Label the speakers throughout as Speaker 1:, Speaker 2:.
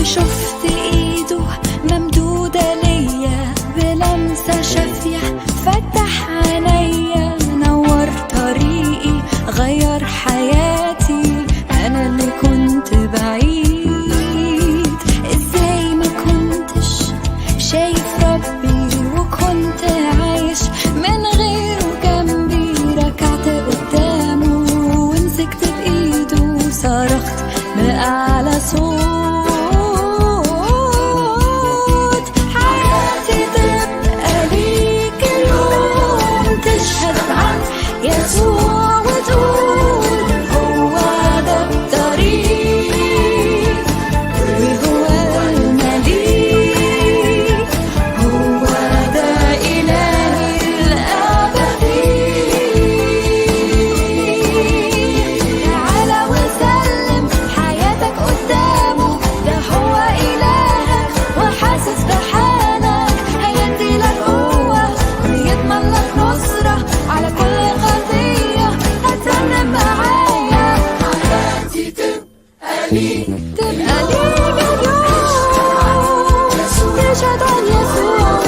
Speaker 1: وشفت ايده ممدودة ليا بلمسة شافية، فتح عينيا نور طريقي غير حياتي. انا اللي كنت بعيد، ازاي ما كنتش شايف ربي وكنت عايش من غيره جنبي. ركعت قدامه ومسكت بايده وصرخت بأعلى صوت، حياتي تبقى ليك اليوم، تشهد عن يسوع وتقول هو ده الطريق وهو المليك، هو ده إلهي الأبدي. تعالى وسلم حياتك قدامه، ده هو إلهك وحاسس بحالك، هيدي لك قوة ويضمن لك نصرة على كل خطية. هترنم معايا حياتي تبقى ليك، تبقى ليك اليوم، تشهد عن يسوع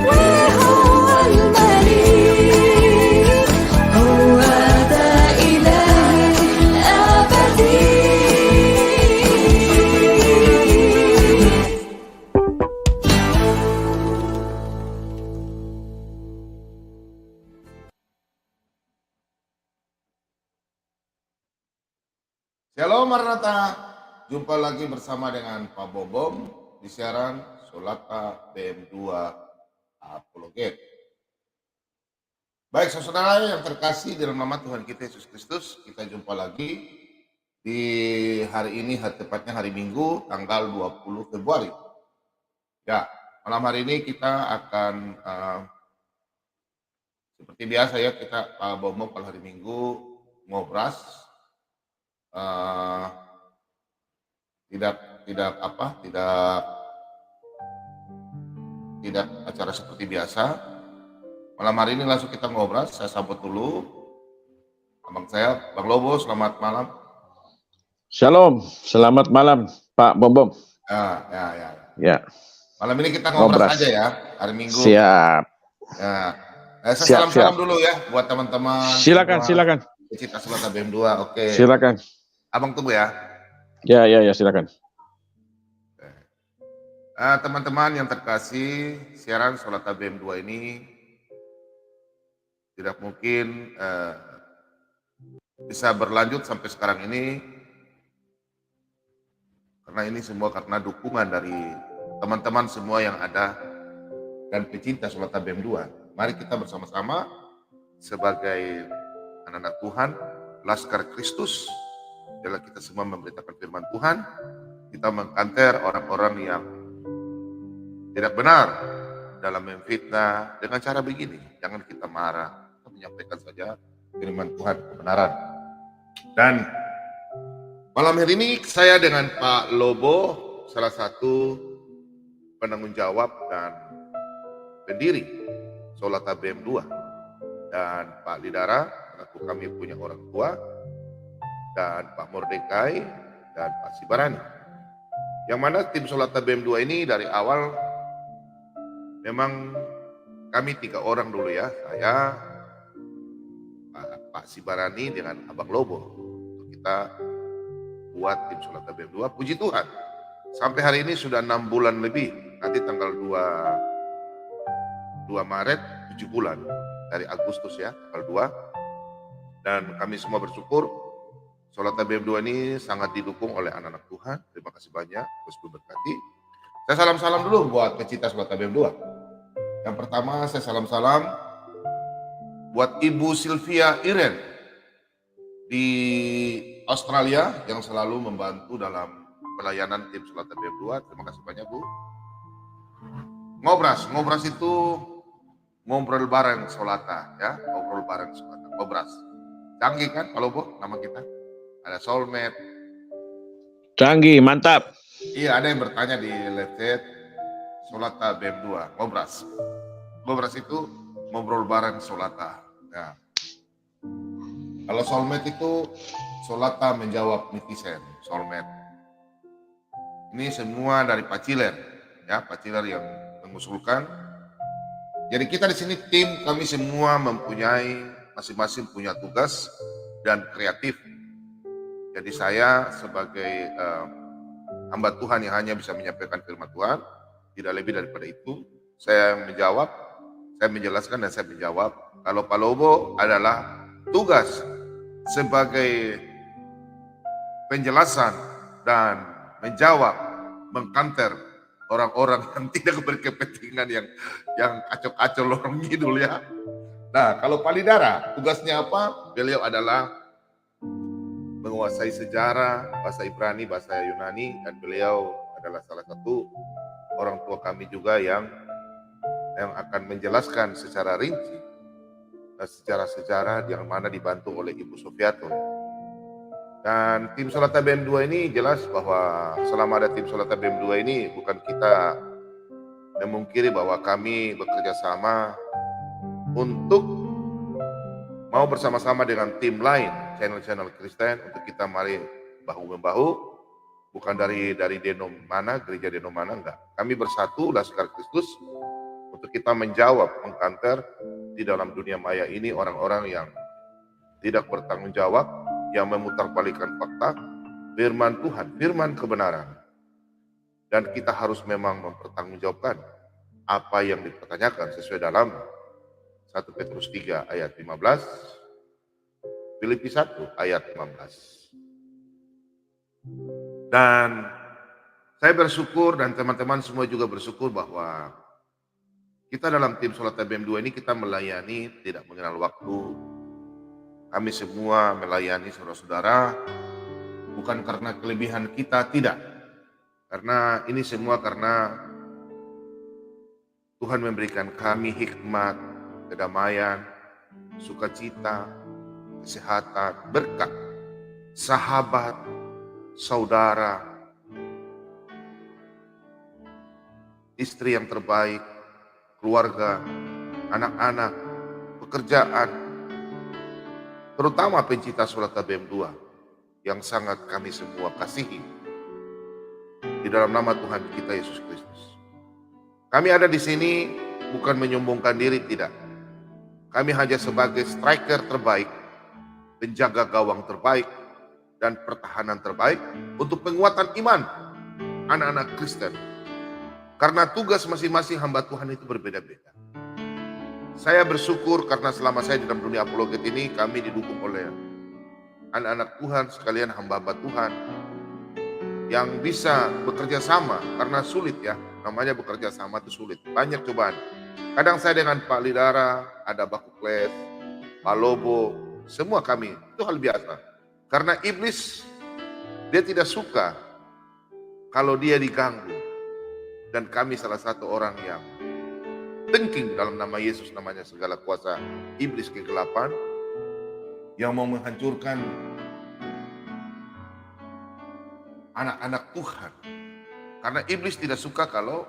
Speaker 1: وهو المليك، هو ده إلهي الأبدي.
Speaker 2: Shalom Maranatha, jumpa lagi bersama dengan Pak Bobom di siaran Solata BM2 Apologet. Baik saudara yang terkasih di dalam nama Tuhan kita Yesus Kristus, kita jumpa lagi di hari ini, tepatnya hari Minggu tanggal 20 Februari. Ya, malam hari ini kita akan seperti biasa ya, kita Pak Bobom kalau hari Minggu ngobras. Tidak acara seperti biasa. Malam hari ini langsung kita ngobrol. Saya sambut dulu abang saya, Bang Lobo. Selamat malam.
Speaker 3: Shalom, selamat malam Pak Bobom.
Speaker 2: Ya. Malam ini kita ngobrol aja ya, hari Minggu.
Speaker 3: Siap.
Speaker 2: Ya. Saya salam-salam dulu ya buat teman-teman.
Speaker 3: Silakan.
Speaker 2: Pecinta Solata BM2, oke.
Speaker 3: Silakan.
Speaker 2: Abang tunggu ya.
Speaker 3: Ya, silakan.
Speaker 2: Teman-teman yang terkasih, siaran Solata BM2 ini tidak mungkin bisa berlanjut sampai sekarang ini karena ini semua karena dukungan dari teman-teman semua yang ada dan pecinta Solata BM2. Mari kita bersama-sama sebagai anak-anak Tuhan, Laskar Kristus, adalah kita semua memberitakan firman Tuhan. Kita mengkanter orang-orang yang tidak benar dalam memfitnah dengan cara begini. Jangan kita marah, kita menyampaikan saja firman Tuhan, kebenaran. Dan malam hari ini saya dengan Pak Lobo, salah satu penanggung jawab dan pendiri Solata BM2, dan Pak Lidara, selaku kami punya orang tua, dan Pak Mordekai dan Pak Sibarani. Yang mana tim Solata BM2 ini dari awal memang kami 3 orang dulu ya, saya, Pak Sibarani dengan Abang Lobo. Untuk kita buat tim Solata BM2, puji Tuhan. Sampai hari ini sudah 6 bulan lebih, nanti tanggal 2 Maret 7 bulan, dari Agustus ya, tanggal 2. Dan kami semua bersyukur Solata BM2 ini sangat didukung oleh anak-anak Tuhan. Terima kasih banyak, terus berkati. Saya salam-salam dulu buat pecinta Solata BM2. Yang pertama saya salam-salam buat Ibu Sylvia Iren di Australia yang selalu membantu dalam pelayanan tim Solata BM2. Terima kasih banyak Bu. Ngobras itu ngobrol bareng Solata ya, ngobrol bareng Solata, ngobras. Canggih kan kalau Bu nama kita? Ada soulmate.
Speaker 3: Canggih, mantap.
Speaker 2: Iya, ada yang bertanya di live chat Solata BM2, ngobras. Ngobras itu ngobrol bareng Solata. Ya. Kalau soulmate itu Solata menjawab netizen, soulmate. Ini semua dari Pak Ciler, ya Pak Ciler yang mengusulkan. Jadi kita di sini tim, kami semua mempunyai masing-masing punya tugas dan kreatif. Jadi saya sebagai hamba Tuhan yang hanya bisa menyampaikan firman Tuhan, tidak lebih daripada itu. Saya menjawab, saya menjelaskan dan saya menjawab. Kalau Pak Lobo adalah tugas sebagai penjelasan dan menjawab, mengkanter orang-orang yang tidak berkepentingan, yang acok-acok lorong ngidul ya. Nah, kalau Pak Lidara, tugasnya apa? Beliau adalah menguasai sejarah, bahasa Ibrani, bahasa Yunani, dan beliau adalah salah satu orang tua kami juga yang akan menjelaskan secara rinci sejarah-sejarah yang mana dibantu oleh Ibu Sofiato. Dan tim Solata BM2 ini jelas bahwa selama ada tim Solata BM2 ini bukan kita memungkiri bahwa kami bekerja sama untuk mau bersama-sama dengan tim lain, channel-channel Kristen, untuk kita mari bahu-membahu, bukan dari denom mana, gereja denom mana, enggak. Kami bersatu, Laskar Kristus, untuk kita menjawab, mengkanter di dalam dunia maya ini orang-orang yang tidak bertanggung jawab, yang memutarbalikkan fakta, firman Tuhan, firman kebenaran. Dan kita harus memang mempertanggungjawabkan apa yang dipertanyakan sesuai dalam 1 Petrus 3 ayat 15, Filipi 1 ayat 15. Dan saya bersyukur dan teman-teman semua juga bersyukur bahwa kita dalam tim Solata BM2 ini kita melayani tidak mengenal waktu. Kami semua melayani saudara-saudara bukan karena kelebihan kita, tidak. Karena ini semua karena Tuhan memberikan kami hikmat, kedamaian, sukacita, kesehatan, berkat, sahabat, saudara, istri yang terbaik, keluarga, anak-anak, pekerjaan, terutama pencinta Solata BM2 yang sangat kami semua kasihi di dalam nama Tuhan kita Yesus Kristus. Kami ada di sini bukan menyombongkan diri, tidak. Kami hanya sebagai striker terbaik, penjaga gawang terbaik, dan pertahanan terbaik untuk penguatan iman anak-anak Kristen. Karena tugas masing-masing hamba Tuhan itu berbeda-beda. Saya bersyukur karena selama saya di dalam dunia apologet ini, kami didukung oleh anak-anak Tuhan sekalian, hamba-hamba Tuhan yang bisa bekerja sama, karena sulit ya, namanya bekerja sama itu sulit, banyak cobaan. Kadang saya dengan Pak Lidara, ada Bakukles, Pak Lobo, semua kami, itu hal biasa. Karena iblis, dia tidak suka kalau dia diganggu. Dan kami salah satu orang yang tengking dalam nama Yesus, namanya segala kuasa iblis kegelapan yang mau menghancurkan anak-anak Tuhan. Karena iblis tidak suka kalau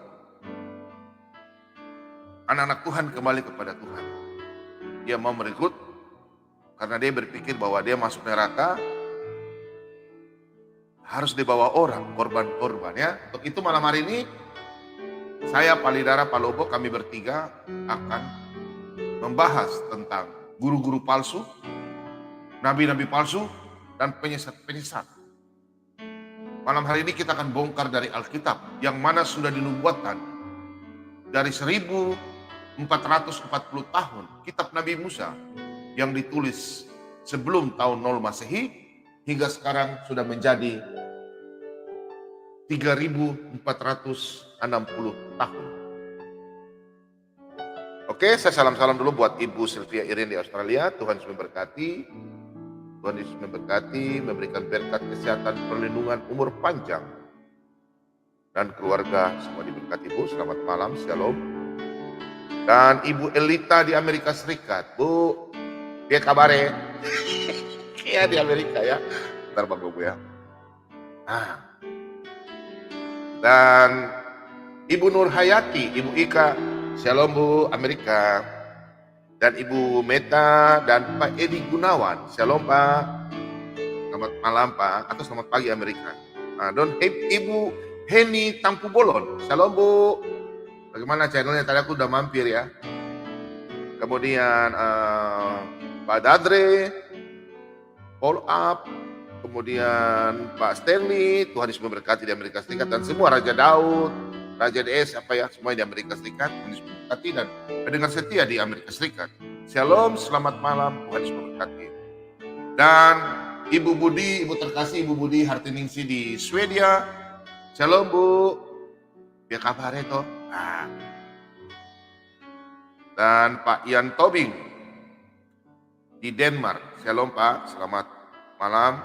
Speaker 2: anak-anak Tuhan kembali kepada Tuhan. Dia mau merekrut karena dia berpikir bahwa dia masuk neraka harus dibawa orang, korban-korban ya. Untuk itu malam hari ini saya, Pak Lidara, Pak Lobo, kami bertiga akan membahas tentang guru-guru palsu, nabi-nabi palsu, dan penyesat-penyesat. Malam hari ini kita akan bongkar dari Alkitab yang mana sudah dinubuatkan dari 1440 tahun, kitab Nabi Musa yang ditulis sebelum tahun 0 Masehi hingga sekarang sudah menjadi 3.460 tahun. Oke, saya salam-salam dulu buat Ibu Sylvia Irin di Australia. Tuhan Yesus memberkati. Tuhan Yesus memberkati, memberikan berkat kesehatan, perlindungan, umur panjang. Dan keluarga semua diberkati Bu. Selamat malam, shalom. Dan Ibu Elita di Amerika Serikat. Bu, dia kabare. Iya di Amerika ya. Bentar Bang Bobo ya. Nah. Dan Ibu Nur Hayati, Ibu Ika, shalom Bu, Amerika. dan Ibu Meta dan Pak Edi Gunawan. Shalom Pak. Selamat malam Pak, atau selamat pagi Amerika. Dan Ibu Heni Tampu Bolon. Shalom Bu. Bagaimana channelnya? Tadi aku udah mampir ya. Kemudian Pak Dadre, Paul Up, kemudian Pak Stanley, Tuhan Yesus memberkati di Amerika Serikat, dan semua Raja Daud, Raja DS, semua di Amerika Serikat, Tuhan Yesus memberkati, dan pendengar setia di Amerika Serikat. Shalom, selamat malam, Tuhan Yesus memberkati. Dan Ibu Budi, Ibu terkasih Ibu Budi Hartiningsi di Swedia. Shalom Bu. Ya kabarnya toh. Dan Pak Ian Tobing di Denmark. Shalom Pak, selamat malam.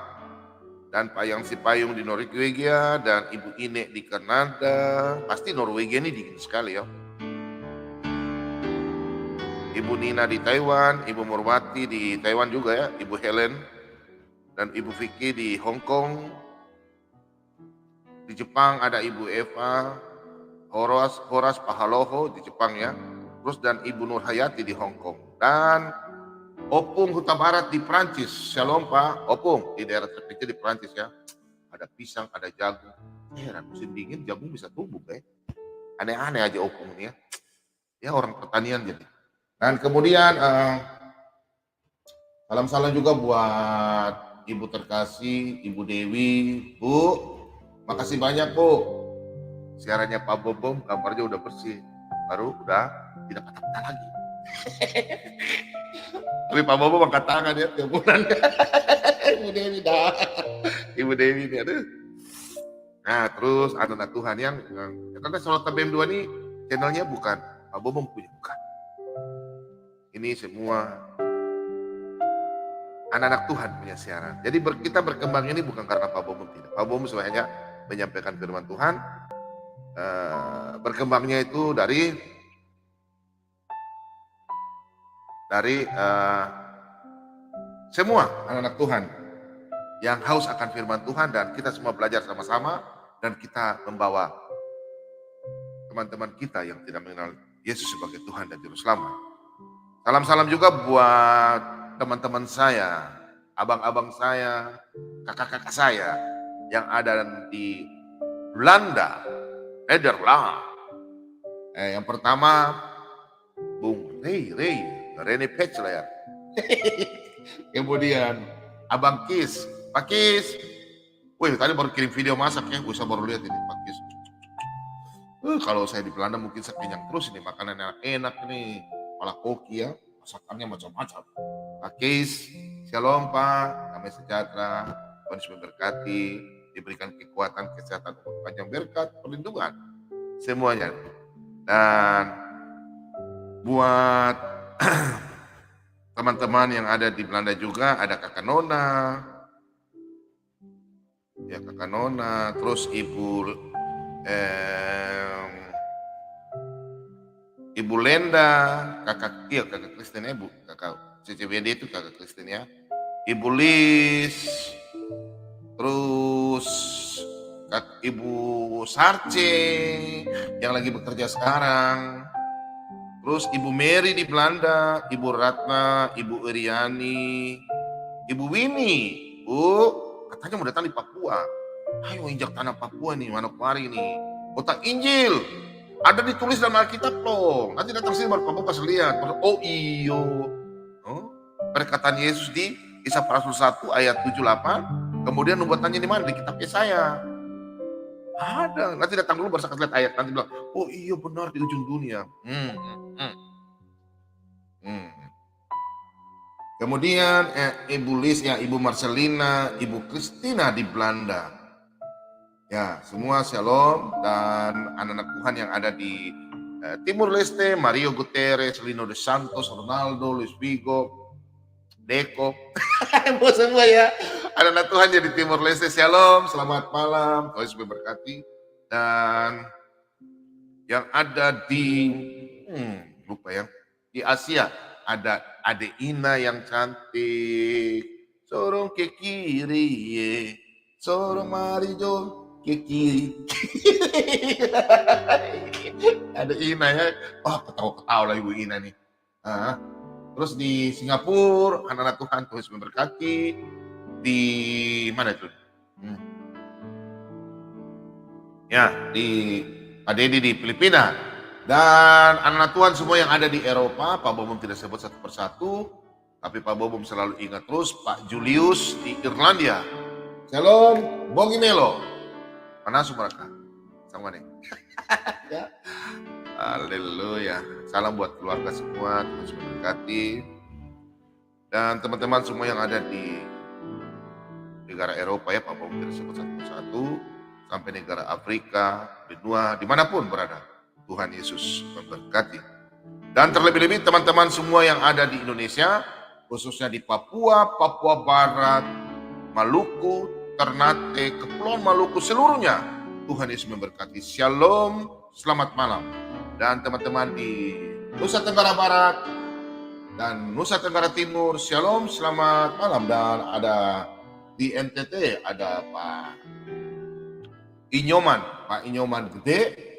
Speaker 2: Dan Pak Yang Sipayung di Norwegia, dan Ibu Ine di Kanada. Pasti Norwegia ini dingin sekali ya. Ibu Nina di Taiwan, Ibu Murwati di Taiwan juga ya, Ibu Helen, dan Ibu Vicky di Hong Kong. Di Jepang ada Ibu Eva, Horas Pahaloho di Jepang ya. Terus dan Ibu Nur Hayati di Hong Kong. Dan Opung Huta Barat di Prancis. Shalom Pak. Opung di daerah terpencil di Prancis ya. Ada pisang, ada jagung. Heran musim dingin jagung bisa tumbuh ya. Aneh-aneh aja Opung ini ya. Ya orang pertanian jadi. Dan kemudian salam-salam juga buat Ibu terkasih, Ibu Dewi. Bu, makasih banyak Bu. Siarannya Pak Bobom, gambarnya udah bersih. Baru udah tidak patah-patah lagi. Tapi Pak Bobo angkat tangan ya tiap bulan. Ibu Dewi dah. Ibu Dewi ini aduh. Nah terus anak-anak Tuhan yang karena Salota BM2 ini channelnya bukan Pak Bobo punya, bukan. Ini semua anak-anak Tuhan punya siaran. Jadi kita berkembang ini bukan karena Pak Bobo tidak. Pak Bobo sebenarnya menyampaikan firman Tuhan. Berkembangnya itu dari semua anak-anak Tuhan yang haus akan firman Tuhan, dan kita semua belajar sama-sama, dan kita membawa teman-teman kita yang tidak mengenal Yesus sebagai Tuhan dan Juru Selamat. Salam-salam juga buat teman-teman saya, abang-abang saya, kakak-kakak saya yang ada di Belanda, Nederland. Yang pertama Bung Rene Pechler. Kemudian Abang Kis, Pak Kis. Wih, tadi baru kirim video masak ya, gue baru lihat ini Pak Kis. Kalau saya di Belanda mungkin saya kenyang terus ini, makanan enak ini, kepala koki ya, masakannya macam-macam. Pak Kis, shalom Pak, damai sejahtera, Tuhan Yesus memberkati, diberikan kekuatan, kesehatan, panjang berkat, perlindungan, semuanya. Dan buat teman-teman yang ada di Belanda juga ada Kakak Nona, ya Kakak Nona, terus Ibu Lenda, kakak Kristen ya, kakak CCBD itu kakak Kristen ya, Ibu Lis, terus Ibu Sarce yang lagi bekerja sekarang. Terus Ibu Mary di Belanda, Ibu Ratna, Ibu Iriani, Ibu Winnie. Bu, katanya mau datang di Papua. Ayo injak tanah Papua nih, Manokwari nih. Kota Injil. Ada ditulis dalam Alkitab loh. Nanti datang sini baru Papua pas lihat. Oh iyo. Perkataan Yesus di Kisah para Rasul 1 ayat 78. Kemudian nubuatannya di mana? Di kitab Yesaya. Ada, nanti datang dulu baru saya lihat ayat, nanti bilang, oh iya benar di ujung dunia. Kemudian Ibu Lis, ya Ibu Marcelina, Ibu Christina di Belanda. Ya, semua shalom, dan anak-anak Tuhan yang ada di Timur Leste, Mario Guterres, Lino de Santos, Ronaldo, Luis Vigo, Deko, semua ya. Anak-anak Tuhan jadi Timur Leste, shalom, selamat malam, Tuhan Yesus memberkati. Dan yang ada di lupa ya, di Asia ada Ade Ina yang cantik, sorong ke kiri, sorong marijo ke kiri. Ada Ina ya, ketawa-ketawa lah Ibu Ina nih. Terus di Singapura, anak-anak Tuhan, Tuhan Yesus memberkati. Di mana itu? Ya, di Pak Dedi di Filipina. Dan anak-anak Tuhan semua yang ada di Eropa, Pak Bobom tidak sebut satu persatu, tapi Pak Bobom selalu ingat terus Pak Julius di Irlandia. Shalom, Bongimelo. Mana mereka? Sama nih. Ya. Haleluya. Salam buat keluarga semua, Tuhan Yesus memberkati. Dan teman-teman semua yang ada di negara Eropa ya, Pak Bobom tidak sebut satu persatu, sampai negara Afrika, benua, dimanapun berada. Tuhan Yesus memberkati. Dan terlebih-lebih teman-teman semua yang ada di Indonesia, khususnya di Papua, Papua Barat, Maluku, Ternate, Kepulauan Maluku seluruhnya. Tuhan Yesus memberkati. Shalom, selamat malam. Dan teman-teman di Nusa Tenggara Barat dan Nusa Tenggara Timur, shalom, selamat malam. Dan ada di NTT ada Pak Inyoman Gede.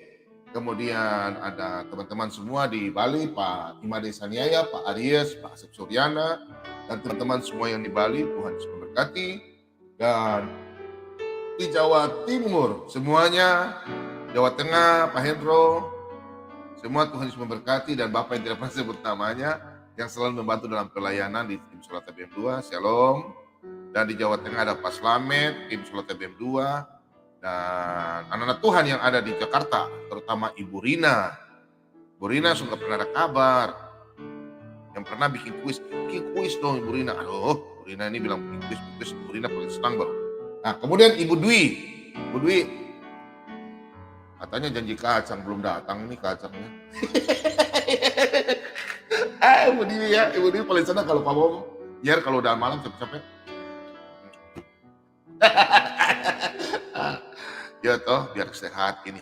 Speaker 2: Kemudian ada teman-teman semua di Bali, Pak Imade Saniaya, Pak Aries, Pak Asep Suryana, dan teman-teman semua yang di Bali, Tuhan Yesus memberkati. Dan di Jawa Timur semuanya, Jawa Tengah, Pak Hendro, semua Tuhan Yesus memberkati. Dan Bapak yang tidak pernah sebut namanya, yang selalu membantu dalam pelayanan di tim Sholat TBM 2, Shalom. Dan di Jawa Tengah ada Pak Slamet, tim Sholat TBM 2. Dan anak-anak Tuhan yang ada di Jakarta, terutama Ibu Rina. Ibu Rina sudah pernah ada kabar. Yang pernah bikin kuis dong Ibu Rina. Aduh, Ibu Rina ini bilang bikin kuis, Ibu Rina paling senang baru. Nah, kemudian Ibu Dwi, katanya janji kacang, belum datang nih kacangnya. Ibu Dwi paling senang kalau Pak Bom, biar kalau udah malam capek-capek. Ya toh, biar sehat ini,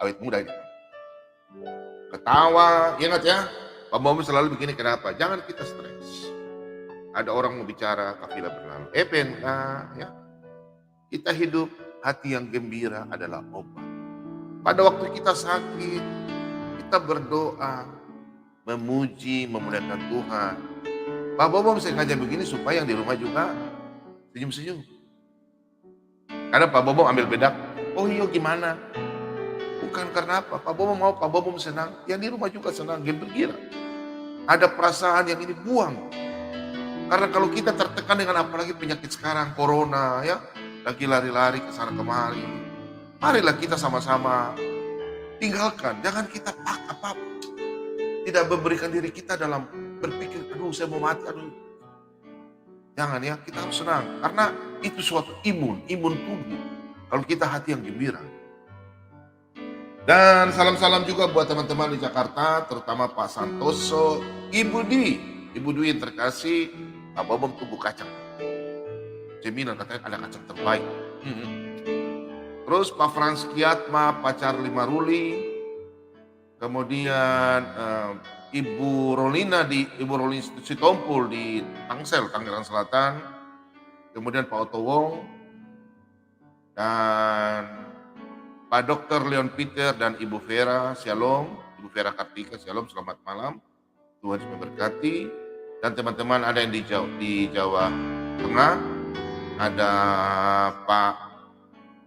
Speaker 2: awet muda ini. Ketawa, ingat ya, Pak Bom selalu begini, kenapa? Jangan kita stres. Ada orang mau bicara, kafilah berlalu. PNK, ya. Kita hidup, hati yang gembira adalah obat. Pada waktu kita sakit, kita berdoa, memuji, memuliakan Tuhan. Pak Bom sengaja begini supaya yang di rumah juga senyum-senyum. Karena Pak Bom ambil bedak, oh iya gimana? Bukan karena apa, Pak Bom mau Pak Bom senang, yang di rumah juga senang, gembira. Ada perasaan yang ini buang. Karena kalau kita tertekan dengan apalagi penyakit sekarang, corona ya, lagi lari-lari ke sana kemari. Marilah kita sama-sama tinggalkan, jangan kita apa-apa. Tidak memberikan diri kita dalam berpikir, aduh saya mau mati, aduh. Jangan ya, kita harus senang. Karena itu suatu imun tubuh. Kalau kita hati yang gembira. Dan salam-salam juga buat teman-teman di Jakarta, terutama Pak Santoso, Ibu Dwi yang terkasih, Pak Bobom tubuh kacang. Jaminan katanya ada kacang terbaik. Terus Pak Frans Kiatma, Pak Charlie Maruli, kemudian Ibu Rolina Sitompul di Tangsel, Tangerang Selatan, kemudian Pak Otto Wong, dan Pak Dr. Leon Peter dan Ibu Vera, Shalom, Ibu Vera Kartika, Shalom, selamat malam, Tuhan memberkati. Dan teman-teman ada yang di Jawa Tengah, ada Pak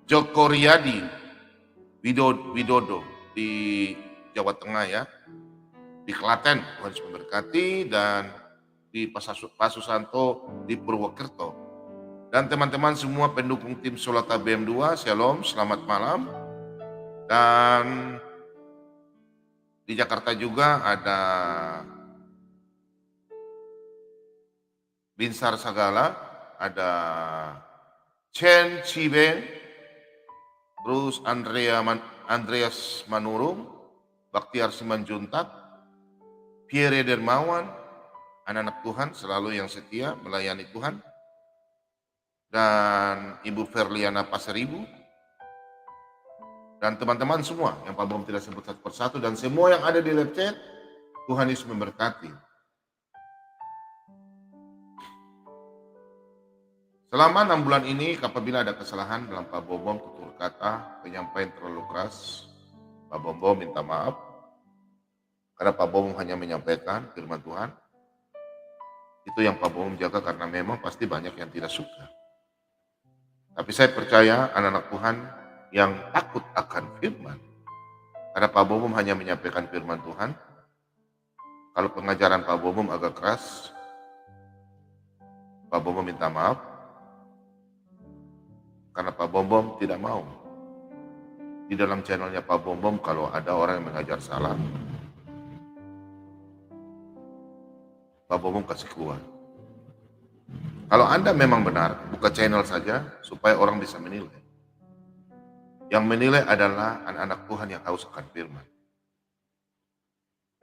Speaker 2: Joko Riyadi Widodo di Jawa Tengah ya, di Klaten, Tuhan memberkati, dan di Pak Susanto di Purwokerto. Dan teman-teman semua pendukung tim Sholat TBM 2, Shalom, selamat malam. Dan di Jakarta juga ada Binsar Sagala, ada Chen Chiben, terus Andreas Manurung, Baktiar Simanjuntak, Pierre Dermawan, anak-anak Tuhan selalu yang setia melayani Tuhan, dan Ibu Verliana Paseribu, dan teman-teman semua yang Pak Bom tidak sebut satu persatu, dan semua yang ada di live chat, Tuhan Yesus memberkati. Selama 6 bulan ini, apabila ada kesalahan dalam Pak Bom tutur kata, penyampaian terlalu keras, Pak Bom minta maaf, karena Pak Bom hanya menyampaikan firman Tuhan. Itu yang Pak Bom jaga karena memang pasti banyak yang tidak suka. Tapi saya percaya anak-anak Tuhan yang takut akan firman. Karena Pak Bom hanya menyampaikan firman Tuhan. Kalau pengajaran Pak Bom agak keras, Pak Bom minta maaf. Karena Pak Bom tidak mau. Di dalam channelnya Pak Bom kalau ada orang yang mengajar salah, Pak Bom kasih keluar. Kalau Anda memang benar, buka channel saja supaya orang bisa menilai. Yang menilai adalah anak-anak Tuhan yang haus akan firman.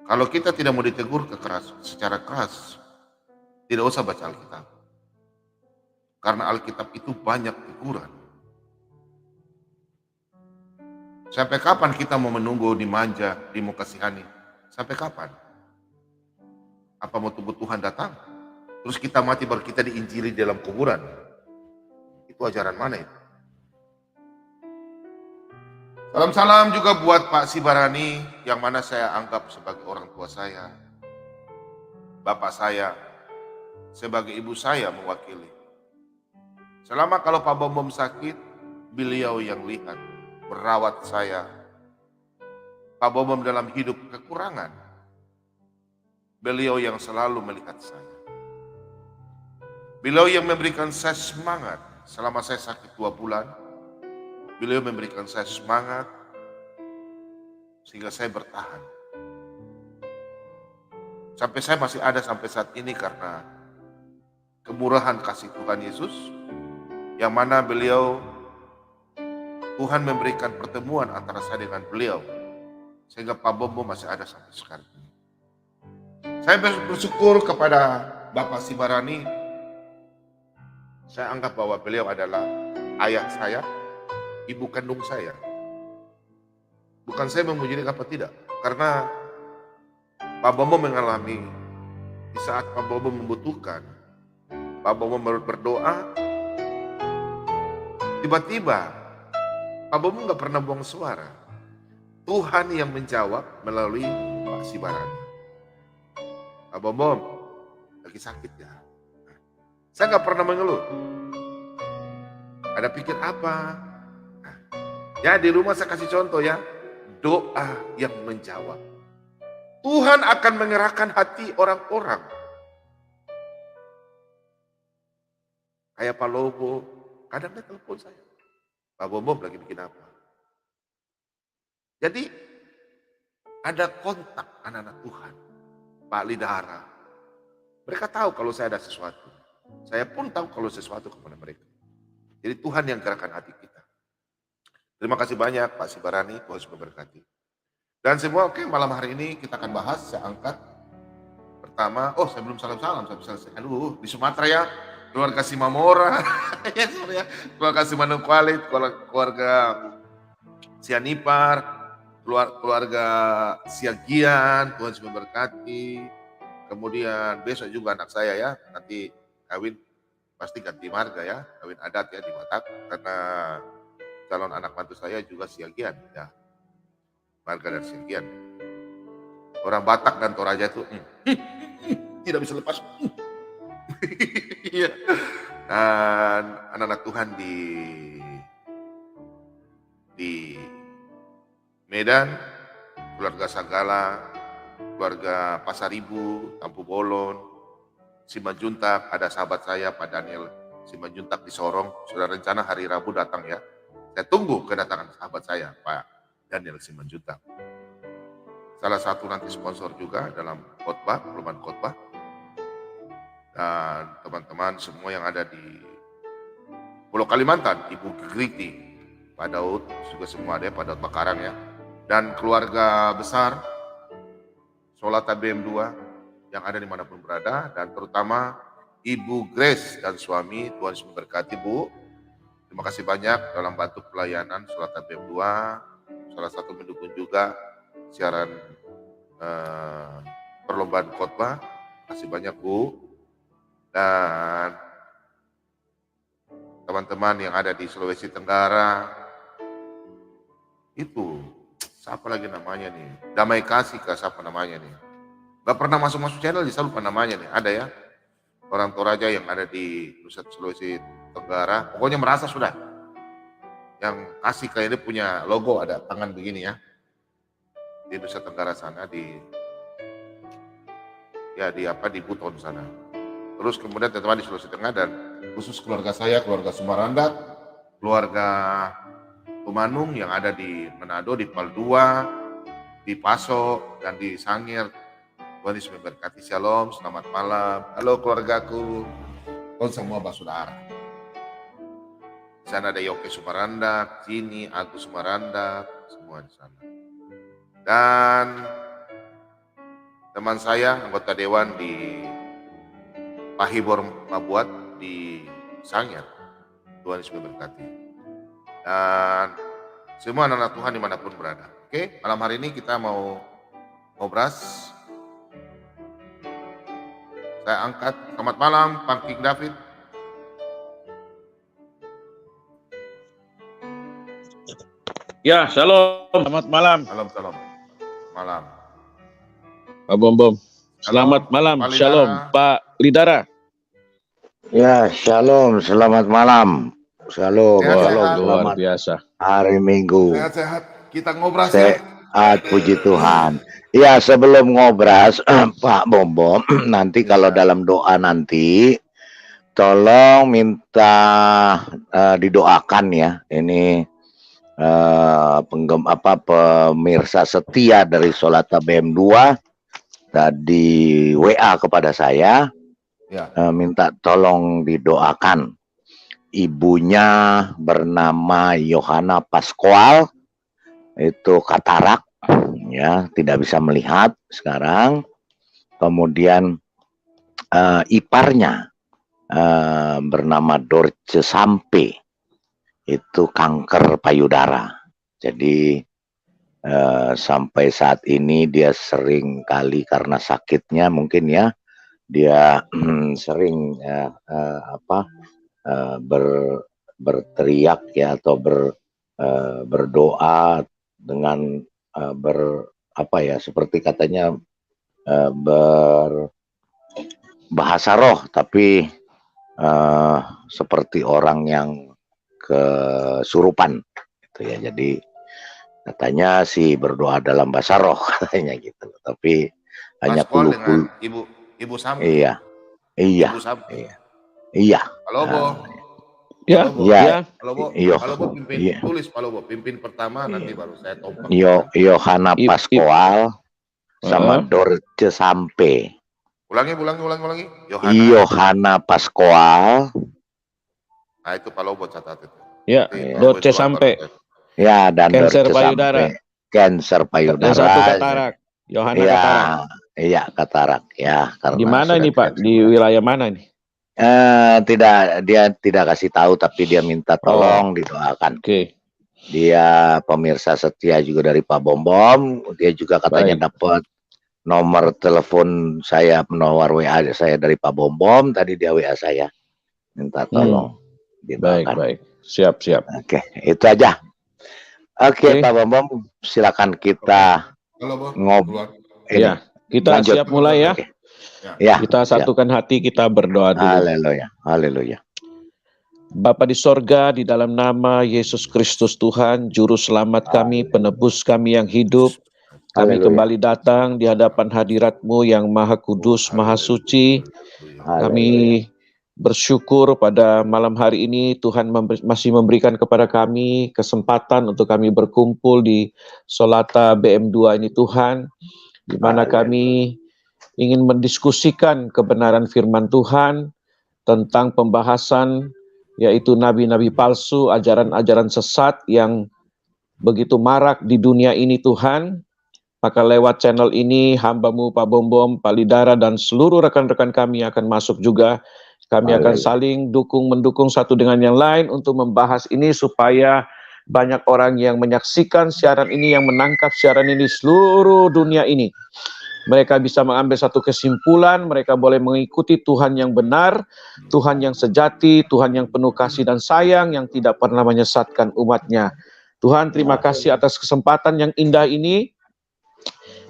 Speaker 2: Kalau kita tidak mau ditegur secara keras, tidak usah baca Alkitab. Karena Alkitab itu banyak teguran. Sampai kapan kita mau menunggu dimanja, mau kasihani? Sampai kapan? Apa mau tunggu Tuhan datang? Terus kita mati baru kita diinjili dalam kuburan. Itu ajaran mana itu? Salam-salam juga buat Pak Sibarani yang mana saya anggap sebagai orang tua saya. Bapak saya, sebagai ibu saya mewakili. Selama kalau Pak Bom sakit, beliau yang lihat, merawat saya. Pak Bom dalam hidup kekurangan, beliau yang selalu melihat saya. Beliau yang memberikan saya semangat selama saya sakit 2 bulan. Beliau memberikan saya semangat sehingga saya bertahan. Sampai saya masih ada sampai saat ini karena kemurahan kasih Tuhan Yesus, yang mana beliau, Tuhan memberikan pertemuan antara saya dengan beliau, sehingga Pak Bom masih ada sampai sekarang. Saya bersyukur kepada Bapak Sibarani. Saya anggap bahwa beliau adalah ayah saya, ibu kandung saya. Bukan saya memuji apa tidak, karena Pak Bom mengalami di saat Pak Bom membutuhkan, Pak Bom berdoa, tiba-tiba Pak Bom nggak pernah buang suara. Tuhan yang menjawab melalui Pak Sibarani. Pak Bom lagi sakit ya. Saya nggak pernah mengeluh. Ada pikir apa? Nah, ya di rumah saya kasih contoh ya. Doa yang menjawab. Tuhan akan mengerahkan hati orang-orang. Kayak Pak Lobo, kadang dia telepon saya. Pak Bom lagi bikin apa? Jadi ada kontak anak-anak Tuhan. Pak Lidara. Mereka tahu kalau saya ada sesuatu. Saya pun tahu kalau sesuatu kepada mereka. Jadi Tuhan yang gerakkan hati kita. Terima kasih banyak Pak Sibarani, Tuhan memberkati. Dan semua oke, malam hari ini kita akan bahas, saya angkat. Pertama, saya belum salam-salam, aduh di Sumatera ya, keluarga Simamora, ya, sorry ya, keluarga Simanungkualit, keluarga Sianipar, keluarga Siagian, Tuhan memberkati. Kemudian besok juga anak saya ya, nanti kawin pasti ganti marga ya, kawin adat ya di Batak, karena calon anak mantu saya juga Siagian ya, marga dari Siagian. Orang Batak dan Toraja itu tidak bisa lepas. Dan anak-anak Tuhan di Medan, keluarga Sagala, keluarga Pasaribu, Tampu Bolon, Simanjuntak, ada sahabat saya Pak Daniel Simanjuntak di Sorong, sudah rencana hari Rabu datang ya. Saya tunggu kedatangan sahabat saya Pak Daniel Simanjuntak. Salah satu nanti sponsor juga dalam khotbah, perubahan khotbah. Dan teman-teman semua yang ada di Pulau Kalimantan, Ibu Griti, Pak Daud, juga semua ada, Pak Daud Bakarang ya. Dan keluarga besar Solata BM2 yang ada dimanapun berada, dan terutama Ibu Grace dan suami, Tuhan Yesus memberkati Bu. Terima kasih banyak dalam bantu pelayanan Solata BM2, salah satu mendukung juga siaran perlombaan khotbah. Terima kasih banyak Bu. Dan teman-teman yang ada di Sulawesi Tenggara, itu siapa lagi namanya nih? Damai Kasih kah siapa namanya nih? Gak pernah masuk channel, bisa lupa namanya nih. Ada ya. orang Toraja yang ada di pusat Sulawesi Tenggara, pokoknya merasa sudah. Yang kasih kayak ini punya logo, ada tangan begini ya. Di Nusa Tenggara sana, di Buton sana. Terus kemudian teman-teman di Sulawesi Tengah dan khusus keluarga saya, keluarga Sumaranda, keluarga Tumanung yang ada di Manado, di Paldua, di Paso, dan di Sangir. Tuhan Yesus memberkati. Shalom, selamat malam. Halo keluargaku, kon semua bersaudara. Di sana ada Yoke Sumaranda, Cini, Agus Sumaranda, semua di sana. Dan teman saya, anggota dewan di Pahibor Mabuat di Sangir. Tuhan Yesus memberkati. Dan semua anak-anak Tuhan dimanapun berada. Oke, malam hari ini kita mau ngobras. Saya angkat. Selamat malam, Pak King David.
Speaker 3: Ya, shalom. Selamat malam.
Speaker 2: Salam. Malam.
Speaker 3: Pak Bom. Selamat malam.
Speaker 2: Pak Lidara.
Speaker 3: Shalom, Pak Lidara.
Speaker 4: Ya, shalom, selamat malam. Shalom,
Speaker 2: Sehat,
Speaker 4: shalom,
Speaker 2: sehat.
Speaker 3: Luar
Speaker 4: selamat
Speaker 3: biasa.
Speaker 4: hari Minggu.
Speaker 2: Sehat-sehat. Kita ngobras ya.
Speaker 4: Sehat, puji Tuhan. Ya, sebelum ngobras, Pak Bom, nanti kalau dalam doa nanti, tolong minta didoakan ya. Ini pemirsa setia dari Solata BM2 tadi WA kepada saya.
Speaker 2: Ya.
Speaker 4: Minta tolong didoakan. Ibunya bernama Yohana Pascual, itu katarak, ya, tidak bisa melihat sekarang. Kemudian iparnya bernama Dorce Sampe, itu kanker payudara. Jadi sampai saat ini dia sering kali karena sakitnya mungkin ya, dia sering berteriak ya, atau berdoa dengan seperti katanya berbahasa roh, tapi seperti orang yang kesurupan gitu ya. Jadi katanya sih berdoa dalam bahasa roh katanya gitu, tapi hanya
Speaker 2: Pascual
Speaker 4: kulu-kulu.
Speaker 2: dengan Ibu Sampi.
Speaker 4: Iya.
Speaker 2: Ibu Sampi.
Speaker 4: Iya.
Speaker 2: Halo, Bo.
Speaker 3: Ya,
Speaker 2: Halo, Bo.
Speaker 4: Ya.
Speaker 2: Halo, Bo.
Speaker 4: Iya.
Speaker 2: Halo, Bo, pimpin.
Speaker 4: Iya.
Speaker 2: Tulis, Halo, Bo. Pimpin pertama, nanti baru saya tombak.
Speaker 4: Yohana Pascual sama
Speaker 3: Uh-huh.
Speaker 4: Dorce Sampe.
Speaker 2: Ulangi.
Speaker 4: Yohana Pascual,
Speaker 2: Nah, itu Pak Lobo catat itu.
Speaker 3: Ya,
Speaker 2: Nanti
Speaker 4: Iya.
Speaker 3: Dorce
Speaker 2: Lobo itu
Speaker 3: Sampe.
Speaker 4: ya, dan
Speaker 3: Cancer
Speaker 4: Dorce
Speaker 3: payudara.
Speaker 4: Sampe. Cancer
Speaker 3: Dan
Speaker 4: payudara.
Speaker 3: satu katarak. Yohana
Speaker 4: Iya,
Speaker 3: katarak.
Speaker 4: iya katarak ya. Karena
Speaker 3: Di mana
Speaker 4: sudah
Speaker 3: ini Pak?
Speaker 4: tidak-
Speaker 3: Di wilayah mana ini?
Speaker 4: Dia tidak kasih tahu, tapi dia minta tolong didoakan.
Speaker 3: Oke.
Speaker 4: Dia pemirsa setia juga dari Pak Bom. Dia juga katanya dapat nomor telepon saya, nomor WA saya dari Pak Bom. Tadi dia WA saya minta tolong didoakan.
Speaker 3: Baik. Siap.
Speaker 4: Oke, itu aja. Oke,
Speaker 3: Oke.
Speaker 4: Pak Bom, silakan kita
Speaker 2: Halo, Bo.
Speaker 4: ngobrol.
Speaker 3: Ya, kita
Speaker 4: Lanjut.
Speaker 3: siap mulai ya.
Speaker 4: Oke. Ya,
Speaker 3: Kita satukan hati, kita berdoa dulu.
Speaker 4: haleluya.
Speaker 3: Bapa di sorga, di dalam nama Yesus Kristus Tuhan, Juru Selamat kami, penebus kami yang hidup, kami
Speaker 4: Haleluya.
Speaker 3: kembali datang di hadapan hadirat-Mu yang Maha Kudus, Maha Suci. Kami bersyukur pada malam hari ini Tuhan masih memberikan kepada kami kesempatan untuk kami berkumpul di Solata BM2 ini Tuhan, di mana kami ingin mendiskusikan kebenaran firman Tuhan tentang pembahasan yaitu nabi-nabi palsu, ajaran-ajaran sesat yang begitu marak di dunia ini Tuhan. Maka lewat channel ini hamba-Mu Pak Bom, Pak Lidara dan seluruh rekan-rekan kami akan masuk juga. Kami akan saling mendukung satu dengan yang lain untuk membahas ini supaya banyak orang yang menyaksikan siaran ini, yang menangkap siaran ini di seluruh dunia ini. Mereka bisa mengambil satu kesimpulan, mereka boleh mengikuti Tuhan yang benar, Tuhan yang sejati, Tuhan yang penuh kasih dan sayang, yang tidak pernah menyesatkan umatnya. Tuhan, terima kasih atas kesempatan yang indah ini.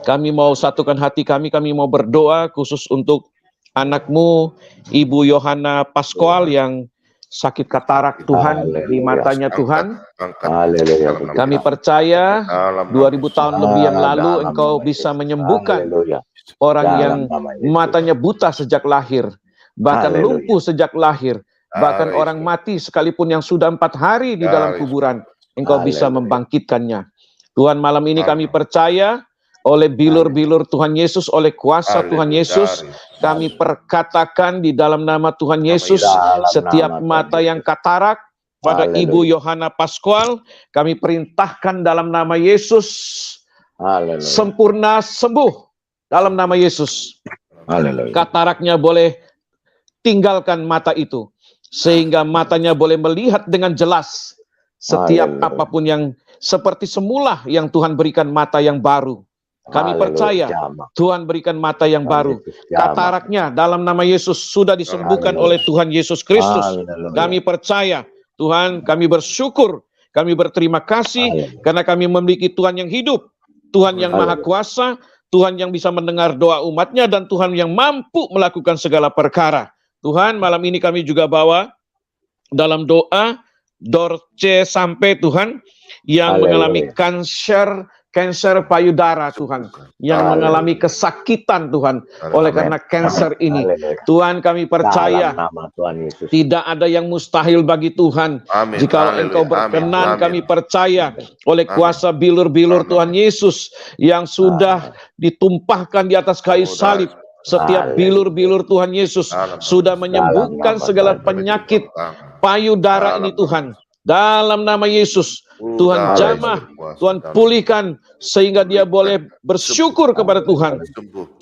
Speaker 3: Kami mau satukan hati kami mau berdoa khusus untuk anakmu Ibu Yohana Pascual yang sakit katarak Tuhan di matanya Tuhan.
Speaker 4: Haleluya.
Speaker 3: Kami percaya 2000 tahun lebih yang lalu Engkau bisa menyembuhkan
Speaker 4: Haleluya.
Speaker 3: orang yang
Speaker 4: Dalam nama Yesus.
Speaker 3: matanya buta sejak lahir, bahkan
Speaker 4: Haleluya.
Speaker 3: lumpuh sejak lahir, bahkan orang mati sekalipun yang sudah 4 hari di dalam kuburan, Engkau bisa
Speaker 4: Haleluya.
Speaker 3: membangkitkannya. Tuhan, malam ini kami percaya oleh bilur-bilur Tuhan Yesus, oleh kuasa Tuhan Yesus, kami perkatakan di dalam nama Tuhan Yesus,
Speaker 4: Dalam
Speaker 3: setiap
Speaker 4: nama
Speaker 3: mata
Speaker 4: Tuhan
Speaker 3: yang katarak pada
Speaker 4: Haleluya.
Speaker 3: Ibu Yohana Pascual, kami perintahkan dalam nama Yesus,
Speaker 4: Haleluya.
Speaker 3: sempurna sembuh dalam nama Yesus.
Speaker 4: Haleluya.
Speaker 3: Kataraknya boleh tinggalkan mata itu, sehingga matanya boleh melihat dengan jelas setiap
Speaker 4: Haleluya.
Speaker 3: apapun yang seperti semula yang Tuhan berikan mata yang baru. Kami
Speaker 4: Haleluya.
Speaker 3: percaya
Speaker 4: Jamah.
Speaker 3: Tuhan berikan mata yang baru.
Speaker 4: Jamah.
Speaker 3: Kataraknya dalam nama Yesus sudah disembuhkan
Speaker 4: Haleluya.
Speaker 3: oleh Tuhan Yesus Kristus.
Speaker 4: Haleluya.
Speaker 3: Kami percaya, Tuhan, kami bersyukur, kami berterima kasih
Speaker 4: Haleluya.
Speaker 3: karena kami memiliki Tuhan yang hidup, Tuhan yang Maha
Speaker 4: Haleluya.
Speaker 3: Kuasa, Tuhan yang bisa mendengar doa umatnya, dan Tuhan yang mampu melakukan segala perkara. Tuhan, malam ini kami juga bawa dalam doa Dorce sampai Tuhan yang
Speaker 4: Haleluya.
Speaker 3: mengalami kanker payudara Tuhan, yang
Speaker 4: Haleluya.
Speaker 3: mengalami kesakitan Tuhan oleh karena kanker ini.
Speaker 4: Haleluya.
Speaker 3: Tuhan, kami percaya
Speaker 4: Dalam nama Tuhan Yesus.
Speaker 3: tidak ada yang mustahil bagi Tuhan.
Speaker 2: Amin.
Speaker 3: Jika
Speaker 2: Haleluya.
Speaker 3: Engkau berkenan,
Speaker 2: Amin.
Speaker 3: kami percaya oleh kuasa bilur-bilur
Speaker 2: Amin.
Speaker 3: Tuhan Yesus yang sudah ditumpahkan di atas kayu salib. Setiap bilur-bilur Tuhan Yesus sudah menyembuhkan segala penyakit payudara ini Tuhan. Dalam nama Yesus, Tuhan jamah, Tuhan pulihkan sehingga dia boleh bersyukur kepada Tuhan,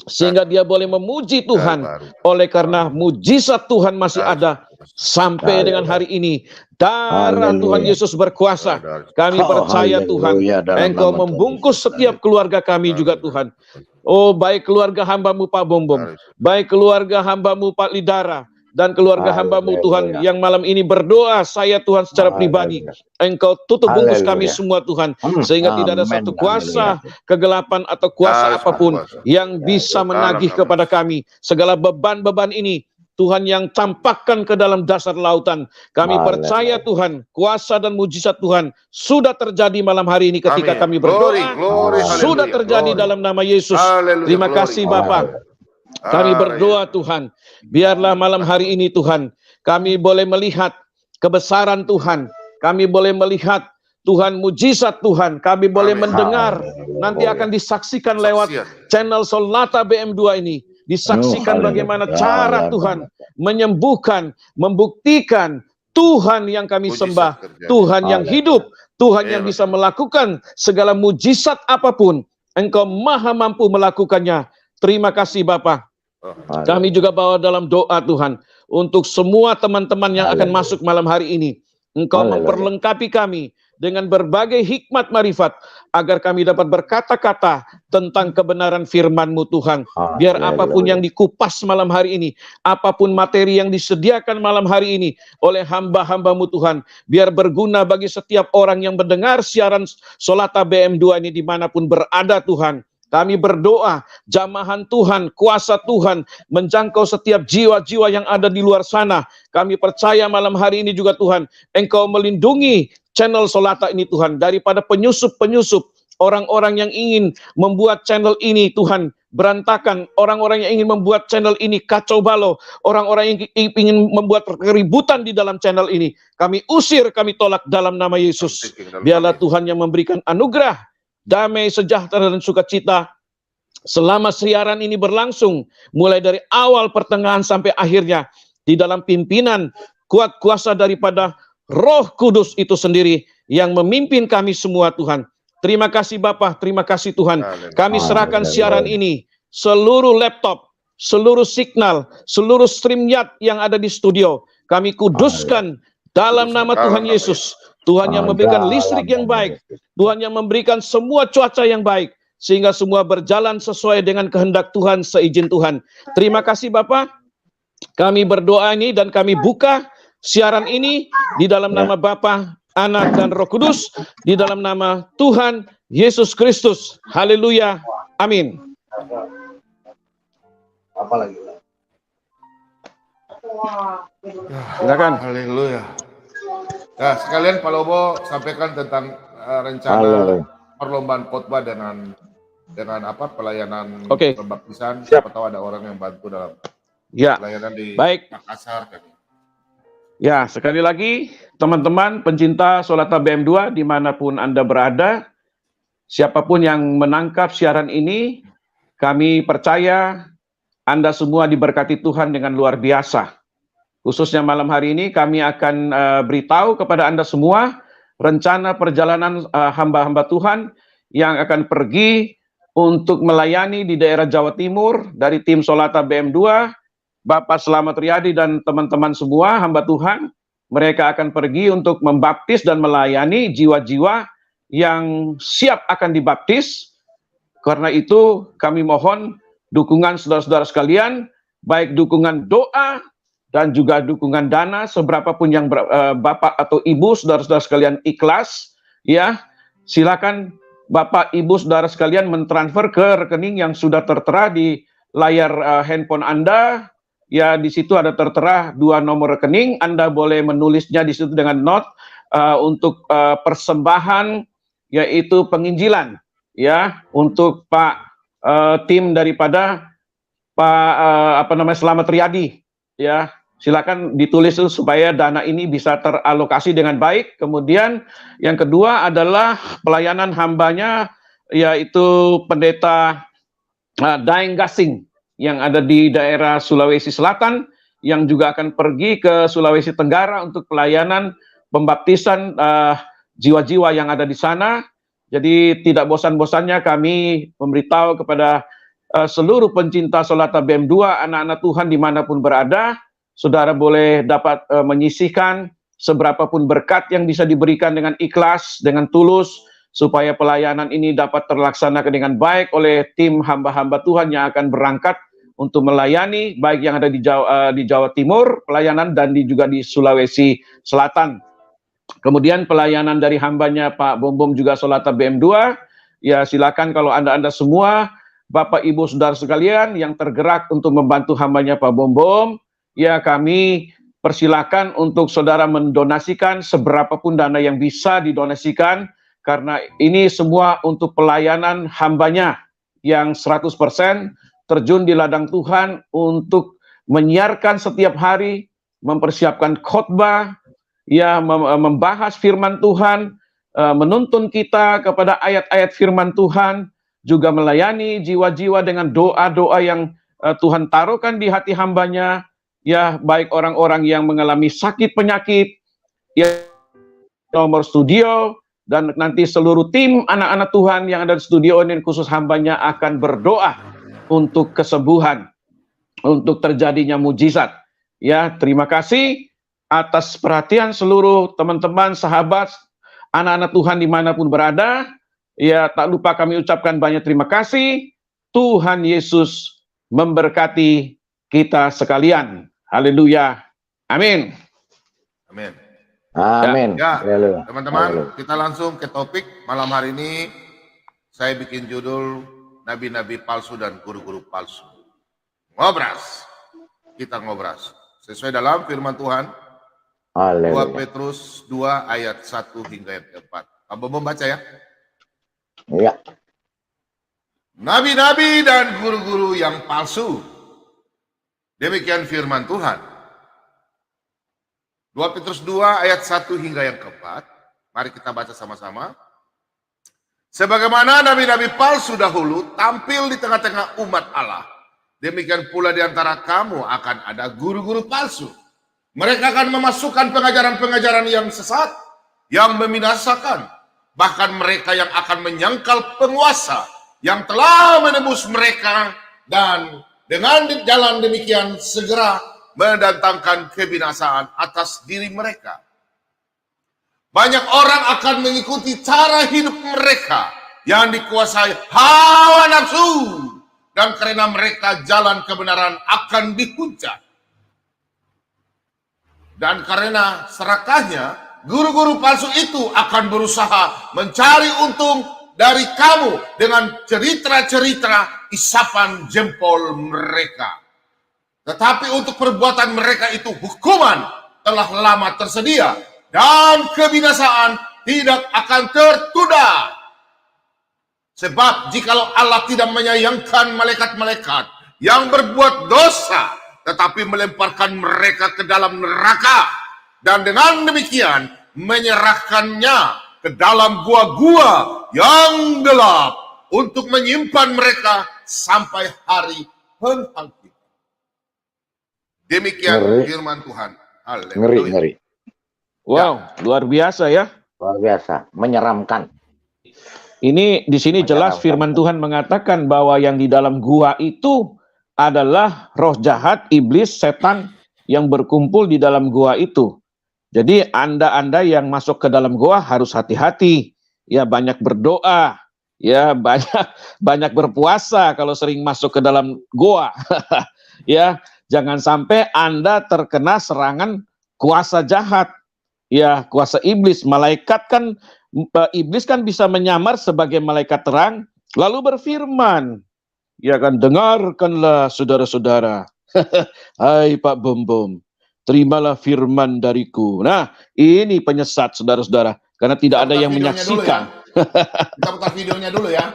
Speaker 3: sehingga dia boleh memuji Tuhan oleh karena mujizat Tuhan masih ada sampai dengan hari ini. Darah Tuhan Yesus berkuasa. Kami percaya Tuhan, Engkau membungkus setiap keluarga kami juga Tuhan. Oh, baik keluarga hamba-Mu Pak Bombom, baik keluarga hamba-Mu Pak Lidara, dan keluarga hamba-Mu Tuhan yang malam ini berdoa, saya Tuhan secara pribadi, Engkau tutup bungkus kami semua Tuhan, sehingga tidak ada satu kuasa kegelapan atau kuasa apapun yang bisa menagih kepada kami. Segala beban-beban ini Tuhan yang campakkan ke dalam dasar lautan. Kami percaya Tuhan, kuasa dan mujizat Tuhan sudah terjadi malam hari ini ketika kami berdoa. Sudah terjadi dalam nama Yesus. Terima kasih Bapa. Kami berdoa Tuhan, biarlah malam hari ini Tuhan, kami boleh melihat kebesaran Tuhan. Kami boleh melihat Tuhan, mujizat Tuhan. Kami boleh mendengar, nanti akan disaksikan lewat channel Solata BM2 ini. Disaksikan bagaimana cara Tuhan menyembuhkan, membuktikan Tuhan yang kami sembah, Tuhan yang hidup, Tuhan yang bisa melakukan segala mujizat apapun. Engkau maha mampu melakukannya. Terima kasih Bapa. Kami juga bawa dalam doa Tuhan untuk semua teman-teman yang akan masuk malam hari ini. Engkau memperlengkapi kami dengan berbagai hikmat marifat agar kami dapat berkata-kata tentang kebenaran firman-Mu Tuhan. Biar apapun yang dikupas malam hari ini, apapun materi yang disediakan malam hari ini oleh hamba-hamba-Mu Tuhan, biar berguna bagi setiap orang yang mendengar siaran Solata BM2 ini dimanapun berada Tuhan. Kami berdoa, jamahan Tuhan, kuasa Tuhan, menjangkau setiap jiwa-jiwa yang ada di luar sana. Kami percaya malam hari ini juga Tuhan, Engkau melindungi channel Solata ini Tuhan, daripada penyusup-penyusup, orang-orang yang ingin membuat channel ini Tuhan berantakan, orang-orang yang ingin membuat channel ini kacau balau, orang-orang yang ingin membuat keributan di dalam channel ini. Kami usir, kami tolak dalam nama Yesus. Biarlah Tuhan yang memberikan anugerah, damai, sejahtera, dan sukacita selama siaran ini berlangsung, mulai dari awal, pertengahan, sampai akhirnya, di dalam pimpinan kuat kuasa daripada Roh Kudus itu sendiri yang memimpin kami semua Tuhan. Terima kasih Bapa, terima kasih Tuhan. Kami serahkan siaran ini, seluruh laptop, seluruh signal, seluruh StreamYard yang ada di studio, kami kuduskan dalam nama Tuhan Yesus. Tuhan yang memberikan listrik yang baik, Tuhan yang memberikan semua cuaca yang baik, sehingga semua berjalan sesuai dengan kehendak Tuhan, seizin Tuhan. Terima kasih Bapa. Kami berdoa ini dan kami buka siaran ini di dalam nama Bapa, Anak, dan Roh Kudus, di dalam nama Tuhan Yesus Kristus. Haleluya. Amin. Silakan.
Speaker 2: Haleluya. Nah, sekalian Pak Lobo sampaikan tentang rencana
Speaker 4: Haleluya.
Speaker 2: perlombaan khotbah dengan apa pelayanan
Speaker 3: Oke.
Speaker 2: pembaptisan.
Speaker 4: Siap.
Speaker 2: Siapa tahu ada orang yang bantu dalam
Speaker 3: Ya,
Speaker 2: pelayanan di
Speaker 3: baik.
Speaker 2: Makassar kan.
Speaker 3: Ya, sekali lagi teman-teman pencinta Solata BM2 dimanapun Anda berada, siapapun yang menangkap siaran ini, kami percaya Anda semua diberkati Tuhan dengan luar biasa. Khususnya malam hari ini kami akan beritahu kepada Anda semua rencana perjalanan hamba-hamba Tuhan yang akan pergi untuk melayani di daerah Jawa Timur dari tim Solata BM2, Bapak Selamat Riyadi dan teman-teman semua hamba Tuhan. Mereka akan pergi untuk membaptis dan melayani jiwa-jiwa yang siap akan dibaptis. Karena itu kami mohon dukungan saudara-saudara sekalian, baik dukungan doa dan juga dukungan dana, seberapapun yang Bapak atau Ibu saudara-saudara sekalian ikhlas, ya silakan Bapak Ibu saudara sekalian mentransfer ke rekening yang sudah tertera di layar handphone Anda. Ya, di situ ada tertera 2 nomor rekening. Anda boleh menulisnya di situ dengan note untuk persembahan, yaitu penginjilan, ya, untuk Pak tim daripada Pak Selamat Riyadi, ya. Silakan ditulis supaya dana ini bisa teralokasi dengan baik. Kemudian yang kedua adalah pelayanan hambanya, yaitu Pendeta Daeng Gasing yang ada di daerah Sulawesi Selatan, yang juga akan pergi ke Sulawesi Tenggara untuk pelayanan pembaptisan jiwa-jiwa yang ada di sana. Jadi tidak bosan-bosannya kami memberitahu kepada seluruh pencinta Solata BM2, anak-anak Tuhan dimanapun berada, saudara boleh dapat menyisihkan seberapapun berkat yang bisa diberikan dengan ikhlas, dengan tulus, supaya pelayanan ini dapat terlaksanakan dengan baik oleh tim hamba-hamba Tuhan yang akan berangkat untuk melayani, baik yang ada di Jawa Timur, pelayanan, dan juga di Sulawesi Selatan. Kemudian pelayanan dari hambanya Pak Bom juga Solata BM2, ya silakan kalau Anda semua, Bapak Ibu Saudara sekalian yang tergerak untuk membantu hambanya Pak Bom, ya kami persilakan untuk saudara mendonasikan seberapapun dana yang bisa didonasikan, karena ini semua untuk pelayanan hambanya yang 100% terjun di ladang Tuhan untuk menyiarkan setiap hari, mempersiapkan khotbah, ya membahas firman Tuhan, menuntun kita kepada ayat-ayat firman Tuhan, juga melayani jiwa-jiwa dengan doa-doa yang Tuhan taruhkan di hati hambanya, ya baik orang-orang yang mengalami sakit penyakit, ya nomor studio, dan nanti seluruh tim anak-anak Tuhan yang ada di studio ini khusus hambanya akan berdoa untuk kesembuhan, untuk terjadinya mujizat. Ya, terima kasih atas perhatian seluruh teman-teman, sahabat, anak-anak Tuhan dimanapun berada. Ya, tak lupa kami ucapkan banyak terima kasih. Tuhan Yesus memberkati kita sekalian. Haleluya. Amin.
Speaker 2: Amin.
Speaker 4: Amin.
Speaker 2: Ya,
Speaker 4: Haleluya.
Speaker 2: teman-teman,
Speaker 4: Haleluya.
Speaker 2: kita langsung ke topik malam hari ini. Saya bikin judul Nabi-nabi palsu dan guru-guru palsu. Ngobras. Kita ngobras. Sesuai dalam firman Tuhan. 2
Speaker 4: Haleluya.
Speaker 2: Petrus 2 ayat 1 hingga ayat 4. Kamu membaca ya?
Speaker 4: Ya.
Speaker 2: Nabi-nabi dan guru-guru yang palsu. Demikian firman Tuhan. 2 Petrus 2 ayat 1 hingga yang keempat. Mari kita baca sama-sama. Sebagaimana nabi-nabi palsu dahulu tampil di tengah-tengah umat Allah, demikian pula di antara kamu akan ada guru-guru palsu. Mereka akan memasukkan pengajaran-pengajaran yang sesat, yang membinasakan. Bahkan mereka yang akan menyangkal penguasa yang telah menembus mereka, dan dengan jalan demikian segera mendatangkan kebinasaan atas diri mereka. Banyak orang akan mengikuti cara hidup mereka yang dikuasai hawa nafsu, dan karena mereka jalan kebenaran akan dihujat. Dan karena serakahnya, guru-guru palsu itu akan berusaha mencari untung dari kamu dengan cerita-cerita isapan jempol mereka. Tetapi untuk perbuatan mereka itu hukuman telah lama tersedia dan kebinasaan tidak akan tertunda. Sebab jikalau Allah tidak menyayangkan malaikat-malaikat yang berbuat dosa, tetapi melemparkan mereka ke dalam neraka, dan dengan demikian menyerahkannya ke dalam gua-gua yang gelap untuk menyimpan mereka sampai hari pembangkitan. Demikian
Speaker 4: Ngeri.
Speaker 2: firman Tuhan.
Speaker 4: Ngeri,
Speaker 2: Haleluya.
Speaker 4: ngeri.
Speaker 3: Wow, luar biasa ya.
Speaker 4: Luar biasa, menyeramkan.
Speaker 3: Ini di sini jelas firman Tuhan mengatakan bahwa yang di dalam gua itu adalah roh jahat, iblis, setan yang berkumpul di dalam gua itu. Jadi Anda yang masuk ke dalam gua harus hati-hati. Ya, banyak berdoa, ya banyak berpuasa kalau sering masuk ke dalam gua. Ya, jangan sampai Anda terkena serangan kuasa jahat. Ya, kuasa iblis. Malaikat kan, iblis kan bisa menyamar sebagai malaikat terang, lalu berfirman, ya kan, dengarkanlah saudara-saudara. Hai Pak Bom, terimalah firman dariku. Nah, ini penyesat saudara-saudara, karena tidak ada yang menyaksikan.
Speaker 2: Kita putar videonya dulu ya.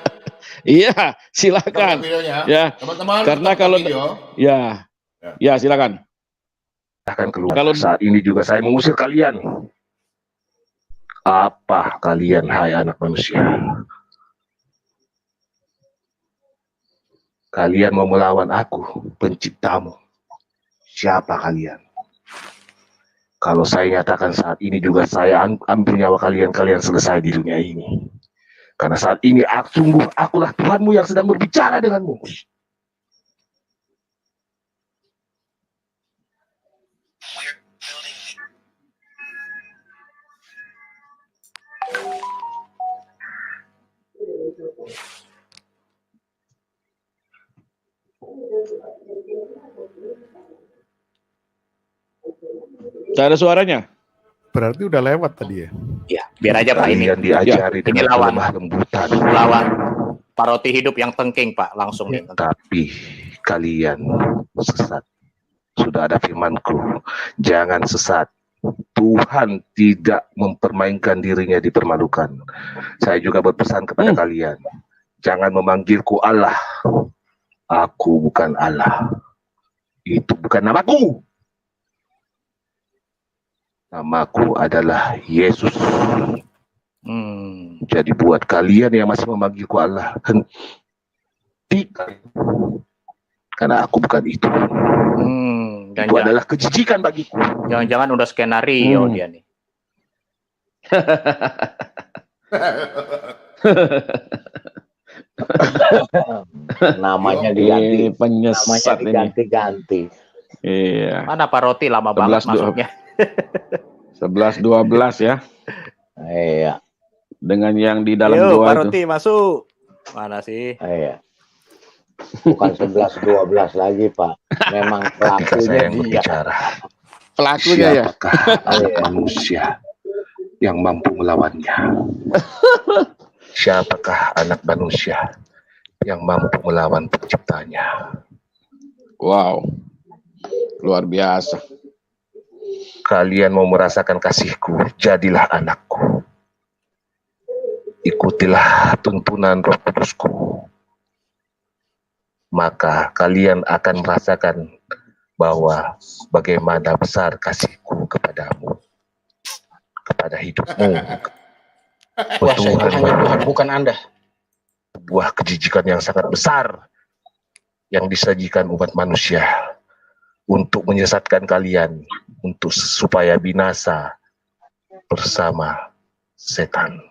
Speaker 3: Iya, silakan.
Speaker 2: Videonya.
Speaker 3: Ya,
Speaker 2: Teman-teman,
Speaker 3: karena
Speaker 2: kita putar
Speaker 3: kalau
Speaker 2: video.
Speaker 3: ya silakan.
Speaker 5: Akan keluar.
Speaker 3: Kalau-
Speaker 5: Saat ini juga saya mengusir kalian. Apa kalian, hai anak manusia? Kalian mau melawan aku, penciptamu. Siapa kalian? Kalau saya nyatakan saat ini juga saya ambil nyawa kalian, kalian selesai di dunia ini. Karena saat ini sungguh akulah Tuhanmu yang sedang berbicara denganmu.
Speaker 3: Tidak ada suaranya.
Speaker 6: Berarti udah lewat tadi ya.
Speaker 7: Ya, biar aja Pak ini.
Speaker 5: Kalian diajari
Speaker 7: Ini
Speaker 5: dengan
Speaker 7: lawan.
Speaker 5: lemah lembutan.
Speaker 7: Lawan Pak Roti hidup yang tengking Pak, langsung nih.
Speaker 5: Tapi kalian sesat. Sudah ada firmanku, jangan sesat. Tuhan tidak mempermainkan dirinya dipermalukan. Saya juga berpesan kepada kalian, jangan memanggilku Allah. Aku bukan Allah. Itu bukan namaku. Namaku adalah Yesus. Jadi buat kalian yang masih memanggilku Allah, hentikan. Karena aku bukan itu. Itu adalah kejijikan bagiku.
Speaker 7: Jangan-jangan udah skenario dia nih.
Speaker 4: Namanya
Speaker 3: Ini
Speaker 4: diganti. Namanya
Speaker 3: penyesat ini.
Speaker 4: diganti-ganti.
Speaker 3: Iya.
Speaker 7: Mana Pak Roti lama banget
Speaker 3: 11,
Speaker 7: masuknya.
Speaker 3: 11-12 ya.
Speaker 4: Iya,
Speaker 3: Dengan yang di dalam
Speaker 7: Yo,
Speaker 3: gua
Speaker 7: Pak
Speaker 3: itu.
Speaker 7: Roti masuk. Mana sih?
Speaker 4: iya. Bukan 11-12 lagi, Pak. Memang
Speaker 5: Ketika
Speaker 4: pelakunya
Speaker 5: saya yang
Speaker 4: dia.
Speaker 5: berbicara,
Speaker 3: Pelakunya ya.
Speaker 5: siapakah anak manusia yang mampu melawannya? Siapakah anak manusia yang mampu melawan penciptanya?
Speaker 3: Wow. Luar biasa.
Speaker 5: Kalian mau merasakan kasihku, jadilah anakku. Ikutilah tuntunan Roh Kudusku. Maka kalian akan merasakan bahwa bagaimana besar kasihku kepadamu, kepada hidupmu.
Speaker 7: Wah, saya itu hanya Tuhan, bukan Anda.
Speaker 5: Sebuah kejijikan yang sangat besar yang disajikan umat manusia untuk menyesatkan kalian, untuk supaya binasa bersama setan.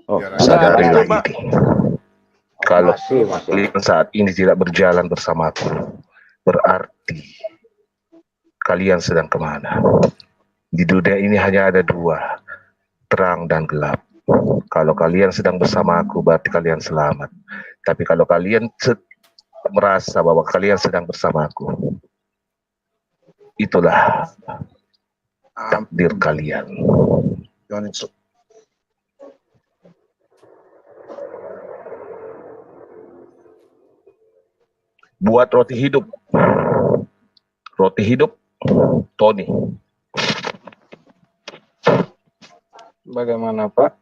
Speaker 4: Oh,
Speaker 5: Sadarilah
Speaker 3: Coba.
Speaker 5: itu. Kalau
Speaker 4: masih.
Speaker 5: kalian saat ini tidak berjalan bersamaku, berarti kalian sedang kemana? Di dunia ini hanya ada dua, terang dan gelap. Kalau kalian sedang bersama aku, berarti kalian selamat. Tapi kalau kalian merasa bahwa kalian sedang bersama aku, itulah takdir kalian. Buat roti hidup. Roti hidup, Tony.
Speaker 8: Bagaimana Pak?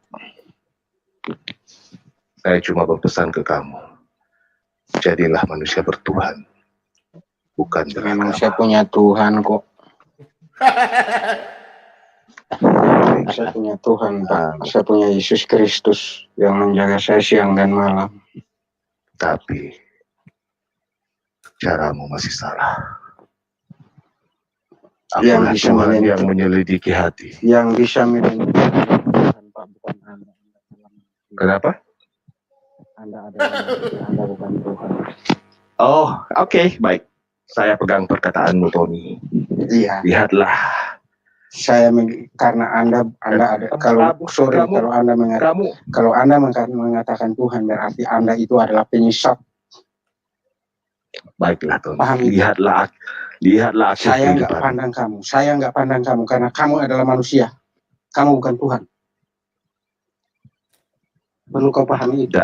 Speaker 5: Saya cuma berpesan ke kamu. Jadilah manusia bertuhan. Bukan
Speaker 8: Memang
Speaker 5: beragama.
Speaker 8: saya punya Tuhan kok. Saya punya Tuhan Pak. Saya punya Yesus Kristus yang menjaga saya siang dan malam.
Speaker 5: Tapi caramu masih salah.
Speaker 8: Yang
Speaker 5: Akulah
Speaker 8: bisa
Speaker 5: Tuhan
Speaker 8: menyentuh.
Speaker 5: yang menyelidiki hati.
Speaker 8: Yang bisa menentukan Tuhan Pak, bukan Anda.
Speaker 5: Kenapa?
Speaker 8: Anda adalah Anda bukan Tuhan.
Speaker 5: Oh, oke, baik. Saya pegang perkataanmu, Tony.
Speaker 8: Iya.
Speaker 5: Lihatlah,
Speaker 8: Karena Anda ada kalau Anda mengatakan Tuhan berarti Anda itu adalah penyesat.
Speaker 5: baiklah, Tony.
Speaker 8: Paham itu?
Speaker 5: Lihatlah akhir
Speaker 8: Saya nggak
Speaker 5: kehidupan.
Speaker 8: pandang kamu. Saya nggak pandang kamu karena kamu adalah manusia. Kamu bukan Tuhan. Perlu kau pahami itu.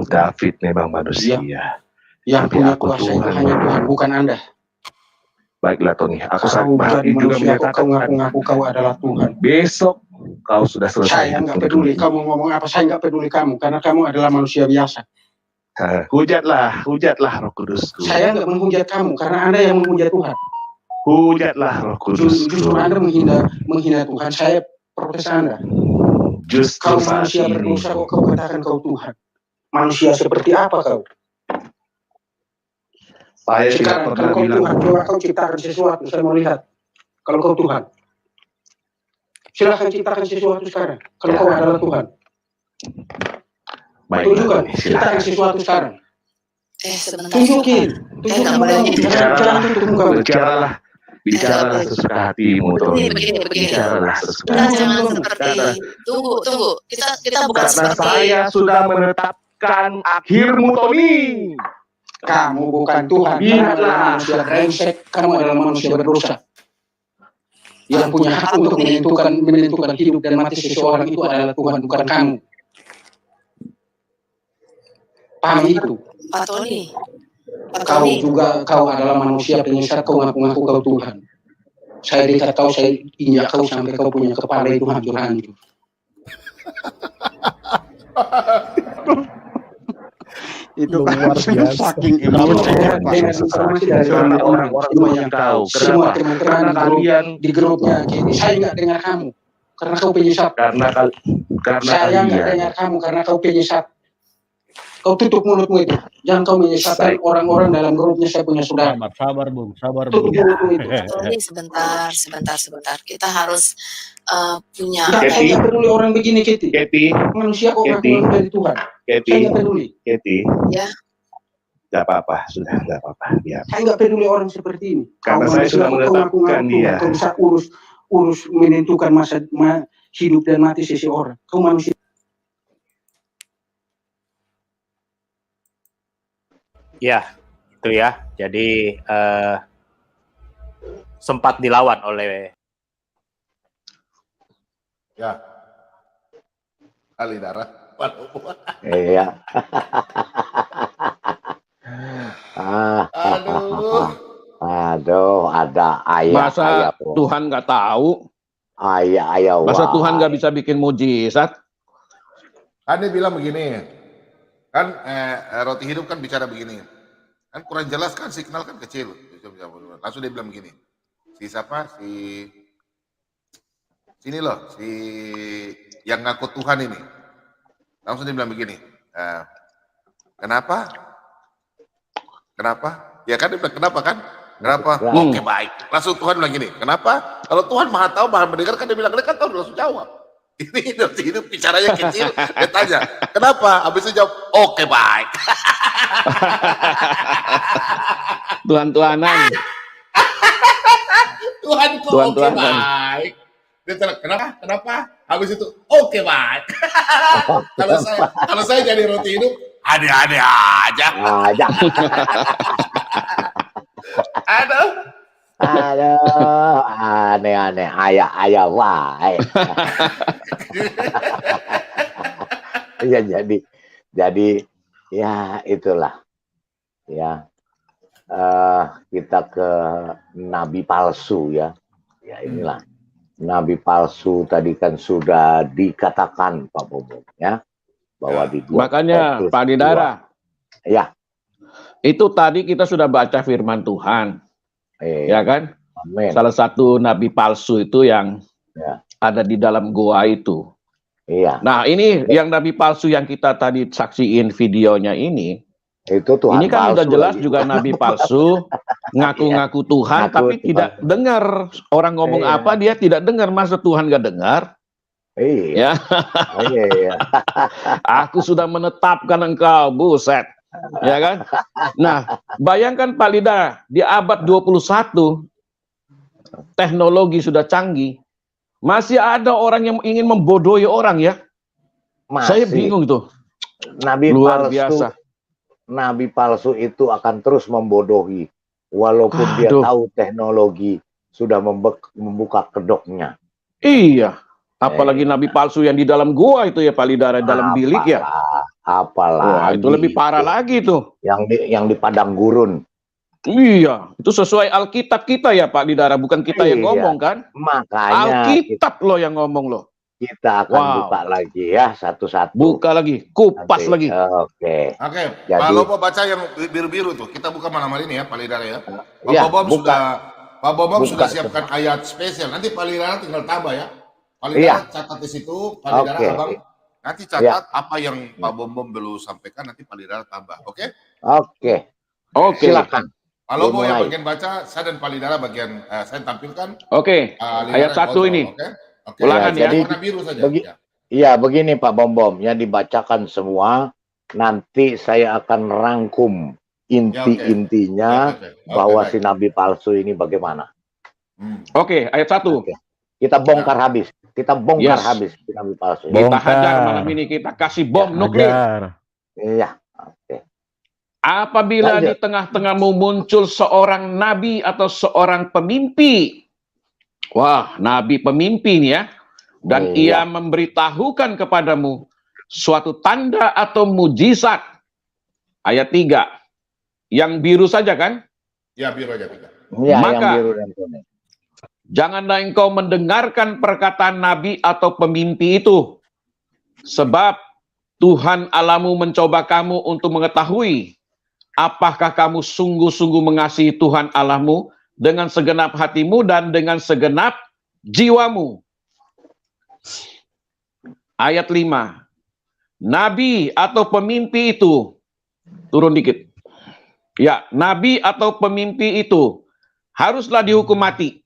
Speaker 5: David memang manusia.
Speaker 8: Yang
Speaker 5: Tapi
Speaker 8: punya
Speaker 5: aku
Speaker 8: kuasa itu
Speaker 5: Tuhan.
Speaker 8: hanya Tuhan, bukan Anda.
Speaker 5: Baiklah, Tony. Aku
Speaker 8: Kau
Speaker 5: sangat
Speaker 8: jadi
Speaker 5: bahagia juga
Speaker 8: manusia kok kau
Speaker 5: menyatakan
Speaker 8: ngaku-ngaku kau adalah Tuhan.
Speaker 5: besok kau sudah selesai.
Speaker 8: Saya nggak peduli kamu ngomong apa, saya nggak peduli kamu karena kamu adalah manusia biasa.
Speaker 5: Hujatlah Roh Kudusku.
Speaker 8: Saya nggak menghujat kamu karena Anda yang menghujat Tuhan.
Speaker 5: Hujatlah Roh Kudusku.
Speaker 8: Justru Anda menghina Tuhan. Saya protes Anda.
Speaker 5: Justru
Speaker 8: Kau
Speaker 5: saat
Speaker 8: manusia
Speaker 5: ini.
Speaker 8: berdosa kok kau katakan kau Tuhan. Manusia seperti apa kau?
Speaker 5: Saya tidak
Speaker 8: Sekarang
Speaker 5: pernah
Speaker 8: kalau kau
Speaker 5: bilang.
Speaker 8: Tuhan, coba kau ciptakan sesuatu, saya mau lihat. Kalau kau Tuhan, silahkan ciptakan sesuatu sekarang. Kalau kau adalah Tuhan,
Speaker 5: Baiklah,
Speaker 8: tunjukkan,
Speaker 5: Tony,
Speaker 8: ciptakan
Speaker 5: silakan.
Speaker 8: sesuatu sekarang.
Speaker 1: Sebentar.
Speaker 8: Tunjukin,
Speaker 1: nggak boleh
Speaker 8: jangan tutup muka.
Speaker 5: Bicaralah sesuka hatimu, Tony.
Speaker 1: Begini.
Speaker 5: Bicaralah sesuka
Speaker 1: Kita
Speaker 5: hatimu.
Speaker 1: jangan seperti tunggu. Kita bukan
Speaker 5: Karena
Speaker 1: seperti
Speaker 5: saya sudah menetapkan akhirmu, Tony.
Speaker 8: Kamu bukan Tuhan, kamu adalah manusia brengsek, kamu adalah manusia berdosa. Yang punya hak untuk menentukan hidup dan mati seseorang itu adalah Tuhan, bukan kamu. Paham itu?
Speaker 1: Pak Tony.
Speaker 8: Kau adalah manusia penyesat, kau ngaku-ngaku kau Tuhan. Saya dekat kau, saya injak kau sampai kau punya kepala itu hancur-hancur. Itu
Speaker 6: Luar biasa.
Speaker 8: saking emosional dengan informasi dari orang-orang semua yang tahu. Semua teman-teman di grupnya, jadi saya nggak dengar kamu karena kau penyesat.
Speaker 5: Karena
Speaker 8: Saya nggak
Speaker 5: kalian.
Speaker 8: dengar kamu karena kau penyesat. Kau tutup mulutmu itu. Jangan kau menyesatkan orang-orang dalam grupnya. Saya punya saudara.
Speaker 6: Sabar, Bung.
Speaker 8: Tutup mulutmu itu.
Speaker 1: Pak Tony, sebentar. Kita harus punya.
Speaker 8: Saya nggak peduli orang begini, Kitty.
Speaker 5: Keti,
Speaker 8: Manusia kok ngaku-ngaku dari Tuhan. Saya nggak peduli.
Speaker 1: Ya.
Speaker 5: Gak apa-apa, sudah gak apa-apa. Ya.
Speaker 8: Saya nggak peduli orang seperti ini.
Speaker 5: Karena
Speaker 8: Kau
Speaker 5: saya
Speaker 8: manusia
Speaker 5: sudah
Speaker 8: kok
Speaker 5: menetapkan
Speaker 8: ngaku-ngaku
Speaker 5: dia.
Speaker 8: Kau bisa urus menentukan masa hidup dan mati seseorang. Kau manusia.
Speaker 7: Ya, itu ya. Jadi sempat dilawan oleh
Speaker 2: Ya. Ali darah.
Speaker 4: Iya. Aduh, ada ayah.
Speaker 3: Masa
Speaker 4: ayah,
Speaker 3: Tuhan nggak tahu?
Speaker 4: ayah.
Speaker 3: Masa
Speaker 4: wah.
Speaker 3: Tuhan nggak bisa bikin mujizat?
Speaker 2: Kan dia bilang begini, kan roti hidup kan bicara begini, kan kurang jelas kan signal kan kecil, langsung dia bilang begini, si siapa, sini loh, si yang ngaku Tuhan ini, langsung dia bilang begini, kenapa, ya kan dia bilang kenapa kan, kenapa, oke baik, langsung Tuhan bilang gini, kenapa, kalau Tuhan maha tahu, maha mendengar kan dia bilang, dia kan tahu, dia langsung jawab. Ini bicaranya kecil, dia tanya, kenapa? Habis itu jawab, oke baik.
Speaker 3: Tuhan-tuhanan.
Speaker 2: Tuhan kok oke
Speaker 3: Tuhan-tuhanan.
Speaker 2: baik. Dia tanya, kenapa? Habis itu, oke Pak. Kalau saya jadi roti hidup, ada-ada aja.
Speaker 4: Aja.
Speaker 2: Aduh.
Speaker 4: Aduh, aneh-aneh, ayah wae. Ya jadi ya itulah ya, kita ke nabi palsu ya. Ya inilah nabi palsu tadi kan sudah dikatakan Pak Bobo ya, bahwa di
Speaker 3: Makanya Pak Didara,
Speaker 4: ya
Speaker 3: itu tadi kita sudah baca firman Tuhan, ya kan?
Speaker 4: Amin.
Speaker 3: Salah satu nabi palsu itu yang
Speaker 4: Ya.
Speaker 3: ada di dalam goa itu.
Speaker 4: Iya.
Speaker 3: Nah, ini yang nabi palsu yang kita tadi saksiin videonya ini.
Speaker 4: Itu Tuhan
Speaker 3: Ini kan
Speaker 4: palsu
Speaker 3: udah jelas
Speaker 4: lagi.
Speaker 3: juga nabi palsu, ngaku-ngaku Tuhan,
Speaker 4: Ngaku
Speaker 3: tapi
Speaker 4: Tuhan.
Speaker 3: tidak dengar orang ngomong
Speaker 4: Iya.
Speaker 3: apa, dia tidak dengar. Masa Tuhan gak dengar?
Speaker 4: Iya.
Speaker 3: Ya,
Speaker 4: Iya.
Speaker 3: aku sudah menetapkan engkau, buset. Ya kan? Nah, bayangkan Pak Lida, di abad 21, teknologi sudah canggih, masih ada orang yang ingin membodohi orang ya. Saya
Speaker 4: Masih.
Speaker 3: bingung tuh.
Speaker 4: Nabi
Speaker 3: Luar
Speaker 4: palsu,
Speaker 3: biasa.
Speaker 4: nabi palsu itu akan terus membodohi, walaupun dia
Speaker 3: Aduh.
Speaker 4: tahu teknologi sudah membuka kedoknya.
Speaker 3: Iya, apalagi nabi palsu yang di dalam gua itu ya Pak Lidara, dalam bilik ya.
Speaker 4: Apalagi.
Speaker 3: Wah, itu lebih parah lagi tuh.
Speaker 4: Yang di padang gurun.
Speaker 3: Iya, itu sesuai Alkitab kita ya Pak Lidara, bukan kita yang
Speaker 4: Iya.
Speaker 3: ngomong kan.
Speaker 4: Makanya
Speaker 3: Alkitab loh yang ngomong loh.
Speaker 4: kita akan
Speaker 3: Wow.
Speaker 4: buka lagi ya satu-satu.
Speaker 3: Buka lagi, kupas
Speaker 4: Nanti.
Speaker 3: lagi.
Speaker 4: Oke.
Speaker 2: Oke,
Speaker 4: Jadi-
Speaker 2: Pak Lobo baca yang biru-biru tuh. Kita buka malam hari ini ya, Pak Lidara ya. Pak
Speaker 4: Ya,
Speaker 2: Bobom
Speaker 4: buka.
Speaker 2: Pak Bobom
Speaker 4: Buka
Speaker 2: sudah siapkan ayat spesial. Nanti Pak Lidara tinggal tambah ya. Pak Lidara
Speaker 4: Iya.
Speaker 2: catat di situ, Pak Lidara
Speaker 4: Oke.
Speaker 2: Abang. Nanti catat apa yang Pak Bobom belum sampaikan, nanti Pak Lidara tambah. Oke?
Speaker 4: Oke.
Speaker 3: Oke.
Speaker 4: Silakan.
Speaker 2: Pak Lobo yang
Speaker 4: Dimulai.
Speaker 2: bagian baca, saya dan Pak Lidara bagian saya tampilkan.
Speaker 3: Oke.
Speaker 2: Lidara
Speaker 3: Ayat
Speaker 2: yang
Speaker 3: 1
Speaker 2: kontrol,
Speaker 3: ini.
Speaker 2: Oke? Oke.
Speaker 3: Ulangan
Speaker 4: ya. Jadi-
Speaker 2: warna biru saja.
Speaker 4: bagi-
Speaker 2: Ya.
Speaker 4: Iya, begini Pak Bom-Bom, yang dibacakan semua, nanti saya akan rangkum inti-intinya
Speaker 2: Oke,
Speaker 4: bahwa
Speaker 2: baik.
Speaker 4: si nabi palsu ini bagaimana.
Speaker 3: Oke, ayat 1.
Speaker 4: Oke. Kita bongkar habis. Kita bongkar
Speaker 3: Yes.
Speaker 4: habis si nabi palsu ini.
Speaker 3: Kita
Speaker 6: Bongkar.
Speaker 3: hajar malam ini, kita kasih bom nuklir.
Speaker 6: Ajar.
Speaker 4: Iya. Oke.
Speaker 3: Apabila
Speaker 4: Lanjut.
Speaker 3: di tengah-tengahmu muncul seorang nabi atau seorang pemimpi. Wah, nabi pemimpi nih ya. Dan
Speaker 4: Iya.
Speaker 3: ia memberitahukan kepadamu suatu tanda atau mujizat. Ayat 3. Yang biru saja kan?
Speaker 2: Ya, biru aja kita.
Speaker 4: Iya, yang
Speaker 3: Maka-
Speaker 4: biru dan kuning.
Speaker 3: Janganlah engkau mendengarkan perkataan nabi atau pemimpi itu. Sebab Tuhan Allahmu mencoba kamu untuk mengetahui apakah kamu sungguh-sungguh mengasihi Tuhan Allahmu dengan segenap hatimu dan dengan segenap jiwamu. Ayat 5. Nabi atau pemimpi itu, turun dikit. Ya, nabi atau pemimpi itu haruslah dihukum mati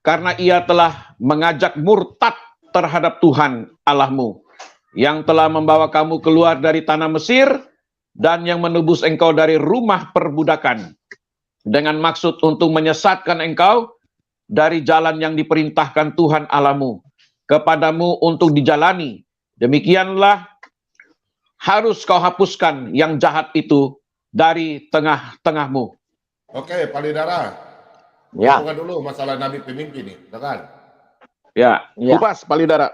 Speaker 3: karena ia telah mengajak murtad terhadap Tuhan Allahmu yang telah membawa kamu keluar dari tanah Mesir dan yang menebus engkau dari rumah perbudakan dengan maksud untuk menyesatkan engkau dari jalan yang diperintahkan Tuhan Allahmu kepadamu untuk dijalani. Demikianlah harus kau hapuskan yang jahat itu dari tengah-tengahmu.
Speaker 2: Oke, Pak Lidara.
Speaker 4: Ya.
Speaker 2: Bukan dulu masalah nabi pemimpin nih, kan?
Speaker 3: Ya,
Speaker 4: Ya.
Speaker 3: kupas Pak Lidara.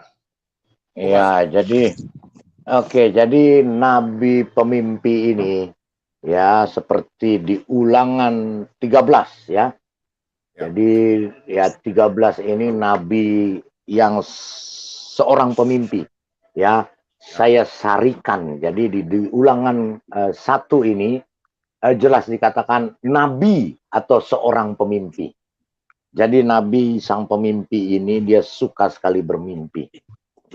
Speaker 4: Iya, jadi nabi pemimpi ini ya seperti di Ulangan 13 ya.
Speaker 2: Ya.
Speaker 4: Jadi ya 13 ini nabi yang seorang pemimpi ya. Saya sarikan. Jadi di Ulangan 1 ini jelas dikatakan nabi atau seorang pemimpi. Jadi nabi sang pemimpi ini dia suka sekali bermimpi.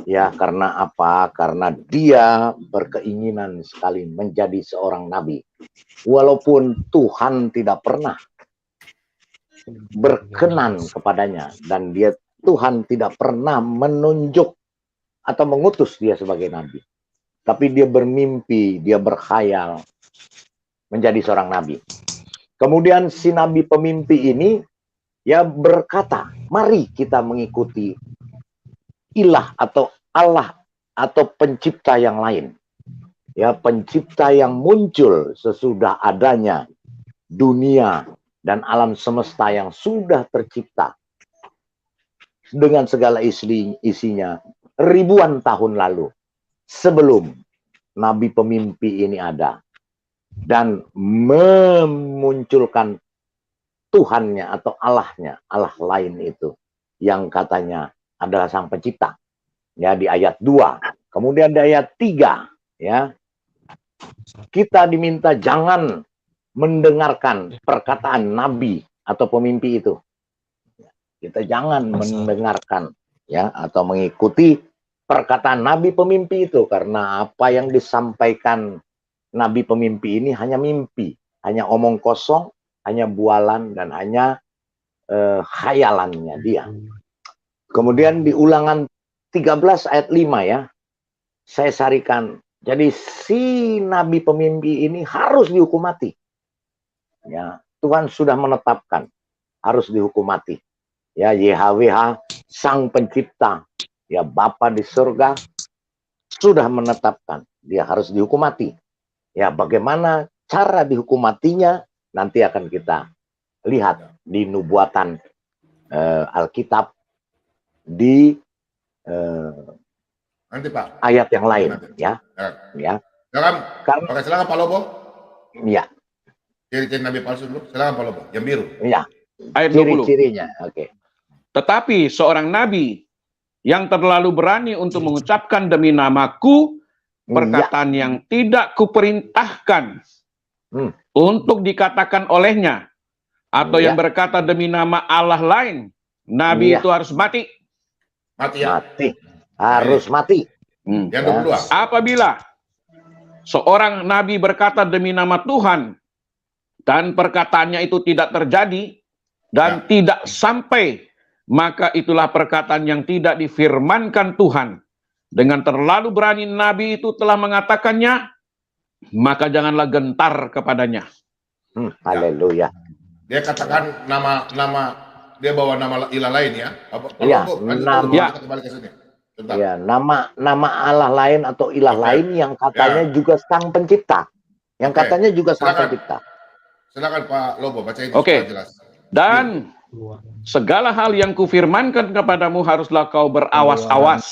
Speaker 4: Ya, karena apa? Karena dia berkeinginan sekali menjadi seorang nabi. Walaupun Tuhan tidak pernah berkenan kepadanya dan Tuhan tidak pernah menunjuk atau mengutus dia sebagai nabi. Tapi dia bermimpi, dia berkhayal menjadi seorang nabi. Kemudian si nabi pemimpi ini ya berkata, mari kita mengikuti ilah atau Allah atau pencipta yang lain. Ya, pencipta yang muncul sesudah adanya dunia dan alam semesta yang sudah tercipta dengan segala isinya ribuan tahun lalu sebelum nabi pemimpi ini ada dan memunculkan Tuhannya atau Allahnya, Allah lain itu yang katanya adalah sang pencipta. Ya, di ayat 2. Kemudian di ayat 3, ya. Kita diminta jangan mendengarkan perkataan nabi atau pemimpi itu. Kita jangan mendengarkan, ya, atau mengikuti perkataan nabi pemimpi itu, karena apa yang disampaikan nabi pemimpi ini hanya mimpi, hanya omong kosong, hanya bualan, dan hanya khayalannya dia. Kemudian di Ulangan 13 ayat 5, ya, saya sarikan. Jadi si nabi pemimpi ini harus dihukum mati. Ya, Tuhan sudah menetapkan harus dihukum mati. Ya, YHWH sang pencipta, ya, Bapa di surga sudah menetapkan dia harus dihukum mati. Ya, bagaimana cara dihukum matinya nanti akan kita lihat di nubuatan Alkitab di
Speaker 2: Nanti Pak.
Speaker 4: ayat yang lain,
Speaker 2: Nanti.
Speaker 4: ya. Ya.
Speaker 2: Silakan. Oke, silakan Pak Lobo.
Speaker 4: Ya.
Speaker 2: Ciri-ciri nabi palsu dulu. Silakan Pak Lobo. Yang biru.
Speaker 4: Ya.
Speaker 3: Ayat 20.
Speaker 4: Ciri-cirinya. Oke.
Speaker 3: Tetapi seorang nabi yang terlalu berani untuk mengucapkan demi namaku perkataan yang tidak kuperintahkan untuk dikatakan olehnya, atau yang berkata demi nama Allah lain, nabi itu harus mati.
Speaker 2: Mati ya.
Speaker 4: Mati. Harus mati.
Speaker 2: Yang 22.
Speaker 3: Apabila seorang nabi berkata demi nama Tuhan dan perkataannya itu tidak terjadi dan tidak sampai, maka itulah perkataan yang tidak difirmankan Tuhan. Dengan terlalu berani nabi itu telah mengatakannya, maka janganlah gentar kepadanya.
Speaker 4: Haleluya.
Speaker 2: Dia katakan nama dia bawa nama ilah lain, ya.
Speaker 4: Ya,
Speaker 2: kita kembali ke sini. Bentar.
Speaker 4: Ya, nama Allah lain atau ilah lain yang katanya juga sang pencipta. Yang katanya juga sang pencipta.
Speaker 2: Silakan Pak Lobo bacain
Speaker 3: Oke.
Speaker 2: jelas.
Speaker 3: Dan segala hal yang kufirmankan kepadamu haruslah kau berawas-awas.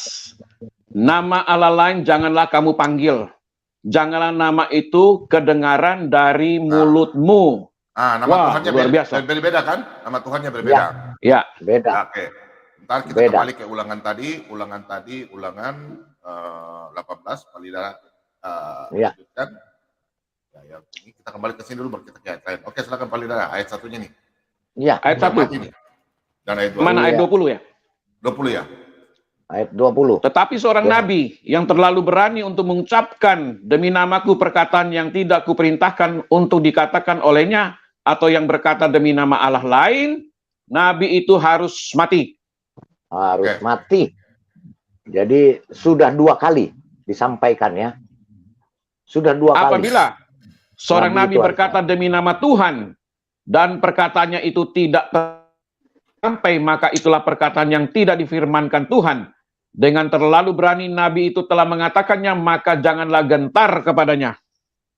Speaker 3: Nama Allah lain janganlah kamu panggil. Janganlah nama itu kedengaran dari mulutmu.
Speaker 2: Nama Tuhannya
Speaker 3: luar biasa.
Speaker 2: Berbeda kan? Nama Tuhannya berbeda.
Speaker 3: Ya.
Speaker 4: Beda.
Speaker 2: Oke. Ntar kita kembali ke ulangan tadi, ulangan 18 Palida lanjutkan. Ya, ini kita kembali ke sini dulu baru kita ke ayat lain. Oke, silakan Palida, ayat 1-nya nih.
Speaker 4: Iya.
Speaker 3: Ayat 1.
Speaker 2: Dan ayat 20.
Speaker 3: Mana ayat 20 ya?
Speaker 2: 20 ya.
Speaker 4: Ayat 20.
Speaker 3: Tetapi seorang nabi yang terlalu berani untuk mengucapkan demi namaku perkataan yang tidak kuperintahkan untuk dikatakan olehnya, atau yang berkata demi nama Allah lain, nabi itu harus mati.
Speaker 4: Harus mati. Jadi sudah 2 kali disampaikan, ya. Sudah 2 kali.
Speaker 3: Apabila seorang nabi berkata demi nama Tuhan dan perkataannya itu tidak sampai, maka itulah perkataan yang tidak difirmankan Tuhan. Dengan terlalu berani nabi itu telah mengatakannya, maka janganlah gentar kepadanya.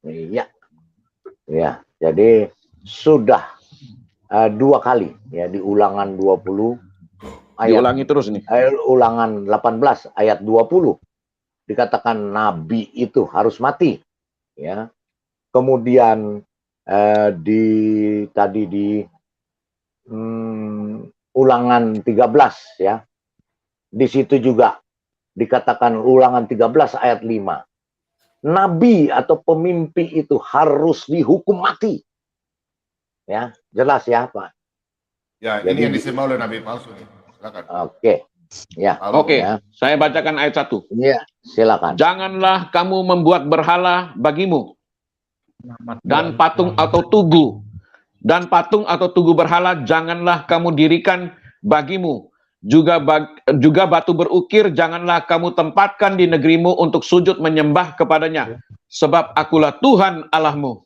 Speaker 4: Iya. Ya, jadi sudah 2 kali, ya, di Ulangan 20
Speaker 3: diulangi terus nih.
Speaker 4: Ulangan 18 ayat 20 dikatakan nabi itu harus mati, ya. Kemudian di Ulangan 13, ya. Di situ juga dikatakan Ulangan 13 ayat 5. Nabi atau pemimpi itu harus dihukum mati. Ya, jelas ya, Pak.
Speaker 2: Ya,
Speaker 4: jadi,
Speaker 2: ini yang disembah oleh nabi palsu nih. Silakan.
Speaker 4: Oke. Ya.
Speaker 3: Oke,
Speaker 4: ya.
Speaker 3: Saya bacakan ayat 1.
Speaker 4: Iya, silakan.
Speaker 3: Janganlah kamu membuat berhala bagimu dan patung atau tugu. Dan patung atau tugu berhala janganlah kamu dirikan bagimu. Juga batu berukir janganlah kamu tempatkan di negerimu untuk sujud menyembah kepadanya. Sebab akulah Tuhan Allahmu.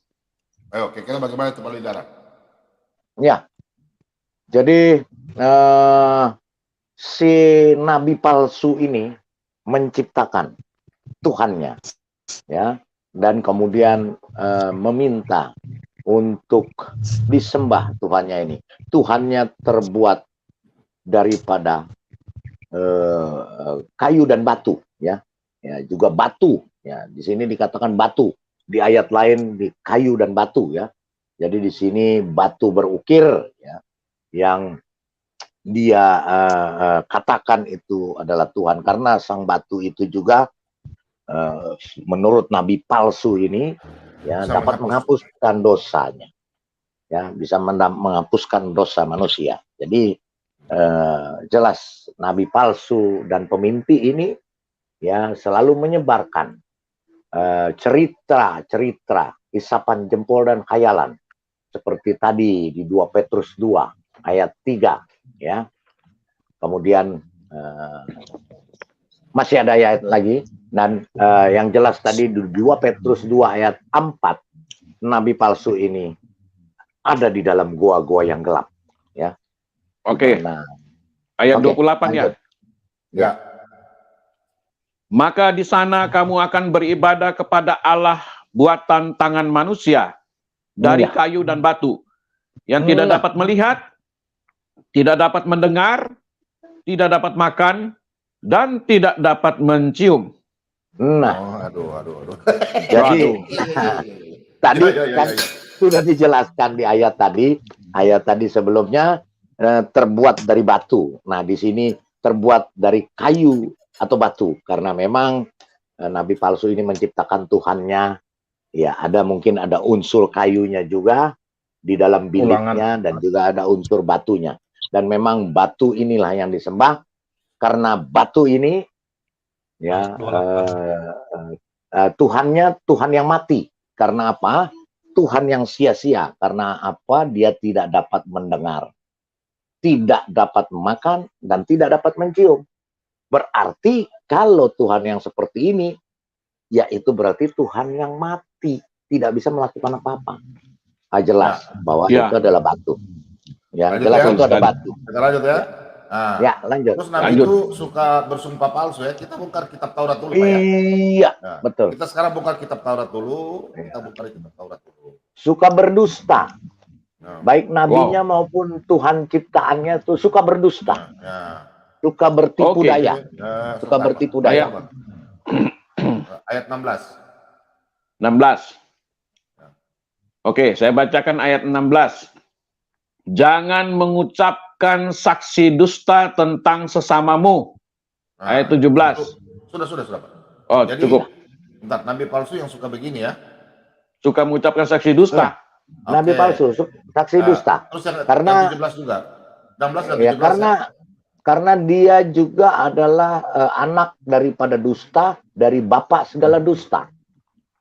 Speaker 2: Ayo, oke, kita bagaimana itu Palida?
Speaker 4: Ya. Jadi si nabi palsu ini menciptakan Tuhannya, ya, dan kemudian meminta untuk disembah Tuhannya ini. Tuhannya terbuat daripada kayu dan batu, ya, juga batu, ya. Di sini dikatakan batu, di ayat lain di kayu dan batu, ya. Jadi di sini batu berukir, ya, yang dia katakan itu adalah Tuhan, karena sang batu itu juga menurut nabi palsu ini, ya,
Speaker 2: Bisa
Speaker 4: dapat menghapuskan dosanya, ya, bisa menghapuskan dosa manusia. Jadi jelas nabi palsu dan pemimpi ini, ya, selalu menyebarkan cerita-cerita, isapan jempol dan khayalan, seperti tadi di 2 Petrus 2 ayat 3, ya. Kemudian masih ada ayat lagi, dan yang jelas tadi di 2 Petrus 2 ayat 4, nabi palsu ini ada di dalam gua-gua yang gelap, ya.
Speaker 3: Oke.
Speaker 4: Nah,
Speaker 3: Ayat
Speaker 4: oke,
Speaker 3: 28 ya.
Speaker 4: lanjut.
Speaker 2: Ya.
Speaker 3: Maka di sana kamu akan beribadah kepada Allah buatan tangan manusia dari
Speaker 4: Iya.
Speaker 3: kayu dan batu, yang tidak
Speaker 4: Iya.
Speaker 3: dapat melihat, tidak dapat mendengar, tidak dapat makan, dan tidak dapat mencium.
Speaker 4: Nah,
Speaker 2: Aduh.
Speaker 4: jadi tadi
Speaker 2: Ya.
Speaker 4: kan sudah dijelaskan di ayat tadi sebelumnya, terbuat dari batu. Nah, di sini terbuat dari kayu atau batu, karena memang nabi palsu ini menciptakan Tuhannya, ya, mungkin ada unsur kayunya juga di dalam biliknya, dan juga ada unsur batunya. Dan memang batu inilah yang disembah, karena batu ini, ya, Tuhannya Tuhan yang mati. Karena apa? Tuhan yang sia-sia. Karena apa? Dia tidak dapat mendengar, tidak dapat makan, dan tidak dapat mencium. Berarti kalau Tuhan yang seperti ini, yaitu berarti Tuhan yang mati, tidak bisa melakukan apa-apa. Jelas bahwa
Speaker 3: Ya.
Speaker 4: itu adalah batu. Ya,
Speaker 2: Lanjut
Speaker 4: jelas
Speaker 2: ya.
Speaker 4: itu ada batu.
Speaker 2: Kita lanjut ya. Nah,
Speaker 4: Ya, lanjut.
Speaker 2: terus nabi
Speaker 3: Lanjut.
Speaker 2: itu suka bersumpah palsu, ya. Kita bongkar kitab Taurat dulu, Pak, ya.
Speaker 4: Iya,
Speaker 2: Nah,
Speaker 4: betul.
Speaker 2: kita sekarang buka kitab Taurat dulu. Kita buka kitab Taurat dulu.
Speaker 4: Suka berdusta.
Speaker 2: Nah,
Speaker 4: Baik nabinya maupun Tuhan ciptaannya itu suka berdusta.
Speaker 2: ya.
Speaker 4: Suka bertipu
Speaker 3: Oke.
Speaker 4: daya.
Speaker 2: Ya,
Speaker 4: Suka
Speaker 2: sebentar,
Speaker 4: bertipu
Speaker 2: Pak.
Speaker 4: daya.
Speaker 2: Ayat 16.
Speaker 3: 16. Oke, saya bacakan ayat 16. Jangan mengucapkan saksi dusta tentang sesamamu.
Speaker 2: Nah,
Speaker 3: Ayat 17.
Speaker 2: Sudah, Pak.
Speaker 3: Oh,
Speaker 2: Jadi,
Speaker 3: cukup.
Speaker 2: bentar, nabi palsu yang suka begini, ya.
Speaker 3: Suka mengucapkan saksi dusta.
Speaker 4: Nabi
Speaker 2: Oke.
Speaker 4: palsu, saksi
Speaker 2: Nah,
Speaker 4: dusta.
Speaker 2: Terus yang
Speaker 4: Karena-
Speaker 2: yang 17 juga. 16 dan 17.
Speaker 4: Ya, karena dia juga adalah anak daripada dusta, dari bapak segala dusta.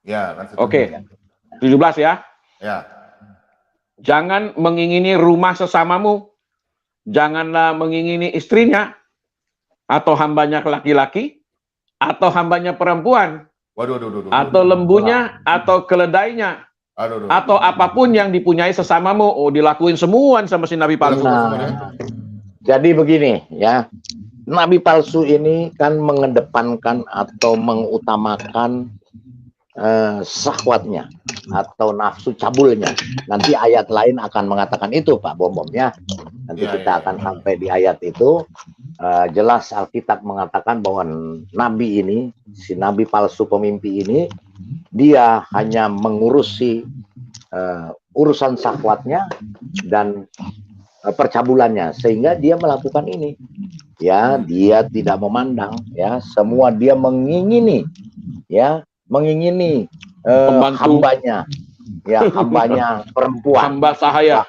Speaker 2: Ya, kan
Speaker 3: Oke. 17 ya.
Speaker 2: Ya.
Speaker 3: Jangan mengingini rumah sesamamu. Janganlah mengingini istrinya, atau hambanya laki-laki, atau hambanya perempuan,
Speaker 2: Waduh.
Speaker 3: atau lembunya, atau keledainya,
Speaker 2: Aduh.
Speaker 3: atau apapun yang dipunyai sesamamu. Oh, dilakuin semua sama si nabi palsu.
Speaker 4: Nah, jadi begini, ya. Nabi palsu ini kan mengedepankan atau mengutamakan syahwatnya atau nafsu cabulnya. Nanti ayat lain akan mengatakan itu, Pak Bom ya. Nanti
Speaker 2: Ya,
Speaker 4: kita
Speaker 2: ya,
Speaker 4: akan
Speaker 2: ya.
Speaker 4: sampai di ayat itu. Jelas Alkitab mengatakan bahwa nabi ini, si nabi palsu pemimpi ini, dia hanya mengurusi urusan syahwatnya dan percabulannya, sehingga dia melakukan ini. Ya, dia tidak memandang, ya, semua dia mengingini, ya, mengingini
Speaker 3: Pembantu.
Speaker 4: hambanya, ya, hambanya perempuan,
Speaker 3: Hamba sahaya.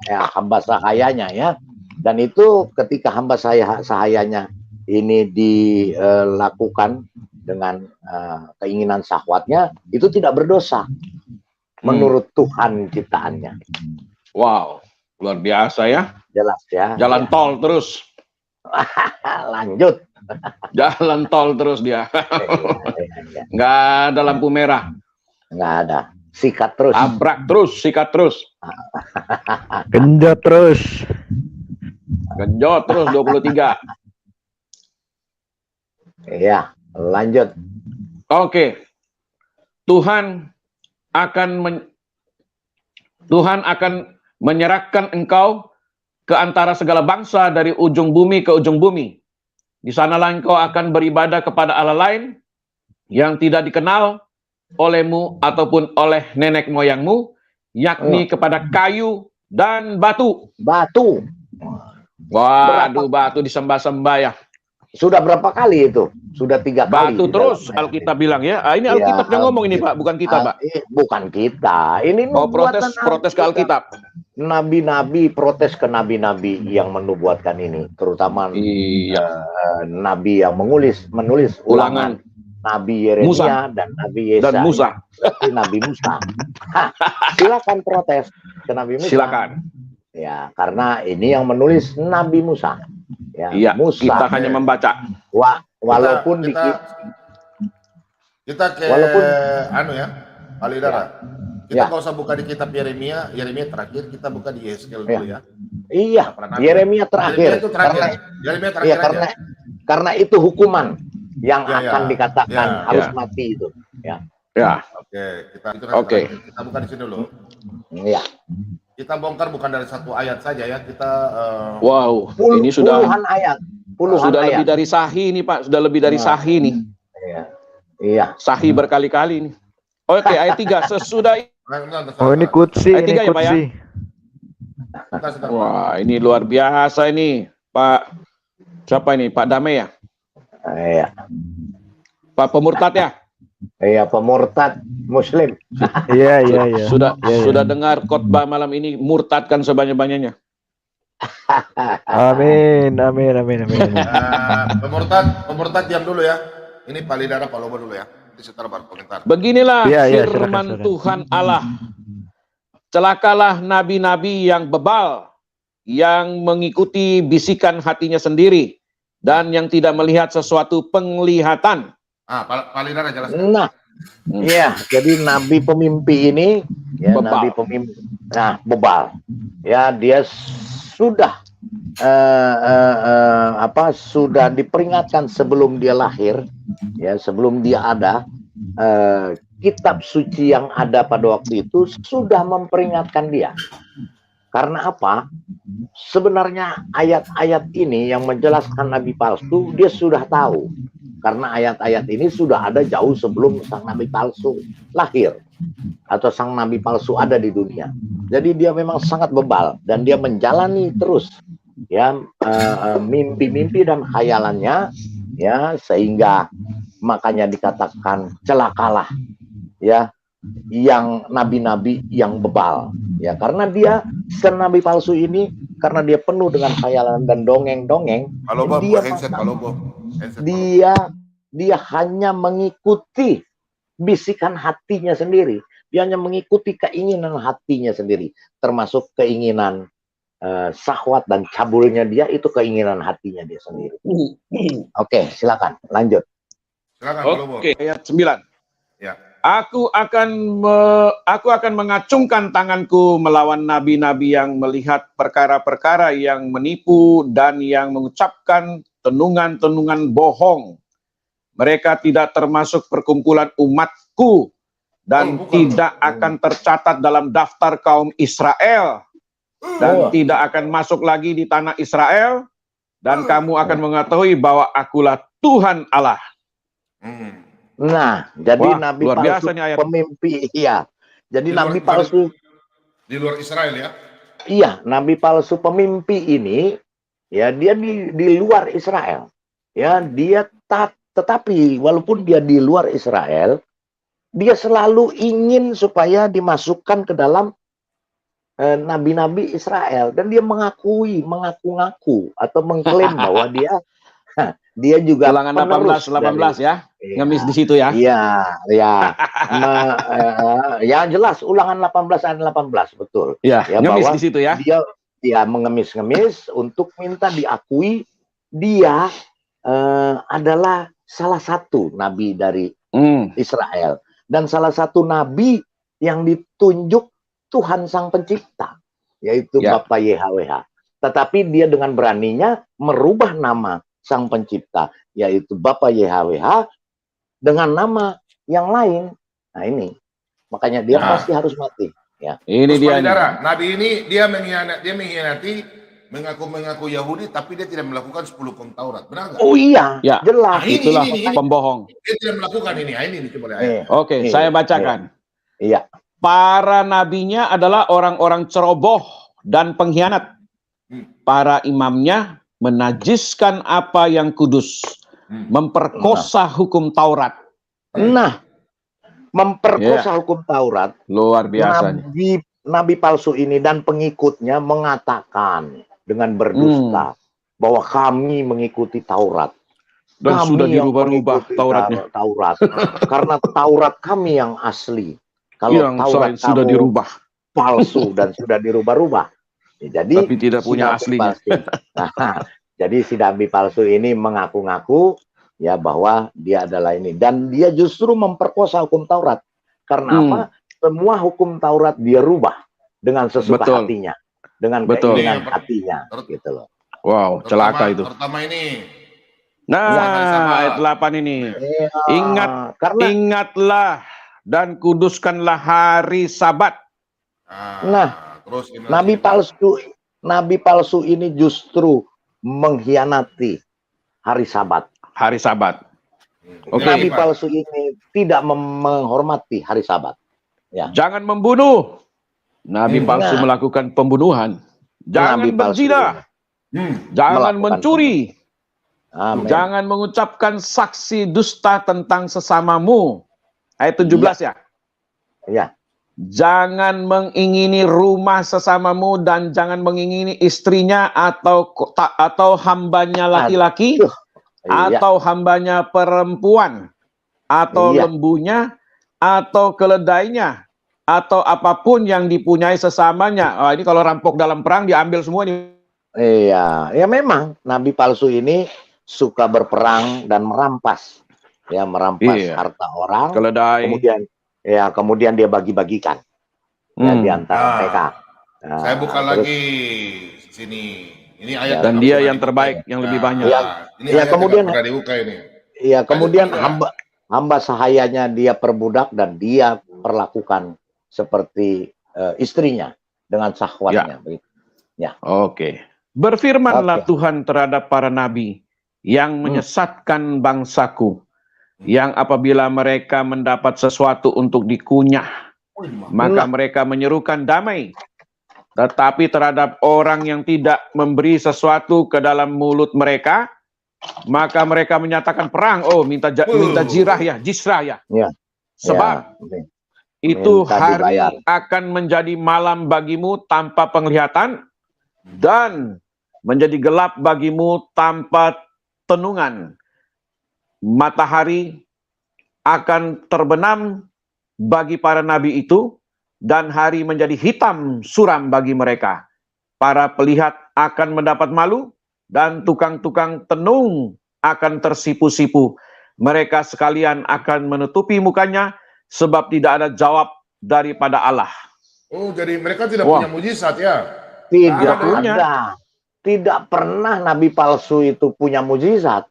Speaker 4: ya, hamba sahayanya, ya. Dan itu ketika hamba sahayanya ini dilakukan dengan keinginan syahwatnya, itu tidak berdosa menurut Tuhan ciptaannya.
Speaker 3: Wow, luar biasa ya.
Speaker 4: Jelas, ya.
Speaker 3: Jalan tol terus.
Speaker 4: Lanjut.
Speaker 3: Jalan tol terus dia.
Speaker 4: Ya.
Speaker 3: Nggak ada lampu merah.
Speaker 4: Nggak ada. Sikat terus.
Speaker 3: Abrak terus, sikat terus.
Speaker 6: Genjot terus.
Speaker 3: Genjot terus 23.
Speaker 4: Ya, lanjut.
Speaker 3: Oke. Tuhan akan menyerahkan engkau ke antara segala bangsa dari ujung bumi ke ujung bumi. Di sanalah engkau akan beribadah kepada Allah lain yang tidak dikenal olehmu ataupun oleh nenek moyangmu, yakni kepada kayu dan batu.
Speaker 4: Batu.
Speaker 3: Waduh, batu disembah-sembah ya.
Speaker 4: Sudah berapa kali itu? Sudah 3 kali.
Speaker 3: Batu terus Alkitab bilang ya. Ini Alkitab yang ngomong ini Pak, bukan kita Pak.
Speaker 4: Bukan kita. Ini
Speaker 3: protes ke Alkitab.
Speaker 4: Nabi-nabi protes ke nabi-nabi yang menubuatkan ini, terutama nabi yang menulis ulangan. Nabi Yeremia dan Nabi Yesaya.
Speaker 3: Dan Musa.
Speaker 4: Nabi Musa. Silakan protes ke Nabi Musa.
Speaker 3: Silakan.
Speaker 4: Ya, karena ini yang menulis Nabi Musa. Ya,
Speaker 3: iya,
Speaker 4: Musa.
Speaker 3: kita hanya membaca.
Speaker 4: Walaupun
Speaker 2: kita ke
Speaker 4: walaupun
Speaker 2: Alidara. Kita nggak usah buka di kitab Yeremia terakhir, kita buka di Yeskel dulu ya.
Speaker 4: Iya, Yeremia terakhir.
Speaker 2: Yeremia terakhir.
Speaker 4: Karena itu hukuman yang akan dikatakan harus mati itu. Ya.
Speaker 2: Oke, kita buka di sini dulu.
Speaker 4: Iya.
Speaker 2: Kita bongkar bukan dari satu ayat saja ya, kita
Speaker 3: wow, ini sudah
Speaker 4: puluhan ayat.
Speaker 3: Sudah lebih dari sahih ini Pak, sudah lebih dari sahih nih.
Speaker 4: Iya.
Speaker 3: Sahih berkali-kali nih. Oke, ayat 3 sesudah
Speaker 6: ini kutsi,
Speaker 3: ayat 3
Speaker 6: ini
Speaker 3: ya Pak ya. Wah, ini luar biasa ini, Pak. Siapa ini? Pak Damai ya?
Speaker 4: Iya.
Speaker 3: Pak Pemurtad ya?
Speaker 4: Iya, pemurtad Muslim.
Speaker 6: Iya.
Speaker 3: Sudah dengar khotbah malam ini, murtadkan sebanyak-banyaknya.
Speaker 6: Amin.
Speaker 2: Pemurtad diam dulu ya. Ini Pak Lidara, Pak Lobo dulu ya. Nanti setelah baru komentar.
Speaker 3: Beginilah
Speaker 6: silakan.
Speaker 3: firman Tuhan Allah. Celakalah nabi-nabi yang bebal, yang mengikuti bisikan hatinya sendiri, dan yang tidak melihat sesuatu penglihatan.
Speaker 2: Pak Lidara jelaskan.
Speaker 4: Nah, iya, jadi nabi pemimpi ini, ya,
Speaker 3: bebal.
Speaker 4: nabi pemimpi, bebal. Ya, dia sudah sudah diperingatkan sebelum dia lahir, ya, sebelum dia ada. Kitab suci yang ada pada waktu itu sudah memperingatkan dia. Karena apa? Sebenarnya ayat-ayat ini yang menjelaskan nabi palsu, dia sudah tahu. Karena ayat-ayat ini sudah ada jauh sebelum sang nabi palsu lahir. Atau sang nabi palsu ada di dunia. Jadi dia memang sangat bebal. Dan dia menjalani terus ya mimpi-mimpi dan khayalannya, ya, sehingga makanya dikatakan celakalah ya yang nabi-nabi yang bebal, ya, karena dia nabi palsu ini, karena dia penuh dengan khayalan dan dongeng-dongeng, dia hanya mengikuti bisikan hatinya sendiri, dia hanya mengikuti keinginan hatinya sendiri, termasuk keinginan syahwat dan cabulnya dia, itu keinginan hatinya dia sendiri. Oke, silakan lanjut.
Speaker 3: Oke, ayat 9.
Speaker 2: Ya.
Speaker 3: Aku akan mengacungkan tanganku melawan nabi-nabi yang melihat perkara-perkara yang menipu dan yang mengucapkan tenungan-tenungan bohong. Mereka tidak termasuk perkumpulan umatku dan tidak akan tercatat dalam daftar kaum Israel dan tidak akan masuk lagi di tanah Israel, dan kamu akan mengetahui bahwa akulah Tuhan Allah.
Speaker 4: Nah, jadi nabi palsu pemimpi, iya. Jadi nabi palsu
Speaker 2: di luar Israel ya.
Speaker 4: Iya, nabi palsu pemimpi ini, ya, dia di luar Israel. Ya, dia tetapi walaupun dia di luar Israel, dia selalu ingin supaya dimasukkan ke dalam nabi-nabi Israel, dan dia mengaku-ngaku atau mengklaim bahwa dia juga
Speaker 3: Ulangan 18 ya, ngemis di situ ya.
Speaker 4: Iya. Ya jelas Ulangan 18 ayat 18 betul.
Speaker 3: Ya, ngemis di situ ya.
Speaker 4: Dia mengemis-ngemis untuk minta diakui dia adalah salah satu nabi dari Israel, dan salah satu nabi yang ditunjuk Tuhan Sang Pencipta, yaitu Bapa YHWH. Tetapi dia dengan beraninya merubah nama Sang Pencipta, yaitu Bapa YHWH dengan nama yang lain. Nah ini, makanya dia pasti harus mati. Ya.
Speaker 3: Ini dia.
Speaker 2: Nabi ini dia mengkhianati, mengaku Yahudi, tapi dia tidak melakukan 10 hukum Taurat. Benar nggak?
Speaker 4: Oh iya,
Speaker 3: ya.
Speaker 4: Jelas.
Speaker 3: Nah, itulah pembohong.
Speaker 2: Dia tidak melakukan ini. Ini coba lihat.
Speaker 3: Oke, saya bacakan.
Speaker 4: Iya.
Speaker 3: Para nabinya adalah orang-orang ceroboh dan pengkhianat. Para imamnya menajiskan apa yang kudus, memperkosa hukum Taurat.
Speaker 4: Nah, memperkosa hukum Taurat.
Speaker 3: Luar biasa.
Speaker 4: Nabi palsu ini dan pengikutnya mengatakan dengan berdusta bahwa kami mengikuti Taurat.
Speaker 3: Dan
Speaker 4: kami
Speaker 3: sudah dirubah-rubah Tauratnya.
Speaker 4: Taurat. Karena Taurat kami yang asli. Kalau
Speaker 3: yang Taurat sudah dirubah.
Speaker 4: Palsu dan sudah dirubah-rubah. Ya, jadi
Speaker 3: tapi tidak punya aslinya.
Speaker 4: Nah, jadi si nabi palsu ini mengaku-ngaku ya bahwa dia adalah ini, dan dia justru memperkosa hukum Taurat. Karena apa? Semua hukum Taurat dia rubah dengan sesuka hatinya, dengan keinginan hatinya, gitu loh.
Speaker 3: Wow, celaka itu.
Speaker 2: Pertama ini.
Speaker 3: Nah, ayat 8 ini. Ingatlah dan kuduskanlah hari Sabat.
Speaker 4: Nah, terus nabi palsu ini justru mengkhianati hari Sabat.
Speaker 3: Hari Sabat.
Speaker 4: Nabi palsu ini tidak menghormati hari Sabat. Ya.
Speaker 3: Jangan membunuh. Nabi palsu melakukan pembunuhan. Jangan berzina. Jangan mencuri.
Speaker 4: Amen.
Speaker 3: Jangan mengucapkan saksi dusta tentang sesamamu. Ayat 17 ya.
Speaker 4: Ya.
Speaker 3: Jangan mengingini rumah sesamamu dan jangan mengingini istrinya atau hambanya laki-laki atau hambanya perempuan atau lembunya atau keledainya atau apapun yang dipunyai sesamanya. Oh, ini kalau rampok dalam perang diambil semua nih.
Speaker 4: Iya, ya memang nabi palsu ini suka berperang dan merampas, ya merampas harta orang.
Speaker 3: Keledai.
Speaker 4: Kemudian dia bagi-bagikan ya, di antara mereka. Nah,
Speaker 2: saya buka lagi sini. Ini ayat
Speaker 3: dan dia yang terbaik, yang lebih banyak.
Speaker 2: Ini kemudian pernah dibuka ini.
Speaker 4: Iya, kemudian hamba sahayanya dia perbudak dan dia perlakukan seperti istrinya dengan syahwatnya. Ya.
Speaker 3: Oke. Berfirmanlah Tuhan terhadap para nabi yang menyesatkan bangsaku, yang apabila mereka mendapat sesuatu untuk dikunyah, maka mereka menyerukan damai. Tetapi terhadap orang yang tidak memberi sesuatu ke dalam mulut mereka, maka mereka menyatakan perang. Oh, minta jirah ya, jisrah ya. Sebab itu hari akan menjadi malam bagimu tanpa penglihatan dan menjadi gelap bagimu tanpa tenungan. Matahari akan terbenam bagi para nabi itu, dan hari menjadi hitam suram bagi mereka. Para pelihat akan mendapat malu, dan tukang-tukang tenung akan tersipu-sipu. Mereka sekalian akan menutupi mukanya, sebab tidak ada jawab daripada Allah.
Speaker 2: Oh, jadi mereka tidak punya mujizat ya?
Speaker 4: Tidak ada. Tidak pernah nabi palsu itu punya mujizat.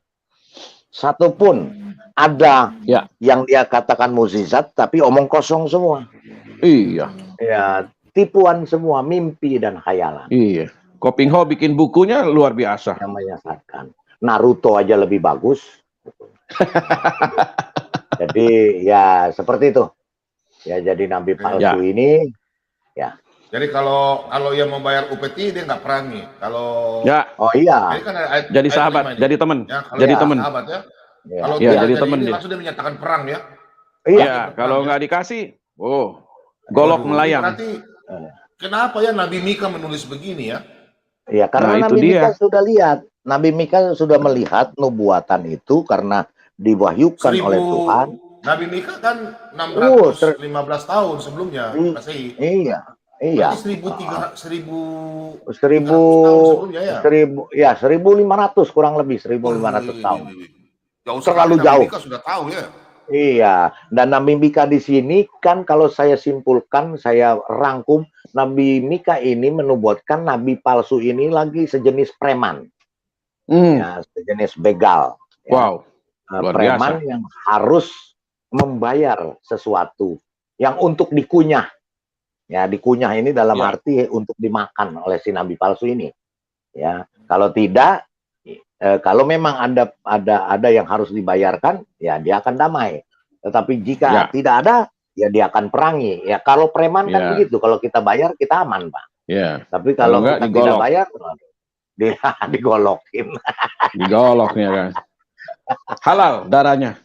Speaker 4: Satupun. Ada yang dia katakan mukjizat, tapi omong kosong semua.
Speaker 3: Iya.
Speaker 4: Ya, tipuan semua, mimpi dan khayalan.
Speaker 3: Iya. Koping Ho bikin bukunya luar biasa.
Speaker 4: Yang menyesatkan. Naruto aja lebih bagus. Jadi ya seperti itu. Ya, jadi nabi palsu ini ya.
Speaker 2: Jadi kalau yang membayar upeti dia nggak perangi. Kalau
Speaker 4: oh iya.
Speaker 2: Kan
Speaker 3: jadi sahabat, jadi teman, jadi teman.
Speaker 2: Sahabat ya.
Speaker 3: Ya.
Speaker 2: Kalau
Speaker 3: jadi teman dia.
Speaker 2: Langsung dia menyatakan perang ya.
Speaker 3: Iya, kalau nggak dikasih, golok melayang.
Speaker 2: Berarti kenapa ya Nabi Mika menulis begini ya?
Speaker 4: Iya, karena Nabi Mika sudah lihat. Nabi Mika sudah melihat nubuatan itu karena diwahyukan oleh Tuhan.
Speaker 2: Nabi Mika kan 615 tahun sebelumnya Masehi.
Speaker 4: Iya.
Speaker 2: 1500
Speaker 4: kurang lebih 1500 tahun.
Speaker 2: Terlalu jauh. Sudah tahu ya.
Speaker 4: Iya, dan Nabi Mika di sini kan kalau saya simpulkan, saya rangkum, Nabi Mika ini menubuatkan nabi palsu ini lagi sejenis preman. ya, sejenis begal. Ya.
Speaker 3: Wow, luar
Speaker 4: Preman
Speaker 3: biasa.
Speaker 4: yang harus membayar sesuatu yang untuk dikunyah. Ya, dikunyah ini dalam
Speaker 3: Ya.
Speaker 4: arti untuk dimakan oleh si nabi palsu ini. Ya, kalau tidak, kalau memang ada yang harus dibayarkan, ya dia akan damai. Tetapi jika
Speaker 3: Ya.
Speaker 4: tidak ada, ya dia akan perangi. Ya, kalau preman kan
Speaker 3: Ya.
Speaker 4: begitu. Kalau kita bayar, kita aman, Pak.
Speaker 3: Ya,
Speaker 4: Tapi
Speaker 3: Kalau
Speaker 4: kalau
Speaker 3: enggak,
Speaker 4: kita
Speaker 3: digolok.
Speaker 4: tidak bayar, dia digolokin.
Speaker 3: digoloknya kan. Halal darahnya.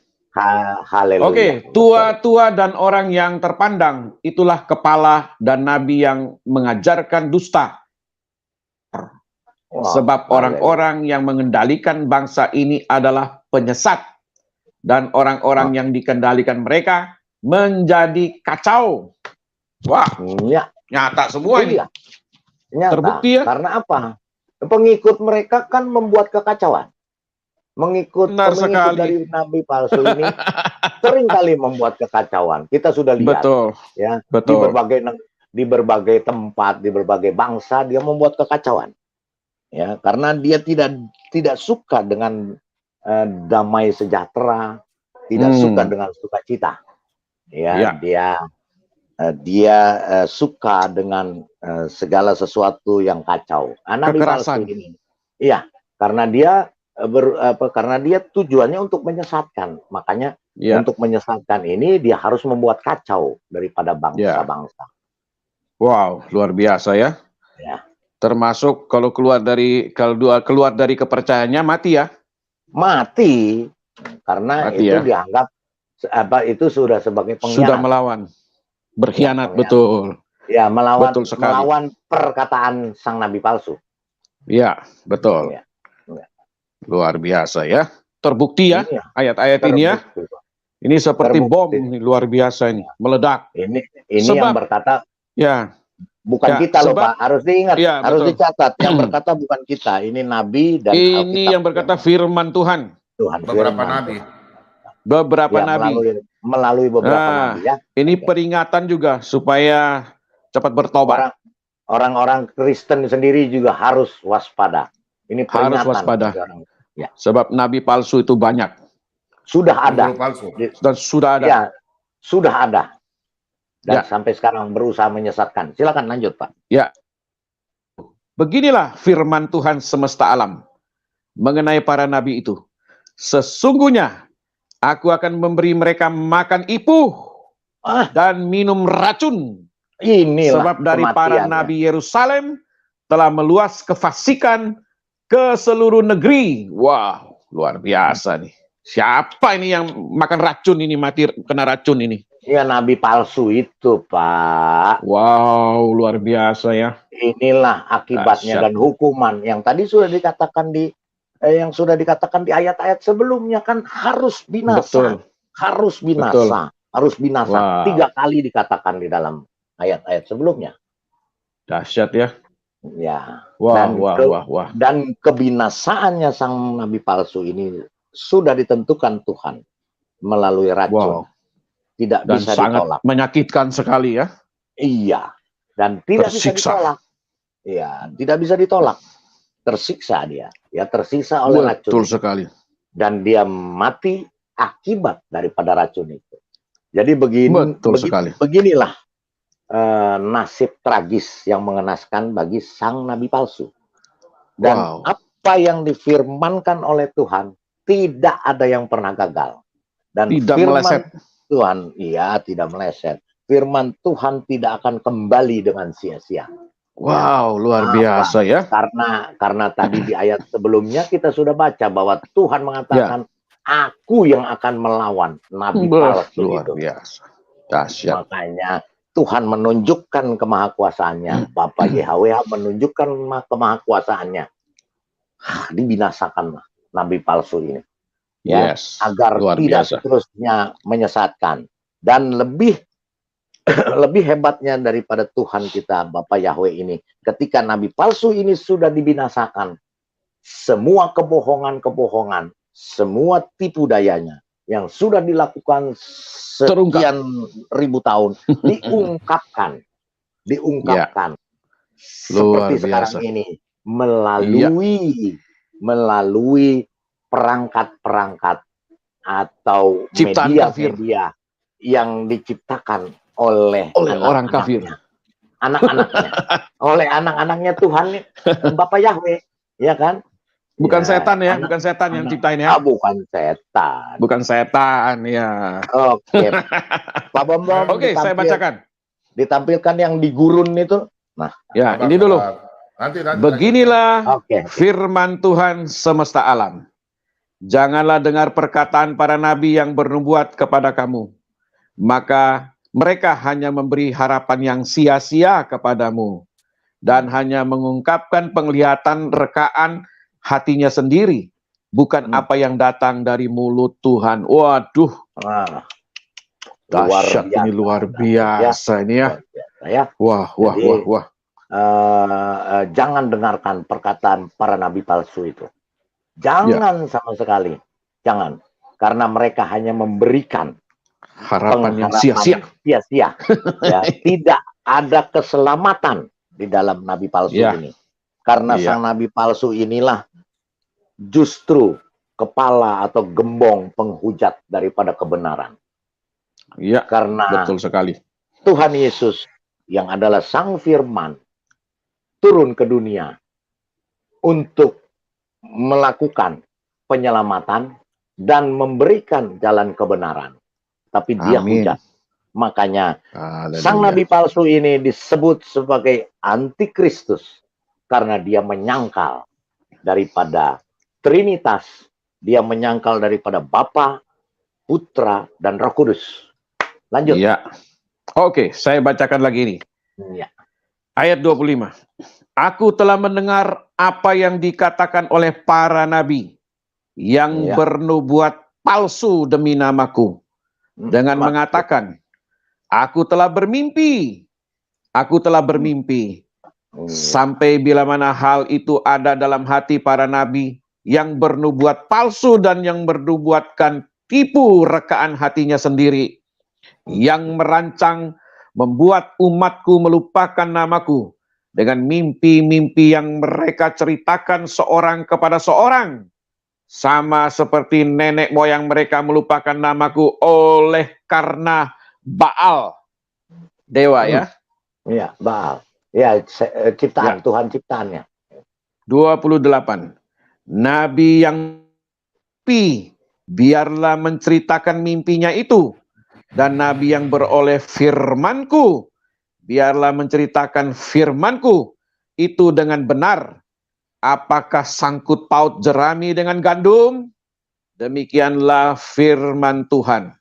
Speaker 4: Haleluya.
Speaker 3: Oke, tua-tua dan orang yang terpandang, itulah kepala dan nabi yang mengajarkan dusta.
Speaker 4: Wah,
Speaker 3: Sebab
Speaker 4: haleluya.
Speaker 3: orang-orang yang mengendalikan bangsa ini adalah penyesat. Dan orang-orang yang dikendalikan mereka menjadi kacau. Wah,
Speaker 4: Ya,
Speaker 3: nyata semua ini.
Speaker 4: iya. Nyata.
Speaker 3: Terbukti ya?
Speaker 4: Karena apa? Pengikut mereka kan membuat kekacauan.
Speaker 3: Benar
Speaker 4: Pengikut
Speaker 3: sekali.
Speaker 4: dari nabi palsu ini sering kali membuat kekacauan. Kita sudah lihat.
Speaker 3: Betul,
Speaker 4: Ya,
Speaker 3: betul.
Speaker 4: di berbagai tempat, di berbagai bangsa dia membuat kekacauan. Ya, karena dia tidak suka dengan damai sejahtera, tidak suka dengan sukacita. Ya, dia suka dengan segala sesuatu yang kacau. Nabi palsu ini. Iya, karena dia tujuannya untuk menyesatkan. Makanya untuk menyesatkan ini dia harus membuat kacau daripada bangsa-bangsa.
Speaker 3: Wow, luar biasa ya.
Speaker 4: Ya.
Speaker 3: Termasuk kalau keluar dari kepercayaannya mati ya.
Speaker 4: Mati karena
Speaker 3: Mati
Speaker 4: itu
Speaker 3: ya.
Speaker 4: dianggap itu sudah sebagai pengkhianat.
Speaker 3: Sudah melawan. Berkhianat,
Speaker 4: Ya,
Speaker 3: betul.
Speaker 4: Ya,
Speaker 3: Betul sekali.
Speaker 4: melawan perkataan sang nabi palsu.
Speaker 3: Ya, betul.
Speaker 4: Ya.
Speaker 3: Luar biasa ya. Terbukti ya
Speaker 4: Iya.
Speaker 3: ayat-ayat ini ya. Ini seperti bom, ini luar biasa ini, meledak.
Speaker 4: Ini
Speaker 3: Sebab-
Speaker 4: yang berkata
Speaker 3: Ya,
Speaker 4: bukan
Speaker 3: Ya,
Speaker 4: kita loh,
Speaker 3: sebab-
Speaker 4: Pak. Harus diingat,
Speaker 3: Ya,
Speaker 4: harus
Speaker 3: betul.
Speaker 4: dicatat. Yang berkata bukan kita. Ini nabi dan
Speaker 3: ini
Speaker 4: Alkitab
Speaker 3: yang berkata firman Tuhan.
Speaker 4: Tuhan.
Speaker 2: Beberapa
Speaker 4: firman.
Speaker 2: nabi.
Speaker 3: Beberapa
Speaker 4: Ya,
Speaker 3: nabi.
Speaker 4: melalui beberapa
Speaker 3: Nah,
Speaker 4: nabi ya.
Speaker 3: Ini peringatan juga supaya cepat bertobat.
Speaker 4: Orang-orang Kristen sendiri juga harus waspada. Ini peringatan.
Speaker 3: Harus waspada.
Speaker 4: bagi orang. Ya.
Speaker 3: Sebab nabi palsu itu banyak
Speaker 4: Sudah ada.
Speaker 2: Guru palsu.
Speaker 3: dan sudah ada.
Speaker 4: Ya, sudah ada. Dan
Speaker 3: Ya.
Speaker 4: sampai sekarang berusaha menyesatkan. Silakan lanjut, Pak.
Speaker 3: Beginilah firman Tuhan semesta alam mengenai para nabi itu. Sesungguhnya aku akan memberi mereka makan ipuh dan minum racun.
Speaker 4: Inilah
Speaker 3: Sebab dari para
Speaker 4: kematiannya.
Speaker 3: nabi Yerusalem telah meluas kefasikan ke seluruh negeri. Wow, luar biasa nih. Siapa ini yang makan racun ini, mati kena racun ini?
Speaker 4: Ya, nabi palsu itu, Pak.
Speaker 3: Wow, luar biasa ya.
Speaker 4: Inilah akibatnya
Speaker 3: Dahsyat.
Speaker 4: dan hukuman yang tadi sudah dikatakan di ayat-ayat sebelumnya kan harus binasa.
Speaker 3: Betul.
Speaker 4: Harus binasa.
Speaker 3: Betul.
Speaker 4: Harus binasa.
Speaker 3: Wow.
Speaker 4: 3 kali dikatakan di dalam ayat-ayat sebelumnya.
Speaker 3: Dahsyat ya.
Speaker 4: Ya.
Speaker 3: Wah,
Speaker 4: Dan
Speaker 3: wah.
Speaker 4: Dan kebinasaannya sang nabi palsu ini sudah ditentukan Tuhan melalui racun.
Speaker 3: Wow.
Speaker 4: Tidak
Speaker 3: Dan
Speaker 4: bisa
Speaker 3: sangat
Speaker 4: ditolak.
Speaker 3: menyakitkan sekali ya.
Speaker 4: Iya. Dan tidak bisa
Speaker 3: Tersiksa.
Speaker 4: ditolak. Iya, tidak bisa ditolak. Tersiksa dia. Ya, tersiksa oleh
Speaker 3: Betul
Speaker 4: racun.
Speaker 3: sekali.
Speaker 4: Dan dia mati akibat daripada racun itu. Jadi
Speaker 3: Betul sekali.
Speaker 4: beginilah nasib tragis yang mengenaskan bagi sang nabi palsu. Dan
Speaker 3: Wow.
Speaker 4: apa yang difirmankan oleh Tuhan tidak ada yang pernah gagal. Dan
Speaker 3: Tidak
Speaker 4: firman
Speaker 3: meleset.
Speaker 4: Tuhan, iya, tidak meleset. Firman Tuhan tidak akan kembali dengan sia-sia.
Speaker 3: Wow, luar
Speaker 4: Apa?
Speaker 3: biasa ya.
Speaker 4: Karena tadi di ayat sebelumnya kita sudah baca bahwa Tuhan mengatakan, aku yang akan melawan nabi palsu
Speaker 3: Luar
Speaker 4: itu.
Speaker 3: biasa. Dahsyat.
Speaker 4: Makanya Tuhan menunjukkan kemahakuasaannya. Bapak YHWH menunjukkan kemahakuasaannya. Dibinasakanlah nabi palsu ini. Ya,
Speaker 3: Yes.
Speaker 4: agar
Speaker 3: Luar
Speaker 4: tidak
Speaker 3: biasa.
Speaker 4: seterusnya menyesatkan. Dan lebih hebatnya daripada Tuhan kita, Bapak Yahweh ini, ketika nabi palsu ini sudah dibinasakan, semua kebohongan-kebohongan, semua tipu dayanya yang sudah dilakukan sekian ribu tahun diungkapkan.
Speaker 3: Luar
Speaker 4: Seperti sekarang
Speaker 3: biasa.
Speaker 4: ini melalui melalui perangkat-perangkat atau
Speaker 3: Ciptaan kafir.
Speaker 4: media-media yang diciptakan oleh
Speaker 3: orang kafir.
Speaker 4: anak-anaknya, oleh anak-anaknya Tuhan, Bapak Yahweh, ya kan?
Speaker 3: Bukan
Speaker 4: Ya,
Speaker 3: setan ya, bukan setan yang ciptain ya.
Speaker 4: bukan setan.
Speaker 3: Bukan setan ya.
Speaker 4: Oke, Pak Bombom.
Speaker 3: Oke, saya bacakan.
Speaker 4: Ditampilkan yang di gurun itu. Nah,
Speaker 3: Ya, ini dulu.
Speaker 2: Nanti.
Speaker 3: Beginilah
Speaker 4: oke.
Speaker 3: firman Tuhan semesta alam. Janganlah dengar perkataan para nabi yang bernubuat kepada kamu. Maka mereka hanya memberi harapan yang sia-sia kepadamu. Dan hanya mengungkapkan penglihatan rekaan hatinya sendiri. Bukan apa yang datang dari mulut Tuhan. Waduh. Dahsyat ini, luar biasa ini ya. Wah.
Speaker 4: Jangan dengarkan perkataan para nabi palsu itu. Jangan sama sekali. Jangan. Karena mereka hanya memberikan
Speaker 3: harapan yang sia-sia.
Speaker 4: Ya, tidak ada keselamatan di dalam nabi palsu ini. Karena sang nabi palsu inilah justru kepala atau gembong penghujat daripada kebenaran.
Speaker 3: Iya,
Speaker 4: karena
Speaker 3: betul sekali.
Speaker 4: Tuhan Yesus yang adalah Sang Firman turun ke dunia untuk melakukan penyelamatan dan memberikan jalan kebenaran. Tapi dia hujat. Makanya sang nabi palsu ini disebut sebagai antikristus karena dia menyangkal daripada Trinitas. Dia menyangkal daripada Bapa, Putra, dan Roh Kudus. Lanjut.
Speaker 3: Iya. Oke, saya bacakan lagi ini.
Speaker 4: Ya.
Speaker 3: Ayat 25. Aku telah mendengar apa yang dikatakan oleh para nabi yang bernubuat palsu demi namaku. Dengan mengatakan, aku telah bermimpi. Aku telah bermimpi. Sampai bila mana hal itu ada dalam hati para nabi yang bernubuat palsu dan yang bernubuatkan tipu rekaan hatinya sendiri, yang merancang membuat umatku melupakan namaku dengan mimpi-mimpi yang mereka ceritakan seorang kepada seorang, sama seperti nenek moyang mereka melupakan namaku oleh karena Baal, dewa ya.
Speaker 4: Iya, Baal. Ya, ciptaan Tuhan ciptaannya.
Speaker 3: 28. Nabi yang biarlah menceritakan mimpinya itu, dan nabi yang beroleh firmanku biarlah menceritakan firmanku itu dengan benar. Apakah sangkut paut jerami dengan gandum? Demikianlah firman Tuhan.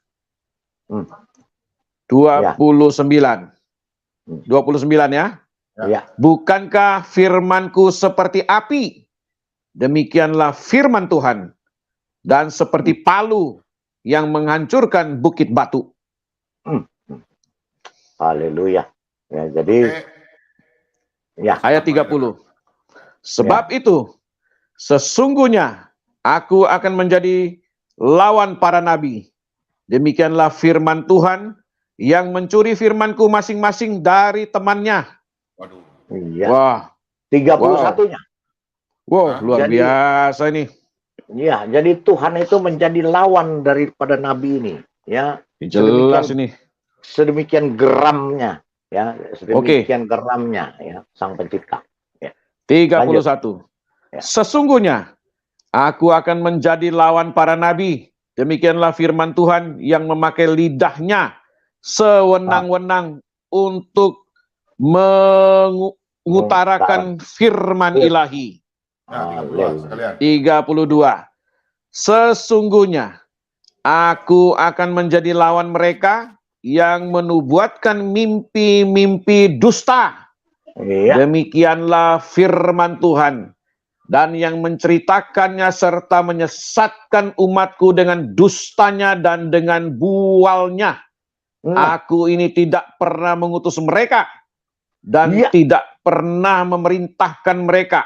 Speaker 3: 29 ya. Bukankah firmanku seperti api? Demikianlah firman Tuhan. Dan seperti palu yang menghancurkan bukit batu.
Speaker 4: Haleluya. Ya, jadi
Speaker 3: ayat 30. Sebab itu sesungguhnya aku akan menjadi lawan para nabi. Demikianlah firman Tuhan yang mencuri firmanku masing-masing dari temannya.
Speaker 4: Iya.
Speaker 3: Wah,
Speaker 4: 31-nya.
Speaker 3: Wow, luar biasa ini.
Speaker 4: Ya, jadi Tuhan itu menjadi lawan daripada nabi ini, ya.
Speaker 3: Jelas ini.
Speaker 4: Sedemikian geramnya, ya, sedemikian geramnya, ya, Sang Pencipta. Ya.
Speaker 3: 31. Sesungguhnya aku akan menjadi lawan para nabi. Demikianlah firman Tuhan yang memakai lidahnya sewenang-wenang untuk mengutarakan firman ilahi. 32. Sesungguhnya aku akan menjadi lawan mereka yang menubuatkan mimpi-mimpi dusta. Demikianlah firman Tuhan. Dan yang menceritakannya serta menyesatkan umatku dengan dustanya dan dengan bualnya. Aku ini tidak pernah mengutus mereka dan tidak pernah memerintahkan mereka.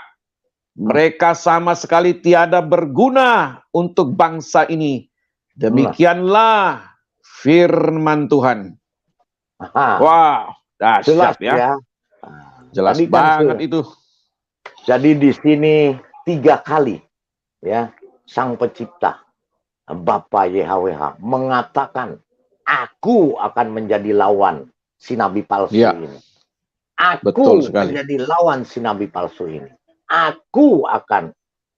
Speaker 3: Mereka sama sekali tiada berguna untuk bangsa ini. Demikianlah firman Tuhan. Wow, dahsyat ya. Jelas banget itu.
Speaker 4: Jadi di sini 3 kali ya, Sang Pencipta, Bapa YHWH mengatakan, aku akan menjadi lawan si nabi palsu
Speaker 3: Ya.
Speaker 4: ini. Aku
Speaker 3: Betul sekali.
Speaker 4: menjadi lawan si nabi palsu ini. Aku akan,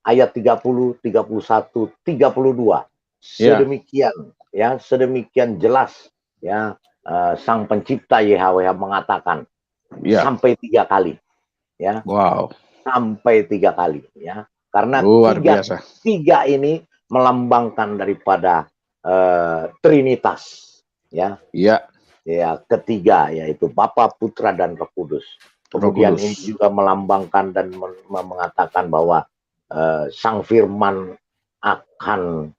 Speaker 4: ayat 30, 31, 32.
Speaker 3: Ya.
Speaker 4: Sedemikian, ya, sedemikian jelas, ya, Sang Pencipta YHWH mengatakan
Speaker 3: Ya.
Speaker 4: sampai 3 kali, ya,
Speaker 3: Wow.
Speaker 4: sampai 3 kali, ya, karena
Speaker 3: Luar
Speaker 4: tiga
Speaker 3: biasa.
Speaker 4: ini melambangkan daripada Trinitas, ya,
Speaker 3: Ya.
Speaker 4: ya, ketiga yaitu Bapa, Putra, dan Roh Kudus. Kemudian
Speaker 3: Kudus.
Speaker 4: ini juga melambangkan dan mengatakan bahwa Sang Firman akan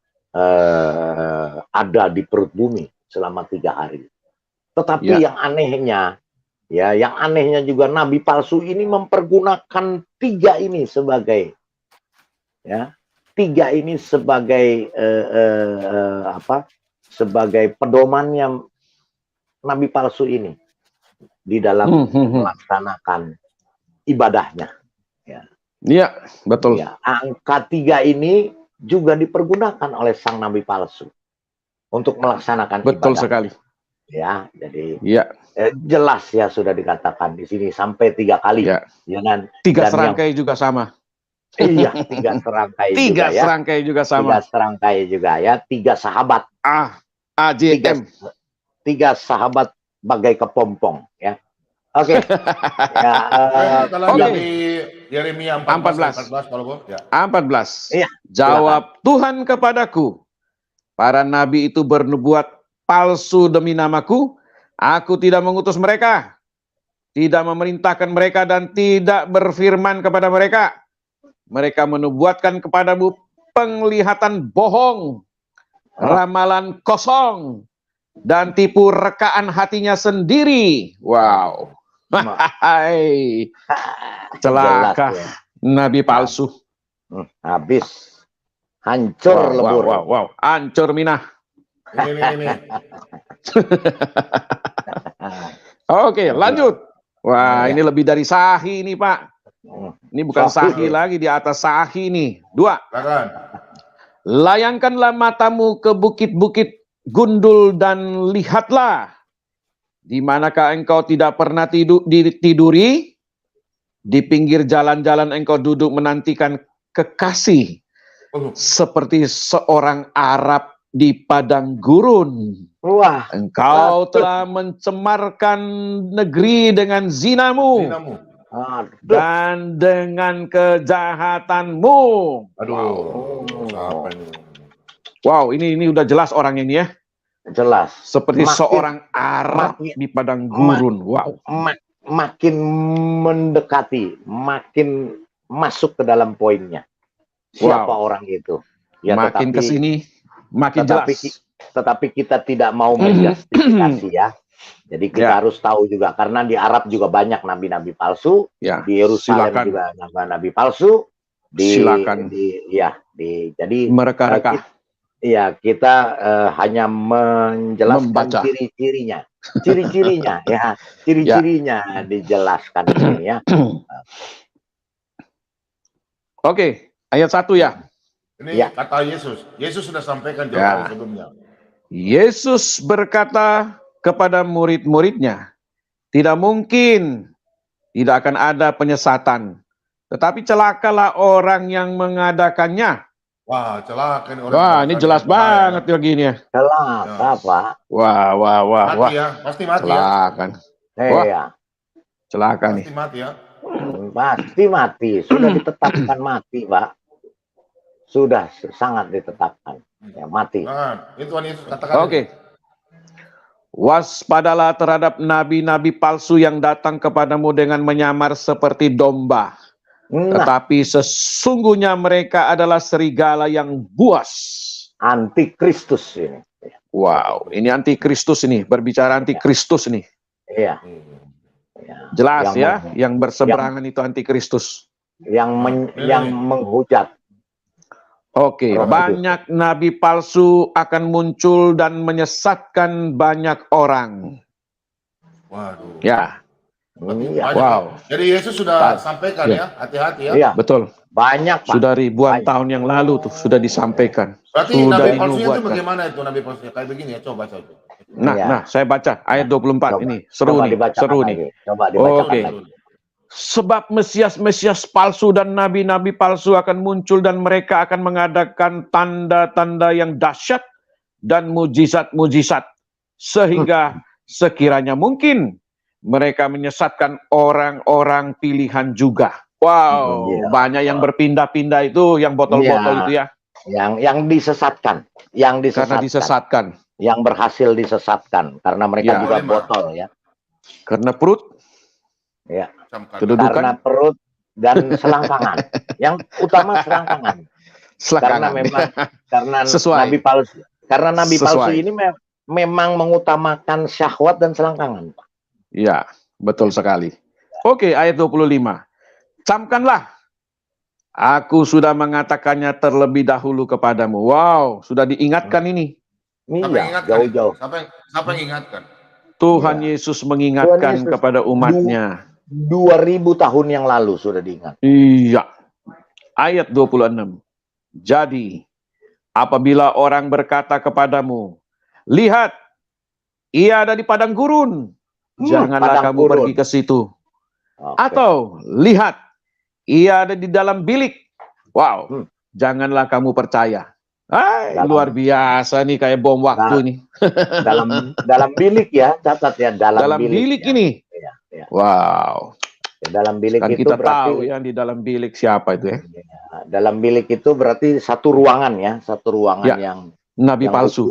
Speaker 4: ada di perut bumi selama 3 hari. Tetapi
Speaker 3: Ya.
Speaker 4: yang anehnya, ya, yang anehnya juga nabi palsu ini mempergunakan 3 ini sebagai, ya, 3 ini sebagai sebagai pedomannya nabi palsu ini di dalam melaksanakan ibadahnya.
Speaker 3: Iya, betul.
Speaker 4: Ya, angka 3 ini juga dipergunakan oleh sang nabi palsu untuk melaksanakan
Speaker 3: Betul
Speaker 4: ibadah.
Speaker 3: sekali.
Speaker 4: Ya, jadi
Speaker 3: Iya.
Speaker 4: jelas ya sudah dikatakan di sini sampai 3 kali.
Speaker 3: Ya.
Speaker 4: Ya kan?
Speaker 3: 3
Speaker 4: Dan
Speaker 3: serangkai juga sama.
Speaker 4: Iya, 3 serangkai
Speaker 3: 3
Speaker 4: juga ya.
Speaker 3: serangkai juga
Speaker 4: 3
Speaker 3: sama.
Speaker 4: serangkai juga ya. 3 sahabat.
Speaker 3: AJM.
Speaker 4: 3 sahabat bagai kepompong ya. Oke. Ya,
Speaker 2: Kalau
Speaker 3: oke.
Speaker 2: dari Yeremia 14 kalau Bob, ya.
Speaker 3: 14.
Speaker 4: Iya,
Speaker 3: Jawab Tuhan kepadaku, para nabi itu bernubuat palsu demi namaku. Aku tidak mengutus mereka, tidak memerintahkan mereka, dan tidak berfirman kepada mereka. Mereka menubuatkan kepadamu penglihatan bohong, ramalan kosong, dan tipu rekaan hatinya sendiri. Wow. Hai. Celaka.
Speaker 4: jelas ya.
Speaker 3: Nabi palsu.
Speaker 4: Habis. Hancur lebur.
Speaker 3: Wow. Hancur minah.
Speaker 2: Ini.
Speaker 3: Oke, lanjut. Wah,
Speaker 4: Ya.
Speaker 3: ini lebih dari sahi nih, Pak. Ini bukan
Speaker 4: Sahi.
Speaker 3: sahi lagi, di atas sahi nih. 2.
Speaker 2: Silakan.
Speaker 3: Layangkanlah matamu ke bukit-bukit gundul dan lihatlah. Di manakah engkau tidak pernah tiduri? Di pinggir jalan-jalan engkau duduk menantikan kekasih. Seperti seorang Arab di padang gurun.
Speaker 4: Wah.
Speaker 3: Engkau telah mencemarkan negeri dengan zinamu.
Speaker 4: Aduh.
Speaker 3: Dan dengan kejahatanmu.
Speaker 2: Aduh. Apa ini?
Speaker 3: Wow, ini udah jelas orang ini ya.
Speaker 4: Jelas.
Speaker 3: Seperti
Speaker 4: Makin-
Speaker 3: seorang Arab di padang gurun. Wow.
Speaker 4: Makin mendekati, makin masuk ke dalam poinnya. Siapa orang itu? Ya,
Speaker 3: Makin kesini, makin
Speaker 4: tetapi,
Speaker 3: jelas.
Speaker 4: tetapi kita tidak mau menjustifikasi ya. Jadi kita harus tahu juga, karena di Arab juga banyak nabi-nabi palsu,
Speaker 3: Ya,
Speaker 4: di Yerusalem
Speaker 3: silakan.
Speaker 4: juga nabi palsu.
Speaker 3: Silakan.
Speaker 4: Jadi
Speaker 3: Mereka-reka.
Speaker 4: kita hanya menjelaskan
Speaker 3: Membaca.
Speaker 4: ciri-cirinya, ya, ciri-cirinya dijelaskan ini ya.
Speaker 3: Oke, ayat 1 ya.
Speaker 2: Ini
Speaker 4: Ya.
Speaker 2: kata Yesus. Yesus sudah sampaikan jauh
Speaker 3: Ya.
Speaker 2: sebelumnya.
Speaker 3: Yesus berkata kepada murid-muridnya, tidak mungkin, tidak akan ada penyesatan. Tetapi celakalah orang yang mengadakannya.
Speaker 2: Wah, celaka ini orang.
Speaker 3: Wah, ini jelas banget lagi ini ya.
Speaker 4: Celaka, Pak.
Speaker 3: Wah.
Speaker 2: Mati ya, pasti mati ya.
Speaker 3: Celaka. Wah.
Speaker 4: Iya.
Speaker 3: Celaka nih.
Speaker 2: Pasti mati ya.
Speaker 4: Pasti mati. Sudah ditetapkan mati, Pak. Sudah sangat ditetapkan. Ya, mati.
Speaker 2: Nah, itu Tuhan Yesus katakan.
Speaker 3: Oke. Waspadalah terhadap nabi-nabi palsu yang datang kepadamu dengan menyamar seperti domba.
Speaker 4: Nah,
Speaker 3: Tetapi sesungguhnya mereka adalah serigala yang buas.
Speaker 4: antikristus ini.
Speaker 3: Wow, ini antikristus ini, berbicara antikristus ini.
Speaker 4: Iya.
Speaker 3: Jelas
Speaker 4: Yang
Speaker 3: ya, yang berseberangan itu antikristus.
Speaker 4: Yang menghujat.
Speaker 3: Oke,
Speaker 4: Roh
Speaker 3: banyak nabi palsu akan muncul dan menyesatkan banyak orang.
Speaker 2: Waduh.
Speaker 3: Ya,
Speaker 4: Iya,
Speaker 2: Banyak.
Speaker 3: Wow,
Speaker 2: Jadi Yesus sudah sampaikan
Speaker 3: Iya.
Speaker 2: ya, hati-hati ya.
Speaker 4: iya,
Speaker 3: betul.
Speaker 4: banyak Pak.
Speaker 3: Sudah ribuan
Speaker 4: Banyak.
Speaker 3: tahun yang lalu tuh sudah disampaikan.
Speaker 2: Berarti
Speaker 3: Sudah
Speaker 2: nabi palsunya itu
Speaker 3: dinubuatkan.
Speaker 2: bagaimana itu nabi palsunya? Kayak begini ya, coba coba.
Speaker 3: Nah,
Speaker 4: Iya.
Speaker 3: saya baca ayat 24
Speaker 4: Coba.
Speaker 3: ini. Seru
Speaker 4: Coba
Speaker 3: nih,
Speaker 4: dibacakan
Speaker 3: seru
Speaker 4: lagi.
Speaker 3: nih.
Speaker 4: Coba dibacakan
Speaker 3: Oke.
Speaker 4: lagi.
Speaker 3: Sebab Mesias-Mesias palsu dan nabi-nabi palsu akan muncul dan mereka akan mengadakan tanda-tanda yang dahsyat dan mujizat-mujizat. Sehingga sekiranya mungkin mereka menyesatkan orang-orang pilihan juga. Wow,
Speaker 4: Iya.
Speaker 3: banyak yang berpindah-pindah itu, yang botol-botol
Speaker 4: Iya.
Speaker 3: itu ya.
Speaker 4: Yang disesatkan,
Speaker 3: Karena disesatkan.
Speaker 4: yang berhasil disesatkan karena mereka
Speaker 3: Ya.
Speaker 4: juga
Speaker 2: Boleh, Mak.
Speaker 4: botol ya.
Speaker 3: Karena perut,
Speaker 4: Ya,
Speaker 2: Camkan.
Speaker 3: kedudukan,
Speaker 4: karena perut dan selangkangan. Yang utama selangkangan. Karena
Speaker 3: selangkangan.
Speaker 4: memang karena
Speaker 3: Sesuai.
Speaker 4: nabi palsu. Karena nabi palsu
Speaker 3: Sesuai.
Speaker 4: ini memang mengutamakan syahwat dan selangkangan.
Speaker 3: Ya, betul sekali. Oke, ayat 25. Camkanlah. Aku sudah mengatakannya terlebih dahulu kepadamu. Wow, sudah diingatkan ini.
Speaker 2: Siapa yang
Speaker 4: Iya,
Speaker 2: ingatkan?
Speaker 4: jauh-jauh.
Speaker 2: Siapa yang ingatkan?
Speaker 3: Tuhan
Speaker 4: Iya.
Speaker 3: Yesus mengingatkan
Speaker 4: Tuhan Yesus.
Speaker 3: kepada umatnya.
Speaker 4: 2000 tahun yang lalu sudah diingat.
Speaker 3: Iya. Ayat 26. Jadi, apabila orang berkata kepadamu, lihat, ia ada di padang gurun. Janganlah
Speaker 4: padang
Speaker 3: kamu
Speaker 4: gurun.
Speaker 3: pergi ke situ.
Speaker 4: Oke.
Speaker 3: Atau, lihat, ia ada di dalam bilik. Wow, janganlah kamu percaya. Hai,
Speaker 4: Dalam-
Speaker 3: luar biasa nih, kayak bom waktu nih.
Speaker 4: dalam bilik ya, catat ya, dalam
Speaker 3: bilik
Speaker 4: ya.
Speaker 3: ini.
Speaker 4: Iya, iya.
Speaker 3: Wow,
Speaker 4: Dalam bilik
Speaker 3: kan
Speaker 4: itu
Speaker 3: kita
Speaker 4: berarti
Speaker 3: tahu ya di dalam bilik siapa itu ya.
Speaker 4: dalam bilik itu berarti satu ruangan ya, satu ruangan
Speaker 3: Ya,
Speaker 4: yang
Speaker 3: Nabi
Speaker 4: yang
Speaker 3: palsu.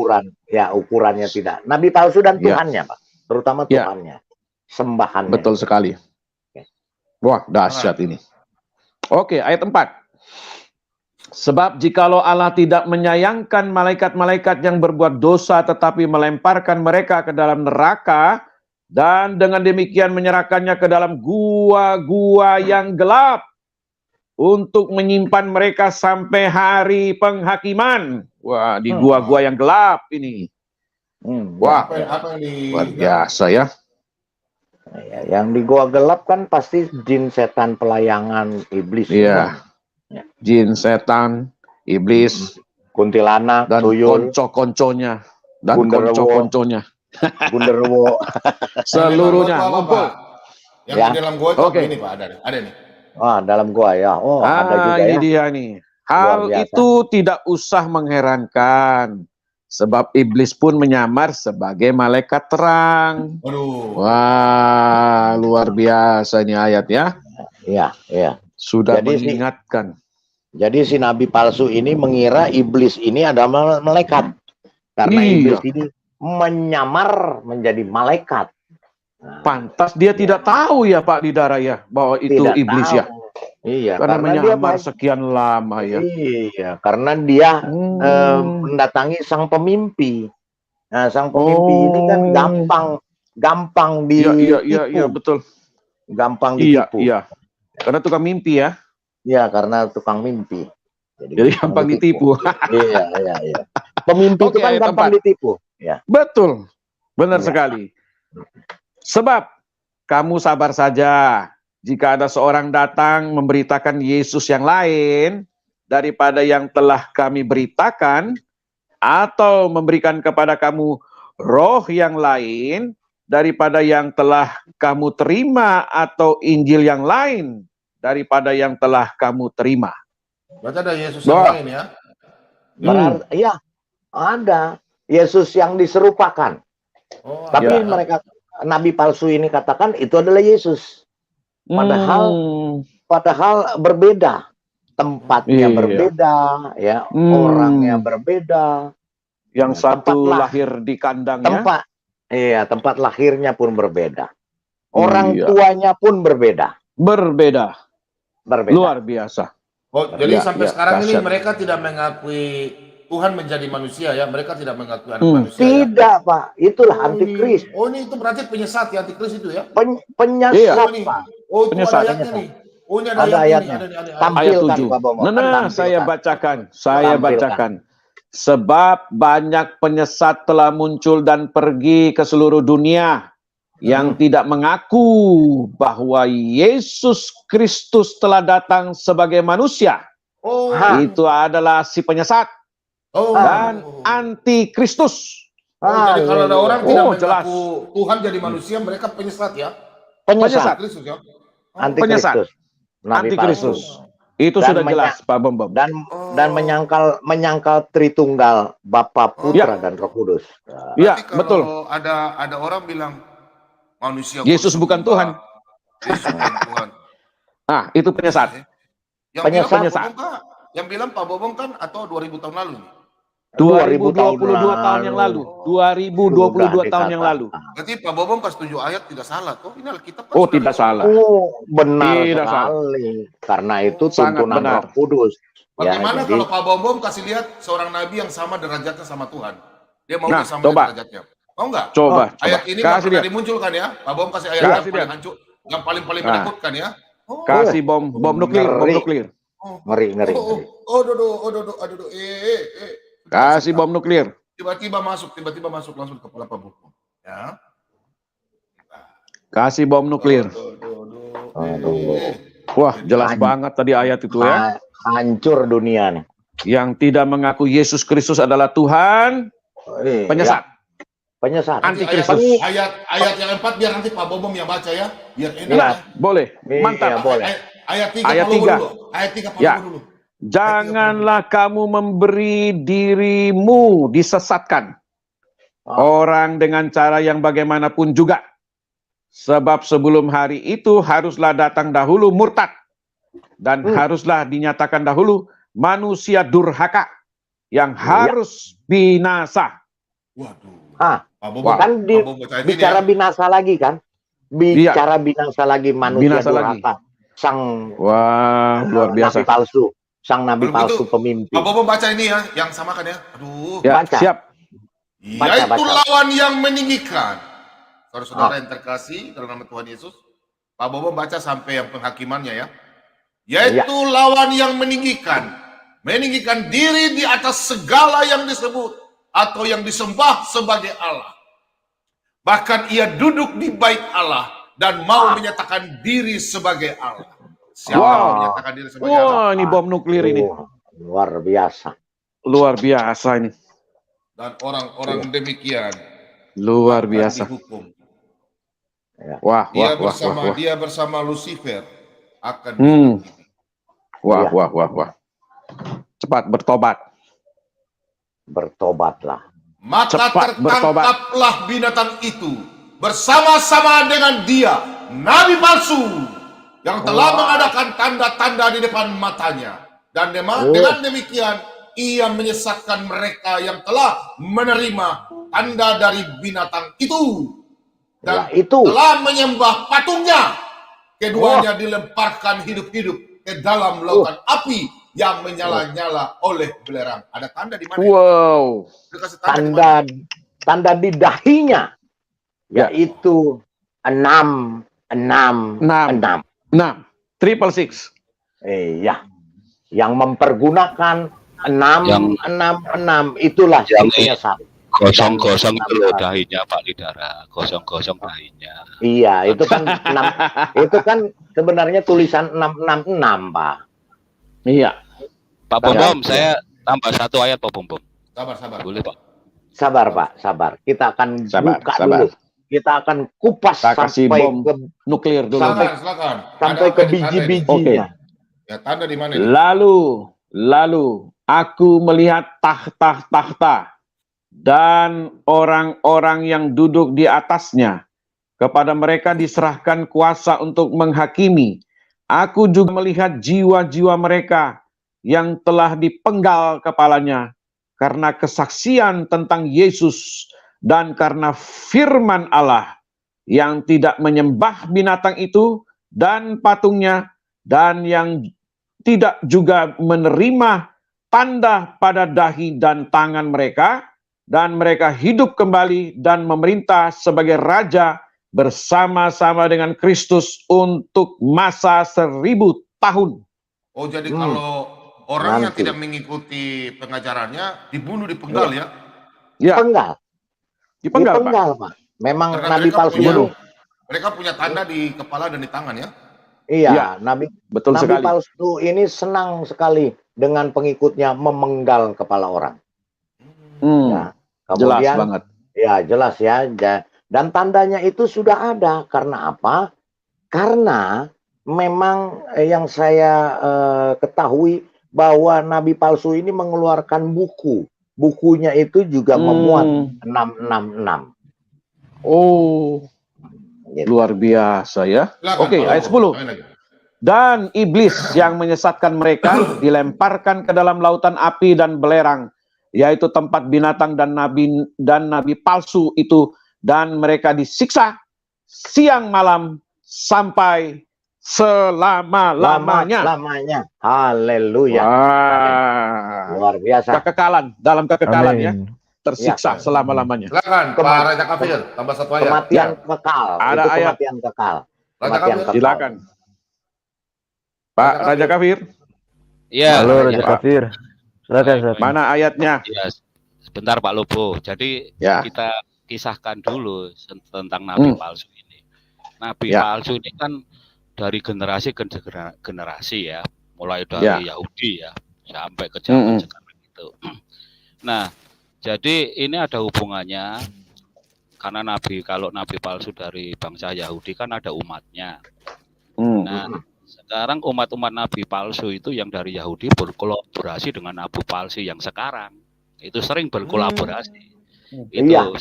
Speaker 4: ukurannya tidak. Nabi palsu dan
Speaker 3: Ya.
Speaker 4: Tuhannya, Pak. Terutama
Speaker 3: Ya.
Speaker 4: Tuhannya. Sembahannya.
Speaker 3: Betul sekali. Wah, dahsyat ini. Oke, ayat 4. Sebab jikalau Allah tidak menyayangkan malaikat-malaikat yang berbuat dosa tetapi melemparkan mereka ke dalam neraka dan dengan demikian menyerahkannya ke dalam gua-gua yang gelap untuk menyimpan mereka sampai hari penghakiman. Wah, di gua-gua yang gelap ini. Wah,
Speaker 2: Apa yang di
Speaker 3: luar biasa ya.
Speaker 4: Ya, yang di gua gelap kan pasti jin, setan, pelayangan, iblis.
Speaker 3: Iya.
Speaker 4: Ya.
Speaker 3: Jin, setan, iblis,
Speaker 4: Kuntilanak,
Speaker 3: dan
Speaker 4: tuyul,
Speaker 3: konco-konconya. Dan
Speaker 4: Gundurwo.
Speaker 3: konco-konconya.
Speaker 4: Gundurwo.
Speaker 3: Seluruhnya
Speaker 2: Yang di dalam gua itu apa,
Speaker 3: ngumpul.
Speaker 2: Pak? Yang
Speaker 4: Ya.
Speaker 2: di dalam gua itu
Speaker 3: Oke.
Speaker 2: apa ini, Pak? Ada nih.
Speaker 4: Dalam gua ya. Oh, ada juga
Speaker 3: ini
Speaker 4: ya.
Speaker 3: dia nih. Hal
Speaker 4: Luar biasa.
Speaker 3: itu tidak usah mengherankan. Sebab iblis pun menyamar sebagai malaikat terang.
Speaker 2: Waduh.
Speaker 3: Wah, luar biasa ini ayat ya.
Speaker 4: Iya, iya.
Speaker 3: Sudah
Speaker 4: Jadi
Speaker 3: mengingatkan.
Speaker 4: Jadi si nabi palsu ini mengira iblis ini adalah malaikat. Karena
Speaker 3: Iya.
Speaker 4: iblis ini menyamar menjadi malaikat. Nah,
Speaker 3: Pantas dia tidak tahu ya Pak Didara ya, bahwa itu
Speaker 4: tidak
Speaker 3: iblis
Speaker 4: tahu.
Speaker 3: ya.
Speaker 4: Iya,
Speaker 3: Karena
Speaker 4: dia
Speaker 3: menyamar sekian lama ya.
Speaker 4: Iya, karena dia mendatangi sang pemimpi. Nah, sang pemimpi ini kan gampang ditipu.
Speaker 3: Iya, betul.
Speaker 4: Gampang
Speaker 3: Iya,
Speaker 4: ditipu.
Speaker 3: iya. Karena tukang mimpi ya.
Speaker 4: Iya, karena tukang mimpi.
Speaker 3: Jadi gampang ditipu.
Speaker 4: Iya. Pemimpi
Speaker 3: Oke,
Speaker 4: itu kan
Speaker 3: ayat
Speaker 4: gampang
Speaker 3: 4.
Speaker 4: ditipu. Ya.
Speaker 3: Betul. Benar
Speaker 4: Iya.
Speaker 3: sekali. Sebab kamu sabar saja. Jika ada seorang datang memberitakan Yesus yang lain daripada yang telah kami beritakan, atau memberikan kepada kamu roh yang lain daripada yang telah kamu terima, atau Injil yang lain daripada yang telah kamu terima.
Speaker 2: Berarti ada Yesus yang lain ya?
Speaker 4: Berarti ya ada Yesus yang diserupakan.
Speaker 2: Oh,
Speaker 4: Tapi
Speaker 3: Ya.
Speaker 4: mereka nabi palsu ini katakan itu adalah Yesus. Padahal berbeda. Tempatnya
Speaker 3: Iya.
Speaker 4: berbeda, ya, orangnya berbeda.
Speaker 3: Yang satu
Speaker 4: Tempat
Speaker 3: lahir di kandangnya.
Speaker 4: Tempat lahirnya pun berbeda. Orang
Speaker 3: Iya.
Speaker 4: tuanya pun berbeda.
Speaker 3: Berbeda.
Speaker 4: Berbeda.
Speaker 3: Luar biasa.
Speaker 2: Oh, jadi
Speaker 3: Ya,
Speaker 2: sampai
Speaker 3: ya,
Speaker 2: sekarang ini
Speaker 3: dahsyat.
Speaker 2: mereka tidak mengakui Tuhan menjadi manusia ya? Mereka tidak mengakui anak manusia ya?
Speaker 4: Tidak, Pak. Itulah antikris.
Speaker 2: Oh, ini itu berarti penyesat ya, antikris itu ya?
Speaker 4: Penyesat,
Speaker 3: Iya.
Speaker 4: Pak.
Speaker 2: Oh, itu
Speaker 3: Penyesat.
Speaker 2: ada ayatnya nih. Oh, ini ada
Speaker 4: Ada
Speaker 2: ayatnya.
Speaker 4: ayatnya.
Speaker 2: Nih, ada.
Speaker 4: Tampilkan,
Speaker 3: Ayat 7.
Speaker 4: Pak Bomo.
Speaker 3: Nah,
Speaker 4: Tampilkan.
Speaker 3: saya bacakan.
Speaker 4: Tampilkan.
Speaker 3: Sebab banyak penyesat telah muncul dan pergi ke seluruh dunia. yang tidak mengaku bahwa Yesus Kristus telah datang sebagai manusia,
Speaker 2: Oh.
Speaker 3: itu adalah si penyesat
Speaker 2: Oh.
Speaker 3: dan antikristus.
Speaker 2: Jadi kalau ada orang tidak
Speaker 3: Oh, jelas.
Speaker 2: mengaku Tuhan jadi manusia, mereka penyesat ya.
Speaker 3: Penyesat.
Speaker 2: Kristus ya.
Speaker 4: Antikristus. Nabi
Speaker 3: Antikristus.
Speaker 4: palsu.
Speaker 3: Itu
Speaker 4: Dan
Speaker 3: sudah jelas, Pak Bom.
Speaker 4: Dan menyangkal Tritunggal Bapa, Putra dan Roh Kudus.
Speaker 3: Iya,
Speaker 2: Berarti kalau
Speaker 3: betul.
Speaker 2: ada orang bilang manusia
Speaker 3: Yesus bukan Tuhan.
Speaker 2: Yesus bukan Tuhan.
Speaker 3: Nah, itu penyesat.
Speaker 2: Yang
Speaker 4: Penyesat.
Speaker 2: bilang Pak Bobong kan, yang bilang Pak Bobong kan atau 2000 tahun lalu nih.
Speaker 3: 2022 tahun yang lalu. 2022
Speaker 4: Sudah
Speaker 3: tahun yang
Speaker 4: dikatakan.
Speaker 3: lalu.
Speaker 2: Berarti Pak Bobong pas 7 ayat tidak salah toh. Ini Alkitab kan
Speaker 3: Oh,
Speaker 2: sudah
Speaker 3: tidak
Speaker 2: bilang.
Speaker 3: salah.
Speaker 4: Oh, benar
Speaker 3: Tidak salah.
Speaker 4: sekali. Karena itu
Speaker 3: Sangat
Speaker 4: tuntunan
Speaker 3: benar.
Speaker 4: Roh Kudus.
Speaker 2: Bagaimana
Speaker 4: jadi-
Speaker 2: kalau Pak Bobong kasih lihat seorang nabi yang sama derajatnya sama Tuhan? Dia mau
Speaker 3: Nah,
Speaker 2: sama
Speaker 3: coba.
Speaker 2: derajatnya. Mau nggak?
Speaker 3: Coba,
Speaker 2: Ayat ini nggak
Speaker 3: kasih
Speaker 2: pernah
Speaker 3: lihat.
Speaker 2: dimunculkan ya. Pak Bobong kasih ayat
Speaker 3: Kasih
Speaker 2: yang paling
Speaker 3: lihat.
Speaker 2: hancur, yang paling
Speaker 3: Nah.
Speaker 2: menakutkan ya. Oh,
Speaker 3: Kasih bom nuklir, bom
Speaker 4: Ngeri.
Speaker 3: nuklir.
Speaker 4: Ngeri.
Speaker 3: Kasih bom nuklir.
Speaker 2: Tiba-tiba masuk langsung ke kepala Pak Bobong. Ya.
Speaker 3: Kasih bom nuklir. Wah, jelas
Speaker 4: Hancur.
Speaker 3: banget tadi ayat itu ya.
Speaker 4: Hancur dunia nih.
Speaker 3: Yang tidak mengaku Yesus Kristus adalah Tuhan, penyesat.
Speaker 4: Ya, penyesat.
Speaker 3: Antikristus.
Speaker 2: Ayat yang 4 biar nanti Pak Bobong yang baca ya. Biar enak
Speaker 3: Ya,
Speaker 2: ya.
Speaker 3: boleh.
Speaker 4: Iya,
Speaker 3: Mantap.
Speaker 4: boleh.
Speaker 2: Ayat 3
Speaker 3: Ayat
Speaker 2: Pak Bobong
Speaker 3: 3.
Speaker 2: dulu. Ayat 3 Pak
Speaker 3: Ya.
Speaker 2: Bobong dulu.
Speaker 3: Janganlah kamu memberi dirimu disesatkan orang dengan cara yang bagaimanapun juga. Sebab sebelum hari itu haruslah datang dahulu murtad. Dan haruslah dinyatakan dahulu manusia durhaka yang harus binasa.
Speaker 2: Waduh.
Speaker 4: Ah,
Speaker 2: Pak Bobong,
Speaker 4: kan
Speaker 2: Pak Bobong baca ini
Speaker 4: bicara
Speaker 2: ya.
Speaker 4: binasa lagi kan? Bicara binasa lagi manusia
Speaker 3: Binasa lagi.
Speaker 4: durhaka. Sang
Speaker 3: Wah, luar biasa.
Speaker 4: nabi palsu. Sang nabi
Speaker 2: Kalau
Speaker 4: palsu
Speaker 2: begitu,
Speaker 4: pemimpin.
Speaker 2: Pak Bobong baca ini ya, yang samakan ya. Aduh.
Speaker 3: Ya,
Speaker 4: Baca.
Speaker 3: siap.
Speaker 2: Yaitu
Speaker 4: baca.
Speaker 2: lawan yang meninggikan. Saudara-saudara yang terkasih dalam nama Tuhan Yesus, Pak Bobong baca sampai yang penghakimannya ya. Yaitu lawan yang meninggikan diri di atas segala yang disebut atau yang disembah sebagai Allah. Bahkan ia duduk di bait Allah dan mau menyatakan diri sebagai Allah. Siapa yang menyatakan diri sebagai Allah?
Speaker 3: Wah, ini bom nuklir ini.
Speaker 4: Luar biasa.
Speaker 3: Luar biasa ini.
Speaker 2: Dan orang-orang demikian
Speaker 3: Luar
Speaker 2: akan
Speaker 3: biasa.
Speaker 2: dihukum.
Speaker 3: Wah.
Speaker 2: Dia bersama Lucifer akan
Speaker 3: Hmm.
Speaker 2: dihakimi.
Speaker 3: Wah. Cepat bertobat.
Speaker 4: Bertobatlah.
Speaker 2: Maka
Speaker 3: Cepat bertobat.
Speaker 2: tertangkaplah binatang itu bersama-sama dengan dia, nabi palsu yang telah mengadakan tanda-tanda di depan matanya. Dan dengan demikian ia menyesatkan mereka yang telah menerima tanda dari binatang itu dan
Speaker 4: itu
Speaker 2: telah menyembah patungnya. Keduanya dilemparkan hidup-hidup ke dalam lautan api yang menyala-nyala oleh belerang. Ada tanda di mana?
Speaker 3: Wow.
Speaker 2: Dia kasih tanda di mana?
Speaker 4: Tanda di dahinya,
Speaker 3: Ya.
Speaker 4: yaitu 6.
Speaker 3: 666.
Speaker 4: Iya, yang mempergunakan 666 itulah yang penyesat.
Speaker 9: Gosong-gosong itu loh dahinya Pak Lidara, gosong-gosong dahinya.
Speaker 4: Iya, itu kan 6, itu kan sebenarnya tulisan 666, Pak.
Speaker 3: Iya.
Speaker 9: Pak Bom, saya tambah satu ayat Pak Bom.
Speaker 2: Sabar.
Speaker 9: Boleh Pak?
Speaker 4: Sabar, Pak, sabar. Kita akan buka
Speaker 3: sabar.
Speaker 4: dulu. Kita akan kupas
Speaker 3: Kita kasih
Speaker 4: sampai
Speaker 3: bom
Speaker 4: ke
Speaker 3: nuklir dulu.
Speaker 2: Silakan.
Speaker 4: sampai
Speaker 2: Ada
Speaker 4: ke
Speaker 2: apa di tanda ini?
Speaker 4: biji-bijinya.
Speaker 2: Ya, tanda di mana ini?
Speaker 3: Lalu aku melihat tahta dan orang-orang yang duduk di atasnya. Kepada mereka diserahkan kuasa untuk menghakimi. Aku juga melihat jiwa-jiwa mereka yang telah dipenggal kepalanya karena kesaksian tentang Yesus dan karena firman Allah, yang tidak menyembah binatang itu dan patungnya, dan yang tidak juga menerima tanda pada dahi dan tangan mereka, dan mereka hidup kembali dan memerintah sebagai raja bersama-sama dengan Kristus untuk masa 1000 tahun.
Speaker 2: Oh, jadi kalau orang yang
Speaker 4: Nanti.
Speaker 2: tidak mengikuti pengajarannya dibunuh, dipenggal ya?
Speaker 3: Ya,
Speaker 4: Dipenggal,
Speaker 3: dipenggal, Pak.
Speaker 4: Pak. Memang
Speaker 2: Karena
Speaker 4: nabi
Speaker 2: mereka
Speaker 4: palsu
Speaker 2: punya
Speaker 4: itu
Speaker 2: Mereka punya tanda di kepala dan di tangan ya.
Speaker 4: Iya,
Speaker 3: Ya,
Speaker 4: Nabi
Speaker 3: betul
Speaker 4: Nabi
Speaker 3: sekali.
Speaker 4: palsu ini senang sekali dengan pengikutnya memenggal kepala orang. Ya.
Speaker 3: Jelas
Speaker 4: Kemudian
Speaker 3: banget.
Speaker 4: ya jelas ya. Dan tandanya itu sudah ada. Karena apa? Karena memang yang saya ketahui bahwa nabi palsu ini mengeluarkan buku. Bukunya itu juga memuat 666.
Speaker 3: Oh,
Speaker 4: Gitu.
Speaker 3: luar biasa ya.
Speaker 2: Silakan,
Speaker 3: Oke,
Speaker 2: Pak
Speaker 3: ayat
Speaker 2: Lobo.
Speaker 3: 10.
Speaker 2: Main lagi.
Speaker 3: Dan iblis yang menyesatkan mereka dilemparkan ke dalam lautan api dan belerang, yaitu tempat binatang dan nabi palsu itu, dan mereka disiksa siang malam sampai selama-lamanya.
Speaker 4: Lamanya. Haleluya.
Speaker 3: Wah.
Speaker 4: Luar biasa.
Speaker 3: Kekekalan, dalam kekekalan ya,
Speaker 6: Amin.
Speaker 3: tersiksa
Speaker 4: Ya.
Speaker 3: selama-lamanya.
Speaker 2: Silakan, Pak Raja Kafir. Tambah satu ayat.
Speaker 4: Kematian kekal.
Speaker 3: Ada
Speaker 4: Itu
Speaker 3: ayat.
Speaker 4: kematian kekal.
Speaker 2: Raja
Speaker 4: Kematian
Speaker 2: Kafir.
Speaker 4: kekal.
Speaker 3: Silakan. Pak Raja Kafir,
Speaker 9: Ya,
Speaker 6: Halo
Speaker 9: ya,
Speaker 6: Raja
Speaker 3: Pak.
Speaker 6: Kafir. Silakan,
Speaker 9: Baik,
Speaker 6: silakan.
Speaker 3: mana ayatnya?
Speaker 9: ya, sebentar Pak Lobo. Jadi
Speaker 3: Ya.
Speaker 9: kita kisahkan dulu tentang nabi
Speaker 3: Hmm.
Speaker 9: palsu ini. Nabi
Speaker 3: Ya.
Speaker 9: palsu ini kan dari generasi ke generasi ya, mulai dari Yahudi ya sampai ke zaman sekarang itu. Nah, jadi ini ada hubungannya karena kalau nabi palsu dari bangsa Yahudi kan ada umatnya. Nah, sekarang umat-umat nabi palsu itu yang dari Yahudi berkolaborasi dengan nabi palsu yang sekarang. Itu sering berkolaborasi. Itu
Speaker 4: Iya,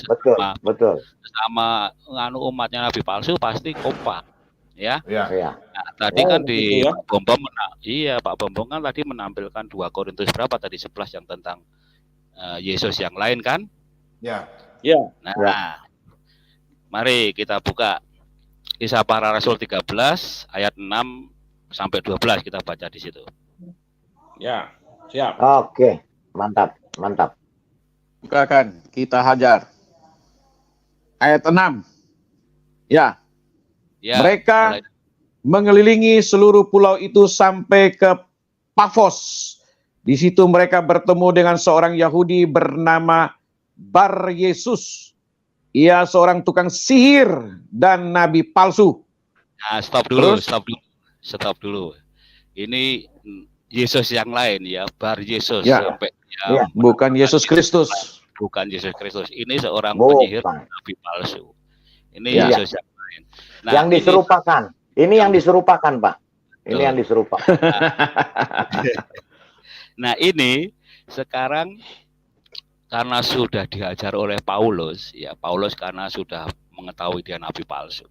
Speaker 4: betul.
Speaker 9: sama umatnya nabi palsu pasti kompak, ya.
Speaker 2: Iya.
Speaker 9: Nah, tadi kan di
Speaker 3: gitu ya.
Speaker 9: Pak Bombom Pak Bombom kan tadi menampilkan 2 Korintus berapa tadi 11 yang tentang Yesus yang lain kan?
Speaker 2: Ya.
Speaker 9: Nah, mari kita buka Kisah Para Rasul 13 ayat 6 sampai 12 kita baca di situ.
Speaker 3: Ya, siap.
Speaker 4: Oke, mantap.
Speaker 3: Bukakan, kita hajar. Ayat 6. Ya,
Speaker 9: Ya,
Speaker 3: mereka
Speaker 9: mulai.
Speaker 3: mengelilingi seluruh pulau itu sampai ke Pafos. Di situ mereka bertemu dengan seorang Yahudi bernama Bar Yesus. Ia seorang tukang sihir dan nabi palsu.
Speaker 9: Nah, stop dulu.
Speaker 3: Terus?
Speaker 9: Ini Yesus yang lain ya, Bar Yesus
Speaker 3: Ya.
Speaker 9: sampai
Speaker 4: Ya.
Speaker 3: Bukan Yesus Kristus.
Speaker 9: bukan Yesus Kristus. Ini seorang
Speaker 4: Bukan.
Speaker 9: penyihir nabi palsu. Ini
Speaker 3: Ya.
Speaker 9: Yesus yang lain. Nah,
Speaker 4: yang diserupakan. Ini yang diserupakan, Pak. Ini
Speaker 9: Betul.
Speaker 4: yang diserupakan.
Speaker 9: Nah, ini sekarang karena sudah diajar oleh Paulus, ya Paulus karena sudah mengetahui dia nabi palsu.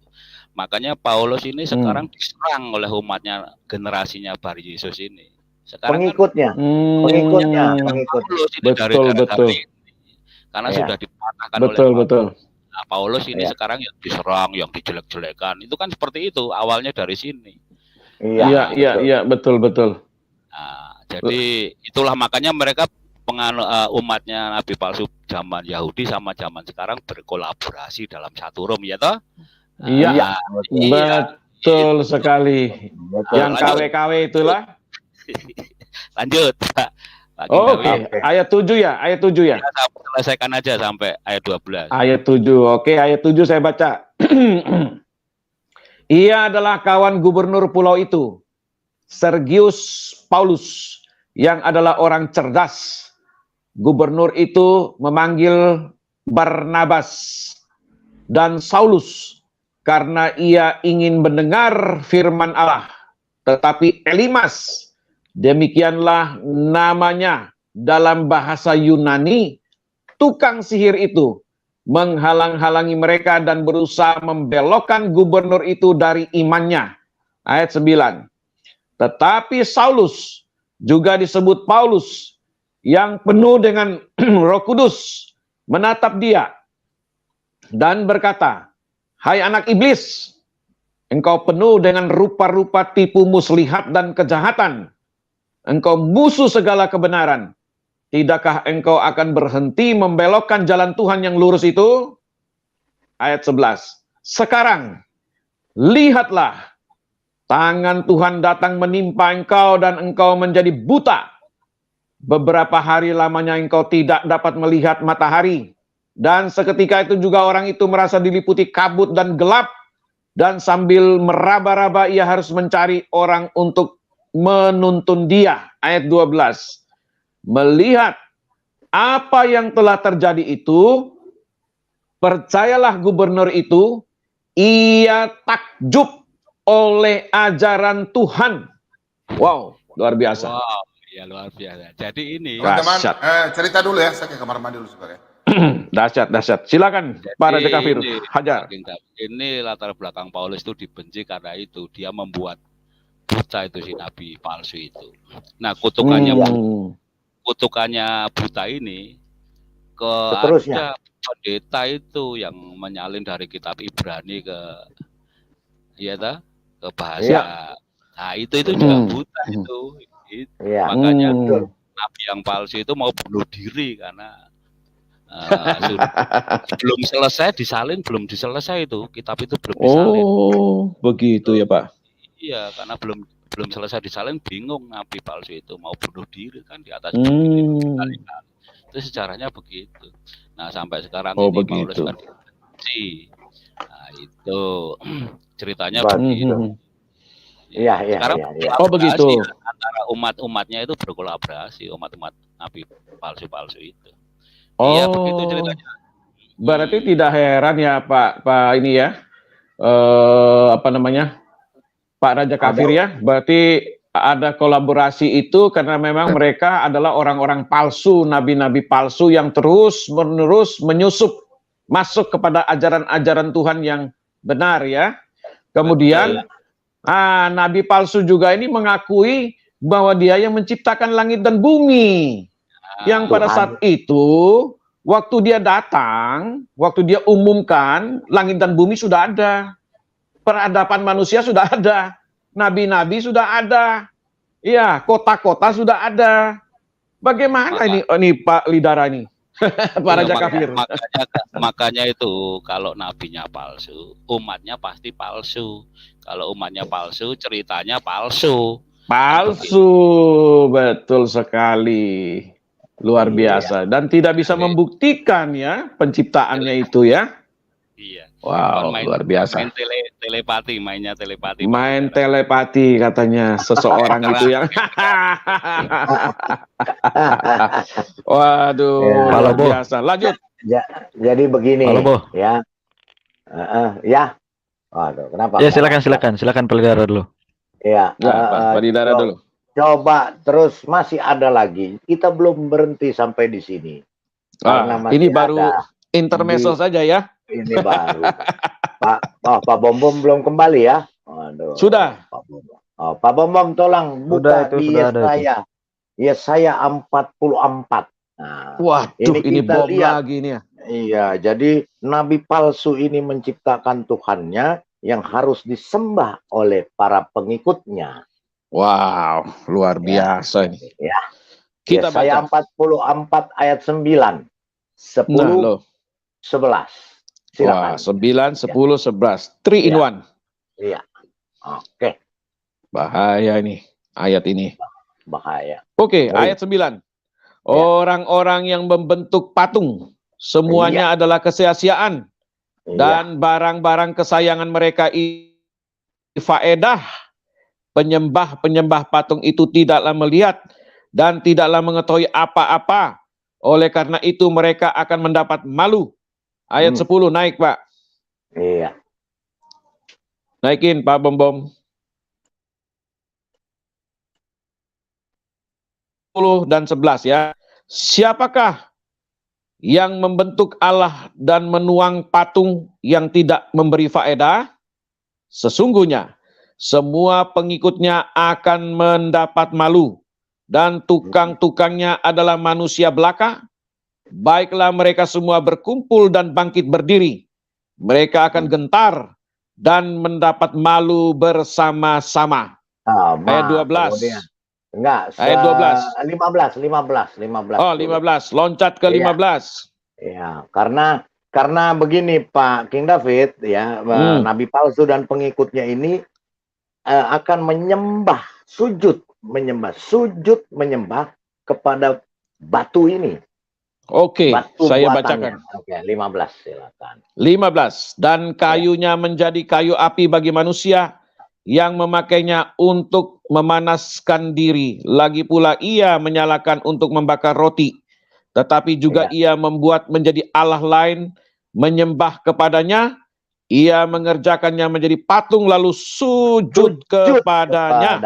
Speaker 9: Makanya Paulus ini sekarang diserang oleh umatnya, generasinya Bar Yesus ini. Sekarang
Speaker 4: Pengikutnya.
Speaker 9: Paulus ini dari
Speaker 3: Betul,
Speaker 9: gara-gara
Speaker 3: betul.
Speaker 9: ini. Karena
Speaker 4: Ya.
Speaker 9: sudah dipatahkan
Speaker 3: Betul,
Speaker 9: oleh
Speaker 3: betul.
Speaker 9: Nah, Paulus ini
Speaker 4: Ya.
Speaker 9: sekarang yang diserang, yang dijelek-jelekan. Itu kan seperti itu, awalnya dari sini.
Speaker 3: Iya, betul.
Speaker 9: Nah, jadi itulah makanya mereka umatnya nabi palsu zaman Yahudi sama zaman sekarang berkolaborasi dalam satu room ya toh?
Speaker 3: Iya,
Speaker 9: Iya.
Speaker 3: betul sekali. Yang
Speaker 9: lanjut.
Speaker 3: KW-KW itulah.
Speaker 9: Lanjut, Pak. Pak
Speaker 3: Oke,
Speaker 9: Gindawi.
Speaker 3: ayat 7 ya, ayat 7 ya.
Speaker 9: Ya, selesaikan aja sampai ayat 12.
Speaker 3: Ayat 7, oke, ayat 7 saya baca. Ia adalah kawan gubernur pulau itu, Sergius Paulus, yang adalah orang cerdas. Gubernur itu memanggil Barnabas dan Saulus karena ia ingin mendengar firman Allah. Tetapi Elimas, demikianlah namanya dalam bahasa Yunani, tukang sihir itu menghalang-halangi mereka dan berusaha membelokkan gubernur itu dari imannya. Ayat 9. Tetapi Saulus, juga disebut Paulus, yang penuh dengan Roh Kudus, menatap dia dan berkata, "Hai anak iblis, engkau penuh dengan rupa-rupa tipu muslihat dan kejahatan. Engkau musuh segala kebenaran. Tidakkah engkau akan berhenti membelokkan jalan Tuhan yang lurus itu?" Ayat 11. Sekarang, lihatlah, tangan Tuhan datang menimpa engkau dan engkau menjadi buta. Beberapa hari lamanya engkau tidak dapat melihat matahari. Dan seketika itu juga orang itu merasa diliputi kabut dan gelap dan sambil meraba-raba ia harus mencari orang untuk menuntun dia. Ayat 12. Melihat apa yang telah terjadi itu, percayalah gubernur itu, ia takjub oleh ajaran Tuhan. Wow, luar biasa.
Speaker 9: Wow, ya luar biasa. Jadi ini
Speaker 2: Teman-teman,
Speaker 3: Dahsyat.
Speaker 2: cerita dulu ya, saya ke kamar mandi dulu sebentar ya.
Speaker 3: Dahsyat. Silakan, Pak Raja Kafir,
Speaker 9: ini,
Speaker 3: hajar.
Speaker 9: ini latar belakang Paulus itu dibenci karena itu dia membuat buta itu si nabi palsu itu. Nah, kutukannya buta ini ke
Speaker 4: Seterusnya.
Speaker 9: ada pendeta itu yang menyalin dari kitab Ibrani ke ke bahasa. Nah, itu juga buta itu. Makanya nabi yang palsu itu mau bunuh diri karena belum selesai disalin, belum diselesai itu kitab itu belum disalin.
Speaker 3: Oh, begitu ya Pak.
Speaker 9: Iya, karena belum selesai disalin, bingung nabi palsu itu mau bunuh diri kan di atas itu sejarahnya begitu. Nah, sampai sekarang ini Paulus kan dibenci. Nah, itu ceritanya begitu.
Speaker 4: Iya.
Speaker 3: Oh, begitu.
Speaker 9: Antara umat-umatnya itu berkolaborasi, umat-umat nabi palsu-palsu itu.
Speaker 3: Oh,
Speaker 9: iya, begitu ceritanya.
Speaker 3: Berarti tidak heran ya Pak ini ya, apa namanya, Pak Raja Kafir ya. Berarti ada kolaborasi itu karena memang mereka adalah orang-orang palsu, nabi-nabi palsu yang terus-menerus menyusup masuk kepada ajaran-ajaran Tuhan yang benar ya. Kemudian nabi palsu juga ini mengakui bahwa dia yang menciptakan langit dan bumi. Yang pada saat itu, waktu dia datang, waktu dia umumkan, langit dan bumi sudah ada. Peradaban manusia sudah ada. Nabi-nabi sudah ada. Iya, kota-kota sudah ada. Bagaimana ini Pak Lidara ini? Pak Raja Kafir.
Speaker 9: Makanya itu, kalau nabinya palsu, umatnya pasti palsu. Kalau umatnya palsu, ceritanya palsu.
Speaker 3: Palsu, betul sekali. Luar biasa. Dan tidak bisa membuktikan ya penciptaannya itu ya.
Speaker 9: Iya.
Speaker 3: Wow, luar biasa.
Speaker 9: Mainnya telepati.
Speaker 3: Main telepati katanya seseorang itu yang. Waduh, luar biasa. Lanjut.
Speaker 4: Jadi begini ya. Ya. Waduh, kenapa?
Speaker 6: Ya, silakan Pak Lidara dulu.
Speaker 4: Ya,
Speaker 3: Pak Lidara dulu.
Speaker 4: Coba terus masih ada lagi. Kita belum berhenti sampai di sini.
Speaker 3: Ini baru intermezzo saja ya.
Speaker 4: Ini baru. Pak Bombom belum kembali ya? Aduh,
Speaker 3: sudah.
Speaker 4: Pak Bombom tolong buka di Yesaya 44. Nah,
Speaker 3: waduh, ini bom lagi nih ya.
Speaker 4: Iya, jadi nabi palsu ini menciptakan Tuhannya yang harus disembah oleh para pengikutnya.
Speaker 3: Wow, luar biasa ini.
Speaker 4: Ya.
Speaker 3: Kita
Speaker 4: Yesaya 44 ayat 9, 10, 11. Silakan.
Speaker 3: 9, 10, 11. 3 in 1.
Speaker 4: Iya. Oke.
Speaker 3: Bahaya ini, ayat ini.
Speaker 4: Bahaya.
Speaker 3: Oke, ayat 9. Orang-orang yang membentuk patung, semuanya adalah kesia-siaan. Dan barang-barang kesayangan mereka faedah. Penyembah-penyembah patung itu tidaklah melihat dan tidaklah mengetahui apa-apa. Oleh karena itu mereka akan mendapat malu. Ayat 10 naik Pak.
Speaker 4: Iya.
Speaker 3: Naikin Pak Bombom. 10 dan 11 ya. Siapakah yang membentuk Allah dan menuang patung yang tidak memberi faedah? Sesungguhnya semua pengikutnya akan mendapat malu, dan tukang-tukangnya adalah manusia belaka. Baiklah mereka semua berkumpul dan bangkit berdiri. Mereka akan gentar dan mendapat malu bersama-sama. Ayat 12.
Speaker 4: Enggak,
Speaker 3: ayat
Speaker 4: 15.
Speaker 3: Oh, 15. Loncat ke 15.
Speaker 4: Ya, karena begini Pak King David ya, nabi palsu dan pengikutnya ini akan menyembah kepada batu ini.
Speaker 3: Oke,
Speaker 4: Batu
Speaker 3: saya
Speaker 4: buatannya.
Speaker 3: bacakan.
Speaker 4: Oke, 15 silakan.
Speaker 3: 15. Dan kayunya menjadi kayu api bagi manusia yang memakainya untuk memanaskan diri. Lagi pula ia menyalakan untuk membakar roti. Tetapi juga ia membuat menjadi Allah lain, menyembah kepadanya. Ia mengerjakannya menjadi patung lalu sujud kepadanya.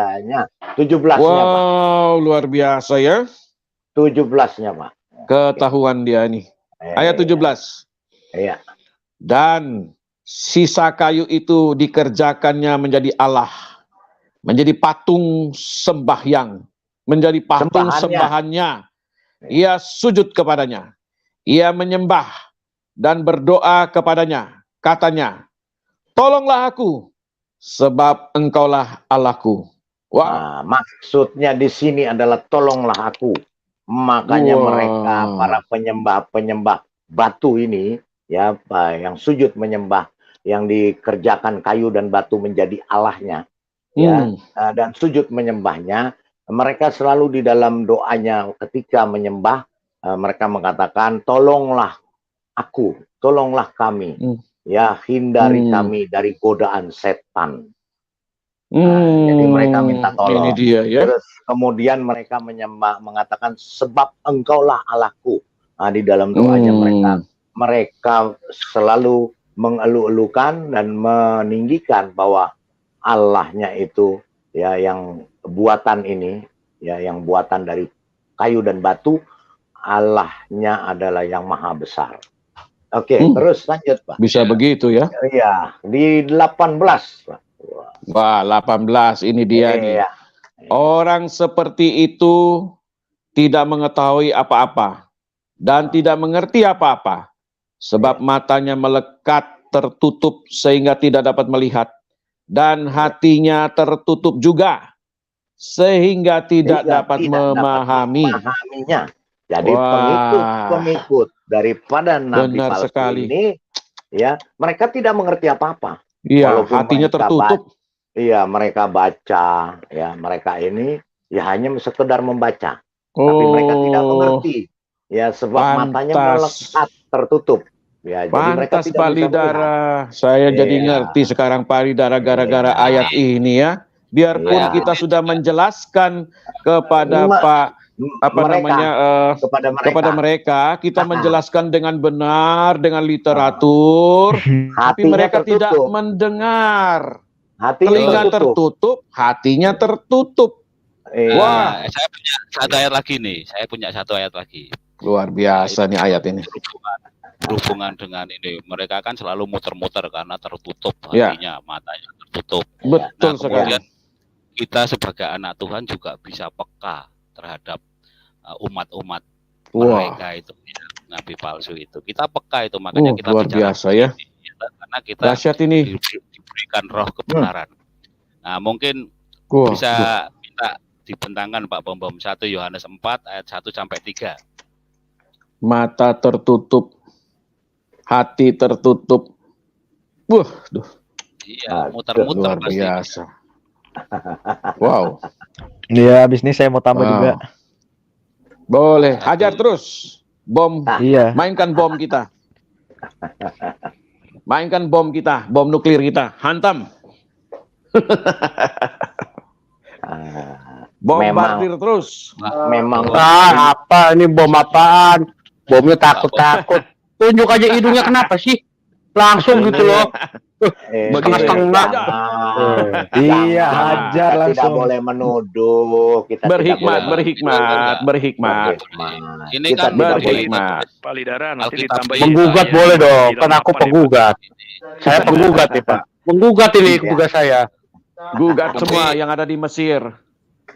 Speaker 4: 17-nya, Pak.
Speaker 3: Wow, luar biasa ya.
Speaker 4: 17-nya, Pak.
Speaker 3: Ketahuan dia nih. Ayat 17.
Speaker 4: Iya.
Speaker 3: Dan sisa kayu itu dikerjakannya menjadi Allah, menjadi patung sembahyang, menjadi patung sembahannya. Ia sujud kepadanya, ia menyembah dan berdoa kepadanya. Katanya, tolonglah aku, sebab engkaulah Allahku. Wow.
Speaker 4: Nah, maksudnya di sini adalah tolonglah aku. Makanya mereka para penyembah batu ini, ya, yang sujud menyembah, yang dikerjakan kayu dan batu menjadi Allahnya, ya, dan sujud menyembahnya, mereka selalu di dalam doanya ketika menyembah, mereka mengatakan tolonglah aku, tolonglah kami, ya, hindari kami dari godaan setan. Jadi mereka minta tolong.
Speaker 3: Ini dia, ya.
Speaker 4: Terus kemudian mereka menyembah, mengatakan sebab engkaulah Allahku. Di dalam doanya mereka selalu mengeluh-elukan dan meninggikan bahwa Allahnya itu, ya, yang buatan ini, ya, yang buatan dari kayu dan batu, Allahnya adalah yang maha besar. Oke, terus lanjut, Pak.
Speaker 3: Bisa begitu ya?
Speaker 4: Iya, di 18, Pak.
Speaker 3: Wah, 18 ini dia nih. Orang seperti itu tidak mengetahui apa-apa dan tidak mengerti apa-apa, sebab matanya melekat tertutup sehingga tidak dapat melihat, dan hatinya tertutup juga sehingga tidak dapat
Speaker 4: memahaminya. Jadi pengikut daripada Nabi palsu ini, ya, mereka tidak mengerti apa-apa.
Speaker 3: Iya, hatinya tertutup.
Speaker 4: Iya, mereka baca, ya, mereka ini ya hanya sekedar membaca, tapi mereka tidak mengerti, ya, sebab matanya melekat tertutup. Ya, jadi mereka tidak
Speaker 3: Pak Lidara, saya jadi ngerti sekarang Pak Lidara gara-gara ayat ini ya. Biarpun kita sudah menjelaskan kepada kepada mereka, kita menjelaskan dengan benar, dengan literatur, tapi mereka tidak mendengar. Telinga tertutup, hatinya tertutup.
Speaker 9: Wah, saya punya satu ayat lagi nih. Saya punya satu ayat lagi.
Speaker 3: Luar biasa nih ayat ini.
Speaker 9: Berhubungan dengan ini, mereka kan selalu muter-muter karena tertutup hatinya, matanya tertutup.
Speaker 3: Betul sekali.
Speaker 9: Kemudian kita sebagai anak Tuhan juga bisa peka terhadap umat-umat mereka itu, nabi palsu itu. Kita peka itu, makanya kita
Speaker 3: luar biasa ya.
Speaker 9: Karena kita
Speaker 3: dahsyat ini.
Speaker 9: Diberikan roh kebenaran. Nah, mungkin bisa minta dibentangkan Pak Bom 1 Yohanes 4 ayat 1 sampai 3.
Speaker 3: Mata tertutup, hati tertutup.
Speaker 9: Iya, muter-muter
Speaker 3: luar biasa. Wow.
Speaker 6: Iya, habis ini saya mau tambah juga.
Speaker 3: Boleh, hajar terus. Bom.
Speaker 6: Iya.
Speaker 3: Mainkan bom kita. Mainkan bom kita, bom nuklir kita, hantam. Bombardir terus.
Speaker 8: Memang. Apa ini bom apaan? Bomnya takut-takut. Tunjuk aja hidungnya kenapa sih? Langsung gitu loh. Setengah-setengah.
Speaker 6: Iya, hajar langsung.
Speaker 4: Tidak boleh menuduh. Kita
Speaker 3: berhikmat.
Speaker 9: Ini kan
Speaker 3: berhikmat.
Speaker 10: Pak Lidara nanti ditambah
Speaker 8: menggugat boleh dong. Kan aku penggugat. Saya penggugat nih, Pak. Penggugat ini tugas saya.
Speaker 3: Gugat semua yang ada di Mesir.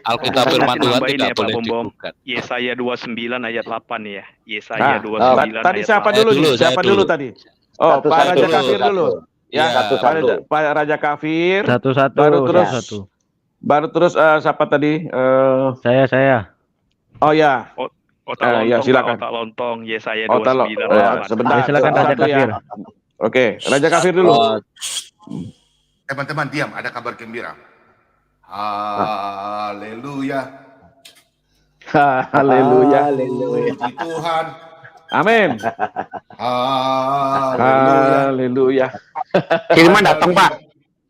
Speaker 9: Alkitab firman Tuhan tidak boleh
Speaker 10: digugat. Yesaya 29 ayat 8 ya. Yesaya 29
Speaker 3: tadi
Speaker 10: ayat
Speaker 3: siapa
Speaker 10: 8.
Speaker 3: dulu? Siapa dulu tadi? Oh, Pak Raja Kafir dulu. Ya,
Speaker 4: satu-satu.
Speaker 3: Pak Raja Kafir.
Speaker 6: Satu-satu.
Speaker 3: Baru terus siapa tadi?
Speaker 6: Saya.
Speaker 3: Oh ya.
Speaker 10: Otak lontong,
Speaker 3: ya, silakan.
Speaker 10: Otak lontong Yesaya 29.
Speaker 3: Sebentar.
Speaker 6: Silakan Raja Kafir.
Speaker 3: Oke, Raja Kafir dulu.
Speaker 2: Teman-teman diam, ada kabar gembira. Haleluya.
Speaker 3: Haleluya.
Speaker 2: Puji Tuhan,
Speaker 3: Amin. Haleluya.
Speaker 7: Kiriman datang, Pak.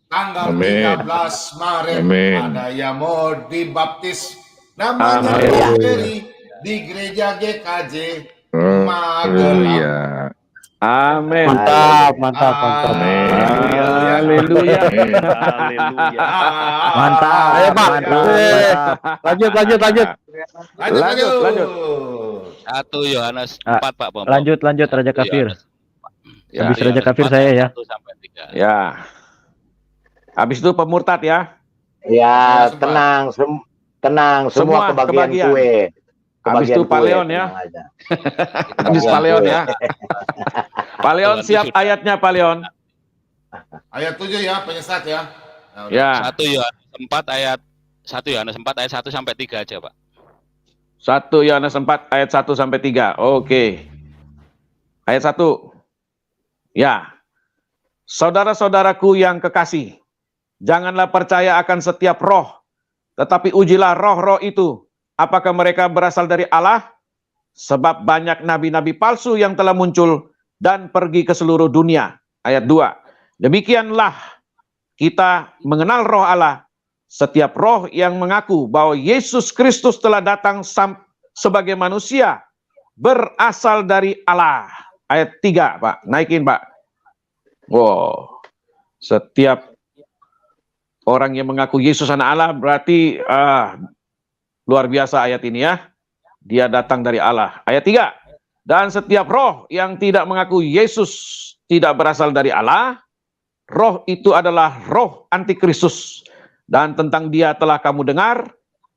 Speaker 2: Tanggal
Speaker 5: Amin.
Speaker 2: 13 Maret
Speaker 5: Amin.
Speaker 2: ada yang mau dibaptis. Namanya
Speaker 3: Amin.
Speaker 2: Putri di gereja GKJ
Speaker 5: Oh,
Speaker 2: Magelang.
Speaker 5: iya.
Speaker 3: Amin.
Speaker 6: Mantap, mantap, mantap.
Speaker 3: Haleluya.
Speaker 10: Haleluya.
Speaker 6: Mantap.
Speaker 3: Ayo, Pak.
Speaker 6: Mantap,
Speaker 3: Eh.
Speaker 6: mantap. Lanjut, lanjut, lanjut.
Speaker 3: Lanjut.
Speaker 9: 1 Yohanes
Speaker 6: Ah,
Speaker 9: 4 Pak Bom.
Speaker 6: Lanjut, lanjut Raja Kafir.
Speaker 3: Ya,
Speaker 6: Habis Raja Kafir saya ya.
Speaker 9: 1 sampai 3.
Speaker 3: ya. Habis itu pemurtad ya.
Speaker 4: Ya,
Speaker 2: Sempat.
Speaker 4: tenang, tenang, semua kebagian kue.
Speaker 3: Habis itu Pak Leon ya. Habis Pak Leon ya. Pak Leon siap ayatnya Pak Leon.
Speaker 2: Ayat 7 ya, penyesat ya. Nah, udah.
Speaker 3: Ya.
Speaker 9: 1 Yohanes 4 ayat 1 sampai 3 aja, Pak.
Speaker 3: 1 Yohanes 4 ayat 1 sampai 3. Oke. Ayat 1. Ya. Saudara-saudaraku yang kekasih, janganlah percaya akan setiap roh, tetapi ujilah roh-roh itu. Apakah mereka berasal dari Allah? Sebab banyak nabi-nabi palsu yang telah muncul dan pergi ke seluruh dunia. Ayat 2. Demikianlah kita mengenal roh Allah. Setiap roh yang mengaku bahwa Yesus Kristus telah datang sebagai manusia berasal dari Allah. Ayat 3, Pak. Naikin, Pak. Wow. Setiap orang yang mengaku Yesus anak Allah berarti luar biasa ayat ini ya. Dia datang dari Allah. Ayat 3. Dan setiap roh yang tidak mengaku Yesus tidak berasal dari Allah, roh itu adalah roh antikristus. Dan tentang dia telah kamu dengar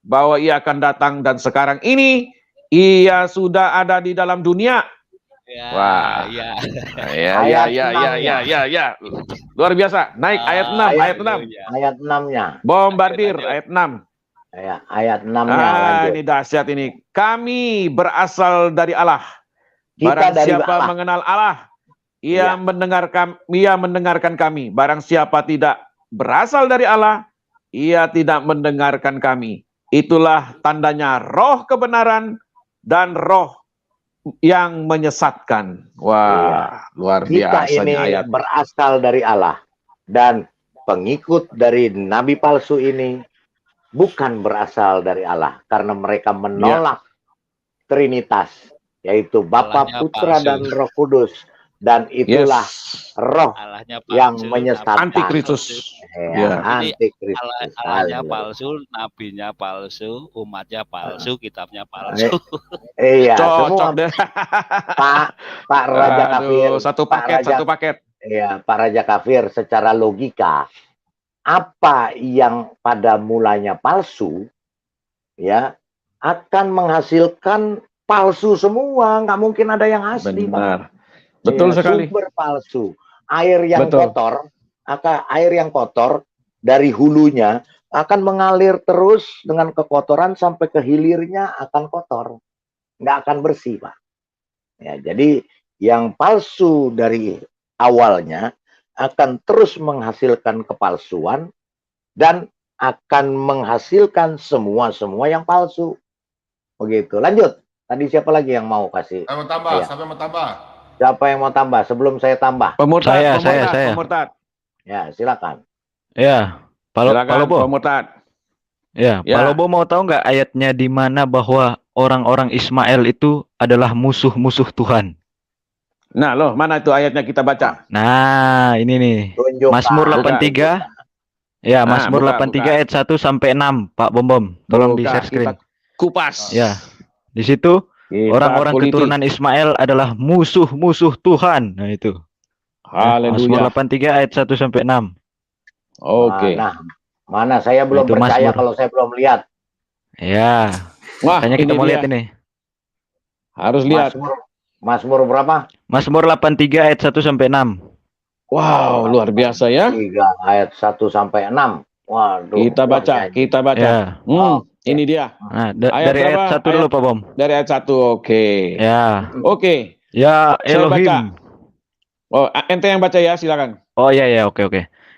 Speaker 3: bahwa ia akan datang dan sekarang ini ia sudah ada di dalam dunia.
Speaker 9: Ya,
Speaker 3: Wah.
Speaker 9: ya.
Speaker 3: Ya. Luar biasa. Naik ayat 6, ayat 6.
Speaker 4: Ayat 6-nya.
Speaker 3: Bombardir ayat 6.
Speaker 4: Ya, ayat 6-nya lanjut.
Speaker 3: Ini dahsyat ini. Kami berasal dari Allah.
Speaker 4: Kita
Speaker 3: Barang
Speaker 4: dari
Speaker 3: siapa
Speaker 4: Allah.
Speaker 3: mengenal Allah, ia mendengarkan kami. Barang siapa tidak berasal dari Allah, ia tidak mendengarkan kami. Itulah tandanya roh kebenaran dan roh yang menyesatkan. Wah, luar
Speaker 4: Kita ini
Speaker 3: biasanya ayat.
Speaker 4: berasal dari Allah. Dan pengikut dari nabi palsu ini bukan berasal dari Allah. Karena mereka menolak Trinitas. Yaitu Bapa,
Speaker 9: Allahnya
Speaker 4: Putra,
Speaker 9: palsu.
Speaker 4: dan Roh Kudus. Dan itulah roh
Speaker 9: Allahnya
Speaker 4: yang
Speaker 9: palsu,
Speaker 4: menyesatkan.
Speaker 3: Antikristus.
Speaker 4: Ya,
Speaker 9: Jadi
Speaker 4: antikristus.
Speaker 9: Allahnya
Speaker 4: Haleluya.
Speaker 9: palsu, nabinya palsu, umatnya palsu, kitabnya palsu.
Speaker 4: Iya, semua
Speaker 3: Cocok deh.
Speaker 4: Pak Raja Kafir.
Speaker 3: Aduh, satu
Speaker 4: Pak
Speaker 3: paket,
Speaker 4: Raja-
Speaker 3: satu paket.
Speaker 4: Ya, Pak Raja Kafir, secara logika, apa yang pada mulanya palsu, ya, akan menghasilkan palsu semua. Nggak mungkin ada yang asli, Pak.
Speaker 3: Benar. Betul
Speaker 4: Ya,
Speaker 3: sekali.
Speaker 4: Sumber palsu. Air yang
Speaker 3: Betul.
Speaker 4: air yang kotor dari hulunya akan mengalir terus dengan kekotoran sampai ke hilirnya akan kotor. Nggak akan bersih, Pak. Ya, jadi yang palsu dari awalnya akan terus menghasilkan kepalsuan dan akan menghasilkan semua yang palsu. Begitu. Lanjut. Tadi siapa lagi yang mau kasih?
Speaker 2: Saya mau tambah,
Speaker 4: Iya.
Speaker 2: siapa yang mau tambah?
Speaker 4: Siapa yang mau tambah sebelum saya tambah?
Speaker 3: Pemurtad,
Speaker 6: Saya.
Speaker 3: pemurtad.
Speaker 4: Ya, silakan.
Speaker 6: Ya,
Speaker 3: Silakan,
Speaker 6: Palobo.
Speaker 3: pemurtad.
Speaker 6: Ya,
Speaker 3: Ya.
Speaker 6: Palobo mau tahu nggak ayatnya di mana bahwa orang-orang Ismail itu adalah musuh-musuh Tuhan?
Speaker 3: Nah, loh, mana itu ayatnya kita baca?
Speaker 6: Nah, ini nih.
Speaker 4: Tunjukkan.
Speaker 6: Mazmur 83. Ya,
Speaker 3: Nah,
Speaker 6: Mazmur
Speaker 3: buka,
Speaker 6: 83 ayat 1 sampai 6, Pak Bom. Tolong di
Speaker 3: Buka,
Speaker 6: share screen.
Speaker 3: kita kupas.
Speaker 6: Ya. Di situ
Speaker 3: Kita
Speaker 6: orang-orang
Speaker 3: kuliti.
Speaker 6: keturunan Ismail adalah musuh-musuh Tuhan. Nah, itu. Mazmur
Speaker 3: Haleluya.
Speaker 6: 83 ayat 1 sampai 6.
Speaker 3: Oke.
Speaker 4: Mana saya belum
Speaker 6: Itu
Speaker 4: percaya
Speaker 6: Mazmur.
Speaker 4: kalau saya belum lihat.
Speaker 6: Ya,
Speaker 3: Wah,
Speaker 6: makanya kita
Speaker 3: ini
Speaker 6: mau
Speaker 3: dia.
Speaker 6: lihat ini.
Speaker 3: Harus lihat.
Speaker 4: Mazmur berapa?
Speaker 6: Mazmur 83 ayat 1 sampai 6.
Speaker 3: Wow, luar biasa ya.
Speaker 4: 3 ayat 1 sampai 6. Waduh.
Speaker 3: Kita baca,
Speaker 4: luar biasa.
Speaker 3: kita baca.
Speaker 6: Ya.
Speaker 3: Ini dia.
Speaker 6: Nah,
Speaker 3: Ayat
Speaker 6: dari ayat
Speaker 3: berapa?
Speaker 6: 1 dulu, Pak Bom.
Speaker 3: Dari ayat 1. Oke.
Speaker 6: Ya.
Speaker 3: Oke.
Speaker 6: Ya
Speaker 3: Saya baca.
Speaker 6: Elohim.
Speaker 3: Oh, ente yang baca ya, silakan.
Speaker 6: Oh ya, oke.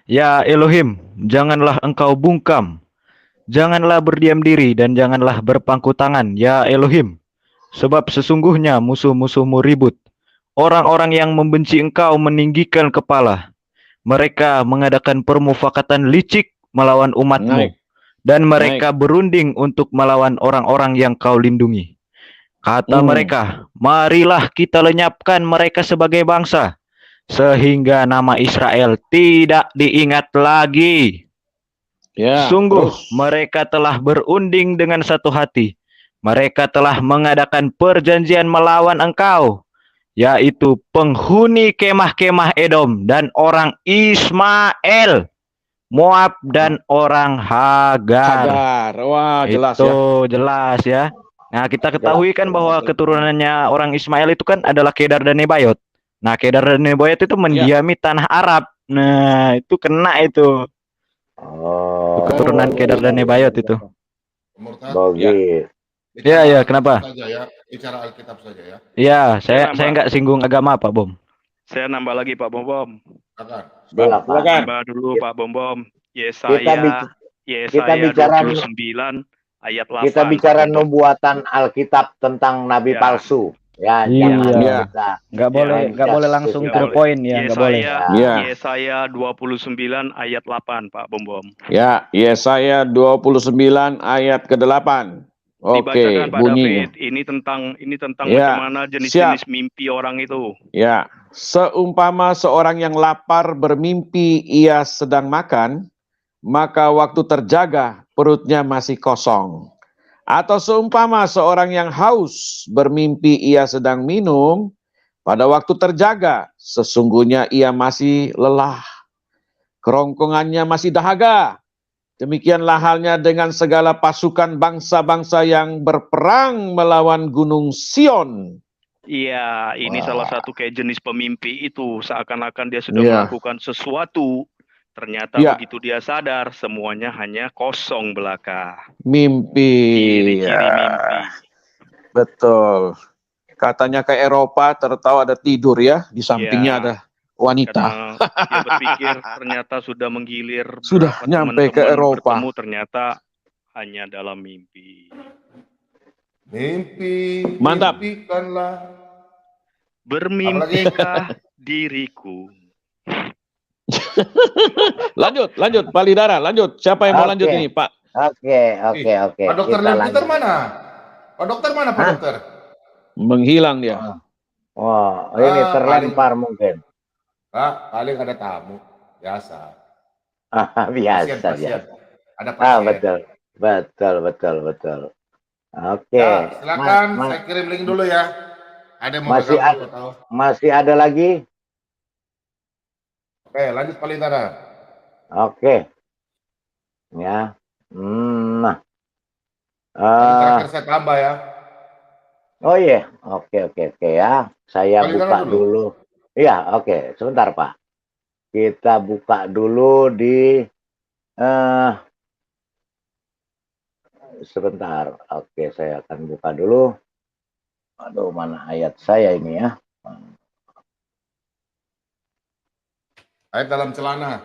Speaker 6: Ya Elohim, janganlah engkau bungkam. Janganlah berdiam diri dan janganlah berpangku tangan, ya Elohim. sebab sesungguhnya musuh-musuhmu ribut. Orang-orang yang membenci engkau meninggikan kepala. Mereka mengadakan permufakatan licik melawan umatmu.
Speaker 3: Naik.
Speaker 6: Dan mereka berunding untuk melawan orang-orang yang kau lindungi. Kata mereka, marilah kita lenyapkan mereka sebagai bangsa, sehingga nama Israel tidak diingat lagi.
Speaker 3: Ya,
Speaker 6: Sungguh,
Speaker 3: terus.
Speaker 6: mereka telah berunding dengan satu hati. Mereka telah mengadakan perjanjian melawan engkau, yaitu penghuni kemah-kemah Edom dan orang Ismael, Moab dan orang Hagar.
Speaker 3: Hagar. Wah, jelas
Speaker 6: Itu
Speaker 3: ya.
Speaker 6: jelas ya. Nah, kita ketahui kan bahwa keturunannya orang Ismail itu kan adalah Kedar dan Nebayot. Nah, Kedar dan Nebayot itu mendiami tanah Arab. Nah, itu kena itu.
Speaker 4: Oh.
Speaker 6: Keturunan Kedar dan Nebayot itu.
Speaker 4: Begitu.
Speaker 6: Ya, kenapa?
Speaker 2: Saja ya, bicara Alkitab saja ya.
Speaker 6: Iya, saya nggak singgung agama, Pak Bom.
Speaker 10: Saya nambah lagi Pak Bom.
Speaker 4: Silakan.
Speaker 10: Nambah dulu Pak Bom.
Speaker 4: Kita
Speaker 10: Yesaya
Speaker 4: bicara
Speaker 10: 29 ayat 8.
Speaker 4: Kita bicara nubuatan Alkitab tentang nabi palsu. Ya,
Speaker 6: Iya.
Speaker 4: kita
Speaker 6: Nggak boleh langsung to the point ya, nggak boleh.
Speaker 10: Yesaya 29 ayat 8 Pak Bom.
Speaker 3: Ya, Yesaya 29 ayat ke-8. Oke,
Speaker 10: Dibacakan Pak
Speaker 3: bunyinya.
Speaker 10: David. Ini tentang
Speaker 3: Ya,
Speaker 10: bagaimana jenis-jenis mimpi orang itu.
Speaker 3: Ya, seumpama seorang yang lapar bermimpi ia sedang makan, maka waktu terjaga perutnya masih kosong. Atau seumpama seorang yang haus bermimpi ia sedang minum, pada waktu terjaga sesungguhnya ia masih lelah. Kerongkongannya masih dahaga. Demikianlah halnya dengan segala pasukan bangsa-bangsa yang berperang melawan Gunung Sion.
Speaker 10: Iya, ini salah satu kayak jenis pemimpi itu. Seakan-akan dia sudah melakukan sesuatu. Ternyata begitu dia sadar, semuanya hanya kosong belaka.
Speaker 3: Mimpi.
Speaker 10: Ciri-ciri mimpi.
Speaker 3: Betul. Katanya ke Eropa, tertawa ada tidur ya. Di sampingnya ada wanita.
Speaker 10: Karena dia berpikir ternyata sudah menggilir.
Speaker 3: Sudah nyampe ke Eropa.
Speaker 10: Bertemu, ternyata hanya dalam mimpi.
Speaker 2: Mimpi.
Speaker 3: Mantap.
Speaker 2: Mimpikanlah.
Speaker 10: Bermimpikah diriku.
Speaker 3: Lanjut, Pak Lidara, lanjut. Siapa yang mau lanjut ini, Pak?
Speaker 4: Oke.
Speaker 2: Pak Dokter Leontier mana? Pak Dokter mana, Pak Dokter?
Speaker 3: Menghilang dia.
Speaker 4: Wah, ini terlempar mungkin.
Speaker 2: Pak, paling ada tamu. Biasa.
Speaker 4: Biasa.
Speaker 2: Ada pasien.
Speaker 4: Betul. Oke.
Speaker 2: Ya, silakan, saya kirim link dulu ya. Ada yang mau
Speaker 4: masih ada lagi?
Speaker 2: Oke, lanjut Pak Lidara.
Speaker 4: Oke. Ya. Nah.
Speaker 2: Terakhir saya tambah ya.
Speaker 4: Oh iya. Oke ya. Saya buka dulu. Iya, oke. Sebentar, Pak. Kita buka dulu di sebentar. Oke, saya akan buka dulu. Aduh, mana ayat saya ini ya?
Speaker 2: Ayat dalam celana.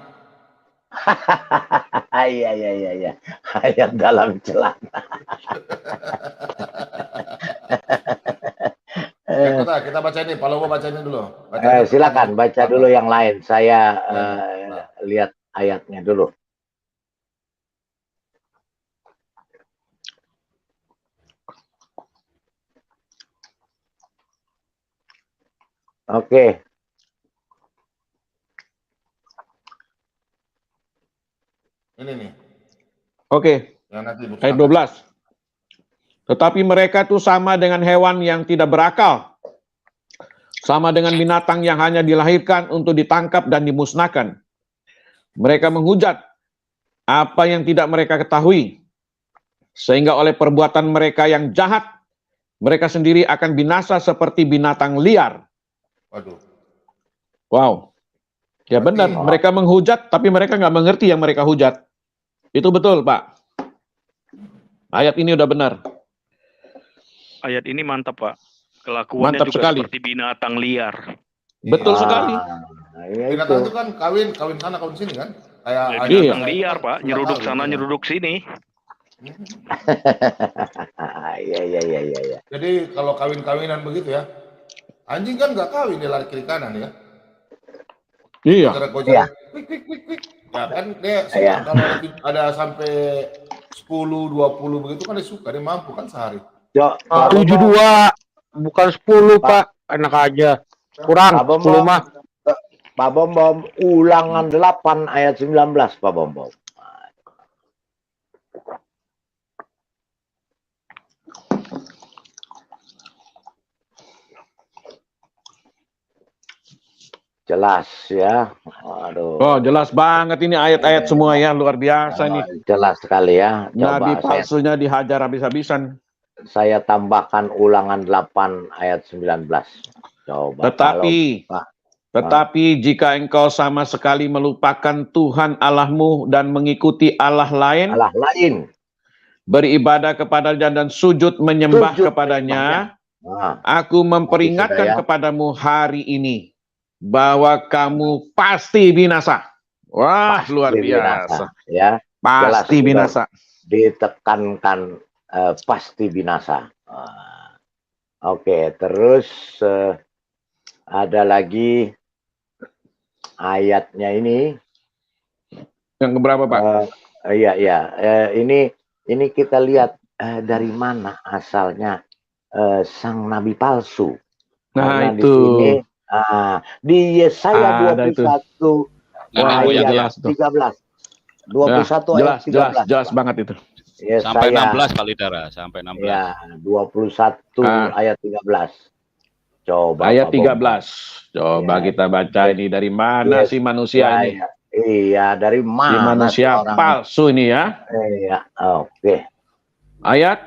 Speaker 4: Iya. Ayat dalam celana.
Speaker 2: Kita baca ini, Pak Lobo baca ini dulu.
Speaker 4: Silakan baca dulu yang lain. Saya lihat ayatnya dulu. Oke.
Speaker 2: Ini nih.
Speaker 3: Oke. Ayat 12. Tetapi mereka itu sama dengan hewan yang tidak berakal. Sama dengan binatang yang hanya dilahirkan untuk ditangkap dan dimusnahkan. Mereka menghujat apa yang tidak mereka ketahui. Sehingga oleh perbuatan mereka yang jahat, mereka sendiri akan binasa seperti binatang liar.
Speaker 2: Waduh.
Speaker 3: Wow. Ya benar, mereka menghujat, tapi mereka nggak mengerti yang mereka hujat. Itu betul, Pak. Ayat ini udah benar.
Speaker 10: Ayat ini mantap, Pak. Kelakuannya
Speaker 3: mantap
Speaker 10: juga
Speaker 3: sekali.
Speaker 10: Seperti binatang liar.
Speaker 3: Betul sekali.
Speaker 2: Binatang itu kan kawin sana, kawin sini kan? Kayak
Speaker 10: binatang liar, Pak. Nyeruduk sana, nyeruduk sini.
Speaker 4: Iya.
Speaker 2: Jadi kalau kawin-kawinan begitu ya, anjing kan nggak kawin, dia lari kiri kanan ya.
Speaker 3: Iya.
Speaker 4: Iya.
Speaker 2: Kwik. Ya kan dia suka kalau ada sampai 10-20 begitu kan dia suka, dia mampu kan sehari.
Speaker 5: 72, bukan 10 Pak, enak aja. Kurang 10 mah.
Speaker 4: Pak Bom, ulangan 8 ayat 19 Pak Bom. Jelas ya. Aduh.
Speaker 3: Oh, jelas banget ini ayat-ayat semua ya, luar biasa nih.
Speaker 4: Jelas sekali ya.
Speaker 3: Nabi palsunya dihajar habis-habisan.
Speaker 4: Saya tambahkan ulangan 8 ayat 19. Coba.
Speaker 3: Tetapi jika engkau sama sekali melupakan Tuhan Allahmu dan mengikuti Allah lain, beribadah kepadanya dan sujud menyembah kepadanya, aku memperingatkan kepadamu hari ini bahwa kamu pasti binasa. Wah, pasti luar biasa.
Speaker 4: Ya,
Speaker 3: pasti binasa.
Speaker 4: Ditekankan pasti binasa. Oke, terus ada lagi ayatnya ini.
Speaker 3: Yang keberapa, Pak?
Speaker 4: Iya. Ini kita lihat dari mana asalnya sang nabi palsu.
Speaker 3: Nah,
Speaker 4: karena
Speaker 3: itu.
Speaker 4: Di Yesaya 21 ayat 13. 21 ayat 13.
Speaker 3: Jelas banget itu.
Speaker 4: Yesaya,
Speaker 9: sampai 16 kali Dara, sampai 16.
Speaker 4: Ya, 21 ayat 13. Coba
Speaker 3: ayat 13. Coba kita baca ini dari mana sih manusia ini?
Speaker 4: Iya, dari mana?
Speaker 3: Si manusia palsu ini ya.
Speaker 4: Iya, oke.
Speaker 3: Ayat?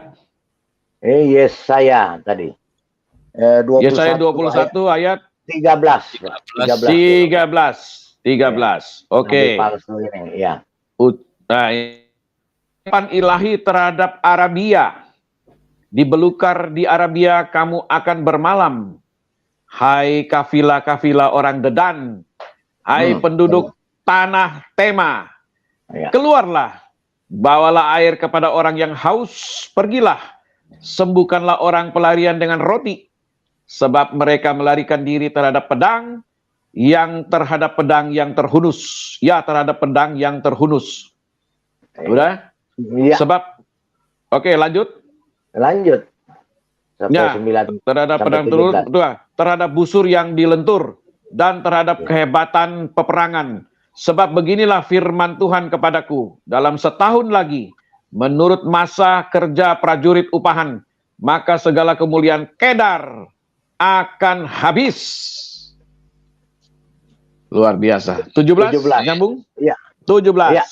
Speaker 4: Yesaya tadi. 21
Speaker 3: Yesaya 21 ayat
Speaker 4: 13.
Speaker 3: 13. Oke.
Speaker 4: Ya.
Speaker 3: Ucapan ilahi terhadap Arabia. Di belukar di Arabia kamu akan bermalam. Hai kafilah-kafilah orang Dedan. Hai penduduk tanah Tema. Keluarlah. Bawalah air kepada orang yang haus. Pergilah. Sembuhkanlah orang pelarian dengan roti. Sebab mereka melarikan diri terhadap pedang, terhadap pedang yang terhunus. Ya, terhadap pedang yang terhunus. Udah?
Speaker 4: Ya.
Speaker 3: Sebab, oke, lanjut.
Speaker 4: Lanjut.
Speaker 3: Ya, terhadap pedang terhunus, terhadap busur yang dilentur, dan terhadap kehebatan peperangan. Sebab beginilah firman Tuhan kepadaku, dalam setahun lagi, menurut masa kerja prajurit upahan, maka segala kemuliaan Kedar akan habis. Luar biasa. 17. Nyambung?
Speaker 4: Iya.
Speaker 3: 17.
Speaker 4: Ya.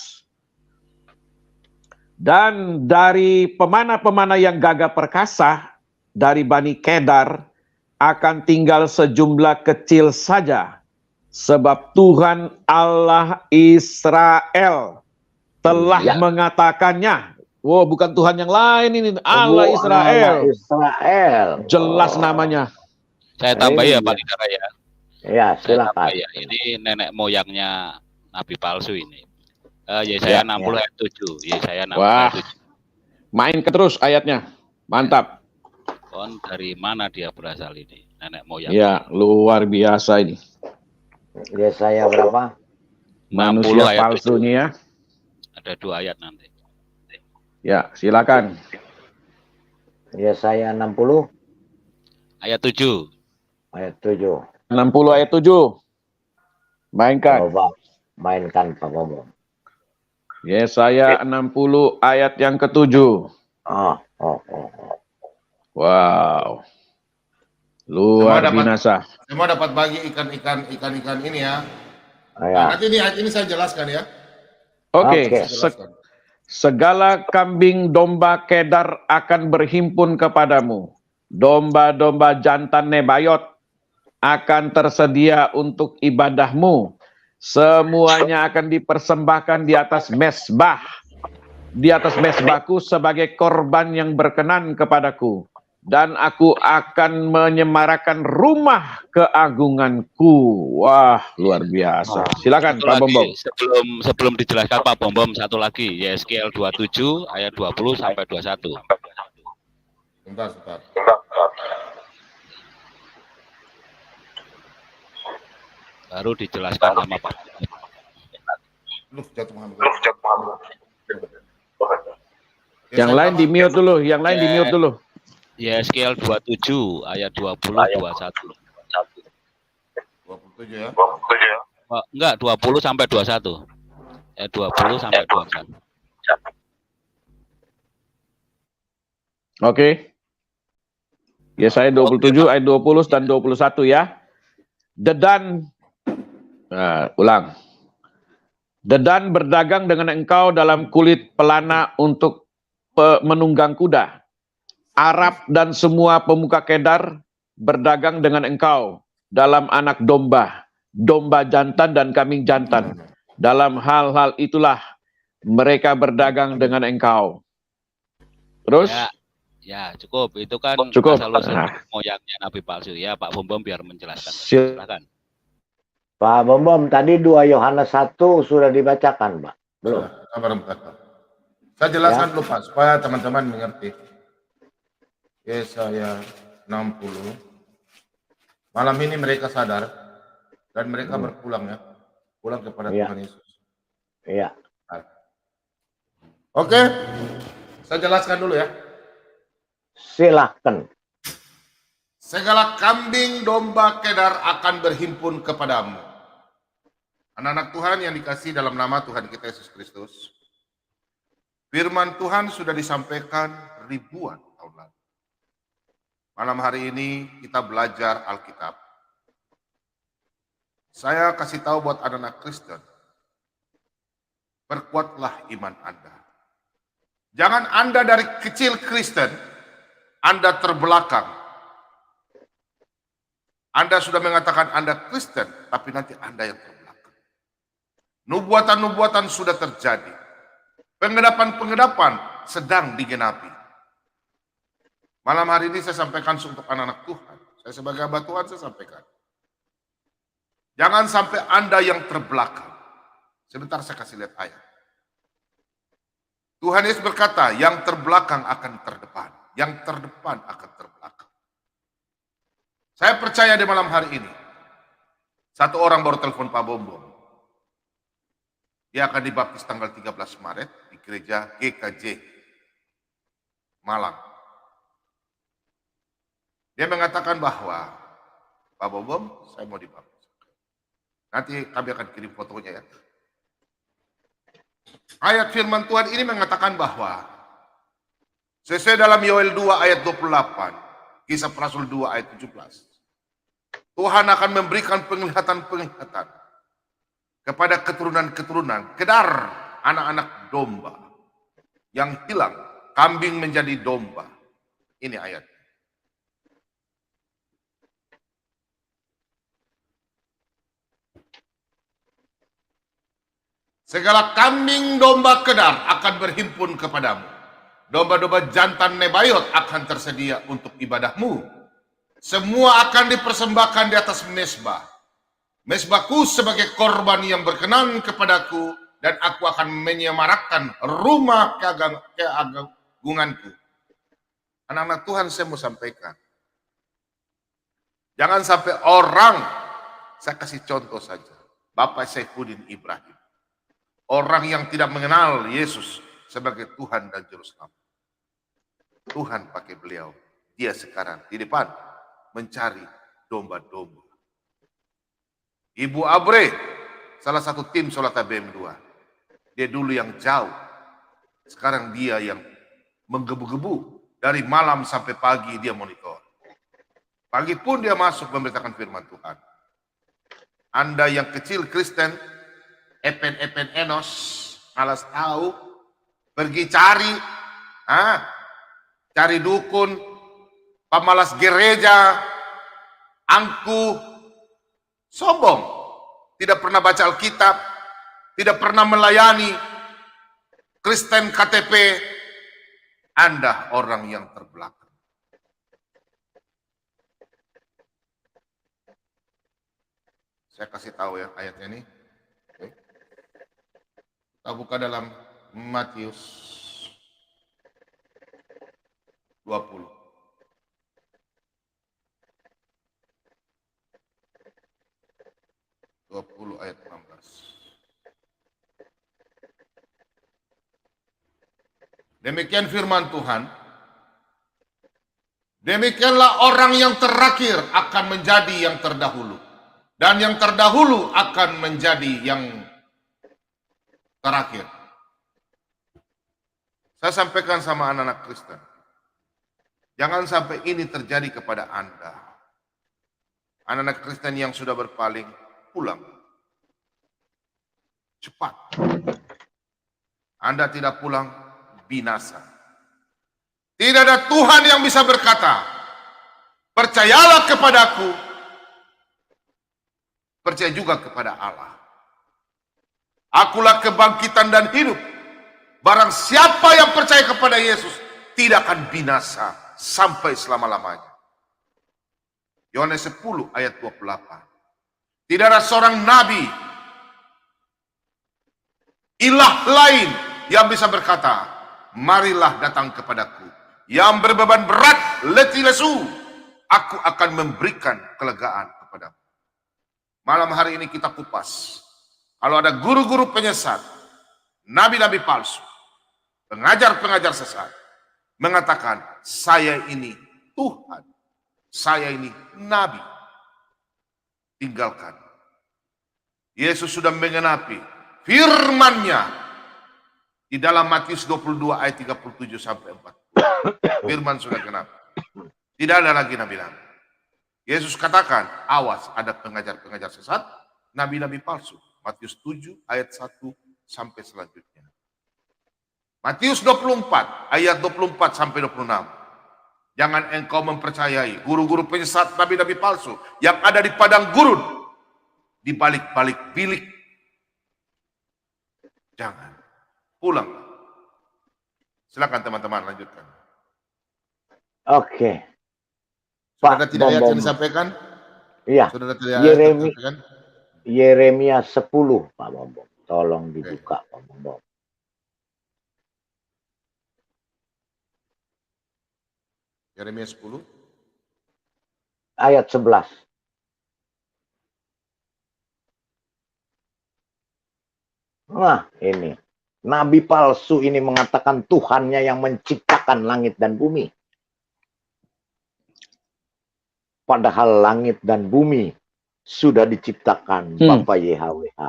Speaker 3: Dan dari pemana-pemana yang gagah perkasa dari Bani Kedar akan tinggal sejumlah kecil saja, sebab Tuhan Allah Israel telah mengatakannya. Wow, bukan Tuhan yang lain ini, Allah Israel.
Speaker 4: Allah Israel.
Speaker 3: Jelas namanya.
Speaker 9: Saya tambah ya Pak Lidara ya.
Speaker 4: Ya, silakan.
Speaker 9: Ya. Ini nenek moyangnya nabi palsu ini. Yesaya 60 ayat 7. Yesaya 60
Speaker 3: Wah,
Speaker 9: ayat 7.
Speaker 3: main ke terus ayatnya. Mantap.
Speaker 9: Dari mana dia berasal ini? Nenek moyang.
Speaker 3: Ya, luar biasa ini.
Speaker 4: Yesaya berapa?
Speaker 3: Manusia palsu ini ya.
Speaker 9: Ada 2 ayat nanti.
Speaker 3: Ya, silakan.
Speaker 4: Yesaya 60
Speaker 9: ayat 7.
Speaker 4: Ayat 7.
Speaker 3: 60 ayat 7. Mainkan.
Speaker 4: Coba mainkan Pak Bobo.
Speaker 3: Yesaya 60 ayat yang ke-7. Wow. Luar binasa.
Speaker 2: Semua dapat bagi ikan-ikan ini ya. Nah, nanti ini ayat ini saya jelaskan ya.
Speaker 3: Oke. Segala kambing domba Kedar akan berhimpun kepadamu. Domba-domba jantan Nebayot akan tersedia untuk ibadahmu. Semuanya akan dipersembahkan di atas mezbah. Di atas mezbahku sebagai korban yang berkenan kepadaku. dan aku akan menyemarakan rumah keagunganku. Wah, luar biasa. Silakan
Speaker 9: Satu
Speaker 3: Pak
Speaker 9: lagi,
Speaker 3: Bombom.
Speaker 9: sebelum dijelaskan Pak Bombom, satu lagi, Yeskiel 27 ayat 20 sampai 21.
Speaker 2: Sebentar.
Speaker 9: Baru dijelaskan sama Pak.
Speaker 3: Yang lain di mute dulu,
Speaker 9: Yeskiel 27 ayat 20 21.
Speaker 2: 27 ya.
Speaker 9: Enggak, 20 sampai 21. 20 sampai 21.
Speaker 3: Oke. Yesaya 27 ayat 20 dan 21 ya. Dedan ulang. Dedan berdagang dengan engkau dalam kulit pelana untuk menunggang kuda. Arab dan semua pemuka Kedar berdagang dengan engkau dalam anak domba, domba jantan dan kambing jantan. Dalam hal-hal itulah mereka berdagang dengan engkau. Terus?
Speaker 9: Ya, cukup. Itu kan
Speaker 3: cukup.
Speaker 9: Moyangnya Nabi palsu ya, Pak Bombom biar menjelaskan.
Speaker 3: Silakan.
Speaker 4: Pak Bombom, tadi 2 Yohanes 1 sudah dibacakan, Pak? Belum?
Speaker 2: Saya jelaskan dulu Pak, supaya teman-teman mengerti. Yesaya 60. Malam ini mereka sadar dan mereka berpulang ya. Pulang kepada Tuhan Yesus.
Speaker 4: Iya.
Speaker 2: Oke. Saya jelaskan dulu ya.
Speaker 4: Silahkan.
Speaker 2: Segala kambing domba Kedar akan berhimpun kepadamu. Anak-anak Tuhan yang dikasihi dalam nama Tuhan kita Yesus Kristus. Firman Tuhan sudah disampaikan ribuan tahun lalu. Malam hari ini kita belajar Alkitab. Saya kasih tahu buat anak-anak Kristen, perkuatlah iman Anda. Jangan Anda dari kecil Kristen, Anda terbelakang. Anda sudah mengatakan Anda Kristen, tapi nanti Anda yang terbelakang. Nubuatan-nubuatan sudah terjadi. Pengedapan-pengedapan sedang digenapi. Malam hari ini saya sampaikan untuk anak-anak Tuhan. Saya sebagai hamba Tuhan saya sampaikan. Jangan sampai Anda yang terbelakang. Sebentar saya kasih lihat ayat. Tuhan Yesus berkata, yang terbelakang akan terdepan. Yang terdepan akan terbelakang. Saya percaya di malam hari ini. Satu orang baru telepon Pak Bombom. Dia akan dibaptis tanggal 13 Maret di gereja GKJ Malang. Dia mengatakan bahwa, Pak Bombom, saya mau dibaptis. Nanti kami akan kirim fotonya ya. Ayat firman Tuhan ini mengatakan bahwa, sesuai dalam Yoel 2 ayat 28, Kisah Rasul 2 ayat 17, Tuhan akan memberikan penglihatan-penglihatan kepada keturunan-keturunan Kedar, anak-anak domba yang hilang, kambing menjadi domba. Ini ayat. Segala kambing domba Kedar akan berhimpun kepadamu. Domba-domba jantan Nebayot akan tersedia untuk ibadahmu. Semua akan dipersembahkan di atas mezbah. Mezbahku sebagai korban yang berkenan kepadaku, dan aku akan menyemarakkan rumah keagunganku. Anak-anak Tuhan, saya mau sampaikan. Jangan sampai orang, saya kasih contoh saja. Bapak Saifuddin Ibrahim. Orang yang tidak mengenal Yesus sebagai Tuhan dan Juru Selamat. Tuhan pakai beliau. Dia sekarang di depan mencari domba-domba. Ibu Abre, salah satu tim Solata BM2. Dia dulu yang jauh. Sekarang dia yang menggebu-gebu. Dari malam sampai pagi dia monitor. Pagi pun dia masuk memberitakan firman Tuhan. Anda yang kecil Kristen, epen-epen enos, malas tahu, pergi cari, cari dukun, pemalas gereja, angkuh, sombong, tidak pernah baca Alkitab, tidak pernah melayani, Kristen KTP, Anda orang yang terbelakang. Saya kasih tahu ya ayatnya ini. Oke. Kita buka dalam Matius 20. Ayat 16. Demikian firman Tuhan. Demikianlah orang yang terakhir akan menjadi yang terdahulu. Dan yang terdahulu akan menjadi yang terakhir. Saya sampaikan sama anak-anak Kristen. Jangan sampai ini terjadi kepada Anda. Anak-anak Kristen yang sudah berpaling, pulang. Cepat. Anda tidak pulang, binasa. Tidak ada Tuhan yang bisa berkata, percayalah kepadaku, percaya juga kepada Allah. Akulah kebangkitan dan hidup. Barang siapa yang percaya kepada Yesus, tidak akan binasa sampai selama-lamanya. Yohanes 10 ayat 28. Tidak ada seorang nabi, ilah lain yang bisa berkata, marilah datang kepadaku. Yang berbeban berat, letih lesu, aku akan memberikan kelegaan kepadamu. Malam hari ini kita kupas. Kalau ada guru-guru penyesat, nabi-nabi palsu, pengajar-pengajar sesat, mengatakan, saya ini Tuhan, saya ini nabi. Tinggalkan. Yesus sudah mengenapi firman-Nya di dalam Matius 22 ayat 37 sampai 40. Firman sudah genap. Tidak ada lagi nabi-nabi. Yesus katakan, awas ada pengajar-pengajar sesat, nabi-nabi palsu. Matius 7 ayat 1 sampai selanjutnya. Matius 24 ayat 24 sampai 26. Jangan engkau mempercayai guru-guru penyesat, nabi-nabi palsu yang ada di padang gurun, di balik-balik bilik. Jangan. Pulang. Silakan teman-teman lanjutkan.
Speaker 4: Oke.
Speaker 2: Sudah ada tidak ayat yang disampaikan?
Speaker 4: Iya.
Speaker 2: Sudah ada tidak ayat yang disampaikan?
Speaker 4: Yeremia 10, Pak Bombom. Tolong dibuka, Pak Bombom.
Speaker 2: Yeremia 10
Speaker 4: ayat 11. Nah, ini. Nabi palsu ini mengatakan Tuhannya yang menciptakan langit dan bumi. Padahal langit dan bumi sudah diciptakan Bapak YHWH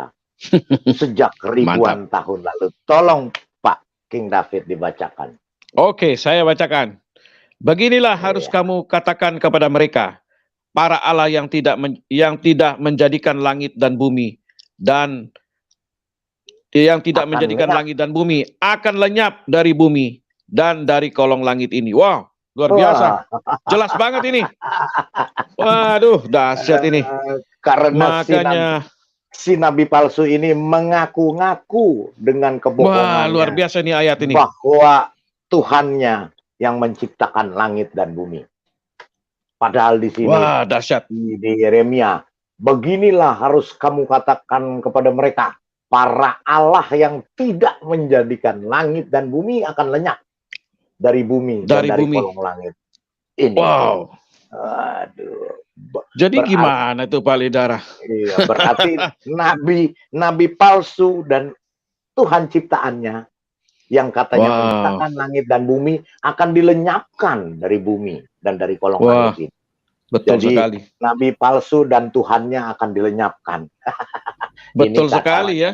Speaker 4: sejak ribuan tahun lalu. Tolong Pak King David dibacakan.
Speaker 3: Oke, saya bacakan. Beginilah harus kamu katakan kepada mereka, para Allah yang tidak menjadikan langit dan bumi, dan yang tidak
Speaker 4: Akan
Speaker 3: menjadikan
Speaker 4: lenyap.
Speaker 3: langit dan bumi akan lenyap dari bumi dan dari kolong langit ini. Wow, luar biasa. Jelas banget ini. Waduh, dahsyat ini.
Speaker 4: Karena
Speaker 3: Makanya
Speaker 4: si nabi palsu ini mengaku-ngaku dengan kebohongannya.
Speaker 3: wah, luar biasa nih ayat ini.
Speaker 4: Bahwa Tuhannya yang menciptakan langit dan bumi. Padahal di sini,
Speaker 3: Wah, dahsyat.
Speaker 4: di Yeremia, beginilah harus kamu katakan kepada mereka, para Allah yang tidak menjadikan langit dan bumi akan lenyap dari bumi dan dari kolong langit. Ini.
Speaker 3: Wow.
Speaker 4: Aduh.
Speaker 3: Jadi gimana itu Pak Lidara?
Speaker 4: Iya, berarti nabi palsu dan Tuhan ciptaannya yang katanya menciptakan langit dan bumi akan dilenyapkan dari bumi dan dari kolong langit ini.
Speaker 3: Betul
Speaker 4: Jadi,
Speaker 3: sekali.
Speaker 4: Nabi palsu dan Tuhannya akan dilenyapkan.
Speaker 3: Betul sekali ya.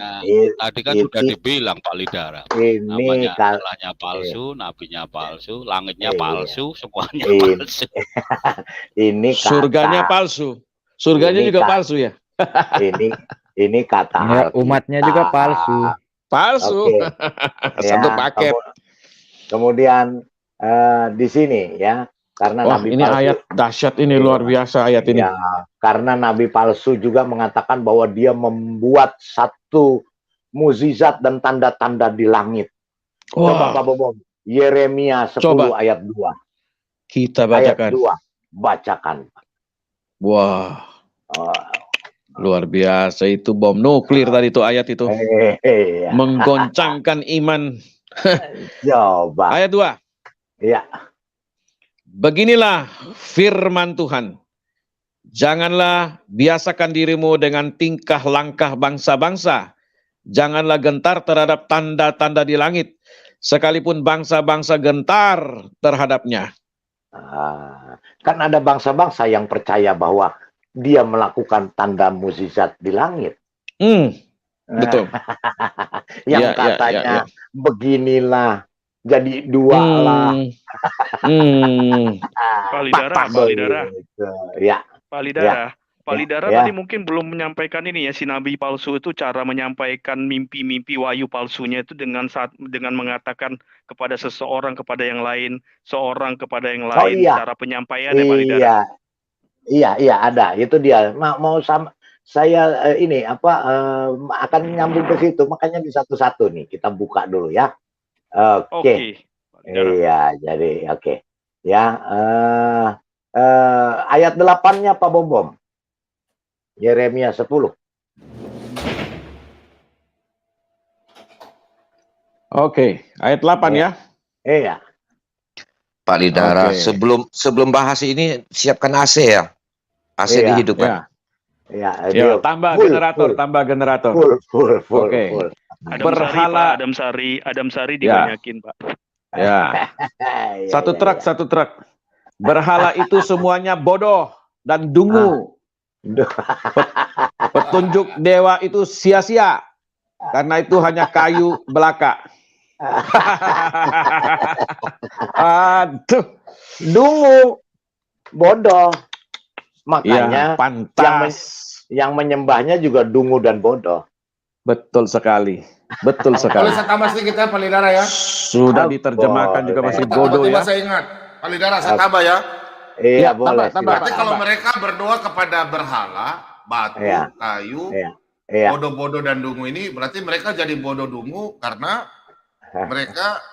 Speaker 9: Tadi kan sudah dibilang Pak Lidara.
Speaker 4: Ini
Speaker 9: Allahnya palsu, nabinya palsu, langitnya palsu, semuanya palsu.
Speaker 4: Ini kata,
Speaker 3: surganya palsu. Surganya juga palsu ya.
Speaker 4: ini kata
Speaker 6: umatnya juga palsu.
Speaker 3: Palsu. Satu paket.
Speaker 4: Kemudian di sini ya, karena
Speaker 3: wah,
Speaker 4: nabi
Speaker 3: ini
Speaker 4: palsu,
Speaker 3: ayat dahsyat ini, luar biasa ayat ini.
Speaker 4: ya, karena nabi palsu juga mengatakan bahwa dia membuat satu mukjizat dan tanda-tanda di langit. Coba Pak Bobom, Yeremia 10 ayat 2.
Speaker 3: Kita bacakan.
Speaker 4: Ayat 2, bacakan.
Speaker 3: Wah. Luar biasa itu bom nuklir tadi itu ayat itu. Menggoncangkan iman.
Speaker 4: Coba.
Speaker 3: Ayat 2.
Speaker 4: Iya.
Speaker 3: Beginilah firman Tuhan. Janganlah biasakan dirimu dengan tingkah langkah bangsa-bangsa. Janganlah gentar terhadap tanda-tanda di langit. Sekalipun bangsa-bangsa gentar terhadapnya.
Speaker 4: Kan ada bangsa-bangsa yang percaya bahwa dia melakukan tanda mukjizat di langit.
Speaker 3: Betul.
Speaker 4: Yang katanya beginilah, jadi dua lah.
Speaker 10: Palidara.
Speaker 4: Ya.
Speaker 10: Palidara tadi mungkin belum menyampaikan ini ya, si nabi palsu itu cara menyampaikan mimpi-mimpi wahyu palsunya itu dengan mengatakan kepada seseorang kepada yang lain, seorang kepada yang lain, cara penyampaiannya Palidara.
Speaker 4: Iya ada, itu dia. Mau sama saya ini akan nyambung ke situ, makanya di satu-satu nih kita buka dulu ya. Oke. Iya, jadi oke. Ya, ayat 8-nya Pak Bom. Yeremia 10.
Speaker 3: Oke, ayat 8 ya.
Speaker 4: Iya.
Speaker 11: Pak Lidara, sebelum bahas ini siapkan AC ya. AC dihidupkan.
Speaker 4: Iya,
Speaker 3: tambah generator.
Speaker 4: Full.
Speaker 3: Oke.
Speaker 10: Berhala Adam Sari dibanyakin, Pak.
Speaker 3: Ya. Satu truk. Berhala itu semuanya bodoh dan dungu. Petunjuk dewa itu sia-sia. Karena itu hanya kayu belaka. Aduh,
Speaker 4: dungu, bodoh. Makanya
Speaker 3: pantas.
Speaker 4: Yang menyembahnya juga dungu dan bodoh.
Speaker 3: Betul sekali.
Speaker 2: Boleh saya tambah sedikit ya, Pak Lidara ya?
Speaker 3: Sudah diterjemahkan juga masih bodoh ya.
Speaker 2: Saya ingat, Pak Lidara saya tambah ya.
Speaker 4: Iya, boleh.
Speaker 2: Berarti kalau mereka berdoa kepada berhala, batu, kayu, bodoh-bodoh dan dungu ini, berarti mereka jadi bodoh dungu karena mereka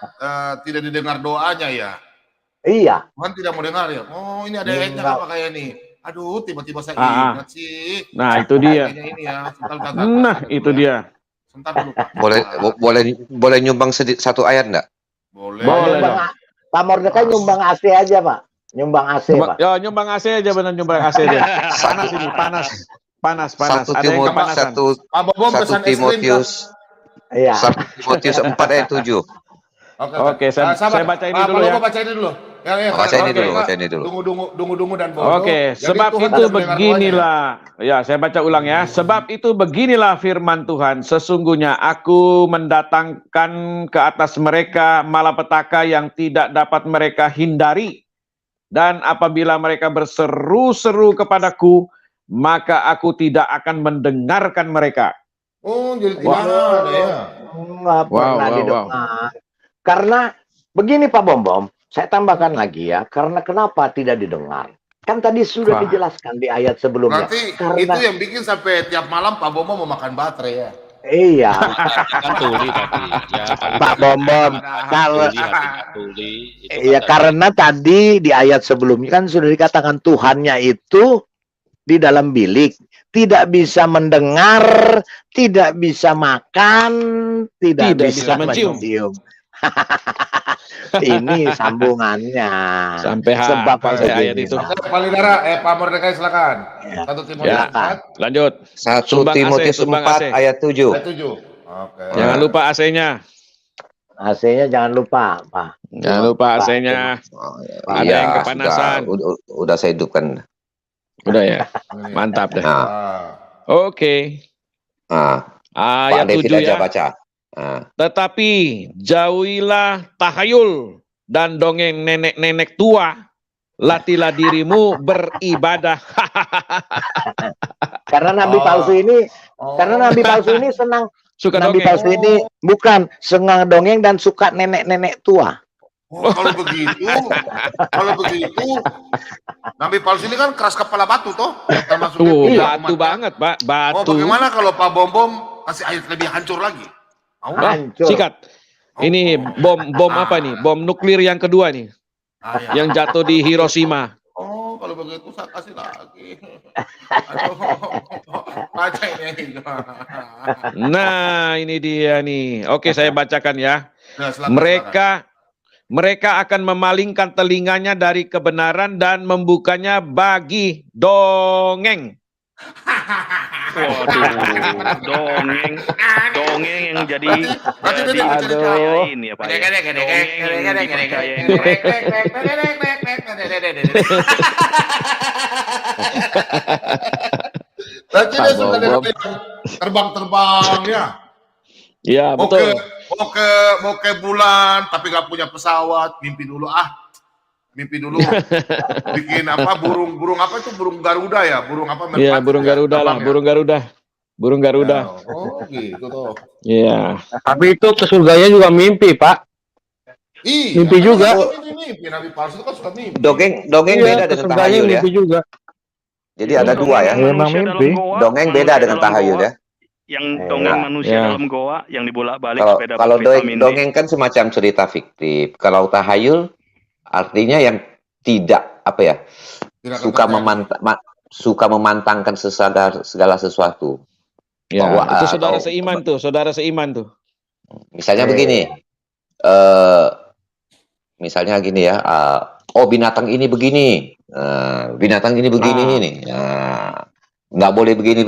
Speaker 2: tidak didengar doanya ya.
Speaker 4: Iya.
Speaker 2: Tuhan tidak mau dengar ya. Oh, ini ada ayatnya apa kayak ini? Aduh, tiba-tiba saya ingat sih.
Speaker 3: Nah, itu dia.
Speaker 2: Ini ya.
Speaker 3: Itu dia.
Speaker 2: Sebentar dulu, Pak.
Speaker 11: Boleh nyumbang satu ayat enggak?
Speaker 2: Boleh.
Speaker 4: Pak Mordecai nyumbang AC aja, Pak. Nyumbang AC, Pak.
Speaker 3: Ya, nyumbang AC aja, benar nyumbang AC aja. Panas ini, panas. Ada yang kepanasan.
Speaker 11: 1 Timotius.
Speaker 4: Iya.
Speaker 11: 1 Timotius 4 ayat 7.
Speaker 3: Oke, saya baca ini dulu ya.
Speaker 2: Baca ini dulu.
Speaker 11: Baca ini dulu.
Speaker 2: Dungu dan bodoh.
Speaker 3: Oke, sebab itu beginilah. Ya, saya baca ulang ya. Sebab itu beginilah firman Tuhan. Sesungguhnya aku mendatangkan ke atas mereka malapetaka yang tidak dapat mereka hindari. Dan apabila mereka berseru-seru kepadaku, maka aku tidak akan mendengarkan mereka.
Speaker 2: Oh, jadi tidak ada ya.
Speaker 4: Nggak pernah didengar. Karena begini Pak Bom, saya tambahkan lagi ya. Karena kenapa tidak didengar? Kan tadi sudah dijelaskan di ayat sebelumnya.
Speaker 2: Berarti itu yang bikin sampai tiap malam Pak Bom mau makan baterai ya.
Speaker 4: Iya.
Speaker 9: Kan tuli tadi. Ya,
Speaker 4: Pak Bom, kalau iya karena tadi di ayat sebelumnya kan sudah dikatakan Tuhannya itu di dalam bilik, tidak bisa mendengar, tidak bisa makan, tidak bisa mencium. Ini sambungannya.
Speaker 3: Sampai ayat itu.
Speaker 2: Pak Lidara, Pak Mordecai silakan. 1 Timotius 4.
Speaker 3: Lanjut.
Speaker 11: 1 Timotius 4 ayat 7.
Speaker 2: Oke.
Speaker 3: Jangan lupa AC-nya.
Speaker 4: AC-nya jangan lupa, Pak.
Speaker 3: Jangan lupa AC-nya. Ada yang kepanasan.
Speaker 11: Udah saya hidupkan.
Speaker 3: Udah ya. Mantap deh. Oke. Ayat 7 ya.
Speaker 11: Baca.
Speaker 3: Tetapi jauhilah tahayul dan dongeng nenek-nenek tua. Latilah dirimu beribadah.
Speaker 4: Karena nabi palsu ini senang. Nabi palsu ini bukan senang dongeng dan suka nenek-nenek tua.
Speaker 2: Kalau begitu, nabi palsu ini kan keras kepala batu toh.
Speaker 3: Batu banget, Pak. Batu.
Speaker 2: Bagaimana kalau Pak Bom kasih ayat lebih hancur lagi?
Speaker 3: Sikat. Ini bom apa nih? Bom nuklir yang kedua nih. Yang jatuh di Hiroshima.
Speaker 2: kalau begitu saya kasih lagi. Aduh, baca ini.
Speaker 3: Nah, ini dia nih. Oke, saya bacakan ya.
Speaker 2: Nah, silakan.
Speaker 3: Mereka akan memalingkan telinganya dari kebenaran dan membukanya bagi dongeng.
Speaker 10: Waduh, dongeng yang jadi dipercayain ya Pak ya. Dongeng yang dipercayain.
Speaker 2: Berarti dia sudah ada terbang-terbang ya.
Speaker 3: Iya, betul.
Speaker 2: Mau ke bulan tapi nggak punya pesawat, mimpi dulu. Bikin apa burung apa itu, burung Garuda ya, burung apa?
Speaker 3: Iya, burung Garuda lah, burung Garuda. Burung Garuda.
Speaker 2: Oh, gitu toh.
Speaker 3: Iya.
Speaker 5: Tapi itu ke surganya juga mimpi, Pak.
Speaker 2: Iya,
Speaker 5: Mimpi juga.
Speaker 2: Mimpi, Nabi palsu itu kan suka mimpi.
Speaker 11: Dongeng beda dengan tahayul ya.
Speaker 5: Juga.
Speaker 11: Jadi ada dua ya.
Speaker 5: Memang mimpi.
Speaker 11: Dongeng beda dengan tahayul ya.
Speaker 10: Yang dongeng manusia dalam goa yang dibolak-balik supaya dapat
Speaker 11: Kalau
Speaker 10: vitamin D.
Speaker 11: dongeng kan semacam cerita fiktif. Kalau tahayul artinya yang tidak apa ya? Suka memantangkan segala sesuatu.
Speaker 3: Ya,
Speaker 11: Bahwa,
Speaker 3: itu saudara seiman tuh.
Speaker 11: Misalnya begini. Misalnya gini ya, oh binatang ini begini, binatang ini begini nih, nggak boleh begini.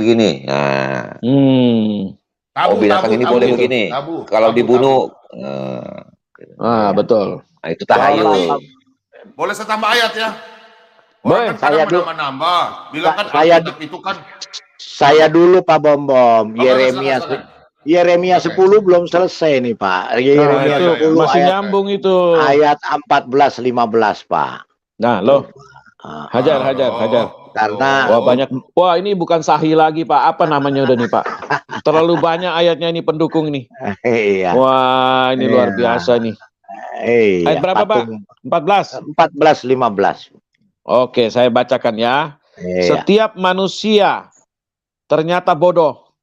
Speaker 11: Oh binatang ini boleh begini, kalau dibunuh,
Speaker 3: betul.
Speaker 11: Nah, itu tahayul.
Speaker 2: Boleh saya tambah ayat ya?
Speaker 3: Boleh.
Speaker 2: Kan saya menambah, bilang kan itu kan.
Speaker 4: Saya dulu Pak Bombom, Yeremia 10 belum selesai nih Pak. Yeremia 10
Speaker 3: masih nyambung itu.
Speaker 4: Ayat 14-15 Pak.
Speaker 3: Nah, loh. Hajar.
Speaker 4: Karena
Speaker 3: wah ini bukan sahih lagi Pak. Apa namanya udah nih Pak? Terlalu banyak ayatnya ini pendukung nih.
Speaker 4: Iya.
Speaker 3: Wah, ini luar biasa nih. Ayat berapa Pak? 14?
Speaker 4: 14-15.
Speaker 3: Oke, saya bacakan ya. Setiap manusia ternyata bodoh,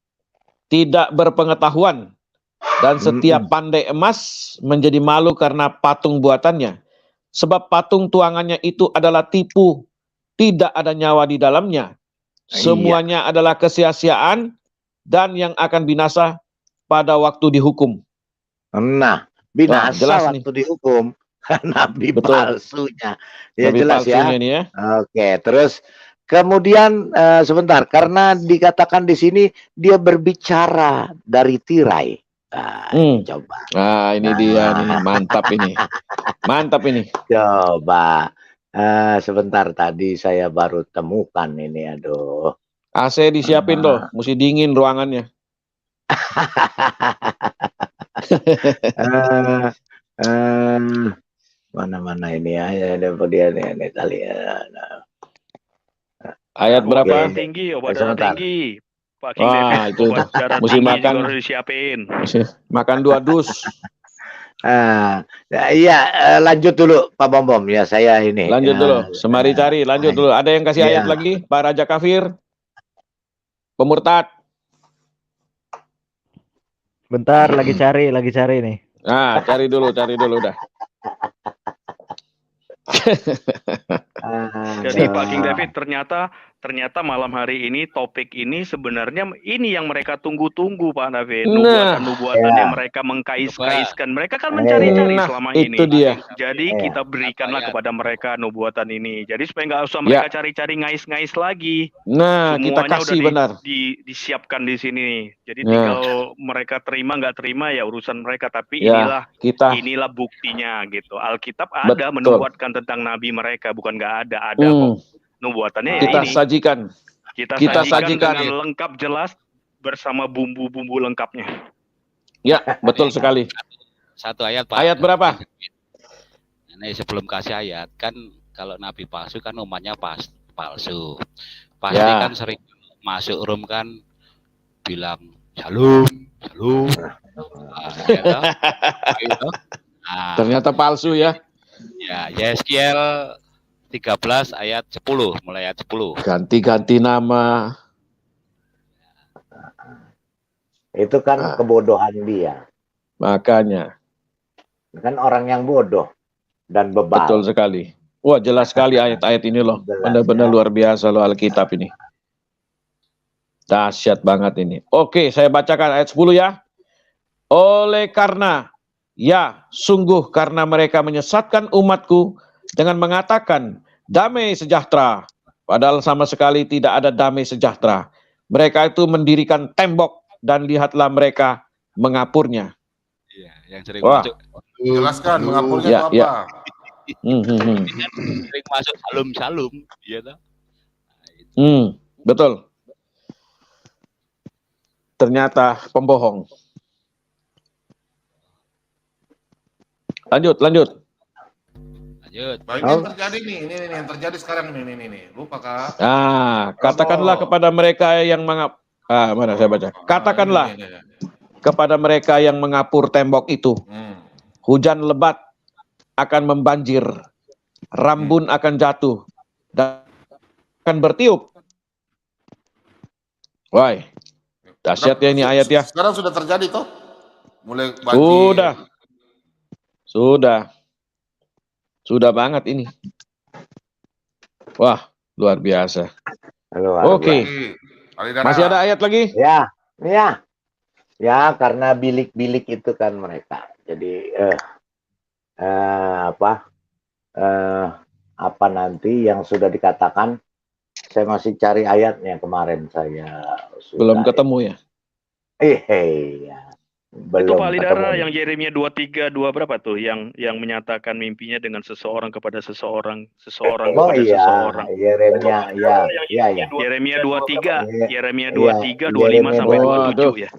Speaker 3: tidak berpengetahuan, dan setiap pandai emas menjadi malu karena patung buatannya. Sebab patung tuangannya itu adalah tipu, tidak ada nyawa di dalamnya. Semuanya adalah kesia-siaan dan yang akan binasa pada waktu dihukum.
Speaker 4: Nah, binasa
Speaker 3: jelas
Speaker 4: waktu
Speaker 3: nih.
Speaker 4: dihukum. Nabi palsunya. Ya
Speaker 3: Nabi
Speaker 4: jelas ya.
Speaker 3: Nih ya.
Speaker 4: Oke, terus kemudian sebentar, karena dikatakan di sini dia berbicara dari tirai. Coba.
Speaker 3: Ini dia nih, mantap ini. Mantap ini.
Speaker 4: Coba. Sebentar, tadi saya baru temukan ini, aduh.
Speaker 3: AC disiapin loh, mesti dingin ruangannya.
Speaker 4: Mana ini ya, dia nih tadi ya.
Speaker 3: Ayat berapa?
Speaker 10: Tinggi, obat darah tinggi. Pak King
Speaker 3: itu mesti makan.
Speaker 10: Harus disiapin.
Speaker 3: Makan 2 dus.
Speaker 4: Iya, lanjut dulu Pak Bombom ya, saya ini.
Speaker 3: Lanjut dulu, semari cari, lanjut dulu. Ada yang kasih ayat lagi, Pak Raja Kafir? Pemurtad.
Speaker 6: Bentar, lagi cari nih.
Speaker 3: Nah, cari dulu dah.
Speaker 10: Jadi Pak King David, ternyata malam hari ini topik ini sebenarnya ini yang mereka tunggu-tunggu Pak David. Nubuatan yang mereka mengkais-kaiskan. Mereka kan mencari-cari selama ini.
Speaker 3: Itu dia.
Speaker 10: Jadi kita berikanlah kepada mereka nubuatan ini. Jadi supaya nggak usah mereka cari-cari ngais-ngais lagi.
Speaker 3: Nah,
Speaker 10: semuanya
Speaker 3: kita kasih
Speaker 10: udah
Speaker 3: benar.
Speaker 10: Disiapkan di sini. Jadi tinggal mereka terima nggak terima ya urusan mereka. Tapi inilah buktinya gitu. Alkitab ada menubuatkan tentang nabi mereka, bukan nggak ada kok. Nubuatannya
Speaker 3: kita
Speaker 10: ini. Kita sajikan dengan lengkap jelas bersama bumbu-bumbu lengkapnya.
Speaker 3: Ya, betul sekali.
Speaker 9: Satu ayat Pak.
Speaker 3: Ayat berapa?
Speaker 9: Ini sebelum kasih ayat, kan kalau nabi palsu kan umatnya palsu. Pasti kan sering masuk room kan bilang shalom.
Speaker 3: Ternyata palsu ya.
Speaker 9: Ya, Yeskiel 13 ayat 10, mulai ayat 10.
Speaker 3: Ganti-ganti nama.
Speaker 4: Itu kan kebodohan dia.
Speaker 3: Makanya.
Speaker 4: Kan orang yang bodoh dan bebal.
Speaker 3: Betul sekali. Wah, jelas sekali ayat-ayat ini loh. Benar-benar luar biasa loh Alkitab ini. Dahsyat banget ini. Oke, saya bacakan ayat 10 ya. Oleh karena, ya sungguh karena mereka menyesatkan umatku dengan mengatakan damai sejahtera. Padahal sama sekali tidak ada damai sejahtera. Mereka itu mendirikan tembok dan lihatlah mereka mengapurnya.
Speaker 9: Iya, yang sering
Speaker 3: Wah.
Speaker 9: masuk.
Speaker 2: Jelaskan mengapurnya
Speaker 3: Ya,
Speaker 2: itu
Speaker 3: ya.
Speaker 2: apa?
Speaker 9: Sering masuk salum-salum, ya toh?
Speaker 3: Betul. Ternyata pembohong. Lanjut.
Speaker 9: Lanjut.
Speaker 2: Nah, ini yang terjadi nih, ini yang terjadi sekarang nih. Lupa Kak.
Speaker 3: Katakanlah kepada mereka yang mana saya baca. Katakanlah kepada mereka yang mengapur tembok itu. Hujan lebat akan membanjir, rambun akan jatuh, dan akan bertiup. Wah, dahsyat ya ini ayat ya.
Speaker 2: Sekarang sudah terjadi toh? Mulai banjir.
Speaker 3: Sudah banget ini. Wah, luar biasa. Oke. Masih ada ayat lagi?
Speaker 4: Ya, karena bilik-bilik itu kan mereka. Jadi apa nanti yang sudah dikatakan, saya masih cari ayatnya kemarin saya.
Speaker 3: Belum ketemu ya?
Speaker 4: Iya.
Speaker 10: Itu Pak Alidara
Speaker 4: ketemu.
Speaker 10: yang Yeremia 23:2 berapa tuh yang menyatakan mimpinya dengan seseorang kepada seseorang kepada seseorang.
Speaker 4: Yeremia, ya.
Speaker 10: Yeremia 23 25 sampai 27 ya.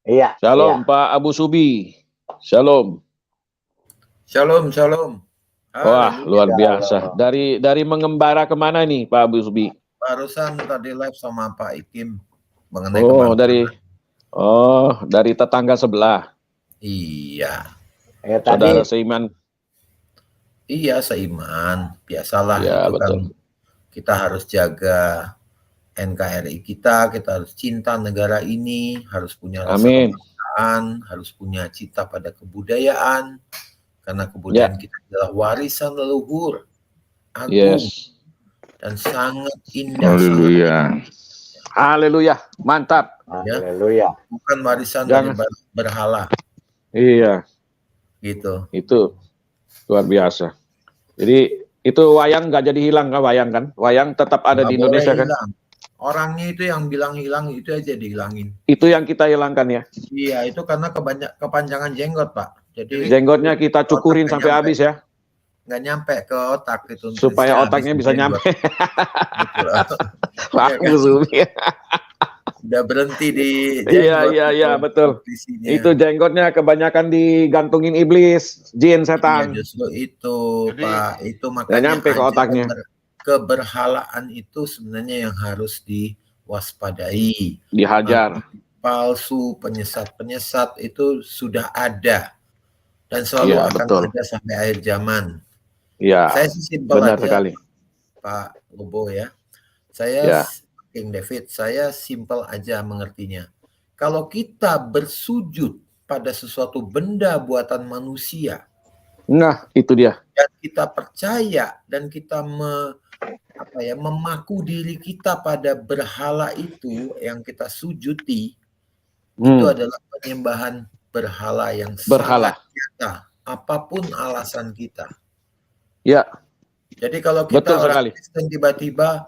Speaker 4: Iya.
Speaker 3: Shalom Pak Abu Subi. Shalom. Wah, luar biasa. Dari mengembara kemana nih Pak Abu Subi?
Speaker 12: Barusan tadi live sama Pak Ikim mengenai
Speaker 3: dari tetangga sebelah.
Speaker 12: Iya.
Speaker 3: Saudara seiman.
Speaker 12: Iya, seiman. Biasalah
Speaker 3: Ya,
Speaker 12: itu
Speaker 3: betul.
Speaker 12: kan kita harus jaga NKRI kita harus cinta negara ini, harus punya rasa kebangsaan, harus punya cita pada kebudayaan, karena kebudayaan kita adalah warisan leluhur agung dan sangat indah.
Speaker 3: Haleluya, mantap.
Speaker 4: Haleluya.
Speaker 12: Bukan warisan dari berhala.
Speaker 3: Iya.
Speaker 12: Gitu.
Speaker 3: Itu luar biasa. Jadi itu wayang nggak jadi hilang kan wayang kan? Wayang tetap ada di Indonesia kan?
Speaker 12: Hilang. Orangnya itu yang bilang hilang itu aja dihilangin.
Speaker 3: Itu yang kita hilangkan ya?
Speaker 12: Iya, itu karena kepanjangan jenggot Pak. Jadi
Speaker 3: jenggotnya kita cukurin sampai habis ya?
Speaker 12: Nggak nyampe ke otak itu.
Speaker 3: Supaya otaknya bisa nyampe. Pak Subi.
Speaker 12: Udah berhenti di
Speaker 3: Iya, betul. Itu jenggotnya kebanyakan digantungin iblis, jin, setan.
Speaker 12: Iya, justru itu Pak, itu makanya
Speaker 3: nggak nyampe ke otaknya.
Speaker 12: Keberhalaan itu sebenarnya yang harus diwaspadai.
Speaker 3: Dihajar.
Speaker 12: Palsu, penyesat itu sudah ada dan selalu akan ada sampai akhir zaman.
Speaker 3: Iya.
Speaker 12: Saya simpel
Speaker 3: benar
Speaker 12: aja,
Speaker 3: sekali.
Speaker 12: Pak Lobo ya. Saya King David, saya simpel aja mengertinya. Kalau kita bersujud pada sesuatu benda buatan manusia,
Speaker 3: nah itu dia.
Speaker 12: Dan kita percaya dan kita memaku diri kita pada berhala itu yang kita sujuti, itu adalah penyembahan berhala yang sangat nyata, apapun alasan kita.
Speaker 3: Ya.
Speaker 12: Jadi kalau kita orang Kristen tiba-tiba,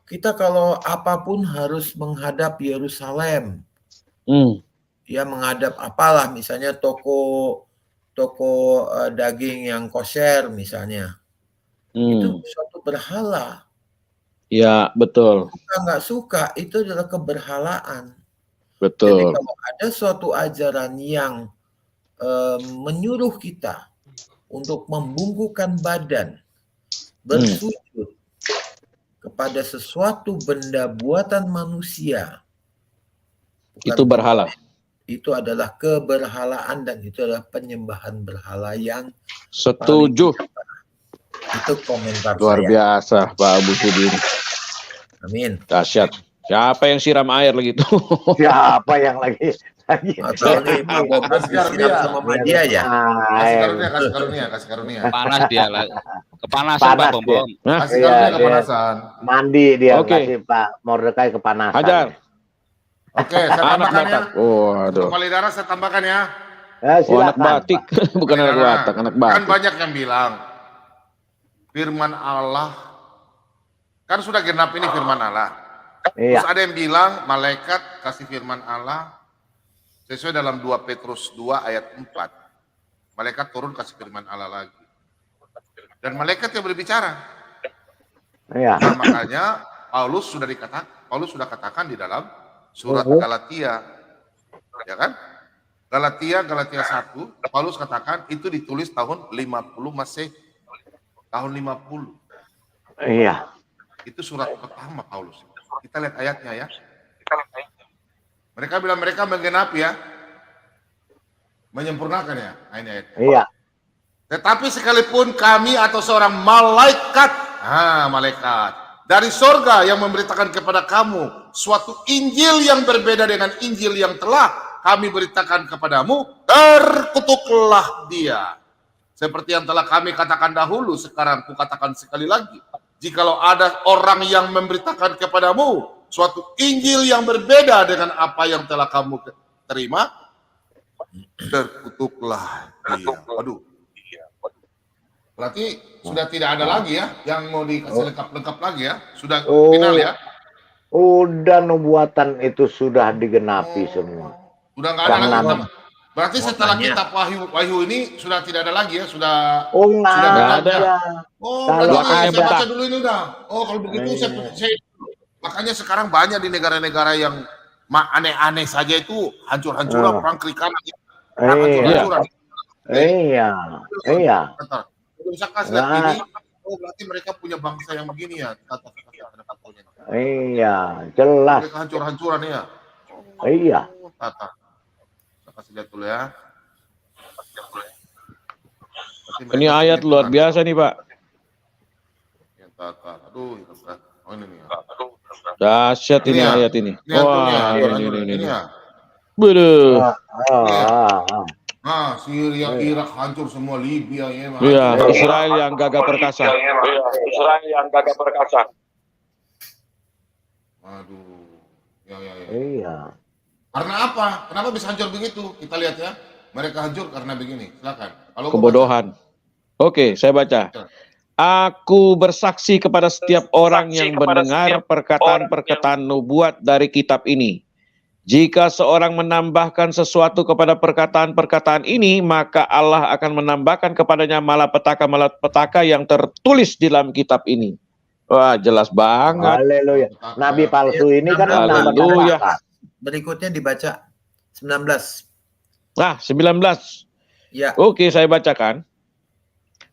Speaker 12: kita kalau apapun harus menghadap Yerusalem. Ya menghadap apalah, misalnya toko daging yang kosher misalnya. Itu suatu berhala.
Speaker 3: Ya, betul.
Speaker 12: Kita nggak suka, itu adalah keberhalaan.
Speaker 3: Betul.
Speaker 12: Jadi kalau ada suatu ajaran yang menyuruh kita untuk membungkukkan badan, bersujud kepada sesuatu benda buatan manusia,
Speaker 3: itu berhala.
Speaker 12: Itu adalah keberhalaan dan itu adalah penyembahan berhala yang
Speaker 3: setuju.
Speaker 12: Itu komentar
Speaker 3: luar biasa Pak Abu Subi.
Speaker 12: Amin.
Speaker 3: Dahsyat. Siapa yang siram air lagi tuh?
Speaker 4: Siapa yang lagi
Speaker 12: Atau ini Bobas disiram sama media ya?
Speaker 2: Kasih karunia.
Speaker 9: Panas dia lah. Kepanasan Pak Bom Bom.
Speaker 2: Kasih karunia kepanasan.
Speaker 4: Mandi dia,
Speaker 3: Oke.
Speaker 4: kasih Pak Mordekai kepanasan.
Speaker 3: Hajar.
Speaker 2: Oke, saya
Speaker 3: Anak
Speaker 2: tambahkan ya.
Speaker 3: Batak. Oh, aduh.
Speaker 2: Kepala darah saya tambahkan ya.
Speaker 3: Oh, anak
Speaker 4: Silakan.
Speaker 3: batik. Bukan anak Batak, anak
Speaker 2: Kan
Speaker 3: batik.
Speaker 2: banyak yang bilang firman Allah kan sudah genap ini firman Allah.
Speaker 4: Iya.
Speaker 2: Terus ada yang bilang malaikat kasih firman Allah sesuai dalam 2 Petrus 2 ayat 4. Malaikat turun kasih firman Allah lagi. Dan malaikat yang berbicara.
Speaker 4: Iya.
Speaker 2: Nah, makanya Paulus sudah katakan di dalam surat Galatia. Ya kan? Galatia 1, Paulus katakan itu ditulis tahun 50 Masehi. Tahun 50.
Speaker 4: Iya.
Speaker 2: Itu surat pertama Paulus. Kita lihat ayatnya ya. Mereka bilang mereka menggenapi ya. Menyempurnakan ya. Nah, ini ayatnya.
Speaker 4: Iya.
Speaker 2: Tetapi sekalipun kami atau seorang malaikat, malaikat dari sorga yang memberitakan kepada kamu suatu Injil yang berbeda dengan Injil yang telah kami beritakan kepadamu, terkutuklah dia. Seperti yang telah kami katakan dahulu, sekarang kukatakan sekali lagi. Jikalau ada orang yang memberitakan kepadamu suatu Injil yang berbeda dengan apa yang telah kamu terima, terkutuklah dia. Waduh. Berarti sudah tidak ada lagi ya yang mau dikasih lengkap-lengkap lagi ya. Sudah final ya.
Speaker 4: Udah nubuatan itu sudah digenapi semua.
Speaker 2: Sudah nggak ada lagi. Berarti setelah kitab Wahyu ini sudah tidak ada lagi ya, sudah
Speaker 4: nggak ada.
Speaker 2: Oh,
Speaker 4: Kalau
Speaker 2: berarti saya baca
Speaker 4: ada.
Speaker 2: dulu ini udah. Oh, kalau begitu saya makanya sekarang banyak di negara-negara yang aneh-aneh saja itu hancur-hancuran perang kiri kanan. Hancur-hancuran.
Speaker 4: Iya.
Speaker 2: Bisa kasih lihat ini. Oh, berarti mereka punya bangsa yang begini ya.
Speaker 4: Iya, jelas.
Speaker 2: Mereka hancur-hancuran ya.
Speaker 4: Iya.
Speaker 2: Tata. Saya kasih lihat dulu ya.
Speaker 3: Ini ayat luar biasa nih, Pak.
Speaker 2: Aduh, oh ini nih.
Speaker 3: Dahsyat ini
Speaker 2: ya.
Speaker 3: ayat ini. Wah, ini.
Speaker 2: Ya.
Speaker 3: Beduh.
Speaker 2: Syria, Irak hancur semua, Libya ya.
Speaker 3: Iya, Israel yang gagah perkasa.
Speaker 2: Aduh. Ya.
Speaker 4: Iya.
Speaker 2: Karena apa? Kenapa bisa hancur begitu? Kita lihat ya. Mereka hancur karena begini. Silakan. Kalau
Speaker 3: Kebodohan. Oke, saya baca. Aku bersaksi kepada setiap orang yang mendengar perkataan-perkataan nubuat dari kitab ini. Jika seorang menambahkan sesuatu kepada perkataan-perkataan ini, maka Allah akan menambahkan kepadanya malapetaka-malapetaka yang tertulis di dalam kitab ini. Wah, jelas banget.
Speaker 4: Haleluya. Nabi palsu ini kan
Speaker 3: Haleluya.
Speaker 12: Berikutnya dibaca 19.
Speaker 3: Nah, 19.
Speaker 12: Ya.
Speaker 3: Oke, saya bacakan.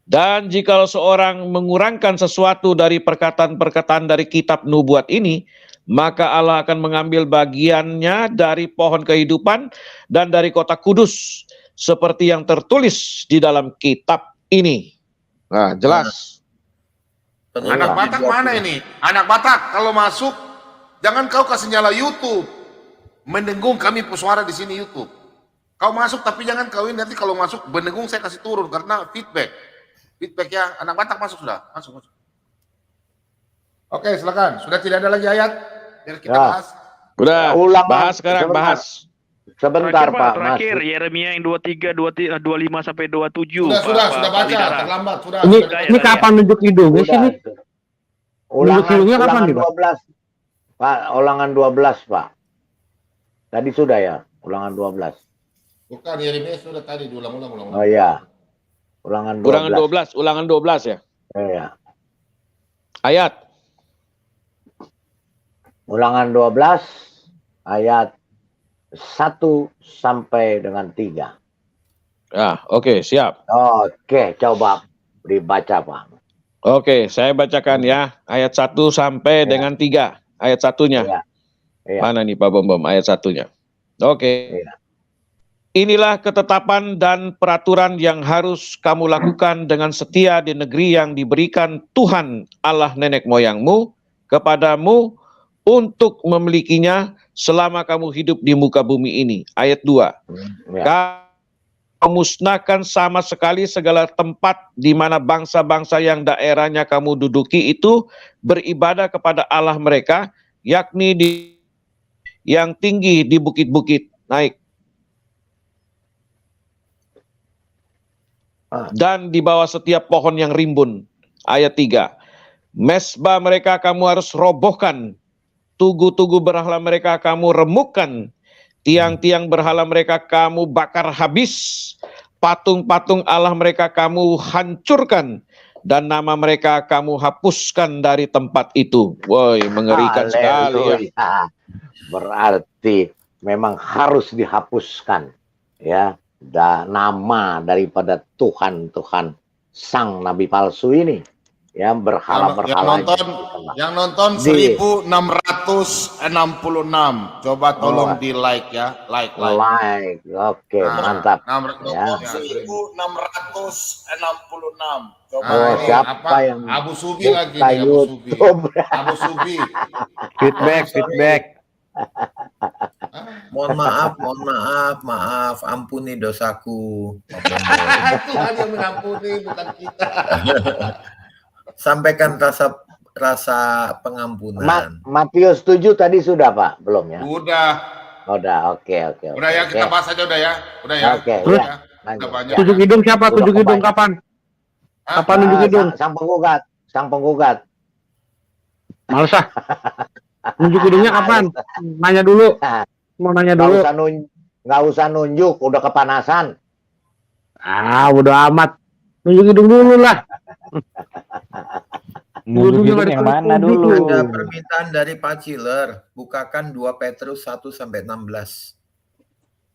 Speaker 3: Dan jikalau seorang mengurangkan sesuatu dari perkataan-perkataan dari kitab nubuat ini, maka Allah akan mengambil bagiannya dari pohon kehidupan dan dari kota kudus, seperti yang tertulis di dalam kitab ini. Nah, jelas.
Speaker 2: Anak Batak mana ini? Anak Batak, kalau masuk, jangan kau kasih nyala YouTube. Mendengung kami pesuara di sini YouTube. Kau masuk tapi jangan kau ini, nanti kalau masuk mendengung saya kasih turun karena feedback. Feedback ya, anak Batak masuk sudah. Masuk. Oke, silakan. Sudah tidak ada lagi ayat. Biar kita bahas.
Speaker 3: Udah, bahas sekarang, bahas.
Speaker 4: Sebentar, Pak.
Speaker 10: Terakhir, Yeremia yang 23, 25 sampai 27.
Speaker 2: Sudah baca, terlambat. Sudah.
Speaker 13: Ini kapan nunjuk hidungnya sih nih? Nunjuk hidungnya kapan nih, Pak?
Speaker 4: 12. Pak, ulangan 12, Pak. Tadi sudah ya, ulangan 12.
Speaker 2: Bukan, Yeremia sudah tadi diulang-ulang.
Speaker 4: Oh iya. Ulangan 12.
Speaker 3: Ulangan 12 ya?
Speaker 4: Iya.
Speaker 3: Ayat.
Speaker 4: Ulangan 12 ayat 1 sampai dengan 3.
Speaker 3: Oke, siap.
Speaker 4: Oke, coba dibaca, Pak.
Speaker 3: Oke, saya bacakan ya. Ayat 1 sampai dengan 3. Ayat satunya.
Speaker 4: Iya.
Speaker 3: Mana nih Pak Bom ayat satunya? Oke.
Speaker 4: Iya.
Speaker 3: Inilah ketetapan dan peraturan yang harus kamu lakukan dengan setia di negeri yang diberikan Tuhan Allah nenek moyangmu kepadamu untuk memilikinya selama kamu hidup di muka bumi ini. Ayat 2. Kamu musnahkan sama sekali segala tempat di mana bangsa-bangsa yang daerahnya kamu duduki itu beribadah kepada Allah mereka, yakni di yang tinggi di bukit-bukit. Naik. Dan di bawah setiap pohon yang rimbun. Ayat 3. Mesbah mereka kamu harus robohkan. Tugu-tugu berhala mereka kamu remukkan. Tiang-tiang berhala mereka kamu bakar habis. Patung-patung Allah mereka kamu hancurkan. Dan nama mereka kamu hapuskan dari tempat itu. Woi, mengerikan sekali ya.
Speaker 4: Berarti memang harus dihapuskan ya nama daripada Tuhan sang nabi palsu ini ya, berhala-berhala
Speaker 2: yang nonton 1666. Coba tolong di like ya, like.
Speaker 4: Oke, mantap ya.
Speaker 2: 1666. Coba
Speaker 4: siapa yang
Speaker 2: Abu Subi lagi nih, Abu Subi.
Speaker 6: Feedback.
Speaker 12: Mohon maaf, ampuni dosaku.
Speaker 2: Tuhan yang mengampuni, bukan kita.
Speaker 12: Sampaikan rasa pengampunan.
Speaker 4: Matius 7 tadi sudah Pak? Belum ya?
Speaker 2: Udah,
Speaker 4: oke.
Speaker 2: Udah ya, kita bahas aja udah ya. Udah ya.
Speaker 4: Oke.
Speaker 2: Udah banyak.
Speaker 13: Tunjuk hidung siapa? Tunjuk hidung kapan? Kapan tunjuk hidung?
Speaker 4: Sang penggugat.
Speaker 13: Males ah. Tunjuk hidungnya kapan? Nanya dulu. Mau nanya dulu.
Speaker 4: Nggak usah nunjuk, udah kepanasan.
Speaker 13: Udah amat. Tunjuk hidung dulu lah.
Speaker 6: Nunjuk hidung yang mana dulu?
Speaker 12: Ada permintaan dari Pak Ciler, bukakan 2 Petrus 1-16.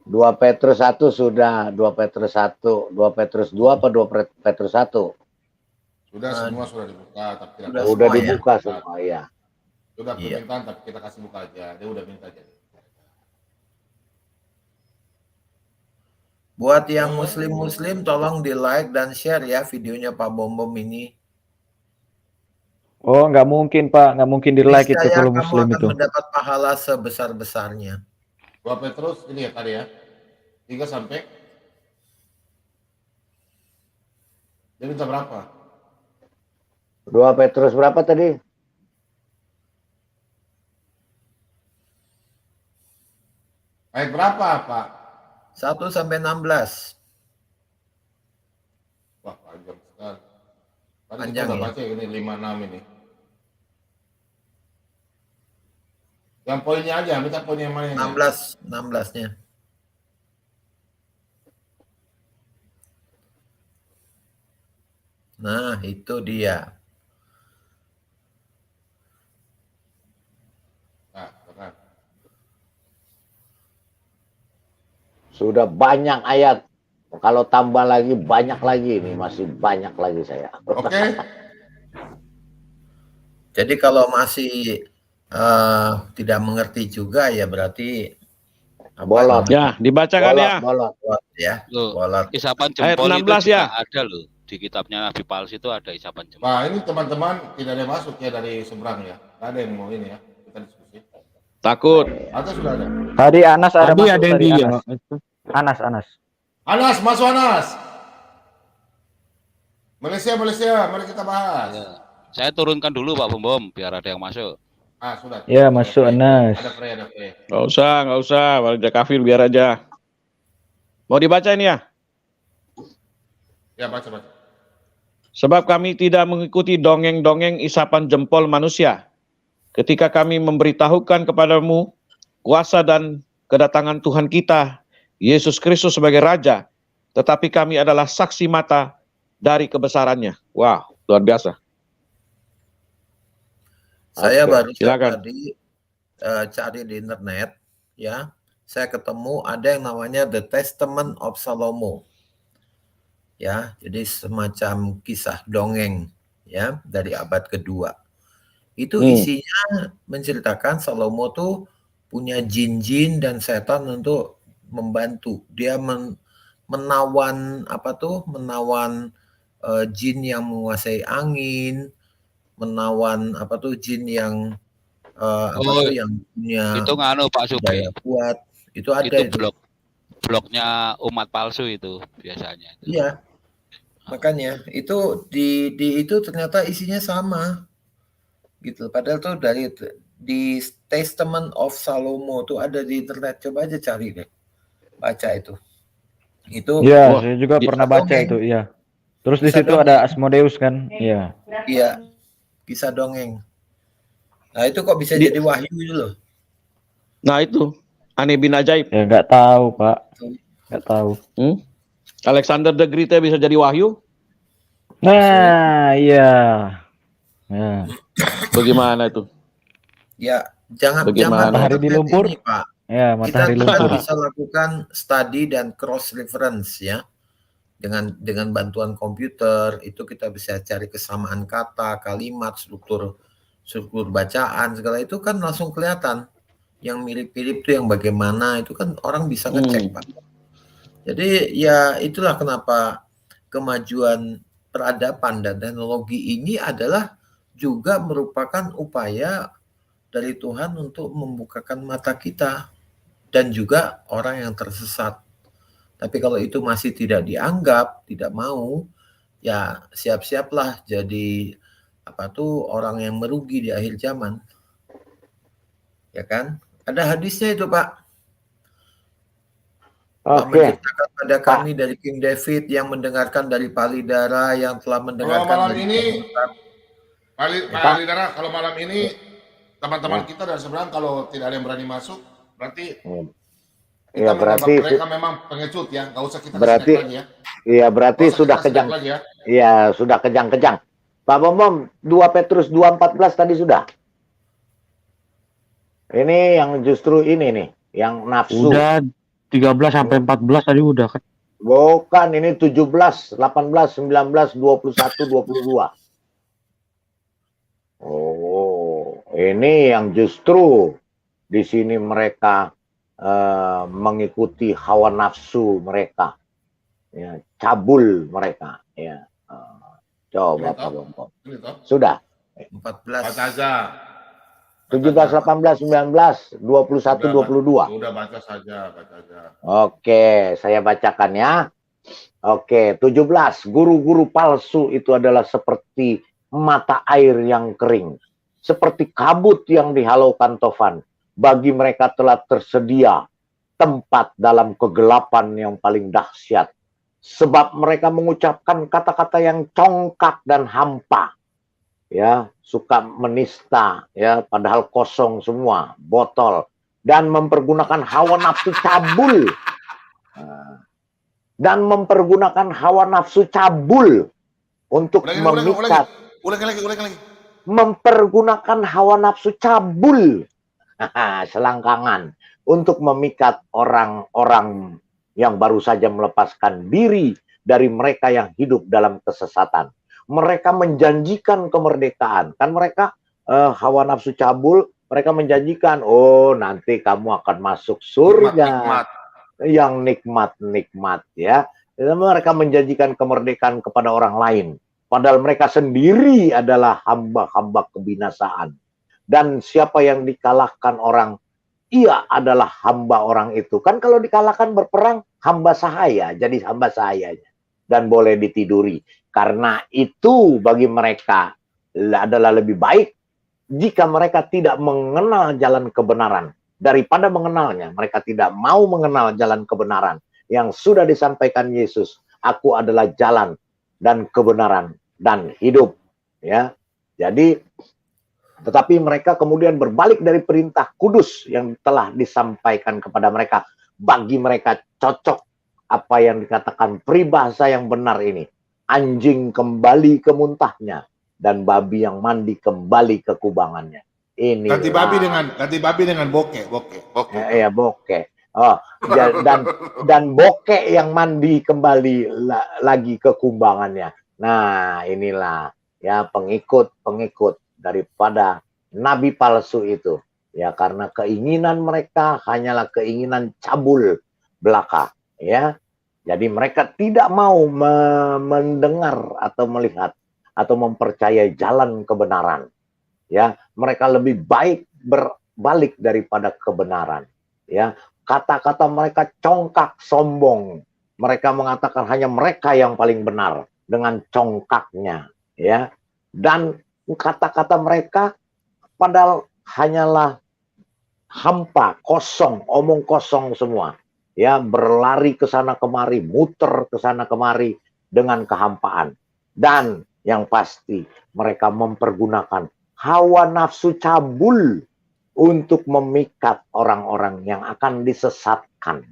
Speaker 4: 2 Petrus 1 sudah, 2 Petrus 1, 2 Petrus 2 apa 2 Petrus 1?
Speaker 2: Sudah semua sudah dibuka, tapi kita
Speaker 4: udah dibuka semua ya.
Speaker 2: Sudah permintaan tapi kita kasih buka aja. Dia udah minta aja.
Speaker 12: Buat yang muslim tolong di like dan share ya videonya Pak Bombom ini.
Speaker 6: Oh, nggak mungkin Pak, nggak mungkin di like itu kalau muslim
Speaker 12: kamu
Speaker 6: itu.
Speaker 12: akan mendapat pahala sebesar-besarnya.
Speaker 2: 2 Petrus ini ya tadi ya. 3 sampai. Dia minta berapa?
Speaker 4: 2 Petrus berapa tadi?
Speaker 2: Ayat berapa, Pak?
Speaker 12: 1-16.
Speaker 2: Wah, panjang sekali. Tadi
Speaker 12: Panjang
Speaker 2: kita udah
Speaker 12: ya?
Speaker 2: baca ini 56 ini. Yang poinnya aja, minta poin yang mana?
Speaker 12: 16-nya. Nah, itu dia.
Speaker 2: Nah, benar.
Speaker 4: Sudah banyak ayat. Kalau tambah lagi banyak lagi nih, masih banyak lagi saya.
Speaker 2: Oke.
Speaker 12: Jadi kalau masih tidak mengerti juga ya berarti
Speaker 4: bolot.
Speaker 3: Ya, dibacakan ya.
Speaker 4: Bolot
Speaker 12: ya.
Speaker 9: Loh,
Speaker 12: Bolot.
Speaker 9: isapan
Speaker 3: Ayat
Speaker 9: jempol
Speaker 3: 16
Speaker 9: itu
Speaker 3: ya.
Speaker 9: juga ada loh. Di kitabnya Nabi Palsu itu ada isapan jempol.
Speaker 2: Nah, ini teman-teman tidak ada yang masuk ya dari seberang ya. Nggak ada yang mau ini ya. Kita diskusi.
Speaker 3: Takut.
Speaker 2: Atau sudah ada?
Speaker 6: Tadi Anas ada
Speaker 13: Tadi
Speaker 6: masuk
Speaker 13: ada yang
Speaker 6: tadi
Speaker 13: dia.
Speaker 6: Anas.
Speaker 2: Anas, masuk Anas. Malaysia, mari kita bahas.
Speaker 9: Ya. Saya turunkan dulu Pak Bombom biar ada yang masuk.
Speaker 2: Ah, sudah.
Speaker 6: Ya, masuk Anas.
Speaker 2: Ada Frey.
Speaker 3: Nggak usah. Warga kafir biar aja. Mau dibaca ini ya?
Speaker 2: Ya, baca.
Speaker 3: Sebab kami tidak mengikuti dongeng-dongeng isapan jempol manusia. Ketika kami memberitahukan kepadamu kuasa dan kedatangan Tuhan kita, Yesus Kristus sebagai Raja, tetapi kami adalah saksi mata dari kebesarannya. Wow, luar biasa.
Speaker 12: Saya baru
Speaker 3: silakan.
Speaker 12: tadi cari di internet ya. Saya ketemu ada yang namanya The Testament of Salomo. Ya, jadi semacam kisah dongeng ya dari abad kedua. Itu isinya menceritakan Salomo tuh punya jin-jin dan setan untuk membantu. Dia menawan jin yang menguasai angin, menawan jin yang yang punya
Speaker 9: itu nganu Pak Sugi.
Speaker 12: daya kuat, itu ada
Speaker 9: itu. Blognya umat palsu itu biasanya.
Speaker 12: Iya. Makanya itu itu ternyata isinya sama. Gitu. Padahal tuh di Testament of Salomo tuh ada di internet, coba aja cari deh. Baca itu. Itu
Speaker 6: ya, saya juga pernah baca itu, iya. Terus di situ ada Asmodeus kan? Iya.
Speaker 12: Iya. Kisah dongeng. Nah, itu kok bisa jadi wahyu gitu loh.
Speaker 3: Nah, itu aneh bin ajaib.
Speaker 6: Ya nggak tahu, Pak. Nggak tahu.
Speaker 3: Alexander the Great bisa jadi wahyu?
Speaker 6: Nah, iya. Ya.
Speaker 3: Bagaimana itu?
Speaker 12: Ya, jangan
Speaker 6: matahari di lumpur,
Speaker 12: ini, Pak.
Speaker 6: Ya, matahari
Speaker 12: kita
Speaker 6: lumpur.
Speaker 12: bisa lakukan study dan cross reference ya. Dengan bantuan komputer itu kita bisa cari kesamaan kata, kalimat, struktur bacaan segala itu kan langsung kelihatan. Yang mirip-mirip itu yang bagaimana itu kan orang bisa ngecek, Pak. Jadi ya itulah kenapa kemajuan peradaban dan teknologi ini adalah juga merupakan upaya dari Tuhan untuk membukakan mata kita dan juga orang yang tersesat. Tapi kalau itu masih tidak dianggap, tidak mau, ya siap-siaplah jadi orang yang merugi di akhir zaman. Ya kan? Ada hadisnya itu, Pak.
Speaker 4: Oke.
Speaker 12: Menciptakan pada kami dari King David yang mendengarkan dari Palidara yang telah mendengarkan
Speaker 2: Kalau malam
Speaker 12: dari
Speaker 2: ini
Speaker 12: Palidara,
Speaker 2: kalau malam ini teman-teman kita dari seberang kalau tidak ada yang berani masuk, berarti
Speaker 4: Iya, berarti
Speaker 2: mereka memang pengecut ya, nggak usah kita
Speaker 4: berarti
Speaker 2: lagi ya.
Speaker 4: Iya, berarti sudah kejang.
Speaker 2: Ya.
Speaker 4: Iya, sudah kejang-kejang. Pak Bom, 2 Petrus 2:14 tadi sudah. Ini yang justru ini nih, yang nafsu.
Speaker 13: Udah 13 sampai 14 tadi udah kan.
Speaker 4: Bukan, ini 17, 18, 19, 21, 22. Oh, ini yang justru di sini mereka mengikuti hawa nafsu mereka, ya, cabul mereka, ya. Coba Pak Bom. Sudah.
Speaker 2: 14. Saja.
Speaker 4: 17, 18, 19, 21, 22.
Speaker 2: Sudah baca saja.
Speaker 4: Oke, saya bacakan ya. Oke, 17. Guru-guru palsu itu adalah seperti mata air yang kering, seperti kabut yang dihalaukan tofan. Bagi mereka telah tersedia tempat dalam kegelapan yang paling dahsyat. Sebab mereka mengucapkan kata-kata yang congkak dan hampa. Ya, suka menista, ya, padahal kosong semua, botol. Dan mempergunakan hawa nafsu cabul. Dan mempergunakan hawa nafsu cabul untuk memikat.
Speaker 2: Ulangi lagi.
Speaker 4: Mempergunakan hawa nafsu cabul. Selangkangan untuk memikat orang-orang yang baru saja melepaskan diri dari mereka yang hidup dalam kesesatan. Mereka menjanjikan kemerdekaan. Kan mereka hawa nafsu cabul, mereka menjanjikan, oh nanti kamu akan masuk surga. Yang nikmat-nikmat ya. Mereka menjanjikan kemerdekaan kepada orang lain. Padahal mereka sendiri adalah hamba-hamba kebinasaan. Dan siapa yang dikalahkan orang, ia adalah hamba orang itu. Kan kalau dikalahkan berperang, hamba sahaya, jadi hamba sahayanya. Dan boleh ditiduri. Karena itu bagi mereka adalah lebih baik jika mereka tidak mengenal jalan kebenaran. Daripada mengenalnya, mereka tidak mau mengenal jalan kebenaran. Yang sudah disampaikan Yesus, aku adalah jalan dan kebenaran dan hidup. Ya, jadi tetapi mereka kemudian berbalik dari perintah kudus yang telah disampaikan kepada mereka. Bagi mereka cocok apa yang dikatakan peribahasa yang benar ini. Anjing kembali ke muntahnya dan babi yang mandi kembali ke kubangannya. Ini
Speaker 2: ganti babi dengan bokeh.
Speaker 4: Ya, bokeh. Oh, dan bokeh yang mandi kembali lagi ke kubangannya. Nah, inilah ya pengikut daripada nabi palsu itu. Ya, karena keinginan mereka hanyalah keinginan cabul belaka, ya. Jadi mereka tidak mau mendengar atau melihat atau mempercayai jalan kebenaran. Ya, mereka lebih baik berbalik daripada kebenaran. Ya, kata-kata mereka congkak sombong. Mereka mengatakan hanya mereka yang paling benar dengan congkaknya, ya. Dan kata-kata mereka padahal hanyalah hampa, kosong, omong kosong semua. Ya, berlari ke sana kemari, muter ke sana kemari dengan kehampaan. Dan yang pasti mereka mempergunakan hawa nafsu cabul untuk memikat orang-orang yang akan disesatkan.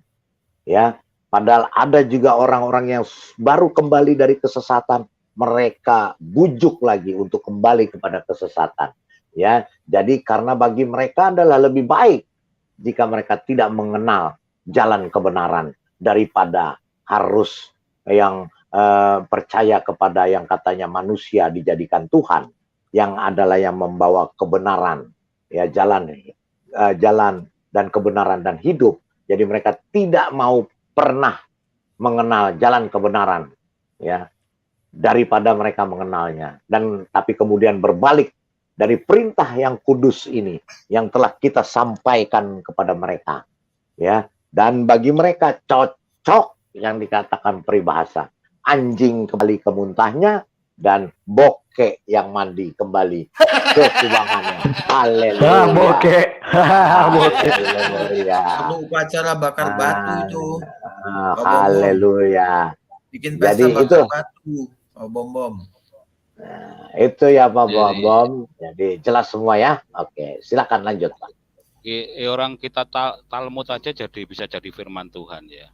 Speaker 4: Ya, padahal ada juga orang-orang yang baru kembali dari kesesatan, mereka bujuk lagi untuk kembali kepada kesesatan. Ya, jadi karena bagi mereka adalah lebih baik jika mereka tidak mengenal jalan kebenaran daripada harus yang percaya kepada yang katanya manusia dijadikan Tuhan, yang adalah yang membawa kebenaran, ya, jalan dan kebenaran dan hidup. Jadi mereka tidak mau pernah mengenal jalan kebenaran, ya, daripada mereka mengenalnya. Dan tapi kemudian berbalik dari perintah yang kudus ini yang telah kita sampaikan kepada mereka, ya. Dan bagi mereka cocok yang dikatakan peribahasa, anjing kembali ke muntahnya dan bokeh yang mandi kembali ke kubangannya. Haleluya.
Speaker 13: Bokeh. Bokeh.
Speaker 4: Haleluya.
Speaker 12: Perlu upacara bakar batu itu.
Speaker 4: Haleluya.
Speaker 12: Bikin pesta bakar batu, Pak Bom.
Speaker 4: Nah, itu ya Pak Bom. Jadi jelas semua ya. Oke, silakan lanjut Pak.
Speaker 9: Orang kita Talmud aja bisa jadi firman Tuhan ya.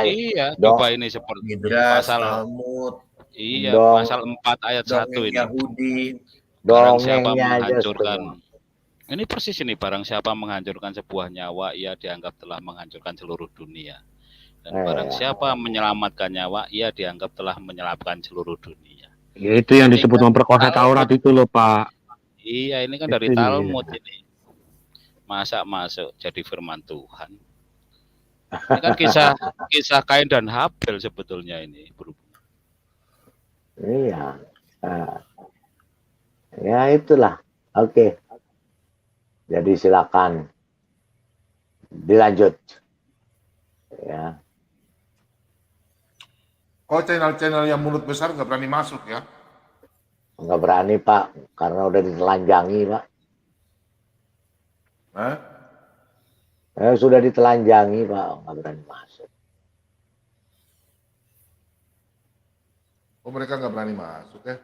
Speaker 9: Iya, coba ini seperti pasal
Speaker 12: Talmud.
Speaker 9: Iya, pasal 4 ayat 1 ini.
Speaker 12: Yahudi.
Speaker 9: Barang siapa menghancurkan. Ini persis ini, barang siapa menghancurkan sebuah nyawa, ia dianggap telah menghancurkan seluruh dunia. Dan barang siapa menyelamatkan nyawa, ia dianggap telah menyelamatkan seluruh dunia.
Speaker 13: Ya, itu yang disebut memperkosa Taurat itu loh Pak.
Speaker 9: Iya, ini kan dari Talmud ini. Masa masuk jadi firman Tuhan. Ini kan kisah Kain dan Habel sebetulnya ini berhubungan.
Speaker 4: Iya. Ya itulah. Oke. Jadi silakan dilanjut. Ya.
Speaker 2: Oh, channel-channel yang mulut besar nggak berani masuk ya?
Speaker 4: Nggak berani Pak, karena udah ditelanjangi Pak. Sudah ditelanjangi Pak, nggak berani masuk.
Speaker 2: Oh, mereka nggak berani masuk ya?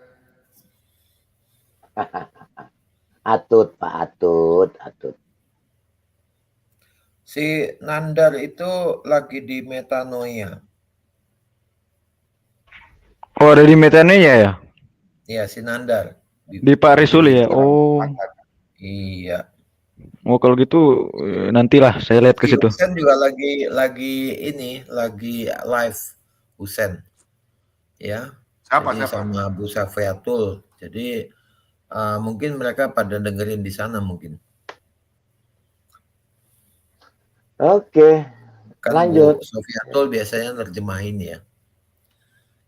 Speaker 4: Atut Pak, atut.
Speaker 12: Si Nandar itu lagi di metanoia.
Speaker 6: Oh, ada di metanoia ya?
Speaker 12: Iya, si Nandar.
Speaker 6: Di Pak Risuli ya? Oh.
Speaker 12: Iya.
Speaker 6: Oh, kalau gitu nantilah saya lihat ke situ.
Speaker 12: Husen juga lagi live Husen. Ya.
Speaker 2: Siapa?
Speaker 12: Sama Bu Safiatul. Jadi mungkin mereka pada dengerin di sana mungkin.
Speaker 4: Oke.
Speaker 12: Kan
Speaker 4: lanjut.
Speaker 12: Bu Safiatul biasanya nerjemahin ya.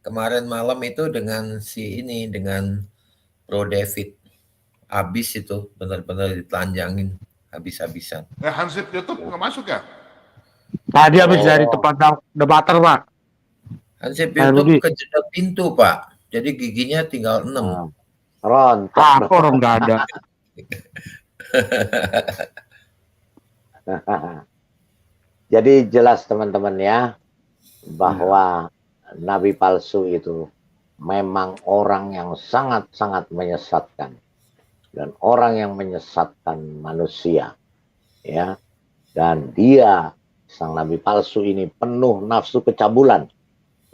Speaker 12: Kemarin malam itu dengan Bro David. Habis itu benar-benar ditelanjangin habis-habisan.
Speaker 2: Hansip YouTube nggak masuk ya?
Speaker 13: Tadi habis dari tempat debater Pak.
Speaker 12: Hansip YouTube kejedot pintu Pak. Jadi giginya tinggal 6.
Speaker 4: Rontok.
Speaker 13: Orang nggak ada.
Speaker 4: Jadi jelas teman-teman ya bahwa nabi palsu itu memang orang yang sangat-sangat menyesatkan dan orang yang menyesatkan manusia ya. Dan dia sang nabi palsu ini penuh nafsu kecabulan,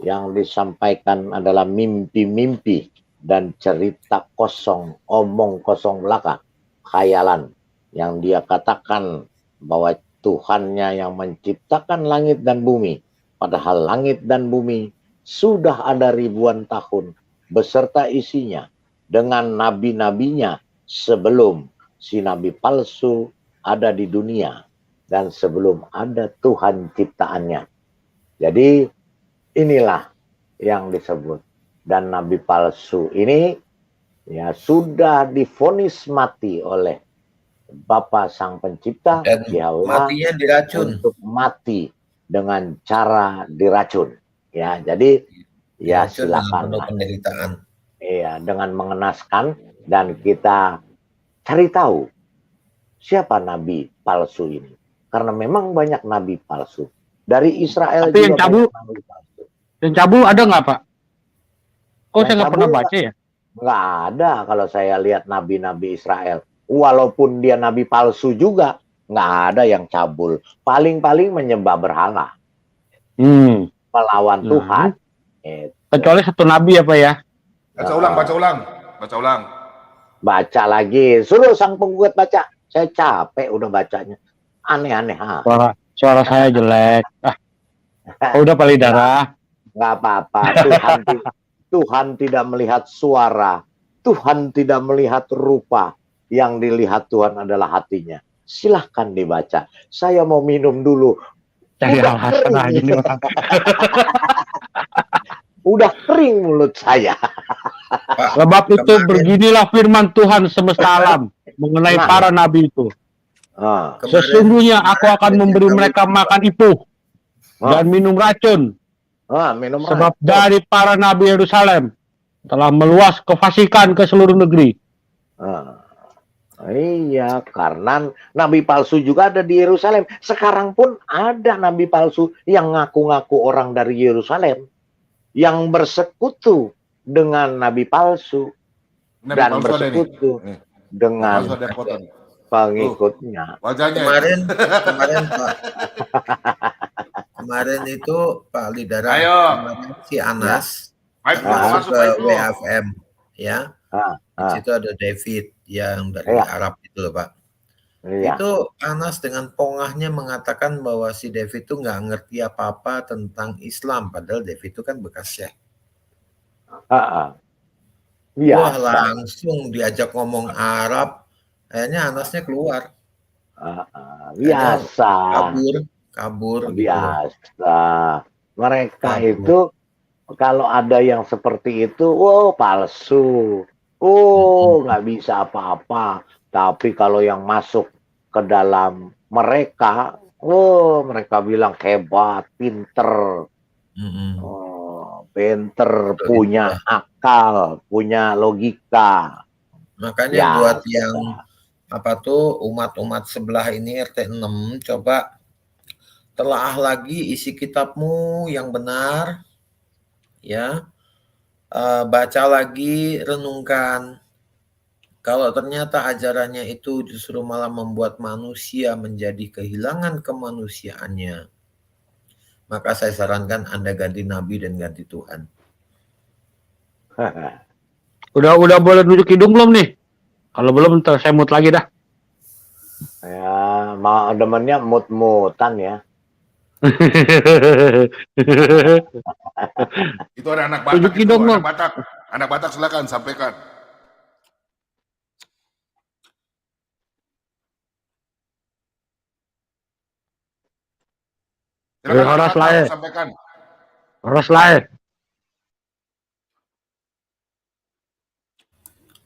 Speaker 4: yang disampaikan adalah mimpi-mimpi dan cerita kosong, omong kosong belaka, khayalan, yang dia katakan bahwa Tuhannya yang menciptakan langit dan bumi, padahal langit dan bumi sudah ada ribuan tahun beserta isinya dengan nabi-nabinya sebelum si nabi palsu ada di dunia dan sebelum ada Tuhan ciptaannya. Jadi inilah yang disebut. Dan nabi palsu ini ya sudah divonis mati oleh Bapa Sang Pencipta,
Speaker 12: Dan
Speaker 4: Yahweh,
Speaker 12: matinya diracun.
Speaker 4: untuk mati dengan cara diracun. Ya, jadi ya
Speaker 12: Diracun dengan
Speaker 4: silakan
Speaker 12: penuh
Speaker 4: lah.
Speaker 12: penderitaan.
Speaker 4: Iya, dengan mengenaskan dan kita cari tahu siapa nabi palsu ini. Karena memang banyak nabi palsu. Dari Israel
Speaker 13: Tapi yang
Speaker 4: juga
Speaker 13: cabul,
Speaker 4: banyak nabi palsu.
Speaker 13: yang cabul ada nggak Pak? Kok
Speaker 4: Yang
Speaker 13: saya nggak pernah
Speaker 4: cabul
Speaker 13: baca ya?
Speaker 4: nggak ada kalau saya lihat nabi-nabi Israel. Walaupun dia nabi palsu juga, nggak ada yang cabul. Paling-paling menyembah berhala. Melawan Tuhan.
Speaker 13: Kecuali satu nabi apa ya?
Speaker 2: Baca ulang, baca ulang, baca ulang.
Speaker 4: Baca lagi. Suruh sang penggugat baca. Saya capek udah bacanya. Aneh-aneh.
Speaker 13: Suara saya jelek. Udah Palidara.
Speaker 4: Nggak apa-apa. Tuhan tidak melihat suara. Tuhan tidak melihat rupa. Yang dilihat Tuhan adalah hatinya. Silahkan dibaca. Saya mau minum dulu.
Speaker 13: Cari alasan aja nih orang.
Speaker 4: Udah kering mulut saya.
Speaker 13: Sebab itu beginilah firman Tuhan semesta alam mengenai para nabi itu. Sesungguhnya aku akan memberi mereka makan ipuh dan minum racun. Sebab dari para nabi Yerusalem telah meluas kefasikan ke seluruh negeri.
Speaker 4: Iya, karena nabi palsu juga ada di Yerusalem. Sekarang pun ada nabi palsu yang ngaku-ngaku orang dari Yerusalem, yang bersekutu dengan nabi palsu,
Speaker 2: Nabi
Speaker 4: dan
Speaker 2: palsu
Speaker 4: bersekutu dengan pengikutnya.
Speaker 2: Wajahnya.
Speaker 12: Kemarin Pak. Kemarin itu Pak Lidara, kemarin si Anas masuk ke WFM, ya. Di situ ada David yang dari Arab itu loh Pak. Itu Anas dengan pongahnya mengatakan bahwa si David itu nggak ngerti apa-apa tentang Islam, padahal David itu kan bekas syekh. Wah, langsung diajak ngomong Arab, akhirnya Anasnya keluar.
Speaker 4: Biasa.
Speaker 12: Kabur.
Speaker 4: Biasa. Mereka itu kalau ada yang seperti itu, palsu. Nggak bisa apa-apa. Tapi kalau yang masuk ke dalam mereka, mereka bilang hebat, pinter. Pinter, punya akal, punya logika.
Speaker 12: Makanya buat yang umat-umat sebelah ini RT 6, coba telaah lagi isi kitabmu yang benar, ya. Baca lagi, renungkan. Kalau ternyata ajarannya itu justru malah membuat manusia menjadi kehilangan kemanusiaannya, maka saya sarankan Anda ganti nabi dan ganti Tuhan.
Speaker 13: Udah boleh nunjuk hidung belum nih? Kalau belum ntar saya mute lagi dah.
Speaker 4: Ya, mau demennya mut-mutan ya.
Speaker 2: Itu ada anak Batak itu, anak Batak silakan sampaikan.
Speaker 13: Horas lae.
Speaker 2: Sampaikan.
Speaker 13: Horas lae.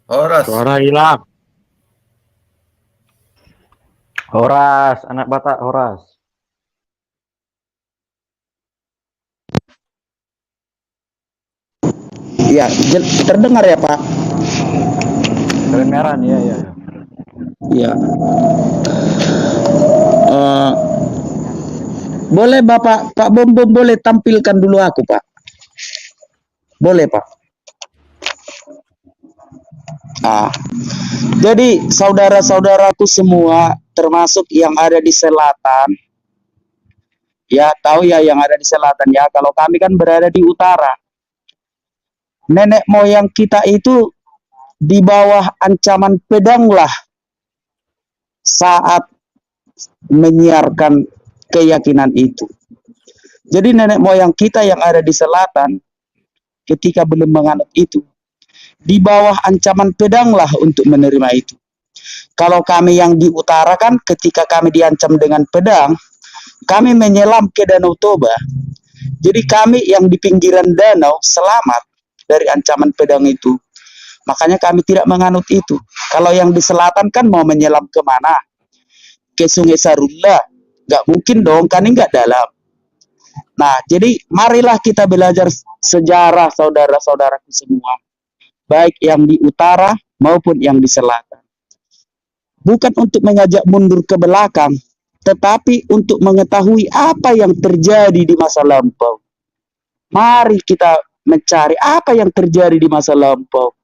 Speaker 12: Horas.
Speaker 13: Suara hilang.
Speaker 6: Horas, anak Batak Horas.
Speaker 14: Iya, terdengar ya Pak?
Speaker 6: Kedengaran, ya.
Speaker 14: Iya. Boleh Bapak, Pak Bom boleh tampilkan dulu aku Pak? Boleh Pak? Jadi saudara-saudaraku semua, termasuk yang ada di selatan, ya tahu ya yang ada di selatan ya, kalau kami kan berada di utara. Nenek moyang kita itu di bawah ancaman pedang lah saat menyiarkan keyakinan itu. Jadi nenek moyang kita yang ada di selatan ketika belum menganut itu, di bawah ancaman pedang lah untuk menerima itu. Kalau kami yang di utara kan ketika kami diancam dengan pedang, kami menyelam ke Danau Toba. Jadi kami yang di pinggiran danau selamat dari ancaman pedang itu. Makanya kami tidak menganut itu. Kalau yang di selatan kan mau menyelam kemana? Ke Sungai Sarula. Gak mungkin dong, kan ini gak dalam. Nah, jadi marilah kita belajar sejarah saudara-saudaraku semua. Baik yang di utara maupun yang di selatan. Bukan untuk mengajak mundur ke belakang, tetapi untuk mengetahui apa yang terjadi di masa lampau. Mari kita mencari apa yang terjadi di masa lampau.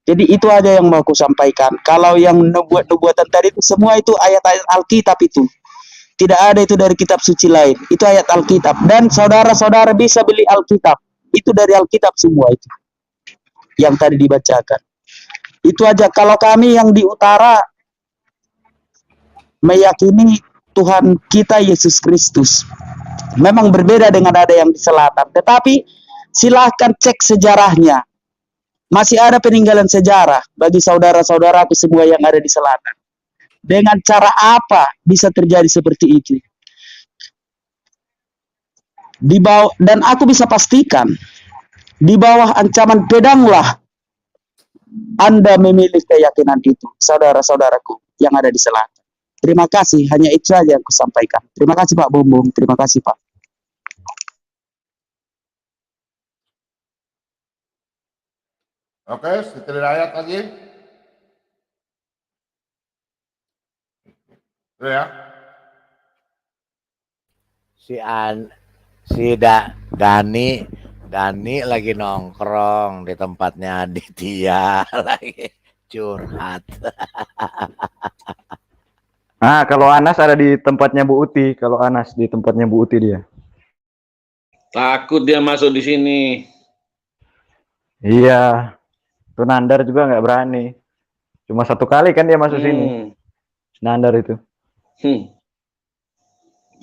Speaker 14: Jadi itu aja yang mau aku sampaikan. Kalau yang nubuatan tadi itu semua itu ayat-ayat Alkitab itu. Tidak ada itu dari kitab suci lain. Itu ayat Alkitab. Dan saudara-saudara bisa beli Alkitab. Itu dari Alkitab semua itu. Yang tadi dibacakan. Itu aja. Kalau kami yang di utara meyakini Tuhan kita Yesus Kristus. Memang berbeda dengan ada yang di selatan. Tetapi silahkan cek sejarahnya. Masih ada peninggalan sejarah bagi saudara-saudaraku semua yang ada di selatan. Dengan cara apa bisa terjadi seperti itu? Di bawah, dan aku bisa pastikan, di bawah ancaman pedanglah Anda memilih keyakinan itu, saudara-saudaraku yang ada di selatan. Terima kasih, hanya itu saja yang aku sampaikan. Terima kasih Pak Bum, terima kasih Pak.
Speaker 2: Oke, setelah ayat lagi. Ya.
Speaker 4: Dani lagi nongkrong di tempatnya Aditya lagi curhat.
Speaker 6: Nah, kalau Anas ada di tempatnya Bu Uti, kalau Anas di tempatnya Bu Uti dia.
Speaker 13: Takut dia masuk di sini.
Speaker 6: Iya. Tuh Nandar juga nggak berani. Cuma satu kali kan dia masuk sini. Nandar itu.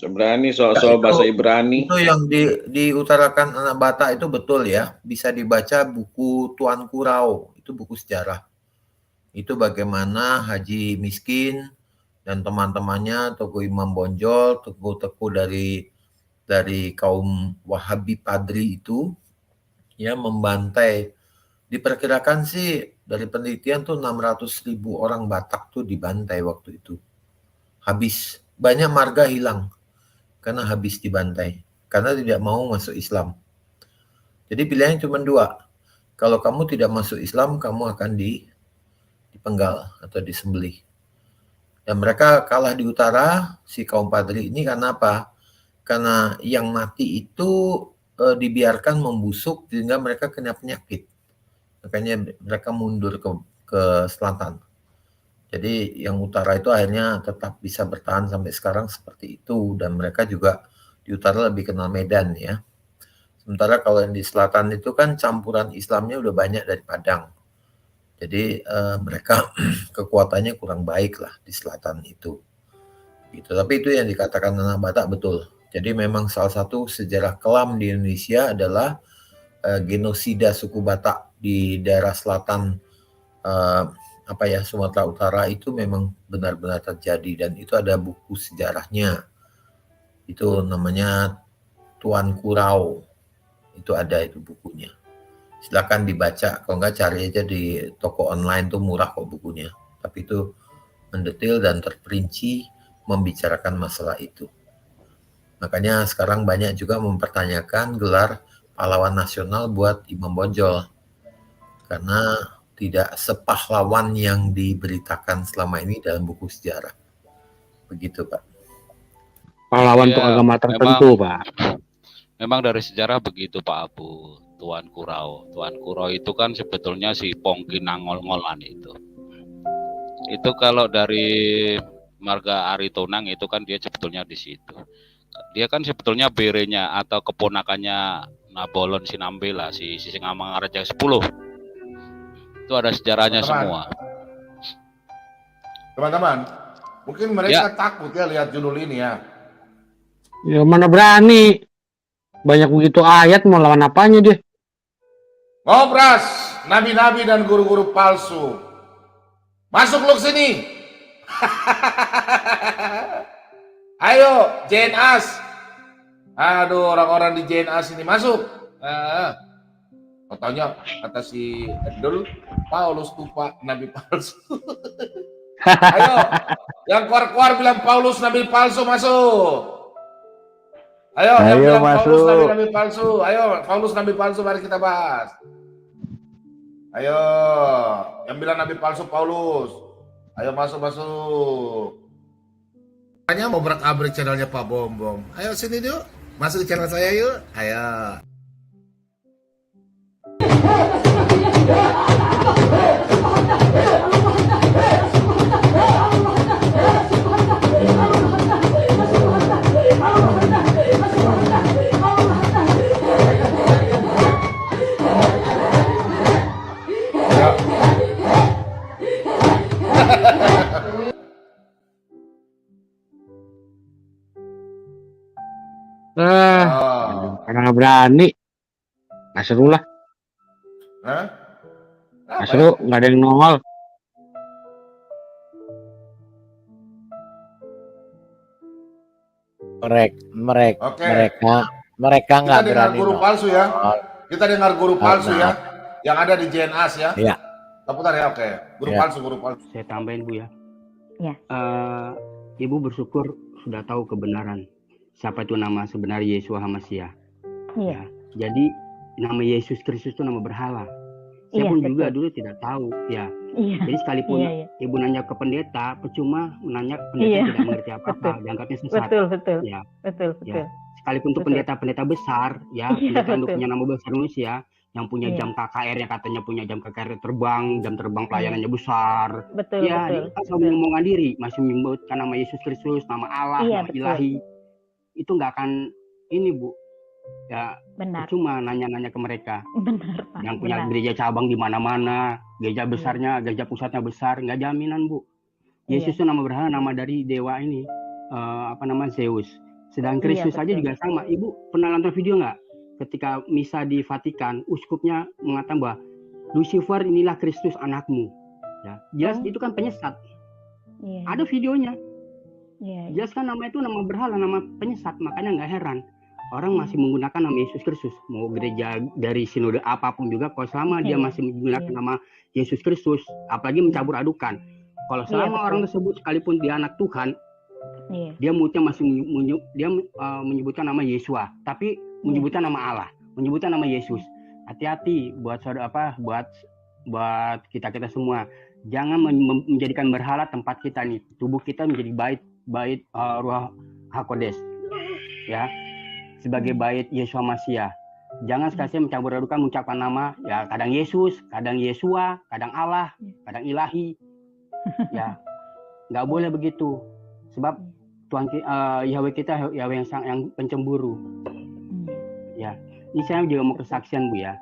Speaker 13: Berani soal bahasa Ibrani.
Speaker 12: Itu yang diutarakan anak Batak itu betul ya. Bisa dibaca buku Tuan Kurau. Itu buku sejarah. Itu bagaimana Haji Miskin dan teman-temannya, Tuku Imam Bonjol, Tuku dari kaum Wahabi Padri itu ya membantai. Diperkirakan sih dari penelitian tuh 600.000 orang Batak tuh dibantai waktu itu. Habis, banyak marga hilang karena habis dibantai, karena tidak mau masuk Islam. Jadi pilihannya cuma dua. Kalau kamu tidak masuk Islam, kamu akan dipenggal atau disembelih. Dan mereka kalah di utara, si kaum Padri ini karena apa? Karena yang mati itu dibiarkan membusuk sehingga mereka kena penyakit. Makanya mereka mundur ke selatan. Jadi yang utara itu akhirnya tetap bisa bertahan sampai sekarang seperti itu. Dan mereka juga di utara lebih kenal Medan ya. Sementara kalau yang di selatan itu kan campuran Islamnya udah banyak dari Padang. Jadi mereka kekuatannya kurang baik lah di selatan itu. Gitu. Tapi itu yang dikatakan anak Batak betul. Jadi memang salah satu sejarah kelam di Indonesia adalah genosida suku Batak di daerah selatan Sumatera Utara itu memang benar-benar terjadi dan itu ada buku sejarahnya. Itu namanya Tuan Kurau. Itu ada itu bukunya. Silakan dibaca, kalau enggak cari aja di toko online tuh murah kok bukunya. Tapi itu mendetail dan terperinci membicarakan masalah itu. Makanya sekarang banyak juga mempertanyakan gelar pahlawan nasional buat Imam Bonjol. Karena tidak sepahlawan yang diberitakan selama ini dalam buku sejarah. Begitu, Pak.
Speaker 13: Pahlawan untuk agama tertentu, Pak.
Speaker 9: Memang dari sejarah begitu, Pak Abu. Tuan Kurau. Tuan Kurau itu kan sebetulnya si Pongki Nangol-ngolan itu. Itu kalau dari marga Aritonang itu kan dia sebetulnya di situ. Dia kan sebetulnya berenya atau keponakannya Nabolon Sinambela, si Singamangaraja 10. Itu ada sejarahnya semua.
Speaker 2: Teman-teman, mungkin mereka takut ya lihat judul ini ya.
Speaker 13: Ya mana berani. Banyak begitu ayat mau lawan apanya dia?
Speaker 2: Ngobras, nabi-nabi dan guru-guru palsu. Masuk lu sini. Ayo, JNAS. Aduh, orang-orang di JNAS ini masuk. Taunya kata si Abdul, Paulus tuh Pak nabi palsu. Ayo, yang keluar-keluar bilang Paulus nabi palsu masuk. Ayo, yang bilang Paulus nabi palsu. Ayo, Paulus nabi palsu, mari kita bahas. Ayo, yang bilang nabi palsu Paulus. Ayo masuk. Tanya mau berak-abrik channelnya Pak Bom. Ayo sini yuk, masuk ke channel saya yuk. Ayo.
Speaker 13: Karena berani. Nggak seru lah.
Speaker 2: Hah?
Speaker 13: Nggak seru, nggak ada yang nongol.
Speaker 4: Mereka nggak
Speaker 2: Kita dengar
Speaker 4: berani.
Speaker 2: guru palsu ya. Kita dengar guru palsu ya. Yang ada di JNAS ya.
Speaker 4: Iya.
Speaker 2: Putar ya, oke. Guru palsu.
Speaker 15: Saya tambahin Bu ya.
Speaker 16: Ya.
Speaker 15: Ibu bersyukur sudah tahu kebenaran. Siapa itu nama sebenarnya Yeshua HaMashiach.
Speaker 16: Iya.
Speaker 15: Jadi nama Yesus Kristus itu nama berhala. Saya
Speaker 16: Iya,
Speaker 15: pun
Speaker 16: betul.
Speaker 15: juga dulu tidak tahu ya.
Speaker 16: Iya.
Speaker 15: Jadi sekalipun
Speaker 16: Iya.
Speaker 15: ibu nanya ke pendeta, percuma menanya pendeta
Speaker 16: Iya.
Speaker 15: tidak mengerti apa-apa, dianggapnya sesat.
Speaker 16: Betul.
Speaker 15: Ya.
Speaker 16: Betul.
Speaker 15: Ya. Sekalipun itu
Speaker 16: Betul.
Speaker 15: pendeta besar, ya,
Speaker 16: Iya,
Speaker 15: pendeta untuk
Speaker 16: betul.
Speaker 15: punya nama besar Indonesia, yang punya
Speaker 16: Iya.
Speaker 15: jam KKR, yang katanya punya jam KKR terbang, jam terbang pelayanannya besar.
Speaker 16: Betul.
Speaker 15: Ya, dia kan selalu menyombongkan diri, masih menyebutkan nama Yesus Kristus, nama Allah,
Speaker 16: Iya,
Speaker 15: nama
Speaker 16: betul.
Speaker 15: Ilahi. Itu nggak akan ini Bu. Ya,
Speaker 16: Benar.
Speaker 15: cuma nanya-nanya ke mereka.
Speaker 16: Benar, Pak.
Speaker 15: Yang punya
Speaker 16: Benar.
Speaker 15: gereja cabang di mana-mana, gereja besarnya, gereja pusatnya besar, nggak jaminan Bu. Yesus itu nama berhala, nama dari dewa ini, Zeus. Sedang
Speaker 16: Iya,
Speaker 15: Kristus saja
Speaker 16: betul.
Speaker 15: juga sama. Ibu pernah nonton video nggak? Ketika misa di Vatikan, uskupnya mengatakan bahwa Lucifer inilah Kristus anakmu. Ya, jelas itu kan penyesat.
Speaker 16: Iya.
Speaker 15: Ada videonya.
Speaker 16: Iya.
Speaker 15: Jelas kan nama itu nama berhala, nama penyesat. Makanya nggak heran orang masih menggunakan nama Yesus Kristus. Mau gereja dari sinode apapun juga, kalau selama dia
Speaker 16: Iya.
Speaker 15: masih menggunakan nama Yesus Kristus, apalagi mencampur adukan. Kalau
Speaker 16: Iya,
Speaker 15: selama
Speaker 16: betul.
Speaker 15: orang tersebut sekalipun dia anak Tuhan,
Speaker 16: Iya.
Speaker 15: dia mulutnya masih menyebutkan nama Yeshua, tapi menyebutkan nama Allah, menyebutkan nama Yesus. Hati-hati buat buat kita semua. Jangan menjadikan berhala tempat kita nih. Tubuh kita menjadi bait Ruh HaKodes. Ya. Sebagai bait Yeshua Mashiach. Jangan sekali mencampur adukan mengucapkan nama ya kadang Yesus, kadang Yeshua, kadang Allah, kadang Ilahi. Ya. Nggak boleh begitu. Sebab Tuhan Yahweh kita Yahweh yang pencemburu. Ya. Ini saya juga mau kesaksian Bu ya.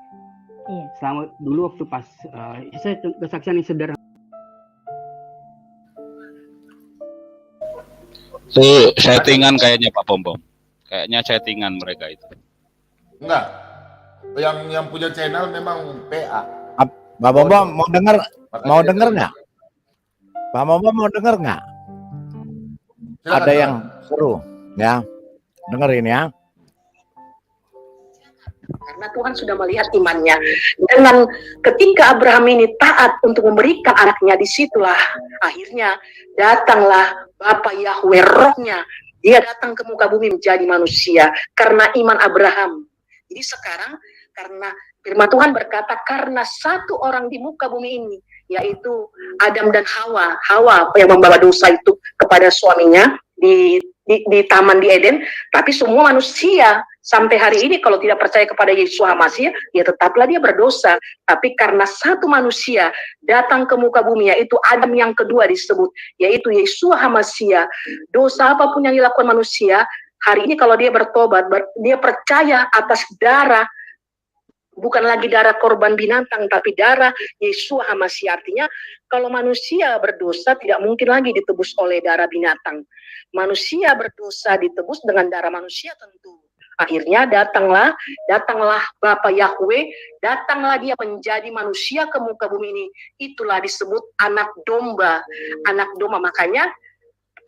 Speaker 16: Iya.
Speaker 15: Selama dulu waktu pas saya kesaksian yang sederhana.
Speaker 9: Itu settingan kayaknya Pak Bom. Kayaknya settingan mereka itu.
Speaker 2: Enggak. Yang punya channel memang PA.
Speaker 4: Pak Bom mau dengar nggak? Pak Bom mau dengar nggak? Ada yang seru ya. Dengerin ya.
Speaker 17: Karena Tuhan sudah melihat imannya. Dengan ketika Abraham ini taat untuk memberikan anaknya, disitulah akhirnya datanglah Bapa Yahweh, rohnya. Dia datang ke muka bumi menjadi manusia karena iman Abraham. Jadi sekarang karena firman Tuhan berkata karena satu orang di muka bumi ini, yaitu Adam dan Hawa. Hawa yang membawa dosa itu kepada suaminya di taman di Eden, tapi semua manusia sampai hari ini kalau tidak percaya kepada Yesus HaMashiach, ya tetaplah dia berdosa. Tapi karena satu manusia datang ke muka bumi, yaitu Adam yang kedua disebut, yaitu Yesus HaMashiach. Dosa apapun yang dilakukan manusia, hari ini kalau dia bertobat, dia percaya atas darah, bukan lagi darah korban binatang, tapi darah Yesus HaMashiach. Artinya kalau manusia berdosa tidak mungkin lagi ditebus oleh darah binatang. Manusia berdosa ditebus dengan darah manusia tentu. Akhirnya datanglah Bapa Yahweh, datanglah dia menjadi manusia ke muka bumi ini. Itulah disebut anak domba. Anak domba, makanya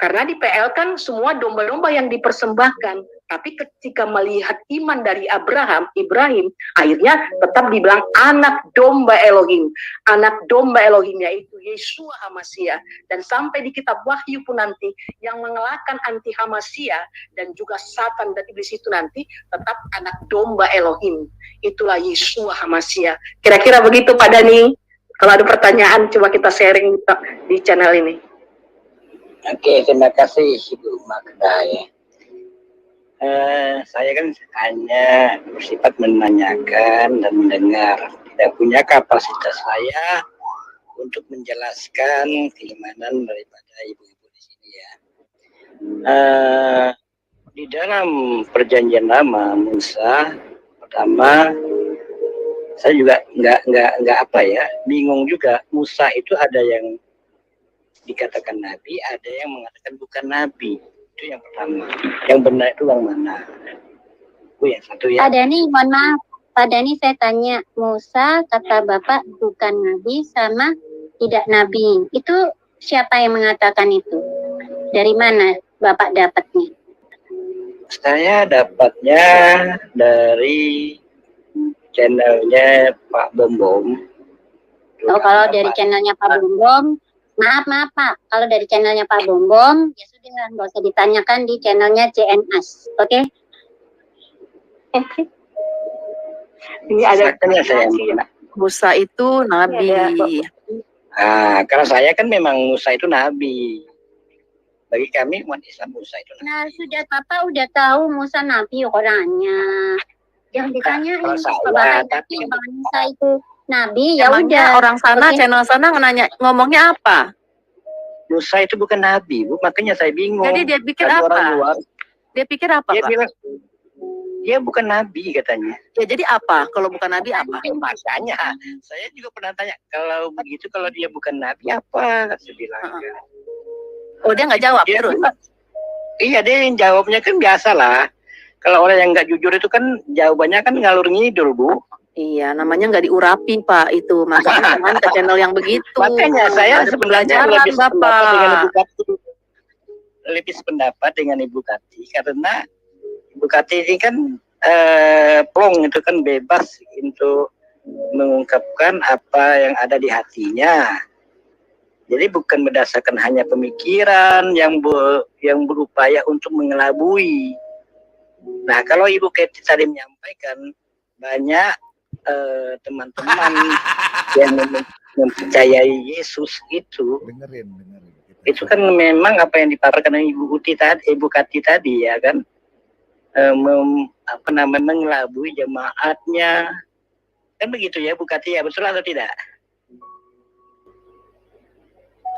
Speaker 17: karena di PL kan semua domba-domba yang dipersembahkan. Tapi ketika melihat iman dari Ibrahim, akhirnya tetap dibilang anak domba Elohim. Anak domba Elohim yaitu Yeshua HaMashiach. Dan sampai di kitab Wahyu pun nanti, yang mengalahkan anti HaMashiach dan juga Satan dan iblis itu nanti tetap anak domba Elohim. Itulah Yeshua HaMashiach. Kira-kira begitu Pak Dhani. Kalau ada pertanyaan, coba kita sharing di channel ini.
Speaker 18: Oke, terima kasih Ibu Magda ya. Saya kan hanya bersifat menanyakan dan mendengar, tidak punya kapasitas saya untuk menjelaskan keimanan daripada ibu-ibu di sini ya. Di dalam perjanjian lama Musa, pertama saya juga nggak apa ya, bingung juga. Musa itu ada yang dikatakan nabi, ada yang mengatakan bukan nabi. Itu yang pertama. Yang benar itu yang mana? Itu yang satu ya.
Speaker 19: Pak Dhani, mohon maaf. Pak Dhani, saya tanya, Musa kata Bapak bukan nabi sama tidak nabi. Itu siapa yang mengatakan itu? Dari mana Bapak dapatnya?
Speaker 18: Saya dapatnya dari channelnya Pak Bombom.
Speaker 19: Oh, kalau dari channelnya Pak Bombom, maaf Pak, kalau dari channelnya Pak Bombom, ya sudah, nggak usah ditanyakan di channelnya CNAS, oke?
Speaker 17: Ini ada
Speaker 1: Musa itu nabi.
Speaker 18: Karena saya kan memang Musa itu nabi. Bagi kami umat Islam Musa itu nabi.
Speaker 19: Nah, sudah Bapak udah tahu Musa nabi orangnya. Jangan ditanya tapi Musa itu nabi, ya udah.
Speaker 1: Orang sana, channel sana ngomongnya apa?
Speaker 18: Musa itu bukan nabi, Bu. Makanya saya bingung.
Speaker 1: Jadi dia pikir
Speaker 18: ada
Speaker 1: apa?
Speaker 18: Orang luar,
Speaker 1: dia pikir apa,
Speaker 18: dia
Speaker 1: Pak?
Speaker 18: bilang dia bukan nabi katanya.
Speaker 1: Ya jadi apa? Kalau bukan nabi apa?
Speaker 18: Makanya saya juga pernah tanya, kalau begitu kalau dia bukan nabi apa? Saya bilang.
Speaker 1: Oh, dia nggak jawab terus?
Speaker 18: Iya, dia yang jawabnya kan biasa lah. Kalau orang yang nggak jujur itu kan jawabannya kan ngalur ngidul, Bu.
Speaker 1: Iya, namanya nggak diurapi, Pak, itu. Makanya jangan ke channel yang begitu.
Speaker 18: Makanya saya
Speaker 1: ada
Speaker 18: sebenarnya
Speaker 1: pembelajaran,
Speaker 18: lebih sependapat dengan Ibu Kati, karena Ibu Kati ini kan plong itu kan bebas untuk mengungkapkan apa yang ada di hatinya. Jadi bukan berdasarkan hanya pemikiran yang berupaya untuk mengelabui. Nah, kalau Ibu Kati tadi menyampaikan banyak teman-teman yang mempercayai Yesus itu, itu kan memang apa yang dipaparkan Ibu Kati tadi ya kan, mengelabui jemaatnya, kan begitu ya Bu Kati ya, betul atau tidak?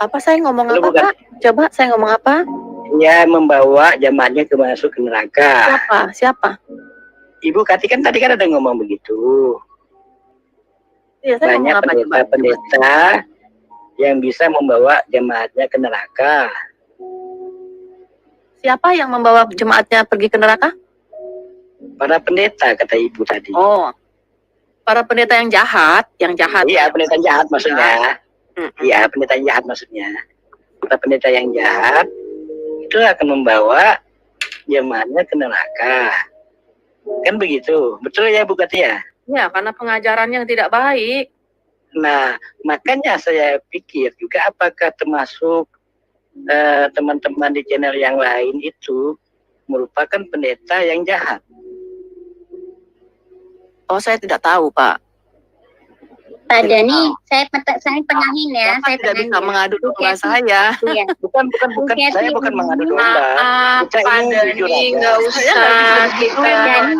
Speaker 1: Apa saya ngomong apa, Pak? Coba saya ngomong apa?
Speaker 18: Ya, membawa jemaatnya masuk ke neraka.
Speaker 1: Siapa?
Speaker 18: Ibu Kati kan tadi kan ada ngomong begitu.
Speaker 1: Ya, saya
Speaker 18: banyak pendeta yang bisa membawa jemaatnya ke neraka.
Speaker 1: Siapa yang membawa jemaatnya pergi ke neraka?
Speaker 18: Para pendeta, kata Ibu tadi.
Speaker 1: Oh, para pendeta yang jahat,
Speaker 18: Iya, pendeta jahat maksudnya. Iya, pendeta jahat maksudnya. Para pendeta yang jahat itu akan membawa jemaatnya ke neraka. Kan begitu, betul ya Bu Kati ya?
Speaker 1: Ya, karena pengajarannya yang tidak baik.
Speaker 18: Nah, makanya saya pikir juga apakah termasuk teman-teman di channel yang lain itu merupakan pendeta yang jahat?
Speaker 1: Oh, saya tidak tahu, Pak.
Speaker 19: Pak Dhani, saya tengahin ya.
Speaker 1: Saya tidak bisa mengadu domba saya.
Speaker 19: Iya.
Speaker 18: Bukan, saya bukan mengadu domba. Kita
Speaker 1: Pak
Speaker 18: ini jujur
Speaker 1: Dhani,
Speaker 18: aja.
Speaker 1: nggak usah kita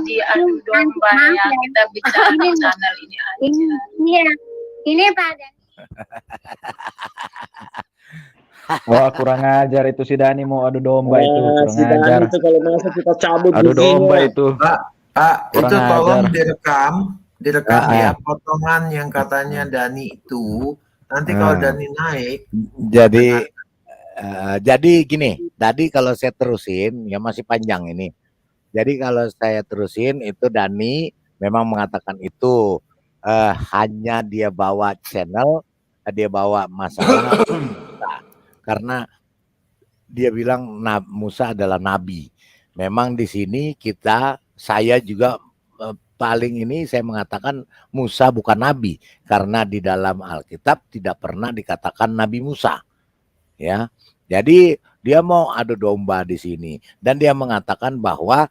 Speaker 1: diadu domba ya. Kita bicara di channel ini aja.
Speaker 19: Iya, ini Pak Dhani.
Speaker 6: Wah, kurang ajar itu si Dani mau adu domba itu, kurang
Speaker 14: si Dani
Speaker 6: ajar.
Speaker 14: itu kalau masa kita cabut
Speaker 6: Adu domba itu.
Speaker 12: Pak,
Speaker 6: Kurang
Speaker 12: itu tolong
Speaker 6: ajar.
Speaker 12: direkam ya potongan yang katanya Dani itu. Nanti kalau Dani naik,
Speaker 20: Jadi gini, tadi kalau saya terusin ya masih panjang ini. Jadi kalau saya terusin itu Dani memang mengatakan itu hanya dia bawa channel, dia bawa masalah karena dia bilang Musa adalah nabi. memang di sini saya juga paling ini saya mengatakan Musa bukan nabi karena di dalam Alkitab tidak pernah dikatakan Nabi Musa, ya. Jadi dia mau adu domba di sini dan dia mengatakan bahwa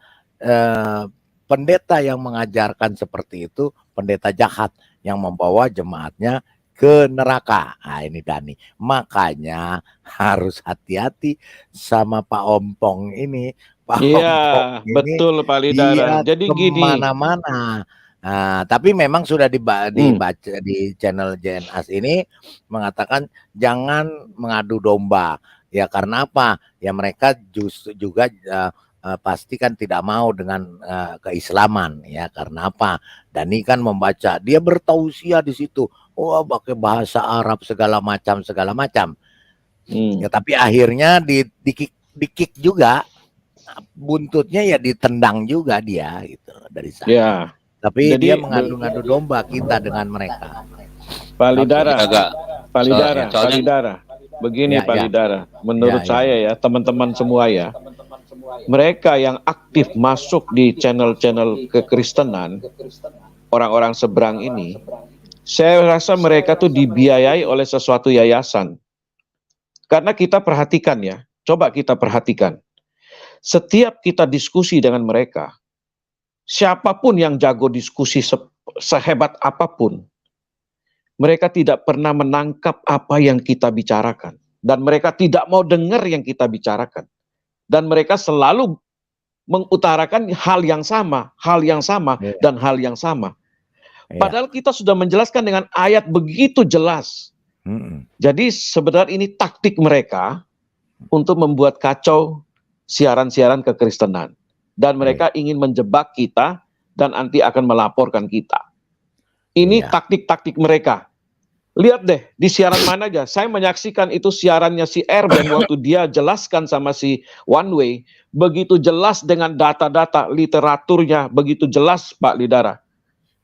Speaker 20: pendeta yang mengajarkan seperti itu pendeta jahat yang membawa jemaatnya ke neraka. Nah, ini Dani. Makanya harus hati-hati sama Pak Ompong ini. Pak Ompong ini
Speaker 3: betul Pak Lidara.
Speaker 20: dia
Speaker 3: Jadi gini.
Speaker 20: kemana-mana. Nah, tapi memang sudah dibaca di channel JNAS ini mengatakan jangan mengadu domba. Ya karena apa? Ya mereka juga pasti kan tidak mau dengan keislaman, ya karena apa? Dani kan membaca, dia bertausiah di situ, pakai bahasa Arab segala macam. Ya tapi akhirnya di kick juga, buntutnya ya ditendang juga dia gitu dari sana.
Speaker 3: Ya.
Speaker 20: Tapi
Speaker 3: Jadi,
Speaker 20: dia mengadu-ngadu domba kita dengan mereka.
Speaker 3: Pak Lidara,
Speaker 9: Soalnya-
Speaker 3: Pak Lidara. Begini
Speaker 20: Ya,
Speaker 3: Pak
Speaker 20: ya.
Speaker 3: Lidara, menurut
Speaker 20: Ya, ya.
Speaker 3: saya ya, teman-teman semua ya, mereka yang aktif masuk di channel-channel kekristenan, orang-orang seberang ini, saya rasa mereka tuh dibiayai oleh sesuatu yayasan. Karena kita perhatikan ya, coba kita perhatikan. Setiap kita diskusi dengan mereka, siapapun yang jago diskusi sehebat apapun, mereka tidak pernah menangkap apa yang kita bicarakan. Dan mereka tidak mau dengar yang kita bicarakan. Dan mereka selalu mengutarakan hal yang sama, dan hal yang sama. Padahal kita sudah menjelaskan dengan ayat begitu jelas. Jadi sebenarnya ini taktik mereka untuk membuat kacau siaran-siaran kekristenan. Dan mereka ingin menjebak kita dan nanti akan melaporkan kita. Ini taktik-taktik mereka. Lihat deh, di siaran mana aja. Saya menyaksikan itu siarannya si Erben waktu dia jelaskan sama si One Way. Begitu jelas dengan data-data literaturnya, begitu jelas Pak Lidara.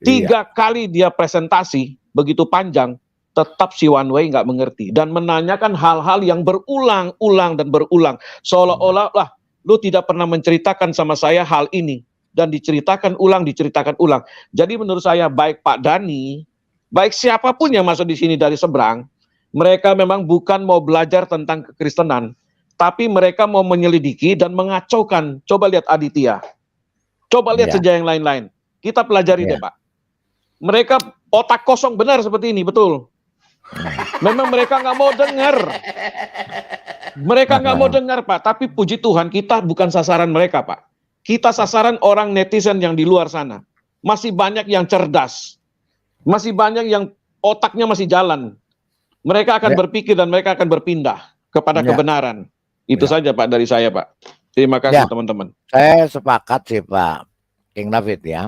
Speaker 3: 3 kali dia presentasi, begitu panjang, tetap si One Way nggak mengerti. Dan menanyakan hal-hal yang berulang-ulang dan berulang. Seolah-olah, lah, lu tidak pernah menceritakan sama saya hal ini. Dan diceritakan ulang. Jadi menurut saya, baik Pak Dani, baik siapapun yang masuk di sini dari seberang, mereka memang bukan mau belajar tentang kekristenan, tapi mereka mau menyelidiki dan mengacaukan. Coba lihat Aditya, coba lihat sejarah yang lain-lain. Kita pelajari deh Pak. Mereka otak kosong benar seperti ini, betul. Memang mereka nggak mau dengar. Mereka nggak mau dengar Pak, tapi puji Tuhan kita bukan sasaran mereka Pak. Kita sasaran orang netizen yang di luar sana. Masih banyak yang cerdas. Masih banyak yang otaknya masih jalan. Mereka akan berpikir dan mereka akan berpindah kepada kebenaran. Itu saja Pak dari saya Pak. Terima kasih teman-teman.
Speaker 20: Saya sepakat sih Pak King David ya.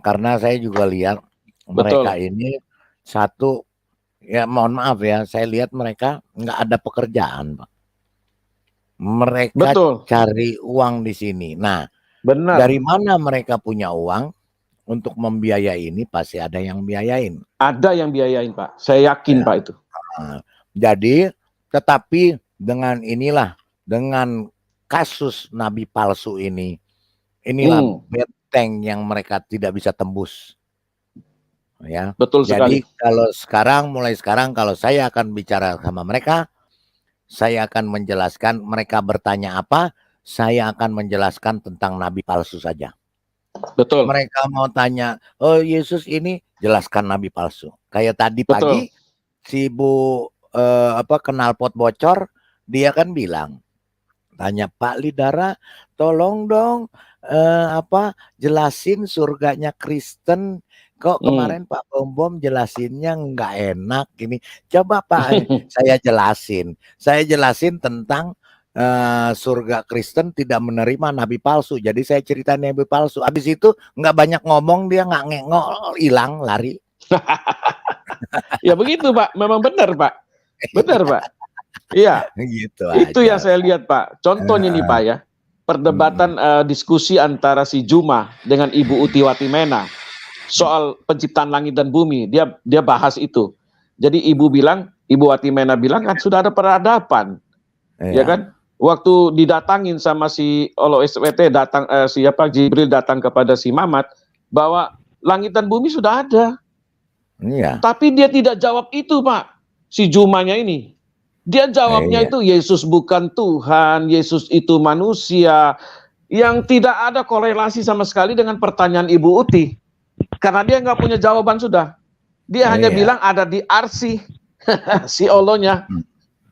Speaker 20: Karena saya juga lihat mereka ini satu, ya mohon maaf ya, saya lihat mereka nggak ada pekerjaan Pak. Mereka cari uang di sini. Nah, dari mana mereka punya uang? Untuk membiayai ini pasti ada yang biayain.
Speaker 3: Ada yang biayain Pak, saya yakin Pak itu.
Speaker 20: Jadi, tetapi dengan dengan kasus nabi palsu inilah benteng yang mereka tidak bisa tembus. Ya.
Speaker 3: Betul sekali.
Speaker 20: Jadi mulai sekarang kalau saya akan bicara sama mereka, saya akan menjelaskan mereka bertanya apa, saya akan menjelaskan tentang nabi palsu saja.
Speaker 3: Betul.
Speaker 20: Mereka mau tanya, oh Yesus ini, jelaskan nabi palsu. Kayak tadi pagi si Bu knalpot bocor, dia kan bilang, tanya Pak Lidara, tolong dong jelasin surganya Kristen. Kok kemarin Pak Bom jelasinnya nggak enak gini. Coba Pak saya jelasin tentang surga Kristen tidak menerima nabi palsu. Jadi saya cerita nabi palsu. Habis itu nggak banyak ngomong, dia nggak ngengok, hilang, lari.
Speaker 3: Ya begitu Pak, memang benar Pak. Benar Pak. Iya.
Speaker 20: Gitu
Speaker 3: itu
Speaker 20: aja.
Speaker 3: yang saya lihat Pak. Contohnya nih Pak ya, perdebatan diskusi antara si Juma dengan Ibu Uti Watimena soal penciptaan langit dan bumi. Dia bahas itu. Jadi Ibu Watimena bilang kan sudah ada peradaban, ya kan? waktu didatangin sama si Olo SWT datang siapa Jibril datang kepada si Mamat bahwa langit dan bumi sudah ada.
Speaker 20: Iya.
Speaker 3: Tapi dia tidak jawab itu, Pak. Si Jumanya ini. Dia jawabnya itu Yesus bukan Tuhan, Yesus itu manusia, yang tidak ada korelasi sama sekali dengan pertanyaan Ibu Uti. Karena dia nggak punya jawaban sudah. Dia hanya bilang ada di arsi si Olonya.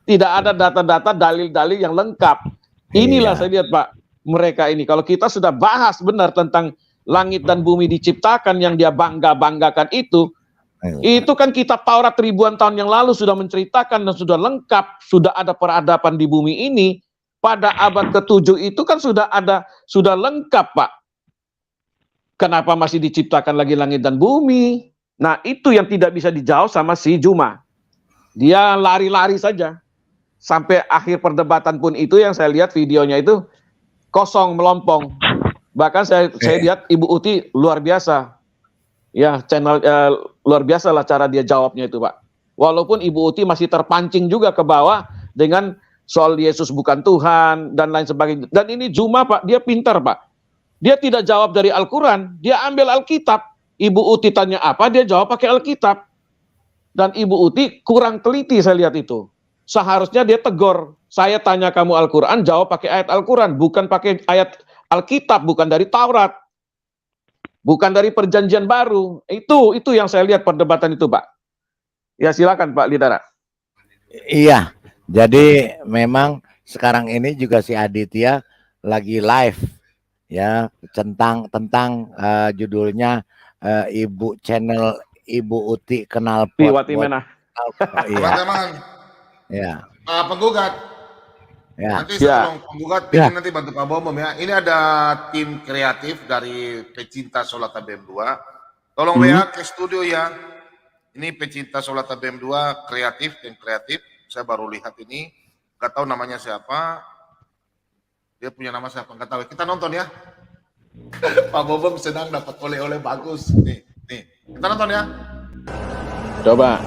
Speaker 3: Tidak ada data-data, dalil-dalil yang lengkap. Inilah saya lihat, Pak, mereka ini. Kalau kita sudah bahas benar tentang langit dan bumi diciptakan yang dia bangga-banggakan itu kan kitab Taurat ribuan tahun yang lalu sudah menceritakan dan sudah lengkap, sudah ada peradaban di bumi ini. Pada abad ke-7 itu kan sudah lengkap, Pak. Kenapa masih diciptakan lagi langit dan bumi? Nah, itu yang tidak bisa dijawab sama si Juma. Dia lari-lari saja. Sampai akhir perdebatan pun itu yang saya lihat videonya itu kosong, melompong. Bahkan saya lihat Ibu Uti luar biasa. Ya, channel luar biasa lah cara dia jawabnya itu, Pak. Walaupun Ibu Uti masih terpancing juga ke bawah dengan soal Yesus bukan Tuhan dan lain sebagainya. Dan ini Juma, Pak, dia pintar, Pak. Dia tidak jawab dari Al-Quran, dia ambil Alkitab. Ibu Uti tanya apa, dia jawab pakai Alkitab. Dan Ibu Uti kurang teliti saya lihat itu. Seharusnya dia tegur, saya tanya kamu Al-Quran, jawab pakai ayat Al-Quran, bukan pakai ayat Alkitab, bukan dari Taurat. Bukan dari perjanjian baru. Itu yang saya lihat perdebatan itu, Pak. Ya silakan Pak Lidara.
Speaker 20: Iya, jadi memang sekarang ini juga si Aditya lagi live ya tentang judulnya Ibu channel Ibu Uti kenal
Speaker 3: Piwati Menah.
Speaker 2: Teman-teman.
Speaker 20: Ya.
Speaker 2: Penggugat.
Speaker 20: Ya.
Speaker 2: Nanti saya penggugat nanti bantu Pak Bomom ya. Ini ada tim kreatif dari pecinta Solata BEM 2. Tolong WA ke studio ya. Ini pecinta Solata BEM 2 kreatif, tim kreatif. Saya baru lihat ini. Gak tahu namanya siapa. Dia punya nama siapa? Gak tahu. Kita nonton ya. Pak Bomom senang dapat oleh-oleh bagus. Nih. Kita nonton ya.
Speaker 3: Coba.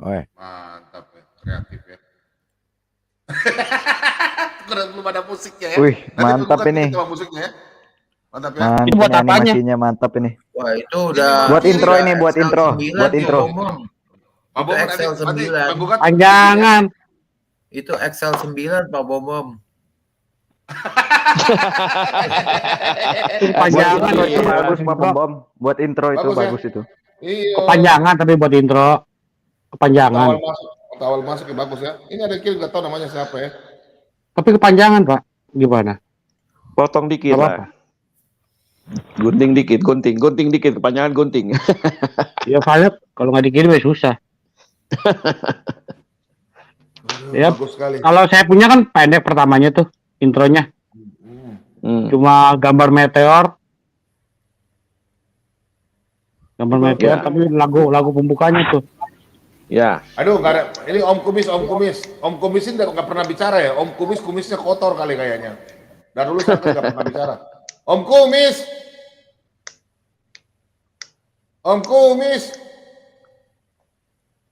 Speaker 2: Mantap ya, kreatif ya. Belum ada musiknya ya.
Speaker 6: Wih, mantap ini.
Speaker 2: Musiknya ya. Mantap ya.
Speaker 6: Mantap, ini buat animasinya mantap ini.
Speaker 12: Wah, itu udah
Speaker 6: buat intro ini, buat intro. Buat intro.
Speaker 12: Itu Excel 9.
Speaker 13: Panjangan.
Speaker 12: Itu Excel 9 Pak Bomom.
Speaker 13: Kepanjangan
Speaker 6: itu bagus Pak Bom. Buat intro itu bagus itu.
Speaker 13: Kepanjangan tapi buat intro. Kepanjangan.
Speaker 2: Awal masuk ya bagus ya. Ini ada kill nggak tahu namanya siapa ya.
Speaker 13: Tapi kepanjangan Pak. Gimana?
Speaker 3: Potong dikit lah. Gunting dikit, gunting dikit, kepanjangan gunting.
Speaker 13: Ya valid, kalau nggak dikirim ya susah. Ya, kalau saya punya kan pendek pertamanya tuh intronya. Cuma gambar meteor. Tapi lagu pembukanya tuh.
Speaker 3: Ya.
Speaker 2: Aduh, nggak ada. Ini Om Kumis ini nggak pernah bicara ya. Om Kumis kumisnya kotor kali kayaknya. Dari dulu sampai nggak pernah bicara. Om Kumis.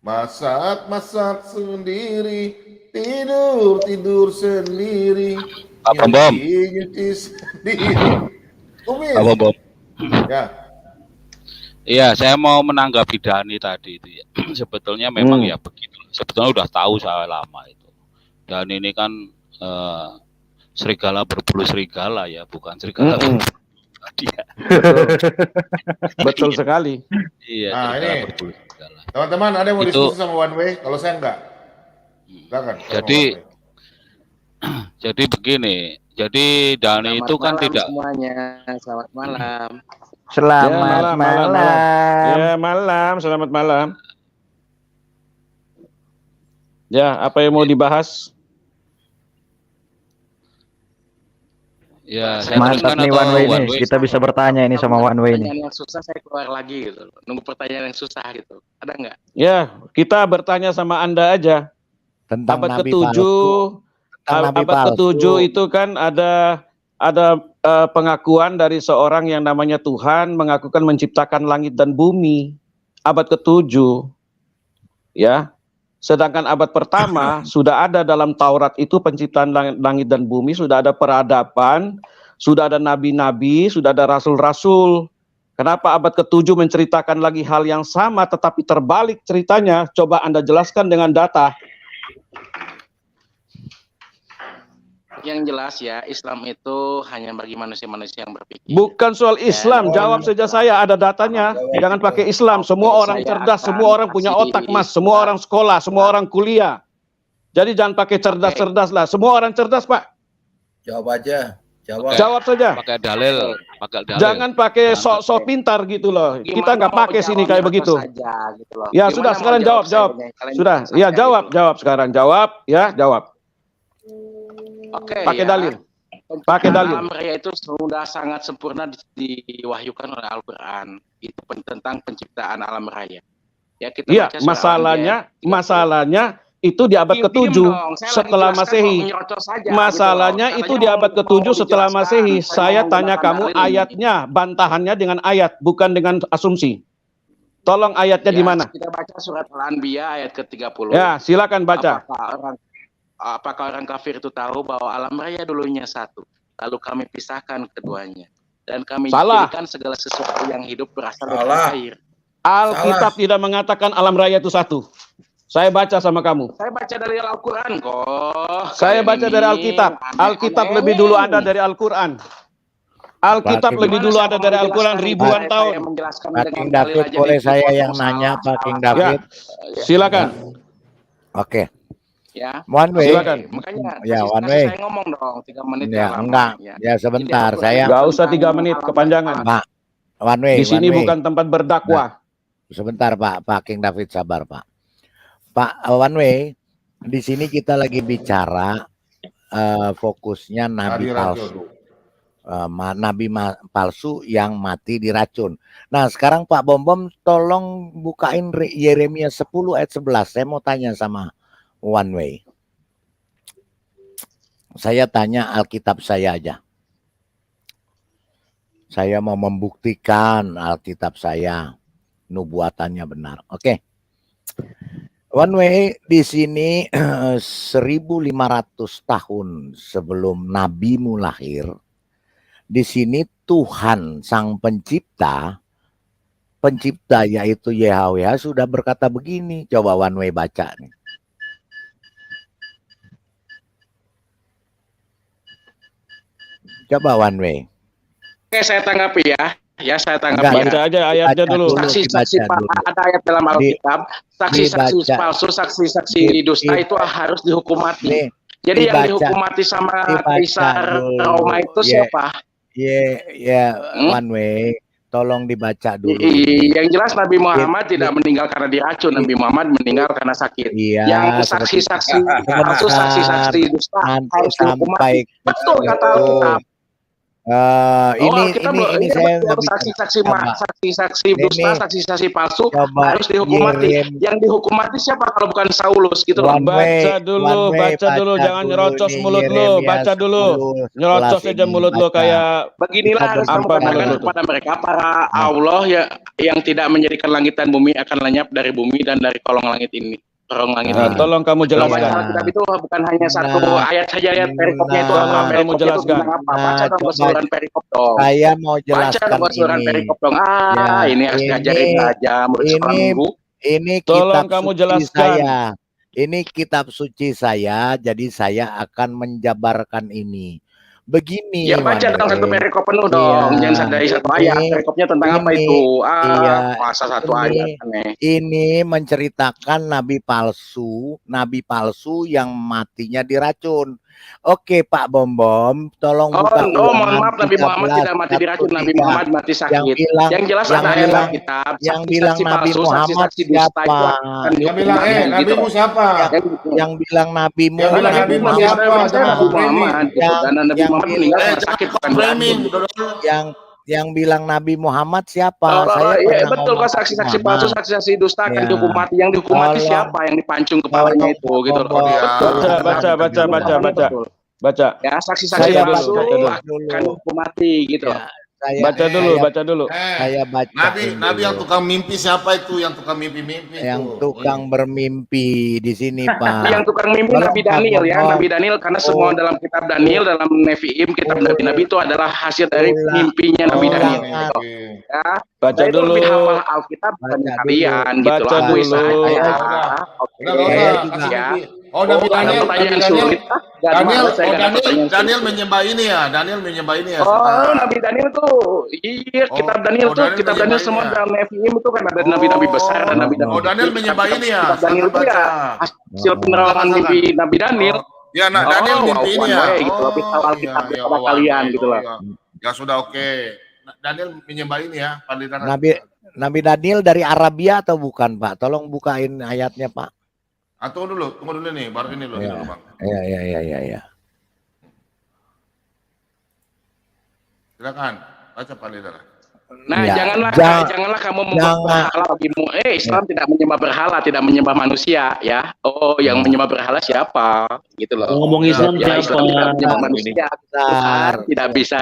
Speaker 2: Masak sendiri, tidur sendiri.
Speaker 9: Apa Bom?
Speaker 2: Nyuci sendiri. Kumis.
Speaker 9: Apa Bom?
Speaker 2: Ya.
Speaker 9: Iya, saya mau menanggapi Dani tadi itu ya. Sebetulnya memang ya begitu. Sebetulnya udah tahu saya lama itu. Dan ini kan serigala berbulu serigala ya, bukan serigala berbulu dia.
Speaker 3: Betul sekali.
Speaker 9: Iya,
Speaker 2: nah,
Speaker 9: serigala
Speaker 2: ini
Speaker 9: berbulu serigala.
Speaker 2: Teman-teman ada yang mau diskusi sama One Way? Kalau saya enggak. Silakan.
Speaker 9: Jadi begini. Jadi Dani itu kan tidak
Speaker 18: semuanya. Selamat malam.
Speaker 6: Selamat malam.
Speaker 3: Ya, malam. Selamat malam. Ya, apa yang mau dibahas?
Speaker 9: Ya, saya
Speaker 6: Mantap
Speaker 9: teruskan
Speaker 6: nih
Speaker 9: atau
Speaker 6: One Way
Speaker 9: One
Speaker 6: nih.
Speaker 9: Way?
Speaker 6: Kita bisa bertanya ini sama One Way nih.
Speaker 18: Pertanyaan yang susah saya keluar lagi gitu. Nunggu pertanyaan yang susah gitu. Ada nggak?
Speaker 3: Ya, kita bertanya sama Anda aja.
Speaker 20: Tentang
Speaker 3: Abad
Speaker 20: Nabi
Speaker 3: ke-7,
Speaker 20: Nabi
Speaker 3: abad ke-7
Speaker 20: palsu.
Speaker 3: itu kan ada pengakuan dari seorang yang namanya Tuhan mengakukan menciptakan langit dan bumi. Abad ke-7. Ya. Sedangkan abad pertama sudah ada dalam Taurat itu penciptaan langit dan bumi, sudah ada peradaban, sudah ada nabi-nabi, sudah ada rasul-rasul. Kenapa abad ke-7 menceritakan lagi hal yang sama tetapi terbalik ceritanya? Coba Anda jelaskan dengan data.
Speaker 18: Yang jelas ya, Islam itu hanya bagi manusia-manusia yang berpikir.
Speaker 3: Bukan soal Islam, jawab saja saya, ada datanya. Jangan pakai Islam, semua orang cerdas, semua orang punya otak Mas, semua orang sekolah, semua orang kuliah. Jadi jangan pakai cerdas-cerdas lah, semua orang cerdas Pak.
Speaker 12: Jawab aja.
Speaker 3: Jawab saja.
Speaker 9: Pakai dalil,
Speaker 3: Jangan pakai sok-sok pintar gitu loh. Kita nggak pakai sini kayak begitu. Ya sudah, sekarang jawab. Sudah, ya jawab sekarang, jawab.
Speaker 18: Oke,
Speaker 3: Pakai
Speaker 18: ya.
Speaker 3: dalil. Pakai dalil.
Speaker 18: Alam raya itu sudah sangat sempurna diwahyukan oleh Al-Quran. Itu tentang penciptaan alam raya. Ya, kita
Speaker 3: Iya,
Speaker 18: baca surah
Speaker 3: masalahnya itu di abad ke-7 setelah Masehi. Masalahnya itu di abad ke-7 setelah Masehi. Saya tanya kamu ayatnya, bantahannya dengan ayat, bukan dengan asumsi. Tolong ayatnya di mana?
Speaker 18: Kita baca surat Al-Anbiya ayat ke-30.
Speaker 3: Ya, silakan baca.
Speaker 18: Apakah orang kafir itu tahu bahwa alam raya dulunya satu, lalu kami pisahkan keduanya, dan kami jadikan segala sesuatu yang hidup berasal dari air.
Speaker 3: Alkitab tidak mengatakan alam raya itu satu. Saya baca sama kamu.
Speaker 18: Saya baca dari Al-Quran kok.
Speaker 3: Saya baca dari Alkitab. Alkitab lebih dulu ada dari Al-Quran. Alkitab lebih dulu ada dari Al-Quran ribuan tahun.
Speaker 20: Pak King David, boleh saya yang nanya, Pak King David?
Speaker 3: Ya, silakan.
Speaker 20: Oke.
Speaker 18: Ya.
Speaker 20: One Way.
Speaker 3: Silakan.
Speaker 18: Makanya
Speaker 20: Ya, One Way.
Speaker 18: saya ngomong dong 3 menit.
Speaker 20: Ya, enggak. Ya, sebentar. Saya
Speaker 3: Enggak usah 3 menit kepanjangan.
Speaker 20: Pak, One Way.
Speaker 3: Di sini
Speaker 20: One Way.
Speaker 3: bukan tempat berdakwah.
Speaker 20: Sebentar, Pak King David, sabar, Pak. Pak One Way, di sini kita lagi bicara fokusnya nabi palsu. Nabi palsu yang mati diracun. Nah, sekarang Pak Bom tolong bukain Yeremia 10 ayat 11. Saya mau tanya sama One Way. Saya tanya Alkitab saya aja. Saya mau membuktikan Alkitab saya nubuatannya benar. Oke. One Way, di sini 1500 tahun sebelum nabimu lahir, di sini Tuhan sang pencipta yaitu YHWH sudah berkata begini. Coba One Way baca nih. Coba One Way.
Speaker 18: Oke, saya tanggapi ya. Ya, saya tanggapi.
Speaker 3: Baca aja ayatnya dulu.
Speaker 18: Saksi-saksi ada ayat dalam Alkitab. Saksi-saksi palsu, saksi-saksi dusta itu harus dihukum mati. Jadi yang dihukum mati sama Kaisar Roma itu siapa?
Speaker 20: One Way. Tolong dibaca dulu.
Speaker 18: Yang jelas Nabi Muhammad tidak meninggal karena diracun. Nabi Muhammad meninggal karena sakit. Yang saksi-saksi palsu, saksi-saksi dusta harus dihukum mati. Betul kata Alkitab.
Speaker 20: Ini saya
Speaker 18: saksi-saksi dusta, saksi-saksi palsu harus dihukum mati. Yang dihukum mati siapa kalau bukan Saulus gitu loh.
Speaker 3: Baca dulu, jangan nyerocos mulut lo. Baca dulu, nyerocos aja mulut lo kayak
Speaker 18: beginilah harus kamu katakan kepada mereka para Allah ya yang tidak menjadikan langit dan bumi akan lenyap dari bumi dan dari kolong langit ini.
Speaker 3: Tolong kamu jelaskan.
Speaker 18: Kitab itu bukan hanya satu ayat saja, ayat perikopnya itu apa?
Speaker 3: Kamu jelaskan.
Speaker 18: Baca dong keseluruhan perikop dong.
Speaker 20: Saya mau jelaskan
Speaker 18: baca dong keseluruhan perikop dong. Ini harus diajarin aja murid sekolah minggu.
Speaker 20: Ini
Speaker 3: tolong
Speaker 20: kitab
Speaker 3: kamu
Speaker 20: suci
Speaker 3: jelaskan.
Speaker 20: Saya. Ini kitab suci saya, jadi saya akan menjabarkan ini. Begini.
Speaker 18: Ya baca dong satu perikop penuh dong, jangan dari satu ayat. Perikopnya tentang apa itu? Masa satu ayat aneh.
Speaker 20: Ini menceritakan nabi palsu yang matinya diracun. Oke Pak Bom, tolong buka
Speaker 8: mohon
Speaker 20: ulangan
Speaker 8: maaf, Nabi Muhammad tidak mati diracun, Nabi Muhammad mati sakit. Yang jelas ada ayat Alkitab,
Speaker 20: yang bilang
Speaker 8: saksi-saksi
Speaker 20: Nabi
Speaker 8: palsu,
Speaker 20: Muhammad
Speaker 8: saksi-saksi dusta itu
Speaker 20: siapa?
Speaker 8: akan
Speaker 2: Yang
Speaker 8: dihukum
Speaker 2: bilang,
Speaker 8: mati gitu.
Speaker 2: nabimu siapa?
Speaker 20: Yang bilang nabimu
Speaker 2: Yang bilang
Speaker 20: Nabi
Speaker 2: nabimu
Speaker 20: Muhammad
Speaker 2: siapa?
Speaker 8: Saya
Speaker 2: Jangan
Speaker 8: Nabi
Speaker 2: framing.
Speaker 8: Muhammad gitu.
Speaker 20: Yang-
Speaker 8: Dan Nabi
Speaker 20: yang
Speaker 8: Muhammad
Speaker 20: bilang-
Speaker 8: meninggal karena sakit bukan
Speaker 2: Framing,
Speaker 8: beracun.
Speaker 20: yang bilang Nabi Muhammad siapa?
Speaker 8: Saya
Speaker 20: pernah
Speaker 8: betul
Speaker 20: ngomong
Speaker 8: kan, saksi-saksi
Speaker 20: Muhammad.
Speaker 8: palsu, saksi-saksi dusta akan
Speaker 20: Ya.
Speaker 8: dihukum mati. Yang dihukum mati
Speaker 20: Tolong-
Speaker 8: siapa? Yang dipancung kepalanya itu gitu loh.
Speaker 20: Bom.
Speaker 8: Betul.
Speaker 3: Baca.
Speaker 8: Ya, saksi-saksi
Speaker 20: Saya
Speaker 8: palsu
Speaker 20: baca dulu.
Speaker 8: akan dihukum mati gitu.
Speaker 20: Ya, saya
Speaker 3: Baca dulu.
Speaker 20: Saya baca
Speaker 2: Nabi yang tukang mimpi siapa itu? Yang tukang mimpi-mimpi
Speaker 20: yang
Speaker 2: itu.
Speaker 20: tukang bermimpi di sini Pak.
Speaker 8: Yang tukang mimpi
Speaker 20: Tolong,
Speaker 8: Nabi
Speaker 20: Pak
Speaker 8: Daniel ya,
Speaker 20: Bom.
Speaker 8: Nabi Daniel, karena semua dalam kitab Daniel, dalam Nevi'im, kitab Nabi-Nabi itu adalah hasil dari mimpinya Nabi Daniel. Gitu. Ya.
Speaker 3: Baca
Speaker 8: Saya itu
Speaker 3: dulu.
Speaker 8: lebih hafal Alkitab dibanding
Speaker 20: Baca
Speaker 8: kalian
Speaker 20: dulu.
Speaker 8: gitu
Speaker 3: Baca
Speaker 8: loh. Aku
Speaker 3: dulu.
Speaker 8: saya. Oke.
Speaker 2: Udah, nggak usah.
Speaker 8: Ya.
Speaker 2: Kasih mimpi. Oh, Nabi
Speaker 8: ada
Speaker 2: Daniel,
Speaker 8: pertanyaan
Speaker 2: Nabi Daniel.
Speaker 8: sulit. Gak
Speaker 2: Daniel,
Speaker 8: mau, saya nggak ada pertanyaan
Speaker 2: Daniel
Speaker 8: sulit.
Speaker 2: menyembah ini ya. Daniel menyembah ini ya.
Speaker 8: Oh,
Speaker 2: setan.
Speaker 8: Nabi Daniel tuh, iya, kitab Daniel tuh,
Speaker 2: Daniel
Speaker 8: kitab Daniel
Speaker 2: menyembah
Speaker 8: semua
Speaker 2: ini ya.
Speaker 8: dalam Nevi'im itu kan ada nabi-nabi besar dan nabi-nabi.
Speaker 2: Oh, Daniel menyembah ini ya.
Speaker 8: Kitab Daniel itu ya hasil penerawangan mimpi Nabi Daniel.
Speaker 2: Ya, Daniel mimpi ini ya.
Speaker 8: Gitu, lebih tahu Alkitab
Speaker 2: iya,
Speaker 8: daripada kalian gitu loh.
Speaker 2: Ya sudah, oke. Daniel menyembah ini ya. Pandita
Speaker 20: Nabi Daniel dari Arabia atau bukan Pak? Tolong bukain ayatnya Pak.
Speaker 2: Tunggu dulu nih, baru ini dulu, Bang.
Speaker 20: Iya.
Speaker 2: Silakan, baca Pandita.
Speaker 8: Nah,
Speaker 20: Ya,
Speaker 8: janganlah kamu membuat
Speaker 20: jangan.
Speaker 8: berhala bagimu. Islam tidak menyembah berhala, tidak menyembah manusia, ya. Oh, yang menyembah berhala siapa? Gitu loh.
Speaker 13: Ngomong Islam
Speaker 8: Ya,
Speaker 13: siapa?
Speaker 8: Islam tidak menyembah manusia. Tuhan tidak bisa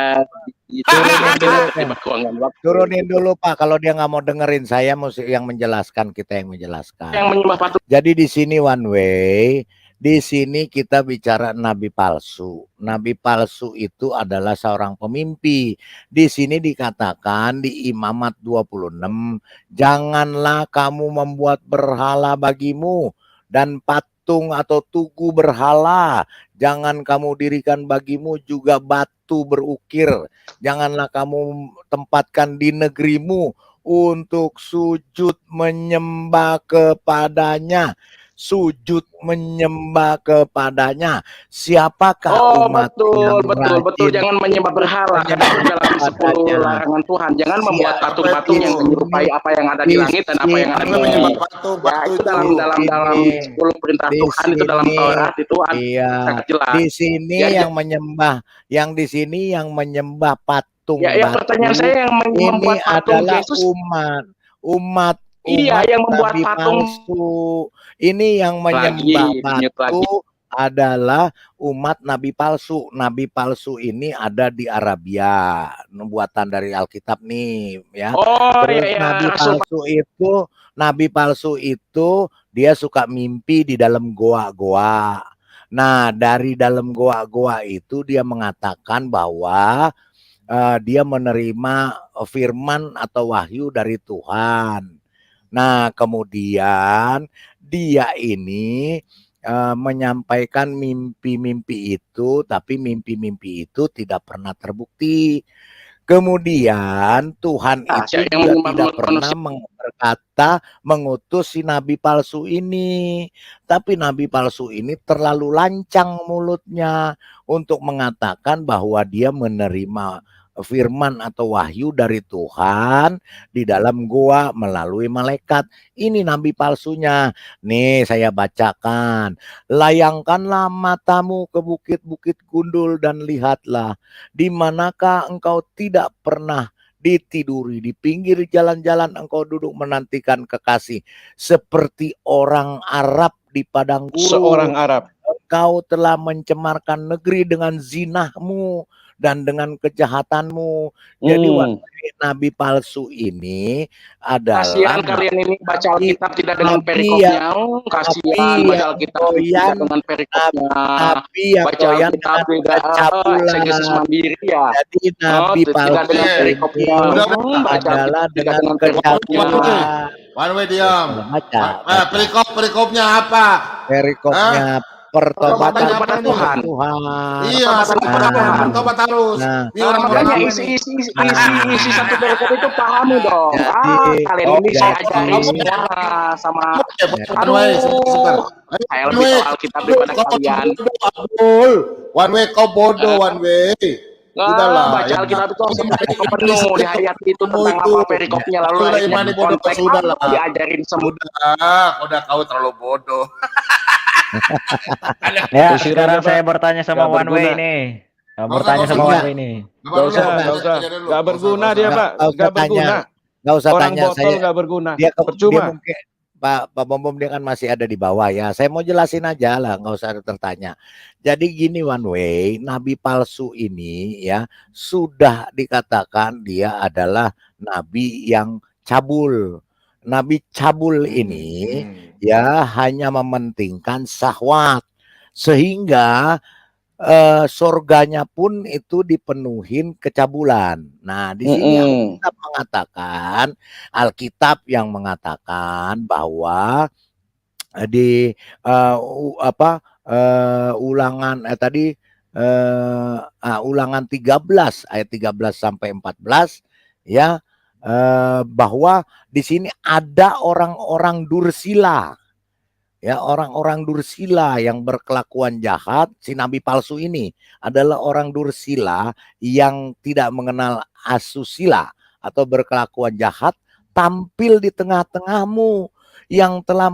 Speaker 20: Turunin dulu Pak. Kalau dia nggak mau dengerin saya, mesti yang menjelaskan, kita yang menjelaskan.
Speaker 8: Yang menyembah patung.
Speaker 20: Jadi di sini one way. Di sini kita bicara nabi palsu. Nabi palsu itu adalah seorang pemimpi. Di sini dikatakan di Imamat 26, janganlah kamu membuat berhala bagimu dan patung atau tugu berhala. Jangan kamu dirikan bagimu juga batu berukir. Janganlah kamu tempatkan di negerimu untuk sujud menyembah kepadanya. Sujud menyembah kepadanya. Siapakah umat yang
Speaker 8: betul. Jangan menyembah berhala. Dalam 10 larangan Tuhan. Jangan membuat patung-patung yang menyerupai apa yang ada di langit dan apa yang ada di bumi. Ya, itu dalam 10 perintah Tuhan itu dalam Taurat itu sangat jelas.
Speaker 20: Di sini yang di sini yang menyembah patung
Speaker 8: ya,
Speaker 20: batu.
Speaker 8: pertanyaan saya yang
Speaker 20: Ini
Speaker 8: membuat patung
Speaker 20: adalah
Speaker 8: Yesus.
Speaker 20: umat
Speaker 8: Iya, yang membuat
Speaker 20: nabi
Speaker 8: patung
Speaker 20: palsu. Ini yang menyembah batu adalah umat nabi palsu. Nabi palsu ini ada di Arabia, buatan dari Alkitab nih, ya. Terus nabi palsu itu dia suka mimpi di dalam goa-goa. Nah, dari dalam goa-goa itu dia mengatakan bahwa dia menerima firman atau wahyu dari Tuhan. Nah, kemudian dia ini menyampaikan mimpi-mimpi itu, tapi mimpi-mimpi itu tidak pernah terbukti. Kemudian Tuhan itu juga tidak pernah berkata mengutus si nabi palsu ini. Tapi nabi palsu ini terlalu lancang mulutnya untuk mengatakan bahwa dia menerima firman atau wahyu dari Tuhan di dalam goa melalui malaikat. Ini nabi palsunya. Nih saya bacakan. Layangkanlah matamu ke bukit-bukit gundul dan lihatlah di manakah engkau tidak pernah ditiduri. Di pinggir jalan-jalan engkau duduk menantikan kekasih seperti orang Arab di padang gurun.
Speaker 3: Seorang Arab.
Speaker 20: Engkau telah mencemarkan negeri dengan zinahmu dan dengan kejahatanmu. Jadi nabi palsu ini adalah
Speaker 8: kasihan kalian ini baca Alkitab tidak dengan perikopnya. Kasihan baca Alkitab tidak dengan perikopnya. Baca Alkitab tidak exegesis mandiri ya.
Speaker 20: Jadi nabi palsu
Speaker 8: dengan perikopnya.
Speaker 20: adalah dengan kejahatannya.
Speaker 2: One way diam. Perikopnya apa?
Speaker 20: Perikopnya pertobatan
Speaker 18: kepada Tuhan.
Speaker 2: Iya, bertobat harus. Ini orang-orang
Speaker 18: Makanya isi satu perikop itu pahami dong. Kalian ini saya ajarin semua sama. Aduh, saya lebih tahu Alkitab daripada kalian.
Speaker 2: One way kau bodoh, one way. Udahlah,
Speaker 18: baca Alkitab itu penuh di ayat itu tentang apa perikopnya lalu ayatnya konteks diajarin semua.
Speaker 2: Udah kau terlalu bodoh.
Speaker 6: Ya, sekarang saya bertanya sama One Way ini. Bertanya sama One Way ini.
Speaker 3: Gak usah. Gak berguna dia, Pak. Gak berguna.
Speaker 20: Gak usah
Speaker 3: Orang
Speaker 20: tanya
Speaker 3: botol
Speaker 20: saya.
Speaker 3: gak berguna.
Speaker 20: Percuma. Dia mungkin, Pak Bom dia kan masih ada di bawah ya. Saya mau jelasin aja lah, nggak usah tertanya. Jadi gini One Way, nabi palsu ini ya sudah dikatakan dia adalah nabi yang cabul. Nabi cabul ini ya hanya mementingkan syahwat sehingga surganya pun itu dipenuhin kecabulan. Nah, di sini Alkitab mengatakan, Alkitab yang mengatakan bahwa di ulangan ulangan 13 ayat 13 sampai 14 ya bahwa di sini ada orang-orang dursila. Ya, orang-orang dursila yang berkelakuan jahat, si nabi palsu ini adalah orang dursila yang tidak mengenal asusila atau berkelakuan jahat, tampil di tengah-tengahmu yang telah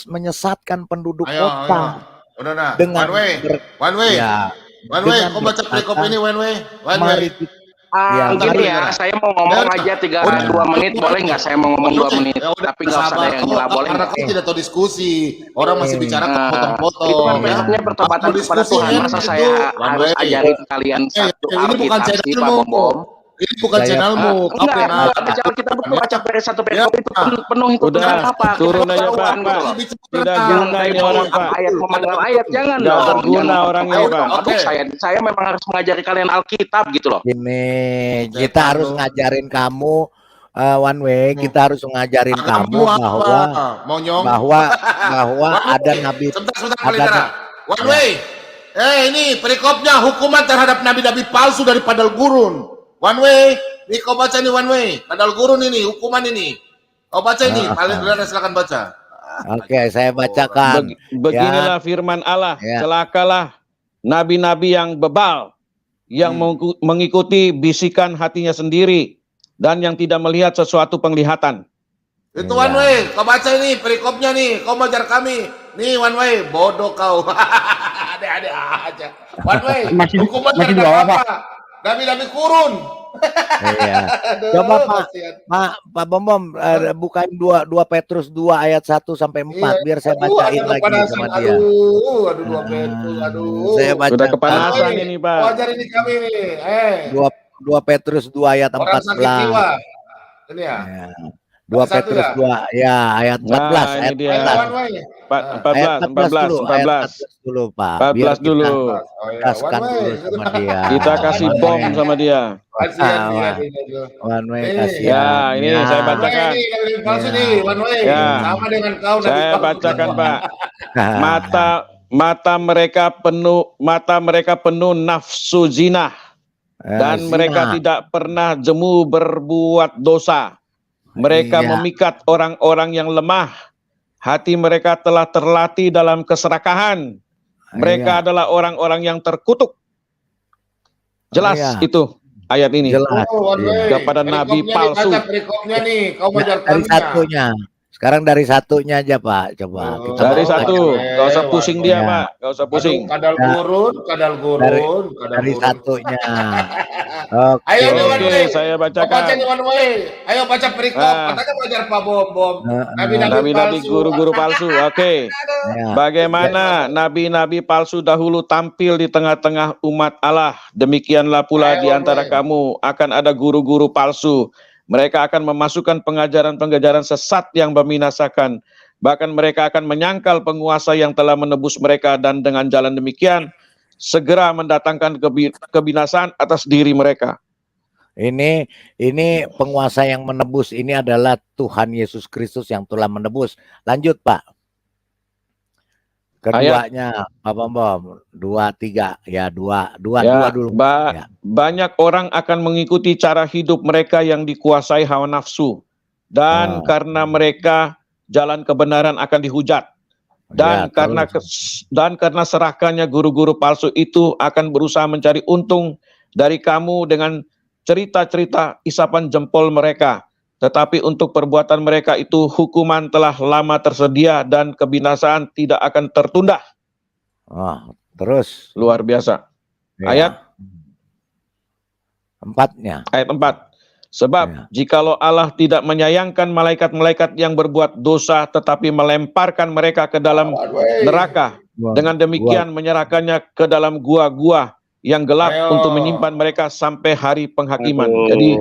Speaker 20: menyesatkan penduduk kota.
Speaker 2: Udah nah.
Speaker 20: Dengan
Speaker 2: One way.
Speaker 20: Ya,
Speaker 2: One way, kau baca perikop ini One way. One way.
Speaker 18: Gini ya, saya mau ngomong aja 2 menit, boleh nggak saya mau ngomong 2 menit? Tapi nggak usah ada yang nyela, boleh
Speaker 2: karena
Speaker 18: nggak?
Speaker 2: kau tidak tahu diskusi, orang masih bicara potong-potong.
Speaker 18: Itu kan perikopnya pertobatan kepada Tuhan. Masa saya harus ajarin kalian satu Alkitab sih, Pak Bom?
Speaker 2: Ini bukan channelmu.
Speaker 18: Enggak, baca Alkitab itu baca satu perikop itu penuh itu tentang apa?
Speaker 3: Turun aja Pak. Tidak guna ini orang Pak.
Speaker 18: Ayat memanggal ayat, jangan
Speaker 3: Tidak
Speaker 18: dong.
Speaker 3: berguna orangnya Pak.
Speaker 18: Aduh, saya memang harus mengajari kalian Alkitab gitu loh.
Speaker 20: Ini kita harus ngajarin kamu One Way, kita harus ngajarin kamu bahwa ada nabi.
Speaker 2: Sebentar, One Way. Ini perikopnya hukuman terhadap nabi-nabi palsu dari padal gurun. One Way, ini kau baca nih One Way, padal gurun ini, hukuman ini. Kau baca ini, paling silakan baca.
Speaker 20: Oke, saya bacakan.
Speaker 3: Beginilah firman Allah, celakalah nabi-nabi yang bebal, yang mengikuti bisikan hatinya sendiri, dan yang tidak melihat sesuatu penglihatan.
Speaker 2: Itu One Way, kau baca ini perikopnya nih, kau mengajar kami. Nih One Way, bodoh kau. Ada aja. One Way, hukuman terhadap apa? Nabi-nabi kurun.
Speaker 20: Iya. Coba Pak Bom bukain 2 Petrus 2 ayat 1 sampai 4 biar saya bacain lagi sama dia.
Speaker 2: Aduh 2 Petrus,
Speaker 20: Saya baca.
Speaker 3: Sudah kepanasan ini Pak.
Speaker 2: Ajar ini kami nih.
Speaker 20: 2 Petrus 2 ayat 14.
Speaker 2: Orang sakit jiwa. Ini ya.
Speaker 20: 2 Petrus 2 ya ayat 14 ayat 14 dulu Pak.
Speaker 3: 14 dulu.
Speaker 20: Kaskan dulu sama dia.
Speaker 3: Kita kasih bom sama dia.
Speaker 20: One Way kasih.
Speaker 3: Ya, ini saya bacakan. Ya,
Speaker 2: sama dengan kau.
Speaker 3: Saya bacakan Pak. Mata mereka penuh nafsu zina dan mereka tidak pernah jemu berbuat dosa. Mereka memikat orang-orang yang lemah. Hati mereka telah terlatih dalam keserakahan. Mereka adalah orang-orang yang terkutuk. Jelas itu ayat ini.
Speaker 20: Jelas.
Speaker 3: Kepada nabi palsu.
Speaker 20: Dari satunya. Sekarang dari satunya aja Pak. Coba.
Speaker 3: Dari satu. Gak usah pusing dia Pak. Gak usah pusing.
Speaker 2: Kadal gurun.
Speaker 20: Dari satunya.
Speaker 2: Ayo
Speaker 3: saya bacakan.
Speaker 2: Ayo baca perikop. Katanya belajar Pak Bom.
Speaker 3: Nabi-nabi guru-guru palsu. Oke. Bagaimana nabi-nabi palsu dahulu tampil di tengah-tengah umat Allah, demikianlah pula di antara kamu akan ada guru-guru palsu. Mereka akan memasukkan pengajaran-pengajaran sesat yang membinasakan. Bahkan mereka akan menyangkal penguasa yang telah menebus mereka, dan dengan jalan demikian segera mendatangkan kebinasaan atas diri mereka.
Speaker 20: Ini penguasa yang menebus ini adalah Tuhan Yesus Kristus yang telah menebus. Lanjut Pak. Keduanya, Pak Bom, 2, 3, ya dua
Speaker 3: Ya,
Speaker 20: dulu. Ya.
Speaker 3: banyak orang akan mengikuti cara hidup mereka yang dikuasai hawa nafsu. Dan karena mereka jalan kebenaran akan dihujat. Dan karena serahkannya guru-guru palsu itu akan berusaha mencari untung dari kamu dengan cerita-cerita isapan jempol mereka. Tetapi untuk perbuatan mereka itu hukuman telah lama tersedia dan kebinasaan tidak akan tertunda.
Speaker 20: Terus.
Speaker 3: Luar biasa.
Speaker 20: Ya.
Speaker 3: Ayat
Speaker 20: 4-nya.
Speaker 3: Ayat 4. Sebab jikalau Allah tidak menyayangkan malaikat-malaikat yang berbuat dosa tetapi melemparkan mereka ke dalam neraka, dengan demikian menyerahkannya ke dalam gua-gua yang gelap untuk menyimpan mereka sampai hari penghakiman. Jadi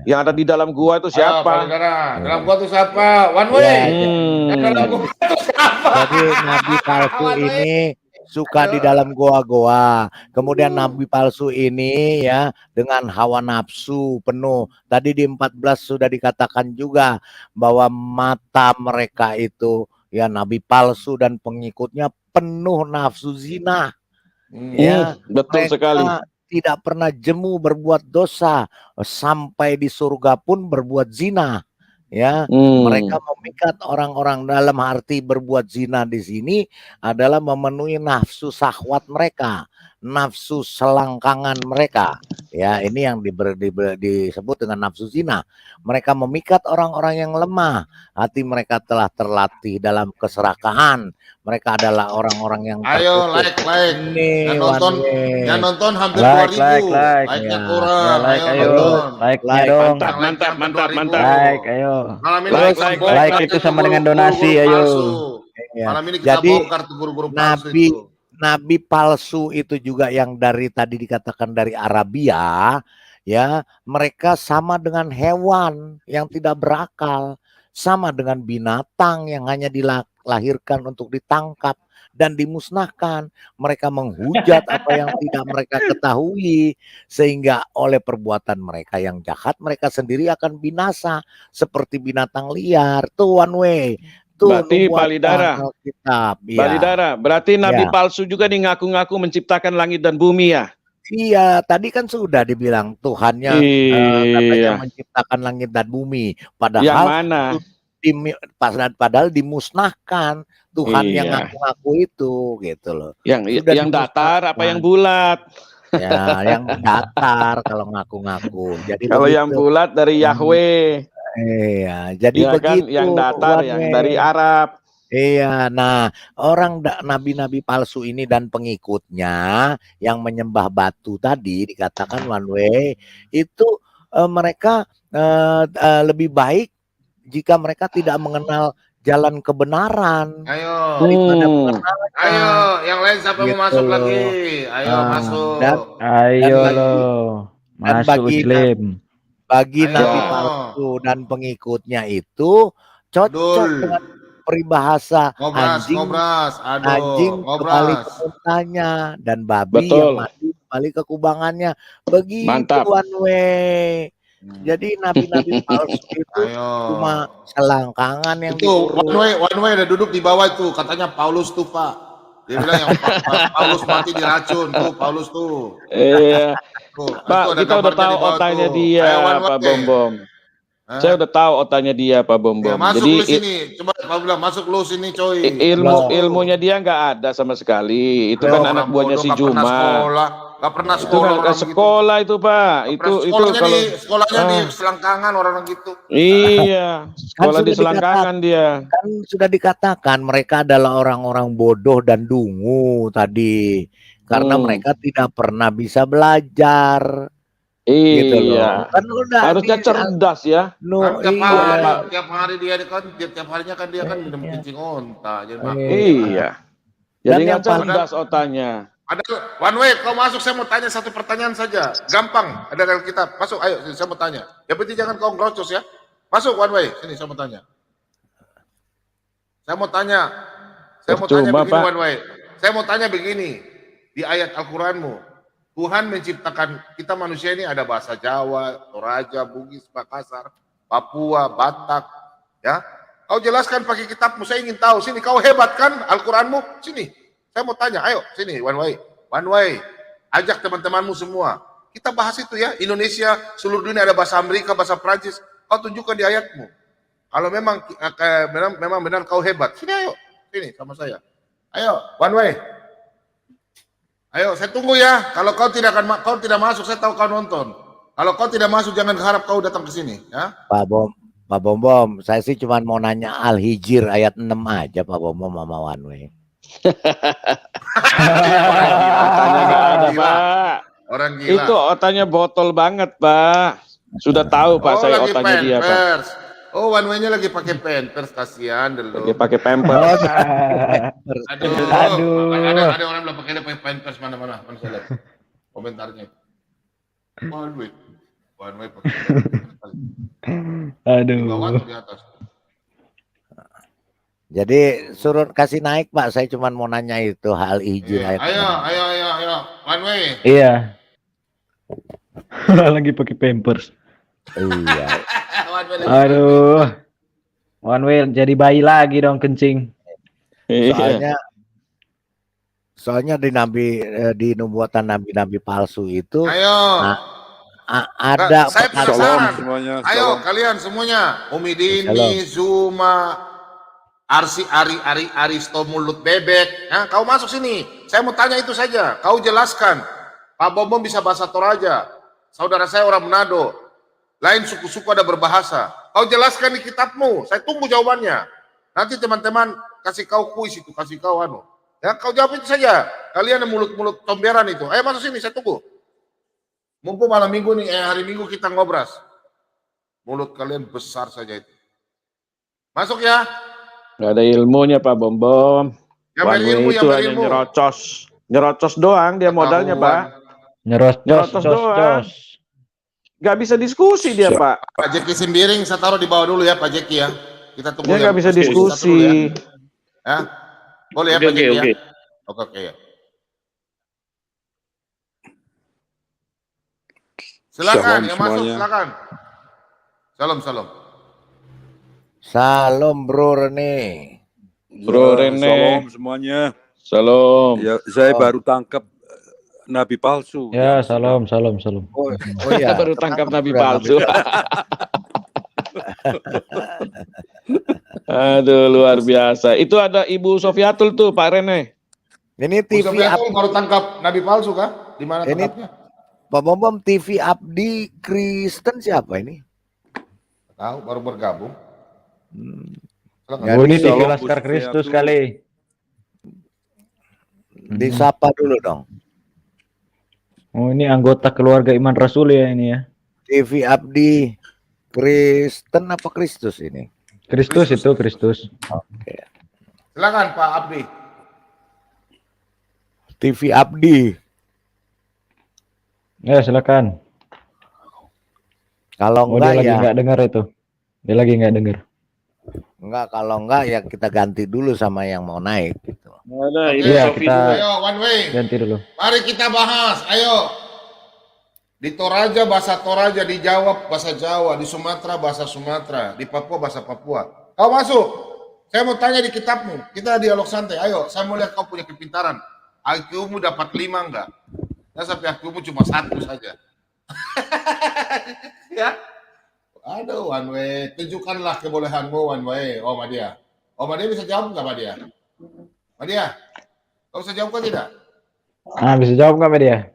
Speaker 3: yang ada di dalam gua itu siapa?
Speaker 2: Dalam gua itu siapa? One way. Dalam gua itu siapa?
Speaker 20: Jadi nabi palsu ini suka di dalam goa-goa. Kemudian nabi palsu ini ya dengan hawa nafsu penuh. Tadi di 14 sudah dikatakan juga bahwa mata mereka itu ya nabi palsu dan pengikutnya penuh nafsu zina. Ya,
Speaker 3: betul sekali.
Speaker 20: Tidak pernah jemu berbuat dosa, sampai di surga pun berbuat zina. Ya, mereka memikat orang-orang, dalam arti berbuat zina di sini adalah memenuhi nafsu syahwat mereka, nafsu selangkangan mereka. Ya, ini yang disebut dengan nafsu zina. Mereka memikat orang-orang yang lemah. Hati mereka telah terlatih dalam keserakahan. Mereka adalah orang-orang yang
Speaker 2: ayo like. Yang nonton hampir 2.000. Like-nya kurang.
Speaker 6: Like-nya dong. Mantap. Like, ayo. Like itu sama dengan donasi, ayo.
Speaker 2: Malam ini kita bongkar tuh guru-guru palsu itu.
Speaker 20: Nabi palsu itu juga yang dari tadi dikatakan dari Arabia, ya, mereka sama dengan hewan yang tidak berakal, sama dengan binatang yang hanya dilahirkan untuk ditangkap dan dimusnahkan. Mereka menghujat apa yang tidak mereka ketahui, sehingga oleh perbuatan mereka yang jahat mereka sendiri akan binasa seperti binatang liar. Tuh one way.
Speaker 3: Berarti Palidara, berarti nabi
Speaker 20: Ya.
Speaker 3: palsu juga ngaku-ngaku menciptakan langit dan bumi ya?
Speaker 20: Iya, tadi kan sudah dibilang Tuhannya katanya menciptakan langit dan bumi. Padahal
Speaker 3: yang mana?
Speaker 20: Padahal dimusnahkan Tuhan yang ngaku-ngaku itu, gitu loh.
Speaker 3: Yang datar apa yang bulat?
Speaker 20: Ya, yang datar kalau ngaku-ngaku. Jadi
Speaker 3: kalau yang bulat dari Yahweh.
Speaker 20: Iya, jadi
Speaker 3: ya
Speaker 20: begitu.
Speaker 3: Kan, yang datar yang dari Arab.
Speaker 20: Iya, nah orang nabi-nabi palsu ini dan pengikutnya yang menyembah batu tadi dikatakan one way itu mereka lebih baik jika mereka tidak mengenal jalan kebenaran.
Speaker 2: Ayo, yang lain siapa
Speaker 20: Gitu
Speaker 2: mau masuk
Speaker 20: loh.
Speaker 2: lagi? Ayo masuk.
Speaker 6: Ayo lo, masuk Muslim.
Speaker 20: Bagi nabi palsu dan pengikutnya itu cocok dengan peribahasa anjing kembali ke muntahnya dan babi yang mati kembali ke kubangannya. Begitu one way. Jadi nabi-nabi palsu itu cuma selangkangan yang
Speaker 2: itu one way ada duduk di bawah itu, katanya Paulus tuh Pak. Dia bilang yang Paulus mati diracun tuh, Paulus tuh.
Speaker 3: Iya. Pak, kita udah tahu otaknya dia, Pak Bom. Saya udah tahu otaknya dia, Pak Bom.
Speaker 2: Ya, masuk
Speaker 3: jadi
Speaker 2: lu sini, coba Pak bilang masuk lu sini, coy.
Speaker 3: Ilmunya dia nggak ada sama sekali. Itu kan anak buahnya si Juma.
Speaker 2: Gak pernah
Speaker 3: Itu
Speaker 2: sekolah
Speaker 3: kan sekolah itu Pak. Itu kalau
Speaker 2: sekolahnya di selangkangan orang gitu.
Speaker 3: Iya, sekolah di selangkangan dia.
Speaker 20: Kan sudah dikatakan mereka adalah orang-orang bodoh dan dungu tadi. Karena mereka tidak pernah bisa belajar. Gitu loh.
Speaker 3: Iya.
Speaker 20: Kan udah
Speaker 3: harusnya cerdas ya.
Speaker 2: Tiap hari dia kan tiap harinya kan dia kan minum kencing onta.
Speaker 3: Iya. Jadi nggak cerdas otaknya.
Speaker 2: Ada one way, kau masuk, saya mau tanya satu pertanyaan saja. Gampang, ada dalam kitab. Masuk, ayo, saya mau tanya. Yang penting jangan kau ngerocos ya. Masuk one way, sini saya mau tanya. Saya mau tanya begini one way. Saya mau tanya begini. Di ayat Al-Quranmu, Tuhan menciptakan kita manusia ini ada bahasa Jawa, Toraja, Bugis, Makassar, Papua, Batak, ya. Kau jelaskan pakai kitabmu, saya ingin tahu. Sini, kau hebat kan Al-Quranmu? Sini, saya mau tanya, ayo, sini, one way. Ajak teman-temanmu semua. Kita bahas itu ya, Indonesia, seluruh dunia ada bahasa Amerika, bahasa Prancis. Kau tunjukkan di ayatmu. Kalau memang benar kau hebat, sini ayo, sini sama saya. Ayo, one way. Ayo, saya tunggu ya. Kalau kau tidak masuk, saya tahu kau nonton. Kalau kau tidak masuk, jangan harap kau datang ke sini, ya.
Speaker 20: Pak Bom, saya sih cuma mau nanya Al-Hijr ayat 6 aja Pak Bom sama One Way.
Speaker 2: Orang gila.
Speaker 3: Itu otaknya botol banget, Pak. Sudah tahu Pak saya otaknya dia, Pak.
Speaker 2: Oh, One Way-nya lagi pakai pampers, kasihan dulu.
Speaker 3: Pakai pampers.
Speaker 2: Aduh. Ada orang bilang pakai pampers mana saya lihat komentarnya. One Way pakai pampers.
Speaker 20: Aduh. Jadi suruh kasih naik Pak, saya cuma mau nanya itu hal izin.
Speaker 2: Ayo, One Way.
Speaker 6: Iya. Lagi pakai pampers.
Speaker 20: Iya.
Speaker 6: Aduh. One Way jadi bayi lagi dong kencing.
Speaker 20: Soalnya di nubuatan nabi-nabi palsu itu ada
Speaker 2: saya penasaran. Ayo kalian semuanya, Umi Dini, Zuma, Aristo mulut bebek, ya, kau masuk sini. Saya mau tanya itu saja. Kau jelaskan. Pak Bom bisa bahasa Toraja. Saudara saya orang Manado. Lain suku-suku ada berbahasa. Kau jelaskan di kitabmu. Saya tunggu jawabannya. Nanti teman-teman kasih kau kuis itu, kasih kau Ya, kau jawab itu saja. Kalian yang mulut-mulut comberan itu. Ayo masuk sini, saya tunggu. Mumpung malam minggu nih, hari minggu kita ngobras. Mulut kalian besar saja itu. Masuk ya.
Speaker 3: Gak ada ilmunya Pak Bom. One Way itu hanya nyerocos doang dia modalnya Pak. Nyerocos doang. Gak bisa diskusi dia Pak.
Speaker 2: Pak Jeki Sembiring saya taruh di bawah dulu ya Pak Jeki ya. Kita tunggu.
Speaker 3: Dia gak bisa diskusi.
Speaker 2: Ya. Boleh ya Pak Jeki ya. Oke ya. Silakan yang masuk silakan.
Speaker 20: Salam Bro Rene.
Speaker 21: Salam semuanya.
Speaker 3: Salam.
Speaker 21: Ya, saya baru tangkap nabi palsu.
Speaker 6: Ya, salam.
Speaker 20: Oh ya.
Speaker 3: Baru tangkap nabi palsu. Aduh, luar biasa. Itu ada Ibu Sofiatul tuh, Pak Rene.
Speaker 20: Ini TV
Speaker 2: Sofiatul baru tangkap nabi palsu kah? Di mana tempatnya?
Speaker 20: Pak Bom TV Abdi Kristen siapa ini?
Speaker 2: Tahu, baru bergabung.
Speaker 6: Ini TV Laskar Kristus kali.
Speaker 20: Disapa dulu dong.
Speaker 6: Oh, ini anggota keluarga Iman Rasul ya ini ya.
Speaker 20: TV Abdi Kristen apa Kristus ini?
Speaker 6: Kristus itu Kristus.
Speaker 20: Oke.
Speaker 2: Silakan Pak Abdi.
Speaker 20: TV Abdi.
Speaker 6: Ya silakan.
Speaker 20: Kalau
Speaker 6: dia lagi
Speaker 20: ya
Speaker 6: nggak dengar itu. Dia lagi nggak dengar.
Speaker 20: Enggak, kalau enggak ya kita ganti dulu sama yang mau naik gitu.
Speaker 6: Iya, kita
Speaker 2: ayo One Way.
Speaker 6: Ganti dulu.
Speaker 2: Mari kita bahas. Ayo. Di Toraja bahasa Toraja, di Jawa bahasa Jawa, di Sumatera bahasa Sumatera, di Papua bahasa Papua. Kau masuk. Saya mau tanya di kitabmu. Kita dialog santai. Ayo, saya mau lihat kau punya kepintaran. IQ-mu dapat 5 enggak? Ya, sampai IQ-mu cuma 1 saja. Ya. Aduh, One Way. Tunjukkanlah kebolehanmu, One Way. Oh, Madia. Oh, Madia bisa jawab enggak, Madia? Madia, kau bisa jawab kan tidak?
Speaker 6: Bisa jawab nggak Media?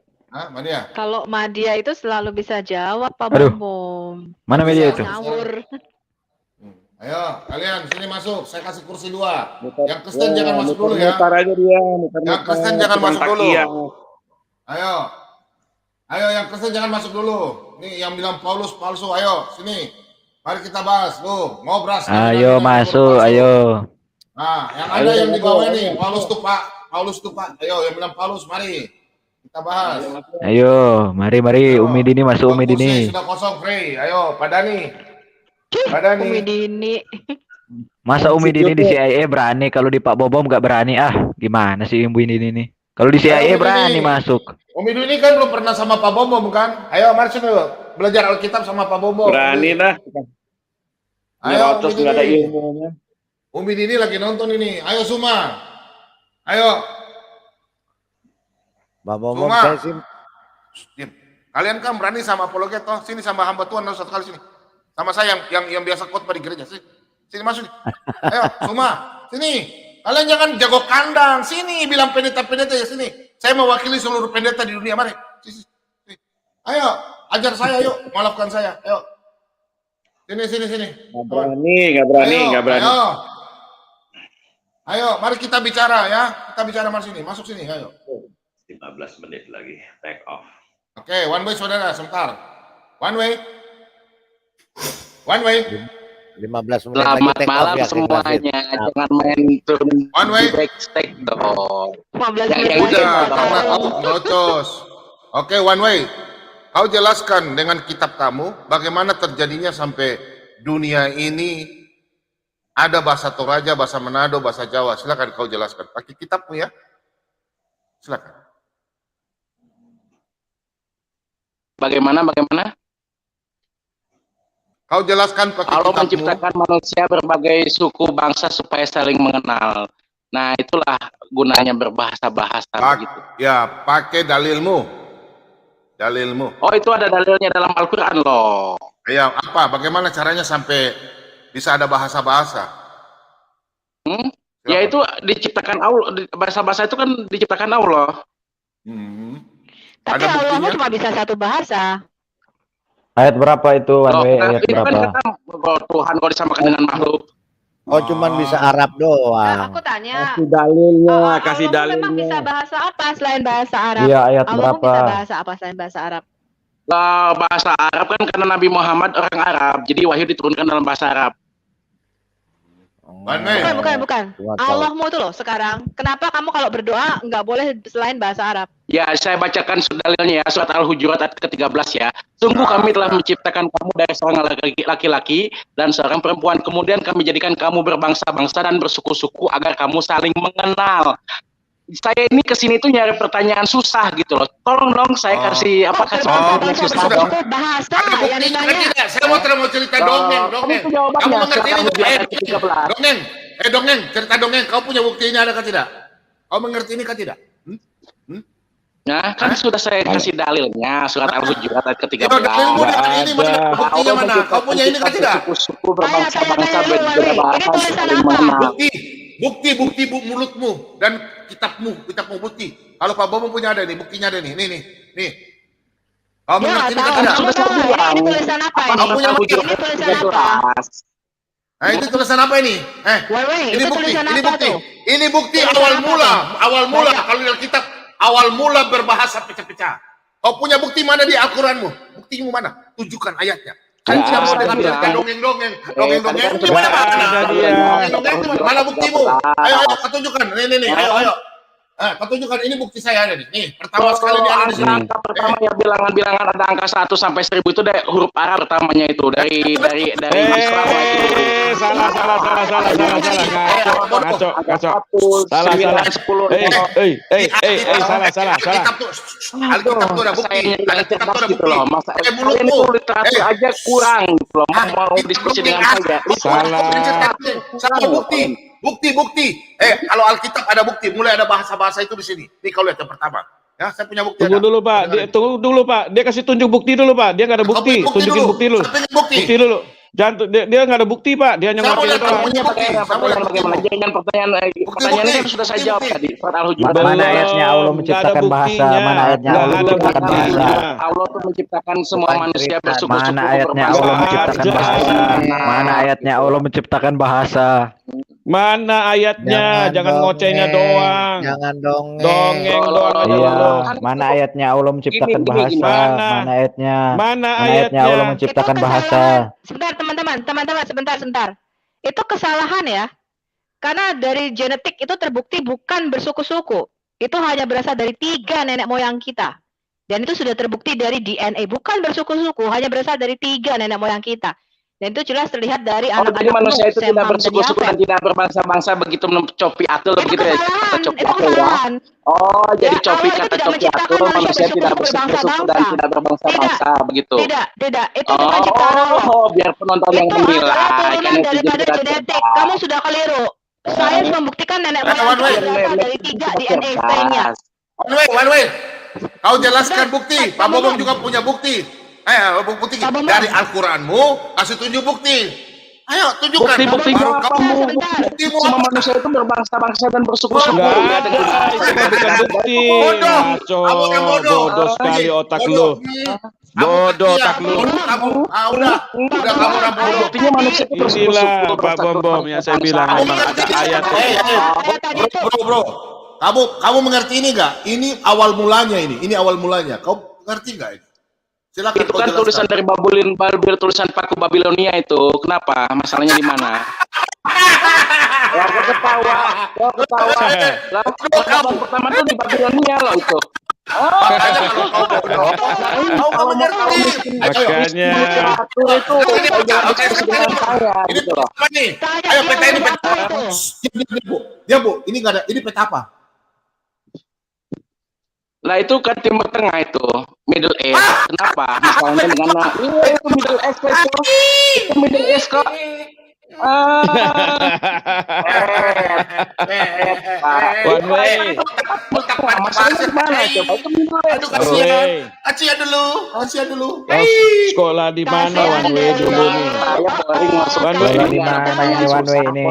Speaker 2: Madia.
Speaker 22: Kalau Madia itu selalu bisa jawab, Pak Bom.
Speaker 6: Mana Media itu?
Speaker 22: Ngawur.
Speaker 2: Ayo, kalian sini masuk. Saya kasih kursi 2. Yang Kristen jangan masuk dulu ya. Yang Kristen jangan masuk dulu. Ayo, yang Kristen jangan masuk dulu. Nih yang bilang Paulus palsu, ayo sini. Mari kita bahas. Tuh, ngobras.
Speaker 6: Ayo masuk, ayo.
Speaker 2: Nah, yang ada yang di bawah ini, Paulus tuh Pak. Ayo, yang bilang Paulus, mari. Kita bahas.
Speaker 6: Ayo, mari. Umi Dini masuk, Umi Dini.
Speaker 2: Sudah kosong, Frey. Ayo, Pak Dani.
Speaker 22: Umi Dini.
Speaker 6: Masa Umi Dini di CIA berani, kalau di Pak Bobom nggak berani? Gimana sih Umi Dini ini? Kalau di CIA berani masuk.
Speaker 2: Umi Dini kan belum pernah sama Pak Bobom kan? Ayo, mari sini belajar Alkitab sama Pak Bobom.
Speaker 3: Berani dah.
Speaker 2: Ayo,
Speaker 3: terus nggak ada ilmunya.
Speaker 2: Umi Dini lagi nonton ini. Ayo Suma. Ayo.
Speaker 20: Bang Bom
Speaker 2: Suma.
Speaker 20: saya sih.
Speaker 2: Diam. Kalian kan berani sama apologet toh? Sini sama hamba Tuhan satu kali sini. Sama saya yang biasa khotbah di gereja. Sini masuk. Ayo Suma. Sini. Kalian jangan jago kandang. Sini bilang pendeta-pendeta ya sini. Saya mewakili seluruh pendeta di dunia. Mari. Sini. Ayo. Ajar saya yuk. Maafkan saya. Ayo. Sini.
Speaker 5: Nggak berani.
Speaker 2: Ayo, mari kita bicara ya. Kita bicara mari sini. Masuk sini, ayo.
Speaker 7: 15 menit lagi. Take off.
Speaker 2: Oke, one way saudara, sebentar. One way.
Speaker 20: 15 menit
Speaker 18: Selamat
Speaker 20: lagi take off
Speaker 18: malam
Speaker 20: ya,
Speaker 18: semuanya. Jangan main turun di backstage dong.
Speaker 22: 15
Speaker 2: Ya,
Speaker 22: menit
Speaker 2: udah,
Speaker 22: lagi.
Speaker 2: karena kau nyocos. Oke, one way. Kau jelaskan dengan kitab kamu bagaimana terjadinya sampai dunia ini ada bahasa Toraja, bahasa Manado, bahasa Jawa. Silakan kau jelaskan. Pakai kitabmu ya. Silakan.
Speaker 18: Bagaimana?
Speaker 2: Kau jelaskan pakai
Speaker 18: Allah
Speaker 2: kitabmu.
Speaker 18: menciptakan manusia berbagai suku bangsa supaya saling mengenal. Nah, itulah gunanya berbahasa-bahasa begitu.
Speaker 2: Ya, pakai dalilmu.
Speaker 18: Oh, itu ada dalilnya dalam Al-Qur'an loh.
Speaker 2: Ya, apa? Bagaimana caranya sampai bisa ada bahasa-bahasa?
Speaker 18: Ya itu diciptakan Allah, bahasa-bahasa itu kan diciptakan Allah.
Speaker 22: Tapi Allah cuma bisa satu bahasa.
Speaker 6: Ayat berapa itu? One way, ayat
Speaker 18: Itu kan
Speaker 6: berapa?
Speaker 18: kata Tuhan kalau disamakan dengan makhluk.
Speaker 20: Oh, cuman bisa Arab doang.
Speaker 22: Aku tanya.
Speaker 5: Kasih
Speaker 22: Allah memang bisa bahasa apa selain bahasa Arab?
Speaker 6: Iya, ayat
Speaker 22: Allah
Speaker 6: berapa?
Speaker 22: bisa bahasa apa selain bahasa Arab?
Speaker 18: Bahasa Arab kan karena Nabi Muhammad orang Arab, jadi wahyu diturunkan dalam bahasa Arab.
Speaker 22: Bukan. Allahmu itu loh sekarang. Kenapa kamu kalau berdoa nggak boleh selain bahasa Arab?
Speaker 18: Ya, saya bacakan dalilnya ya, surat Al-Hujurat ayat ke-13 ya. Sungguh kami telah menciptakan kamu dari seorang laki-laki dan seorang perempuan. Kemudian kami jadikan kamu berbangsa-bangsa dan bersuku-suku agar kamu saling mengenal. Saya ini kesini tuh nyari pertanyaan susah gitu loh. Tolong dong saya kasih pertanyaan yang susah dong.
Speaker 22: Bahasa yang ditanya.
Speaker 2: Saya mau cerita dongeng. Kamu mengerti ini? Dongeng, cerita dongeng. Kau punya bukti ini ada kah tidak? Kau mengerti ini kah tidak?
Speaker 18: Nah, kan sudah saya kasih dalilnya surat Al-Hujurat ayat ke-13.
Speaker 2: Ini buktinya mana? Kau punya ini kah tidak?
Speaker 18: Suku berbangsa-bangsa berbahasa saling mengenal.
Speaker 2: Bukti mulutmu dan kitabmu bukti. Kalau Pak Bomo punya ada nih, buktinya ada nih. Nih. Kau mengerti ini kah tidak?
Speaker 22: Ini tulisan apa ini?
Speaker 2: Kau punya bukti?
Speaker 22: Ini tulisan apa?
Speaker 2: Nah, itu tulisan apa ini? Ini bukti awal mula kalau dalam kitab awal mula berbahasa pecah-pecah. Kau punya bukti mana di Al-Qur'anmu? Buktimu mana? Tunjukkan ayatnya. Kan tidak mau dengan cerita dongeng-dongeng itu mana buktimu? Ayo kau tunjukkan. Nih, ayo. Kau tunjukkan ini bukti saya ada nih. Nih, pertama sekali ini ada di sini.
Speaker 18: Angka pertamanya bilangan-bilangan ada angka 1 sampai 1000 itu dari huruf Arab pertamanya itu dari Islam itu.
Speaker 5: Salah. Ngaco. Salah. Salah.
Speaker 2: Alkitab tuh ada bukti. Alkitab tuh ada bukti.
Speaker 18: Mulutmu literatur aja kurang belum mau diskusi dengan saya.
Speaker 2: Salah bukti. Kalau Alkitab ada bukti, mulai ada bahasa-bahasa itu di sini. Nih kau lihat yang pertama. Ya, saya punya bukti.
Speaker 5: Tunggu dulu, Pak. Dia kasih tunjuk bukti dulu, Pak. Dia nggak ada bukti. Tunjukin bukti dulu. Bukti dulu. Jangan, dia nggak ada bukti, Pak. Dia hanya ngomongin doang.
Speaker 18: Pertanyaan kan sudah saya jawab tadi. Surat Al-Hujurat.
Speaker 6: Mana ayatnya Allah menciptakan bahasa? Mana ayatnya Allah menciptakan bahasa?
Speaker 18: Allah tuh menciptakan semua manusia bersuku-suku.
Speaker 6: Mana ayatnya Allah menciptakan bahasa? Mana ayatnya Allah menciptakan bahasa?
Speaker 5: Mana ayatnya? Jangan ngocehnya doang.
Speaker 20: Jangan
Speaker 5: dongeng doang aja
Speaker 6: Iya.
Speaker 5: lu.
Speaker 6: Mana ayatnya Allah menciptakan bahasa? Mana ayatnya?
Speaker 5: Mana
Speaker 6: ayatnya Allah menciptakan bahasa?
Speaker 22: Sebentar teman-teman, sebentar. Itu kesalahan ya. Karena dari genetik itu terbukti bukan bersuku-suku. Itu hanya berasal dari 3 nenek moyang kita. Dan itu sudah terbukti dari DNA. Bukan bersuku-suku, hanya berasal dari 3 nenek moyang kita. Dan itu jelas terlihat dari
Speaker 15: jadi
Speaker 22: anak-anak
Speaker 15: manusia itu tidak
Speaker 22: Sem, Ham, dan
Speaker 15: bersuku-suku dan
Speaker 22: Yafet.
Speaker 15: tidak berbangsa-bangsa begitu copi atul begitu ya kata copi
Speaker 22: Itu
Speaker 15: atul ya.
Speaker 22: kesalahan.
Speaker 15: Oh, jadi
Speaker 22: Ya,
Speaker 15: copi
Speaker 22: Allah itu
Speaker 15: kata
Speaker 22: tidak
Speaker 15: copi
Speaker 22: menciptakan
Speaker 15: atul
Speaker 22: manusia
Speaker 15: manusia tidak
Speaker 22: bersuku-suku
Speaker 15: bersuku-suku dan
Speaker 22: berbangsa-bangsa.
Speaker 15: tidak berbangsa-bangsa begitu.
Speaker 22: Tidak. Itu bukan ciptaan Allah.
Speaker 15: Oh, biar penonton yang
Speaker 22: Itu
Speaker 15: menilai
Speaker 22: adalah
Speaker 15: kan
Speaker 22: turunan
Speaker 15: itu
Speaker 22: daripada
Speaker 15: jelas
Speaker 22: genetik. Kamu sudah keliru. Saya sudah membuktikan nenek moyang kita berasal dari 3 DNA strain-nya.
Speaker 2: One way. Kau jelaskan bukti. Pak Bobong juga punya bukti. Ayo, bukti dari Al-Quranmu, kasih tunjuk bukti. Ayo, tunjukkan.
Speaker 15: Bukti-buktinya
Speaker 2: Baru
Speaker 15: apa?
Speaker 2: kamu
Speaker 15: Buktimu semua manusia itu berbangsa-bangsa dan bersuku-suku.
Speaker 5: Enggak ada, itu mah bukan bukti. Ngaco, bodoh sekali otak lu. Bodoh otak lu.
Speaker 2: Udah kamu bodoh.
Speaker 15: Buktinya manusia itu
Speaker 5: Inilah Pak Bom yang saya bilang memang ada ayat.
Speaker 2: Bro. Kamu mengerti ini enggak? Ini awal mulanya ini. Ini awal mulanya. Kau ngerti enggak ini? Silakan
Speaker 15: Itu kan tulisan dari Babylon, tulisan Paku Babilonia itu. Kenapa? Masalahnya di mana? Ya, ketawa. Kamu pertama tuh di Babilonia loh itu.
Speaker 5: Makanya
Speaker 2: ini apa nih? Ayo peta ini peta. Ya Bu, ini enggak ada. Ini peta apa?
Speaker 15: Lah itu kan Timur Tengah itu, Middle East. Kenapa? Misalnya dengan itu Middle East itu Middle East kok.
Speaker 5: One way.
Speaker 15: Masalahnya mana coba? Itu Middle East.
Speaker 2: Acia dulu.
Speaker 5: Kau sekolah di mana One way dulu nih? One way
Speaker 20: di mana ini One way ini?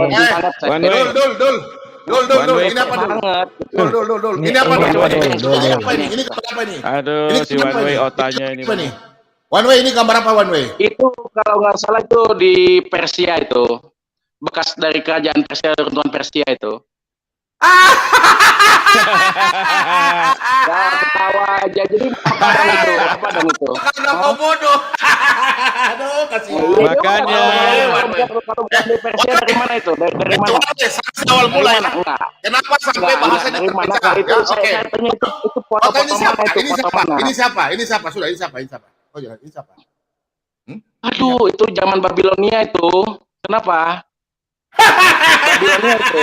Speaker 5: One way.
Speaker 2: Dul, ini apa dul? Dul. Ini apa nih? Ini gambar apa nih?
Speaker 5: Aduh, si One way otaknya ini.
Speaker 2: One way ini gambar apa One way?
Speaker 15: Itu kalau nggak salah itu di Persia itu. Bekas dari kerajaan Persia, runtuhan Persia itu. Ya, ketawa aja. Jadi apa dong itu?
Speaker 2: Karena kau bodoh. Aduh, kasihan.
Speaker 5: Makanya.
Speaker 15: Kalau dari Persia dari mana itu? Dari mana?
Speaker 2: Awal mulai.
Speaker 15: Enggak.
Speaker 2: Kenapa sampai bahasanya
Speaker 15: dari mana? Itu saya tanya itu foto mana itu? Foto mana?
Speaker 2: Ini siapa? Sudah, ini siapa? Oh ya, ini siapa?
Speaker 15: Aduh, itu zaman Babilonia itu. Kenapa? Babilonia itu.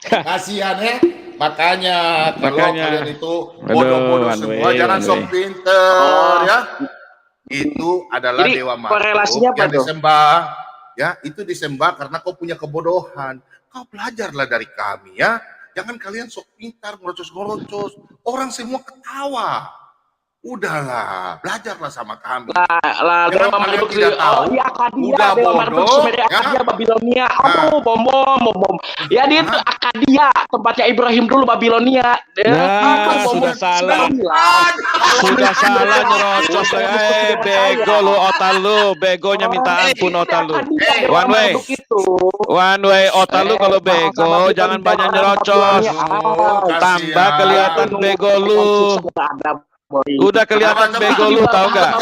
Speaker 2: Kasihan ya. Makanya kalau kalian itu bodoh-bodoh semua, jangan sok pinter ya. Itu adalah
Speaker 15: Jadi,
Speaker 2: dewa
Speaker 15: korelasinya
Speaker 2: makhluk
Speaker 15: apa
Speaker 2: yang
Speaker 15: tuh?
Speaker 2: disembah. Ya, itu disembah karena kau punya kebodohan. Kau belajarlah dari kami ya. Jangan kalian sok pintar, ngerocos-ngerocos. Orang semua ketawa. Udahlah, belajarlah sama kami.
Speaker 15: Lah dewa makhluk
Speaker 2: tidak tahu?
Speaker 15: iya Akadia,
Speaker 2: Udah
Speaker 15: dewa makhluk
Speaker 2: bodoh,
Speaker 15: Sumeria,
Speaker 2: ya?
Speaker 15: Akadia, Babilonia. Aduh, bom. Ya dia itu Akadia, tempatnya Ibrahim dulu Babilonia.
Speaker 5: Nah, sudah salah. Sudah salah nyerocos. Bego lu otak lu, begonya minta ampun otak lu. One way otak lu kalau bego jangan banyak nyerocos. Tambah kelihatan bego lu. Udah kelihatan bego lu, tahu nggak?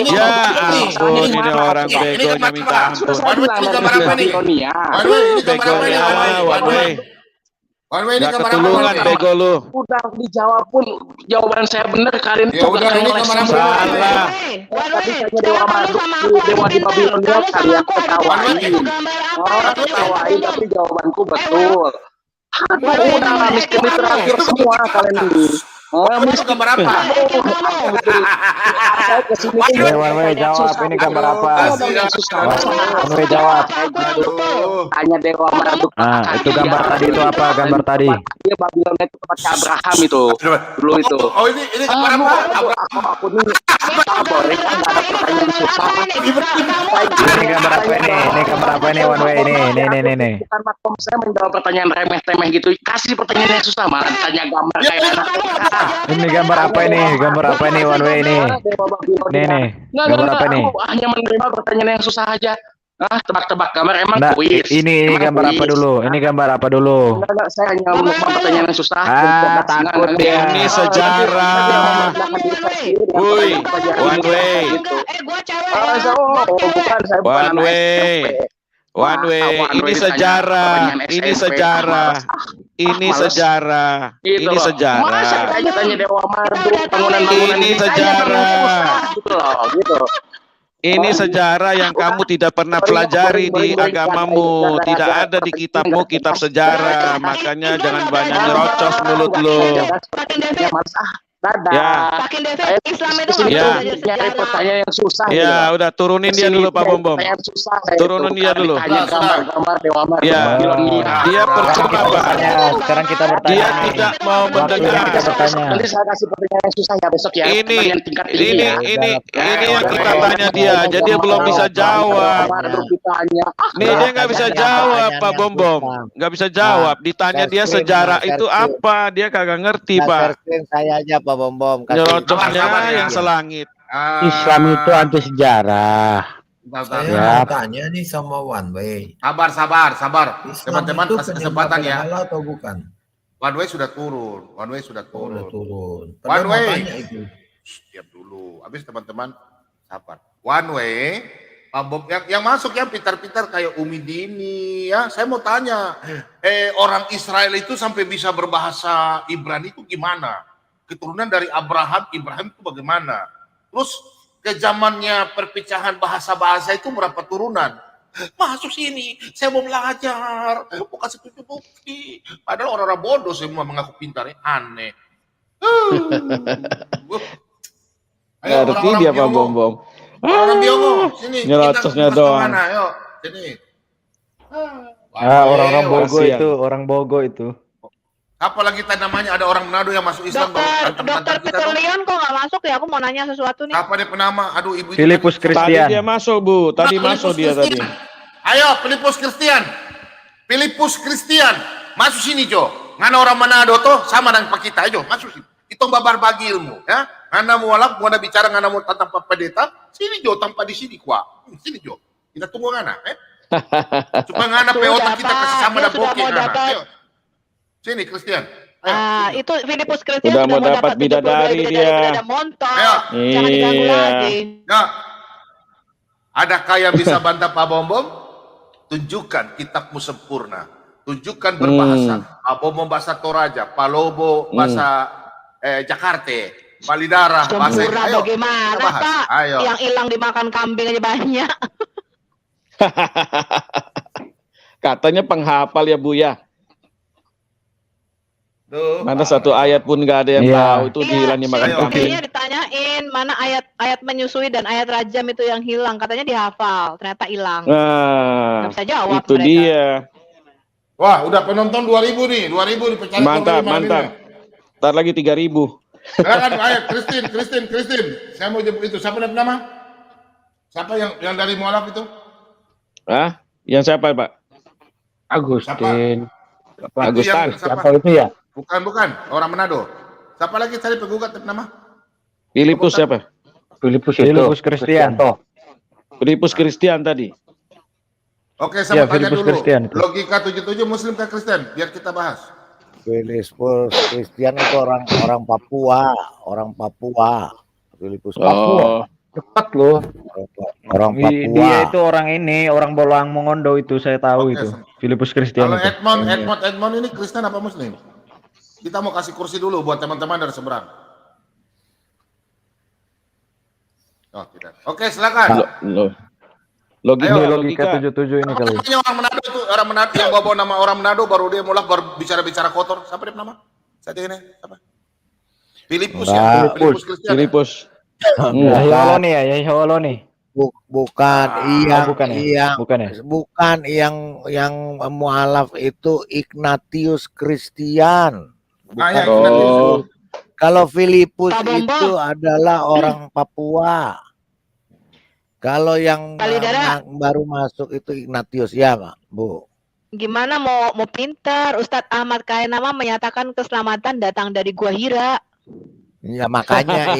Speaker 5: Ya ampun, ini orang begonya minta ampun. Begonya One way nggak ketulungan bego lu.
Speaker 15: Udah dijawab pun jawaban saya benar, kalian
Speaker 2: Ya udah, ini kemana
Speaker 5: salah.
Speaker 15: Dewa di Babilonia kalian ketawain, tapi jawabanku betul. Aduh, udah miskin literatur semua kalian ini.
Speaker 2: Itu gambar apa?
Speaker 15: Saya kesini
Speaker 20: One way jawab, ini gambar apa? One way jawab.
Speaker 15: Hanya dewa makhluk.
Speaker 6: Nah, itu gambar tadi itu apa? Gambar tadi.
Speaker 15: Dia Babilonia itu tempatnya Abraham itu. Dulu itu.
Speaker 2: Oh, ini gambar apa?
Speaker 15: Aku nih boleh kan ada pertanyaan susah.
Speaker 6: Ini gambar apa ini? Ini gambar apa ini One way ini? Nih.
Speaker 15: Bukan makom saya menjawab pertanyaan remeh-temeh gitu. Kasih pertanyaan yang susah, malah tanya gambar kayak anak.
Speaker 6: Ini gambar apa ini? Gambar apa ini One way ini? Nih. Gambar apa ini?
Speaker 15: Aku hanya menerima pertanyaan yang susah aja. Tebak-tebak gambar emang
Speaker 6: Nah,
Speaker 15: kuis.
Speaker 6: ini gambar apa dulu? Ini gambar apa dulu?
Speaker 15: Enggak, saya hanya menerima pertanyaan yang susah.
Speaker 6: Takut dia.
Speaker 5: Ini sejarah. Woi, One way. One way. One way, ini sejarah, ini sejarah, ini sejarah, ini sejarah.
Speaker 15: Masa tanya dewa marduk, bangunan-bangunan
Speaker 5: ini sejarah.
Speaker 15: Gitu loh, gitu.
Speaker 5: Ini sejarah yang kamu tidak pernah pelajari di agamamu. Tidak ada di kitabmu, kitab sejarah. Makanya jangan banyak nyerocos mulut lu. Ya.
Speaker 22: Makin defensif Islam itu nggak bisa belajar sejarah.
Speaker 8: Saya yang susah.
Speaker 5: Ya, udah turunin dia dulu Pak Bom Bom. Turunin dia dulu. Ya, dia percuma Pak.
Speaker 6: Sekarang kita bertanya.
Speaker 5: Dia tidak mau mendengar.
Speaker 8: Nanti saya kasih pertanyaan yang susah ya besok ya.
Speaker 5: Ini yang kita tanya dia, jadi dia belum bisa jawab. Nih dia nggak bisa jawab Pak Bom Bom, nggak bisa jawab. Ditanya dia sejarah itu apa, dia kagak ngerti Pak.
Speaker 20: Saya aja Pak Bom Bom.
Speaker 5: Nyerocosnya yang selangit.
Speaker 13: Islam itu anti sejarah.
Speaker 12: Saya mau tanya nih sama One Way.
Speaker 2: Sabar. Teman-teman kasih kesempatan ya.
Speaker 12: Atau bukan?
Speaker 2: One Way sudah turun.
Speaker 12: One
Speaker 2: Way.
Speaker 12: Itu.
Speaker 2: Dulu. Habis teman-teman sabar. One Way. Pak Bom yang masuk ya pintar-pintar kayak Umi Dini ya. Saya mau tanya, orang Israel itu sampai bisa berbahasa Ibrani itu gimana? Keturunan dari Ibrahim itu bagaimana? Terus ke zamannya perpecahan bahasa-bahasa itu berapa turunan? Masuk sini, saya mau belajar, mau kasih tunjuk bukti. Padahal orang-orang bodoh semua mengaku pintar, aneh.
Speaker 3: Ngerti dia Pak Bom Bom.
Speaker 2: Orang Biongo, sini.
Speaker 3: Nyerocosnya doang.
Speaker 2: Ayo, sini.
Speaker 6: Orang-orang Bogo itu, orang Bogo itu.
Speaker 2: Apalagi namanya ada orang Manado yang masuk Islam.
Speaker 22: Dokter Peter Leon kok nggak masuk ya? Aku mau nanya sesuatu nih.
Speaker 2: Apa dia penama? Aduh ibu.
Speaker 6: Filipus Christian.
Speaker 3: Tadi dia masuk Bu, tadi masuk dia tadi.
Speaker 2: Ayo Filipus Christian, masuk sini Jo. Ngana orang Manado toh sama dengan Pak kita, ayo masuk sini. Itu babar bagi ilmu, ya. Ngana mualaf, mau bicara ngana mau tentang Pak Pendeta, sini Jo, tanpa di sini kuah. Sini Jo, kita tunggu ngana, Supaya ngana peotak kita kasih sama dan bokeh ngana. Ayo. Sini Christian.
Speaker 22: Itu Filipus Christian
Speaker 3: udah mau dapat bidadari dia.
Speaker 22: Montok. Jangan diganggu lagi.
Speaker 2: Ya. Adakah yang bisa bantah Pak Bom Bom? Tunjukkan kitabmu sempurna. Tunjukkan berbahasa. Pak Bom Bom bahasa Toraja, Pak Lobo bahasa Jakarta, Pak Lidara bahasa.
Speaker 22: Sempurna bagaimana Pak?
Speaker 2: Ayo.
Speaker 22: Yang hilang dimakan kambing aja banyak.
Speaker 3: Katanya penghafal ya Bu ya. Mana satu ayat pun nggak ada yang tahu itu hilang dimakan kambing.
Speaker 22: Buktinya ditanyain mana ayat menyusui dan ayat rajam itu yang hilang, katanya dihafal, ternyata hilang.
Speaker 3: Nah,
Speaker 22: nggak bisa jawab
Speaker 3: itu
Speaker 22: mereka.
Speaker 3: dia.
Speaker 2: Wah, udah penonton 2000 nih, 2000 dipecah.
Speaker 3: Mantap. Ntar lagi 3000.
Speaker 2: Silakan, ayo Christine. Saya mau jemput itu. Siapa nama? Siapa yang dari mualaf itu?
Speaker 3: Yang siapa Pak?
Speaker 13: Agustin.
Speaker 3: Agustan.
Speaker 13: Siapa itu ya?
Speaker 2: Bukan, orang Manado. Siapa lagi cari penggugat nama?
Speaker 3: Filipus siapa?
Speaker 13: Filipus
Speaker 6: Christian.
Speaker 3: Filipus Christian tadi.
Speaker 2: Oke, saya mau tanya
Speaker 6: Filipus
Speaker 2: dulu.
Speaker 6: Christian.
Speaker 2: Logika 77 Muslim ke Kristen, biar kita bahas.
Speaker 20: Filipus Christian itu orang Papua. Filipus
Speaker 3: Papua.
Speaker 13: Cepat loh.
Speaker 20: Orang Papua.
Speaker 6: Dia itu orang Bolang Mongondo itu saya tahu itu. Filipus Christian.
Speaker 2: Kalau Edmond ini Kristen apa Muslim? Kita mau kasih kursi dulu buat teman-teman dari seberang. Oh, tidak. Oke, silakan.
Speaker 6: Logika 77 ini kali.
Speaker 2: Orang Manado itu orang Manado yang bawa nama orang Manado baru dia mulai bicara kotor. Siapa dia nama? Saya ini siapa? Filipus ya. Filipus Christian.
Speaker 3: Filipus.
Speaker 6: Yaholoni.
Speaker 20: Bukan yang mualaf itu Ignatius Christian. Bukan. Kalau Filipus itu adalah orang Papua. Kalau yang baru masuk itu Ignatius ya, Pak, Bu.
Speaker 22: Gimana mau pintar? Ustadz Ahmad Kainama menyatakan keselamatan datang dari Gua Hira.
Speaker 20: Ya makanya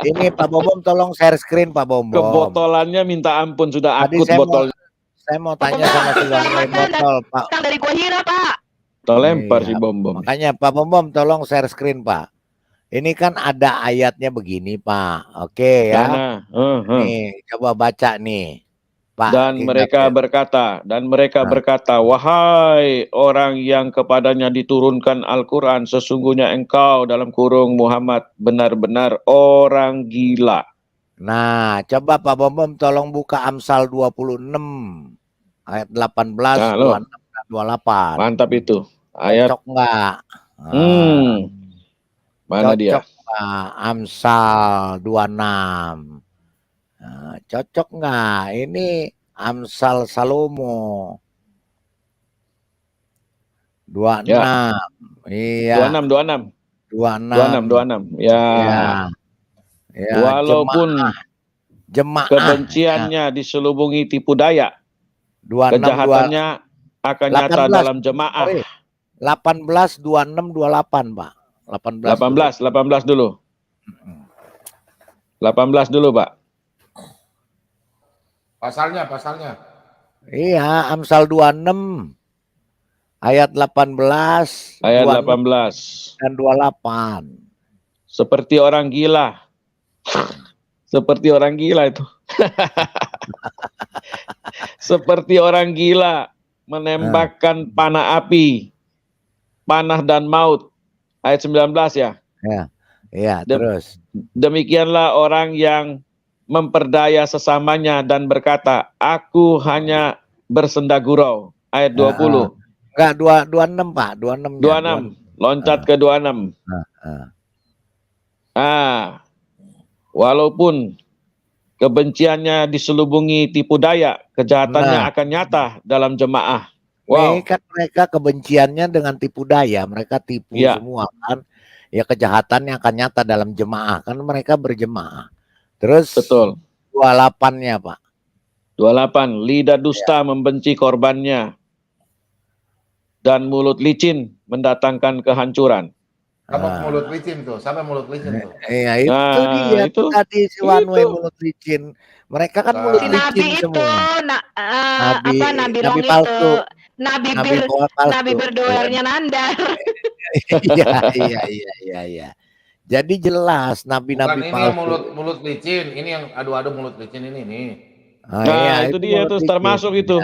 Speaker 20: ini Pak Bom tolong share screen Pak Bom.
Speaker 3: Kebotolannya minta ampun sudah akut botol.
Speaker 20: Saya mau tanya sama si botol Pak.
Speaker 22: Datang dari Gua Hira, Pak.
Speaker 3: Lempar si Bom.
Speaker 20: Makanya Pak Bom tolong share screen Pak. Ini kan ada ayatnya begini Pak. Oke ya. Nih coba baca nih Pak.
Speaker 3: Dan mereka berkata, wahai orang yang kepadanya diturunkan Al-Quran, sesungguhnya engkau dalam kurung Muhammad benar-benar orang gila.
Speaker 20: Nah, coba Pak Bom tolong buka Amsal 26 ayat 18,
Speaker 3: Nah, lo.
Speaker 20: 26 dan 28.
Speaker 3: Mantap itu. Ayat.
Speaker 20: Cocok nggak?
Speaker 3: Mana dia?
Speaker 20: Cocok nggak? Amsal 26. Nah, cocok nggak? Ini Amsal Salomo 26.
Speaker 3: Ya.
Speaker 20: Iya.
Speaker 3: 26.
Speaker 20: 26.
Speaker 3: Ya.
Speaker 20: Ya,
Speaker 3: Walaupun
Speaker 20: jemaah
Speaker 3: kebenciannya diselubungi tipu daya,
Speaker 20: 26,
Speaker 3: kejahatannya akan nyata
Speaker 20: 18,
Speaker 3: dalam jemaah.
Speaker 20: sorry. 18, 26, 28, Pak.
Speaker 3: 18 dulu. 18 dulu, Pak.
Speaker 2: Pasalnya.
Speaker 20: Iya, Amsal 26 ayat 18,
Speaker 3: Ayat
Speaker 20: 26
Speaker 3: 18.
Speaker 20: dan 28.
Speaker 3: Seperti orang gila. Seperti orang gila itu. Seperti orang gila menembakkan panah api, panah dan maut. Ayat 19 ya.
Speaker 20: Iya, terus.
Speaker 3: Demikianlah orang yang memperdaya sesamanya dan berkata, aku hanya bersenda gurau. Ayat 20.
Speaker 20: Enggak, 26, Pak. 26.
Speaker 3: 26. Loncat ke 26. Walaupun kebenciannya diselubungi tipu daya, kejahatannya akan nyata dalam jemaah. Wow.
Speaker 20: Mereka kebenciannya dengan tipu daya, mereka tipu semua kan. Ya kejahatannya akan nyata dalam jemaah, kan mereka berjemaah. Terus
Speaker 3: betul.
Speaker 20: 28-nya, Pak.
Speaker 3: 28, lidah dusta membenci korbannya dan mulut licin mendatangkan kehancuran.
Speaker 2: Apa mulut licin tuh? Siapa mulut licin tuh?
Speaker 20: Iya, itu dia
Speaker 3: itu
Speaker 20: tadi si One Way mulut licin. Mereka kan mulut
Speaker 22: Si
Speaker 20: licin
Speaker 22: Nabi itu,
Speaker 20: semua.
Speaker 22: Nabi Long
Speaker 20: palsu.
Speaker 22: itu, Nabi
Speaker 20: palsu.
Speaker 22: berdoernya Nandar.
Speaker 20: Iya. Jadi jelas nabi-nabi
Speaker 2: Bukan
Speaker 20: palsu.
Speaker 2: ini yang mulut licin, ini yang adu-adu mulut licin ini nih.
Speaker 3: Nah, itu dia tuh termasuk itu.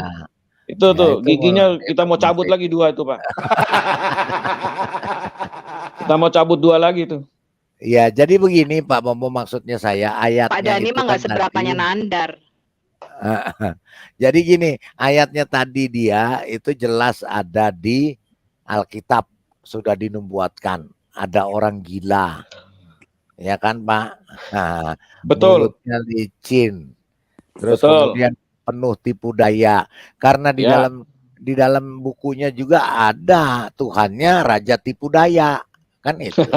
Speaker 3: Itu tuh giginya kita mau cabut lagi 2 itu, Pak. Kita mau cabut 2 lagi tuh.
Speaker 20: Ya, jadi begini Pak Bombo, maksudnya saya ayatnya
Speaker 22: Pak Dani
Speaker 20: itu
Speaker 22: mah nggak
Speaker 20: kan
Speaker 22: seberapanya
Speaker 20: tadi.
Speaker 22: Nandar.
Speaker 20: Jadi gini, ayatnya tadi dia itu jelas ada di Alkitab, sudah dinubuatkan. Ada orang gila, ya kan Pak? Nah,
Speaker 3: betul.
Speaker 20: Mulutnya licin, terus
Speaker 3: betul.
Speaker 20: kemudian penuh tipu daya. Karena di dalam bukunya juga ada Tuhannya Raja Tipu Daya, kan itu.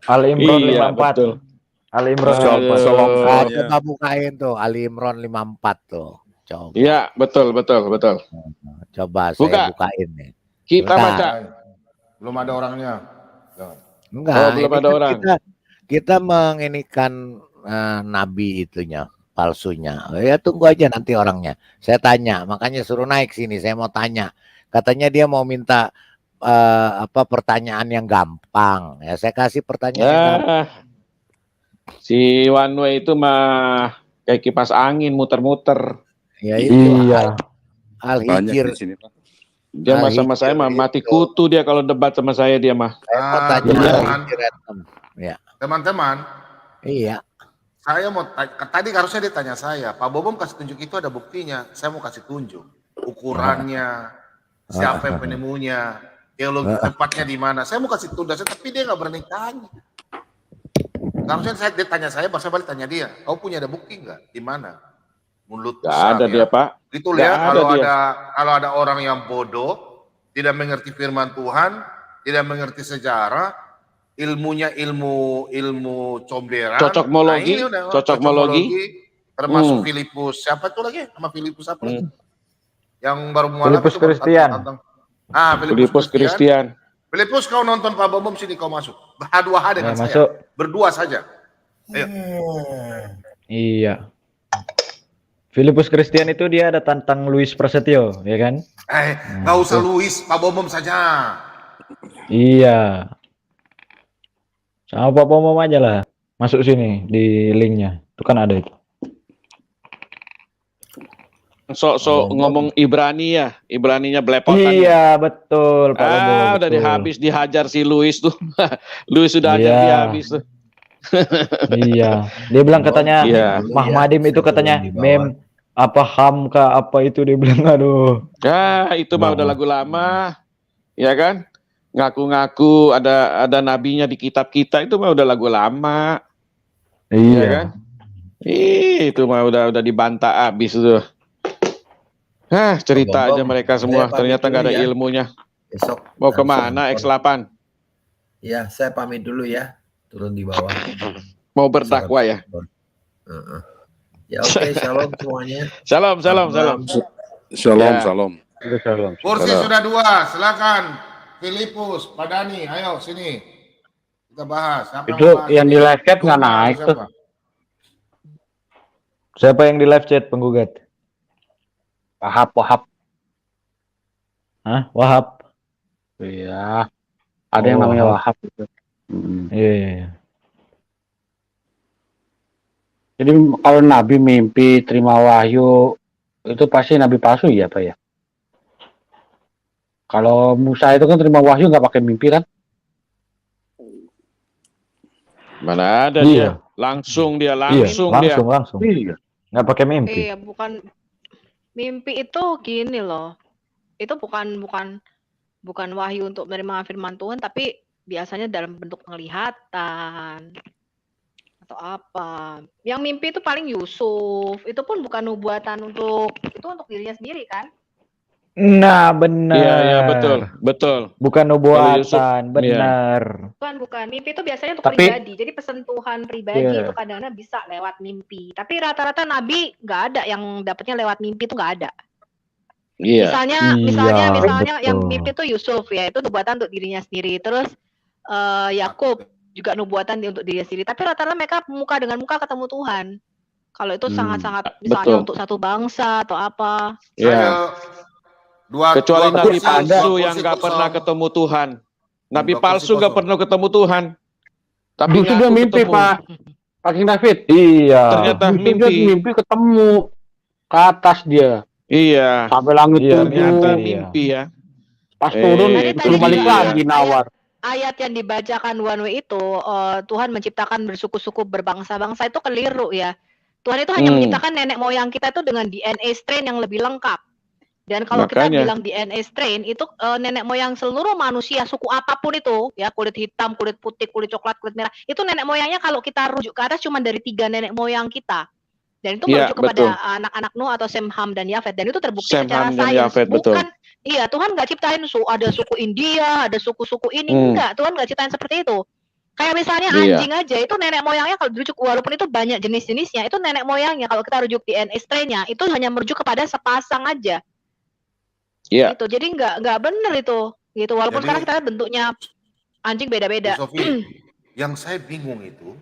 Speaker 6: Ali Imran 54. Ali Imran 54.
Speaker 20: Coba bukain tuh Ali Imran 54 tuh. Coba.
Speaker 3: Iya, betul.
Speaker 20: Coba
Speaker 3: Buka.
Speaker 20: saya bukain nih.
Speaker 3: Kita baca.
Speaker 2: Belum ada orangnya.
Speaker 20: Enggak,
Speaker 3: belum ada orang.
Speaker 20: Kita menginikan nabi itunya, palsunya. Ya tunggu aja nanti orangnya. Saya tanya, makanya suruh naik sini. Saya mau tanya. Katanya dia mau minta pertanyaan yang gampang. Ya saya kasih pertanyaan yang gampang.
Speaker 3: Si One Way itu mah kayak kipas angin muter-muter.
Speaker 20: Ya itu. Iya. Al-Hijr.
Speaker 3: Dia sama saya mah mati kutu dia kalau debat sama saya dia mah.
Speaker 2: Teman-teman.
Speaker 20: Iya.
Speaker 2: Saya mau tadi harusnya dia tanya saya, Pak Bobom kasih tunjuk itu ada buktinya. Saya mau kasih tunjuk ukurannya, siapa yang penemunya, teologi tempatnya di mana. Saya mau kasih tunjuk, tapi dia nggak berani tanya. Harusnya dia tanya saya, saya balik tanya dia. Kau punya ada bukti nggak? Di mana? Mulut
Speaker 3: besar, ada dia Pak.
Speaker 2: Gitu ya. Kalau ada orang yang bodoh, tidak mengerti firman Tuhan, tidak mengerti sejarah, ilmunya ilmu comberan.
Speaker 3: Cocokmologi,
Speaker 2: termasuk Filipus. Siapa itu lagi? Nama Filipus apa lagi? Yang baru mualaf
Speaker 6: Filipus Christian.
Speaker 3: Filipus Christian.
Speaker 2: Filipus, kau nonton Pak Bobom sini, kau masuk. Dua dengan saya. Berdua saja. Ayo.
Speaker 6: Iya. Filipus Christian itu dia ada tantang Luis Prasetyo, ya kan?
Speaker 2: Nggak usah Luis, Pak Bobom saja.
Speaker 6: Iya. Sama Pak Bobom aja lah. Masuk sini di linknya. Itu kan ada itu.
Speaker 3: Sok ngomong Ibrani ya, Ibraninya belepotan.
Speaker 6: Iya, betul Pak Bobom.
Speaker 3: Udah habis dihajar si Luis tuh. Luis sudah hajar dia habis tuh.
Speaker 6: Iya, dia bilang katanya
Speaker 3: Iya.
Speaker 6: Mahmadim itu katanya mem apa ham kah apa itu dia bilang aduh.
Speaker 3: Ya, itu mah udah lagu lama. Ya kan? Ngaku-ngaku ada nabinya di kitab kita itu mah udah lagu lama.
Speaker 6: Iya
Speaker 3: Ya kan? Itu mah udah dibantah abis itu. Cerita aja mereka semua, ternyata nggak ada ilmunya.
Speaker 12: Besok
Speaker 3: Mau kemana X8?
Speaker 12: Ya, saya pamit dulu ya. Turun di bawah.
Speaker 3: Mau berdakwah ya?
Speaker 12: Ya oke, shalom semuanya.
Speaker 3: Shalom.
Speaker 21: Shalom.
Speaker 2: Kursi sudah 2, silakan. Filipus, Pak Dani, ayo sini. Kita bahas. Siapa
Speaker 13: Itu yang di live chat nggak naik tuh.
Speaker 6: Siapa yang di live chat penggugat?
Speaker 13: Wahab.
Speaker 6: Hah? Wahab?
Speaker 13: Iya. Ada yang namanya Wahab gitu.
Speaker 6: Iya.
Speaker 13: Jadi kalau Nabi mimpi terima wahyu itu pasti Nabi palsu ya Pak ya? Kalau Musa itu kan terima wahyu nggak pakai mimpi kan?
Speaker 3: Mana ada dia? Langsung dia.
Speaker 6: Langsung. Iya. Nggak pakai mimpi.
Speaker 22: Iya, bukan mimpi itu gini loh. Itu bukan wahyu untuk menerima firman Tuhan, tapi biasanya dalam bentuk penglihatan atau apa. Yang mimpi itu paling Yusuf. Itu pun bukan nubuatan untuk dirinya sendiri kan?
Speaker 6: Nah, benar.
Speaker 3: Iya, betul.
Speaker 6: Bukan nubuatan, benar.
Speaker 22: Bukan. Mimpi itu biasanya untuk pribadi. Jadi pesentuhan pribadi itu kadang-kadang bisa lewat mimpi. Tapi rata-rata Nabi nggak ada yang dapatnya lewat mimpi, itu nggak ada.
Speaker 3: Iya.
Speaker 22: Misalnya yang mimpi itu Yusuf ya, itu nubuatan untuk dirinya sendiri. Terus Yakub juga nubuatan untuk dirinya sendiri. Tapi rata-rata mereka muka dengan muka ketemu Tuhan. Kalau itu sangat-sangat misalnya untuk satu bangsa atau apa.
Speaker 3: Iya. Kecuali Nabi palsu yang nggak pernah ketemu Tuhan. Nabi palsu nggak pernah ketemu Tuhan. Tapi
Speaker 13: itu dia mimpi Pak King David.
Speaker 6: Iya.
Speaker 3: Ternyata
Speaker 13: mimpi ketemu ke atas dia.
Speaker 3: Iya.
Speaker 13: Sampai langit
Speaker 3: ternyata mimpi ya.
Speaker 13: Pas turun belum balik lagi nawar.
Speaker 22: Ayat yang dibacakan one way itu Tuhan menciptakan bersuku-suku berbangsa-bangsa itu keliru ya. Tuhan itu hanya menciptakan nenek moyang kita itu dengan DNA strain yang lebih lengkap. Dan kalau kita bilang DNA strain itu nenek moyang seluruh manusia suku apapun itu ya, kulit hitam, kulit putih, kulit coklat, kulit merah, itu nenek moyangnya kalau kita rujuk ke atas cuma dari 3 nenek moyang kita. Dan itu merujuk kepada anak-anak Nuh atau Sem, Ham, dan Yafet. Dan itu terbukti secara sains. Tuhan nggak ciptain ada suku India, ada suku-suku ini, enggak. Tuhan nggak ciptain seperti itu. Kayak misalnya anjing aja, itu nenek moyangnya kalau dirujuk, walaupun itu banyak jenis-jenisnya, itu nenek moyangnya kalau kita rujuk DNA strain-nya, itu hanya merujuk kepada sepasang aja.
Speaker 3: Iya.
Speaker 22: Gitu. Jadi nggak benar itu. Gitu. Walaupun sekarang kita bentuknya anjing beda-beda.
Speaker 2: Sofi, yang saya bingung itu,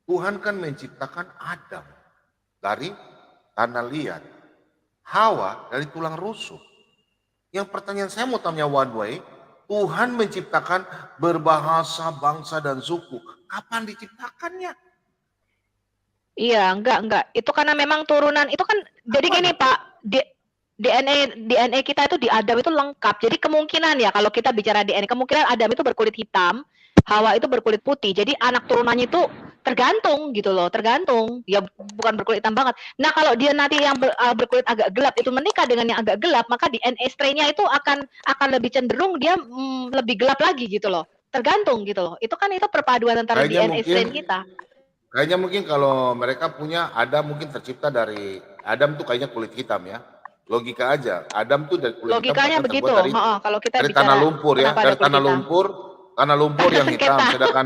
Speaker 2: Tuhan kan menciptakan Adam dari tanah liat, Hawa dari tulang rusuk. Yang pertanyaan saya mau tanya one way, Tuhan menciptakan berbahasa, bangsa, dan suku. Kapan diciptakannya?
Speaker 22: Iya, enggak. Itu karena memang turunan, itu kan, jadi gini Pak, DNA kita itu di Adam itu lengkap. Jadi kemungkinan ya, kalau kita bicara DNA, kemungkinan Adam itu berkulit hitam, Hawa itu berkulit putih. Jadi anak turunannya itu tergantung gitu loh, tergantung. Ya bukan berkulit hitam banget. Nah kalau dia nanti yang berkulit agak gelap itu menikah dengan yang agak gelap, maka DNA strain-nya itu akan lebih cenderung dia lebih gelap lagi gitu loh. Tergantung gitu loh. Itu kan itu perpaduan antara DNA strain kita.
Speaker 2: Kayaknya mungkin kalau mereka punya Adam mungkin tercipta dari Adam tuh kayaknya kulit hitam ya. Logika aja. Adam tuh dari kulit
Speaker 22: logikanya
Speaker 2: hitam.
Speaker 22: begitu. Kalau kita
Speaker 2: dari
Speaker 22: bicara
Speaker 2: tanah lumpur ya, dari tanah lumpur yang hitam. Sedangkan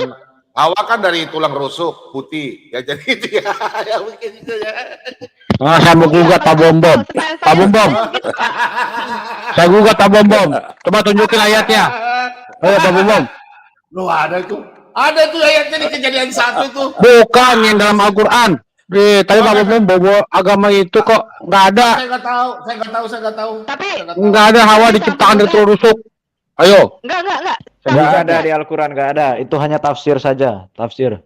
Speaker 2: Hawa kan dari tulang rusuk putih. Ya jadi itu ya. Ya mungkin itu ya.
Speaker 13: Saya mau gugat Pak Bom. Pak Bom. Saya gugat Pak Bom. Coba tunjukin ayatnya. Ayo Pak Bom.
Speaker 2: Loh ada tuh. Ada tuh ayatnya di Kejadian 1 tuh.
Speaker 13: Bukan yang dalam Al-Quran. Tadi Pak Bom bawa agama itu kok nggak ada.
Speaker 2: Saya nggak tahu.
Speaker 22: Tapi
Speaker 13: nggak ada Hawa diciptakan dari tulang rusuk. Ayo.
Speaker 22: Enggak.
Speaker 6: Nggak ada di Al-Quran, nggak ada. Itu hanya tafsir saja, tafsir.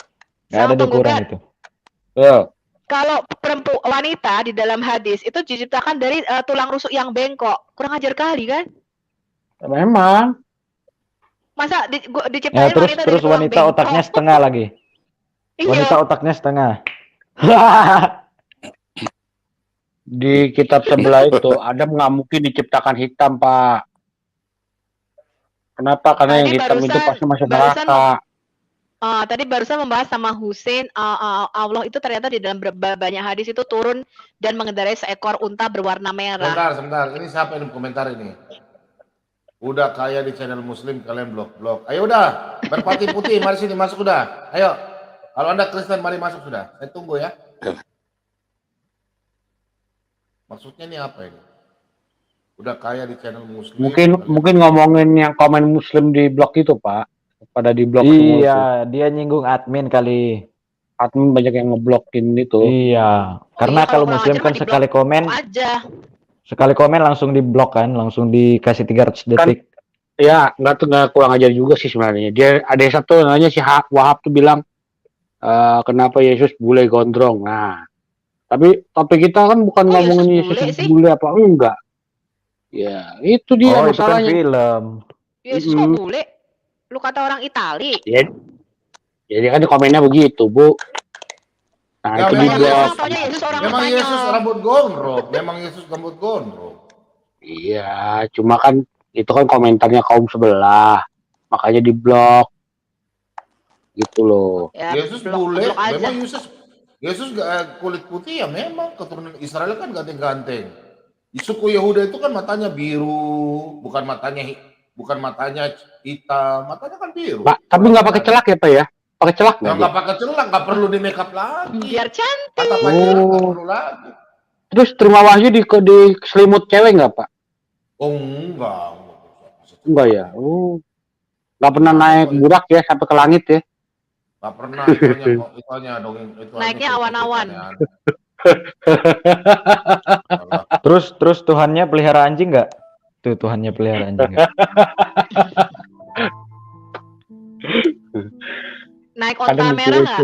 Speaker 6: Nggak ada di Quran itu.
Speaker 22: Kalau wanita di dalam hadis itu diciptakan dari tulang rusuk yang bengkok. Kurang ajar kali kan?
Speaker 13: Memang.
Speaker 22: Masa diciptakan
Speaker 6: terus wanita otaknya setengah lagi. Wanita otaknya setengah.
Speaker 13: Di kitab sebelah itu Adam nggak mungkin diciptakan hitam, Pak. Kenapa? Karena yang hitam itu pasti masuk neraka.
Speaker 22: Tadi barusan membahas sama Hussein, Allah itu ternyata di dalam banyak hadis itu turun dan mengendarai seekor unta berwarna merah.
Speaker 2: Sebentar. Ini siapa yang komentar ini? Udah kaya di channel Muslim, kalian blok. Ayo udah, berpati putih, mari sini masuk udah. Ayo, kalau Anda Kristen mari masuk sudah. Saya tunggu ya. Maksudnya ini apa ini? Udah kaya di channel Muslim.
Speaker 13: Mungkin ngomongin yang komen Muslim di blog itu, Pak. Pada di blog semua
Speaker 6: Iya, dia nyinggung admin kali.
Speaker 13: Admin banyak yang ngeblokin itu.
Speaker 6: Iya, karena kalau Muslim kan sekali komen langsung diblok kan, langsung dikasih 300 detik.
Speaker 13: Ya, nggak kurang ajar juga sih sebenarnya. Dia ada satu nanya si Wahab tuh bilang kenapa Yesus bule gondrong. Nah, tapi topik kita kan bukan ngomongin Yesus bule apa enggak. Ya, itu dia masalahnya.
Speaker 6: Itu kan film.
Speaker 22: Yesus kok bule? Lu kata orang Itali.
Speaker 13: Ya, jadi kan di komennya begitu, Bu. Nah,
Speaker 2: Ya,
Speaker 13: itu di blog.
Speaker 2: memang Yesus rambut gondrong. Memang Yesus rambut gondrong.
Speaker 13: Iya, cuma kan itu kan komentarnya kaum sebelah. Makanya di blog. Gitu loh.
Speaker 22: Ya,
Speaker 2: Yesus bule, memang Yesus kulit putih ya memang keturunan Israel kan ganteng-ganteng. Di suku Yehuda itu kan matanya biru, bukan matanya hitam, matanya kan biru.
Speaker 13: Pak, tapi nggak pakai celak ya, Pak ya? Pakai celak
Speaker 2: nggak pakai celak, nggak perlu di make up lagi.
Speaker 22: Biar cantik.
Speaker 2: Kata pacar nggak perlu lagi.
Speaker 13: Terus terima wahyu di selimut cewek nggak, Pak?
Speaker 2: Oh enggak.
Speaker 13: Enggak ya. Oh, nggak pernah naik burak ya sampai ke langit ya?
Speaker 2: Nggak pernah. Itu hanya dongeng.
Speaker 22: Naiknya awan-awan.
Speaker 6: Terus Tuhannya pelihara anjing nggak? Tuh Tuhannya pelihara anjing nggak?
Speaker 22: Naik onta merah nggak?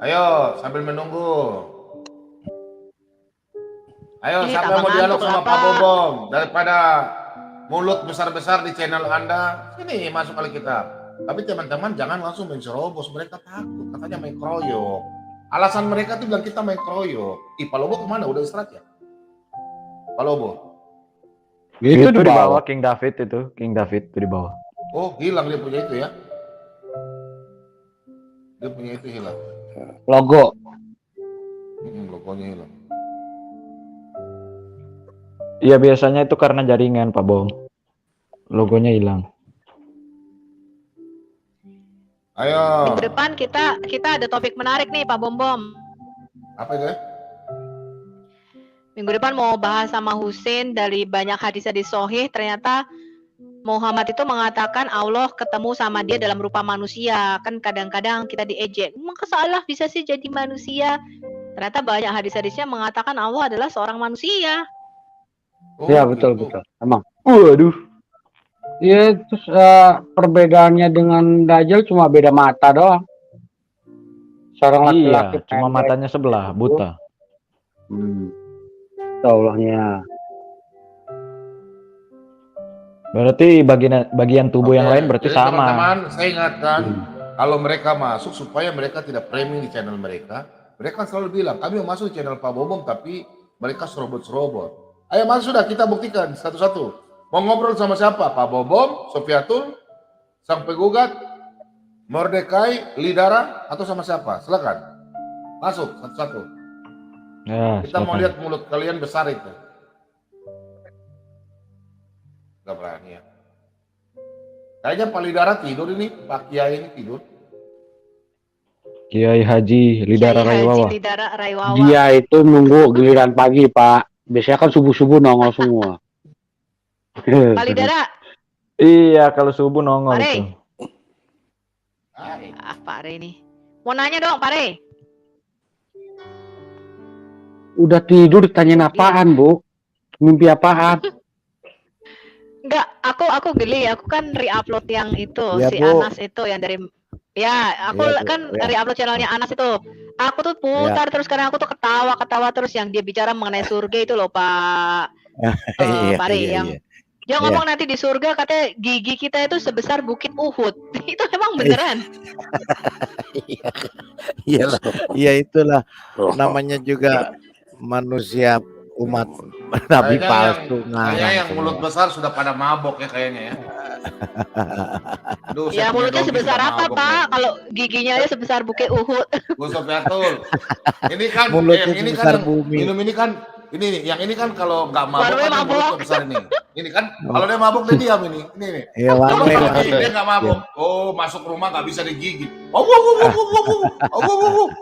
Speaker 2: Ayo sambil menunggu. Ayo
Speaker 22: Ini
Speaker 2: siapa yang mau dialog sama
Speaker 22: ngantuk,
Speaker 2: Pak Bobong daripada mulut besar-besar di channel Anda? Sini masuk kali kita. Tapi teman-teman jangan langsung mencerobos, mereka takut katanya main kroyok. Alasan mereka tuh bilang kita main kroyok. Pak Lobo kemana? Udah istirahat ya? Pak Lobo?
Speaker 6: Itu di bawah King David itu di bawah.
Speaker 2: Oh hilang dia punya itu ya? Dia punya itu hilang.
Speaker 13: Logo.
Speaker 2: Logonya hilang.
Speaker 6: Iya biasanya itu karena jaringan Pak Bom. Logonya hilang.
Speaker 2: Ayo.
Speaker 22: Minggu depan kita ada topik menarik nih Pak Bom.
Speaker 2: Apa itu?
Speaker 22: Minggu depan mau bahas sama Hussein dari banyak hadis-hadis sahih, ternyata Muhammad itu mengatakan Allah ketemu sama dia dalam rupa manusia. Kan kadang-kadang kita diejek, masa Allah bisa sih jadi manusia? Ternyata banyak hadis-hadisnya mengatakan Allah adalah seorang manusia.
Speaker 13: Iya betul. Emang. Waduh. Iya terus perbedaannya dengan Dajjal cuma beda mata doang. Seorang laki-laki
Speaker 6: cuma matanya sebelah buta.
Speaker 13: Allahnya.
Speaker 6: Berarti bagian tubuh yang lain berarti
Speaker 2: Jadi,
Speaker 6: sama.
Speaker 2: Teman-teman, saya ingatkan kalau mereka masuk supaya mereka tidak framing di channel mereka. Mereka selalu bilang kami mau masuk di channel Pak Bobom tapi mereka serobot-serobot. Ayo masuk sudah kita buktikan satu-satu. Mau ngobrol sama siapa? Pak Bobom, Sofiatul, Sang Penggugat, Mordekai, Lidara, atau sama siapa? Silakan. Masuk satu-satu.
Speaker 6: Ya,
Speaker 2: kita mau lihat mulut kalian besar itu. Gak berani ya. Kayaknya Pak Lidara tidur ini, Pak Kiai ini tidur.
Speaker 6: Kiai Haji Lidara Raiwawa.
Speaker 13: Dia itu nunggu giliran pagi Pak. Biasanya kan subuh-subuh nongol semua.
Speaker 22: Pak Lidara.
Speaker 6: Iya, kalau subuh nongol
Speaker 22: Pare.
Speaker 6: itu.
Speaker 22: Pak Re ini. Mau nanya dong, Pak Re.
Speaker 13: Udah tidur ditanyain apaan, Bu? Mimpi apaan?
Speaker 22: Enggak, aku geli. Aku kan re-upload yang itu,
Speaker 13: Ya,
Speaker 22: si
Speaker 13: Bu.
Speaker 22: Anas itu yang dari aku
Speaker 13: Ya, Bu.
Speaker 22: kan
Speaker 13: Ya.
Speaker 22: re-upload channelnya Anas itu. Aku tuh putar terus karena aku tuh ketawa terus yang dia bicara mengenai surga itu loh, Pak. Pak Re yang Dia ngomong nanti di surga katanya gigi kita itu sebesar bukit Uhud. Itu emang beneran.
Speaker 20: Iyalah, iya itulah namanya juga manusia umat Nabi palsu
Speaker 2: Kayaknya yang mulut besar sudah pada mabok ya kayaknya ya. Aduh,
Speaker 22: Ya mulutnya sebesar apa Pak? Kalau giginya aja sebesar bukit Uhud.
Speaker 2: Bu Sofiatul. Ini kan
Speaker 20: mulutnya
Speaker 2: ini
Speaker 20: sebesar
Speaker 2: kan
Speaker 20: bumi.
Speaker 2: minum ini kan ini nih, yang ini kan kalau nggak mabok
Speaker 22: One way
Speaker 2: kan
Speaker 22: mabok.
Speaker 2: mulutnya besar ini. Ini kan kalau dia mabok dia diam ini. Ini nih.
Speaker 20: Iya, one
Speaker 2: Coba
Speaker 20: way
Speaker 2: kalau
Speaker 20: mabok.
Speaker 2: dia nggak mabok, oh masuk rumah nggak bisa digigit. Oh.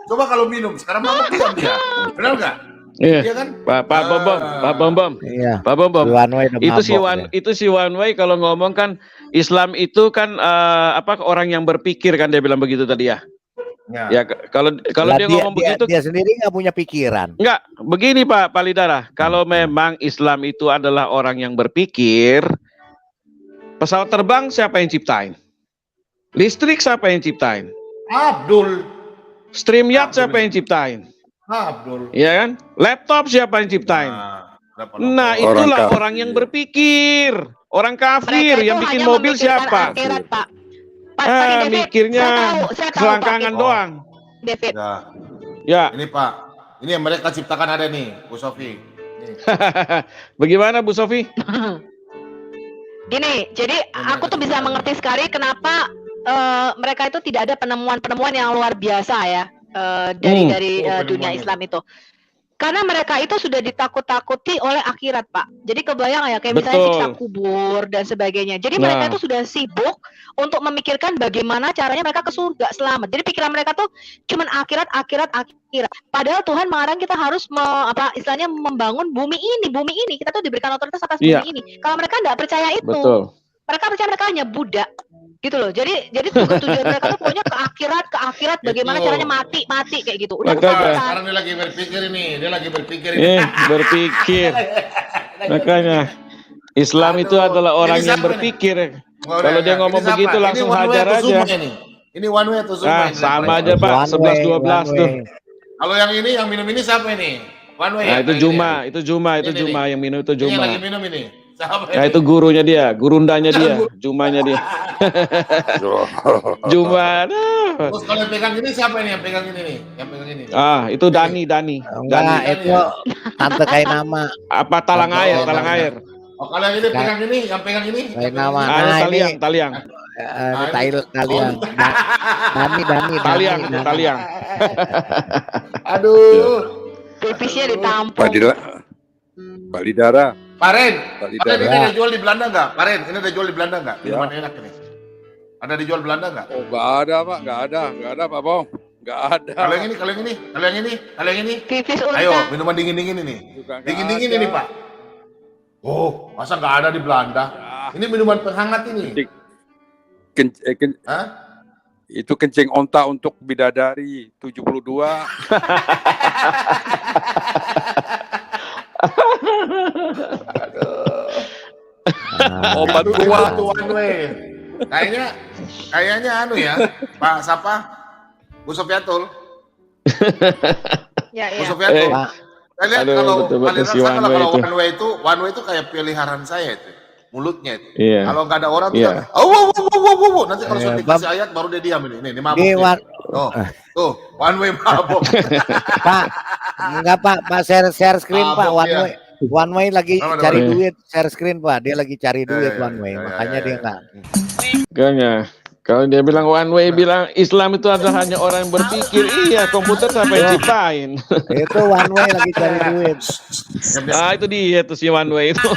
Speaker 2: Coba kalau minum sekarang mabok diam dia. Benar nggak?
Speaker 3: Iya.
Speaker 2: Iya kan?
Speaker 3: Pak Bombom, Pak Bombom.
Speaker 20: Iya.
Speaker 3: Pak Bombom.
Speaker 20: One way udah mabok,
Speaker 3: Itu si One Way kalau ngomong kan Islam itu kan orang yang berpikir kan dia bilang begitu tadi ya. Ya kalau
Speaker 20: Lah,
Speaker 3: dia ngomong begitu
Speaker 20: dia sendiri nggak punya pikiran.
Speaker 3: enggak, begini Pak Palidara, kalau memang Islam itu adalah orang yang berpikir, pesawat terbang siapa yang ciptain? Listrik siapa yang ciptain?
Speaker 2: Abdul.
Speaker 3: StreamYard siapa yang ciptain?
Speaker 2: Abdul.
Speaker 3: Iya kan? Laptop siapa yang ciptain? Nah, itulah orang yang berpikir. Orang kafir yang bikin mobil siapa?
Speaker 22: Akhirat, Pak. David,
Speaker 3: Mikirnya
Speaker 22: saya tahu,
Speaker 3: selangkangan
Speaker 22: Pak.
Speaker 3: doang.
Speaker 22: David.
Speaker 3: Ya.
Speaker 2: Ini Pak, ini yang mereka ciptakan ada nih, Bu Sofi.
Speaker 3: Bagaimana Bu Sofi?
Speaker 22: Gini, jadi aku tuh bisa mengerti sekali kenapa mereka itu tidak ada penemuan-penemuan yang luar biasa ya dari dunia Islam itu. Karena mereka itu sudah ditakut-takuti oleh akhirat, Pak. Jadi kebayang ya, kayak misalnya siksa kubur dan sebagainya. Jadi mereka itu sudah sibuk untuk memikirkan bagaimana caranya mereka ke surga selamat. Jadi pikiran mereka tuh cuman akhirat. Padahal Tuhan mengarang kita harus istilahnya membangun bumi ini. Kita tuh diberikan otoritas atas bumi ini. Kalau mereka nggak percaya itu, mereka percaya mereka hanya budak. Gitu loh. Jadi tujuan mereka tuh pokoknya ke akhirat bagaimana caranya mati kayak gitu. Udah
Speaker 2: Sekarang dia lagi berpikir ini,
Speaker 3: berpikir. Makanya Islam itu adalah orang yang berpikir. Kalau dia ngomong begitu langsung hajar aja.
Speaker 2: Ini one way atau Zuma?
Speaker 3: Sama aja Pak, 11-12 tuh.
Speaker 2: Kalau yang ini, yang minum ini siapa ini? One way.
Speaker 3: Nah, itu Juma yang minum itu
Speaker 2: Ini yang
Speaker 3: Juma.
Speaker 2: lagi minum ini.
Speaker 3: Nah itu gurunya dia, gurundanya dia, Jumanya dia. Juma.
Speaker 2: Terus kalau yang pegang ini siapa ini? Yang pegang ini nih? Yang pegang ini?
Speaker 3: Itu Dani.
Speaker 20: Enggak, itu tante kayak nama.
Speaker 3: Apa talang air.
Speaker 2: Oh kalau yang ini pegang ini, yang pegang ini?
Speaker 20: Kayak nama.
Speaker 3: Taliang.
Speaker 20: Taliang. Dani.
Speaker 3: Taliang.
Speaker 2: Aduh.
Speaker 22: Pipisnya ditampung.
Speaker 21: Pak Lidara.
Speaker 2: Paren ini ada jual di Belanda nggak? Paren, ini ada jual di Belanda nggak? Minuman enak ini. Ada dijual Belanda nggak?
Speaker 21: Oh, nggak ada Pak, nggak ada Pak Bom, nggak ada.
Speaker 2: Kalau yang ini. Ayo, minuman dingin ini. Dingin ini Pak. Oh, masa nggak ada di Belanda? Ini minuman penghangat ini.
Speaker 21: Itu kencing onta untuk bidadari 72.
Speaker 2: Obat tua one way. Kayaknya anu ya, Pak siapa? Bu Sofiatul. Bu Sofiatul. Saya lihat kalau one way itu kayak peliharaan saya itu. Mulutnya itu. Kalau nggak ada orang tuh nanti kalau sudah dikasih ayat baru dia diam ini. Ini mabuk. Tuh, one way mabuk.
Speaker 20: Pak, enggak Pak share screen Pak, one way lagi cari duit, share screen Pak, dia lagi cari duit one way, makanya dia enggak.
Speaker 3: Makanya kalau dia bilang one way, bilang Islam itu adalah hanya orang yang berpikir, iya komputer siapa yang ciptain?
Speaker 20: Itu one way lagi cari duit.
Speaker 3: Itu dia tuh si one way itu.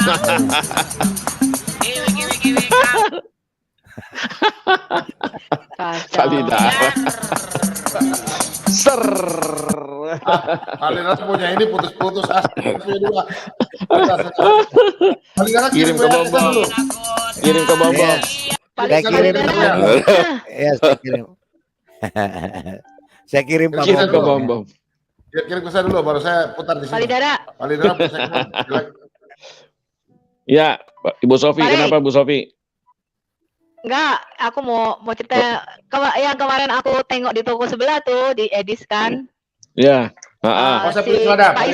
Speaker 3: Palidara.
Speaker 2: Palidara punya ini putus-putus
Speaker 3: Kirim ke Bombom.
Speaker 20: Saya kirim. Ya, saya kirim. Saya kirim
Speaker 3: ke Bombom.
Speaker 2: Kirim ke saya dulu baru saya putar di sini. Palidara
Speaker 3: Ya, Ibu Sofi, kenapa Bu Sofi?
Speaker 22: Enggak, aku mau cerita yang kemarin aku tengok di toko sebelah tuh di Edis kan.
Speaker 3: Ya.
Speaker 2: Saya punya suara
Speaker 22: Pak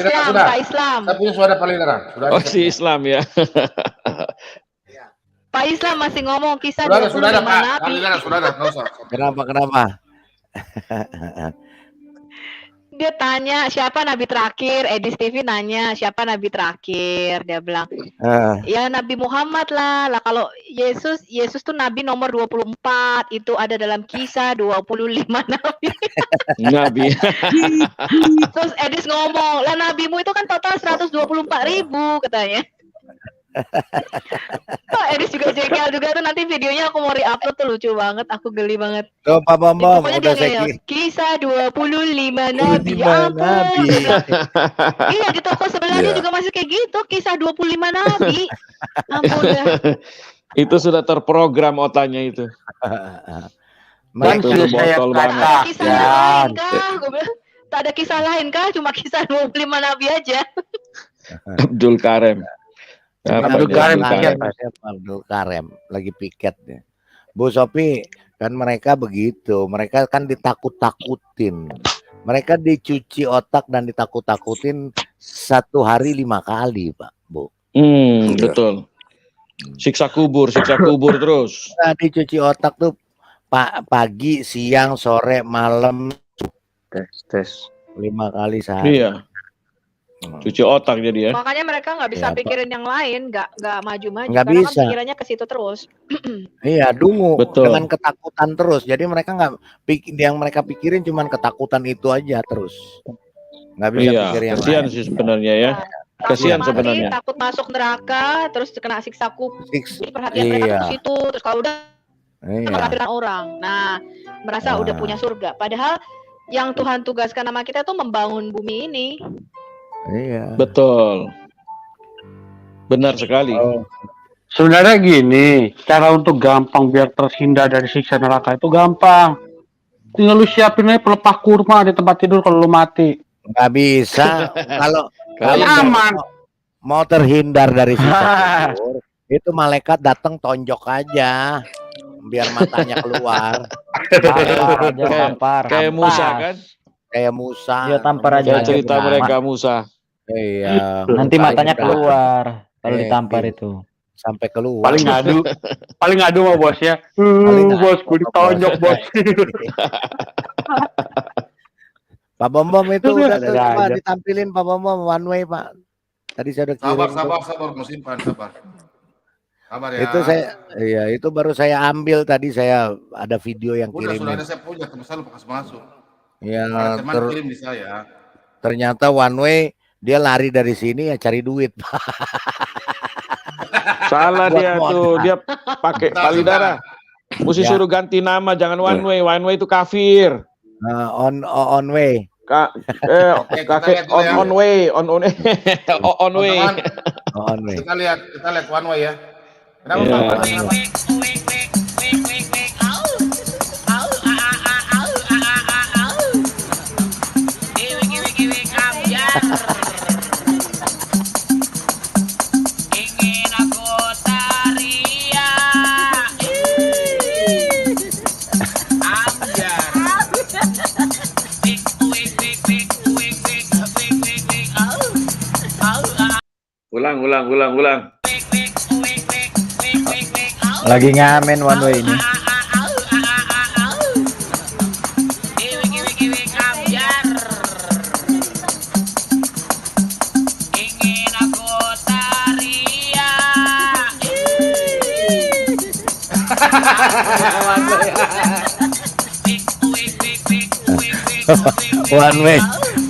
Speaker 22: Islam.
Speaker 2: Saya punya suara Palidara.
Speaker 3: Si Islam ya.
Speaker 22: Pak Islam masih ngomong kisah
Speaker 2: Sudah
Speaker 22: 25
Speaker 2: ada, Pak.
Speaker 22: nabi.
Speaker 2: Sudah ada, nggak usah.
Speaker 20: Kenapa?
Speaker 22: Dia tanya siapa nabi terakhir, Edis TV nanya siapa nabi terakhir, dia bilang ya Nabi Muhammad lah. Lah kalau Yesus tuh nabi nomor 24, itu ada dalam kisah 25 nabi.
Speaker 3: Nabi.
Speaker 22: Terus Edis ngomong, lah nabimu itu kan total 124.000 katanya. Oh, Edis juga jengkel juga tuh, nanti videonya aku mau re-upload tuh, lucu banget, aku geli banget.
Speaker 20: Tuh Pak Bambang
Speaker 22: Pokoknya
Speaker 20: udah
Speaker 22: dia
Speaker 20: saya
Speaker 22: ngeyel, kisah 25 nabi. Ya ampun. Iya, di toko sebelahnya juga masih kayak gitu, kisah 25 nabi. Ampun dah.
Speaker 3: Itu sudah terprogram otaknya itu.
Speaker 13: Dan sudah saya katakan.
Speaker 22: Tak ada kisah lain kah? Cuma kisah 25 nabi aja.
Speaker 3: Abdul Karim.
Speaker 20: Abdul Karim lagi piket ya. Bu Sophie, kan mereka begitu, mereka kan ditakut-takutin, mereka dicuci otak dan ditakut-takutin 1 hari 5 kali, Pak, Bu.
Speaker 3: Betul. Siksa kubur terus.
Speaker 20: Nah, dicuci otak tuh pagi, siang, sore, malam, tes 5 kali sehari.
Speaker 3: Iya. Cuci otak jadi ya.
Speaker 22: Makanya mereka nggak bisa pikirin yang lain, nggak maju-maju.
Speaker 20: Nggak
Speaker 22: karena
Speaker 20: bisa.
Speaker 22: kan pikirannya ke situ terus.
Speaker 20: Iya, dungu.
Speaker 3: Betul.
Speaker 20: Dengan ketakutan terus. Jadi mereka yang mereka pikirin cuman ketakutan itu aja terus. Nggak bisa pikir yang
Speaker 3: kasihan
Speaker 20: lain.
Speaker 3: sih sebenarnya ya. Kasihan sebenarnya.
Speaker 22: Takut masuk neraka, terus kena siksa kubur. Perhatian mereka
Speaker 20: Iya.
Speaker 22: ke situ. Terus kalau udah perhatian orang, nah merasa udah punya surga. Padahal yang Tuhan tugaskan sama kita tuh membangun bumi ini.
Speaker 20: Iya.
Speaker 3: Betul. Benar sekali.
Speaker 13: Sebenarnya gini, cara untuk gampang biar terhindar dari siksa neraka itu gampang. Tinggal lu siapin aja pelepah kurma di tempat tidur kalau lu mati.
Speaker 20: Nggak bisa. kalau
Speaker 13: aman.
Speaker 20: Mau terhindar dari siksa kubur, itu malaikat datang tonjok aja biar matanya keluar.
Speaker 3: Kayak Musa kan?
Speaker 20: Kayak Musa.
Speaker 10: Iya, tampar aja.
Speaker 3: Kayak cerita mereka Musa.
Speaker 20: Iya.
Speaker 10: Nanti matanya keluar kalau ditampar itu.
Speaker 20: Sampai keluar.
Speaker 13: Paling ngadu sama bosnya. Bos, gue ditonjok bos.
Speaker 20: Pak Bom itu udah
Speaker 13: Ada
Speaker 20: tuh, Pak,
Speaker 13: aja.
Speaker 20: ditampilin Pak Bom one way Pak. Tadi saya udah kirim.
Speaker 2: Sabar, mau simpan, sabar. Sabar ya.
Speaker 20: Itu itu baru saya ambil tadi, saya ada video yang
Speaker 2: Sudah
Speaker 20: kirimin.
Speaker 2: ada, saya punya, teman bekas masuk.
Speaker 20: Ya,
Speaker 2: Ada teman kirim di saya.
Speaker 20: ternyata one way dia lari dari sini ya cari duit.
Speaker 3: Salah
Speaker 20: Buat
Speaker 3: dia
Speaker 20: modal.
Speaker 3: tuh, dia pakai payudara. Mesti
Speaker 20: Ya.
Speaker 3: suruh ganti nama, jangan one way itu kafir.
Speaker 20: On way.
Speaker 3: Kakek on way.
Speaker 20: On way.
Speaker 2: Kita lihat one way ya. Kenapa
Speaker 3: Iya.
Speaker 2: Pak?
Speaker 3: Ulang.
Speaker 10: Lagi ngamen one way ini.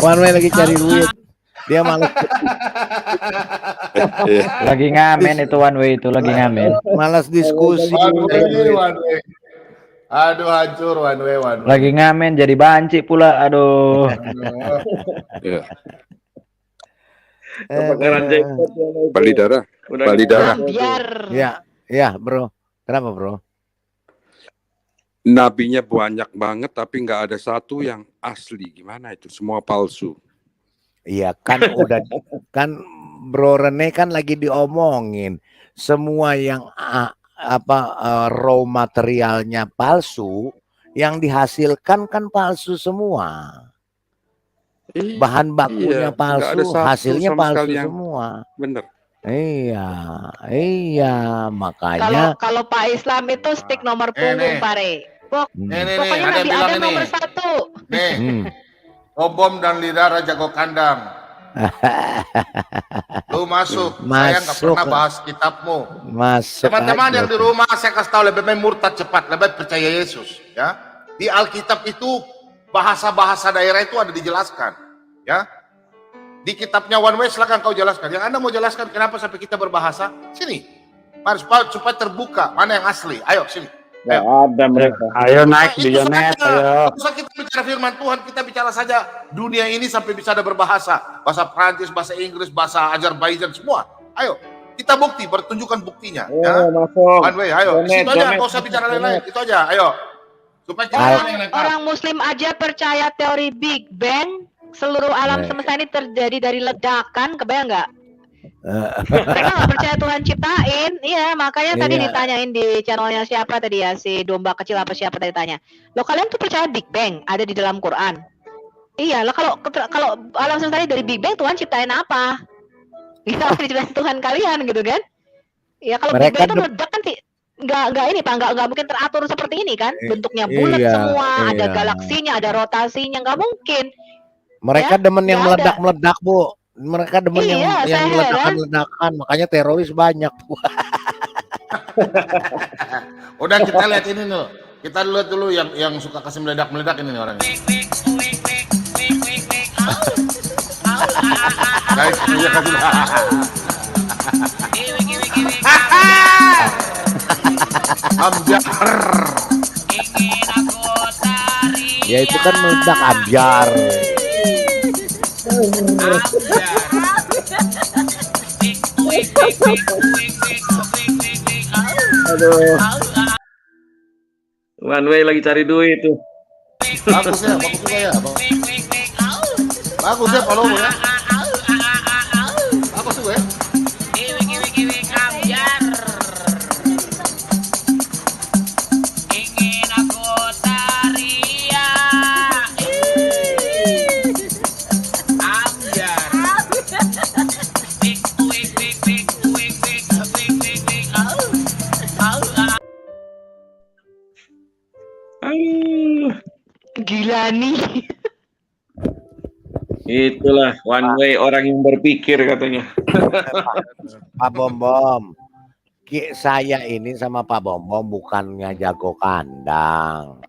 Speaker 20: One way lagi cari duit. Dia malas.
Speaker 10: Lagi ngamen itu one way itu lagi ngamen.
Speaker 20: Malas diskusi.
Speaker 2: One way. Aduh, hancur one way.
Speaker 10: Lagi ngamen jadi banci pula. Aduh.
Speaker 21: Kebakaran jackpot. Bali darah.
Speaker 20: Ya, bro. Kenapa, bro?
Speaker 21: Nabinya banyak banget tapi nggak ada satu yang asli. Gimana itu? Semua palsu.
Speaker 20: Iya kan udah kan Bro Rene kan lagi diomongin semua yang raw materialnya palsu, yang dihasilkan kan palsu semua. Bahan bakunya palsu, hasilnya palsu semua.
Speaker 21: Bener.
Speaker 20: Iya, makanya.
Speaker 22: Kalau Pak Islam itu stick nomor punggung, Pare. Pokoknya Nabi Adam nomor 1.
Speaker 2: Nih, Bom dan Lidara jago kandang. Lu masuk. Saya nggak pernah bahas kitabmu.
Speaker 20: Masuk.
Speaker 2: Teman-teman yang di rumah, saya kasih tahu lebih baik murtad cepat, lebih baik percaya Yesus. Ya, di Alkitab itu bahasa-bahasa daerah itu ada dijelaskan. Ya, di kitabnya One Way silakan kau jelaskan. Yang Anda mau jelaskan kenapa sampai kita berbahasa? Sini, mari supaya terbuka mana yang asli. Ayo sini.
Speaker 13: Ya, ada mereka. Ayo naik di Yonet, ayo.
Speaker 2: Usah kita bicara firman Tuhan, kita bicara saja dunia ini sampai bisa ada berbahasa. Bahasa Prancis, bahasa Inggris, bahasa Azerbaijan, semua. Ayo, kita bukti, bertunjukkan buktinya. Ya,
Speaker 13: masuk.
Speaker 2: One Way, ayo. Itu aja, nggak usah bicara lain-lain. Itu aja, ayo. Supaya kita
Speaker 22: Orang Muslim aja percaya teori Big Bang. Seluruh alam semesta ini terjadi dari ledakan, kebayang nggak? Mereka nggak percaya Tuhan ciptain, iya makanya tadi ditanyain di channelnya siapa tadi ya, si domba kecil apa siapa tadi tanya, lo kalian tuh percaya Big Bang ada di dalam Quran? Iya lah, kalau alam semesta ini dari Big Bang, Tuhan ciptain apa? Kita diciptain Tuhan kalian gitu kan? Ya kalau Big Bang itu meledak kan nggak ini Pak, nggak mungkin teratur seperti ini kan, bentuknya bulat semua, ada galaksinya, ada rotasinya, nggak mungkin.
Speaker 20: Mereka demen yang meledak-meledak, Bu. Mereka demen yang meledakan-ledakan, makanya teroris banyak.
Speaker 2: Udah kita lihat ini loh. Kita lihat dulu yang suka kasih meledak-meledak ini nih orangnya. Guys, dia kasih. Ambiar.
Speaker 20: Ya itu kan meledak ambiar.
Speaker 5: Aduh. One Way lagi cari duit tuh.
Speaker 2: Bagus ya, bagus juga ya. Bagus ya kalau ya. Bagus juga ya.
Speaker 22: Gila nih.
Speaker 5: Itulah One Way, orang yang berpikir katanya.
Speaker 20: Pak Bom, saya ini sama Pak Bom bukannya jago kandang.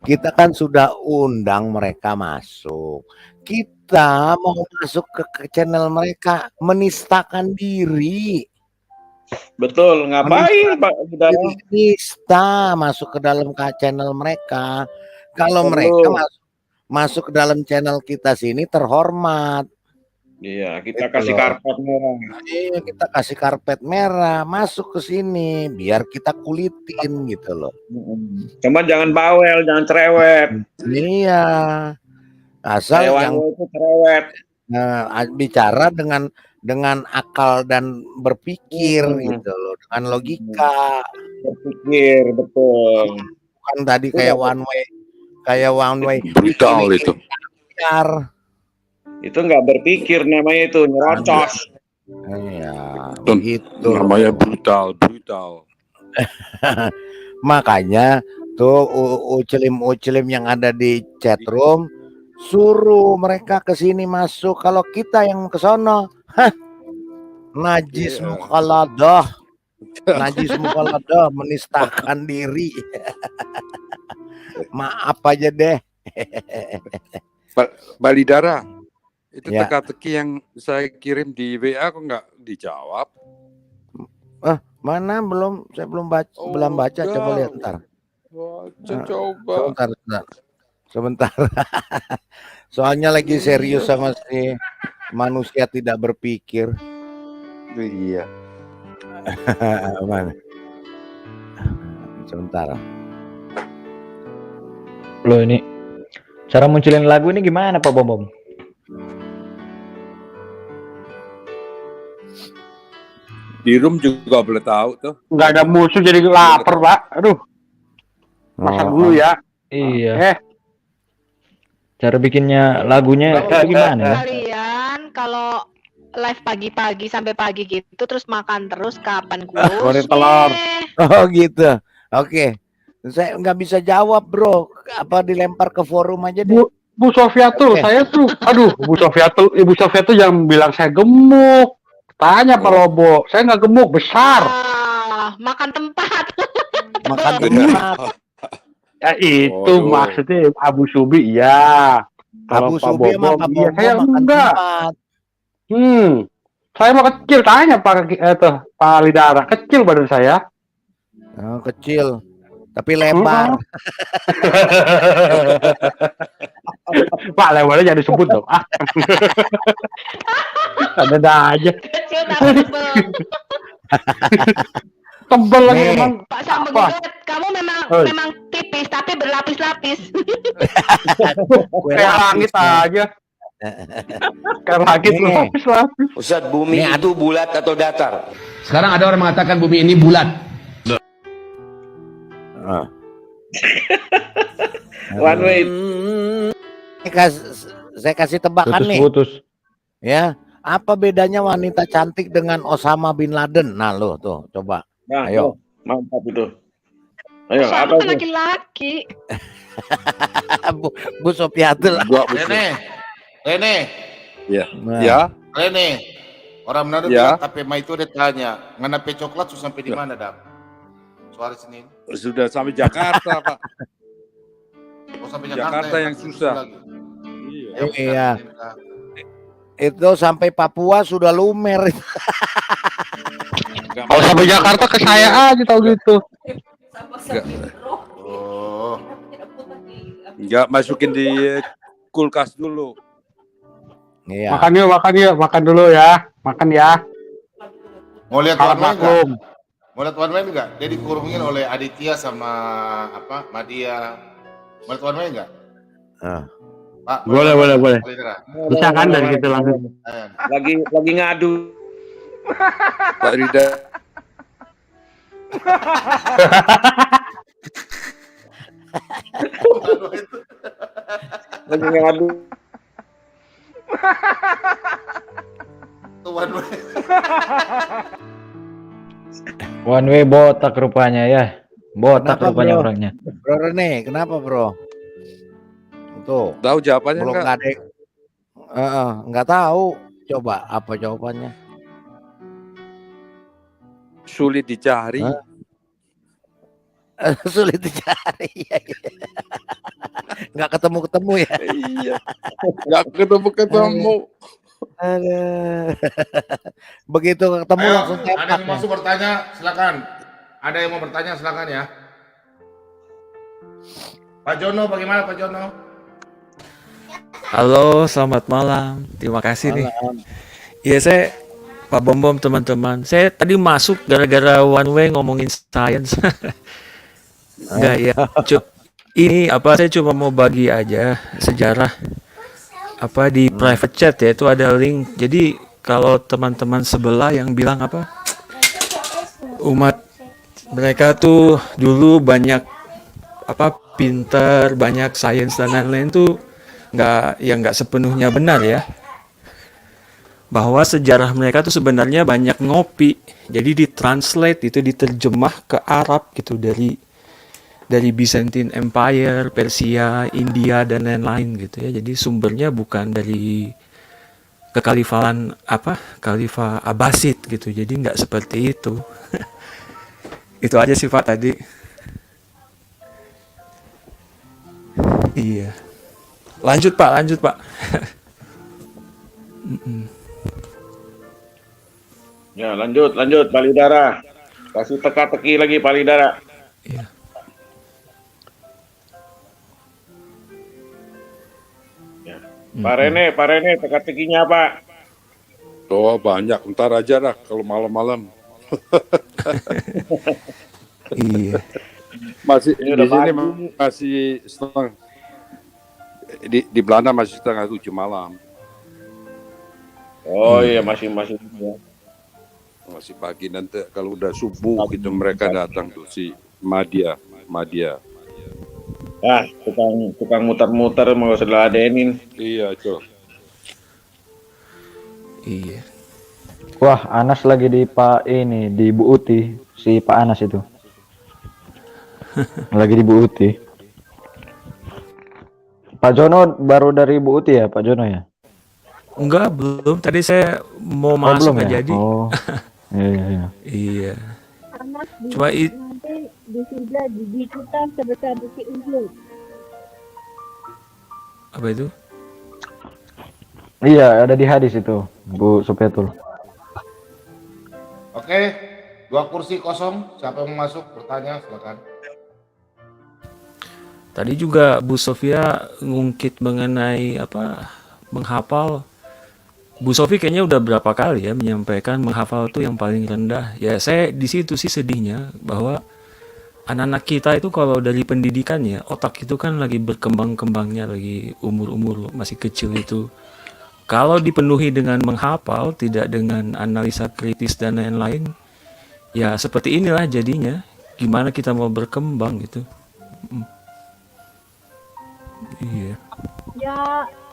Speaker 20: Kita kan sudah undang mereka masuk. Kita mau masuk ke channel mereka, menistakan diri.
Speaker 5: Betul, ngapain Pak?
Speaker 20: Menista masuk ke dalam channel mereka. Kalau mereka masuk ke dalam channel kita sini terhormat.
Speaker 5: Iya, kita kasih karpet merah.
Speaker 20: Iya, kita kasih karpet merah, masuk ke sini biar kita kulitin gitu loh.
Speaker 5: Cuma jangan bawel, jangan cerewet.
Speaker 20: Iya. Asal yang
Speaker 5: itu cerewet.
Speaker 20: Bicara dengan akal dan berpikir gitu loh, dengan logika.
Speaker 5: Berpikir, betul.
Speaker 20: Bukan tadi kayak One Way.
Speaker 21: Brutal itu.
Speaker 5: Itu nggak berpikir namanya, itu nyerocos.
Speaker 20: Iya,
Speaker 21: begitu. Namanya brutal.
Speaker 20: Makanya tuh ucelim yang ada di chat room suruh mereka ke sini masuk. Kalau kita yang ke sono, najis mukaladah. Najis mukaladah, menistakan diri. Maaf aja deh.
Speaker 21: Balidara, itu teka-teki yang saya kirim di WA kok nggak dijawab?
Speaker 20: Mana belum? Saya belum baca. Coba lihat ntar.
Speaker 21: Coba.
Speaker 20: Sebentar. Soalnya lagi serius sama si manusia tidak berpikir.
Speaker 21: Iya.
Speaker 20: Mana? Sebentar.
Speaker 10: Loh ini cara munculin lagu ini gimana Pak Bom?
Speaker 21: Di room juga boleh tahu tuh.
Speaker 13: Nggak ada musuh jadi lapar Pak. Aduh. Masak dulu ya.
Speaker 10: Iya. Cara bikinnya lagunya gimana ya?
Speaker 22: Kalian kalau live pagi-pagi sampai pagi gitu terus makan terus kapan
Speaker 13: Goreng
Speaker 22: kurusnya?
Speaker 13: telur.
Speaker 20: Oh gitu. Oke. Saya nggak bisa jawab, bro. Apa dilempar ke forum aja deh.
Speaker 13: Bu Sofiatul,
Speaker 20: Oke.
Speaker 13: saya tuh, aduh, Ibu Sofiatul yang bilang saya gemuk. Tanya Pak Lobo, saya nggak gemuk, besar.
Speaker 22: Makan tempat.
Speaker 20: Makan tempat.
Speaker 13: Ya itu
Speaker 21: Waduh.
Speaker 13: maksudnya Abu Subi, ya. Kalau
Speaker 20: Abu
Speaker 13: Pak
Speaker 20: Subi sama
Speaker 13: Bobom,
Speaker 20: Pak
Speaker 13: iya, saya
Speaker 20: Bobom makan
Speaker 13: enggak.
Speaker 20: tempat.
Speaker 13: Saya mau kecil, tanya Pak Lidara, kecil badan saya.
Speaker 20: Oh, kecil, tapi lebar.
Speaker 13: Pak, lebarnya jangan disebut dong. Ada aja.
Speaker 22: Kecil tapi tebel.
Speaker 13: Tebel lagi
Speaker 20: Nih.
Speaker 13: emang.
Speaker 22: Pak Sam
Speaker 13: Apa?
Speaker 22: begitu, kamu
Speaker 13: Oi.
Speaker 22: memang tipis tapi berlapis-lapis.
Speaker 13: Kayak langit aja. Kayak langit
Speaker 20: Nih.
Speaker 13: berlapis-lapis.
Speaker 11: Ustadz, bumi itu bulat atau datar?
Speaker 16: Sekarang ada orang mengatakan bumi ini bulat.
Speaker 20: One way. Saya kasih tebakan nih.
Speaker 13: Putus.
Speaker 20: Ya, apa bedanya wanita cantik dengan Osama bin Laden? Nah, lo tuh coba.
Speaker 11: Nah,
Speaker 20: Ayo.
Speaker 11: mantap itu. Ayo,
Speaker 22: Sama
Speaker 11: apa
Speaker 22: kan
Speaker 11: itu?
Speaker 22: laki-laki.
Speaker 20: Bu Sofiatul.
Speaker 2: Rene,
Speaker 21: Ya.
Speaker 20: Nah.
Speaker 21: Ya.
Speaker 2: Rene, orang Manado
Speaker 21: Ya.
Speaker 2: bilang KP itu dia tanya, nganape coklat sudah sampai di mana, Dam? Sore Senin.
Speaker 21: Sudah sampai Jakarta, Pak.
Speaker 2: Oh, sampai
Speaker 21: Jakarta
Speaker 2: ya,
Speaker 21: yang
Speaker 2: masih
Speaker 21: susah.
Speaker 2: lagi.
Speaker 20: Iya. Itu sampai Papua sudah lumer.
Speaker 13: Kalau sampai Jakarta ke saya aja tahu gitu.
Speaker 2: Oh.
Speaker 21: Enggak masukin di kulkas dulu.
Speaker 20: Iya.
Speaker 13: Makan dulu ya. Makan ya.
Speaker 2: Mau lihat
Speaker 13: Kalau
Speaker 2: One Way
Speaker 13: maklum.
Speaker 2: nggak? Mau lihat One Way nggak? Dia dikurungin oleh Aditya sama apa? Madia. Mau lihat One Way nggak? Pak,
Speaker 13: Boleh.
Speaker 2: Lidera.
Speaker 13: Bisa kan dari situ langsung.
Speaker 11: Lagi ngadu.
Speaker 21: Pak Rida.
Speaker 11: Lagi ngadu.
Speaker 2: Tuh One Way.
Speaker 10: One way botak rupanya ya. Botak
Speaker 20: Kenapa,
Speaker 10: rupanya
Speaker 20: bro?
Speaker 10: orangnya.
Speaker 20: Bro Rene, kenapa bro? Tuh.
Speaker 21: Tahu jawabannya
Speaker 20: Belum
Speaker 21: enggak?
Speaker 20: nggak ada. Nggak tahu. Coba apa jawabannya?
Speaker 21: Sulit dicari.
Speaker 20: Sulit dicari. Nggak ketemu ya.
Speaker 21: Iya. Nggak ketemu.
Speaker 20: Aduh. Begitu ketemu
Speaker 2: Ayo,
Speaker 20: langsung
Speaker 2: ada
Speaker 20: tembak.
Speaker 2: yang masuk bertanya, silakan. Ada yang mau bertanya, silakan ya. Pak Jono, bagaimana Pak Jono?
Speaker 23: Halo, selamat malam. Terima kasih nih. Iya, saya Pak Bom teman-teman. Saya tadi masuk gara-gara One Way ngomongin science. Enggak ya. Ini apa saya cuma mau bagi aja sejarah apa di private chat ya, itu ada link. Jadi kalau teman-teman sebelah yang bilang apa umat mereka tuh dulu banyak apa pintar, banyak sains dan lain-lain tuh nggak sepenuhnya benar ya. Bahwa sejarah mereka tuh sebenarnya banyak ngopi. Jadi ditranslate itu diterjemah ke Arab gitu dari Byzantine Empire, Persia, India dan lain-lain gitu ya. Jadi sumbernya bukan dari kekhalifahan Khalifah Abbasid gitu. Jadi nggak seperti itu. Itu aja sih Pak tadi. Iya. Lanjut Pak.
Speaker 11: Ya, lanjut Pak Lidara. Kasih teka-teki lagi Pak Lidara.
Speaker 23: Iya.
Speaker 11: Ya. Pak Rene, teka-tekinya Pak.
Speaker 21: Oh, banyak. Ntar aja lah kalau malam-malam.
Speaker 23: Iya.
Speaker 21: Masih
Speaker 11: Ini
Speaker 21: di
Speaker 11: udah
Speaker 21: sini
Speaker 11: pagi.
Speaker 21: masih setengah di Belanda masih setengah 7 malam.
Speaker 11: Oh iya, masih ya.
Speaker 21: Masih pagi, nanti kalau udah subuh gitu mereka datang tuh si Madia.
Speaker 11: Ah, tukang muter-muter mau usah diladenin.
Speaker 21: Iya, itu.
Speaker 23: Iya.
Speaker 10: Wah, Anas lagi di di Bu Uti, si Pak Anas itu. Lagi di Bu Uti. Pak Jono baru dari Bu Uti ya, Pak Jono ya?
Speaker 23: Enggak, belum. Tadi saya mau masuk
Speaker 10: belum
Speaker 23: nggak
Speaker 10: ya?
Speaker 23: jadi.
Speaker 10: Oh. Iya.
Speaker 23: Iya.
Speaker 1: Anak
Speaker 23: Cuma
Speaker 1: nanti di surga gigi kita sebesar bukit Uhud.
Speaker 23: apa itu?
Speaker 10: Iya, ada di hadis itu, Bu Supetul.
Speaker 2: Oke, 2 kursi kosong. Siapa yang mau masuk bertanya silakan.
Speaker 23: Tadi juga Bu Sofia ngungkit mengenai menghafal. Bu Sofi kayaknya udah berapa kali ya menyampaikan menghafal itu yang paling rendah. Ya saya di situ sih sedihnya bahwa anak-anak kita itu kalau dari pendidikannya otak itu kan lagi berkembang-kembangnya, lagi umur-umur masih kecil itu. Kalau dipenuhi dengan menghafal, tidak dengan analisa kritis dan lain-lain, ya seperti inilah jadinya. Gimana kita mau berkembang gitu? Iya.
Speaker 1: Ya,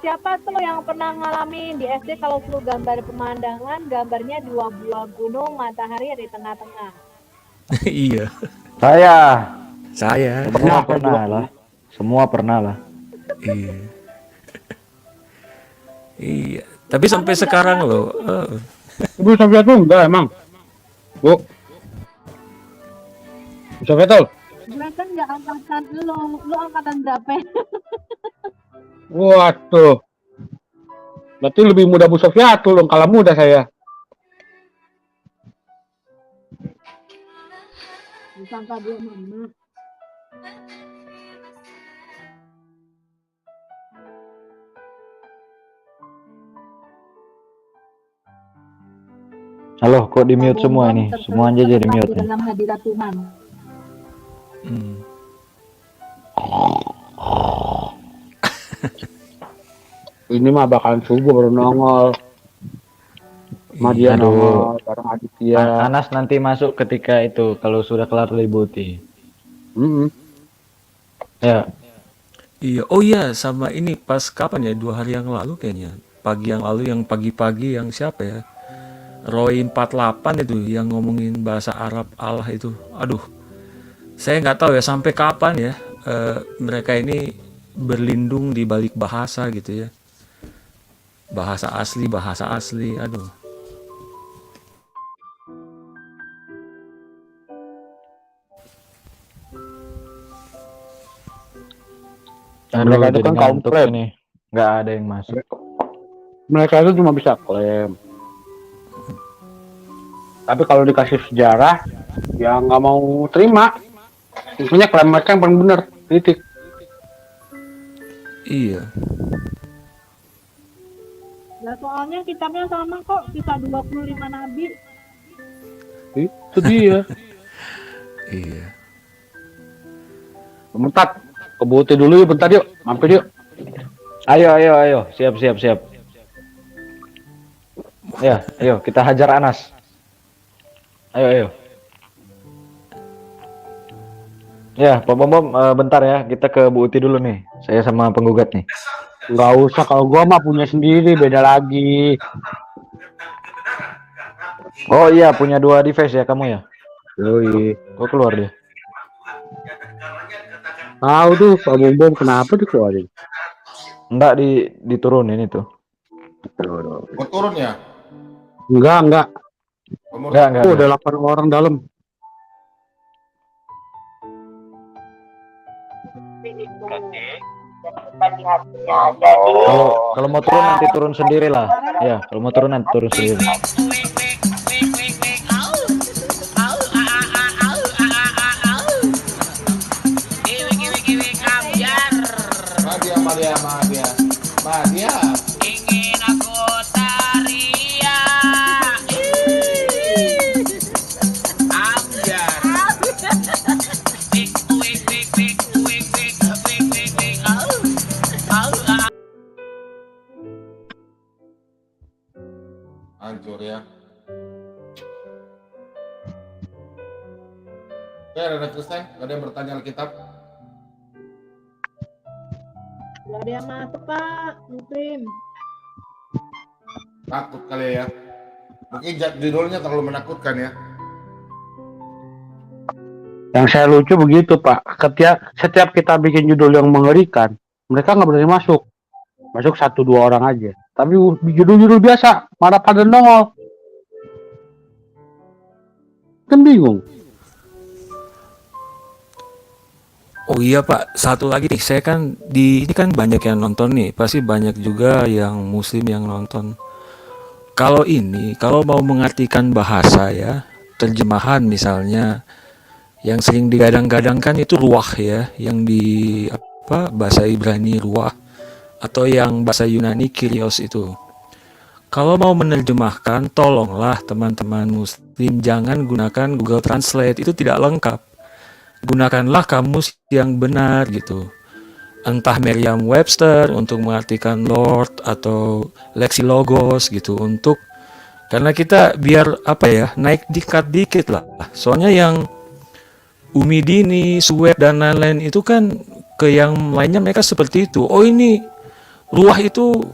Speaker 1: siapa tuh yang pernah ngalamin di SD kalau perlu gambar pemandangan, gambarnya 2 buah gunung, matahari di tengah-tengah.
Speaker 23: Iya.
Speaker 10: Saya pernah lah. Semua pernah lah.
Speaker 23: Iya. Iya. Tapi sampai sekarang loh.
Speaker 13: Ibu Sofia tuh enggak emang. Bu. Sofia tuh.
Speaker 1: Gue kan nggak angkatan lu angkatan berapa?
Speaker 13: Waduh. Berarti lebih muda Bu Sofia tuh, dong. Kalau muda saya.
Speaker 1: Disangka dia mama.
Speaker 10: Halo, kok di mute semua ini? Semua aja jadi mute.
Speaker 1: Dalam hadirat Tuhan.
Speaker 13: Ini mah bakalan subuh baru nongol. Madia nongol bareng Aditya.
Speaker 10: Anas nanti masuk ketika itu kalau sudah kelar libuti. Ya.
Speaker 23: Iya. Oh iya, sama ini pas kapan ya? 2 hari yang lalu kayaknya. Pagi yang lalu, yang pagi-pagi yang siapa ya? Roy 48 itu yang ngomongin bahasa Arab Allah itu. Aduh. Saya nggak tahu ya sampai kapan ya mereka ini berlindung di balik bahasa gitu ya. Bahasa asli, aduh.
Speaker 10: Mereka itu kan kaum klaim, nggak ada yang masuk.
Speaker 13: Mereka itu cuma bisa klaim. Tapi kalau dikasih sejarah, ya nggak mau terima. Intinya klaim mereka yang paling benar, titik.
Speaker 23: Iya.
Speaker 1: Nah, soalnya kitabnya sama kok, kisah 25 nabi.
Speaker 13: Itu dia.
Speaker 23: Iya.
Speaker 13: Bentar, kebuti dulu yuk, bentar yuk, mampir yuk.
Speaker 10: Ayo, siap. Ya, ayo kita hajar Anas. Ayo. Ya, Pak Bom, bentar ya, kita ke Bu Uti dulu nih. Saya sama penggugat nih.
Speaker 13: Nggak usah, kalau gua mah punya sendiri, beda lagi.
Speaker 10: Oh iya, punya 2 device ya kamu ya?
Speaker 13: Yoi.
Speaker 10: Kok keluar dia?
Speaker 13: Tahu tuh, Pak Bom kenapa dikeluarin?
Speaker 10: Enggak diturunin itu.
Speaker 2: Mau turun ya?
Speaker 13: Enggak.
Speaker 10: Enggak.
Speaker 13: Udah 8 orang dalam.
Speaker 10: Kalau mau turun nanti turun sendiri lah. Ya, kalau mau turun nanti turun sendiri.
Speaker 2: Madia.
Speaker 5: Ingin aku teriak. Amjar.
Speaker 2: Hancur ya. Oke, ada Kristen, ada yang bertanya Alkitab?
Speaker 1: Gak ada yang masuk, Pak. Muslim.
Speaker 2: Takut kali ya. Mungkin judulnya terlalu menakutkan ya.
Speaker 13: Yang saya lucu begitu Pak, setiap kita bikin judul yang mengerikan, mereka nggak berani masuk 1-2 orang aja. Tapi judul-judul biasa mana pada nongol, kan bingung.
Speaker 23: Oh iya Pak, satu lagi nih, saya kan ini kan banyak yang nonton nih, pasti banyak juga yang muslim yang nonton. Kalau mau mengartikan bahasa ya, terjemahan misalnya, yang sering digadang-gadangkan itu ruah ya, yang di bahasa Ibrani ruah, atau yang bahasa Yunani kyrios itu. Kalau mau menerjemahkan, tolonglah teman-teman muslim jangan gunakan Google Translate, itu tidak lengkap. Gunakanlah kamus yang benar gitu. Entah Merriam-Webster untuk mengartikan Lord atau Lexilogos gitu, karena kita biar naik dikit lah. Soalnya yang Umi Dini, Suweb dan lain-lain itu kan ke yang lainnya mereka seperti itu. Oh ini ruah itu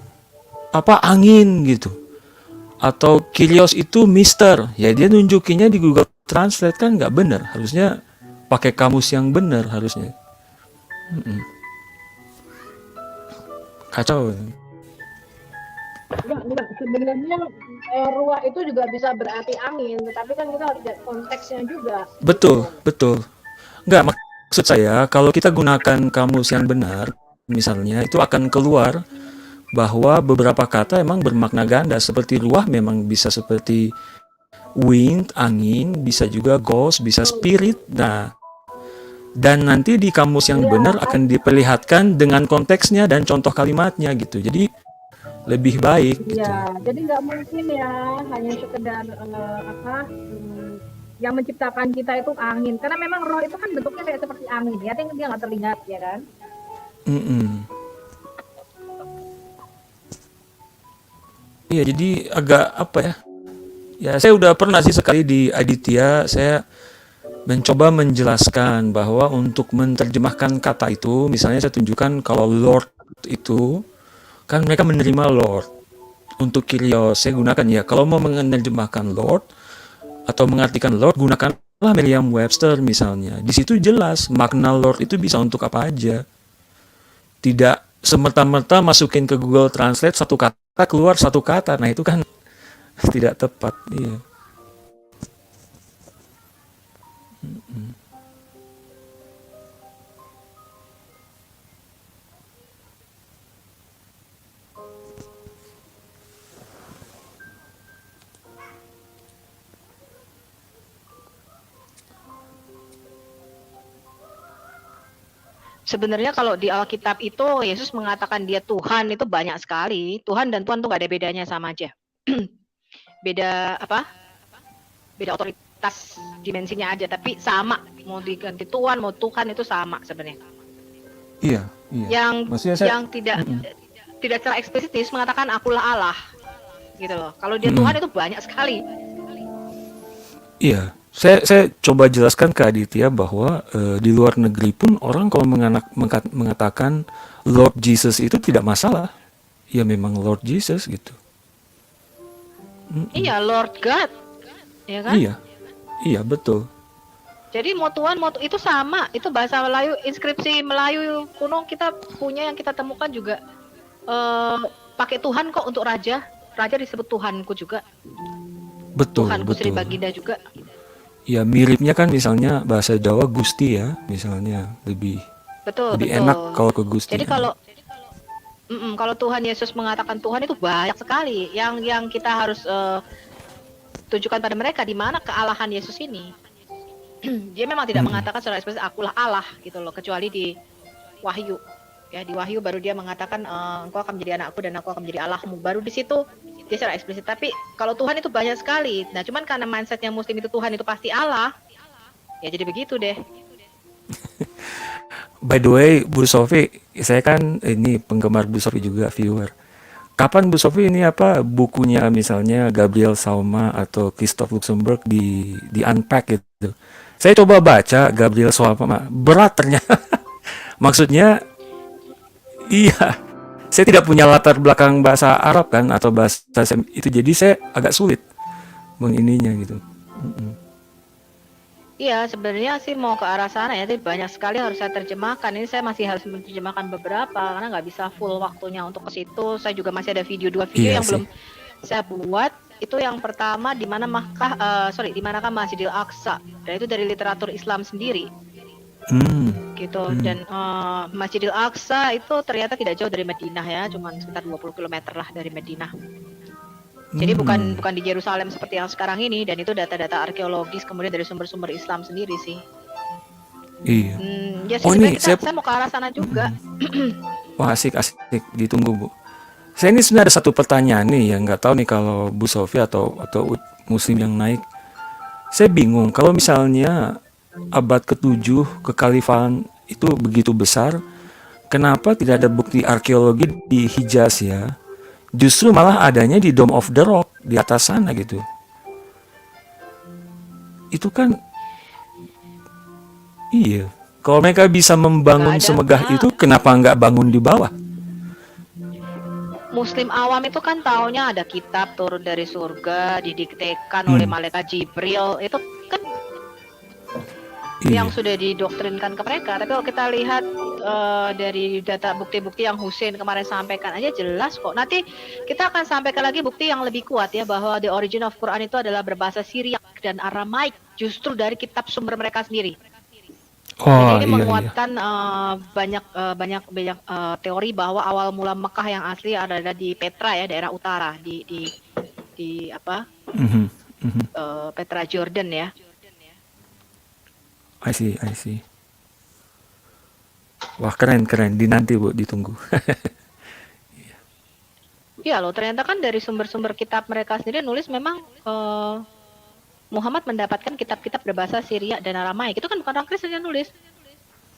Speaker 23: angin gitu. Atau kyrios itu mister. Ya dia nunjukinnya di Google Translate kan nggak benar. Harusnya pakai kamus yang benar harusnya. Kacau.
Speaker 1: Enggak. Sebenarnya ruah itu juga bisa berarti angin, tetapi kan kita harus lihat konteksnya juga.
Speaker 23: Betul. Enggak, maksud saya kalau kita gunakan kamus yang benar, misalnya itu akan keluar bahwa beberapa kata emang bermakna ganda, seperti ruah memang bisa seperti wind, angin, bisa juga ghost, bisa spirit. Nah, dan nanti di kamus yang benar akan diperlihatkan dengan konteksnya dan contoh kalimatnya gitu. Jadi lebih baik gitu.
Speaker 1: Ya, jadi nggak mungkin ya hanya sekedar yang menciptakan kita itu angin, karena memang roh itu kan bentuknya kayak seperti angin ya, dia nggak terlihat ya kan.
Speaker 23: Iya, jadi agak ya saya udah pernah sih sekali di Aditya, saya mencoba menjelaskan bahwa untuk menerjemahkan kata itu, misalnya saya tunjukkan kalau Lord itu kan mereka menerima Lord. Untuk kyrios saya gunakan ya, kalau mau menerjemahkan Lord atau mengartikan Lord, gunakanlah Merriam-Webster misalnya. Di situ jelas makna Lord itu bisa untuk apa aja. Tidak semerta-merta masukin ke Google Translate satu kata keluar satu kata. Nah itu kan tidak tepat. Iya.
Speaker 22: Sebenarnya kalau di Alkitab itu Yesus mengatakan dia Tuhan itu banyak sekali. Tuhan dan Tuhan tuh gak ada bedanya, sama aja. Beda otoritas dimensinya aja, tapi sama. Mau diganti Tuhan, mau Tuhan itu sama sebenarnya.
Speaker 23: Iya.
Speaker 22: Yang tidak secara eksplisit Yesus mengatakan akulah Allah. Gitu loh. Kalau dia Tuhan itu banyak sekali.
Speaker 23: Iya. Saya coba jelaskan ke Aditya bahwa di luar negeri pun orang kalau mengatakan Lord Jesus itu tidak masalah. Ya memang Lord Jesus gitu.
Speaker 22: Iya, Lord God. Ya kan?
Speaker 23: Iya betul.
Speaker 22: Jadi mau Tuhan itu sama. Itu bahasa Melayu, inskripsi Melayu kuno kita punya yang kita temukan juga pakai Tuhan kok untuk raja. Raja disebut Tuhanku juga.
Speaker 23: Betul.
Speaker 22: Tuhanku Sri Baginda juga.
Speaker 23: Ya miripnya kan misalnya bahasa Jawa Gusti ya, misalnya lebih enak kalau ke Gusti.
Speaker 22: Jadi kalau Tuhan Yesus mengatakan Tuhan itu banyak sekali yang kita harus tunjukkan pada mereka di mana kealahan Yesus ini. Dia memang tidak mengatakan secara eksplisit akulah Allah gitu loh, kecuali di Wahyu. Ya di Wahyu baru dia mengatakan engkau akan menjadi anakku dan aku akan menjadi Allahmu. Baru di situ dia secara eksplisit. Tapi kalau Tuhan itu banyak sekali. Nah, cuman karena mindsetnya Muslim itu Tuhan itu pasti Allah, ya jadi begitu deh.
Speaker 23: By the way, Bu Sofi, saya kan ini penggemar Bu Sofi juga, viewer. Kapan Bu Sofi ini bukunya misalnya Gabriel Sauma atau Christoph Luxemburg di unpack gitu. Saya coba baca Gabriel Sauma, berat ternyata. Maksudnya iya, saya tidak punya latar belakang bahasa Arab kan atau bahasa itu, jadi saya agak sulit. mengininya gitu.
Speaker 22: Iya, sebenarnya sih mau ke arah sana ya, tapi banyak sekali harus saya terjemahkan. Ini saya masih harus menerjemahkan beberapa karena nggak bisa full waktunya untuk ke situ. Saya juga masih ada dua video
Speaker 23: Iya
Speaker 22: yang
Speaker 23: sih.
Speaker 22: belum saya buat. Itu yang pertama di mana di manakah Masjidil Aqsa, dan itu dari literatur Islam sendiri. Gitu. Dan Masjidil Aqsa itu ternyata tidak jauh dari Madinah ya, cuma sekitar 20 km lah dari Madinah. Jadi bukan di Yerusalem seperti yang sekarang ini, dan itu data-data arkeologis kemudian dari sumber-sumber Islam sendiri sih.
Speaker 23: Iya.
Speaker 22: Ya sih,
Speaker 23: Oh ini
Speaker 22: saya mau ke arah sana juga.
Speaker 23: wah asik ditunggu Bu. Saya ini sebenarnya ada satu pertanyaan nih yang nggak tahu nih kalau Bu Sofi atau Muslim yang naik. Saya bingung kalau misalnya abad ke-7 kekhalifahan itu begitu besar, kenapa tidak ada bukti arkeologi di Hijaz ya? Justru malah adanya di Dome of the Rock di atas sana gitu. Itu kan iya. Kalau mereka bisa membangun semegah itu, kenapa nggak bangun di bawah?
Speaker 22: Muslim awam itu kan taunya ada kitab turun dari surga, didiktekan oleh malaikat Jibril, itu kan yang sudah didoktrinkan ke mereka. Tapi kalau kita lihat dari data bukti-bukti yang Hussein kemarin sampaikan aja jelas kok. Nanti kita akan sampaikan lagi bukti yang lebih kuat ya, bahwa the origin of Quran itu adalah berbahasa Syriac dan Aramaik, justru dari kitab sumber mereka sendiri. Jadi ini menguatkan banyak teori bahwa awal mula Mekah yang asli ada di Petra ya, daerah utara di Petra Jordan ya.
Speaker 23: I see. Wah keren, nanti Bu ditunggu.
Speaker 22: Iya loh, ternyata kan dari sumber-sumber kitab mereka sendiri nulis memang Muhammad mendapatkan kitab-kitab berbahasa Syria dan Aramaik. Itu kan bukan orang Kristen yang nulis,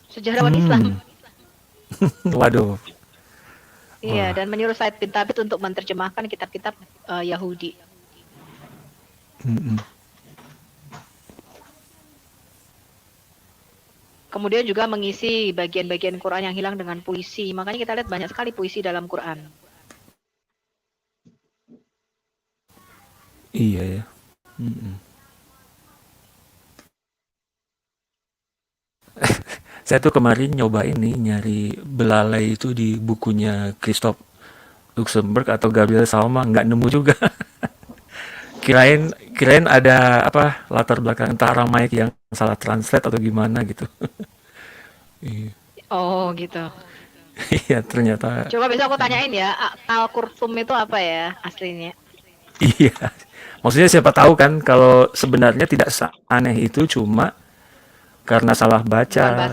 Speaker 22: sejarawan Islam.
Speaker 23: Waduh.
Speaker 22: Iya, dan menyuruh Said bin Thabit untuk menerjemahkan kitab-kitab Yahudi. Kemudian juga mengisi bagian-bagian Quran yang hilang dengan puisi. Makanya kita lihat banyak sekali puisi dalam Quran.
Speaker 23: Iya ya. Saya tuh kemarin nyoba ini nyari belalai itu di bukunya Christoph Luxemburg atau Gabriel Salma, nggak nemu juga. kirain ada apa latar belakang entah Aramaik yang salah translate atau gimana gitu.
Speaker 22: Oh gitu.
Speaker 23: Iya ternyata.
Speaker 22: Coba besok aku tanyain ya, Al-Qurtum itu apa ya aslinya?
Speaker 23: Iya. Maksudnya siapa tahu kan kalau sebenarnya tidak seaneh itu, cuma karena salah baca,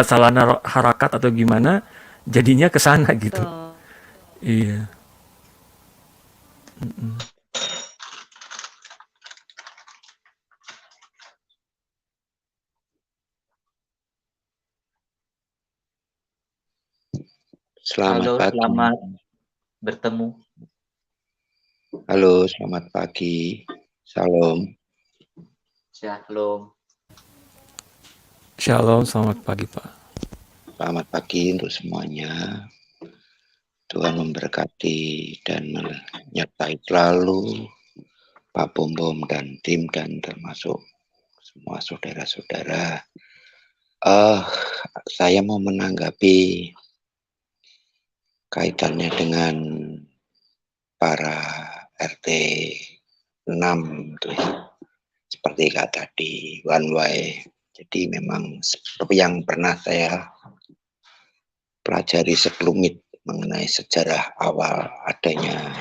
Speaker 23: salah naruh harakat atau gimana, jadinya ke sana gitu. Iya.
Speaker 4: Selamat bertemu. Halo, selamat pagi. Salam.
Speaker 23: Shalom, selamat pagi Pak.
Speaker 4: Selamat pagi untuk semuanya. Tuhan memberkati dan menyertai selalu Pak Bom dan tim, dan termasuk semua saudara-saudara. Saya mau menanggapi kaitannya dengan para RT 6 itu ya. Seperti kata di One Way. Jadi memang seperti yang pernah saya pelajari sekelumit mengenai sejarah awal adanya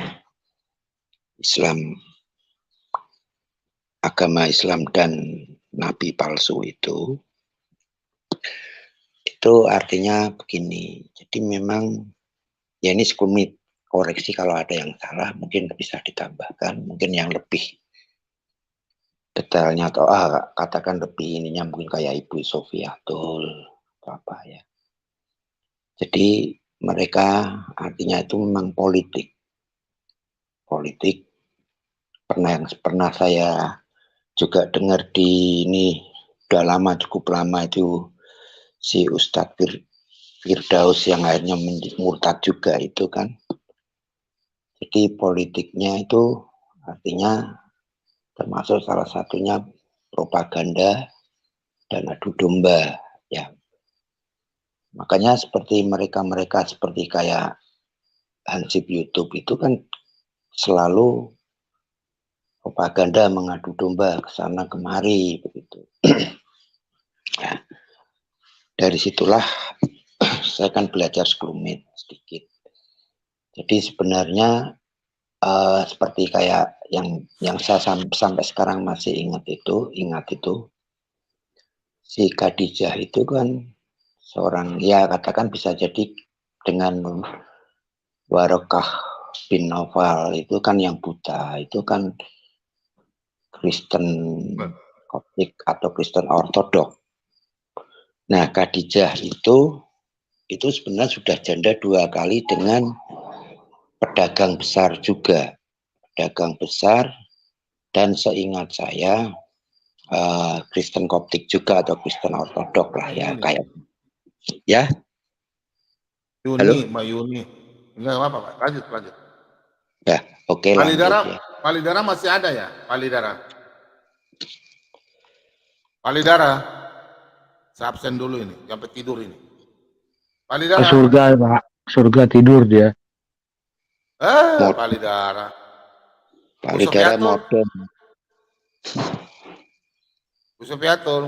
Speaker 4: Islam, agama Islam dan nabi palsu itu artinya begini. Jadi memang ya ini sekelumit, koreksi kalau ada yang salah mungkin bisa ditambahkan, mungkin yang lebih detailnya atau katakan lebih ininya mungkin kayak Ibu Sofia Tul atau apa ya. Jadi mereka artinya itu memang politik pernah saya juga dengar di ini udah lama, cukup lama, itu si Ustadz Firdaus yang akhirnya murtad juga itu kan. Jadi politiknya itu Artinya termasuk salah satunya propaganda dan adu domba, ya. Makanya seperti mereka-mereka seperti kayak hansip YouTube itu kan selalu propaganda mengadu domba ke sana kemari begitu. Ya. Dari situlah saya kan belajar sekelumit sedikit. Jadi sebenarnya seperti kayak yang saya sampai sekarang masih ingat itu si Khadijah itu kan seorang, ya katakan bisa jadi dengan Warokah bin Nawfal itu kan yang buta, itu kan Kristen Koptik atau Kristen Ortodok. Nah, Khadijah itu sebenarnya sudah janda 2 kali dengan pedagang besar juga. Pedagang besar dan seingat saya Kristen Koptik juga atau Kristen Ortodok lah ya kayak ya.
Speaker 2: Yuni,
Speaker 4: Halo?
Speaker 2: Mbak Yuni. Enggak apa-apa, Pak. Lanjut.
Speaker 4: Ya, oke lah.
Speaker 2: Palidara masih ada ya? Palidara. Saya absen dulu ini, sampai tidur ini. Palidara.
Speaker 13: Surga, Pak. Surga tidur dia.
Speaker 2: Palidara.
Speaker 4: Palidara modern.
Speaker 2: Bu Sofiatul.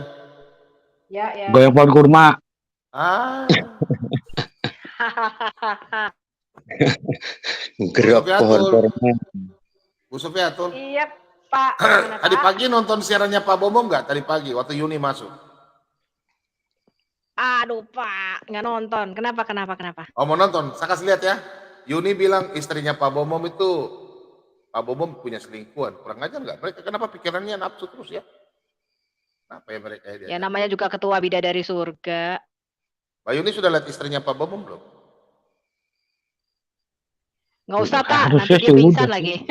Speaker 22: Ya.
Speaker 13: Goyang pohon kurma.
Speaker 4: Gerok pohon kurma.
Speaker 2: Bu Sofiatul.
Speaker 22: Iya, Pak.
Speaker 2: Tadi pagi nonton siarannya Pak Bomom nggak? Tadi pagi waktu Yuni masuk.
Speaker 22: Aduh, Pak, nggak nonton. Kenapa?
Speaker 2: Oh, mau nonton? Saya kasih lihat ya. Yuni bilang istrinya Pak Bomom itu, Pak Bomom punya selingkuhan. Kurang ajar nggak? Mereka kenapa pikirannya nafsu terus ya? Kenapa ya mereka ya?
Speaker 22: Ya namanya juga ketua bidadari surga.
Speaker 2: Mbak Yuni sudah lihat istrinya Pak Bomom belum?
Speaker 22: Nggak usah, Pak. Nanti dia pingsan lagi.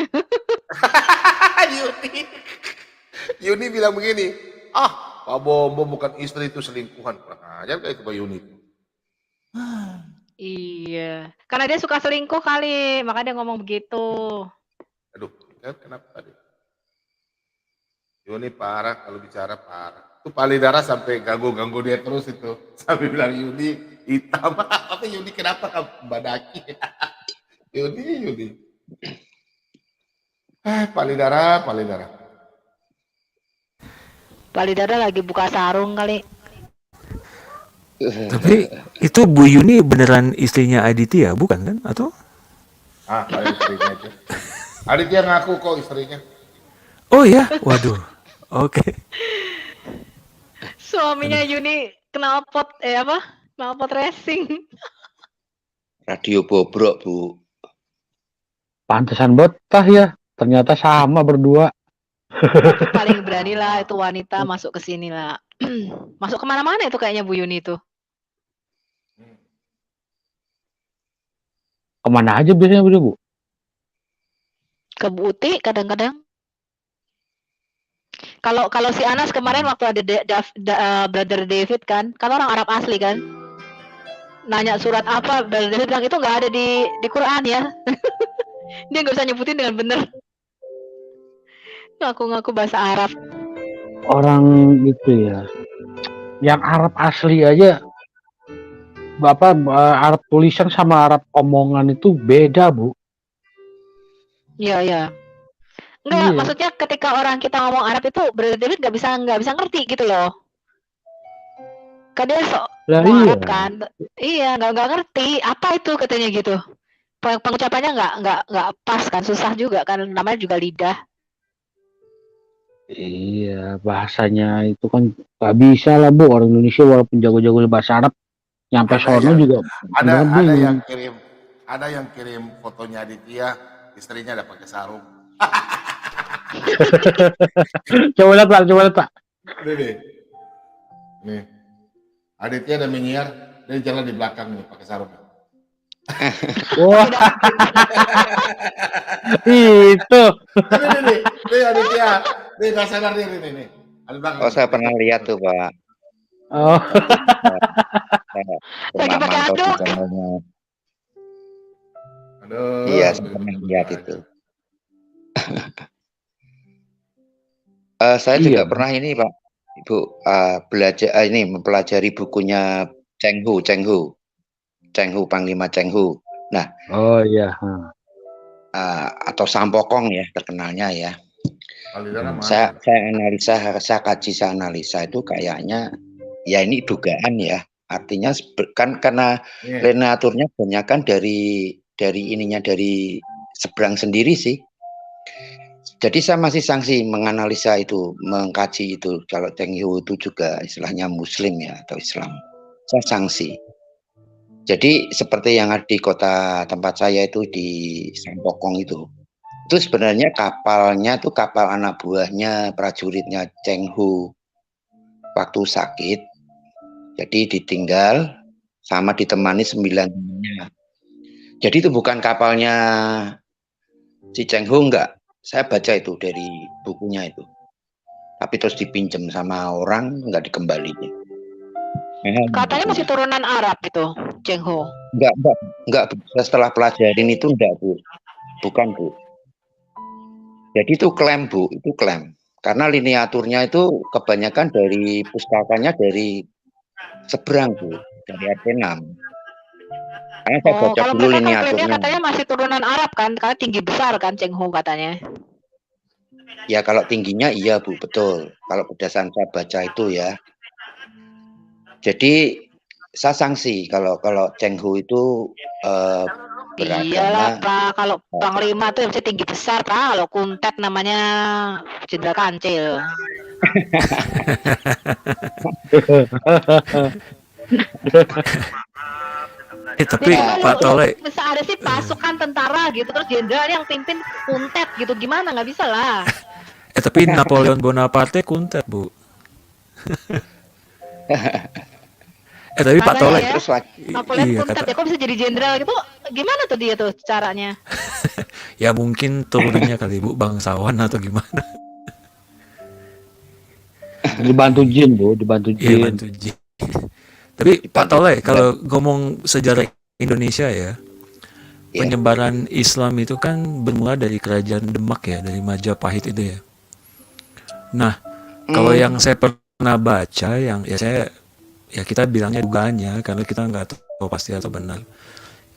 Speaker 2: Yuni bilang begini, Pak Bomom bukan istri itu selingkuhan. Kurang ajar kayak itu Mbak Yuni.
Speaker 22: Iya, karena dia suka selingkuh kali, makanya dia ngomong begitu.
Speaker 2: Aduh, kenapa tadi? Yuni parah, kalau bicara parah. Itu Palidara sampai ganggu dia terus itu. Sampai bilang Yuni hitam. Apa Yuni kenapa kamu badaki? Yuni. Palidara.
Speaker 22: Palidara lagi buka sarung kali.
Speaker 23: Tapi itu Bu Yuni beneran istrinya Aditya, bukan kan? Atau?
Speaker 2: Istrinya itu. Aditya ngaku kok istrinya.
Speaker 23: Oh ya, waduh. Oke.
Speaker 22: Suaminya Yuni knalpot knalpot racing.
Speaker 4: Radio bobrok, Bu.
Speaker 13: Pantesan betah ya. Ternyata sama berdua.
Speaker 22: Paling berani lah itu wanita masuk ke sini lah. Masuk kemana-mana itu kayaknya Bu Yuni itu.
Speaker 13: Kemana aja biasanya Bu?
Speaker 22: Ke Bu Uti kadang-kadang. Kalau si Anas kemarin waktu ada Brother David kan orang Arab asli kan. Nanya surat apa, Brother David bilang itu nggak ada di Quran ya. Dia nggak bisa nyebutin dengan benar. Ngaku-ngaku bahasa Arab.
Speaker 13: Orang gitu ya. Yang Arab asli aja Arab tulisan sama Arab omongan itu beda, Bu.
Speaker 22: Iya. Enggak, maksudnya ketika orang kita ngomong Arab itu Brother David nggak bisa ngerti gitu loh. Kan dia Arab kan. Iya, nggak ngerti apa itu katanya gitu. Pengucapannya nggak pas kan, susah juga kan, namanya juga lidah.
Speaker 13: Iya, bahasanya itu kan nggak bisa lah Bu, orang Indonesia walaupun jago-jago bahasa Arab, nyampe sono juga.
Speaker 2: Ada yang kirim fotonya Aditya, istrinya ada pakai sarung.
Speaker 13: Coba lihat Pak.
Speaker 2: Nih, Aditya ada menyiar, dia jalan di belakang nih pakai sarung.
Speaker 13: Wah, itu.
Speaker 2: Nih Aditya, nih nggak sadar nih.
Speaker 4: Oh, saya pernah lihat tuh Pak.
Speaker 13: Oh.
Speaker 22: Lagi pakai aduk.
Speaker 2: Aduh.
Speaker 4: Iya, saya pernah lihat itu. Saya
Speaker 13: Iya.
Speaker 4: juga pernah ini Pak, Ibu, belajar ini mempelajari bukunya Cheng Hu, Panglima Cheng Hu. Nah,
Speaker 13: Oh iya.
Speaker 4: atau Sampokong ya terkenalnya ya. Saya analisa itu kayaknya ya ini dugaan ya. Artinya kan karena lineaturnya kebanyakan dari seberang sendiri sih. Jadi saya masih sangsi menganalisa itu, mengkaji itu. Kalau Cheng Hu itu juga istilahnya Muslim ya atau Islam. Saya sangsi. Jadi seperti yang ada di kota tempat saya itu di Sampokong itu sebenarnya kapalnya tuh kapal anak buahnya prajuritnya Cheng Hu waktu sakit. Jadi ditinggal sama ditemani 9 temannya. Jadi itu bukan kapalnya si Cheng Hu, enggak. Saya baca itu dari bukunya itu. Tapi terus dipinjam sama orang, enggak dikembaliin.
Speaker 22: Katanya masih turunan Arab itu, Cheng Ho.
Speaker 4: Enggak. Setelah pelajarin itu enggak, Bu. Bukan, Bu. Jadi itu klaim, Bu. Itu klaim. Karena lineaturnya itu kebanyakan dari pustakanya dari seberang, Bu. Dari RT6. Karena saya baca
Speaker 22: Kalau
Speaker 4: dulu
Speaker 22: mereka
Speaker 4: lineaturnya.
Speaker 22: katanya masih turunan Arab kan, karena tinggi besar kan Cheng Ho katanya.
Speaker 4: Ya kalau tingginya iya Bu, betul. Kalau berdasarkan saya baca itu ya. Jadi saya sanksi kalau Cheng Hu itu beragama.
Speaker 22: Iyalah Pak, kalau Panglima tuh mesti tinggi besar Pak. Kalau Kuntet namanya Jenderal Kancil.
Speaker 23: Tapi Pak Tole,
Speaker 22: Bisa ada sih pasukan tentara gitu, terus jenderal yang pimpin Kuntet gitu, gimana? Nggak bisa lah.
Speaker 23: tapi Napoleon Bonaparte kuntet, Bu. Tapi Pak Tole,
Speaker 22: Ya, Napoleon
Speaker 23: iya,
Speaker 22: Kuntet ya, kok bisa jadi jenderal gitu? Gimana tuh dia tuh caranya?
Speaker 23: ya mungkin turunannya kali Bu, bangsawan atau gimana?
Speaker 13: Dibantu jin, Bu, dibantu
Speaker 23: Iya,
Speaker 13: jin.
Speaker 23: bantu jin. Tapi Pak Tole, kalau ngomong sejarah Indonesia ya, penyebaran Islam itu kan bermula dari kerajaan Demak ya, dari Majapahit itu ya. Nah, kalau yang saya pernah baca, yang ya kita bilangnya dugaannya, karena kita nggak tahu pasti atau benar.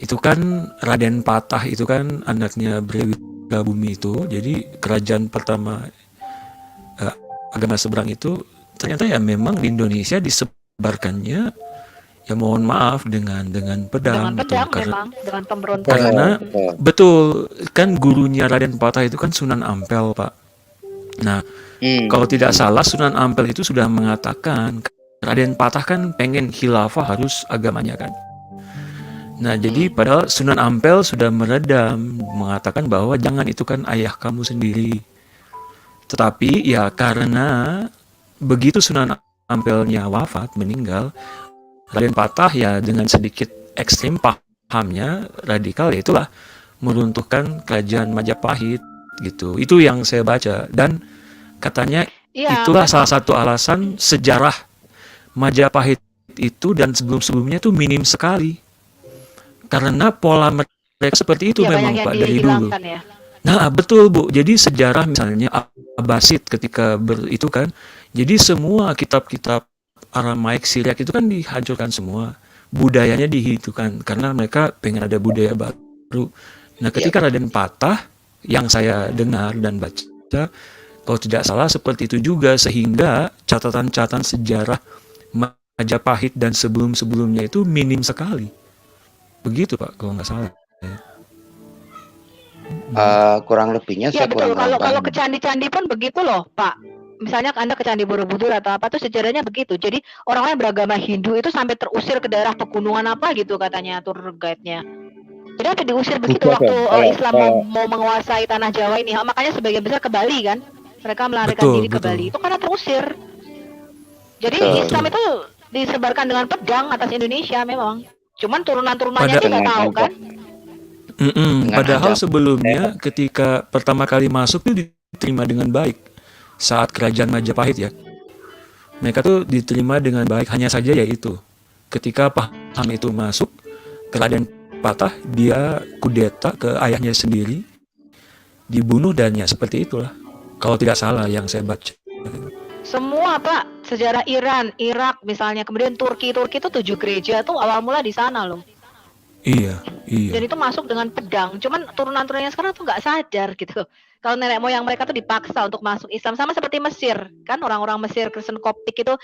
Speaker 23: Itu kan Raden Patah itu kan anaknya Bumi itu, jadi kerajaan pertama agama seberang itu ternyata ya memang di Indonesia disebarkannya ya mohon maaf dengan pedang, gitu.
Speaker 22: Memang dengan pemberontakan.
Speaker 23: Karena betul kan gurunya Raden Patah itu kan Sunan Ampel, Pak. Nah, kalau tidak salah Sunan Ampel itu sudah mengatakan Raden Patah kan pengen khilafah harus agamanya kan. Nah, jadi padahal Sunan Ampel sudah meredam mengatakan bahwa jangan, itu kan ayah kamu sendiri. Tetapi ya karena begitu Sunan Ampelnya wafat, meninggal, Raden Patah ya dengan sedikit ekstrim pahamnya, radikal, ya itulah meruntuhkan kerajaan Majapahit gitu. Itu yang saya baca, dan katanya itulah salah satu alasan sejarah Majapahit itu dan sebelum-sebelumnya itu minim sekali. Karena pola mereka seperti itu memang Pak dari dulu.
Speaker 22: Ya.
Speaker 23: Nah, betul Bu. Jadi sejarah misalnya Abbasid ketika itu kan, jadi semua kitab-kitab Aramaik, Syriak itu kan dihancurkan semua, budayanya dihidupkan karena mereka pengen ada budaya baru. Nah, ketika Raden Patah yang saya dengar dan baca, kalau tidak salah seperti itu juga, sehingga catatan-catatan sejarah Majapahit dan sebelum-sebelumnya itu minim sekali. Begitu Pak, kalau nggak salah.
Speaker 4: Kurang lebihnya
Speaker 22: Ya
Speaker 4: saya
Speaker 22: betul,
Speaker 4: kurang
Speaker 22: kalau ke candi-candi pun begitu loh Pak. Misalnya Anda ke Candi Borobudur atau apa tuh sejarahnya begitu. Jadi orang-orang beragama Hindu itu sampai terusir ke daerah pegunungan apa gitu katanya tour guide-nya. Jadi sampai diusir begitu waktu Islam mau menguasai tanah Jawa ini. Makanya sebagian besar ke Bali kan. Mereka melarikan diri ke Bali. Itu karena terusir. Jadi Islam itu disebarkan dengan pedang atas Indonesia memang. Cuman turunan-turunannya aja nggak tahu kan.
Speaker 23: Padahal sebelumnya ketika pertama kali masuk itu diterima dengan baik. Saat kerajaan Majapahit ya, mereka tuh diterima dengan baik, hanya saja yaitu ketika paham itu masuk ke Raden Patah, dia kudeta ke ayahnya sendiri, dibunuh, dan ya seperti itulah kalau tidak salah yang saya baca
Speaker 22: Semua Pak, sejarah Iran, Irak misalnya, kemudian Turki itu 7 gereja tuh awal mula di sana loh.
Speaker 23: Iya,
Speaker 22: Dan itu masuk dengan pedang. Cuman turunan-turunannya sekarang tuh nggak sadar gitu. Kalau nenek moyang mereka tuh dipaksa untuk masuk Islam, sama seperti Mesir. Kan orang-orang Mesir Kristen Koptik itu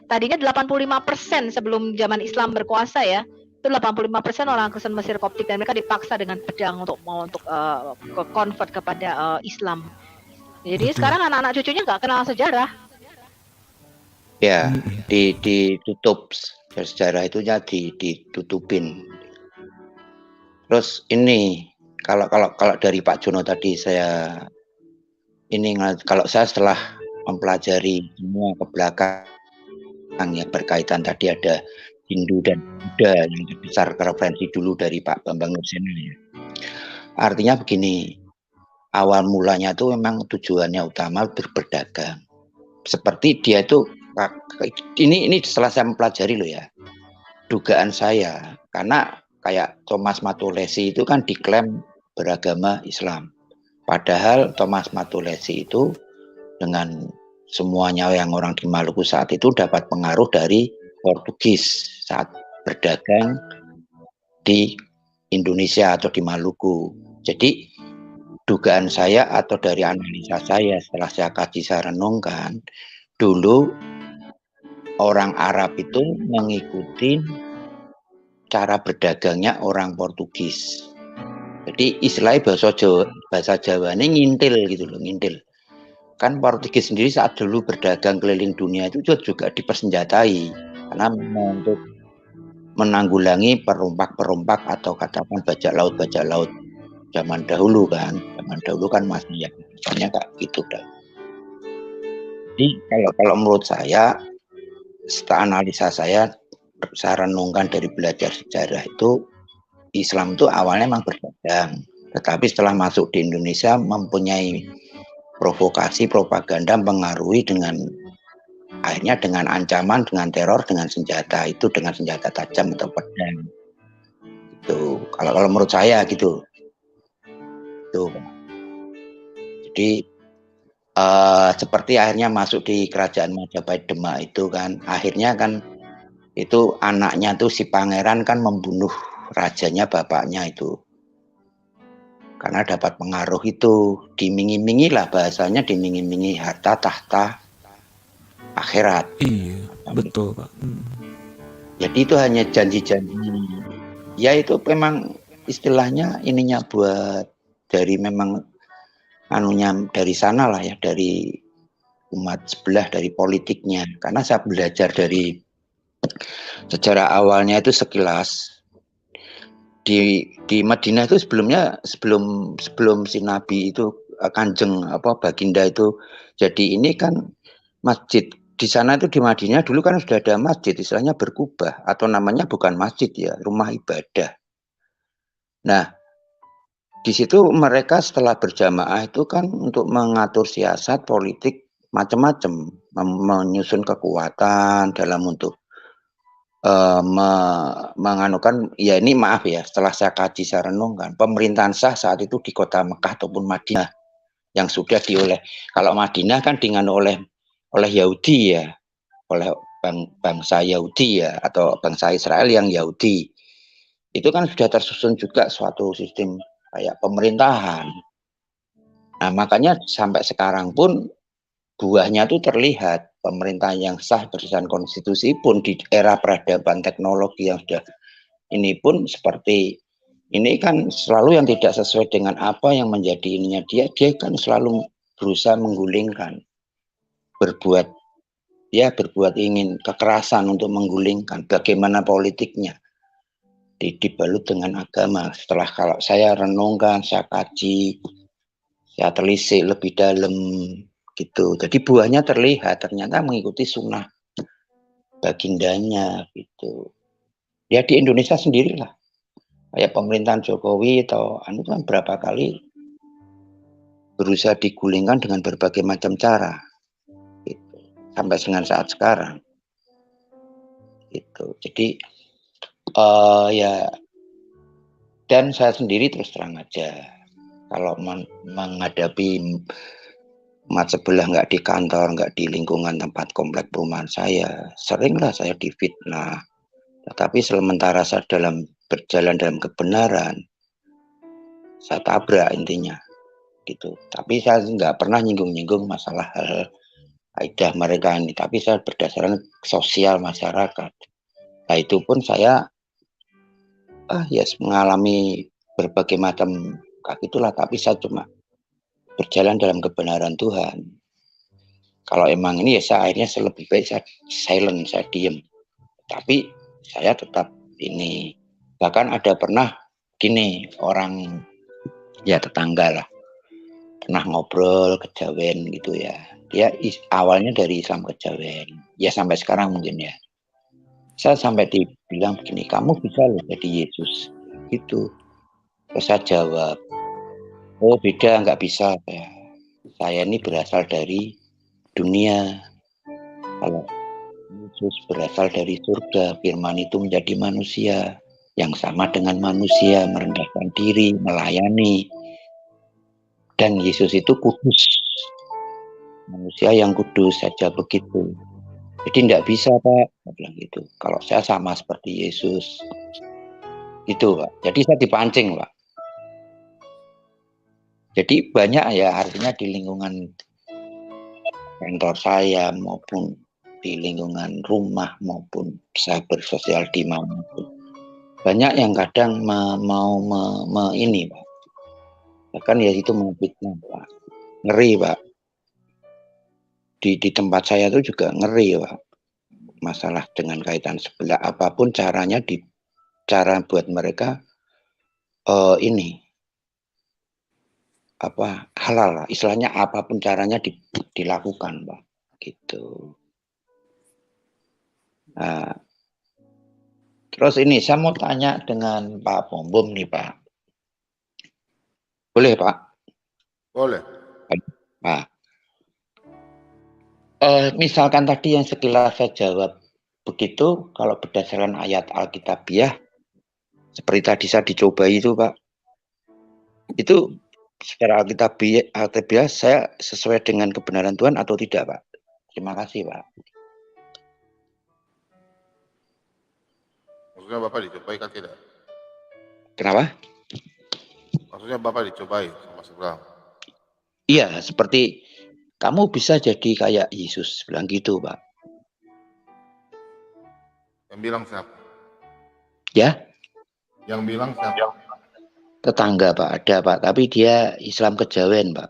Speaker 22: tadinya 85% sebelum zaman Islam berkuasa ya. Itu 85% orang Kristen Mesir Koptik, dan mereka dipaksa dengan pedang untuk convert kepada Islam. Jadi sekarang anak-anak cucunya nggak kenal sejarah.
Speaker 4: Ya, ditutup sejarah itunya ditutupin. Terus ini kalau dari Pak Jono tadi saya kalau saya setelah mempelajari semua ke belakang yang berkaitan tadi ada Hindu dan Buddha yang besar referensi dulu dari Pak Bambang Nursena ya. Artinya begini, awal mulanya tuh memang tujuannya utama berdagang. Seperti dia itu ini setelah saya mempelajari loh ya, dugaan saya, karena kayak Thomas Matulesi itu kan diklaim beragama Islam, padahal Thomas Matulesi itu dengan semuanya yang orang di Maluku saat itu dapat pengaruh dari Portugis saat berdagang di Indonesia atau di Maluku. Jadi dugaan saya atau dari analisa saya setelah saya kaji, saya renungkan, dulu orang Arab itu mengikuti cara berdagangnya orang Portugis. Jadi istilahnya bahasa Jawa ini ngintil gitu loh, ngintil. Kan Portugis sendiri saat dulu berdagang keliling dunia itu juga dipersenjatai karena untuk menanggulangi perompak-perompak atau katakan bajak laut zaman dahulu kan. Zaman dahulu kan masih ya misalnya kayak gitu dah. Jadi kalau menurut saya, setelah analisa saya renungkan dari belajar sejarah itu, Islam itu awalnya memang berdagang, tetapi setelah masuk di Indonesia mempunyai provokasi, propaganda, mengaruhi dengan akhirnya dengan ancaman, dengan teror, dengan senjata itu, dengan senjata tajam atau pedang. Itu kalau menurut saya gitu. Tuh. Jadi seperti akhirnya masuk di kerajaan Majapahit Demak itu kan, akhirnya kan itu anaknya tuh si pangeran kan membunuh rajanya, bapaknya itu karena dapat pengaruh itu, dimingi-mingi lah bahasanya, dimingi-mingi harta tahta akhirat.
Speaker 23: Iya, betul Pak.
Speaker 4: Jadi itu hanya janji-janji ya, itu memang istilahnya ininya buat dari memang anunya dari sana lah ya, dari umat sebelah, dari politiknya. Karena saya belajar dari sejarah awalnya itu sekilas di Madinah itu sebelum si Nabi itu Kanjeng Baginda itu jadi ini kan masjid di sana itu, di Madinah dulu kan sudah ada masjid, istilahnya berkubah atau namanya bukan masjid ya, rumah ibadah. Nah di situ mereka setelah berjamaah itu kan untuk mengatur siasat politik macam-macam, menyusun kekuatan dalam untuk menganukan ya, ini maaf ya, setelah saya kaji, saya renungkan, pemerintahan sah saat itu di kota Mekah ataupun Madinah yang sudah kalau Madinah kan oleh Yahudi ya, oleh bangsa Yahudi ya, atau bangsa Israel yang Yahudi, itu kan sudah tersusun juga suatu sistem kayak pemerintahan. Nah makanya sampai sekarang pun buahnya itu terlihat, pemerintahan yang sah berdasarkan konstitusi pun di era peradaban teknologi yang sudah ini pun seperti ini kan selalu yang tidak sesuai dengan apa yang menjadi ininya dia kan selalu berusaha menggulingkan, berbuat ingin kekerasan untuk menggulingkan. Bagaimana politiknya dibalut dengan agama. Setelah kalau saya renungkan, saya kaji, saya telisik lebih dalam gitu, jadi buahnya terlihat ternyata mengikuti sunnah bagindanya gitu ya. Di Indonesia sendirilah kayak pemerintahan Jokowi atau kan berapa kali berusaha digulingkan dengan berbagai macam cara gitu, sampai dengan saat sekarang gitu. Jadi ya, dan saya sendiri terus terang aja kalau menghadapi mat sebelah, nggak di kantor, nggak di lingkungan tempat komplek perumahan saya. Seringlah saya difitnah. Tetapi sementara saya berjalan dalam kebenaran, saya tabrak intinya gitu. Tapi saya nggak pernah nyinggung-nyinggung masalah hal kaidah mereka ini. Tapi saya berdasarkan sosial masyarakat. Nah itu pun saya mengalami berbagai macam kayak gitulah. Tapi saya cuma berjalan dalam kebenaran Tuhan. Kalau emang ini ya saya akhirnya lebih baik saya silent, saya diem. Tapi saya tetap ini. Bahkan ada pernah gini, orang ya tetangga lah, pernah ngobrol kejawen gitu ya. Dia awalnya dari Islam kejawen, ya sampai sekarang mungkin ya. Saya sampai dibilang begini, kamu bisa loh jadi Yesus gitu. Terus saya jawab, oh beda, nggak bisa. Saya ini berasal dari dunia. Kalau Yesus berasal dari surga, firman itu menjadi manusia yang sama dengan manusia, merendahkan diri, melayani. Dan Yesus itu kudus, manusia yang kudus saja begitu. Jadi tidak bisa Pak, saya bilang gitu. Kalau saya sama seperti Yesus, itu Pak. Jadi saya dipancing Pak. Jadi banyak ya artinya di lingkungan kantor saya maupun di lingkungan rumah maupun saya bersosial di mana pun. Banyak yang kadang mau ini Pak. Bahkan ya itu memfitnah Pak. Ngeri Pak. Di tempat saya itu juga ngeri Pak. Masalah dengan kaitan sebelah apapun caranya cara buat mereka ini halal lah. Istilahnya apapun caranya dilakukan Pak. Gitu. Nah, terus ini saya mau tanya dengan Pak Bom nih Pak. Boleh Pak?
Speaker 2: Boleh.
Speaker 4: Pak. Misalkan tadi yang sekilas saya jawab begitu, kalau berdasarkan ayat Alkitabiah, seperti tadi saya dicoba itu Pak. Itu secara Alkitabiah saya sesuai dengan kebenaran Tuhan atau tidak Pak? Terima kasih Pak.
Speaker 2: Maksudnya Bapak dicobai kan tidak?
Speaker 4: Kenapa?
Speaker 2: Maksudnya Bapak dicobai sama sebelah?
Speaker 4: Iya, seperti kamu bisa jadi kayak Yesus, bilang gitu Pak.
Speaker 2: Yang bilang siapa?
Speaker 4: Ya?
Speaker 2: Yang bilang siapa?
Speaker 4: Tetangga Pak, ada Pak, tapi dia Islam kejawen Pak.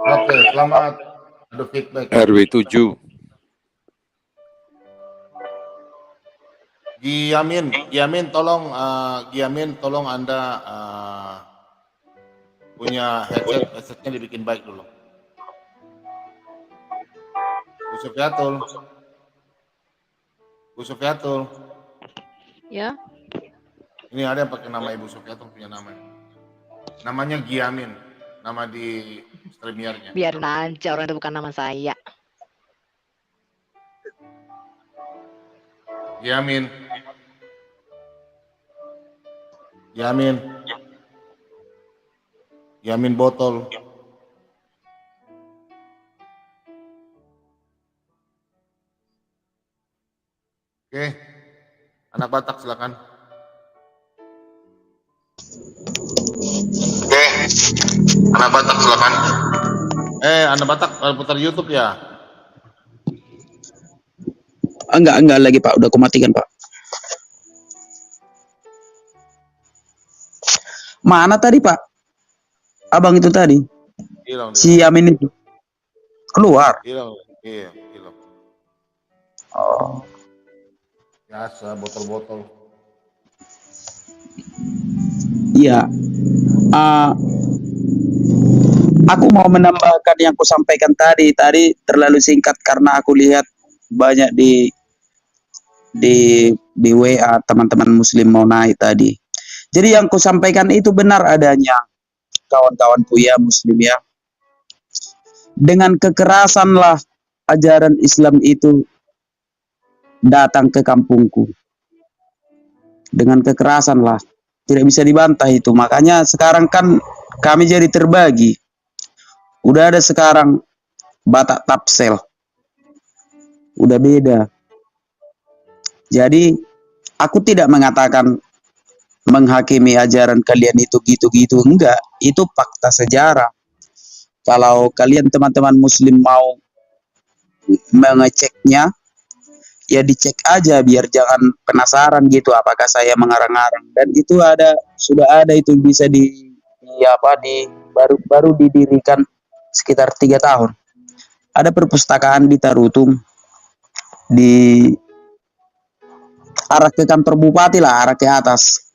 Speaker 2: Oke, selamat. Ada feedback.
Speaker 21: RW 7.
Speaker 2: Giamin tolong Anda punya headsetnya dibikin baik dulu. Bu Sufiatul.
Speaker 22: Ya.
Speaker 2: Ini ada yang pakai nama Ibu Sufiatul punya nama. Namanya Giamin, nama di Streamyard-nya.
Speaker 22: Biar aja, orang itu bukan nama saya.
Speaker 2: Yamin botol. Oke, anak Batak silakan. Anak Batak silakan. Anak Batak putar YouTube ya?
Speaker 14: Enggak lagi Pak, udah aku matikan Pak. Mana tadi Pak? Abang itu tadi?
Speaker 2: Hilang.
Speaker 14: Si Amin itu? Keluar?
Speaker 2: Hilang.
Speaker 14: Oh.
Speaker 2: Biasa, botol-botol.
Speaker 14: Iya. Aku mau menambahkan yang aku sampaikan tadi. Tadi terlalu singkat karena aku lihat banyak di WA teman-teman muslim mau naik tadi. Jadi yang aku sampaikan itu benar adanya, kawan-kawanku ya muslim ya. Dengan kekerasanlah ajaran Islam itu datang ke kampungku. Dengan kekerasanlah, tidak bisa dibantah itu. Makanya sekarang kan kami jadi terbagi. Udah ada sekarang Batak Tapsel. Udah beda. Jadi aku tidak mengatakan menghakimi ajaran kalian itu gitu-gitu, enggak. Itu fakta sejarah. Kalau kalian teman-teman muslim mau mengeceknya, ya dicek aja biar jangan penasaran gitu apakah saya mengarang-arang. Dan itu sudah ada itu bisa baru didirikan sekitar 3 tahun. Ada perpustakaan di Tarutung di arah ke kantor bupati lah, arah ke atas.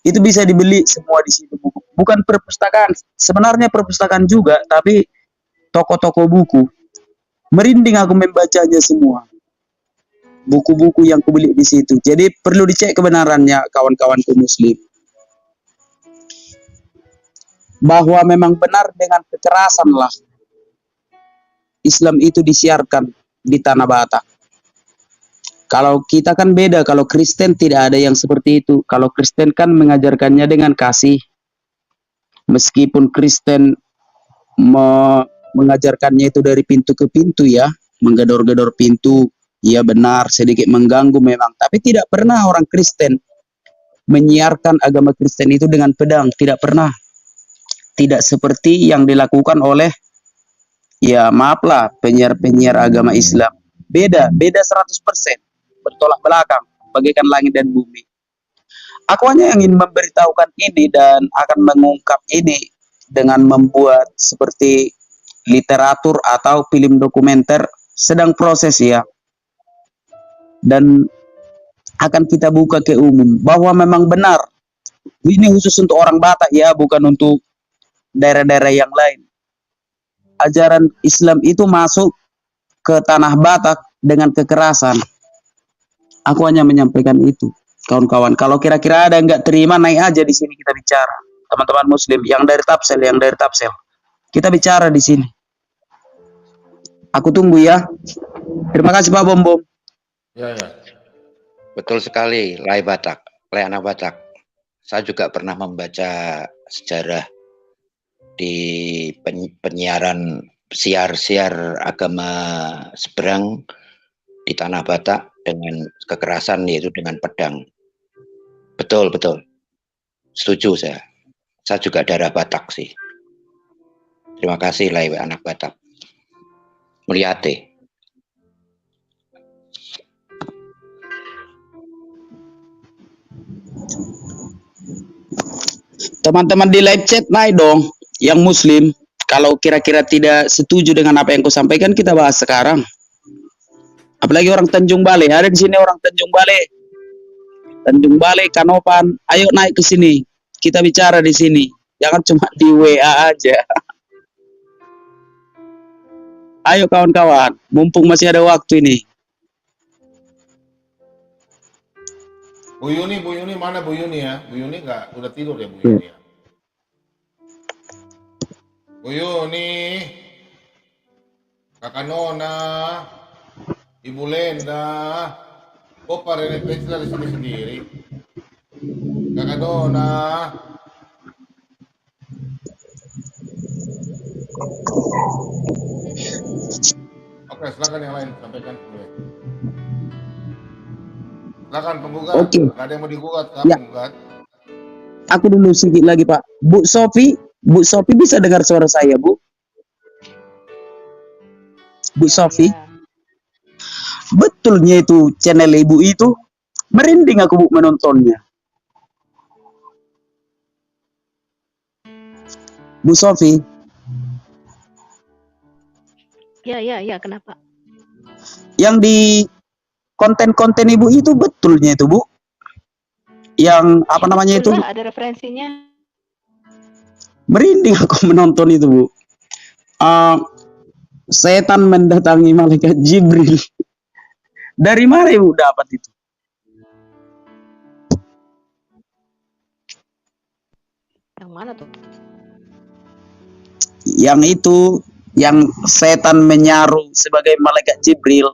Speaker 14: Itu bisa dibeli semua di situ. Bukan perpustakaan, sebenarnya perpustakaan juga, tapi toko-toko buku. Merinding aku membacanya semua. Buku-buku yang kubeli di situ. Jadi perlu dicek kebenarannya kawan-kawanku muslim. Bahwa memang benar dengan kekerasan lah Islam itu disiarkan di tanah Batak. Kalau kita kan beda, kalau Kristen tidak ada yang seperti itu. Kalau Kristen kan mengajarkannya dengan kasih. Meskipun Kristen mengajarkannya itu dari pintu ke pintu ya, menggedor-gedor pintu, ya benar, sedikit mengganggu memang. Tapi tidak pernah orang Kristen menyiarkan agama Kristen itu dengan pedang, tidak pernah. Tidak seperti yang dilakukan oleh, ya maaflah, penyiar-penyiar agama Islam. Beda 100%. Bertolak belakang, bagaikan langit dan bumi. Aku hanya ingin memberitahukan ini dan akan mengungkap ini dengan membuat seperti literatur atau film dokumenter, sedang proses ya. Dan akan kita buka ke umum bahwa memang benar. Ini khusus untuk orang Batak ya, bukan untuk daerah-daerah yang lain. Ajaran Islam itu masuk ke tanah Batak dengan kekerasan. Aku hanya menyampaikan itu, kawan-kawan. Kalau kira-kira ada yang nggak terima, naik aja di sini kita bicara. Teman-teman muslim yang dari Tapsel, kita bicara di sini. Aku tunggu ya. Terima kasih Pak Bom Bom.
Speaker 2: Ya.
Speaker 4: Betul sekali, Lai Batak, Lai anak Batak. Saya juga pernah membaca sejarah di penyiaran siar agama seberang di tanah Batak dengan kekerasan, yaitu dengan pedang. Betul. Setuju saya. Saya juga darah Batak sih. Terima kasih Lai anak Batak. Mulyate.
Speaker 14: Teman-teman di live chat naik dong, yang muslim. Kalau kira-kira tidak setuju dengan apa yang ku sampaikan, kita bahas sekarang. Apalagi orang Tanjung Balai, ada di sini orang Tanjung Balai, Kanopan. Ayo naik ke sini, kita bicara di sini. Jangan cuma di WA aja. Ayo kawan-kawan, mumpung masih ada waktu ini.
Speaker 2: Bu Yuni mana Bu Yuni ya? Bu Yuni nggak udah tidur ya Bu Yuni ya? Bu Yuni, Kakak Nona, Ibu Lenda, kok Pak Rene Pecla di sini sendiri? Kakak Nona. Oke, silakan yang lain sampaikan. Silakan penggugat.
Speaker 14: Oke.
Speaker 2: Nggak ada yang mau digugat,
Speaker 14: Ya.
Speaker 2: penggugat.
Speaker 14: Aku dulu sedikit lagi Pak. Bu Sofi bisa dengar suara saya Bu? Bu Sofi? Betulnya itu channel Ibu itu merinding aku Bu menontonnya. Bu Sofi?
Speaker 22: Ya, kenapa?
Speaker 14: Yang di konten-konten Ibu itu betulnya itu Bu? Yang apa namanya itu?
Speaker 22: Betul lah, ada referensinya.
Speaker 14: Merinding aku menonton itu Bu. Setan mendatangi malaikat Jibril. Dari mana Ibu dapat itu?
Speaker 22: Yang mana tuh?
Speaker 14: Yang itu, yang setan menyaru sebagai malaikat Jibril.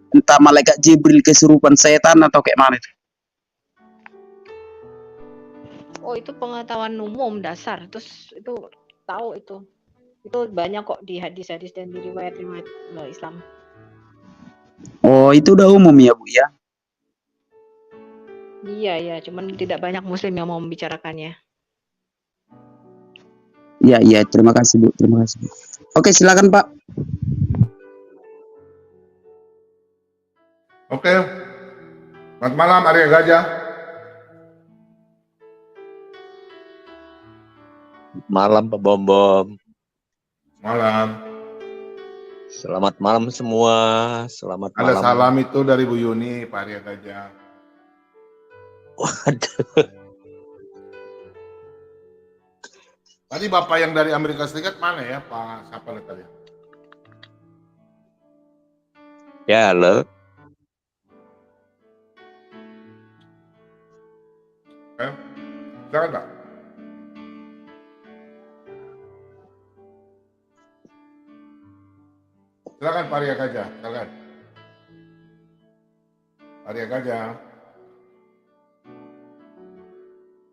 Speaker 14: Entah malaikat Jibril kesurupan setan atau kayak mana itu.
Speaker 22: Oh, itu pengetahuan umum dasar. Terus itu tahu itu. Itu banyak kok di hadis-hadis dan di riwayat-riwayat Islam.
Speaker 14: Oh, itu udah umum ya, Bu ya?
Speaker 22: Iya, ya, cuman tidak banyak muslim yang mau membicarakannya.
Speaker 14: Iya, iya, terima kasih, Bu. Terima kasih, Bu. Oke, silakan, Pak.
Speaker 2: Oke. Selamat malam, Arya Gajah.
Speaker 9: Malam Pak Bom.
Speaker 2: Malam.
Speaker 9: Selamat malam semua. Selamat
Speaker 2: Ada
Speaker 9: malam.
Speaker 2: salam itu dari Bu Yuni, Pak Arya Gajah.
Speaker 9: Waduh.
Speaker 2: Tadi Bapak yang dari Amerika Serikat mana ya, Pak? Siapa tadi?
Speaker 9: Ya, halo.
Speaker 2: Silakan, Pak. Silakan Pak Arya Gajah, silakan. Pak Arya Gajah.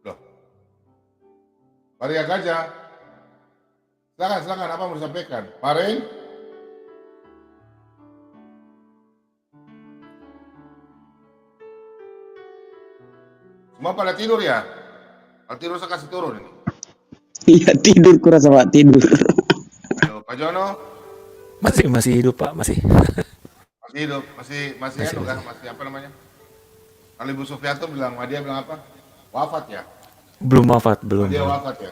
Speaker 2: Loh. Pak Arya Gajah. Silakan, apa mau disampaikan? Pak Ren? Semua pada tidur ya? Kalau tidur saya kasih turun ini.
Speaker 14: Iya, tidur kurasa, Pak, tidur.
Speaker 2: Ayo, Pak Jono?
Speaker 23: Masih hidup, Pak, masih.
Speaker 2: Masih hidup, masih kan? Masih apa namanya? Kalau Ibu Sufiato bilang, dia bilang apa? Wafat ya?
Speaker 23: Belum wafat, belum.
Speaker 2: Dia wafat ya?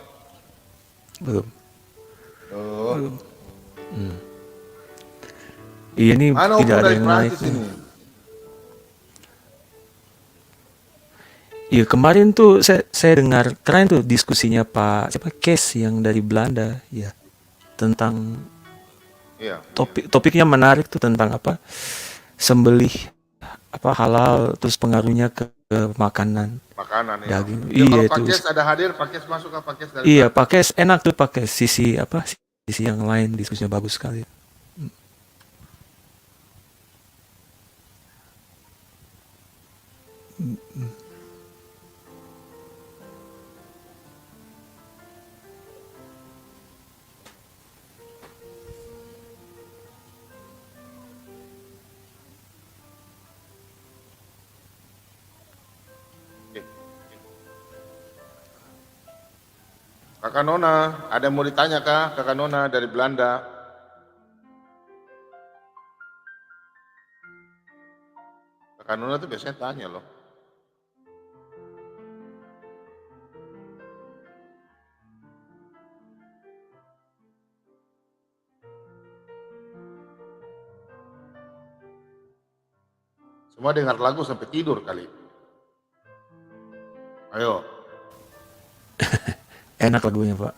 Speaker 23: Belum.
Speaker 2: Tuh.
Speaker 23: Belum. Iya, ini tidak ada yang naik. Iya, kemarin tuh saya dengar keren tuh diskusinya Pak siapa Kes yang dari Belanda ya tentang topiknya menarik tuh tentang apa sembelih apa halal terus pengaruhnya ke makanan
Speaker 2: ya.
Speaker 23: daging.
Speaker 2: Ya,
Speaker 23: iya
Speaker 2: kalau
Speaker 23: itu.
Speaker 2: Pak Kes ada hadir, Pak Kes masuk ke Pak Kes dari
Speaker 23: Iya, Pak Kes enak tuh Pak Kes sisi yang lain diskusinya bagus sekali.
Speaker 2: Kakak Nona, ada yang mau ditanya kah? Kakak Nona dari Belanda. Kakak Nona tuh biasanya tanya loh. Semua dengar lagu sampai tidur kali. Ayo.
Speaker 23: Enak lagunya, Pak.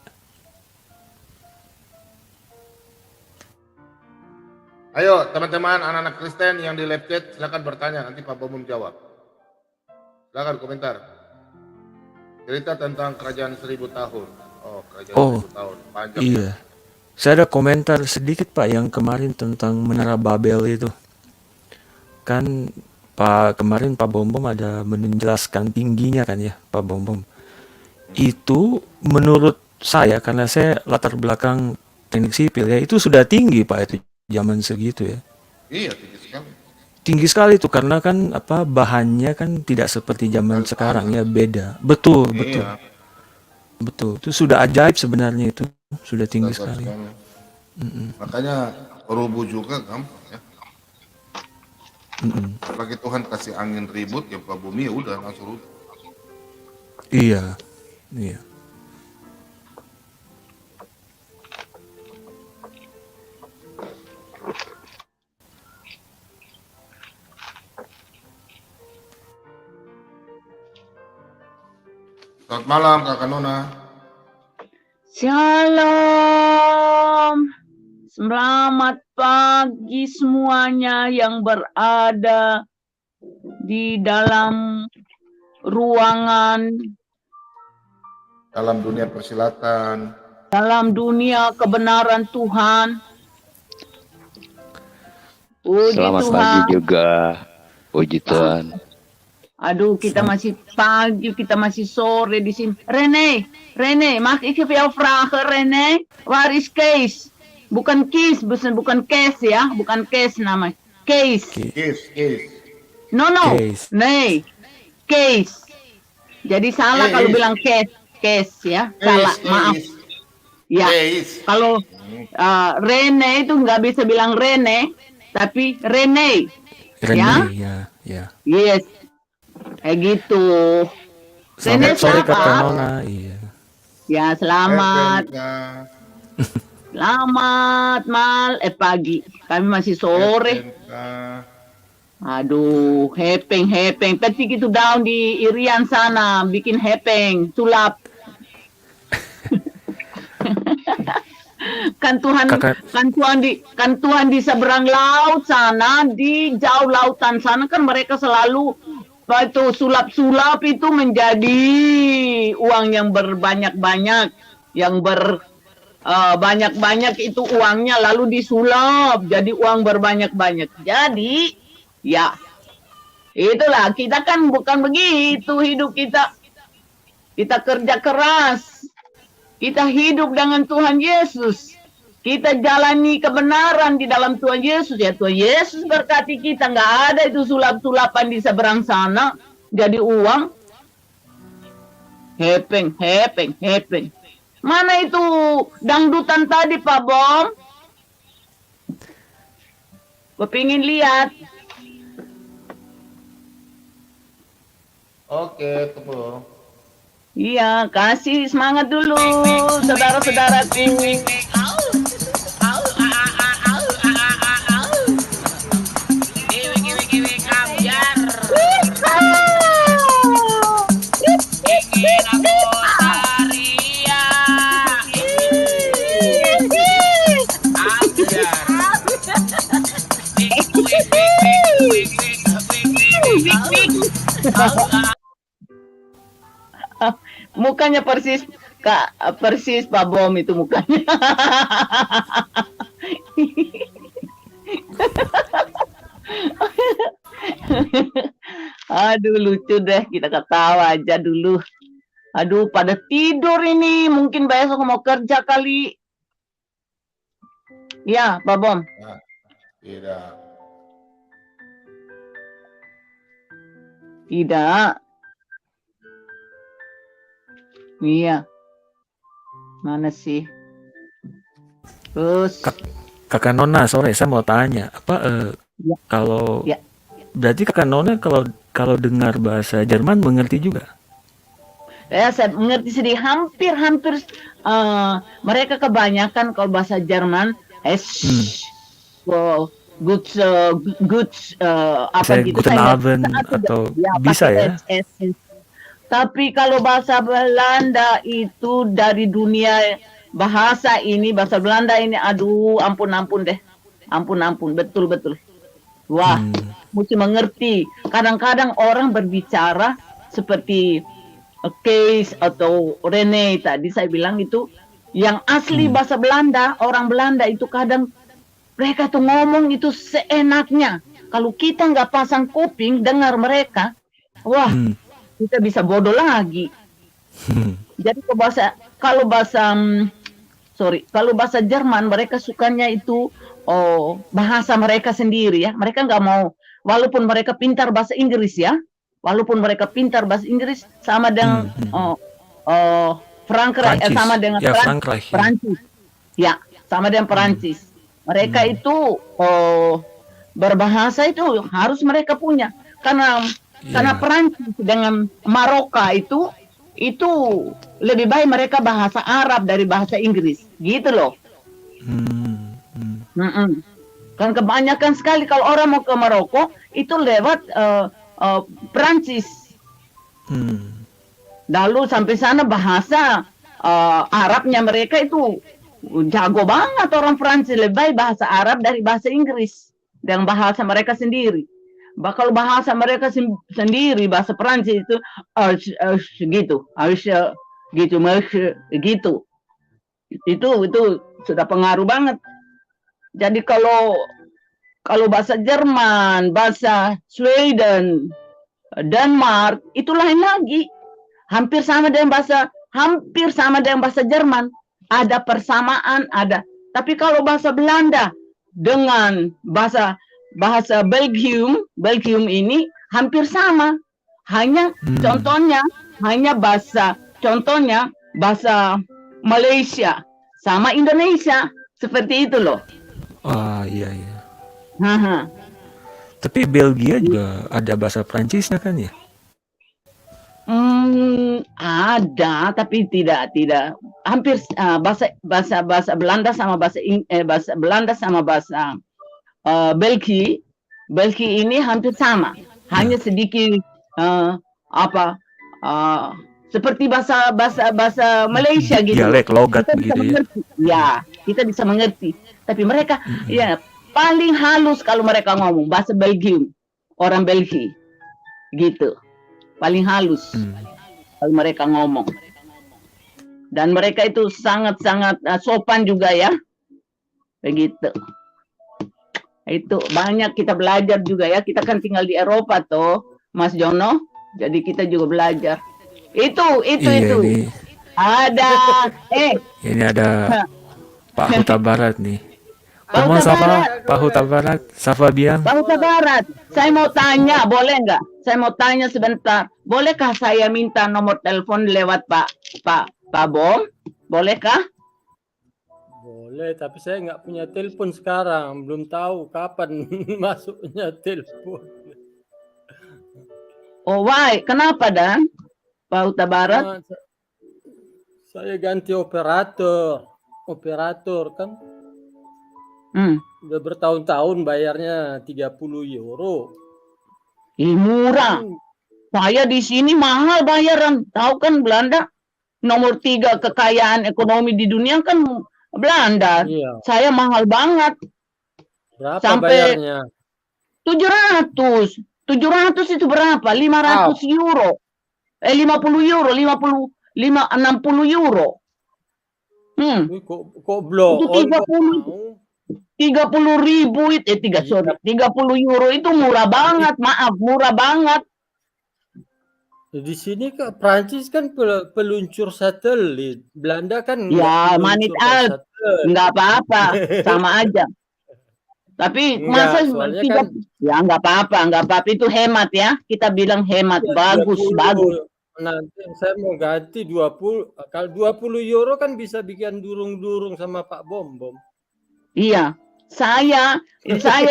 Speaker 2: Ayo teman-teman anak-anak Kristen yang di live chat silakan bertanya, nanti Pak Bomum jawab. Silakan komentar. Cerita tentang kerajaan 1000 tahun. Oh, kerajaan 1000 tahun. Panjang.
Speaker 23: Iya. Saya ada komentar sedikit Pak yang kemarin tentang Menara Babel itu. Kan kemarin Pak Bombom ada menjelaskan tingginya kan ya Pak Bombom. Itu menurut saya karena saya latar belakang teknik sipil ya itu sudah tinggi Pak itu zaman segitu ya.
Speaker 2: Iya, tinggi sekali.
Speaker 23: Tinggi sekali itu karena kan bahannya kan tidak seperti zaman sekarang ya beda. Betul. Betul. Itu sudah ajaib sebenarnya itu sudah tinggi sekali.
Speaker 2: Makanya rubuh juga gampang ya. Lagi Tuhan kasih angin ribut ya Pak Bumi ya udah langsung rubuh.
Speaker 23: Iya.
Speaker 2: Selamat malam Kakak Nona.
Speaker 17: Shalom. Selamat pagi semuanya yang berada di dalam ruangan.
Speaker 2: Dalam dunia persilatan.
Speaker 17: Dalam dunia kebenaran Tuhan. Puji
Speaker 9: Selamat
Speaker 17: Tuhan.
Speaker 9: pagi juga. Puji Tuhan.
Speaker 17: Aduh, kita masih pagi, kita masih sore di sini. Rene, mag ik even jou vragen, Rene? Waar is Kees? Bukan Kees, bukan Kees ya, bukan Kees namanya. Kees.
Speaker 2: Kees.
Speaker 17: No,
Speaker 23: Kees.
Speaker 17: nee, Kees. Jadi salah kalau bilang Kees ya, salah, maaf. Ya, kalau Rene itu nggak bisa bilang Rene, tapi Rene.
Speaker 23: Rene, ya.
Speaker 17: Yes. Kayak gitu. Rene
Speaker 23: Sore kata
Speaker 17: siapa?
Speaker 23: Nona, iya.
Speaker 17: Ya, selamat. Selamat pagi. Kami masih sore. Aduh, hepeng. Petik itu daun di Irian sana, bikin hepeng, sulap. kan Tuhan di seberang laut sana, di jauh lautan sana kan mereka selalu itu sulap-sulap itu menjadi uang yang berbanyak-banyak, yang banyak-banyak itu uangnya lalu disulap jadi uang berbanyak-banyak. Jadi ya itulah, kita kan bukan begitu hidup kita. Kita kerja keras, kita hidup dengan Tuhan Yesus. Kita jalani kebenaran di dalam Tuhan Yesus. Ya Tuhan Yesus berkati kita. Nggak ada itu sulap-sulapan di seberang sana. Jadi uang. Hepeng. Mana itu dangdutan tadi Pak Bom? Gue pengen lihat.
Speaker 2: Oke, tunggu.
Speaker 17: Iya, kasih semangat dulu saudara-saudaraku. Mukanya persis Pak Bom itu mukanya. Aduh lucu deh, kita ketawa aja dulu. Aduh pada tidur ini, mungkin besok mau kerja kali. Ya Pak Bom. Tidak. Iya. Mana sih? Terus
Speaker 23: Kakak Nona, sore saya mau tanya, kalau berarti Kakak Nona kalau dengar bahasa Jerman mengerti juga?
Speaker 17: Ya, saya mengerti sedih, hampir mereka kebanyakan kalau bahasa Jerman good apa gitu
Speaker 23: Guten Abend atau bisa ya?
Speaker 17: Tapi kalau bahasa Belanda itu dari dunia bahasa Belanda ini, aduh ampun deh, ampun betul. Wah, mesti mengerti. Kadang-kadang orang berbicara seperti Kees atau Rene tadi saya bilang itu yang asli bahasa Belanda, orang Belanda itu kadang mereka tuh ngomong itu seenaknya. Kalau kita nggak pasang kuping dengar mereka, wah kita bisa bodoh lagi. Jadi kalau bahasa Jerman mereka sukanya itu bahasa mereka sendiri ya. Mereka nggak mau, walaupun mereka pintar bahasa Inggris ya, sama dengan Prancis. Ya, sama dengan Perancis. Mereka itu berbahasa itu harus mereka punya. Karena Perancis dengan Maroka itu lebih baik mereka bahasa Arab dari bahasa Inggris, gitu loh. Kan kebanyakan sekali kalau orang mau ke Maroko itu lewat Perancis. Lalu sampai sana bahasa Arabnya mereka itu jago banget orang Perancis, lebih baik bahasa Arab dari bahasa Inggris dan bahasa mereka sendiri. Kalau bahasa mereka sendiri, bahasa Perancis itu gitu. Itu sudah pengaruh banget. Jadi kalau bahasa Jerman, bahasa Sweden, Denmark itu lain lagi. Hampir sama dengan bahasa Jerman. Ada persamaan, ada. Tapi kalau bahasa Belanda dengan bahasa Belgium ini hampir sama. Hanya contohnya bahasa Malaysia sama Indonesia seperti itu loh.
Speaker 23: Iya. Tapi Belgia juga ada bahasa Prancisnya kan ya?
Speaker 17: Ada tapi tidak hampir bahasa Belanda sama bahasa Belanda sama bahasa Belgia ini hampir sama, hanya sedikit seperti bahasa Malaysia gitu.
Speaker 23: Dialek logat gitu
Speaker 17: ya. Kita bisa mengerti. Tapi mereka ya paling halus kalau mereka ngomong bahasa Belgium, orang Belgia gitu. Paling halus kalau mereka ngomong. Dan mereka itu sangat-sangat sopan juga ya. Begitu. Itu banyak kita belajar juga ya. Kita kan tinggal di Eropa toh, Mas Jono. Jadi kita juga belajar. Itu.
Speaker 23: Ini.
Speaker 17: Ada
Speaker 23: Ini ada Pak Huta Barat nih. Ngomong sama Pak Huta Barat, Safabian.
Speaker 17: Pak Huta Barat, saya mau tanya, boleh nggak? Saya mau tanya sebentar. Bolehkah saya minta nomor telepon lewat Pak Bom? Bolehkah?
Speaker 7: Boleh, tapi saya nggak punya telepon sekarang. Belum tahu kapan masuknya telepon.
Speaker 17: Oh, why? Kenapa dan Pak Huta Barat?
Speaker 7: Saya ganti operator kan. Udah bertahun-tahun bayarnya 30 euro.
Speaker 17: Murah. Saya di sini mahal bayaran. Tahu kan Belanda nomor 3 kekayaan ekonomi di dunia kan Belanda.
Speaker 7: Iya.
Speaker 17: Saya mahal banget.
Speaker 7: Berapa
Speaker 17: Sampai
Speaker 7: bayarnya?
Speaker 17: 700. 700 itu berapa? 500 euro. 50 euro, 60 euro.
Speaker 7: Kok blow
Speaker 17: Itu 30.000 itu 30 euro itu murah banget, maaf, murah banget.
Speaker 7: Di sini kan Prancis kan peluncur satelit, Belanda kan
Speaker 17: ya manit al, nggak apa-apa, sama aja. Tapi masa tidak, kan, ya nggak apa-apa itu hemat ya, kita bilang hemat, bagus.
Speaker 7: Nanti saya mau ganti 20, kalau 20 euro kan bisa bikin durung-durung sama Pak Bom.
Speaker 17: Iya, saya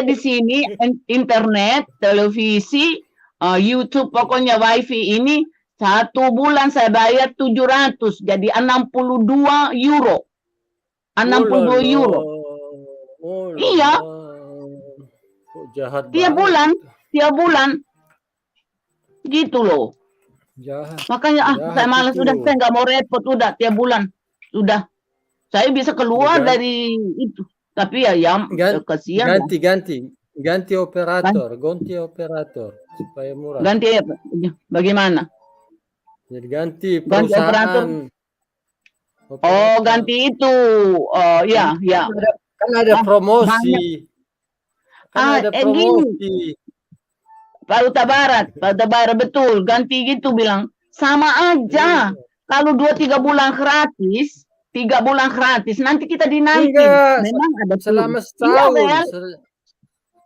Speaker 17: di sini internet, televisi, YouTube, pokoknya wifi ini 1 bulan saya bayar 700, jadi 62 euro. 62 euro. Iya.
Speaker 7: Kok jahat
Speaker 17: tiap bulan. Gitu loh.
Speaker 7: Jahat.
Speaker 17: Makanya saya malas, udah saya nggak mau repot, udah tiap bulan. Sudah. Saya bisa keluar dari itu. Tapi ya kasihan.
Speaker 7: Ganti operator, supaya murah.
Speaker 17: Ganti apa? Bagaimana?
Speaker 7: Jadi ganti perusahaan.
Speaker 17: Oh, ganti itu. Oh, ya.
Speaker 7: Kan ada promosi.
Speaker 17: Gini. Pak Huta Barat betul, ganti gitu bilang. Sama aja. Kalau 2-3 bulan gratis, 3 bulan gratis, nanti kita dinaikin. Memang ada
Speaker 7: selama setahun.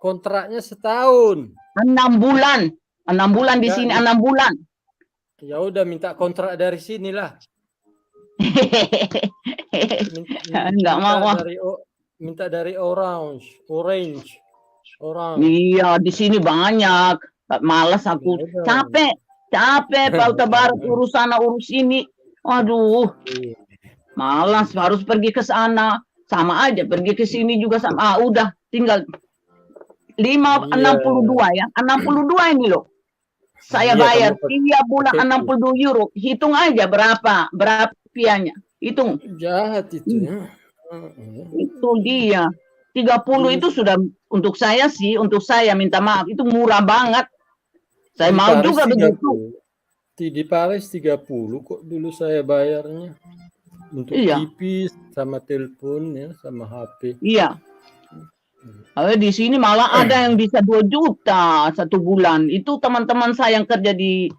Speaker 7: Kontraknya setahun.
Speaker 17: 6 bulan. 6 bulan di sini, 6 bulan.
Speaker 7: Ya udah minta kontrak dari sinilah.
Speaker 17: Enggak mau.
Speaker 7: Minta dari Orange.
Speaker 17: Iya, di sini banyak. Malas aku. Capek Pak Huta Barat urus sana urus ini. Aduh. Malas harus pergi ke sana. Sama aja pergi ke sini juga sama. Udah tinggal 62 ya. 62 ini loh. Saya bayar tiap bulan 62 euro. Hitung aja berapa rupiahnya. Hitung.
Speaker 7: Jahat itu ya.
Speaker 17: Itu dia. 30 itu sudah untuk saya minta maaf itu murah banget. Saya mau juga begitu.
Speaker 7: Di Paris 30 kok dulu saya bayarnya. Untuk TV sama telepon ya, sama HP.
Speaker 17: Iya. Di sini malah ada yang bisa 2 juta 1 bulan. Itu teman-teman saya yang kerja di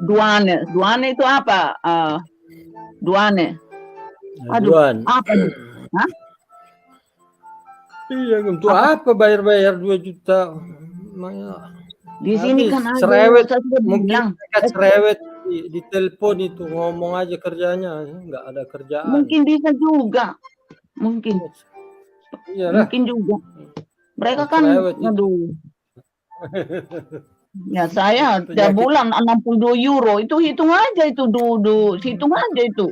Speaker 17: Duane. Duane itu apa? Duane. Aduh,
Speaker 7: Duan.
Speaker 17: apa itu? Hah?
Speaker 7: Iya, untuk apa bayar 2 juta?
Speaker 17: Di sini kan ada
Speaker 7: cerewet,
Speaker 17: saya sudah
Speaker 7: mungkin
Speaker 17: bilang.
Speaker 7: mereka cerewet di telepon itu ngomong aja kerjanya, nggak ada kerjaan.
Speaker 17: Mungkin bisa juga, mungkin.
Speaker 7: Iyalah.
Speaker 17: Mungkin juga. Mereka kan,
Speaker 7: Cerewet itu.
Speaker 17: aduh. Ya saya tiap bulan 62 euro, itu hitung aja itu, hitung aja itu.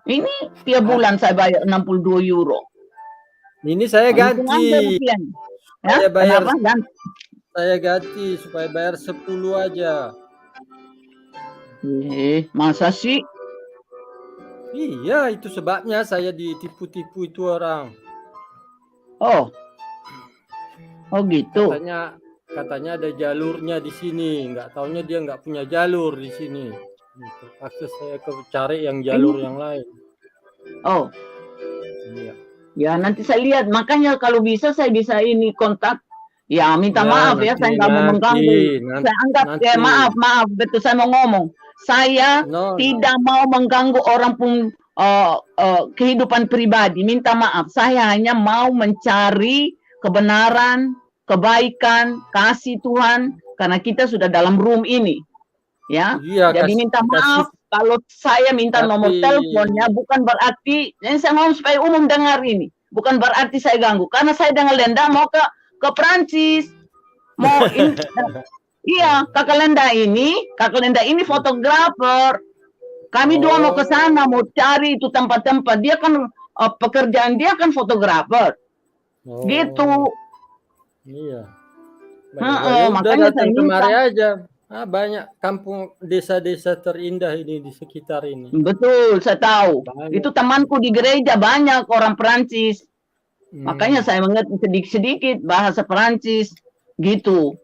Speaker 17: Ini tiap bulan saya bayar 62 euro.
Speaker 7: Ini saya
Speaker 17: Hitung aja
Speaker 7: ganti.
Speaker 17: rupiah. Ya,
Speaker 7: Saya bayar.
Speaker 17: kenapa? Ganti.
Speaker 7: Saya ganti supaya bayar 10 aja.
Speaker 17: Masa sih?
Speaker 7: Iya, itu sebabnya saya ditipu-tipu itu orang.
Speaker 17: Oh gitu.
Speaker 7: Katanya ada jalurnya di sini, nggak taunya dia nggak punya jalur di sini. Akses saya cari yang jalur yang lain.
Speaker 17: Oh.
Speaker 7: Iya.
Speaker 17: Ya nanti saya lihat, makanya kalau bisa saya bisa ini kontak. Ya minta maaf ya, saya nggak mau mengganggu. Saya anggap ya maaf, betul saya mau ngomong. Saya tidak mau mengganggu orang pun kehidupan pribadi. Minta maaf, saya hanya mau mencari kebenaran, kebaikan, kasih Tuhan, karena kita sudah dalam room ini. Ya,
Speaker 7: iya,
Speaker 17: jadi minta maaf kalau saya minta nomor teleponnya, bukan berarti, ini saya ngomong supaya umum dengar ini, bukan berarti saya ganggu, karena saya dengan Lenda mau ke Perancis, mau iya, Kakak Lenda ini fotografer, kami dua mau ke sana mau cari itu tempat-tempat, dia kan pekerjaan dia kan fotografer, gitu.
Speaker 7: Iya.
Speaker 17: Makanya saya
Speaker 7: kemari aja. Banyak kampung desa-desa terindah ini di sekitar ini.
Speaker 17: Betul, saya tahu. Banyak. Itu temanku di gereja banyak orang Perancis. Makanya saya mengerti sedikit-sedikit bahasa Perancis gitu.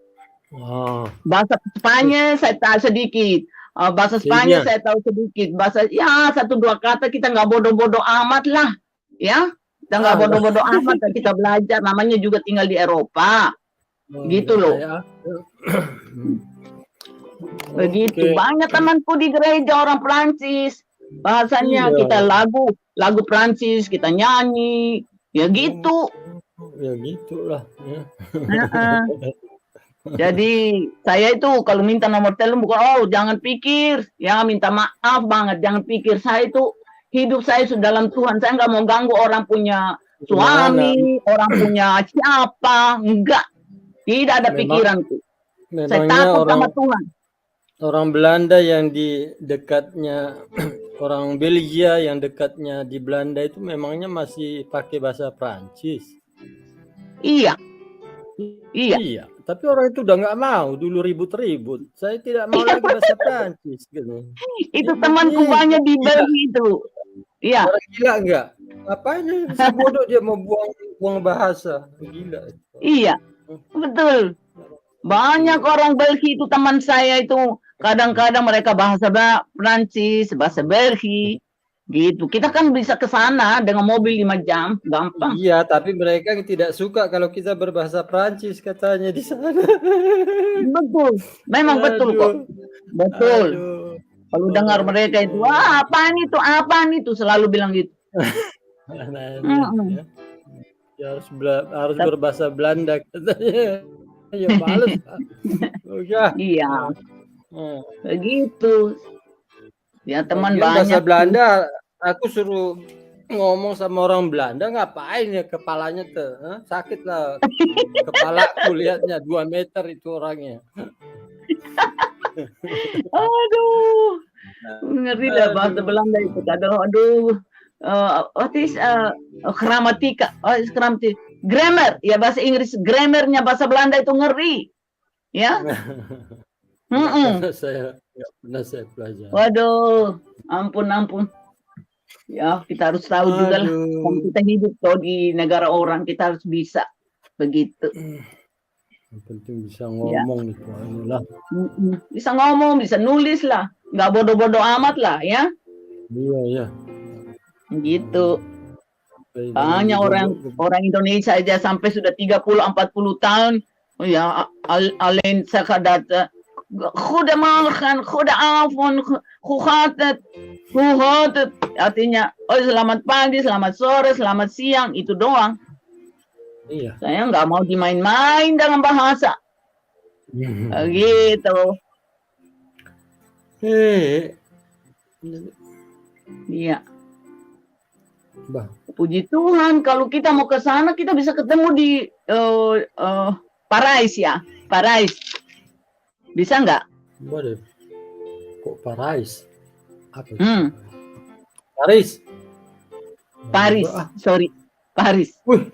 Speaker 17: Bahasa Spanyol saya tahu sedikit. Bahasa Spanyol saya tahu sedikit. Bahasa 1-2 kata kita nggak bodoh-bodoh amat lah, ya. Kita nggak bodoh-bodoh amat, kita belajar. Namanya juga tinggal di Eropa, gitu loh. Begitu banyak temanku di gereja orang Prancis, bahasanya kita lagu Prancis kita nyanyi, ya gitu.
Speaker 7: Ya gitulah. Ya.
Speaker 17: Jadi saya itu kalau minta nomor telepon bukan jangan pikir, ya minta maaf banget, jangan pikir saya itu hidup saya sudah dalam Tuhan, saya nggak mau ganggu orang punya suami, orang punya siapa, enggak, tidak ada pikiranku. Saya takut sama Tuhan.
Speaker 7: Orang Belanda yang di dekatnya, orang Belgia yang dekatnya di Belanda itu memangnya masih pakai bahasa Prancis.
Speaker 17: Iya.
Speaker 7: Tapi orang itu udah nggak mau, dulu ribut-ribut. Saya tidak mau lagi bahasa Prancis. Gitu.
Speaker 17: Itu temanku banyak di Belgia itu. Iya.
Speaker 7: Orang gila nggak? Apanya si bodoh dia mau buang bahasa, gila.
Speaker 17: Iya, betul. Banyak orang Belgia itu teman saya itu. Kadang-kadang mereka bahasa Prancis, bahasa Belgia, gitu. Kita kan bisa ke sana dengan mobil 5 jam, gampang.
Speaker 7: Iya, tapi mereka tidak suka kalau kita berbahasa Prancis katanya di sana.
Speaker 17: Betul, memang betul kok. Betul. Kalau dengar mereka itu, apaan itu, selalu bilang gitu.
Speaker 7: Ya, harus berbahasa Belanda katanya. Ya males.
Speaker 17: Iya. Begitu. Ya teman banyak.
Speaker 7: Bahasa Belanda, aku suruh ngomong sama orang Belanda, ngapain ya kepalanya tuh? Sakit lah. Kepalaku lihatnya 2 meter itu orangnya.
Speaker 17: Aduh. Ngeri lah bahasa Belanda itu. Aduh. What is gramatika? Grammar. Ya bahasa Inggris, grammarnya bahasa Belanda itu ngeri. Ya.
Speaker 7: Saya nggak pernah saya pelajari.
Speaker 17: Waduh, ampun. Ya, kita harus tahu juga lah. Kalau kita hidup di negara orang, kita harus bisa begitu.
Speaker 7: Yang penting bisa ngomong itu lah.
Speaker 17: Bisa ngomong, bisa nulis lah. Nggak bodoh-bodoh amat lah, ya.
Speaker 7: Iya.
Speaker 17: Gitu. Hanya orang Indonesia aja sampai sudah 30-40 tahun. Oh ya, alain sakadat. Khuda makan, khuda afon, khuhatat. Artinya, oh selamat pagi, selamat sore, selamat siang, itu doang.
Speaker 7: Iya.
Speaker 17: Saya nggak mau dimain-main dalam bahasa. Gitu. Iya. Puji Tuhan, kalau kita mau ke sana kita bisa ketemu di Parais ya, Parais. Bisa nggak?
Speaker 7: Boleh. Kok Parais? Apa?
Speaker 17: Paris. Paris, sorry, Paris.
Speaker 7: Wih,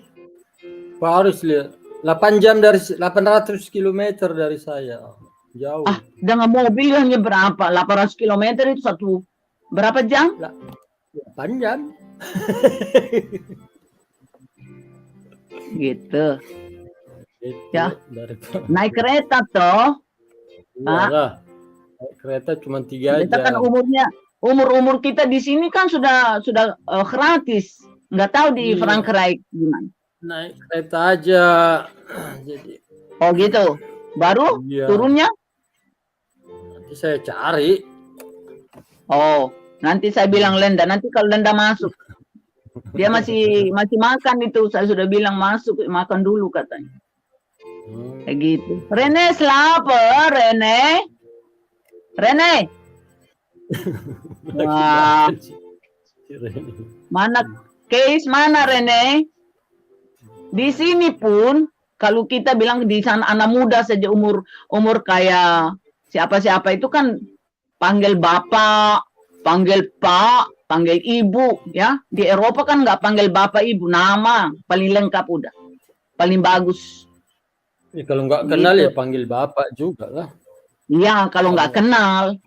Speaker 7: Paris lihat. 8 jam dari 800 km dari saya. Jauh.
Speaker 17: Dengan mobil hanya berapa? 800 km itu berapa jam?
Speaker 7: 8 jam.
Speaker 17: Gitu. Ya. Naik kereta toh.
Speaker 7: Naik kereta cuma 3
Speaker 17: Kita
Speaker 7: jam.
Speaker 17: kan umur kita di sini kan sudah gratis. Nggak tahu di Frankrijk gimana.
Speaker 7: Naik kereta aja. Jadi.
Speaker 17: Oh gitu. Baru turunnya?
Speaker 7: Nanti saya cari.
Speaker 17: Oh, nanti saya bilang Lenda. Nanti kalau Lenda masuk, dia masih makan itu. Saya sudah bilang masuk, makan dulu katanya. Kayak gitu. Rene lapar, Rene. Wah. Mana case mana Rene? Di sini pun kalau kita bilang di sana anak muda saja umur kayak siapa-siapa itu kan panggil bapak, panggil pak, panggil ibu ya. Di Eropa kan nggak panggil bapak ibu, nama paling lengkap udah. Paling bagus.
Speaker 7: Ya, kalau nggak kenal ya panggil bapak juga lah.
Speaker 17: Iya, kalau nggak kenal.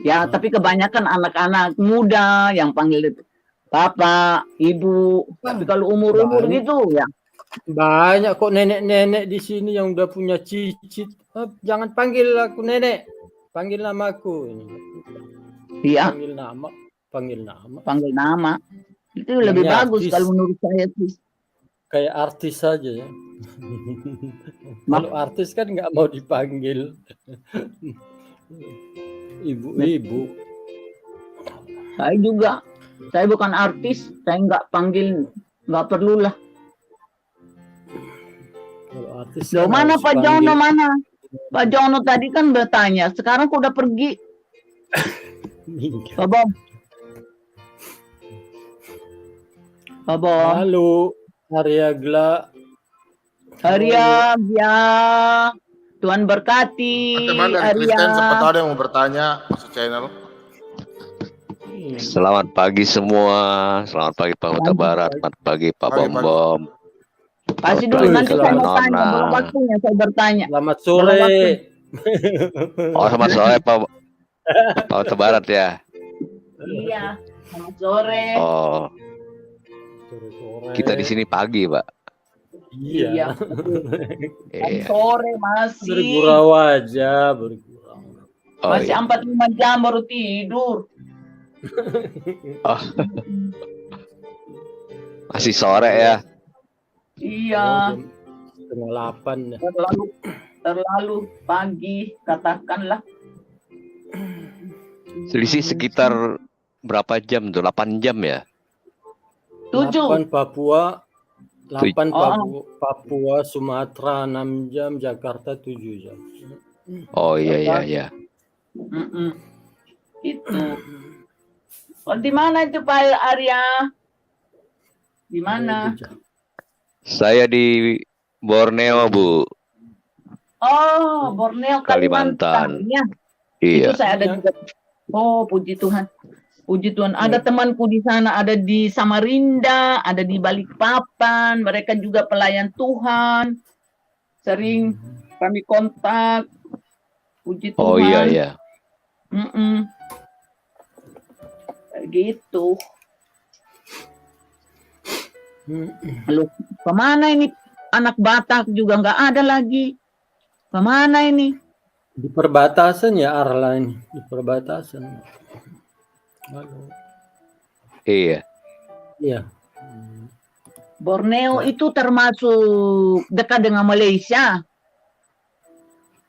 Speaker 17: Ya, tapi kebanyakan anak-anak muda yang panggil itu bapak, ibu. Tapi kalau umur-umur gitu ya.
Speaker 7: Banyak kok nenek-nenek di sini yang udah punya cicit. Jangan panggil aku nenek, panggil namaku.
Speaker 17: Iya.
Speaker 7: Panggil nama.
Speaker 17: Panggil nama. Itu lebih bagus kalau menurut saya sih.
Speaker 7: Kayak artis saja ya. Kalau artis kan nggak mau dipanggil ibu-ibu.
Speaker 17: Saya juga. Saya bukan artis. Saya nggak panggil. Nggak perlulah.
Speaker 7: Kalau artis.
Speaker 17: Loh, mana Pak Jono mana? Pak Jono tadi kan bertanya. Sekarang kok udah pergi? Pak Bom. Pak Bom.
Speaker 7: Halo. Ariagla.
Speaker 2: Arya,
Speaker 17: ya. Tuhan berkati.
Speaker 2: Teman dari Kristen sempat ada yang mau bertanya masuk channel.
Speaker 9: Selamat pagi semua. Selamat pagi Pak Huta Barat. Selamat pagi Pak Bom.
Speaker 17: Pasti dulu nanti saya mau tanya. Belum waktunya saya bertanya.
Speaker 7: Selamat sore.
Speaker 9: Oh, selamat sore Pak Huta Barat ya.
Speaker 17: Iya. Selamat sore.
Speaker 9: Oh. Kita di sini pagi, Pak.
Speaker 17: Iya. Sore masih.
Speaker 7: Bergurau aja, bergurau.
Speaker 9: Oh,
Speaker 17: masih 45 jam baru tidur.
Speaker 9: Oh. Masih sore ya?
Speaker 17: Iya.
Speaker 7: Setengah 8 ya.
Speaker 17: Terlalu pagi katakanlah.
Speaker 9: Selisih sekitar berapa jam tuh? 8 jam ya?
Speaker 17: 7.
Speaker 7: 8 Papua, 8 Papua, Sumatera 6 jam, Jakarta 7 jam.
Speaker 9: Oh iya.
Speaker 17: Itu. Oh, di mana itu Pak Arya? Di mana?
Speaker 9: Saya di Borneo, Bu.
Speaker 17: Oh, Borneo Kalimantan. Ya.
Speaker 9: Iya.
Speaker 17: Itu saya ada juga. Oh, puji Tuhan. Puji Tuhan, ada temanku di sana, ada di Samarinda, ada di Balikpapan, mereka juga pelayan Tuhan. Sering kami kontak. Puji Tuhan.
Speaker 9: Oh iya.
Speaker 17: Gitu. Lalu, kemana ini anak Batak juga nggak ada lagi? Kemana ini?
Speaker 7: Di perbatasan ya Arla ini, di perbatasan. Halo.
Speaker 9: Iya.
Speaker 7: Iya.
Speaker 17: Borneo itu termasuk dekat dengan Malaysia.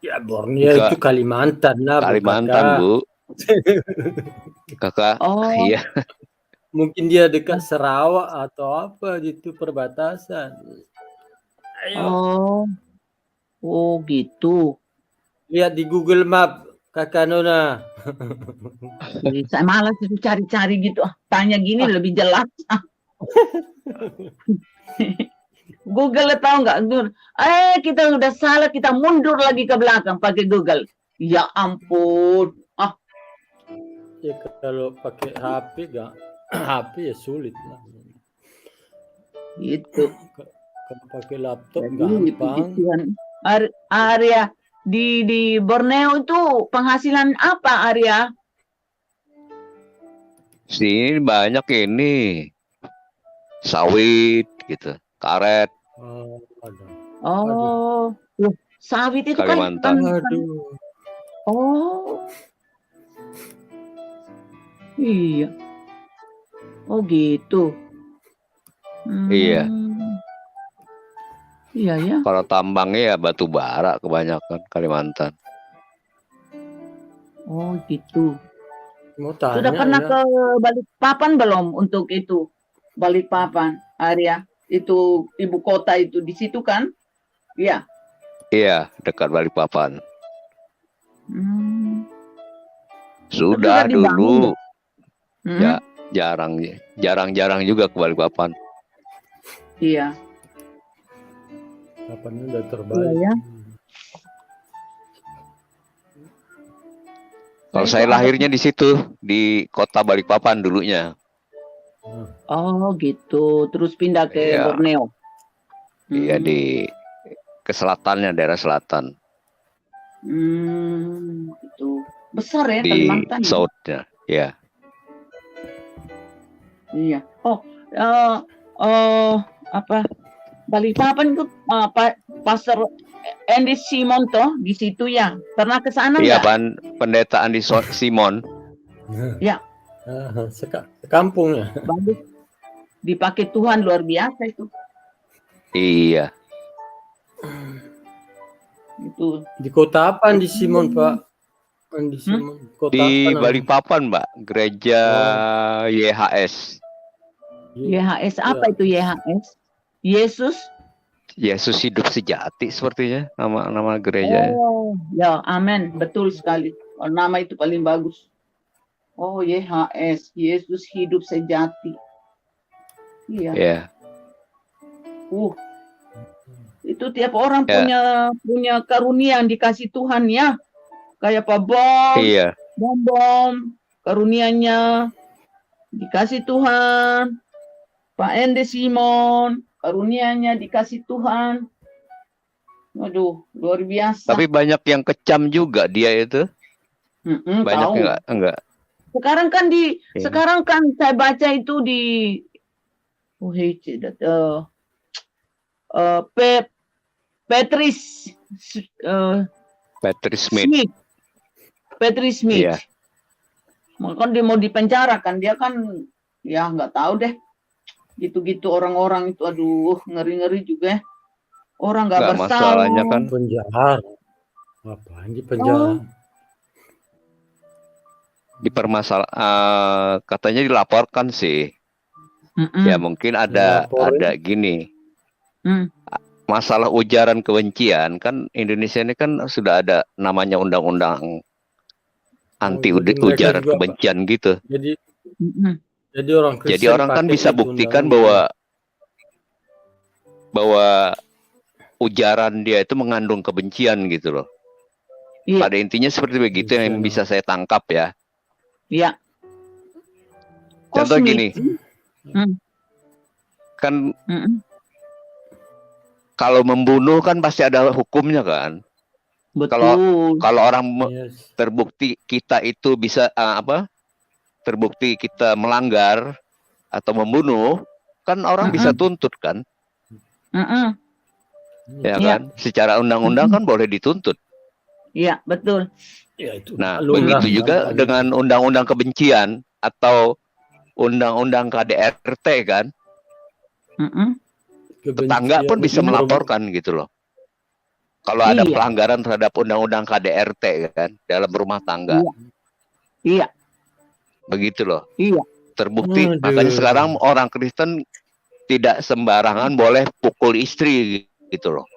Speaker 7: Ya Borneo itu Kalimantan lah,
Speaker 9: Kalimantan, Bu. Kakak.
Speaker 17: Oh.
Speaker 9: Iya.
Speaker 7: Mungkin dia dekat Sarawak atau apa gitu perbatasan.
Speaker 17: Oh. Oh gitu.
Speaker 7: Lihat di Google Map, Kakak Nona.
Speaker 17: Saya malas itu cari-cari gitu. Tanya gini lebih jelas. Google tahu nggak? Kita udah salah, kita mundur lagi ke belakang pakai Google. Ya ampun.
Speaker 7: Ya kalau pakai HP nggak, HP ya sulit lah.
Speaker 17: Itu.
Speaker 7: Kalau pakai laptop gampang.
Speaker 17: Arya di Borneo itu penghasilan apa, Arya?
Speaker 9: Sini banyak ini sawit gitu, karet.
Speaker 17: Oh, loh, sawit itu
Speaker 9: Kalimantan.
Speaker 17: Oh, iya. Oh gitu.
Speaker 9: Iya.
Speaker 17: Iya ya.
Speaker 9: Kalau tambangnya ya batu bara kebanyakan Kalimantan.
Speaker 17: Oh gitu.
Speaker 7: Mau
Speaker 17: Sudah pernah ke Balikpapan belum untuk itu? Balikpapan, Arya. Itu ibu kota itu di situ kan? Iya.
Speaker 9: Iya, dekat Balikpapan.
Speaker 17: Tapi
Speaker 9: Sudah
Speaker 17: udah dibangun,
Speaker 9: dulu. Ya, jarang juga ke Balikpapan.
Speaker 17: Iya.
Speaker 7: Papannya udah terbalik.
Speaker 17: Iya ya.
Speaker 9: Kalau saya lahirnya di situ, di kota Balikpapan dulunya.
Speaker 17: Oh gitu. Terus pindah ke
Speaker 9: Iya.
Speaker 17: Borneo.
Speaker 9: Iya, ke selatannya, daerah selatan.
Speaker 17: Itu besar ya
Speaker 9: Di
Speaker 17: Kalimantan.
Speaker 9: south-nya, ya.
Speaker 17: Iya. Apa? Balikpapan itu Pastor Andy Simon toh di situ ya. Pernah ke sana
Speaker 9: Iya,
Speaker 17: nggak?
Speaker 9: pendeta Andi Simon.
Speaker 17: Ya.
Speaker 7: Sekampung ya.
Speaker 17: Bagus. Dipakai Tuhan luar biasa itu.
Speaker 9: Iya.
Speaker 17: Itu.
Speaker 7: Di kota apa Andi Simon, Pak? Andi Simon. Kota
Speaker 9: Di
Speaker 7: apa namanya?
Speaker 9: Balikpapan, Mbak. Gereja YHS.
Speaker 17: YHS apa itu YHS? Yesus
Speaker 9: Hidup Sejati sepertinya nama gereja.
Speaker 17: Oh, ya, amin. Betul sekali. Nama itu paling bagus. Oh, YHS, Yesus Hidup Sejati. Iya.
Speaker 9: Iya.
Speaker 17: Itu tiap orang punya karunia yang dikasih Tuhan ya. Kayak Pak Bom.
Speaker 9: Iya.
Speaker 17: Bom, karunianya dikasih Tuhan. Pak Ende Simon, karunianya dikasih Tuhan. Waduh, luar biasa.
Speaker 9: Tapi banyak yang kecam juga dia itu. Banyak
Speaker 17: tahu.
Speaker 9: enggak.
Speaker 17: Sekarang kan saya baca itu di Patrice Smith. Patrice Smith.
Speaker 9: Iya.
Speaker 17: Kan dia mau dipenjarakan, dia kan ya nggak tahu deh. Gitu-gitu orang-orang itu, aduh, ngeri-ngeri juga. Orang nggak bersalah.
Speaker 9: Masalahnya kan
Speaker 7: penjara. Apaan di penjara?
Speaker 9: Katanya dilaporkan sih. Ya mungkin ada gini. Masalah ujaran kebencian kan Indonesia ini kan sudah ada namanya undang-undang anti ujaran kebencian gitu.
Speaker 7: Jadi orang Kristen
Speaker 9: Jadi orang kan bisa buktikan bahwa ujaran dia itu mengandung kebencian gitu loh.
Speaker 17: Iya.
Speaker 9: Pada intinya seperti begitu yang bisa saya tangkap ya.
Speaker 17: Iya.
Speaker 9: Contoh gini, kan kalau membunuh kan pasti ada hukumnya kan.
Speaker 17: Betul.
Speaker 9: Kalau orang terbukti kita itu bisa terbukti kita melanggar atau membunuh, kan orang bisa tuntut kan? Ya kan? Secara undang-undang kan boleh dituntut.
Speaker 17: Iya, betul.
Speaker 7: Ya, itu
Speaker 9: Nah, begitu juga dengan undang-undang kebencian atau undang-undang KDRT kan? tetangga pun bisa melaporkan gitu loh. Kalau ada pelanggaran terhadap undang-undang KDRT kan dalam rumah tangga.
Speaker 17: Iya.
Speaker 9: Begitu loh.
Speaker 17: Iya.
Speaker 9: Terbukti. Makanya sekarang orang Kristen tidak sembarangan boleh pukul istri gitu loh.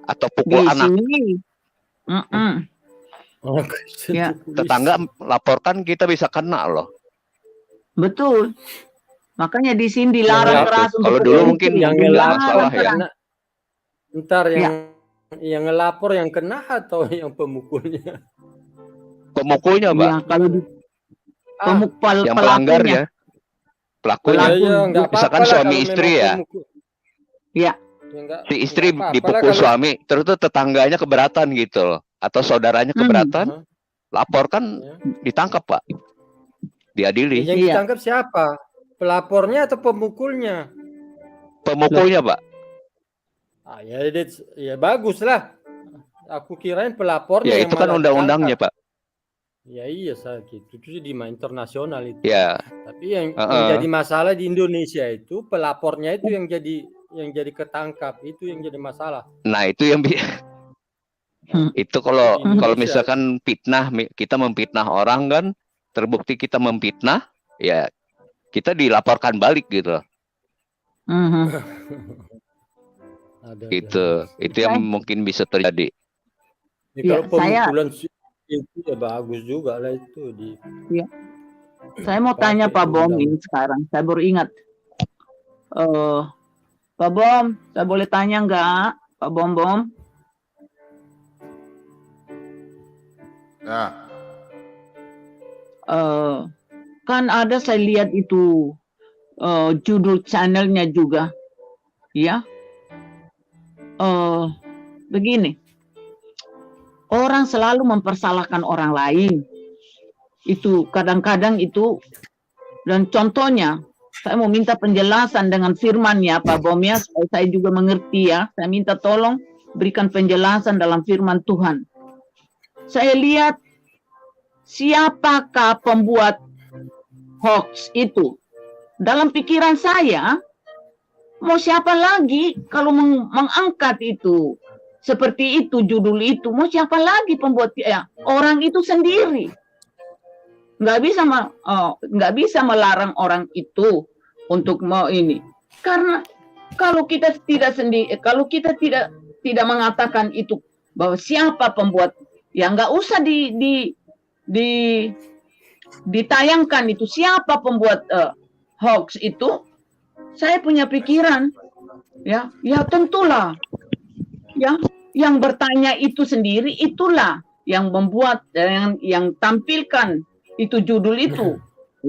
Speaker 9: Atau pukul anak.
Speaker 17: Ya.
Speaker 9: Tetangga laporkan kita bisa kena loh.
Speaker 17: Betul. Makanya di sini dilarang keras untuk
Speaker 9: kalau dulu mungkin
Speaker 7: yang
Speaker 9: masalah ya.
Speaker 7: Ntar yang ngelapor yang kena atau yang pemukulnya?
Speaker 9: Pemukulnya, Mbak.
Speaker 17: Ya, kalau di
Speaker 9: yang pelanggar ya. Pelakunya. Misalkan suami istri ya.
Speaker 17: Iya.
Speaker 9: Si istri dipukul suami, terus tuh tetangganya keberatan gitu loh. Atau saudaranya keberatan, laporkan, ditangkap, Pak. Diadili.
Speaker 7: Yang ditangkap siapa? Pelapornya atau pemukulnya?
Speaker 9: Pemukulnya, Pak.
Speaker 7: Ya bagus lah. Aku kirain pelapornya.
Speaker 9: Ya itu kan undang-undangnya, Pak.
Speaker 7: Ya iya saya gitu. Itu di internasional itu.
Speaker 9: Ya.
Speaker 7: Tapi yang jadi masalah di Indonesia itu pelapornya itu yang jadi ketangkap, itu yang jadi masalah.
Speaker 9: Nah, itu yang itu kalau misalkan fitnah, kita memfitnah orang kan, terbukti kita memfitnah, ya kita dilaporkan balik gitu. Gitu. Itu yang mungkin bisa terjadi.
Speaker 7: Ya, kalau pemukulan itu ya bagus juga lah itu di.
Speaker 17: Ya. Saya mau tanya Pak Bom ini sekarang. Saya baru ingat. Pak Bom, saya boleh tanya nggak, Pak Bom?
Speaker 2: Ya.
Speaker 17: Kan ada saya lihat itu judul channelnya juga, ya. Begini, orang selalu mempersalahkan orang lain. Itu kadang-kadang itu, dan contohnya, saya mau minta penjelasan dengan firman ya Pak Bom ya, supaya saya juga mengerti ya. Saya minta tolong berikan penjelasan dalam firman Tuhan. Saya lihat siapakah pembuat hoax itu. Dalam pikiran saya, mau siapa lagi kalau mengangkat itu seperti itu, judul itu, mau siapa lagi pembuat ya? Orang itu sendiri. Nggak bisa melarang orang itu untuk mau ini. Karena kalau kita tidak sendiri, kalau kita tidak mengatakan itu bahwa siapa pembuat, ya nggak usah ditayangkan itu siapa pembuat hoax itu. Saya punya pikiran, ya tentulah, ya yang bertanya itu sendiri itulah yang membuat yang tampilkan itu judul itu,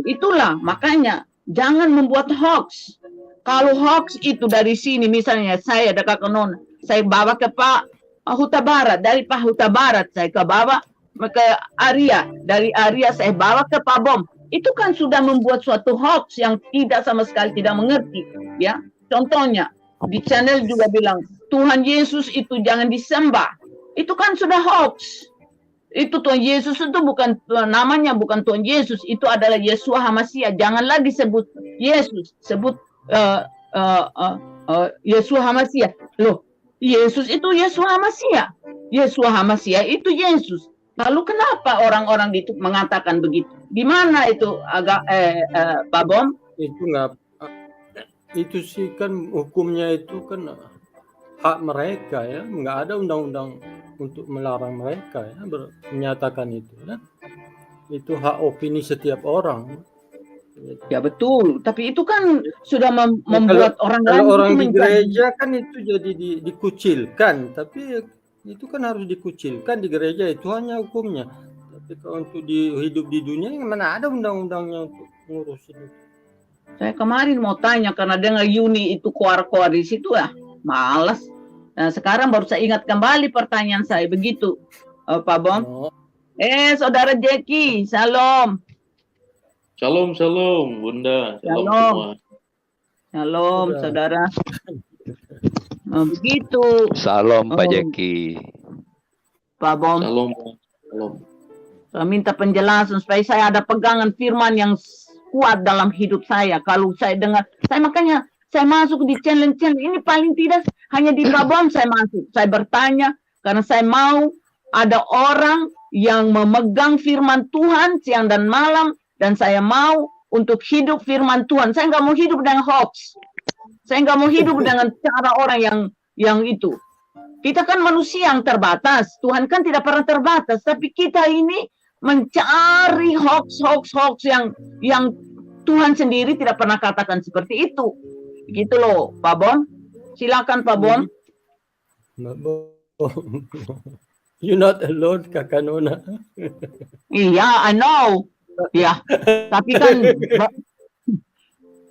Speaker 17: itulah makanya jangan membuat hoax. Kalau hoax itu dari sini, misalnya saya ada Kakak Nona, saya bawa ke Pak Huta Barat, dari Pak Huta Barat saya bawa ke Arya, dari Arya saya bawa ke Pak Bom. Itu kan sudah membuat suatu hoax yang tidak sama sekali tidak mengerti, ya. Contohnya di channel juga bilang Tuhan Yesus itu jangan disembah. Itu kan sudah hoax. Itu Tuhan Yesus itu bukan namanya, bukan Tuhan Yesus, itu adalah Yeshua HaMashiach. Jangan lagi sebut Yesus, sebut Yeshua HaMashiach. Loh, Yesus itu Yeshua HaMashiach. Yeshua HaMashiach itu Yesus. Lalu kenapa orang-orang itu mengatakan begitu? Di mana itu agak Pak Bom?
Speaker 7: Itu nggak, itu sih kan hukumnya itu kan hak mereka ya, nggak ada undang-undang untuk melarang mereka ya menyatakan itu ya. Itu hak opini setiap orang.
Speaker 17: Ya betul, tapi itu kan sudah membuat orang lain.
Speaker 7: Kalau orang di gereja kan itu jadi dikucilkan, tapi itu kan harus dikucilkan di gereja, itu hanya hukumnya. Tapi kalau untuk hidup di dunia, mana ada undang-undangnya untuk ngurusin itu.
Speaker 17: Saya kemarin mau tanya karena dengar Yuni itu keluar-keluar di situ ya, malas. Nah, sekarang baru saya ingat kembali pertanyaan saya begitu, Pak Bom. Saudara Jeki, salam.
Speaker 15: Shalom, Bunda.
Speaker 17: Shalom. Shalom, saudara. Begitu.
Speaker 9: Salam Pak Jeki.
Speaker 17: Pak Bom.
Speaker 15: Shalom.
Speaker 17: Saya minta penjelasan supaya saya ada pegangan firman yang kuat dalam hidup saya. Kalau saya dengar, saya masuk di channel-channel ini, paling tidak hanya di Babam saya masuk. Saya bertanya karena saya mau ada orang yang memegang firman Tuhan siang dan malam, dan saya mau untuk hidup firman Tuhan. Saya nggak mau hidup dengan hoax. Saya nggak mau hidup dengan cara orang yang itu. Kita kan manusia yang terbatas. Tuhan kan tidak pernah terbatas. Tapi kita ini mencari hoax yang Tuhan sendiri tidak pernah katakan seperti itu. Gitu loh, Pak Bon. Silakan Pak Bon.
Speaker 7: You're not alone, Kakak Nona.
Speaker 17: Iya, I know. Ya, tapi kan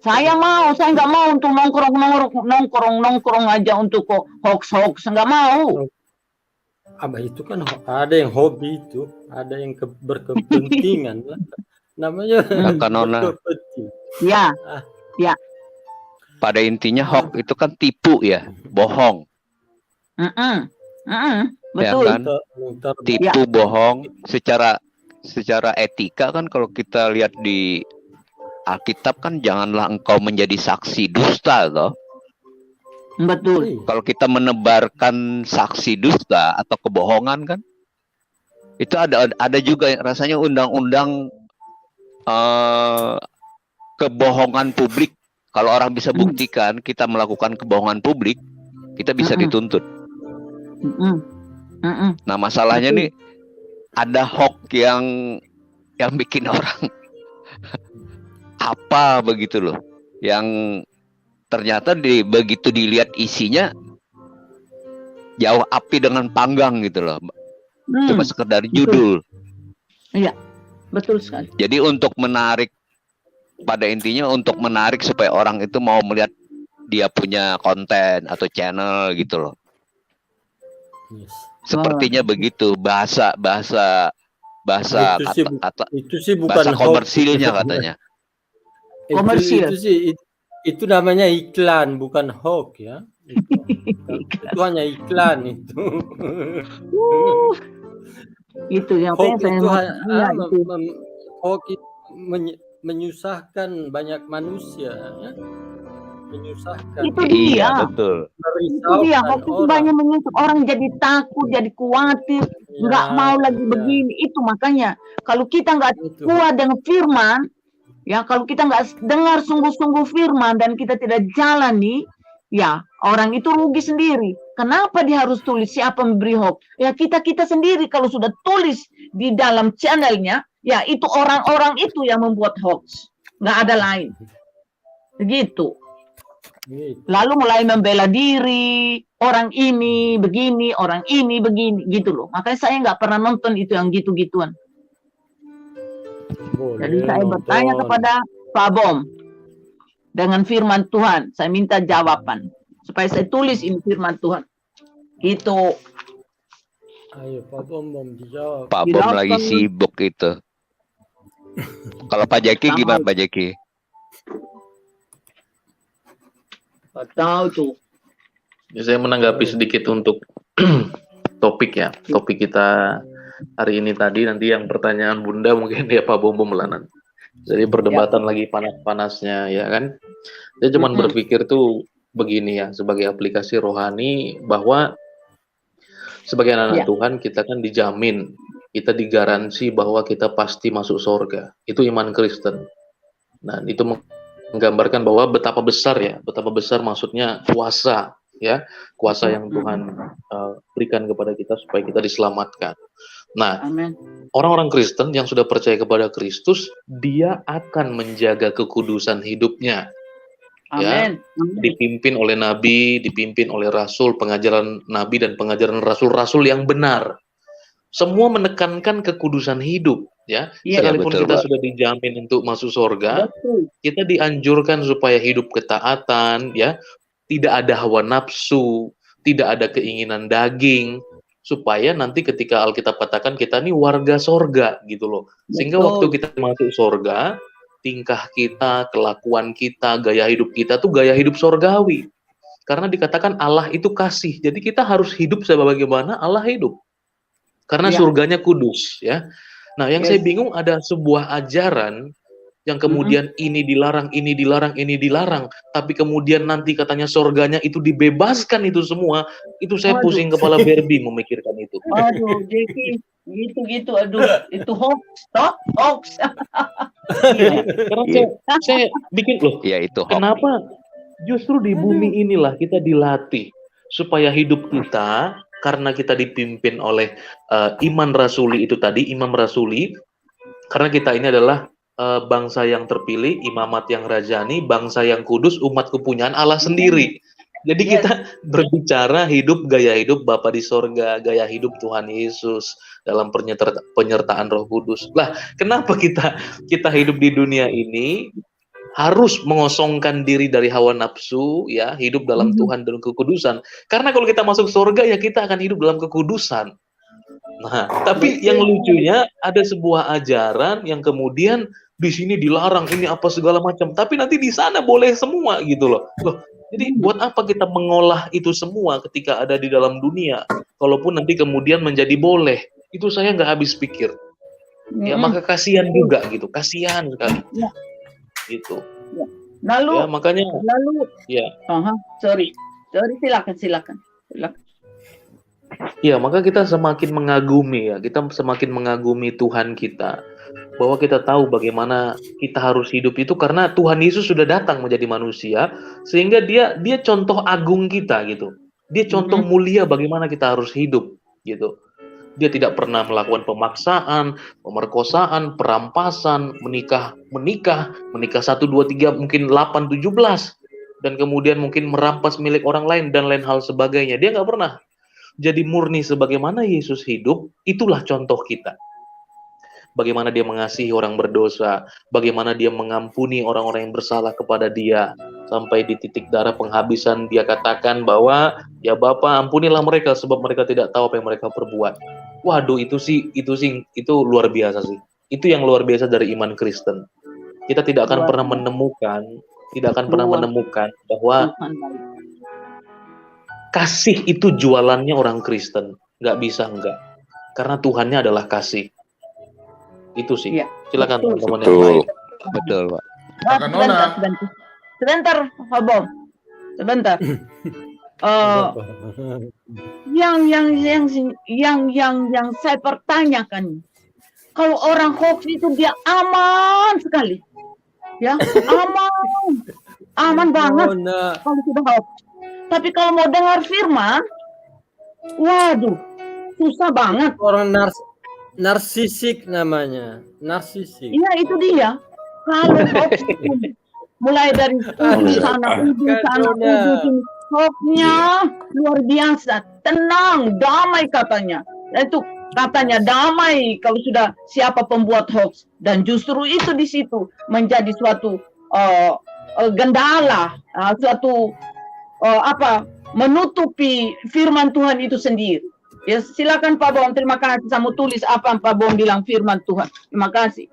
Speaker 17: saya nggak mau untuk nongkrong aja untuk hoax, nggak mau.
Speaker 7: Abah itu kan ada yang hobi itu, ada yang berkepentingan lah. Namanya
Speaker 9: Kakak Nona.
Speaker 17: Ya, ya.
Speaker 9: Pada intinya hoax itu kan tipu ya, bohong.
Speaker 17: Betul.
Speaker 9: Ya kan? Tipu, bohong. Secara etika kan kalau kita lihat di Alkitab kan janganlah engkau menjadi saksi dusta toh.
Speaker 17: Betul.
Speaker 9: Kalau kita menebarkan saksi dusta atau kebohongan kan itu ada juga rasanya undang-undang kebohongan publik. Kalau orang bisa buktikan kita melakukan kebohongan publik, kita bisa dituntut. Nah, masalahnya nih ada hoax yang bikin orang apa begitu loh, yang ternyata begitu dilihat isinya jauh api dengan panggang gitu loh, cuma sekedar judul.
Speaker 17: Iya, betul sekali.
Speaker 9: Jadi untuk menarik, pada intinya untuk menarik supaya orang itu mau melihat dia punya konten atau channel gitu loh. Sepertinya begitu bahasa
Speaker 7: itu sih bukan
Speaker 9: bahasa komersilnya katanya.
Speaker 17: Komersil.
Speaker 7: Itu namanya iklan, bukan hoax ya. Itu hanya iklan itu.
Speaker 17: Itu yang
Speaker 7: hoax
Speaker 17: saya
Speaker 7: itu
Speaker 17: hoax
Speaker 7: itu menyusahkan banyak manusia ya. Menyusahkan.
Speaker 17: Itu dia.
Speaker 9: Iya, betul.
Speaker 17: Itu dia, hoax itu banyak menyusahkan orang jadi takut, jadi khawatir, nggak mau lagi begini. Itu makanya kalau kita nggak kuat dengan firman, ya kalau kita nggak dengar sungguh-sungguh firman dan kita tidak jalani, ya orang itu rugi sendiri. Kenapa dia harus tulis siapa memberi hoax? Ya kita sendiri kalau sudah tulis di dalam channelnya, ya itu orang-orang itu yang membuat hoax, nggak ada lain. Begitu. Lalu mulai membela diri, orang ini begini, orang ini begini, gitu loh. Makanya saya nggak pernah nonton itu yang gitu-gituan. Jadi saya bertanya kepada Pak Bom dengan firman Tuhan, saya minta jawaban supaya saya tulis ini firman Tuhan. Gitu.
Speaker 7: Ayo Pak Bom dijawab.
Speaker 9: Pak Bom lagi sibuk itu. Kalau Pak Jeki gimana Pak Jeki?
Speaker 17: Tahu tuh.
Speaker 15: Ya, saya menanggapi sedikit untuk topik kita hari ini tadi. Nanti yang pertanyaan Bunda mungkin dia Pak Bom melanan. Jadi perdebatan lagi panas-panasnya ya kan. Saya cuma berpikir tuh begini ya, sebagai aplikasi rohani, bahwa sebagai anak Tuhan kita kan dijamin, kita digaransi bahwa kita pasti masuk surga. Itu iman Kristen. Nah, itu menggambarkan bahwa betapa besar maksudnya kuasa ya, kuasa yang Tuhan berikan kepada kita supaya kita diselamatkan. Nah, orang-orang Kristen yang sudah percaya kepada Kristus, dia akan menjaga kekudusan hidupnya. Ya, dipimpin oleh nabi, dipimpin oleh rasul, pengajaran nabi dan pengajaran rasul-rasul yang benar. Semua menekankan kekudusan hidup, ya. Sekalipun kita sudah dijamin untuk masuk surga, kita dianjurkan supaya hidup ketaatan, ya. Tidak ada hawa nafsu, tidak ada keinginan daging, supaya nanti ketika Alkitab katakan kita ini warga surga, gitu loh. Sehingga waktu kita masuk surga, tingkah kita, kelakuan kita, gaya hidup kita tuh gaya hidup surgawi. Karena dikatakan Allah itu kasih, jadi kita harus hidup sebagaimana Allah hidup. Karena surganya kudus, ya. Nah, yang saya bingung ada sebuah ajaran yang kemudian ini dilarang, ini dilarang, ini dilarang, tapi kemudian nanti katanya surganya itu dibebaskan itu semua, itu saya pusing kepala berbi memikirkan itu.
Speaker 17: Aduh, Jeki, gitu-gitu, aduh, itu hoax, toh, hoax.
Speaker 15: Iya, karena saya bikin loh,
Speaker 9: Ya itu hoax.
Speaker 15: kenapa justru di bumi inilah kita dilatih supaya hidup kita, karena kita dipimpin oleh iman rasuli itu tadi, imam rasuli, karena kita ini adalah bangsa yang terpilih, imamat yang rajani, bangsa yang kudus, umat kepunyaan Allah sendiri. Jadi kita berbicara hidup, gaya hidup Bapa di sorga, gaya hidup Tuhan Yesus dalam penyertaan Roh Kudus. Lah, kenapa kita hidup di dunia ini harus mengosongkan diri dari hawa nafsu, ya, hidup dalam Tuhan dan kekudusan. Karena kalau kita masuk surga, ya kita akan hidup dalam kekudusan. Nah, tapi yang lucunya ada sebuah ajaran yang kemudian di sini dilarang ini apa segala macam, tapi nanti di sana boleh semua gitu loh. Jadi buat apa kita mengolah itu semua ketika ada di dalam dunia, kalaupun nanti kemudian menjadi boleh? Itu saya nggak habis pikir. Ya maka kasihan juga gitu, kasihan sekali. Gitu.
Speaker 17: Lalu,
Speaker 15: ya, makanya. Ya.
Speaker 17: Sorry, silakan.
Speaker 15: Ya, maka kita semakin mengagumi, ya, kita semakin mengagumi Tuhan kita, bahwa kita tahu bagaimana kita harus hidup itu karena Tuhan Yesus sudah datang menjadi manusia, sehingga dia contoh agung kita gitu. Dia contoh mulia bagaimana kita harus hidup gitu. Dia tidak pernah melakukan pemaksaan, pemerkosaan, perampasan, menikah 1, 2, 3, mungkin 8, 17, dan kemudian mungkin merampas milik orang lain dan lain hal sebagainya. Dia nggak pernah. Jadi murni sebagaimana Yesus hidup, itulah contoh kita. Bagaimana dia mengasihi orang berdosa, bagaimana dia mengampuni orang-orang yang bersalah kepada dia, sampai di titik darah penghabisan dia katakan bahwa, ya Bapa, ampunilah mereka sebab mereka tidak tahu apa yang mereka perbuat. Waduh, itu luar biasa sih. Itu yang luar biasa dari iman Kristen. Kita tidak akan pernah menemukan bahwa kasih itu jualannya orang Kristen. Nggak bisa, enggak. Karena Tuhannya adalah kasih. Itu sih. Ya, silakan teman-teman yang lain.
Speaker 9: Betul, Pak.
Speaker 17: Sebentar, Pak Bom. Sebentar. Yang saya pertanyakan, kalau orang hoax itu dia aman sekali. Ya, aman banget kalau sudah hoax. Tapi kalau mau dengar firman, waduh, susah banget.
Speaker 7: Orang narsisik namanya, narsisik.
Speaker 17: Iya, itu dia. Kalau hoax mulai dari sana, hoaxnya luar biasa, tenang, damai katanya. Itu katanya damai kalau sudah siapa pembuat hoax, dan justru itu di situ menjadi suatu gendala, suatu menutupi firman Tuhan itu sendiri. Ya, silakan Pak Bom, terima kasih. Saya mau tulis apa Pak Bom bilang firman Tuhan. Terima kasih.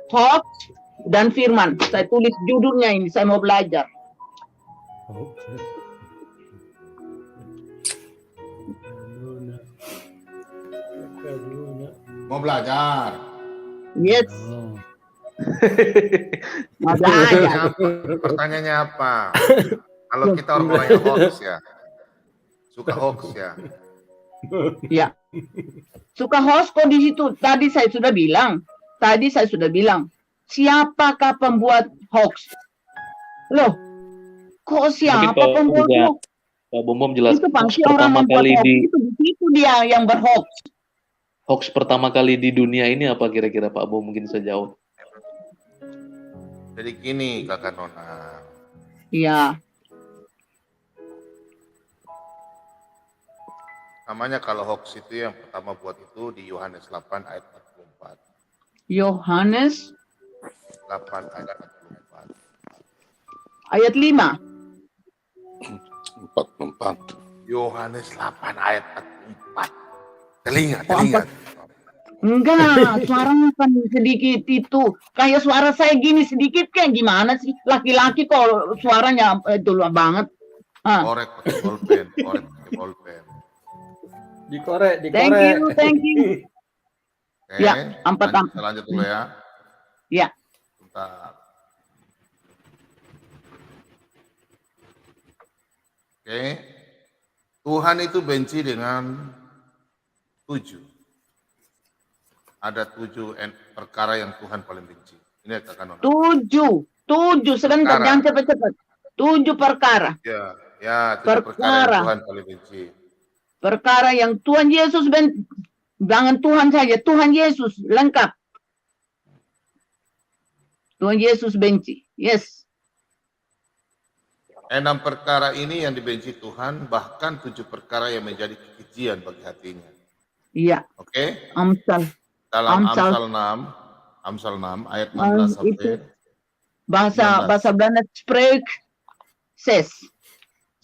Speaker 17: Hoax dan firman. Saya tulis judulnya ini, saya mau belajar.
Speaker 2: Mau belajar?
Speaker 17: Yes. Mau belajar.
Speaker 2: Pertanyaannya apa? Kalau kita orang-orang yang hoax ya, suka hoax ya.
Speaker 17: Ya, suka hoax kok di situ. Tadi saya sudah bilang, siapakah pembuat hoax? Loh, kok siapa pembuat hoax?
Speaker 15: Pak Bom jelas.
Speaker 17: Itu pasti orang membuat hoax itu dia yang berhoax.
Speaker 15: Hoax pertama kali di dunia ini apa kira-kira Pak Bom mungkin sejauh?
Speaker 2: Jadi gini Kakak Nona.
Speaker 17: Iya.
Speaker 2: Namanya kalau hoax itu yang pertama buat itu di Yohanes 8 ayat 44.
Speaker 17: Yohanes
Speaker 2: 8 ayat 44.
Speaker 17: Ayat 5.
Speaker 2: 44. Yohanes 8 ayat 44. Telinga.
Speaker 17: Enggak, suaranya kan sedikit itu. Kayak suara saya gini sedikit kayak gimana sih? Laki-laki kok suaranya dulu banget.
Speaker 2: Korek pakai bolpen.
Speaker 7: Dikorek.
Speaker 17: Thank you.
Speaker 2: Oke,
Speaker 17: Ya, 44.
Speaker 2: Lanjut dulu ya.
Speaker 17: Ya.
Speaker 2: Bentar. Oke. Tuhan itu benci dengan 7. Ada 7 perkara yang Tuhan paling benci. Ini katakan orang.
Speaker 17: 7, sebentar, jangan cepat-cepat. 7 perkara.
Speaker 2: Ya, 7 perkara yang Tuhan paling benci.
Speaker 17: Perkara yang Tuhan Yesus benci. Jangan Tuhan saja, Tuhan Yesus lengkap. Tuhan Yesus benci. Yes.
Speaker 2: 6 perkara ini yang dibenci Tuhan, bahkan 7 perkara yang menjadi kekejian bagi hatinya.
Speaker 17: Iya.
Speaker 2: Oke?
Speaker 17: Amsal.
Speaker 2: Dalam Amsal 6 ayat 16 sampai
Speaker 17: bahasa Belanda spreek ses.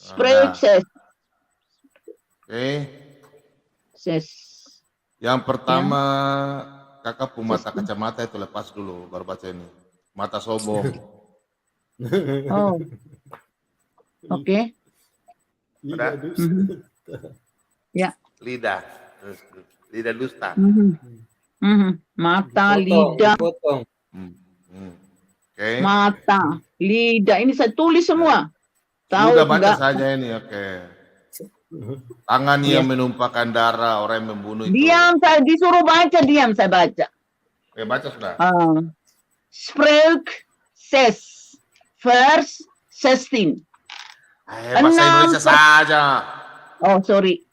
Speaker 17: Spreek ses.
Speaker 2: Oke.
Speaker 17: Ses.
Speaker 2: Yang pertama, kakak mata kacamata itu lepas dulu, baru baca ini. Mata sombong.
Speaker 17: Oh. Oke.
Speaker 2: Udah?
Speaker 17: Ya.
Speaker 2: Lidah dusta.
Speaker 17: Mata, lidah.
Speaker 2: Okay.
Speaker 17: Mata, lidah. Ini saya tulis semua. Tahu
Speaker 2: Udah baca
Speaker 17: enggak?
Speaker 2: saja ini, oke. Tangan yang menumpahkan darah, orang yang membunuh itu.
Speaker 17: Diam, saya disuruh baca, diam saya baca.
Speaker 2: Oke, baca sudah.
Speaker 17: Spreek ses. Vers 16.
Speaker 2: Bahasa Indonesia saja.
Speaker 17: Oh, sorry.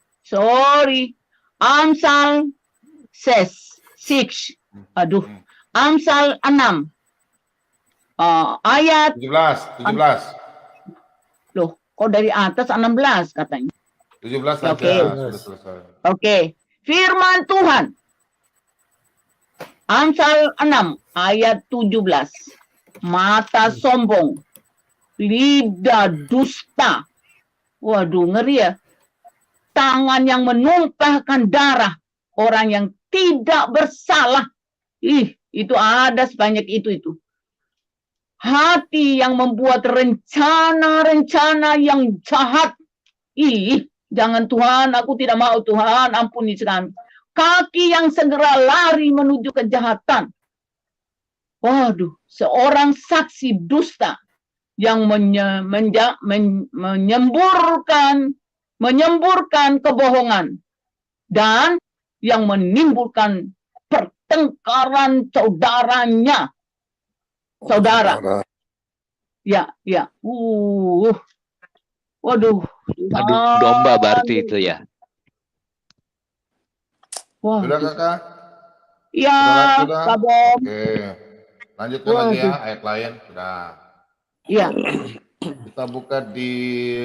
Speaker 17: Amsal 6. Aduh. Amsal 6. Ayat
Speaker 2: 17.
Speaker 17: Loh, kok dari atas 16 katanya.
Speaker 2: 17 saja.
Speaker 17: Oke.
Speaker 2: Sudah selesai.
Speaker 17: Oke. Firman Tuhan. Amsal 6 ayat 17. Mata sombong, lidah dusta. Waduh, ngeri ya. Tangan yang menumpahkan darah, orang yang tidak bersalah. Itu ada sebanyak itu. Hati yang membuat rencana-rencana yang jahat. Jangan Tuhan, aku tidak mau Tuhan, ampuni sekarang. Kaki yang segera lari menuju kejahatan. Waduh, seorang saksi dusta yang menyemburkan kebohongan dan yang menimbulkan pertengkaran saudara. Ya. Waduh.
Speaker 9: Adu domba berarti itu ya.
Speaker 17: Wah.
Speaker 2: Sudah kakak?
Speaker 17: Iya, Pak Bom.
Speaker 2: Oke. Lanjutkan lagi ya, ayat lain. Sudah.
Speaker 17: Iya.
Speaker 2: Kita buka di...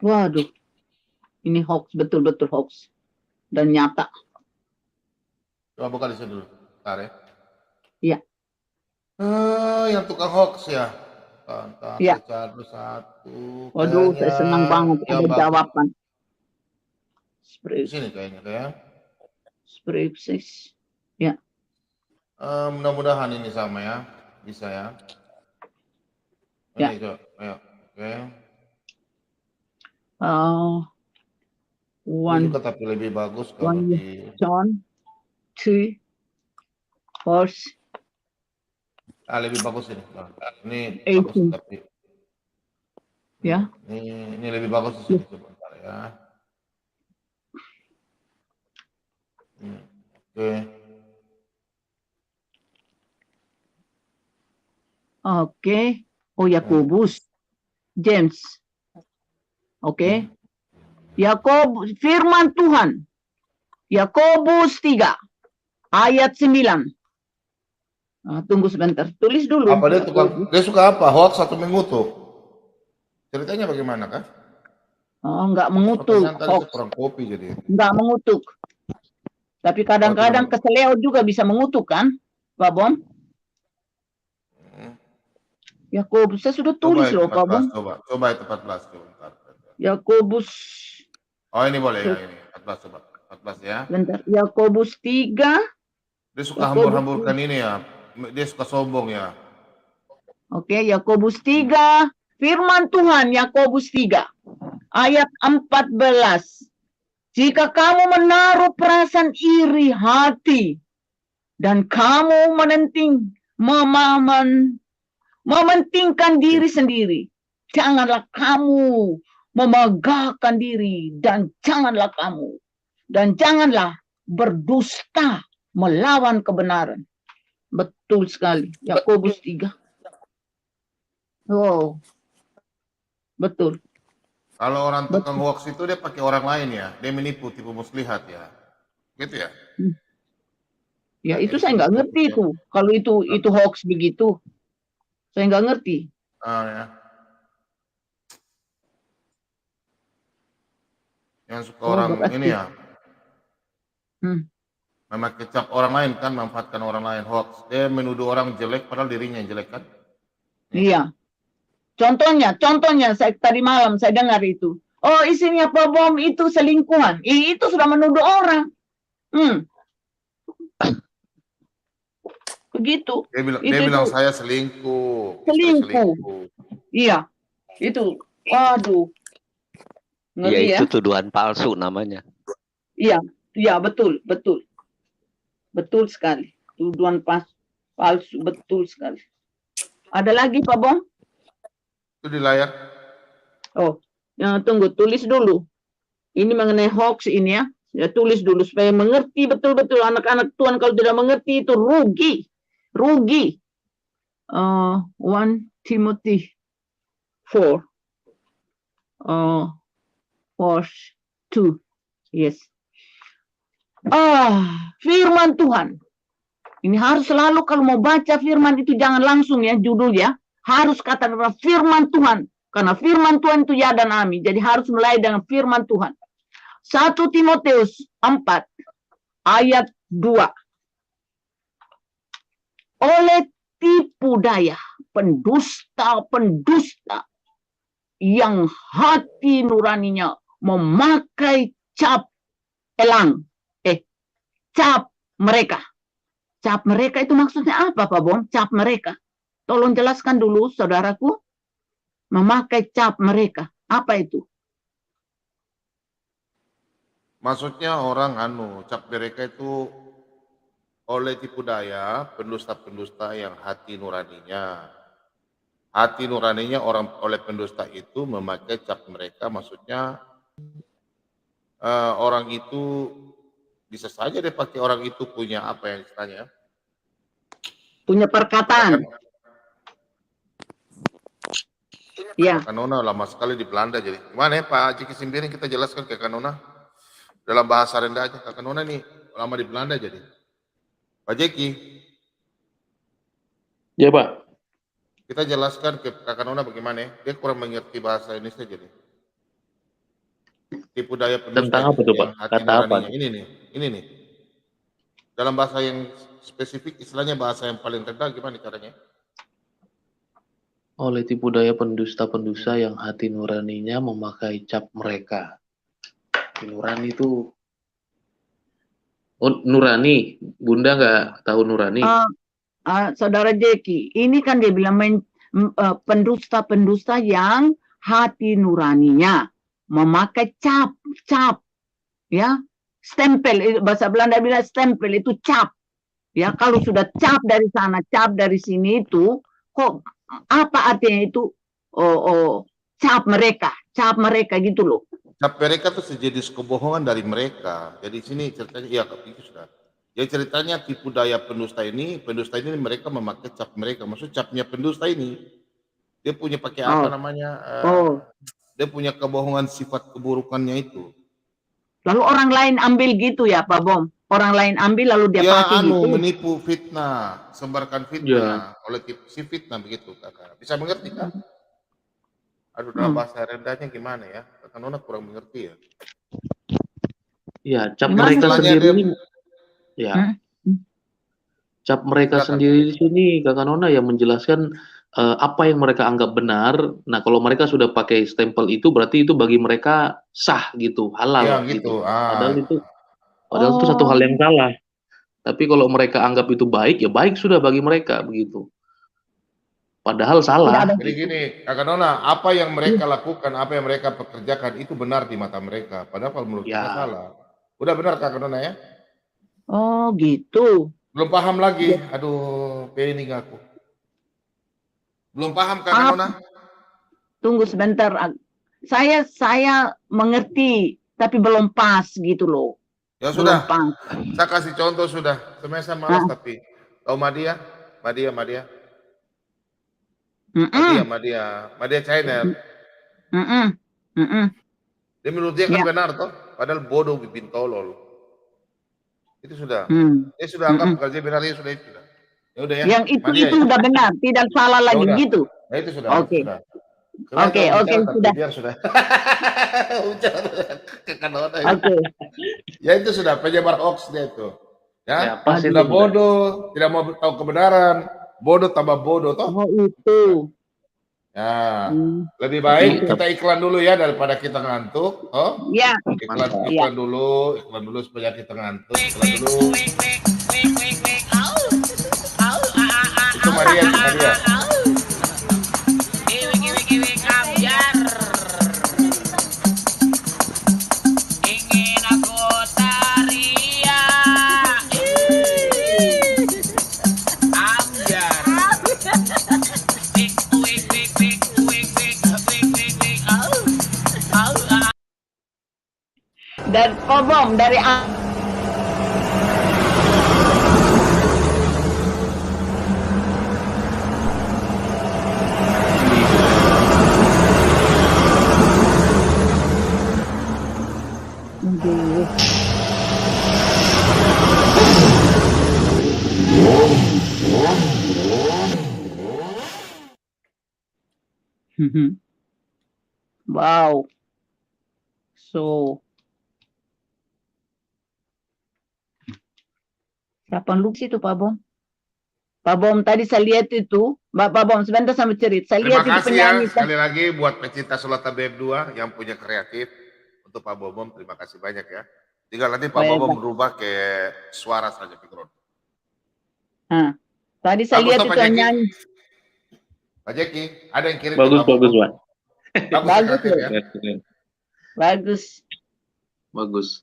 Speaker 17: Waduh. Ini hoax, betul-betul hoax. Dan nyata.
Speaker 2: Coba buka di sini dulu. Bentar ya.
Speaker 17: Iya.
Speaker 2: Yang tukang hoax ya.
Speaker 17: Iya.
Speaker 2: Satu.
Speaker 17: Waduh, saya senang banget ada jawaban.
Speaker 2: Di sini kayaknya.
Speaker 17: Spripsis. Ya.
Speaker 2: Mudah-mudahan ini sama ya. Bisa ya. Ini coba. Ayo. Oke.
Speaker 17: One.
Speaker 2: Juga tapi lebih bagus kalau di
Speaker 17: John 2 verse.
Speaker 2: Lebih bagus ini. Ini
Speaker 17: 18.
Speaker 2: bagus tapi.
Speaker 17: Ya.
Speaker 2: Ini lebih bagus di sini sebentar ya.
Speaker 17: Oke. Oh, Yakobus. James. Oke. Yakobus, firman Tuhan. Yakobus 3 ayat 9. Tunggu sebentar. Tulis dulu.
Speaker 2: Apa dia suka apa? Hoax atau mengutuk? Ceritanya bagaimana kah?
Speaker 17: Enggak mengutuk.
Speaker 2: Kurang kopi jadi.
Speaker 17: Enggak mengutuk. Tapi kadang-kadang keseleo juga bisa mengutuk kan, Pak Bom? Yakobus, saya sudah tulis loh, Pak Bom.
Speaker 2: Coba itu 14.
Speaker 17: Yakobus.
Speaker 2: Oh, ini boleh ya, ini 14 coba. 14 ya.
Speaker 17: Bentar. Yakobus 3.
Speaker 2: Dia suka hambur-hamburkan ini ya. Dia suka sombong ya.
Speaker 17: Oke, Yakobus 3. Firman Tuhan Yakobus 3 ayat 14. Jika kamu menaruh perasaan iri hati dan kamu mementingkan diri sendiri. Janganlah kamu memegahkan diri, dan janganlah berdusta melawan kebenaran. Betul sekali. Yakobus 3. Oh, betul.
Speaker 2: Kalau orang tukang hoax itu dia pakai orang lain ya, dia menipu, tipu muslihat ya, gitu ya.
Speaker 17: Ya itu saya nggak ngerti itu. Kalau itu hoax begitu, saya nggak ngerti.
Speaker 2: Ya. Yang suka orang ini ya, memakai cap orang lain kan, memanfaatkan orang lain, hoax. Dia menuduh orang jelek, padahal dirinya yang jelek kan.
Speaker 17: Iya. Contohnya saya tadi malam saya dengar itu. Oh, isinya bom itu selingkuhan. Itu sudah menuduh orang. Begitu.
Speaker 2: Dia bilang saya selingkuh.
Speaker 17: Iya. Itu. Waduh. Ngeri
Speaker 9: ya, itu tuduhan palsu namanya.
Speaker 17: Iya, betul. Betul sekali. Tuduhan palsu, betul sekali. Ada lagi Pak Bom?
Speaker 2: Itu di layar.
Speaker 17: Oh, ya, tunggu, tulis dulu. Ini mengenai hoax ini ya. Ya tulis dulu supaya mengerti betul-betul anak-anak Tuhan. Kalau tidak mengerti itu rugi. 1 Timothy 4. Verse 2. Yes. Firman Tuhan. Ini harus selalu kalau mau baca firman itu jangan langsung ya judulnya. Harus kata firman Tuhan. Karena firman Tuhan itu ya dan amin. Jadi harus mulai dengan firman Tuhan. 1 Timotius 4 ayat 2. Oleh tipu daya pendusta yang hati nuraninya memakai cap mereka. Cap mereka itu maksudnya apa Pak Bom? Cap mereka. Tolong jelaskan dulu saudaraku. Memakai cap mereka. Apa itu?
Speaker 2: Maksudnya orang cap mereka itu oleh tipu daya pendusta-pendusta yang hati nuraninya. Hati nuraninya orang oleh pendusta itu memakai cap mereka, maksudnya orang itu bisa saja dia pakai orang itu punya apa yang istilahnya?
Speaker 17: Punya perkataan. Ya.
Speaker 2: Kanona lama sekali di Belanda jadi. Gimana ya Pak Jiki Simbiring kita jelaskan ke Kanona dalam bahasa rendah aja. Kak Kanona nih lama di Belanda jadi. Pak Jeki.
Speaker 15: Ya Pak.
Speaker 2: Kita jelaskan ke Kak Kanona bagaimana ya. Dia kurang mengerti bahasa Indonesia jadi. Tipu daya pendusta.
Speaker 15: Tentang apa tuh Pak? Kata apa?
Speaker 2: Ini nih. Dalam bahasa yang spesifik, istilahnya bahasa yang paling rendah gimana caranya?
Speaker 15: Oleh tipu daya pendusta-pendusta yang hati nuraninya memakai cap mereka. Nurani itu Nurani, Bunda nggak tahu Nurani?
Speaker 17: Saudara Jeki, ini kan dia bilang pendusta-pendusta yang hati nuraninya memakai cap, ya, stempel. Bahasa Belanda bilang stempel itu cap, ya. Kalau sudah cap dari sana, cap dari sini itu, kok apa artinya itu? Cap mereka gitu loh.
Speaker 2: Cap mereka itu sejenis kebohongan dari mereka. Jadi sini ceritanya, iya itu sudah. Jadi ceritanya tipu daya pendusta ini mereka memakai cap mereka. Maksud capnya pendusta ini, dia punya pakai apa namanya? Dia punya kebohongan sifat keburukannya itu.
Speaker 17: Lalu orang lain ambil gitu ya Pak Bom? Orang lain ambil lalu dia pakai gitu?
Speaker 2: Menipu, fitnah, sebarkan fitnah oleh si fitnah begitu kakak. Bisa mengerti kan? Aduh dalam bahasa rendahnya gimana ya? Kakak Nona kurang mengerti ya.
Speaker 15: Ya, cap mereka sendiri ini. Ya. Cap mereka sendiri di sini Kakak Nona yang menjelaskan apa yang mereka anggap benar. Nah, kalau mereka sudah pakai stempel itu berarti itu bagi mereka sah gitu, halal
Speaker 2: ya,
Speaker 15: gitu. Padahal itu satu hal yang salah. Tapi kalau mereka anggap itu baik, ya baik sudah bagi mereka begitu. Padahal salah.
Speaker 2: Jadi gini, Kakak Nona, apa yang mereka lakukan, apa yang mereka pekerjakan itu benar di mata mereka. Padahal kalau menurut kita salah. Udah benar Kakak Nona ya?
Speaker 17: Oh gitu.
Speaker 2: Belum paham lagi. Aduh, pening aku. Belum paham Kak Nona?
Speaker 17: Tunggu sebentar. Saya mengerti, tapi belum pas gitu loh.
Speaker 2: Ya sudah. Saya kasih contoh sudah. Semester malas tapi. Tahu Madia? Madia China. Dia menurut dia kan benar toh, padahal bodoh bibin tolol. Itu sudah. Dia sudah anggap kerja benarnya sudah itu. Ya udah ya.
Speaker 17: Yang itu udah benar, tidak salah lagi gitu.
Speaker 2: Nah itu sudah.
Speaker 17: Oke. Oke, sudah.
Speaker 2: Biar sudah. Oke. Ya itu sudah penyebar hoax dia itu. Ya, sudah bodoh, tidak mau tahu kebenaran, bodoh tambah bodoh toh.
Speaker 17: Oh itu.
Speaker 2: Ya, lebih baik kita iklan dulu ya daripada kita ngantuk. Oh?
Speaker 17: Iya.
Speaker 2: Iklan dulu supaya kita ngantuk. Iklan dulu. Itu Maria.
Speaker 17: Dan Bom dari Wow. So siapa lucu itu Pak Bom? Pak Bom tadi saya lihat itu, Pak Bom sebentar sama cerita. Saya lihat itu penyanyi.
Speaker 2: Sekali lagi buat pecinta Sulata BM2 yang punya kreatif untuk Pak Bom, terima kasih banyak ya. Tinggal nanti Pak Bom berubah ke suara saja Pikron.
Speaker 17: Tadi saya lihat itu nyanyi.
Speaker 2: Pak Jeki, ada yang kirim
Speaker 15: bagus Pak. Bagus.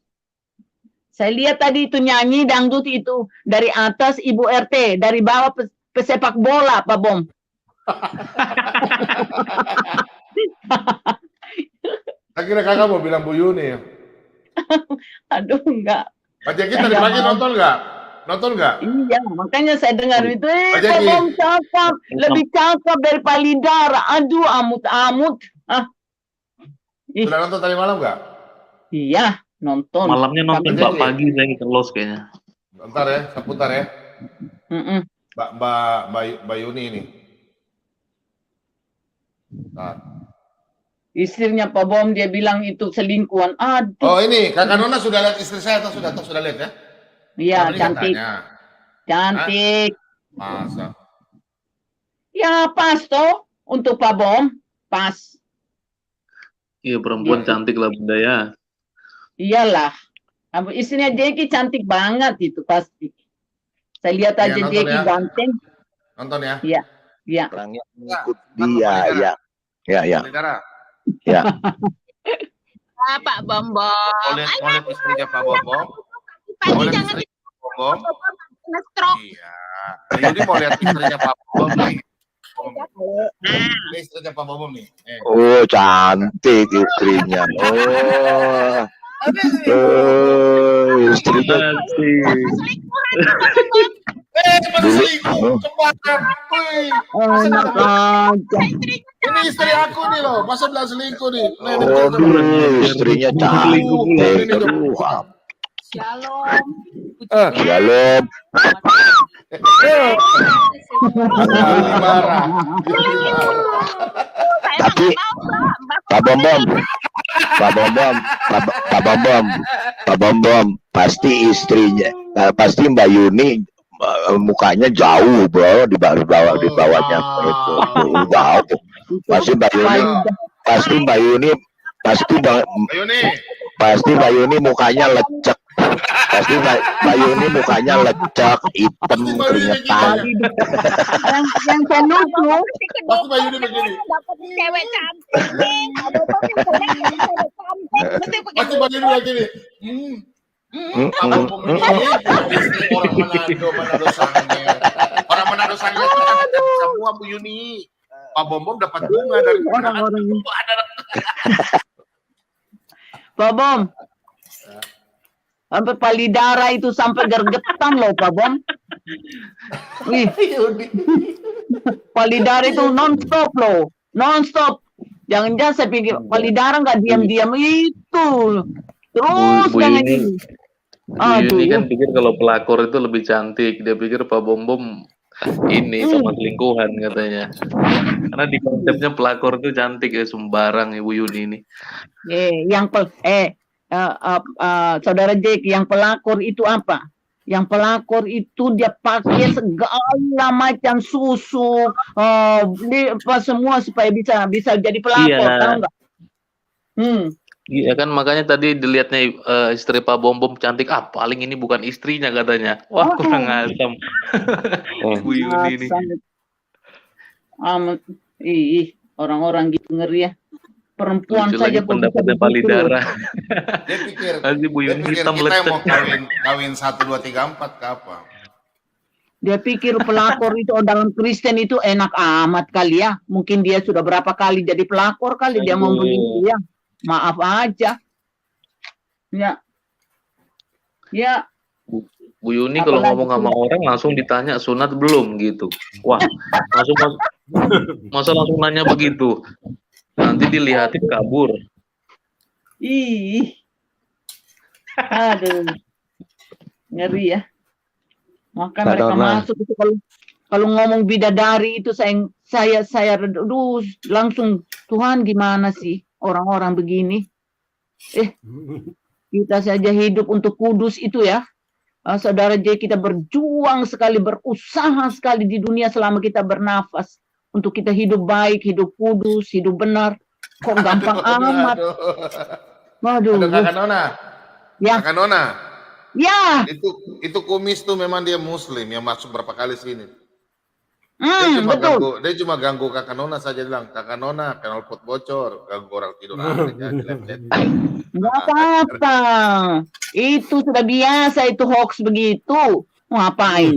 Speaker 17: Saya lihat tadi itu nyanyi dangdut itu dari atas Ibu RT, dari bawah pesepak bola, Pak Bom.
Speaker 2: Saya kira kakak mau bilang Bu Yuni ya.
Speaker 17: Aduh, enggak.
Speaker 2: Pak Jeki tadi pagi nonton nggak?
Speaker 17: Iya, makanya saya dengar itu. Pak Bom cakep, lebih cakep dari Palidara. Aduh, amut-amut.
Speaker 2: Sudah nonton tadi malam nggak?
Speaker 17: Iya. Nonton.
Speaker 15: Malamnya nonton Mbak pagi saya los kayaknya.
Speaker 2: Bentar ya, seputar ya. Mbak Yuni ini.
Speaker 17: Istrinya Pak Bom dia bilang itu selingkuhan. Aduh.
Speaker 2: Oh ini kakak Nona sudah lihat istri saya atau sudah lihat ya?
Speaker 17: Iya cantik. Cantik.
Speaker 2: Masa?
Speaker 17: Ya pas toh untuk Pak Bom pas.
Speaker 15: Iya perempuan cantik lah Bunda ya.
Speaker 17: Iyalah, istrinya Jeki cantik banget itu pasti. Saya lihat aja Jeki ganteng.
Speaker 2: Nonton ya?
Speaker 17: Iya.
Speaker 20: Orangnya ikut dia, ya. Ya.
Speaker 8: Pak Bom.
Speaker 2: Oleh istrinya Pak Bom. Oleh istrinya Pak Bom. Iya. Jadi mau lihat istrinya Pak Bom nih. Ini istrinya Pak Bom nih.
Speaker 20: Oh cantik istrinya. Istrinya
Speaker 2: ini istri aku nih loh, masa bilang selingkuh nih.
Speaker 20: Istrinya cantik.
Speaker 8: Shalom.
Speaker 20: Shalom. Tapi Pak Bom, pasti istrinya, pasti Mbak Yuni mukanya jauh bro di bawahnya itu jauh. Pasti Mbak Yuni mukanya lecek. Pasti Mbak Yuni mukanya lecek, hitam, keringetan.
Speaker 17: Yang saya lucu,
Speaker 2: pasti Mbak Yuni begini.
Speaker 8: Dapat cewek cantik.
Speaker 2: Pasti Mbak Yuni begini. Pak Bombom ini istri orang Manado Sangir. Orang Manado Sangir itu kan semua Bu Yuni. Pak Bombom dapat bunga dari
Speaker 17: orang-orang ini. Pak Bom, sampai palidara itu sampai gergetan loh Pak Bom. Wih, palidara itu non-stop loh, non-stop. Jangan-jangan saya pikir palidara nggak diam-diam itu. Terus
Speaker 15: Bu
Speaker 17: jangan
Speaker 15: Yuni,
Speaker 17: ini.
Speaker 15: Bu Yuni kan pikir kalau pelakor itu lebih cantik. Dia pikir Pak Bombom ini sama selingkuhan katanya. Karena di konsepnya pelakor itu cantik ya, sembarang Ibu Yuni ini.
Speaker 17: Saudara Jack, yang pelakor itu apa? Yang pelakor itu dia pakai segala macam susu, semua supaya bisa jadi pelakor,
Speaker 15: Iya.
Speaker 17: tahu nggak?
Speaker 15: Iya kan, makanya tadi dilihatnya istri Pak Bombom cantik. Paling ini bukan istrinya katanya. Wah, kurang asam. Bu Yuni ini.
Speaker 17: Amat, orang-orang gitu ngeri ya. Perempuan
Speaker 15: Lucu
Speaker 17: saja
Speaker 15: lagi pendapatnya palidara.
Speaker 2: Dia pikir,
Speaker 15: Nanti Bu
Speaker 2: dia
Speaker 15: Yuni
Speaker 2: pikir
Speaker 15: hitam
Speaker 2: kita yang mau
Speaker 15: lecet.
Speaker 2: kawin 1, 2, 3, 4 ke apa?
Speaker 17: Dia pikir pelakor itu dalam Kristen itu enak amat kali ya. Mungkin dia sudah berapa kali jadi pelakor kali dia mau begitu ya. Maaf aja. Ya. Ya.
Speaker 15: Bu Yuni kalau
Speaker 17: Apalagi
Speaker 15: ngomong sama orang langsung ditanya sunat belum gitu. Wah, masa langsung nanya begitu. Nanti dilihatin kabur.
Speaker 17: Ih. Aduh. Ngeri ya. Maka mereka masuk itu kalau ngomong bidadari itu saya aduh, langsung Tuhan gimana sih orang-orang begini? Kita saja hidup untuk kudus itu ya. Saudara J, kita berjuang sekali, berusaha sekali di dunia selama kita bernafas untuk kita hidup baik, hidup kudus, hidup benar. Kok gampang amat? Waduh.
Speaker 2: Kakak Nona.
Speaker 17: Ya.
Speaker 2: Kakak Nona.
Speaker 17: Ya.
Speaker 2: Itu kumis tuh memang dia Muslim yang masuk berapa kali sini.
Speaker 17: Betul.
Speaker 2: Dia cuma ganggu Kakak Nona saja, bilang Kakak Nona knalpot bocor, ganggu orang tidur.
Speaker 17: Nggak apa-apa. Itu sudah biasa, itu hoax begitu. Mau ngapain?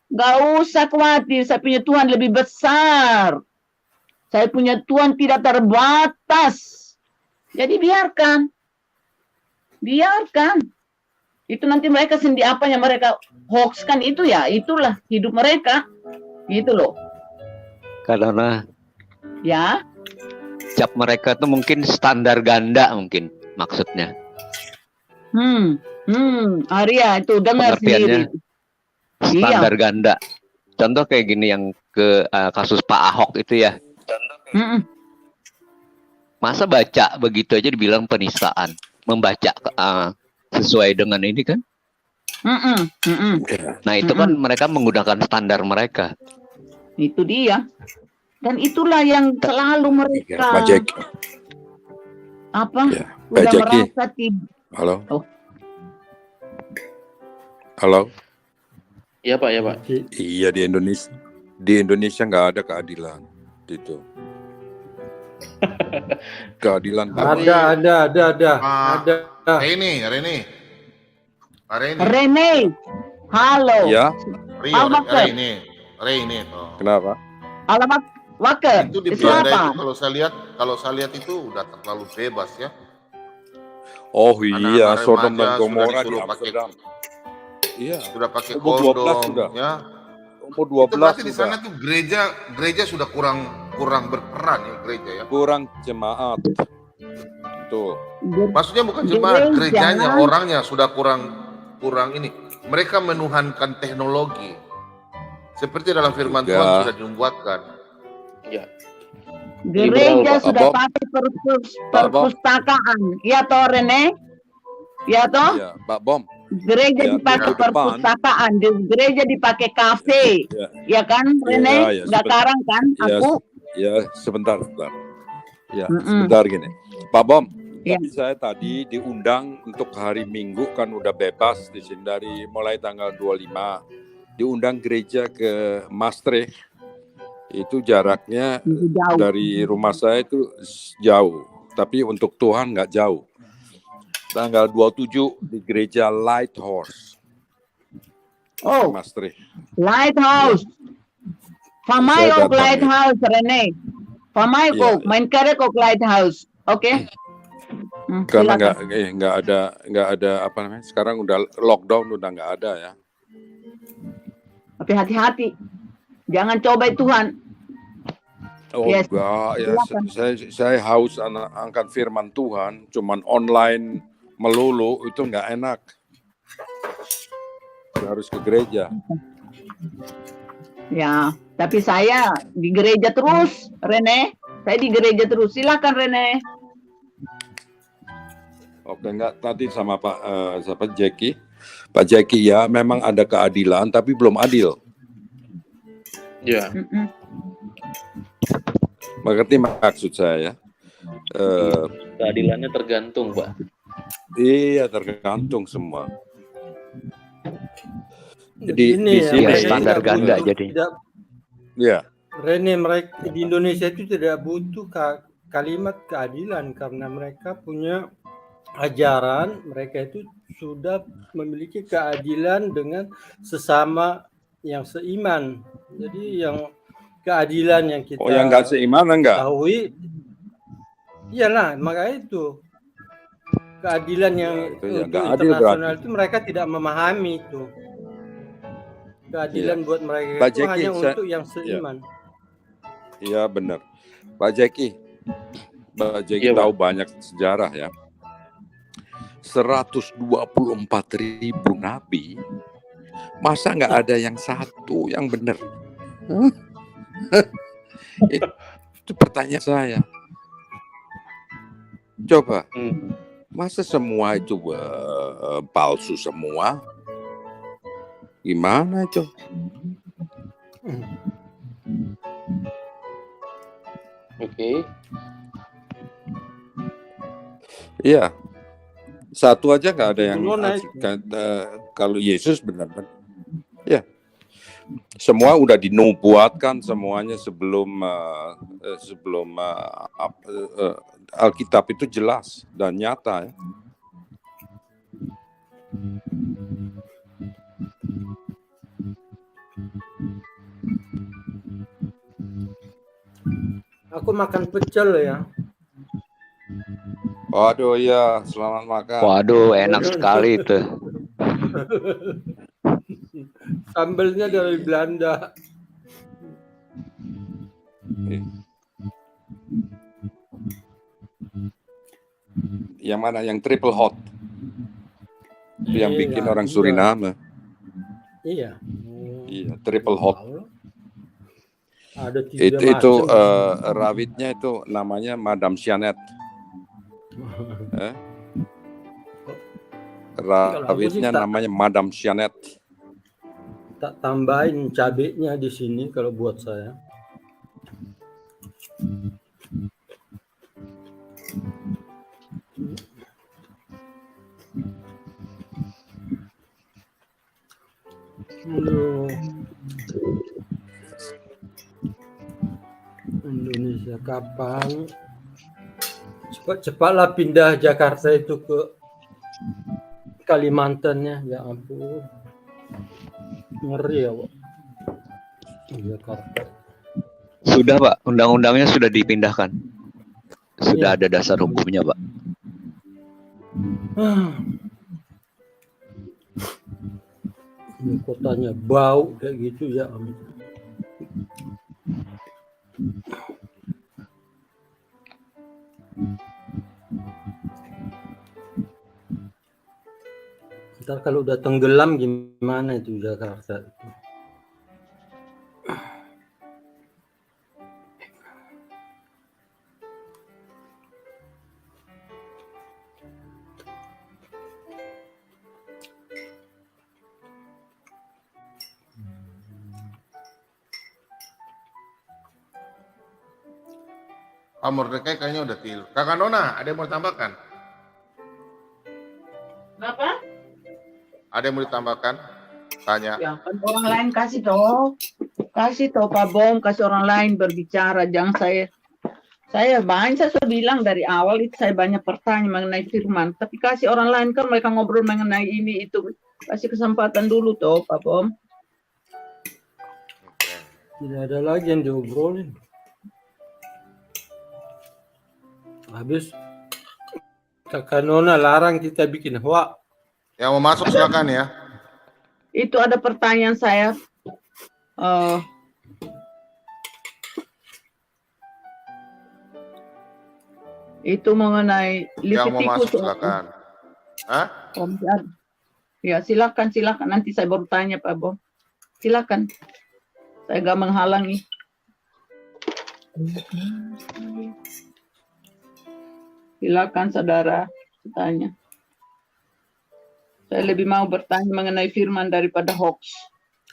Speaker 17: Nggak usah khawatir. Saya punya Tuhan lebih besar. Saya punya Tuhan tidak terbatas. Jadi biarkan. Itu nanti mereka sendiri apa yang mereka hoaxkan itu ya, itulah hidup mereka. Gitu loh.
Speaker 9: Karena
Speaker 17: Ya.
Speaker 9: cap mereka tuh mungkin standar ganda mungkin maksudnya.
Speaker 17: Arya itu dengar
Speaker 9: Pengertiannya
Speaker 17: sendiri.
Speaker 9: standar ganda. Contoh kayak gini yang ke kasus Pak Ahok itu ya. Masa baca begitu aja dibilang penistaan, membaca sesuai dengan ini kan? Nah itu kan mereka menggunakan standar mereka.
Speaker 17: Itu dia. Dan itulah yang selalu mereka
Speaker 21: Pak Jack.
Speaker 17: apa?
Speaker 21: Pak
Speaker 17: Udah
Speaker 21: Jackie.
Speaker 17: merasa tidak.
Speaker 21: Halo.
Speaker 17: Oh.
Speaker 21: Halo.
Speaker 15: Iya Pak, ya Pak.
Speaker 21: Iya, di Indonesia nggak ada keadilan gitu. Keadilan
Speaker 17: Ada.
Speaker 2: Rene.
Speaker 17: Rene. Halo.
Speaker 21: Ya.
Speaker 2: Rene.
Speaker 21: Kenapa?
Speaker 17: Alamat Waker.
Speaker 2: Itu di
Speaker 17: Itu
Speaker 2: Belanda
Speaker 17: apa?
Speaker 2: itu kalau saya lihat itu udah terlalu bebas ya.
Speaker 21: Oh iya,
Speaker 2: Anak-anak
Speaker 21: Sodom
Speaker 2: remaja
Speaker 21: dan Gomora
Speaker 2: sudah
Speaker 21: di
Speaker 2: disuruh pakai-
Speaker 21: Amsterdam. Iya.
Speaker 2: Sudah pakai
Speaker 21: Umur 12
Speaker 2: kondom
Speaker 21: sudah.
Speaker 2: ya.
Speaker 21: Umur
Speaker 2: Itu
Speaker 21: 12
Speaker 2: berarti di
Speaker 21: sudah.
Speaker 2: sana tuh gereja sudah kurang berperan ya gereja ya.
Speaker 21: Kurang jemaat. Tuh.
Speaker 2: Maksudnya bukan jemaat, gerejanya, orangnya sudah kurang ini. Mereka menuhankan teknologi. Seperti dalam firman
Speaker 21: Juga.
Speaker 2: Tuhan sudah dibuatkan.
Speaker 15: Ya.
Speaker 17: Gereja
Speaker 21: Pak
Speaker 17: sudah
Speaker 21: Bob.
Speaker 17: pakai
Speaker 21: Pak Bob.
Speaker 17: perpustakaan. Ya toh Rene? Ya toh?
Speaker 21: Iya, Pak Bom.
Speaker 17: Gereja
Speaker 21: Ya,
Speaker 17: dipakai
Speaker 21: minggu depan.
Speaker 17: perpustakaan, gereja dipakai kafe.
Speaker 21: Ya.
Speaker 17: Ya kan Rene?
Speaker 21: Ya,
Speaker 17: Nggak
Speaker 21: sebentar.
Speaker 17: karang kan
Speaker 21: Ya,
Speaker 17: aku?
Speaker 21: Ya, sebentar. Ya, sebentar gini. Pak Bom,
Speaker 17: Ya.
Speaker 21: tapi saya tadi diundang untuk hari Minggu kan udah bebas di sini dari mulai tanggal 25. Diundang gereja ke Maastricht. Itu jaraknya dari rumah saya itu jauh, tapi untuk Tuhan nggak jauh. Tanggal 27 di gereja Lighthouse.
Speaker 17: Oh,
Speaker 21: Mas Tri.
Speaker 17: Lighthouse. Famai
Speaker 21: Saya
Speaker 17: kok
Speaker 21: datang,
Speaker 17: Lighthouse, Rene. Famai kok, main kare kok Lighthouse. Oke?
Speaker 21: Karena
Speaker 17: Silakan.
Speaker 21: nggak ada apa namanya, sekarang udah lockdown, udah nggak ada ya.
Speaker 17: Tapi hati-hati. Jangan cobai Tuhan.
Speaker 21: Oh
Speaker 17: Yes.
Speaker 21: enggak ya,
Speaker 17: Silakan.
Speaker 21: saya haus angkat firman Tuhan, cuman online melulu itu nggak enak. Harus ke gereja.
Speaker 17: Ya, tapi saya di gereja terus, Rene. Saya di gereja terus. Silakan, Rene.
Speaker 21: Oke, enggak tadi sama Pak Jackie. Pak Jackie ya, memang ada keadilan tapi belum adil.
Speaker 15: Ya.
Speaker 21: Mengerti maksud saya?
Speaker 15: Keadilannya tergantung, Pak.
Speaker 21: Iya, tergantung semua. Jadi
Speaker 7: Ini
Speaker 21: di sini standar ganda jadi. Ya.
Speaker 7: Rene, mereka di Indonesia itu tidak butuh kalimat keadilan karena mereka punya ajaran, mereka itu sudah memiliki keadilan dengan sesama yang seiman. Jadi yang keadilan yang kita
Speaker 21: Oh, yang nggak seiman enggak?
Speaker 7: ketahui, iyalah, makanya itu keadilan yang
Speaker 21: itu ya
Speaker 7: untuk
Speaker 21: nggak adil
Speaker 7: internasional
Speaker 21: berarti.
Speaker 7: itu mereka tidak memahami itu. Keadilan buat mereka
Speaker 21: Pak
Speaker 7: itu
Speaker 21: Jackie,
Speaker 7: hanya
Speaker 21: saya-
Speaker 7: untuk yang seiman.
Speaker 21: Iya benar. Pak Jackie tahu banyak sejarah ya. 124.000 nabi, masa nggak ada yang satu yang benar? Itu pertanyaan saya. Coba, masa semua itu palsu semua? Gimana itu?
Speaker 15: Oke.
Speaker 21: Iya, satu aja nggak ada yang
Speaker 7: Belum naik.
Speaker 21: kalau Yesus benar-benar. Ya, semua udah dinubuatkan semuanya sebelum Alkitab itu jelas dan nyata ya.
Speaker 7: Aku makan pecel ya.
Speaker 21: Waduh ya, selamat makan.
Speaker 9: Waduh, enak sekali itu.
Speaker 7: Sambelnya dari Belanda.
Speaker 21: Yang mana? Yang triple hot. Itu yang
Speaker 7: Iya,
Speaker 21: bikin orang
Speaker 7: iya.
Speaker 21: Suriname.
Speaker 7: Iya.
Speaker 21: Iya, triple hot.
Speaker 7: Ada tiga
Speaker 21: Itu
Speaker 7: macam.
Speaker 21: rawitnya itu namanya Madame Jeannette. Rawitnya
Speaker 7: tak-
Speaker 21: namanya Madame Jeannette.
Speaker 7: Tak tambahin cabenya di sini kalau buat saya. Aduh. Indonesia kapan? Cepatlah pindah Jakarta itu ke Kalimantannya, ya ampun. Ngeri ya, Pak. Jakarta.
Speaker 9: Sudah Pak, undang-undangnya sudah dipindahkan. Sudah ada dasar hukumnya Pak.
Speaker 7: Ini kotanya bau kayak gitu ya ampun. Ntar kalau udah tenggelam gimana itu Jakarta?
Speaker 2: Pak Mordekai kayaknya udah tidur. Kakak Nona, ada yang mau ditambahkan?
Speaker 17: Kenapa?
Speaker 2: Ada yang mau ditambahkan? Tanya.
Speaker 17: Ya kan orang lain kasih toh Pak Bom, kasih orang lain berbicara, jangan saya Saya sudah bilang dari awal itu saya banyak bertanya mengenai firman. Tapi kasih orang lain kan mereka ngobrol mengenai ini itu. Kasih kesempatan dulu toh Pak Bom.
Speaker 7: Tidak ada lagi yang diobrolin. Habis Kakak Nona larang kita bikin hoak.
Speaker 2: Yang mau masuk silakan ya.
Speaker 17: Itu ada pertanyaan saya. Itu mengenai
Speaker 2: Yang mau
Speaker 17: Levitikus.
Speaker 2: masuk silakan. Hah?
Speaker 17: Ya silakan nanti saya baru tanya Pak Bom. Silakan. Saya gak menghalangi. Silakan saudara tanya. Saya lebih mau bertanya mengenai firman daripada hoax.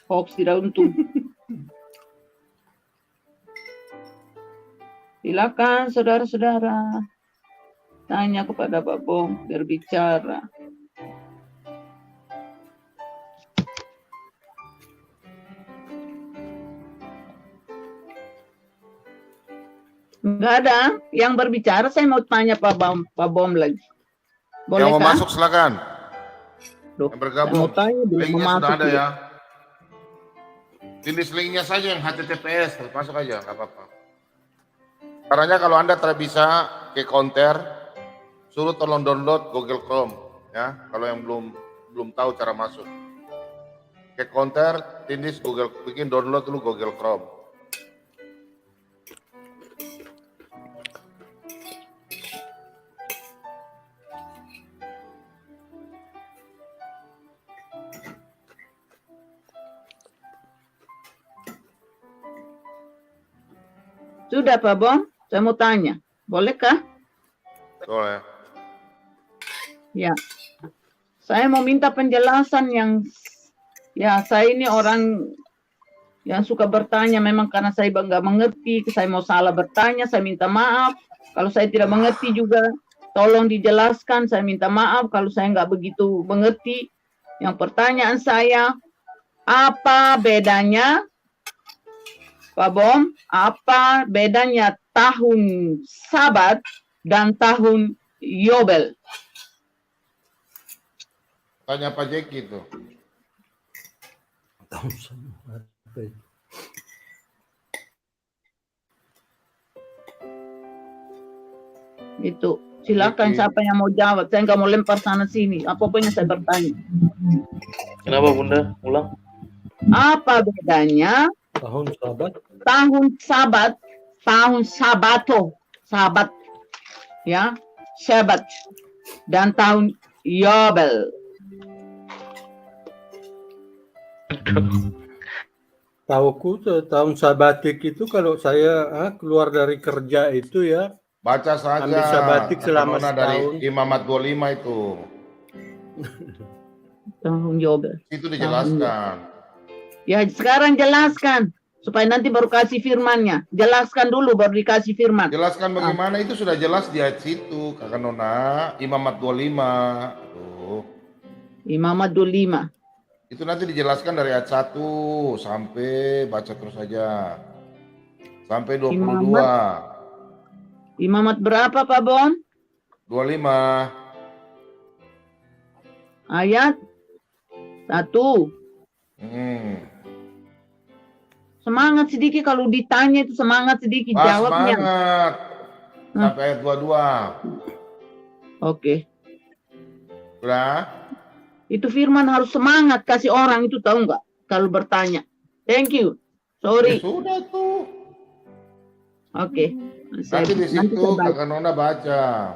Speaker 17: Hoax tidak untung. Silakan saudara-saudara. Tanya kepada Pak Bom, berbicara. Enggak ada yang berbicara. Saya mau tanya Pak Bom lagi. Boleh
Speaker 2: Yang mau
Speaker 17: kan?
Speaker 2: masuk silakan. Yang bergabung.
Speaker 17: Mau tanya,
Speaker 2: Linknya
Speaker 17: mau
Speaker 2: sudah
Speaker 17: masuk
Speaker 2: ada
Speaker 17: juga.
Speaker 2: ya. Tulis linknya saja yang HTTPS, masuk aja, nggak apa-apa. Caranya kalau Anda tidak bisa ke counter, suruh tolong download Google Chrome, ya. Kalau yang belum tahu cara masuk, ke counter, tulis Google, bikin download dulu Google Chrome.
Speaker 17: Sudah Pak Bom, saya mau tanya. Bolehkah?
Speaker 2: Boleh.
Speaker 17: Ya. Saya mau minta penjelasan ya saya ini orang yang suka bertanya memang karena saya nggak mengerti, saya mau salah bertanya, saya minta maaf. Kalau saya tidak mengerti juga, tolong dijelaskan, saya minta maaf kalau saya nggak begitu mengerti. Yang pertanyaan saya, apa bedanya, Pak Bom, apa bedanya tahun Sabat dan tahun Yobel?
Speaker 2: Tanya Pak Jeki itu.
Speaker 7: Tahun Sabat.
Speaker 17: Itu silakan siapa yang mau jawab. Saya nggak mau lempar sana sini. Apapun yang saya bertanya.
Speaker 15: Kenapa Bunda? Ulang.
Speaker 17: Apa bedanya
Speaker 7: Tahun Sabat.
Speaker 17: tahun Sabat, tahun Sabato, Sabat, ya, Sabat, dan tahun Yobel?
Speaker 7: Tahuku tahun sabatik itu kalau saya keluar dari kerja itu ya.
Speaker 2: Baca saja.
Speaker 7: Ambil sabatik selama
Speaker 2: dari
Speaker 7: setahun.
Speaker 2: Imamat 25 itu.
Speaker 17: Tahun Yobel.
Speaker 2: Itu dijelaskan.
Speaker 17: Ya sekarang jelaskan supaya nanti baru kasih firmannya. Jelaskan dulu baru dikasih firman.
Speaker 2: Jelaskan bagaimana itu sudah jelas di ayat situ, Kakak Nona. Imamat 25. Tuh.
Speaker 17: Imamat 25.
Speaker 2: Itu nanti dijelaskan dari ayat 1 sampai baca terus saja. Sampai 22.
Speaker 17: Imamat berapa Pak Bom?
Speaker 2: 25.
Speaker 17: Ayat 1. Semangat sedikit kalau ditanya itu semangat sedikit jawabnya.
Speaker 2: Semangat. Sampai ayat 22.
Speaker 17: Oke.
Speaker 2: Sudah?
Speaker 17: Itu firman harus semangat kasih orang itu tahu nggak kalau bertanya. Thank you. Sorry.
Speaker 2: Ya sudah tuh.
Speaker 17: Oke.
Speaker 2: Nanti di situ Kakak Nona baca.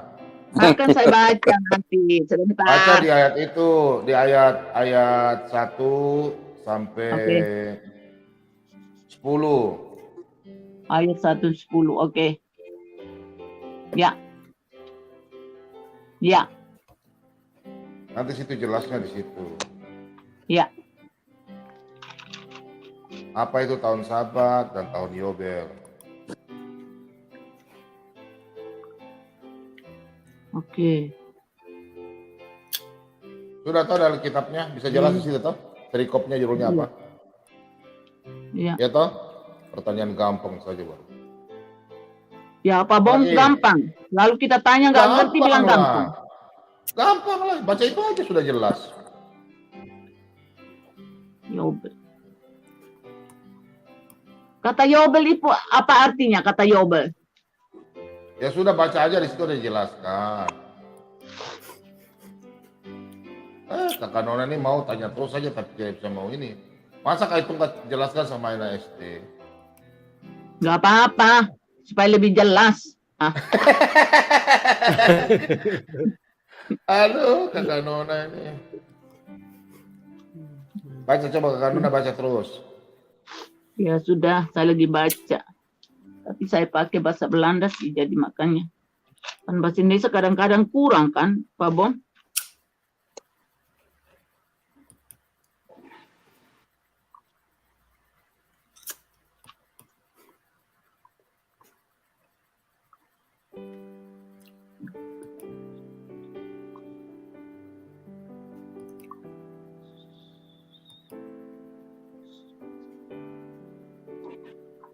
Speaker 17: Akan saya baca nanti sebentar.
Speaker 2: Baca di ayat itu, di ayat 1 sampai 10.
Speaker 17: Ayat 1-10. Oke. Ya. Ya.
Speaker 2: Nanti situ jelasnya di situ.
Speaker 17: Ya.
Speaker 2: Apa itu tahun Sabat dan tahun Yobel?
Speaker 17: Oke.
Speaker 2: Sudah tahu dari kitabnya? Bisa jelas di situ toh? Perikopnya judulnya apa?
Speaker 17: Iya.
Speaker 2: Ya toh? Pertanyaan gampang saja, Bang.
Speaker 17: Ya, Pak Bom
Speaker 2: Oke.
Speaker 17: gampang. Lalu kita tanya nggak ngerti bilang gampang.
Speaker 2: Gampang lah, baca itu aja sudah jelas.
Speaker 17: Yobel. Kata Yobel itu apa artinya kata Yobel?
Speaker 2: Ya sudah baca aja di situ udah dijelaskan. Kakak Nona ini mau tanya terus aja tapi tidak bisa mau ini. Masa kayak itu nggak jelaskan sama anak SD?
Speaker 17: Nggak apa-apa, supaya lebih jelas. Ah.
Speaker 2: Aduh, Kakak Nona ini. Baca coba Kakak Nona baca terus.
Speaker 17: Ya sudah, saya lagi baca. Tapi saya pakai bahasa Belanda sih, jadi makanya. Kan bahasa Indonesia kadang-kadang kurang kan, Pak Bom?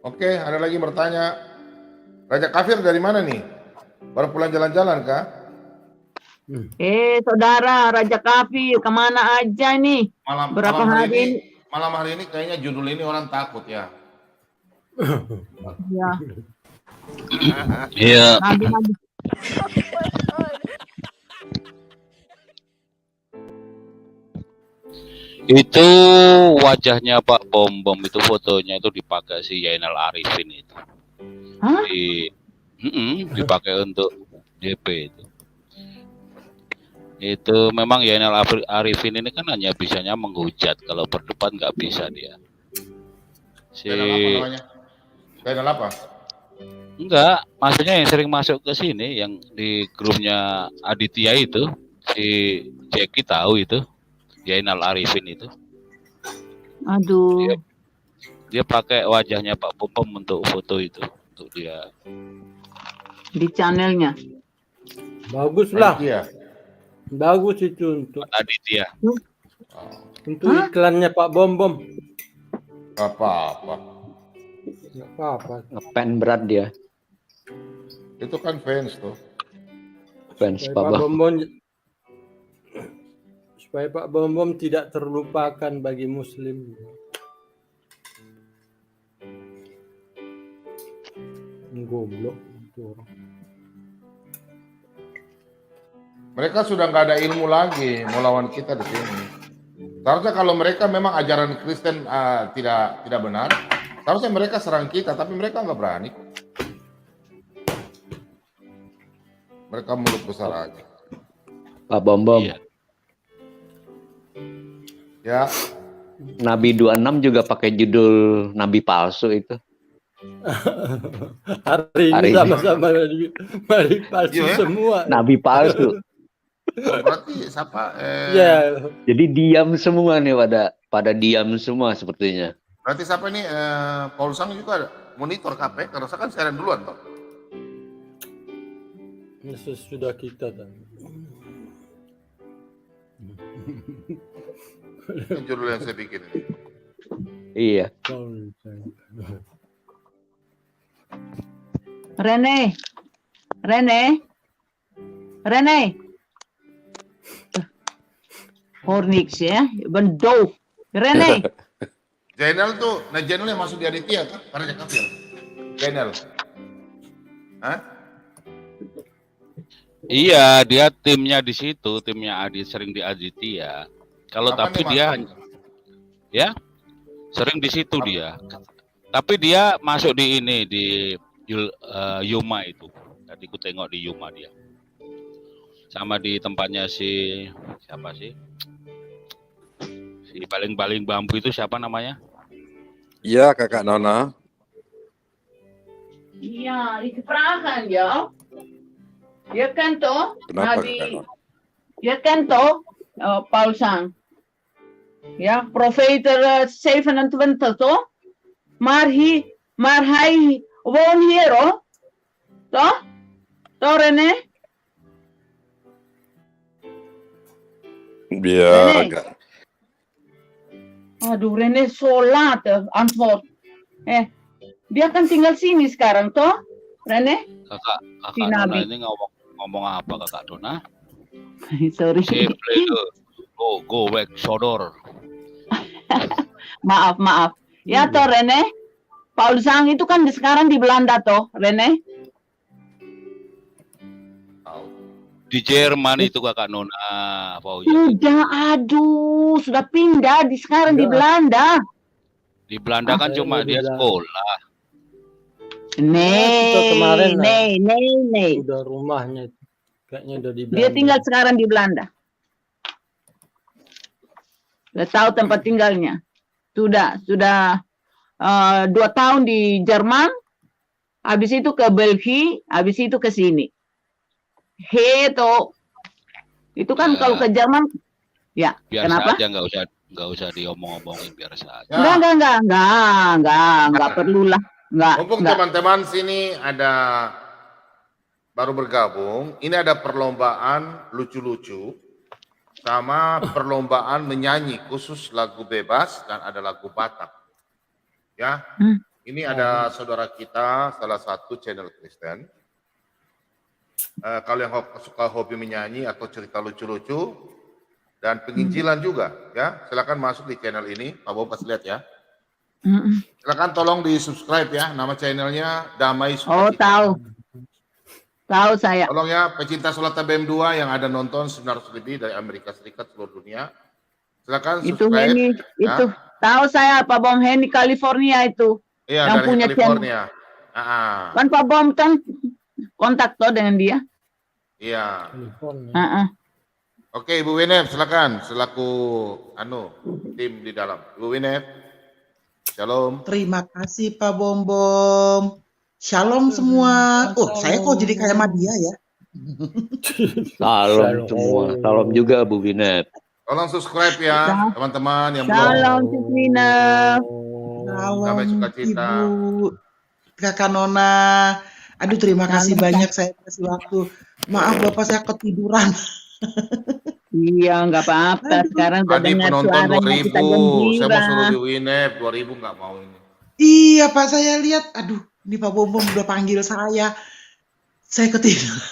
Speaker 2: Oke, ada lagi bertanya. Raja Kafir dari mana nih? Baru pulang jalan-jalan kah?
Speaker 17: Saudara Raja Kafir, kemana aja nih? Berapa hari ini?
Speaker 2: Malam hari ini kayaknya judul ini orang takut ya.
Speaker 17: Ya.
Speaker 9: Iya. Itu wajahnya Pak Bom itu fotonya itu dipakai si Yainal Arifin itu.
Speaker 17: Hah?
Speaker 9: Dipakai untuk DP itu. Itu memang Yainal Arifin ini kan hanya bisanya menghujat, kalau berdebat nggak bisa dia.
Speaker 2: Yainal apa?
Speaker 9: Enggak, maksudnya yang sering masuk ke sini, yang di grupnya Aditya itu, si Jackie tahu itu. Yainal Arifin itu.
Speaker 17: Aduh.
Speaker 9: Dia pakai wajahnya Pak Bom untuk foto itu, untuk dia.
Speaker 17: Di channelnya.
Speaker 7: Bagus lah.
Speaker 2: Iya.
Speaker 7: Bagus itu untuk
Speaker 9: Aditya.
Speaker 7: Untuk iklannya Pak Bom.
Speaker 2: Gak apa-apa.
Speaker 7: Gak apa-apa.
Speaker 9: Ngepen berat dia.
Speaker 2: Itu kan fans tuh.
Speaker 9: Fans
Speaker 7: Pak Bom. Supaya Pak Bom tidak terlupakan bagi Muslim. Goblok itu orang.
Speaker 2: Mereka sudah nggak ada ilmu lagi mau lawan kita di sini. Seharusnya kalau mereka memang ajaran Kristen tidak benar, seharusnya mereka serang kita, tapi mereka nggak berani. Mereka mulut besar aja.
Speaker 9: Pak Bom. Iya.
Speaker 2: Ya.
Speaker 9: Nabi 26 juga pakai judul Nabi palsu itu.
Speaker 7: Hari ini sama-sama Nabi palsu semua.
Speaker 9: Nabi palsu.
Speaker 2: Berarti siapa?
Speaker 7: Ya.
Speaker 9: Jadi diam semua nih, pada diam semua sepertinya.
Speaker 2: Berarti siapa nih? Paul Sang juga monitor KP, karena saya kan siaran duluan toh.
Speaker 7: Sesudah kita tadi.
Speaker 2: Judul yang saya bikin ini.
Speaker 9: Iya.
Speaker 17: Rene. Hornix ya, bendau. Rene.
Speaker 2: Jainal tuh, nah Jainal yang masuk di Aditya kan? Raja Kafir. Jainal. Hah?
Speaker 9: Iya, dia timnya di situ, timnya sering di Aditya. Kalau tapi dia ya sering di situ dia. Tapi dia masuk di ini di Yuma itu. Tadi ku tengok di Yuma dia. Sama di tempatnya si siapa sih? Si paling bambu itu siapa namanya?
Speaker 21: Iya, Kakak Nona.
Speaker 17: Iya, itu perahan ya. Ya kan toh?
Speaker 21: Kenapa,
Speaker 17: Nabi. Ya kan toh? Paul Sang. Ja, profeter 27 toh? Maar hij woont hier hoor. Toh? Toh Rene?
Speaker 21: Iya,
Speaker 17: Rene.
Speaker 21: agak.
Speaker 17: Aduh Rene so laat antwoord. Dia kan tinggal sini sekarang toh? Rene?
Speaker 12: Kakak
Speaker 17: Si
Speaker 12: Nona
Speaker 17: Nabi.
Speaker 12: ini ngomong apa Kakak Nona?
Speaker 17: Sorry.
Speaker 12: Go back sodor.
Speaker 17: Maaf. Ya toh Rene. Paul Sang itu kan sekarang di Belanda toh, Rene?
Speaker 12: Di Jerman itu Kakak Nona, Pak Uya.
Speaker 17: Sudah, aduh, sudah pindah sekarang di Belanda.
Speaker 12: Di Belanda kan cuma dia sekolah.
Speaker 7: kemarin,
Speaker 17: Nih.
Speaker 7: Udah rumahnya kayaknya udah di Belanda.
Speaker 17: Dia tinggal sekarang di Belanda. Sudah tahu tempat tinggalnya. Sudah 2 tahun di Jerman, habis itu ke Belgia, habis itu ke sini. Itu kan kalau ke Jerman, ya.
Speaker 12: Biar
Speaker 17: Kenapa?
Speaker 12: saja, nggak usah diomong-omongin, biar saja.
Speaker 17: Enggak perlulah.
Speaker 2: Mumpung teman-teman sini baru bergabung, ini ada perlombaan lucu-lucu sama perlombaan menyanyi khusus lagu bebas dan ada lagu Batak. Ya, ini ada saudara kita salah satu channel Kristen. Kalau yang suka hobi menyanyi atau cerita lucu-lucu dan penginjilan juga, ya silakan masuk di channel ini. Pak Bob kasih lihat ya. Silakan tolong di subscribe ya, nama channelnya Damai Sukacita.
Speaker 17: Tahu saya.
Speaker 2: Tolong ya, pecinta sholat BM2 yang ada nonton 900 lebih dari Amerika Serikat seluruh dunia. Silakan subscribe.
Speaker 17: Itu tahu saya Pak Bom Henny California itu.
Speaker 2: Iya,
Speaker 17: yang
Speaker 2: dari
Speaker 17: punya
Speaker 2: California.
Speaker 17: Kan Pak Bom kan kontak toh dengan dia.
Speaker 2: Iya. Oke, Ibu Winep, silakan selaku tim di dalam. Ibu Winep. Shalom.
Speaker 18: Terima kasih Pak Bom. Shalom semua. Saya kok jadi kayak Madia ya?
Speaker 9: Salam semua. Salam juga Bu Winep.
Speaker 2: Tolong subscribe ya teman-teman yang belum.
Speaker 17: Salam Citrina.
Speaker 2: Damai Sukacita.
Speaker 18: Ibu Kakak Nona. Aduh terima kasih banyak saya kasih waktu. Maaf Bapak saya ketiduran.
Speaker 17: Iya nggak apa-apa. Sekarang udah
Speaker 2: Tadi
Speaker 17: dengar
Speaker 2: penonton
Speaker 17: suaranya kita
Speaker 2: 2000, saya mau suruh
Speaker 17: gembira.
Speaker 2: di Winep 2000 nggak mau ini.
Speaker 18: Iya Pak saya lihat. Aduh ini Pak Bom udah panggil saya. Saya ketiduran.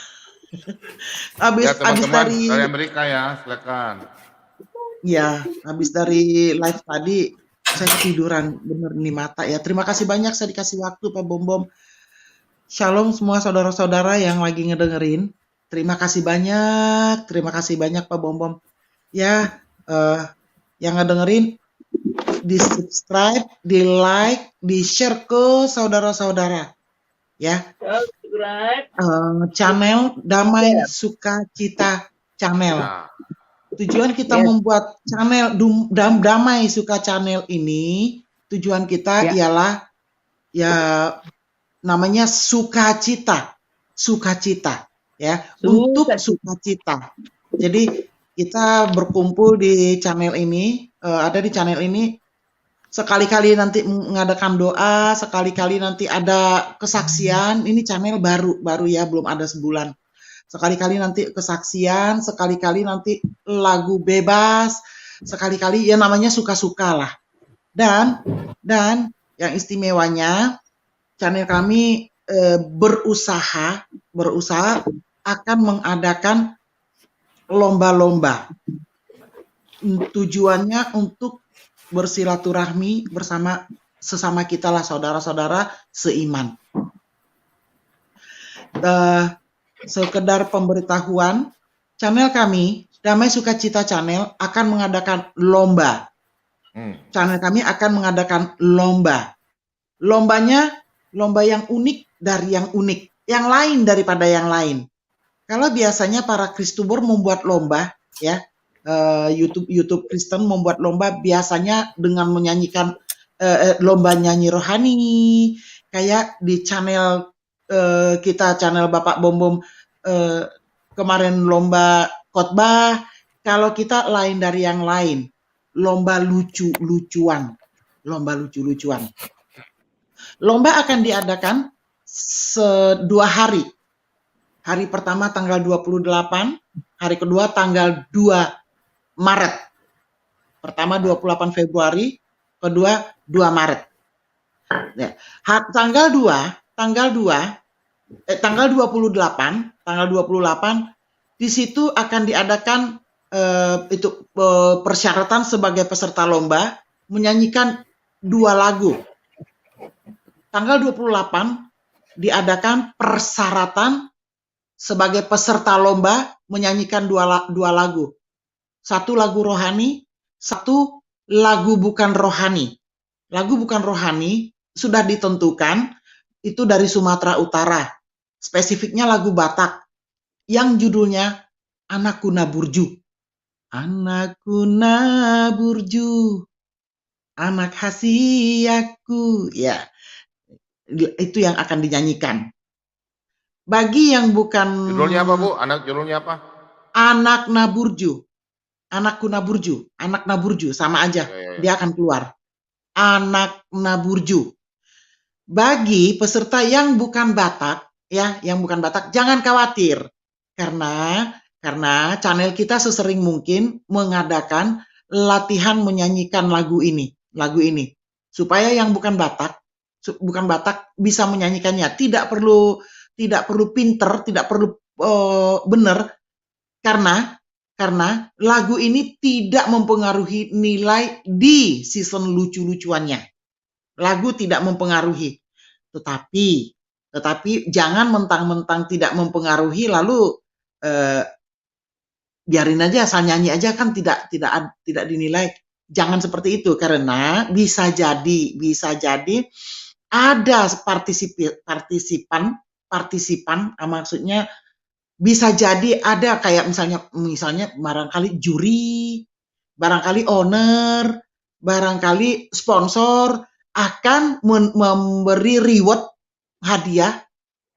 Speaker 18: Habis
Speaker 2: Ya teman-teman
Speaker 18: dari
Speaker 2: dari Amerika ya, silakan.
Speaker 18: ya habis dari live tadi saya ketiduran bener nih mata ya. Terima kasih banyak saya dikasih waktu Pak Bom. Shalom semua saudara-saudara yang lagi ngedengerin. Terima kasih banyak Pak Bom. Ya, yang ngedengerin di subscribe, di like, di share ke saudara-saudara. Ya, channel Damai Sukacita channel. Tujuan kita membuat channel Damai Suka channel ini, tujuan kita ialah ya namanya sukacita ya, untuk sukacita. Jadi kita berkumpul di channel ini, ada di channel ini sekali-kali nanti mengadakan doa, sekali-kali nanti ada kesaksian. Ini channel baru ya, belum ada sebulan. Sekali-kali nanti kesaksian, sekali-kali nanti lagu bebas, sekali-kali ya namanya suka-suka lah. Dan yang istimewanya channel kami berusaha akan mengadakan lomba-lomba. Tujuannya untuk bersilaturahmi bersama sesama kita lah saudara-saudara seiman. Sekedar pemberitahuan, channel kami Damai Sukacita channel akan mengadakan lomba. Channel kami akan mengadakan lomba. Lombanya lomba yang unik dari yang unik, yang lain daripada yang lain. Kalau biasanya para Kristubur membuat lomba, ya YouTube Kristen membuat lomba biasanya dengan menyanyikan lomba nyanyi rohani, kayak di channel kita, channel Bapak Bom kemarin lomba khotbah. Kalau kita lain dari yang lain, lomba lucu-lucuan. Lomba akan diadakan 2 hari. Hari pertama tanggal 28, hari kedua tanggal 2 Maret. Pertama 28 Februari, kedua 2 Maret. Ya. Tanggal 2 tanggal 28 di situ akan diadakan persyaratan sebagai peserta lomba menyanyikan 2 lagu. Tanggal 28 diadakan persyaratan sebagai peserta lomba menyanyikan 2 lagu. 1 lagu rohani, 1 lagu bukan rohani. Lagu bukan rohani sudah ditentukan itu dari Sumatera Utara. Spesifiknya lagu Batak yang judulnya Anakku Naburju. Anakku Naburju, anak hasiaku. Ya, itu yang akan dinyanyikan. Bagi yang bukan...
Speaker 2: Judulnya apa, Bu? Judulnya apa?
Speaker 18: Anak Naburju. Anakku Naburju. Anak Naburju, sama aja. Dia akan keluar. Anak Naburju. Bagi peserta yang bukan Batak, ya, yang bukan Batak, jangan khawatir. Karena channel kita sesering mungkin mengadakan latihan menyanyikan lagu ini. Supaya yang bukan Batak bisa menyanyikannya. Tidak perlu pinter, tidak perlu benar, karena lagu ini tidak mempengaruhi nilai di season lucu-lucuannya. Lagu tidak mempengaruhi, tetapi jangan mentang-mentang tidak mempengaruhi lalu biarin aja, asal nyanyi aja, kan tidak dinilai. Jangan seperti itu, karena bisa jadi ada partisipan, maksudnya bisa jadi ada kayak misalnya barangkali juri, barangkali owner, barangkali sponsor akan memberi reward, hadiah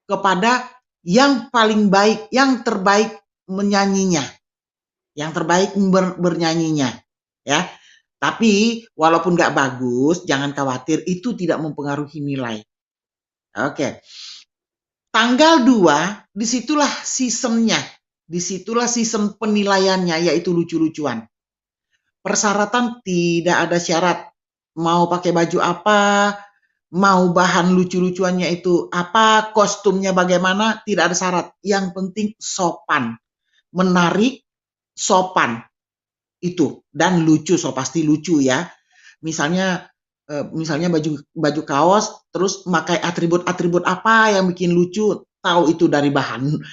Speaker 18: kepada yang paling baik, yang terbaik menyanyinya, yang terbaik bernyanyinya, ya. Tapi walaupun nggak bagus, jangan khawatir, itu tidak mempengaruhi nilai. Oke. Tanggal 2, disitulah seasonnya, disitulah season penilaiannya, yaitu lucu-lucuan. Persyaratan tidak ada syarat, mau pakai baju apa, mau bahan lucu-lucuannya itu apa, kostumnya bagaimana, tidak ada syarat. Yang penting sopan, menarik, sopan itu, dan lucu, pasti lucu ya. Misalnya baju kaos, terus pakai atribut apa yang bikin lucu, tahu itu dari bahan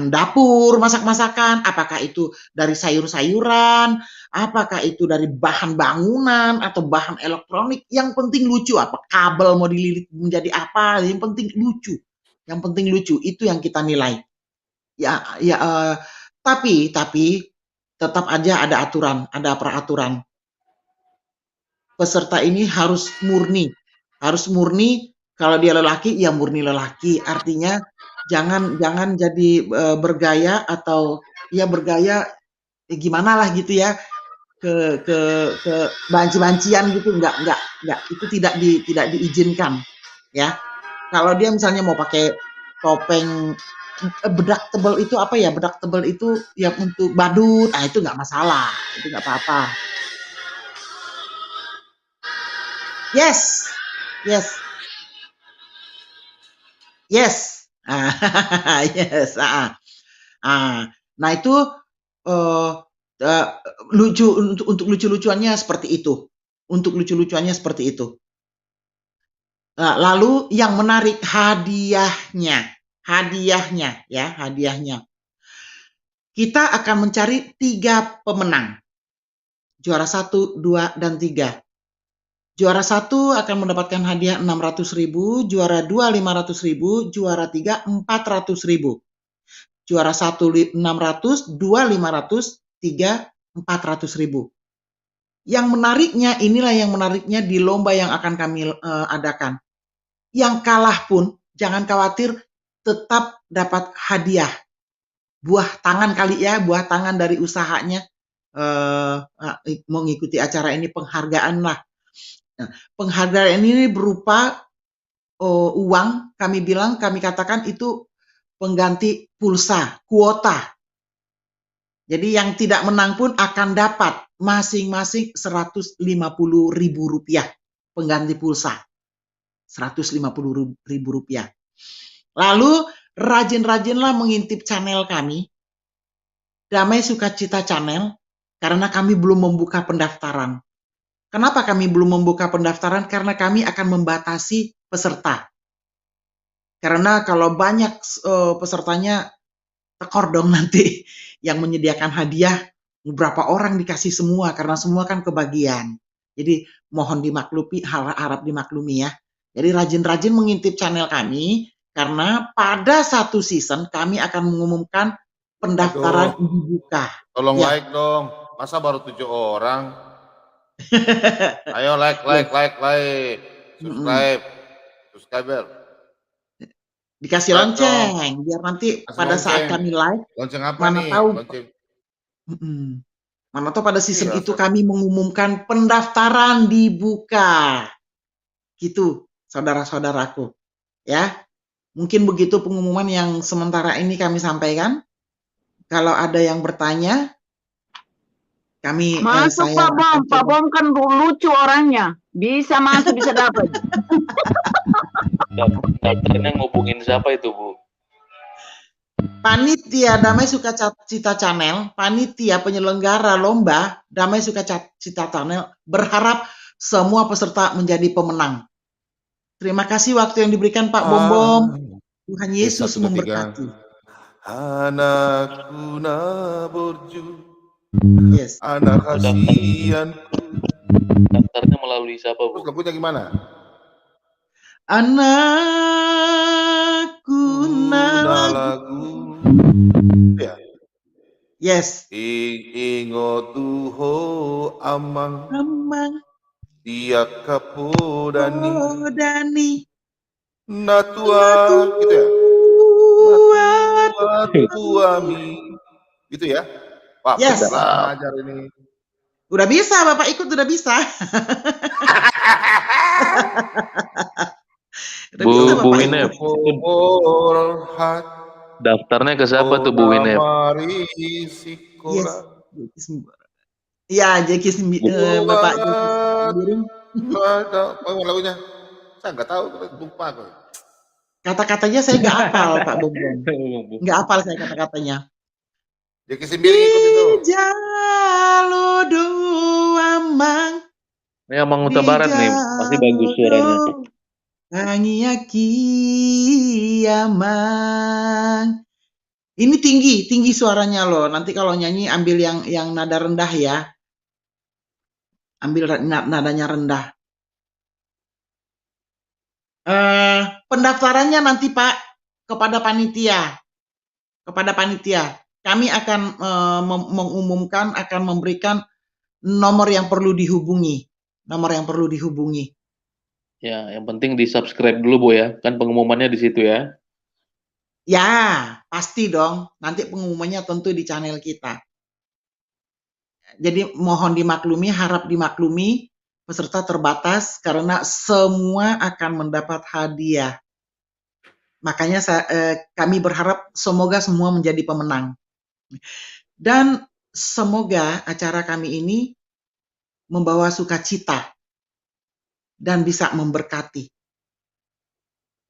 Speaker 18: dapur, masak-masakan, apakah itu dari sayur-sayuran, apakah itu dari bahan bangunan atau bahan elektronik, yang penting lucu. Apa kabel mau dililit menjadi apa, yang penting lucu, itu yang kita nilai. Tapi tetap aja ada aturan, ada peraturan. Peserta ini harus murni. Kalau dia lelaki, ya murni lelaki. Artinya jangan jadi bergaya atau ya bergaya gimana lah gitu ya, ke banci-bancian gitu, enggak, itu tidak diizinkan ya. Kalau dia misalnya mau pakai topeng bedak tebal itu apa ya, bedak tebal itu ya untuk badut, itu nggak masalah, itu nggak apa-apa. Yes. Yes. Yes. Nah itu lucu, untuk lucu-lucuannya seperti itu. Lalu yang menarik hadiahnya. Kita akan mencari 3 pemenang. Juara 1, 2, dan 3. Juara 1 akan mendapatkan hadiah 600.000, juara 2 500.000, juara 3 400.000. Juara 1 600, 2 500, 3 400.000. Yang menariknya, inilah yang menariknya di lomba yang akan kami adakan. Yang kalah pun jangan khawatir, tetap dapat hadiah. Buah tangan kali ya, buah tangan dari usahanya. Mengikuti acara ini, penghargaan lah. Nah, penghargaan ini berupa uang, kami katakan itu pengganti pulsa, kuota. Jadi yang tidak menang pun akan dapat masing-masing Rp150.000 pengganti pulsa. Rp150.000. Lalu rajin-rajinlah mengintip channel kami, Damai Sukacita Channel, karena kami belum membuka pendaftaran. Kenapa kami belum membuka pendaftaran? Karena kami akan membatasi peserta. Karena kalau banyak pesertanya, tekor dong nanti yang menyediakan hadiah, beberapa orang dikasih semua, karena semua kan kebagian. Jadi mohon dimaklumi, harap dimaklumi ya. Jadi rajin-rajin mengintip channel kami, karena pada satu season kami akan mengumumkan pendaftaran dibuka.
Speaker 2: Tolong
Speaker 18: Ya.
Speaker 2: like dong. Masa baru 7 orang? Ayo like. Subscriber.
Speaker 18: Dikasih
Speaker 2: Like
Speaker 18: lonceng, biar nanti
Speaker 2: Kasih
Speaker 18: pada saat
Speaker 2: lonceng.
Speaker 18: kami live,
Speaker 2: Lonceng apa
Speaker 18: mana
Speaker 2: nih?
Speaker 18: tahu,
Speaker 2: Lonceng.
Speaker 18: mana tahu pada season
Speaker 2: Iya,
Speaker 18: itu kami mengumumkan pendaftaran dibuka. Gitu, saudara-saudaraku. Ya, mungkin begitu pengumuman yang sementara ini kami sampaikan. Kalau ada yang bertanya, kami
Speaker 17: Masuk
Speaker 18: saya
Speaker 17: Pak Bom,
Speaker 18: akan
Speaker 17: Pak
Speaker 18: coba.
Speaker 17: Bom kan lucu orangnya. Bisa masuk, bisa dapat.
Speaker 15: Daftarnya ngubungin siapa itu, Bu?
Speaker 18: Panitia Damai Sukacita Channel, panitia penyelenggara lomba Damai Sukacita Channel berharap semua peserta menjadi pemenang. Terima kasih waktu yang diberikan Pak Bom Bom. Tuhan Yesus
Speaker 2: 1, 2, 3.
Speaker 18: memberkati.
Speaker 2: Anakku naborju,
Speaker 18: Yes.
Speaker 2: anak kasihanku.
Speaker 15: Daftarnya melalui siapa, Bu?
Speaker 2: Terus lagunya gimana?
Speaker 18: Anakku
Speaker 2: Lagu. Ya.
Speaker 18: Yes.
Speaker 2: Ingo tuho amang.
Speaker 18: Amang.
Speaker 2: Dia kapodani.
Speaker 18: Dani.
Speaker 2: Natua. Gitu ya? Tuami. Gitu ya? Wah,
Speaker 18: Yes.
Speaker 2: belajar ini.
Speaker 18: Udah bisa, Bapak ikut udah bisa. Udah bisa,
Speaker 15: Bu
Speaker 18: Bapak
Speaker 15: Winep,
Speaker 18: ikut.
Speaker 15: daftarnya ke siapa tuh Bu Winep?
Speaker 18: Yes. Iya, Jeki Bapak Jeki Sembiring.
Speaker 2: Lagunya. Saya nggak tahu, lupa kok.
Speaker 18: Kata-katanya saya nggak hafal, Pak Bom Bom. Nggak hafal saya kata-katanya.
Speaker 2: Jeki Sembiring ikut itu.
Speaker 18: Jalodo amang.
Speaker 15: Ini Amang Huta Barat nih, pasti bagus suaranya.
Speaker 18: Angiyaki amang. Ini tinggi suaranya loh. Nanti kalau nyanyi ambil yang nada rendah ya. Ambil nadanya rendah. Pendaftarannya nanti Pak kepada panitia. Kami akan mengumumkan, akan memberikan nomor yang perlu dihubungi.
Speaker 15: Ya, yang penting di subscribe dulu Bu ya, kan pengumumannya di situ ya.
Speaker 18: Ya, pasti dong. Nanti pengumumannya tentu di channel kita. Jadi mohon dimaklumi, harap dimaklumi, peserta terbatas karena semua akan mendapat hadiah. Makanya kami berharap semoga semua menjadi pemenang. Dan semoga acara kami ini membawa sukacita dan bisa memberkati.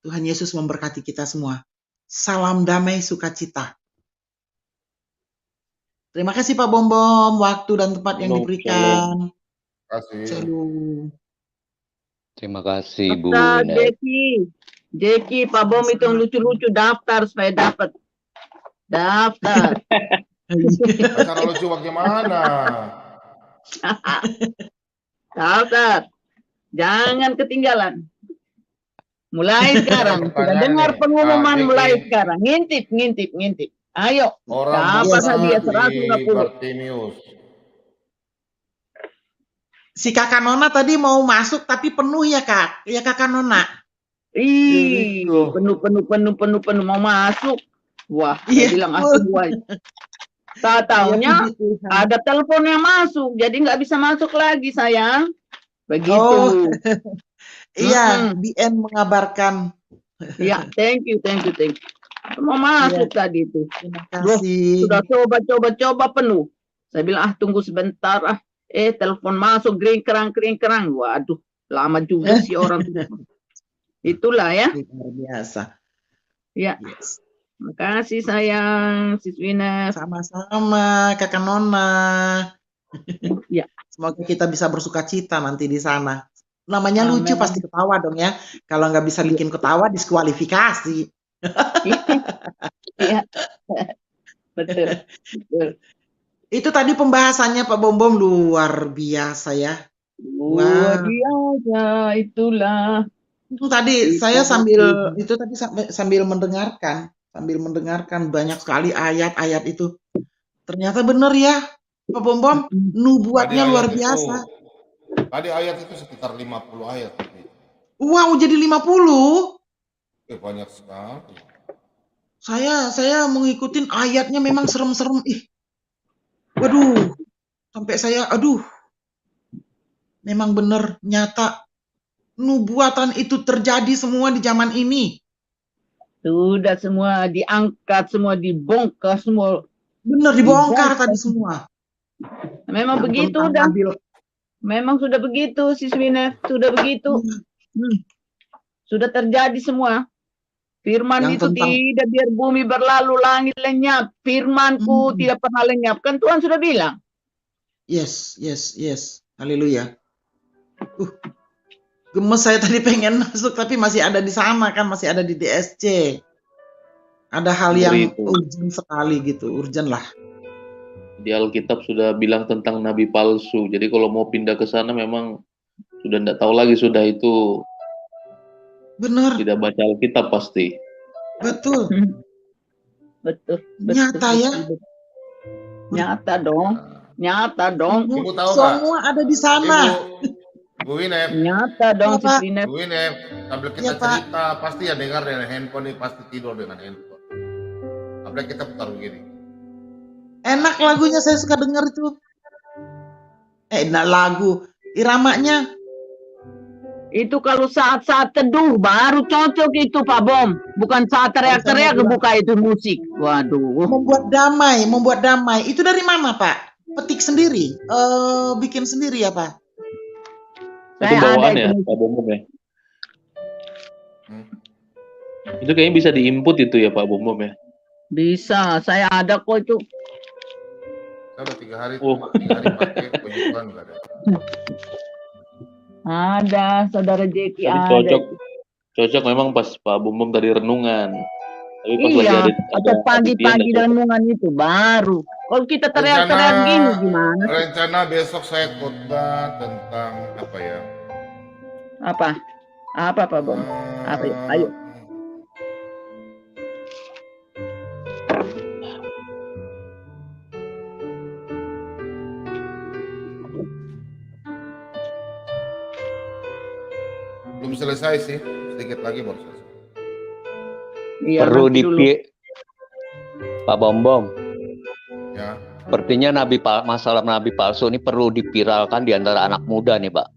Speaker 18: Tuhan Yesus memberkati kita semua. Salam damai sukacita. Terima kasih Pak Bom Bom, waktu dan tempat yang diberikan. Shalom.
Speaker 9: Terima kasih Bu
Speaker 17: Daftar
Speaker 9: Winep.
Speaker 17: Jeki, Pak Bom itu yang lucu-lucu daftar supaya dapat. Daftar.
Speaker 2: Acara lucu bagaimana?
Speaker 17: Daftar. Jangan ketinggalan. Mulai sekarang. Sudah
Speaker 2: Pertanyaan
Speaker 17: dengar
Speaker 2: nih.
Speaker 17: pengumuman
Speaker 2: Nah,
Speaker 17: mulai
Speaker 2: Jeki.
Speaker 17: sekarang. Ngintip. Ayo.
Speaker 2: Orang
Speaker 17: Dapat
Speaker 2: buta
Speaker 17: hadiah
Speaker 2: di
Speaker 17: 150.
Speaker 2: Bartimius.
Speaker 18: Si Kakak Nona tadi mau masuk tapi penuh ya Kak? Ya Kakak Nona?
Speaker 17: Ih, penuh mau masuk. Wah, saya bilang gua. Tak taunya ada telepon yang masuk, jadi nggak bisa masuk lagi sayang. Begitu.
Speaker 18: Oh. Iya, BN mengabarkan.
Speaker 17: Iya, thank you. Mau masuk tadi itu.
Speaker 18: Terima kasih.
Speaker 17: Sudah coba penuh. Saya bilang tunggu sebentar telepon masuk kering kerang. Waduh, lama juga sih orang. Itulah ya.
Speaker 18: Luar biasa.
Speaker 17: Ya.
Speaker 18: Yes.
Speaker 17: Makasih sayang, Siswina.
Speaker 18: Sama-sama, Kakak Nona.
Speaker 17: Ya.
Speaker 18: Semoga kita bisa bersuka cita nanti di sana. Namanya
Speaker 17: Amin.
Speaker 18: lucu pasti ketawa dong ya. Kalau nggak bisa bikin ketawa, diskualifikasi.
Speaker 17: Iya. Betul. Betul.
Speaker 18: Itu tadi pembahasannya Pak Bom luar biasa ya.
Speaker 17: Luar biasa itulah.
Speaker 18: Tadi saya sambil mendengarkan banyak sekali ayat-ayat itu. Ternyata benar ya, Pak Bom, nubuatnya luar biasa.
Speaker 2: Tadi ayat itu sekitar 50 ayat.
Speaker 18: Wow, jadi 50?
Speaker 2: Banyak sekali.
Speaker 18: Saya mengikutin ayatnya memang serem-serem. Waduh, sampai saya, memang benar nyata nubuatan itu terjadi semua di zaman ini.
Speaker 17: Sudah semua diangkat, semua dibongkar, semua.
Speaker 18: Benar dibongkar tadi semua.
Speaker 17: Memang
Speaker 18: yang
Speaker 17: begitu dah. Memang sudah begitu, Siswina, sudah begitu. Sudah terjadi semua. Firman
Speaker 18: Yang
Speaker 17: itu tidak biar bumi berlalu, langit lenyap. Firmanku tidak pernah lenyap. Kan Tuhan sudah bilang.
Speaker 18: Yes. Haleluya. Gemes saya tadi pengen masuk, tapi masih ada di sana kan, masih ada di DSC. Ada hal yang urgent sekali gitu, urgent lah.
Speaker 15: Di Alkitab sudah bilang tentang nabi palsu. Jadi kalau mau pindah ke sana memang sudah tidak tahu lagi sudah itu.
Speaker 18: Benar.
Speaker 15: Tidak baca Alkitab pasti.
Speaker 18: Betul.
Speaker 17: Betul.
Speaker 18: Nyata ya.
Speaker 17: Nyata dong.
Speaker 2: Ibu tahu
Speaker 18: semua ada di sana.
Speaker 2: Bu Winep.
Speaker 17: Nyata dong,
Speaker 18: Pak.
Speaker 2: Bu Winep, sambil kita cerita pasti ya dengar dengan handphone ini, pasti tidur dengan handphone. Apalagi kita putar begini.
Speaker 18: Enak lagunya, saya suka dengar itu. Enak lagu, iramanya.
Speaker 17: Itu kalau saat-saat teduh baru cocok itu Pak Bom. Bukan saat teriak-teriak buka itu musik. Waduh.
Speaker 18: Membuat damai. Itu dari mana Pak? Petik sendiri? Bikin sendiri ya Pak?
Speaker 15: Itu bawaan ya Pak Bom ya? Itu kayaknya bisa diinput itu ya Pak Bom ya?
Speaker 17: Bisa, saya ada kok itu.
Speaker 2: Saya udah 3 hari pakai pujian nggak ada.
Speaker 17: Ada, saudara Jeki
Speaker 15: ada. Cocok memang pas Pak Bum tadi renungan. Tapi pas lagi
Speaker 17: ada pagi-pagi renungan itu baru. Kalau kita teriak-teriak gini gimana?
Speaker 2: Rencana besok saya khotbah tentang apa ya?
Speaker 17: Apa Pak Bum? Apa ya? Ayo.
Speaker 2: Belum selesai sih, sedikit lagi baru selesai.
Speaker 17: Iya,
Speaker 9: perlu Pak Bom.
Speaker 2: Ya.
Speaker 9: Sepertinya masalah nabi palsu ini perlu dipiralkan di antara anak muda nih, Pak.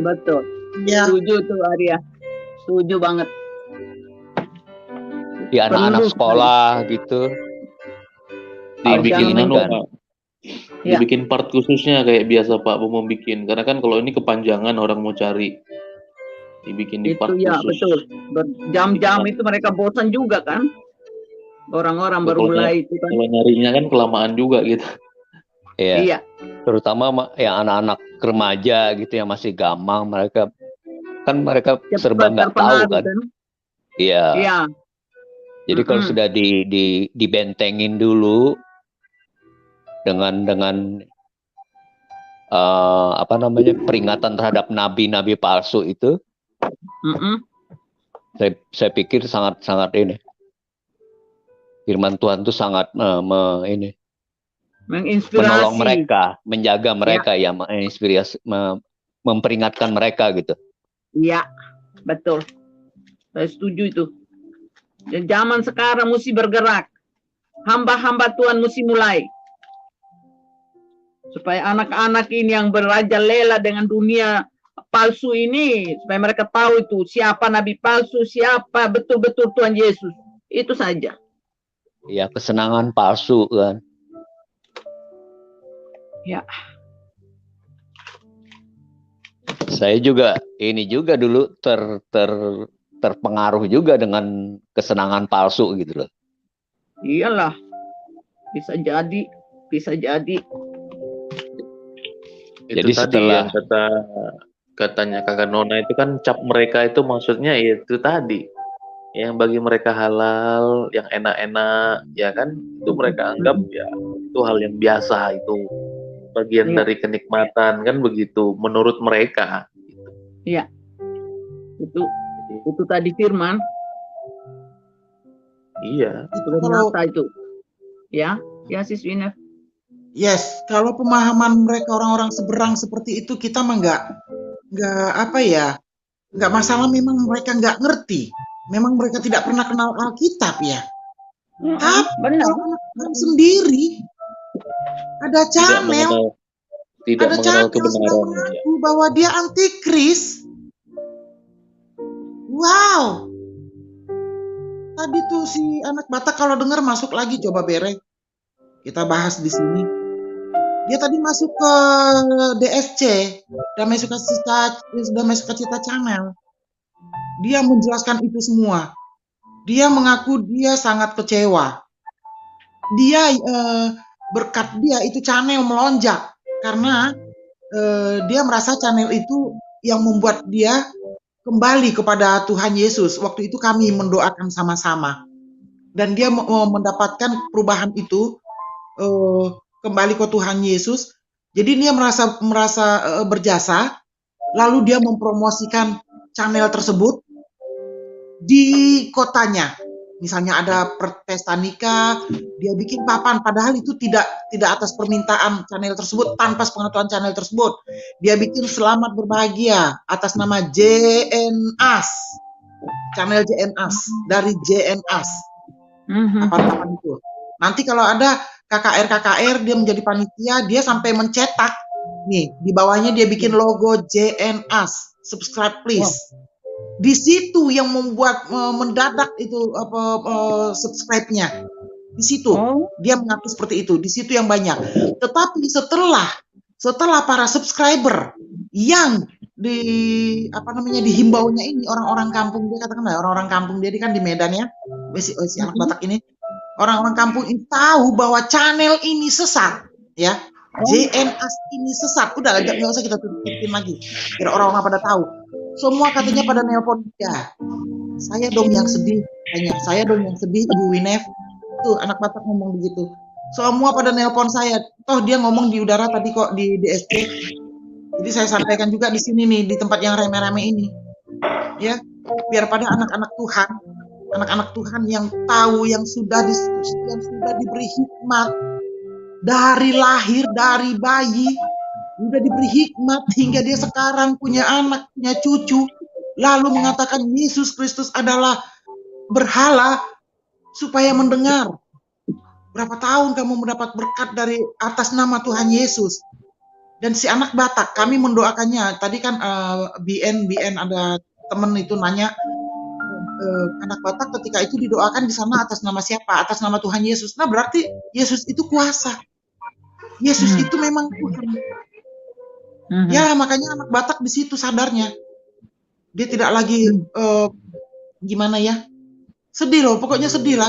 Speaker 17: Betul.
Speaker 18: Ya.
Speaker 17: Setuju tuh Arya. Setuju banget.
Speaker 9: Di anak-anak sekolah gitu.
Speaker 15: Dibikin dibikin part khususnya kayak biasa Pak Bom bikin. Karena kan kalau ini kepanjangan orang mau cari. Dibikin di part
Speaker 17: ya,
Speaker 15: khusus.
Speaker 17: Betul. Berjam-jam itu mereka bosan juga kan. Orang-orang baru mulai itu kan.
Speaker 15: Kalau nyarinya kan kelamaan juga gitu.
Speaker 9: Iya. Terutama yang anak-anak remaja gitu yang masih gamang, mereka serba nggak tahu kan. Iya. Jadi kalau sudah dibentengin dulu dengan peringatan terhadap nabi-nabi palsu itu, saya pikir sangat ini. Firman Tuhan itu sangat menolong mereka, menjaga mereka, menginspirasi, memperingatkan mereka gitu.
Speaker 17: Iya, betul. Saya setuju itu. Dan zaman sekarang mesti bergerak. Hamba-hamba Tuhan mesti mulai. Supaya anak-anak ini yang merajalela dengan dunia palsu ini, supaya mereka tahu itu siapa nabi palsu, siapa betul-betul Tuhan Yesus. Itu saja.
Speaker 9: Ya, kesenangan palsu kan.
Speaker 17: Ya.
Speaker 9: Saya juga dulu terpengaruh juga dengan kesenangan palsu gitu loh.
Speaker 17: Iyalah, bisa jadi, bisa jadi.
Speaker 15: Itu
Speaker 9: Jadi
Speaker 15: tadi
Speaker 9: setelah
Speaker 15: yang katanya Kakak Nona itu kan cap mereka itu maksudnya itu tadi yang bagi mereka halal, yang enak-enak, ya kan itu mereka anggap ya itu hal yang biasa, itu bagian dari kenikmatan kan begitu menurut mereka.
Speaker 17: Iya, itu tadi firman.
Speaker 15: Iya,
Speaker 17: Itu nyata itu. Ya, ya Sis Winef.
Speaker 18: Yes, kalau pemahaman mereka orang-orang seberang seperti itu kita mah nggak apa ya, nggak masalah. Memang mereka nggak ngerti, memang mereka tidak pernah kenal Alkitab ya. Tapi kalau anak sendiri ada channel,
Speaker 15: tidak mengenal kebenaran.
Speaker 18: mengaku bahwa dia antikris. Wow, tadi tuh si anak Batak kalau dengar masuk lagi, coba Bere, kita bahas di sini. Dia tadi masuk ke DSC, Damai Sukacita Channel. Dia menjelaskan itu semua. Dia mengaku dia sangat kecewa. Dia berkat dia itu channel melonjak karena dia merasa channel itu yang membuat dia kembali kepada Tuhan Yesus. Waktu itu kami mendoakan sama-sama dan dia mendapatkan perubahan itu, kembali ke Tuhan Yesus. Jadi dia merasa berjasa, lalu dia mempromosikan channel tersebut di kotanya. Misalnya ada pesta nikah, dia bikin papan, padahal itu tidak atas permintaan channel tersebut, tanpa pengetahuan channel tersebut. Dia bikin selamat berbahagia atas nama JNAS, channel JNAS, dari JNAS. Papan-papan itu. Nanti kalau ada KKR dia menjadi panitia, dia sampai mencetak nih di bawahnya dia bikin logo JNAS, subscribe please. Di situ yang membuat mendadak itu subscribe-nya. Di situ dia mengaku seperti itu. Di situ yang banyak. Tetapi setelah para subscriber yang dihimbaunya ini orang-orang kampung, dia katakan orang-orang kampung dia kan di Medan ya, si anak Batak ini, orang-orang kampung ini tahu bahwa channel ini sesat, ya. JNAS ini sesat. Udah nggak usah kita tutupin lagi. Biar orang-orang pada tahu. Semua katanya pada nelpon dia. Saya dong yang sedih, saya dong yang sedih, Ibu Winef. Tuh anak Batak ngomong begitu. Semua pada nelpon saya. Toh dia ngomong di udara tadi kok di DSC. Jadi saya sampaikan juga di sini nih, di tempat yang rame-rame ini. Ya, biar pada anak-anak Tuhan yang tahu, yang sudah diberi hikmat dari lahir, dari bayi, udah diberi hikmat hingga dia sekarang punya anak, punya cucu, lalu mengatakan Yesus Kristus adalah berhala supaya mendengar. Berapa tahun kamu mendapat berkat dari atas nama Tuhan Yesus? Dan si anak Batak, kami mendoakannya. Tadi kan BN ada temen itu nanya, anak Batak ketika itu didoakan di sana atas nama siapa? Atas nama Tuhan Yesus. Nah berarti Yesus itu kuasa. Yesus itu memang Tuhan. Ya makanya anak Batak di situ sadarnya. Dia tidak lagi gimana ya? Sedih loh, pokoknya sedih lah.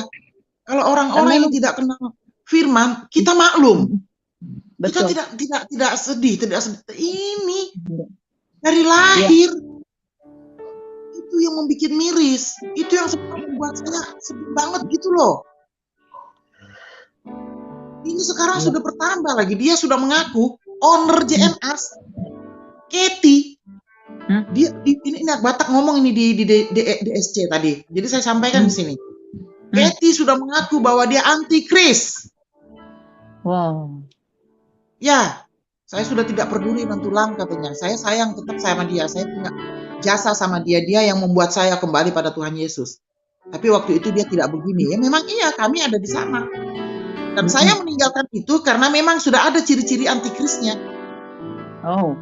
Speaker 18: Kalau orang-orang yang tidak kenal firman, kita maklum. Kita tidak sedih, Ini dari lahir. Itu yang membuat miris. Itu yang membuat saya sedih banget gitu loh. Ini sekarang sudah bertambah lagi. Dia sudah mengaku owner JNAS, Katie. Ini anak Batak ngomong ini di DSC tadi. Jadi saya sampaikan di sini. Katie sudah mengaku bahwa dia antikris.
Speaker 17: Wow.
Speaker 18: Ya, saya sudah tidak peduli dengan tulang katanya. Saya sayang tetap sama dia. Saya punya jasa sama dia. Dia yang membuat saya kembali pada Tuhan Yesus. Tapi waktu itu dia tidak begini. Ya memang iya, kami ada di sana. Dan saya meninggalkan itu karena memang sudah ada ciri-ciri antikrisnya.
Speaker 17: Oh.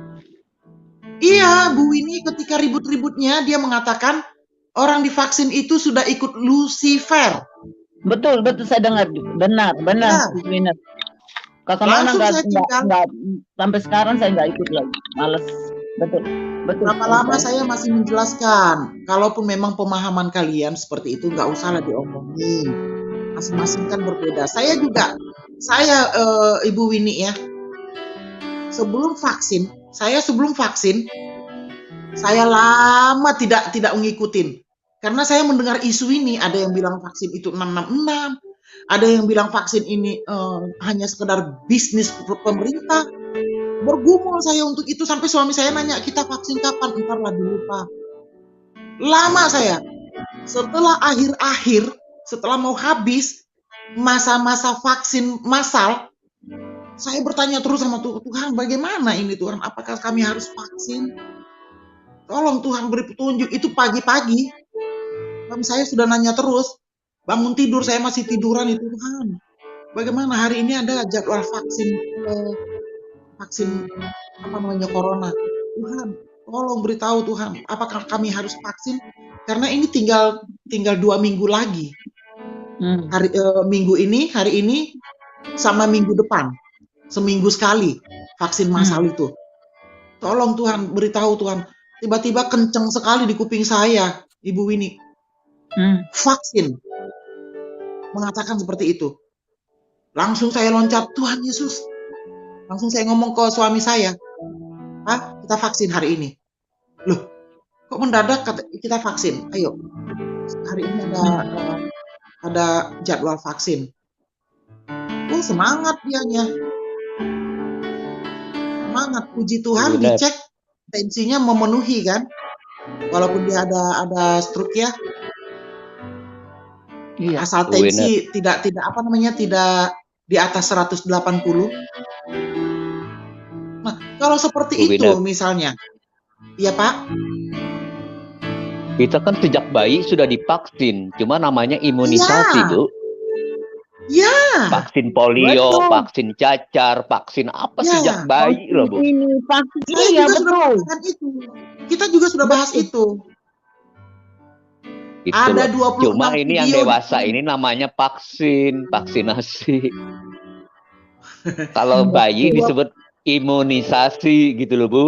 Speaker 18: Iya, Bu Winnie ketika ribut-ributnya dia mengatakan orang divaksin itu sudah ikut Lucifer.
Speaker 17: Betul saya dengar. Benar. Kakak Nona nggak sampai sekarang saya nggak ikut lagi. Males betul.
Speaker 18: Berapa lama saya masih menjelaskan, kalaupun memang pemahaman kalian seperti itu, nggak usahlah diomongin. Masing-masing kan berbeda. Saya Ibu Winnie ya, sebelum vaksin, saya lama tidak ngikutin. Karena saya mendengar isu ini, ada yang bilang vaksin itu 666, ada yang bilang vaksin ini hanya sekedar bisnis pemerintah. Bergumul saya untuk itu sampai suami saya nanya, kita vaksin kapan? Entar lah dulu Pak. Lama saya. Setelah akhir-akhir, setelah mau habis masa-masa vaksin massal, saya bertanya terus sama Tuhan, bagaimana ini Tuhan? Apakah kami harus vaksin? Tolong Tuhan beri petunjuk. Itu pagi-pagi. Suami saya sudah nanya terus. Bangun tidur, saya masih tiduran itu Tuhan. Bagaimana hari ini ada jadwal vaksin corona. Tuhan, tolong beritahu Tuhan, apakah kami harus vaksin? Karena ini tinggal 2 minggu lagi. Hari ini sama minggu depan. Seminggu sekali vaksin massal itu. Tolong Tuhan, beritahu Tuhan. Tiba-tiba kenceng sekali di kuping saya, Ibu Winnie. Vaksin. Mengatakan seperti itu. Langsung saya loncat, Tuhan Yesus. Langsung saya ngomong ke suami saya, Pak, kita vaksin hari ini. Loh, kok mendadak kita vaksin? Ayo, hari ini ada jadwal vaksin. Oh, semangat dianya. Semangat, puji Tuhan, dicek tensinya memenuhi kan. Walaupun dia ada stroke ya. Asal tensi tidak tidak di atas 180. Nah, kalau seperti itu misalnya, ya Pak.
Speaker 9: Kita kan sejak bayi sudah divaksin, cuma namanya imunisasi, Bu.
Speaker 18: Ya.
Speaker 9: Vaksin polio, vaksin cacar, vaksin apa sejak bayi loh, Bu.
Speaker 17: Ini vaksin
Speaker 18: Kita juga sudah bahas itu.
Speaker 9: Itu
Speaker 18: ada
Speaker 9: loh.
Speaker 18: 26
Speaker 9: Cuma ini yang dewasa ini namanya vaksinasi. Kalau bayi disebut imunisasi gitu loh, Bu.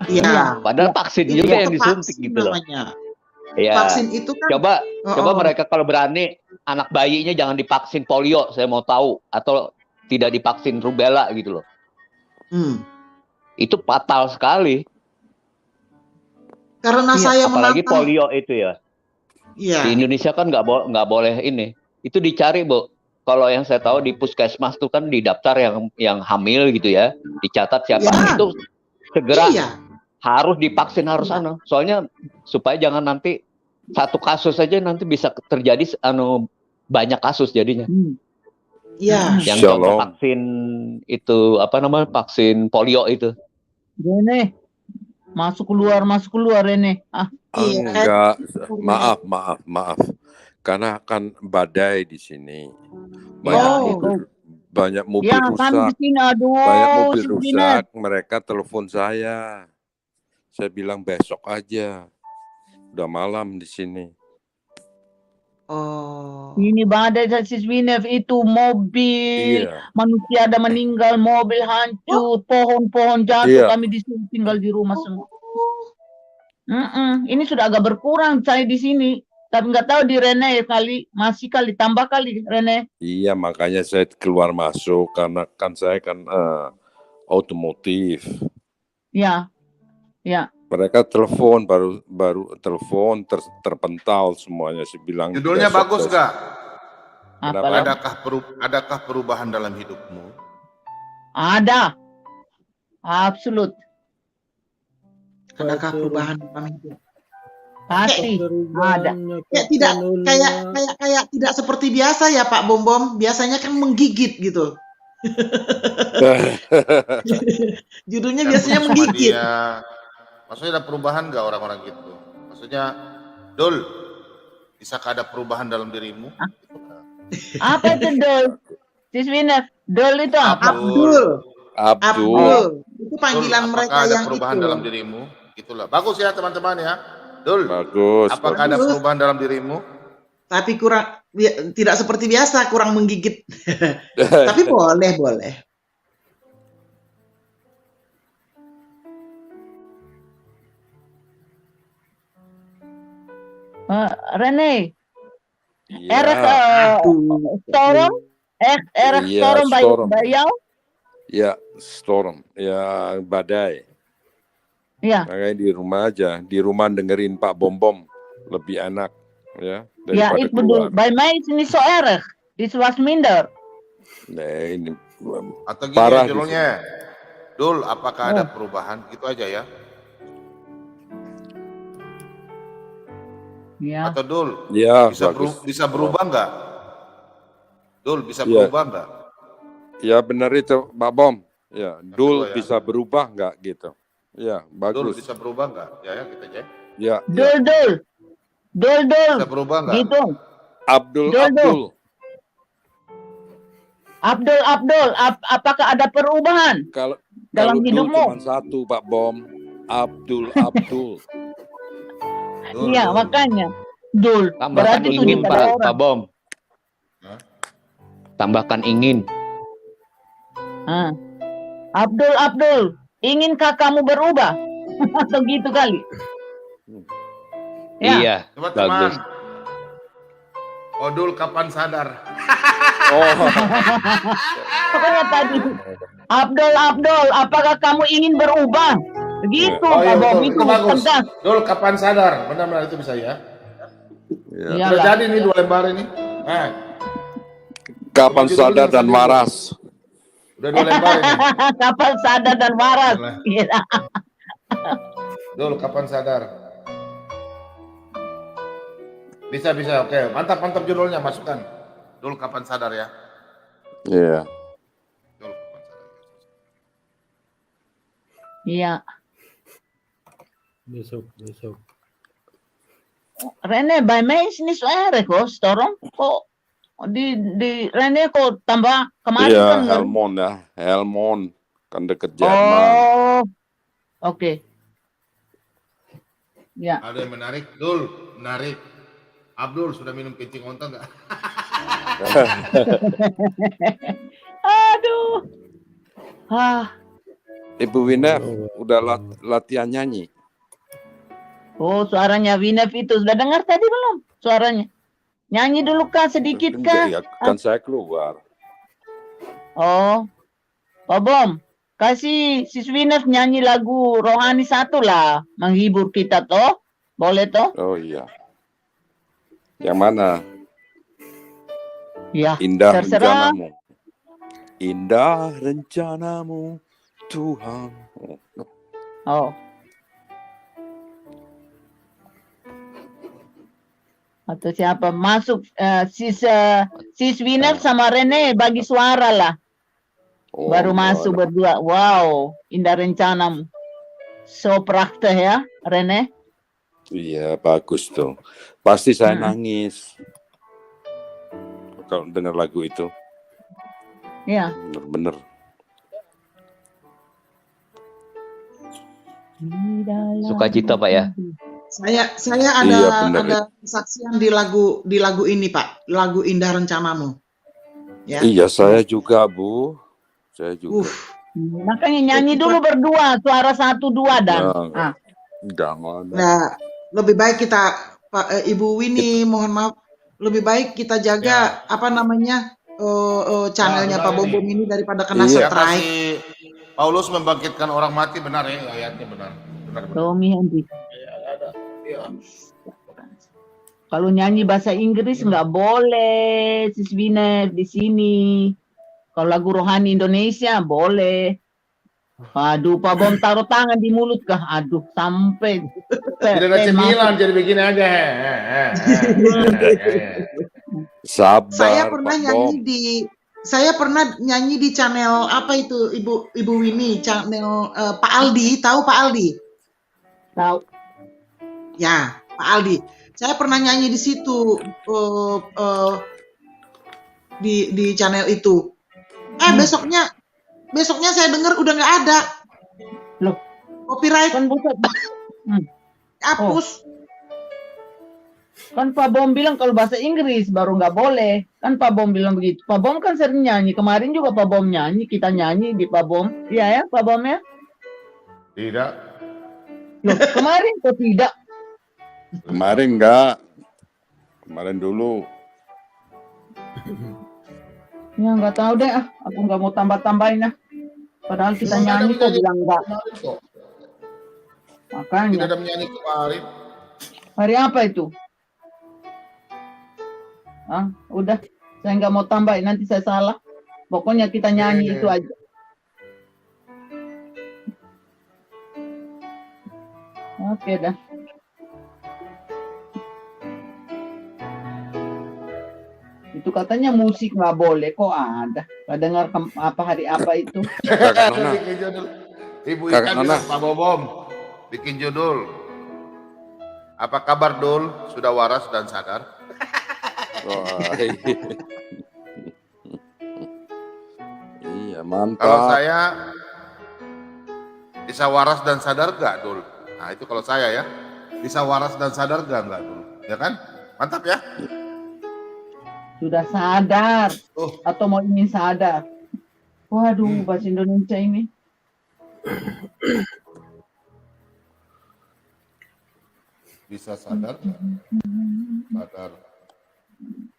Speaker 18: Iya.
Speaker 9: Padahal vaksin juga yang disuntik gitu loh. Ya.
Speaker 18: Vaksin itu kan
Speaker 9: coba mereka kalau berani anak bayinya jangan divaksin polio, saya mau tahu, atau tidak divaksin rubella gitu loh. Itu fatal sekali.
Speaker 18: Karena saya
Speaker 9: apalagi polio itu ya.
Speaker 18: Iya.
Speaker 9: Di Indonesia kan nggak boleh ini. Itu dicari, Bu. Kalau yang saya tahu di puskesmas tuh kan di daftar yang hamil gitu ya, dicatat siapa itu segera harus divaksin, harus soalnya supaya jangan nanti satu kasus saja nanti bisa terjadi banyak kasus jadinya.
Speaker 18: Iya.
Speaker 9: Yang contoh vaksin itu vaksin polio itu.
Speaker 17: Ini masuk keluar ini.
Speaker 21: Enggak, maaf. Karena kan badai di sini. Banyak mobil rusak. Banyak mobil rusak, mereka telepon saya. Saya bilang besok aja. Udah malam di sini.
Speaker 17: Ini badai Siswinev itu mobil, manusia ada meninggal, mobil hancur, pohon-pohon jatuh, kami disuruh tinggal di rumah semua. Ini sudah agak berkurang saya di sini. Tapi nggak tahu di Rene masih tambah kali Rene.
Speaker 21: Iya, makanya saya keluar masuk karena kan saya otomotif.
Speaker 17: Ya.
Speaker 21: Mereka telepon baru telepon terpental semuanya. Saya bilang.
Speaker 2: Judulnya bagus nggak?
Speaker 21: Kenapa?
Speaker 2: Adakah perubahan dalam hidupmu?
Speaker 17: Ada, absolut.
Speaker 18: Adakah perubahan dalam hidup?
Speaker 17: Pasti ada.
Speaker 18: Kayak tidak seperti biasa ya Pak Bom. Biasanya kan menggigit gitu. Judulnya biasanya menggigit.
Speaker 2: Maksudnya ada perubahan nggak orang-orang gitu? Maksudnya, Dul, bisakah ada perubahan dalam dirimu?
Speaker 17: Apa itu Dul? Siswinev, Dul itu apa?
Speaker 18: Abdul. Itu panggilan
Speaker 2: Dul,
Speaker 18: mereka
Speaker 2: apakah ada
Speaker 18: yang
Speaker 2: perubahan dalam dirimu? Itulah. Bagus ya teman-teman ya. Dul,
Speaker 21: bagus.
Speaker 2: Apakah ada perubahan dalam dirimu?
Speaker 18: Tapi tidak seperti biasa, kurang menggigit. Tapi boleh.
Speaker 17: Rene,
Speaker 21: Ya,
Speaker 17: Storm,
Speaker 21: iya,
Speaker 17: Storm
Speaker 21: storm.
Speaker 17: Bayau,
Speaker 21: Ya, storm. Ya, badai.
Speaker 17: ya,
Speaker 21: Makanya di rumah aja. Di rumah dengerin Pak Bom Bom. Lebih enak. Ya,
Speaker 17: ja,
Speaker 21: daripada
Speaker 17: ik bedoel,
Speaker 21: keluar.
Speaker 17: bij mij is het niet zo erg. Dit was minder.
Speaker 21: Nah, ini
Speaker 2: Atau gini
Speaker 21: parah
Speaker 2: ya
Speaker 21: di
Speaker 2: judulnya, Dul, apakah ada
Speaker 17: Oh.
Speaker 2: perubahan? Gitu aja ya.
Speaker 17: Ya.
Speaker 2: Atau Dul,
Speaker 21: Ya,
Speaker 2: bisa
Speaker 21: bagus.
Speaker 2: berubah nggak? Dul, bisa
Speaker 21: Ya.
Speaker 2: berubah nggak?
Speaker 21: Ya benar itu, Pak Bom. Ya, Dul
Speaker 2: ya.
Speaker 21: bisa berubah nggak gitu? Ya,
Speaker 2: Dul,
Speaker 21: bagus.
Speaker 2: bisa berubah nggak? Ya, kita aja.
Speaker 21: Ya,
Speaker 17: Dul.
Speaker 2: Bisa berubah nggak?
Speaker 17: Gitu.
Speaker 21: Abdul,
Speaker 17: Dul.
Speaker 21: Abdul.
Speaker 17: Apakah ada perubahan
Speaker 21: Kalau
Speaker 17: dalam
Speaker 21: Dul
Speaker 17: hidupmu?
Speaker 21: cuma satu, Pak Bom. Abdul.
Speaker 17: Iya, makanya. Dul.
Speaker 9: Tambahkan
Speaker 17: Berarti
Speaker 9: ingin,
Speaker 17: 7
Speaker 9: Pak
Speaker 17: orang.
Speaker 9: Bom. Tambahkan ingin.
Speaker 17: Abdul, inginkah kamu berubah? Atau gitu kali? Ya.
Speaker 9: Iya,
Speaker 2: Teman-teman.
Speaker 9: bagus.
Speaker 2: Oh, Dul, kapan sadar?
Speaker 17: Pokoknya tadi. Abdul, apakah kamu ingin berubah? Begitu,
Speaker 2: Oh iya,
Speaker 17: Pak Bom,
Speaker 2: betul.
Speaker 17: itu
Speaker 2: Itu bagus.
Speaker 17: tegas.
Speaker 2: Dul, kapan sadar? Benar-benar itu bisa ya.
Speaker 21: Ya.
Speaker 2: Udah jadi nih 2 lembar ini.
Speaker 21: Kapan sadar dan waras?
Speaker 2: Udah 2 lembar ini.
Speaker 17: Kapan sadar dan waras? Iya.
Speaker 2: Dul, kapan sadar? Bisa, oke. Mantap judulnya, masukkan. Dul, kapan sadar ya?
Speaker 21: Iya.
Speaker 17: Iya.
Speaker 7: Besok.
Speaker 17: Rene, bij mij is niet zo erg hoor, Storm. Kok di Rene kok tambah kemarin
Speaker 21: Iya,
Speaker 17: kan?
Speaker 21: Helmond kan deket Jerman.
Speaker 17: Oh, oke. Ya.
Speaker 2: Ada yang menarik? Dul, menarik. Abdul, sudah minum kencing onta nggak?
Speaker 17: Aduh.
Speaker 21: Ibu Winner udah latihan nyanyi.
Speaker 17: Oh, suaranya Winef itu sudah dengar tadi belum? Suaranya. Nyanyi dulu kah sedikit kah?
Speaker 21: Ya, kan saya keluar.
Speaker 17: Oh, Pak Bom, kasih sis Winef nyanyi lagu rohani satu lah, menghibur kita toh, boleh toh?
Speaker 21: Oh iya. Yang mana?
Speaker 17: Ya.
Speaker 21: Indah
Speaker 17: terserah.
Speaker 21: rencanamu. Indah rencanamu, Tuhan.
Speaker 17: Oh. Atau siapa masuk sis Winner sama Rene bagi suara lah.
Speaker 21: Oh,
Speaker 17: Baru masuk berdua. Wow, indah rencanamu. So praktek ya, Rene.
Speaker 21: Iya, bagus tuh. Pasti saya nangis kalau dengar lagu itu.
Speaker 17: Iya.
Speaker 21: Bener-bener.
Speaker 9: Sukacita, Pak ya.
Speaker 18: Saya ada kesaksian di lagu ini, Pak. Lagu Indah Rencanamu. Ya.
Speaker 21: Iya, saya juga, Bu. Saya juga.
Speaker 17: Makanya nyanyi dulu berdua, suara 1-2 dan.
Speaker 21: Jangan.
Speaker 18: Nah, lebih baik kita Pak Ibu Winnie, mohon maaf, lebih baik kita jaga apa namanya channelnya Pak Bom Bom ini daripada kena strike.
Speaker 2: Paulus membangkitkan orang mati, benar ya ayatnya, benar.
Speaker 17: Tommy Henry. Kalau nyanyi bahasa Inggris nggak boleh, Sis Winner di sini. Kalau lagu rohani Indonesia boleh. Aduh, Pak Bom taruh tangan di mulut kah? Aduh, sampai.
Speaker 2: Tidak ada cemilan, jadi begini aja.
Speaker 21: Sabar,
Speaker 18: Saya pernah nyanyi di channel apa itu Ibu Winnie, channel Pak Aldi, tahu Pak Aldi?
Speaker 17: Tahu.
Speaker 18: Ya, Pak Aldi. Saya pernah nyanyi di situ di channel itu. Besoknya saya dengar udah nggak ada.
Speaker 17: Loh,
Speaker 18: copyright.
Speaker 17: Kan bukan.
Speaker 18: Hapus.
Speaker 17: Kan Pak Bom bilang kalau bahasa Inggris baru nggak boleh. Kan Pak Bom bilang begitu. Pak Bom kan sering nyanyi. Kemarin juga Pak Bom nyanyi. Kita nyanyi di Pak Bom. Iya ya Pak Bom ya?
Speaker 2: Tidak.
Speaker 17: Loh, kemarin kok tidak?
Speaker 21: Kemarin enggak. Kemarin dulu.
Speaker 17: Ya nggak tahu deh, aku nggak mau tambah-tambahin. Padahal kita nyanyi kok bilang enggak. Makanya.
Speaker 2: Tidak ada menyanyi kemarin.
Speaker 17: Hari apa itu? Udah, saya nggak mau tambahin, nanti saya salah. Pokoknya kita nyanyi itu aja. Oke dah. Itu katanya musik nggak boleh, kok ada? Nggak dengar apa hari apa itu?
Speaker 2: Bikin judul. Ibu Ika bilang, Pak Bobom, bikin judul. Apa kabar Dul? Sudah waras dan sadar?
Speaker 21: Iya, mantap.
Speaker 2: Kalau saya bisa waras dan sadar gak Dul? Nah itu kalau saya ya, bisa waras dan sadar gak Dul? Ya kan? Mantap ya?
Speaker 17: Sudah sadar atau mau ingin sadar? Waduh, bahasa Indonesia ini.
Speaker 2: Bisa sadar gak? Sadar.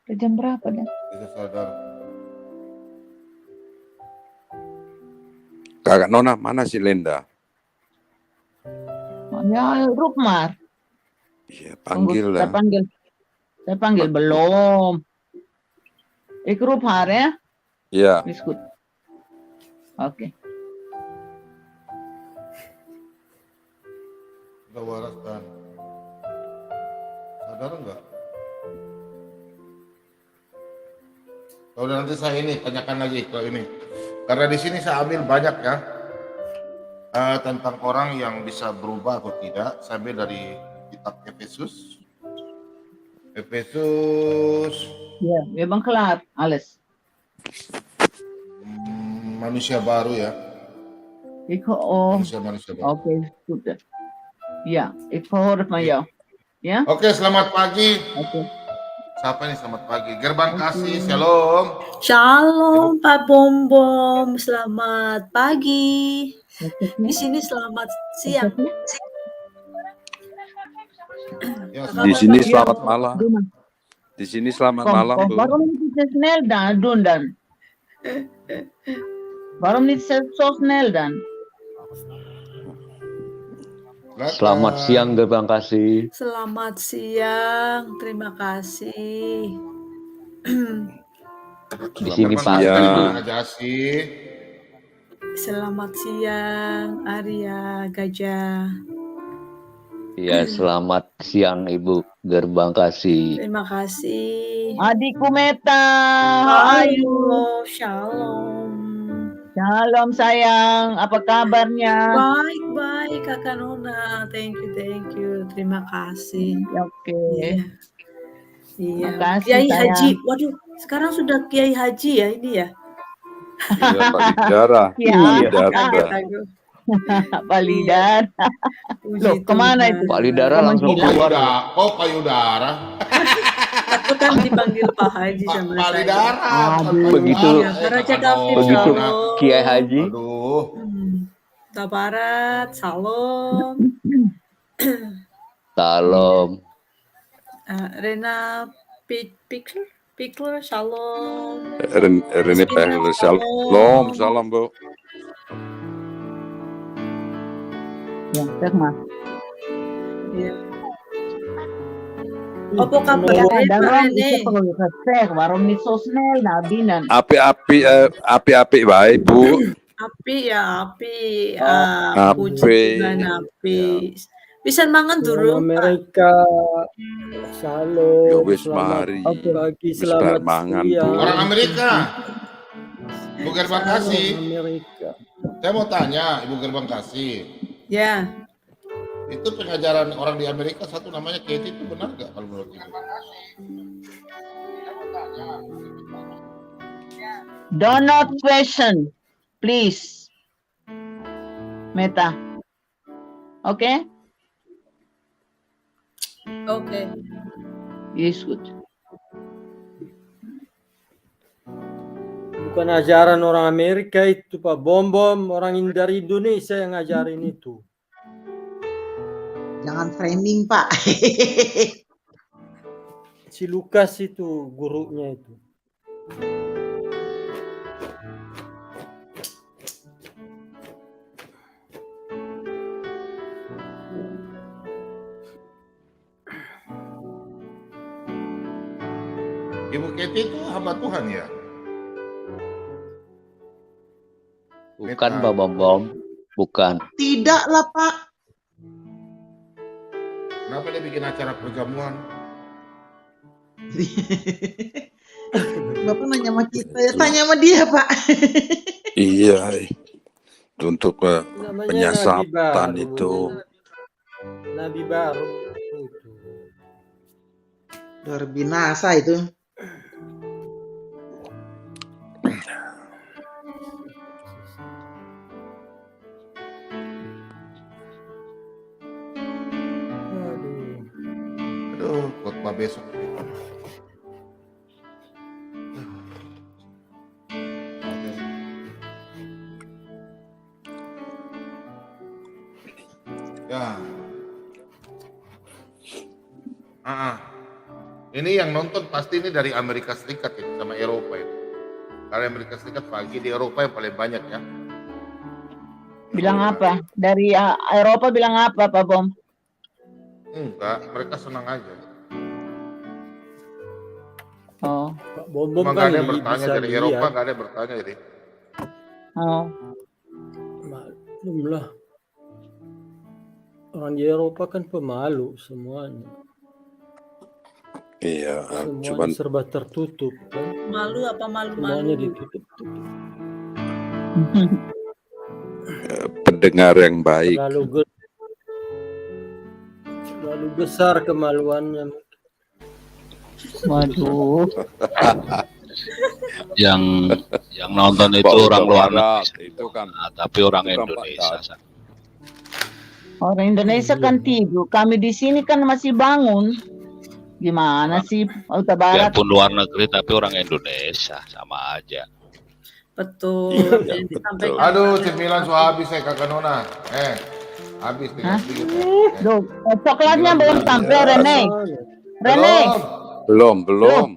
Speaker 17: Jam berapa dah?
Speaker 2: Bisa sadar.
Speaker 21: Kakak Nona, mana si Lenda?
Speaker 17: Ya, Rukmar.
Speaker 21: Iya, panggil lah.
Speaker 17: Saya panggil belum. Rukmar ya?
Speaker 21: Iya.
Speaker 17: Diskut. Oke.
Speaker 2: Udah waras dan sadar enggak? Kalau nanti saya ini tanyakan lagi kalau ini, karena di sini saya ambil banyak ya tentang orang yang bisa berubah atau tidak. Saya ambil dari kitab Efesus.
Speaker 17: Ya, Bang kelar, Ales.
Speaker 2: Manusia baru ya. Manusia baru.
Speaker 17: Oke, sudah. Ya, ikut Maya. Ya.
Speaker 2: Oke, selamat pagi.
Speaker 17: Oke.
Speaker 2: Siapa nih selamat pagi? Gerbang Kasih, shalom.
Speaker 3: Shalom Pak Bombom, selamat pagi. Di sini selamat siang.
Speaker 21: Di sini selamat malam. Di sini selamat malam, Bu.
Speaker 17: Waarom niet zo snel doen dan? Waarom niet zo snel dan?
Speaker 9: Selamat siang Gerbang Kasih.
Speaker 3: Selamat siang, terima kasih.
Speaker 9: Di sini Pak.
Speaker 3: Selamat siang Arya Gajah.
Speaker 9: Ya, selamat siang Ibu Gerbang Kasih.
Speaker 3: Terima kasih.
Speaker 17: Adikku Meta,
Speaker 3: ayo, shalom.
Speaker 17: Shalom sayang, apa kabarnya?
Speaker 3: Baik Kakak Nona, thank you, terima kasih.
Speaker 17: Oke.
Speaker 3: Iya.
Speaker 17: Makasih,
Speaker 3: Kiai
Speaker 17: sayang.
Speaker 3: Haji, waduh, sekarang sudah Kiai Haji ya ini ya.
Speaker 21: Iya, Pak Lidara.
Speaker 17: Pak Lidara. Loh, kemana itu?
Speaker 9: Pak Lidara langsung keluar.
Speaker 2: Oh, payudara.
Speaker 3: Aku kan dipanggil Pak Haji sama
Speaker 2: Pak Lidara.
Speaker 9: Begitu Kiai Haji.
Speaker 3: Tabarat, salam.
Speaker 9: Salam.
Speaker 3: Rena Pikler, shalom.
Speaker 21: Rene Pehler, salam Bu.
Speaker 17: Ya, Terma.
Speaker 3: Iya. Apa kabar Rene?
Speaker 17: Waarom niet zo snel naar binnen?
Speaker 21: Api baik Bu.
Speaker 3: Api.
Speaker 21: Api.
Speaker 3: Api. Bisa mangan dulu.
Speaker 7: Amerika. Shalom.
Speaker 21: Ya wis mari.
Speaker 7: Pagi selamat siang.
Speaker 2: Orang Amerika. Ibu Gerbang Kasih.
Speaker 7: Amerika.
Speaker 2: Saya mau tanya Ibu Gerbang Kasih.
Speaker 3: Ya.
Speaker 2: Itu pengajaran orang di Amerika satu namanya Katie itu benar nggak kalau menurut Ibu?
Speaker 17: Do not question, please. Meta. Oke?
Speaker 3: Oke.
Speaker 17: Yes, good.
Speaker 7: Bukan ajaran orang Amerika itu Pak Bombom, orang dari Indonesia yang ngajarin itu.
Speaker 18: Jangan framing Pak.
Speaker 7: si Lukas itu gurunya itu.
Speaker 2: Ibu Keti itu hamba Tuhan ya?
Speaker 9: Bukan Pak Bom, bukan.
Speaker 18: Tidak lah Pak.
Speaker 2: Kenapa dia bikin acara perjamuan?
Speaker 18: Bapak nanya sama kita ya, tanya sama dia Pak.
Speaker 21: Iya, untuk
Speaker 7: Namanya
Speaker 21: penyiasatan
Speaker 7: Nabi
Speaker 21: itu.
Speaker 7: Nabi baru itu.
Speaker 18: Luar binasa itu.
Speaker 2: Aduh, khotbah besok. Ya. Ini yang nonton pasti ini dari Amerika Serikat ya, sama Eropa itu. Karena Amerika Serikat pagi, di Eropa yang paling banyak ya.
Speaker 17: Bilang apa? Dari Eropa bilang apa, Pak Bom?
Speaker 2: Enggak, mereka senang aja.
Speaker 17: Oh.
Speaker 7: Pak Bom
Speaker 2: Cuma
Speaker 7: kan
Speaker 2: nggak ada yang
Speaker 7: lebih
Speaker 2: bertanya
Speaker 7: bisa
Speaker 2: dari
Speaker 7: lihat.
Speaker 2: Eropa, nggak ada yang bertanya jadi.
Speaker 17: Oh.
Speaker 7: Maklum lah. Orang di Eropa kan pemalu semuanya.
Speaker 21: Iya,
Speaker 7: Semuanya
Speaker 21: cuman
Speaker 7: serba tertutup kan.
Speaker 3: Malu apa
Speaker 7: Semuanya
Speaker 3: malu-malu?
Speaker 7: ditutup.
Speaker 21: pendengar yang baik.
Speaker 7: Terlalu besar kemaluannya.
Speaker 17: Waduh.
Speaker 12: yang nonton itu
Speaker 21: Pak,
Speaker 12: orang
Speaker 21: udah
Speaker 12: luar
Speaker 21: barat,
Speaker 12: negeri,
Speaker 21: itu kan
Speaker 12: tapi orang
Speaker 21: itu kan
Speaker 12: Indonesia.
Speaker 21: Pak.
Speaker 17: Orang Indonesia kan tidur. Kami di sini kan masih bangun. Gimana sih, Uta Barat?
Speaker 12: Biarpun luar negeri tapi orang Indonesia sama aja.
Speaker 3: Betul. Yang disampaikan
Speaker 2: Aduh,
Speaker 3: oleh-
Speaker 2: cemilan sudah habis ya kakak Nona. Habis tinggal sedikit ya.
Speaker 17: Duh, coklatnya belum sampai, Rene. Rene,
Speaker 21: Belum.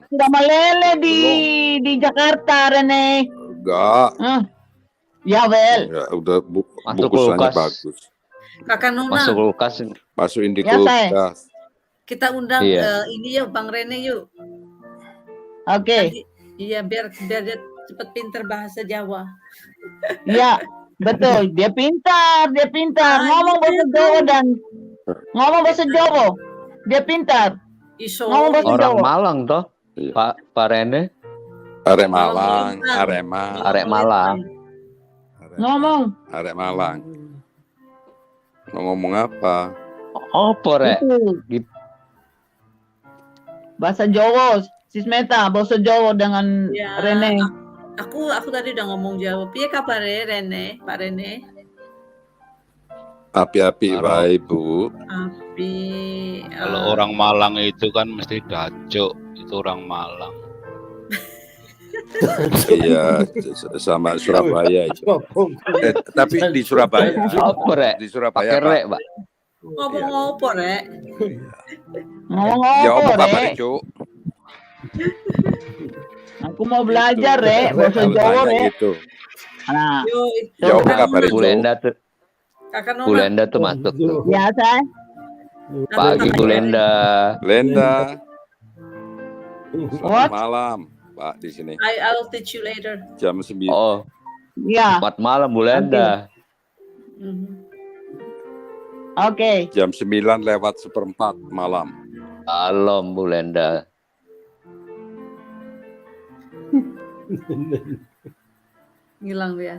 Speaker 17: sudah meleleh di Jakarta, Rene.
Speaker 21: Enggak.
Speaker 17: Ya, Wel.
Speaker 21: Ya, udah
Speaker 9: Masuk
Speaker 21: bungkusannya
Speaker 9: kulkas.
Speaker 21: bagus.
Speaker 3: Kakak Nona,
Speaker 9: Masuk kulkas.
Speaker 21: Masukin di
Speaker 17: Ya, Teh.
Speaker 21: kulkas.
Speaker 3: kita undang
Speaker 9: Iya.
Speaker 3: ini yuk, Bang Rene yuk.
Speaker 17: Oke.
Speaker 3: Iya, biar dia cepat pinter bahasa Jawa.
Speaker 17: Iya, betul. Dia pintar. Ngomong bahasa Jawa dan ngomong bahasa Jawa. Dia pintar.
Speaker 3: Iso.
Speaker 17: Ngomong bahasa
Speaker 9: Orang
Speaker 17: Jawa.
Speaker 9: Malang toh, Pak Rene.
Speaker 21: Arek Malang,
Speaker 9: Arek Malang.
Speaker 17: Ngomong.
Speaker 21: Arek Malang. Mau ngomong apa?
Speaker 9: Apa rek?
Speaker 17: Itu. Bahasa Jawa, Sismeta, bahasa Jawa dengan
Speaker 3: Ya,
Speaker 17: Rene.
Speaker 3: Aku tadi udah ngomong Jawa. Piye kabar Rene, Pak Rene?
Speaker 21: Api-api baik, Bu.
Speaker 3: Api.
Speaker 12: Kalau orang Malang itu kan mesti dajuk, itu orang Malang.
Speaker 21: Iya, sama Surabaya itu. Tapi di Surabaya.
Speaker 9: Apa rek?
Speaker 21: Di Surabaya,
Speaker 9: Pakai rek,
Speaker 21: Pak.
Speaker 9: Pak.
Speaker 3: Ngomong apa, Rek?
Speaker 17: Ngomong
Speaker 21: Ya,
Speaker 17: apa,
Speaker 21: apa kabar,
Speaker 17: Rek?
Speaker 21: Cuk?
Speaker 17: Aku mau belajar, Rek, bahasa
Speaker 21: Kalau
Speaker 17: Jawa,
Speaker 21: tanya
Speaker 17: Rek.
Speaker 21: gitu.
Speaker 17: Nah,
Speaker 21: Ya, apa kabar,
Speaker 9: Bu
Speaker 21: Cuk?
Speaker 9: Lenda tuh.
Speaker 3: Kakak
Speaker 9: Bu
Speaker 3: Nona.
Speaker 9: Lenda tuh masuk tuh.
Speaker 17: biasa.
Speaker 9: Pagi Bu Lenda.
Speaker 21: Lenda.
Speaker 17: What?
Speaker 21: Selamat malam, Pak, di sini.
Speaker 3: I'll teach you later.
Speaker 21: Jam 9.
Speaker 9: Oh,
Speaker 17: Ya,
Speaker 9: selamat malam Bu Lenda.
Speaker 17: oke.
Speaker 21: Jam 9 lewat 1/4 malam.
Speaker 9: Malam Bu Lenda.
Speaker 3: Ngilang dia.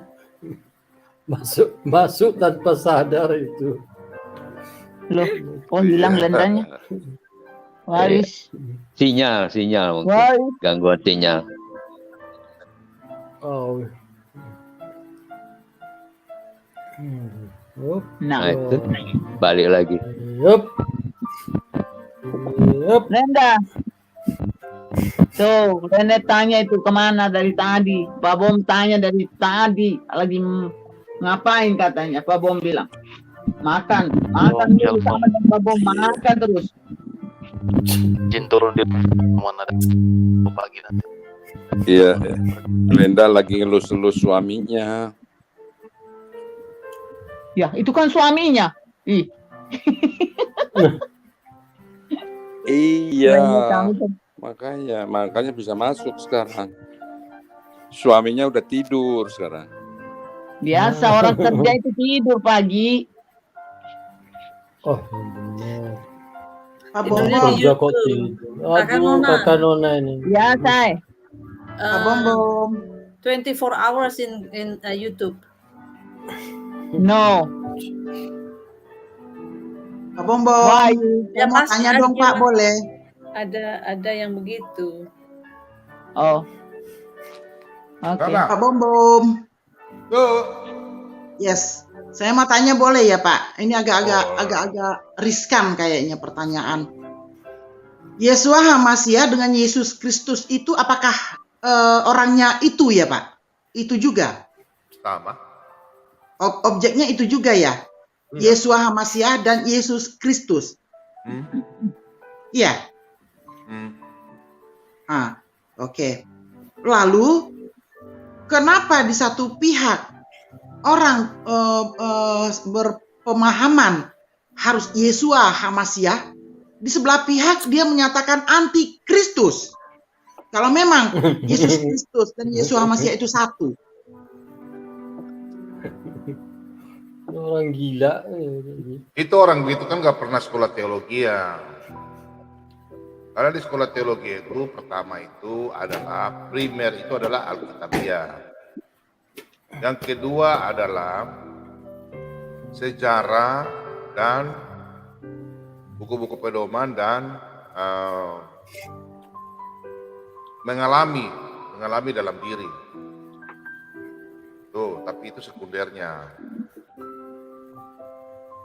Speaker 7: Masuk tanpa sadar itu.
Speaker 17: Loh, oh hilang lendanya. Waris.
Speaker 9: Sinyal mungkin.
Speaker 17: Waris.
Speaker 9: Gangguan sinyal.
Speaker 7: Oh.
Speaker 9: Nah, itu balik lagi.
Speaker 7: Yup.
Speaker 17: Lenda. Tuh, Rene tanya itu kemana dari tadi. Pak Bom tanya dari tadi. Lagi ngapain katanya. Pak Bom bilang, makan dulu sama dengan Pak Bom, makan terus.
Speaker 15: Jin turun di mana ada pagi nanti.
Speaker 21: Iya, Glenda lagi ngelus-ngelus suaminya.
Speaker 17: Ya, itu kan suaminya. Ih.
Speaker 21: Iya, makanya bisa masuk sekarang. Suaminya udah tidur sekarang.
Speaker 17: Biasa orang kerja itu tidur pagi.
Speaker 7: Oh, benar.
Speaker 18: Pak
Speaker 3: Tidurnya
Speaker 18: Bombom.
Speaker 3: di
Speaker 7: Kerja kok
Speaker 3: YouTube.
Speaker 7: tidur.
Speaker 3: Kakak
Speaker 7: Aduh,
Speaker 3: Nona.
Speaker 7: kakak Nona ini.
Speaker 17: Biasa.
Speaker 18: Pak Bombom.
Speaker 3: 24 hours in YouTube.
Speaker 17: No.
Speaker 18: Pak Bombom.
Speaker 17: Why?
Speaker 18: Saya mau
Speaker 3: pasti
Speaker 18: tanya dong Pak, boleh?
Speaker 3: Ada yang begitu.
Speaker 17: Oh. Oke.
Speaker 18: Pak Bombom. Yes. Saya mau tanya boleh ya Pak? Ini agak riskan kayaknya pertanyaan. Yesua HaMasiah dengan Yesus Kristus itu apakah orangnya itu ya Pak? Itu juga?
Speaker 2: Sama.
Speaker 18: Objeknya itu juga ya? Yesua HaMasiah dan Yesus Kristus. Iya. Oke. Lalu kenapa di satu pihak orang berpemahaman harus Yesua HaMasiah, di sebelah pihak dia menyatakan anti Kristus. Kalau memang Yesus Kristus dan Yesua HaMasiah itu satu.
Speaker 7: Orang gila.
Speaker 2: Itu orang begitu kan nggak pernah sekolah teologi ya. Karena di sekolah teologi itu pertama itu adalah primer itu adalah Alkitabiah. Yang kedua adalah sejarah dan buku-buku pedoman dan mengalami dalam diri. Tuh, tapi itu sekundernya.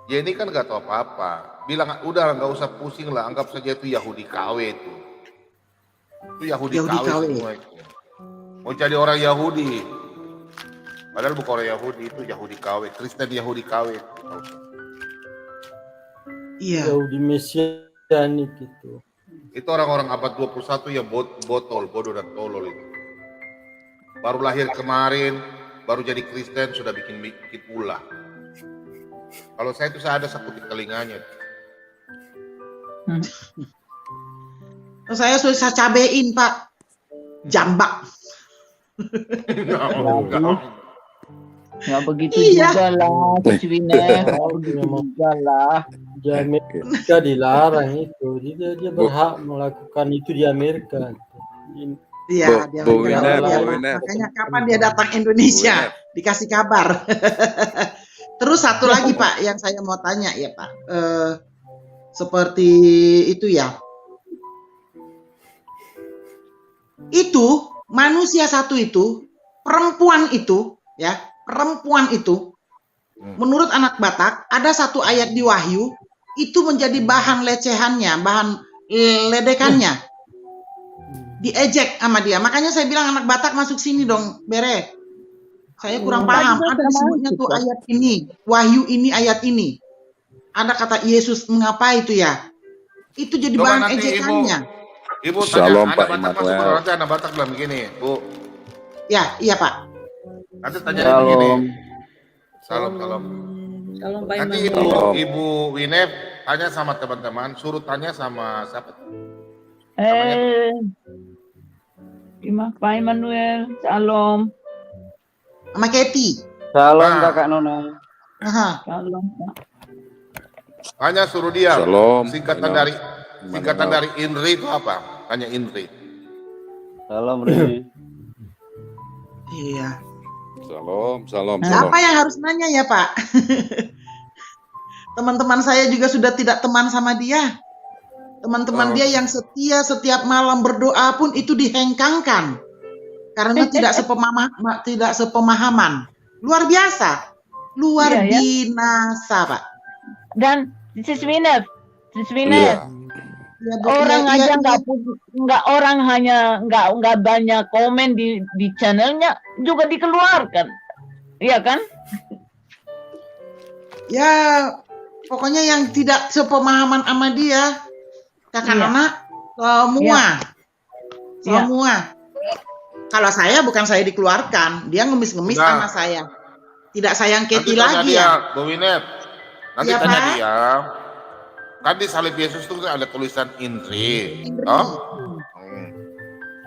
Speaker 2: Ya ini kan nggak tahu apa-apa. Bilang udah nggak usah pusing lah, anggap saja itu Yahudi KW itu. Itu Yahudi KW semua itu. Mau jadi orang Yahudi. Padahal bukan orang Yahudi, itu Yahudi KW, Kristen Yahudi KW.
Speaker 18: Iya.
Speaker 7: Yahudi Mesianik itu.
Speaker 2: Itu orang-orang abad 21 yang botol, bodoh dan tolol itu. Baru lahir kemarin, baru jadi Kristen, sudah bikin ulah. Kalau saya itu saya ada sakut di telinganya.
Speaker 18: Saya sudah cabein Pak. Jambak.
Speaker 17: Nggak begitu juga lah, Cicwine. Nggak begitu juga lah.
Speaker 7: Di Amerika dilarang itu. Dia berhak melakukan itu di Amerika.
Speaker 18: Iya, dia makanya kapan dia datang Indonesia dikasih kabar. Terus satu lagi Pak yang saya mau tanya ya Pak, seperti itu ya. Itu manusia satu itu, perempuan itu ya, perempuan itu menurut anak Batak ada satu ayat di Wahyu itu menjadi bahan lecehannya, bahan ledekannya. Diejek sama dia. Makanya saya bilang anak Batak masuk sini dong, Bere. Saya kurang paham. Ada disebutnya tuh ayat ini, Wahyu ini, ayat ini. Ada kata Yesus, mengapa itu ya? Itu jadi bahan ejekannya.
Speaker 2: Ibu
Speaker 21: Shalom
Speaker 2: tanya,
Speaker 21: Pak
Speaker 2: anak Batak
Speaker 21: Immanuel.
Speaker 2: masuk, nanti anak Batak bilang begini, Bu.
Speaker 18: Ya, iya Pak.
Speaker 2: Nanti tanya begini. Salam.
Speaker 3: Salam Pak
Speaker 2: Nanti
Speaker 3: Immanuel.
Speaker 2: Ibu Winef tanya sama teman-teman, suruh tanya sama siapa?
Speaker 17: Pak Immanuel, Shalom.
Speaker 18: Sama Keti.
Speaker 6: Shalom Kakak Nona.
Speaker 17: Shalom Pak.
Speaker 2: Tanya suruh dia.
Speaker 21: Shalom.
Speaker 2: Singkatan dari INRI itu apa? Tanya INRI.
Speaker 6: Salam Ri.
Speaker 18: Iya.
Speaker 21: Salam.
Speaker 18: Siapa yang harus nanya ya Pak? Teman-teman saya juga sudah tidak teman sama dia. Teman-teman dia yang setia setiap malam berdoa pun itu dihengkangkan. Karena tidak sepemahaman. Luar biasa. Luar binasa Pak.
Speaker 17: Dan Cicwine. Orang aja nggak banyak komen di channelnya juga dikeluarkan, iya kan?
Speaker 18: Ya pokoknya yang tidak sepemahaman sama dia kakak
Speaker 17: Iya.
Speaker 18: Nona, semua.
Speaker 17: Iya.
Speaker 18: Semua. Kalau saya bukan saya dikeluarkan, dia ngemis-ngemis
Speaker 2: Udah.
Speaker 18: sama saya. Tidak sayang
Speaker 2: Nanti
Speaker 18: Keti
Speaker 2: tanya
Speaker 18: lagi
Speaker 2: dia,
Speaker 18: ya.
Speaker 2: Bu Winet. Nanti
Speaker 18: Iya,
Speaker 2: tanya
Speaker 18: Pak.
Speaker 2: dia. Kan di salib Yesus itu ada tulisan Inri.
Speaker 18: Indri.
Speaker 2: Oh?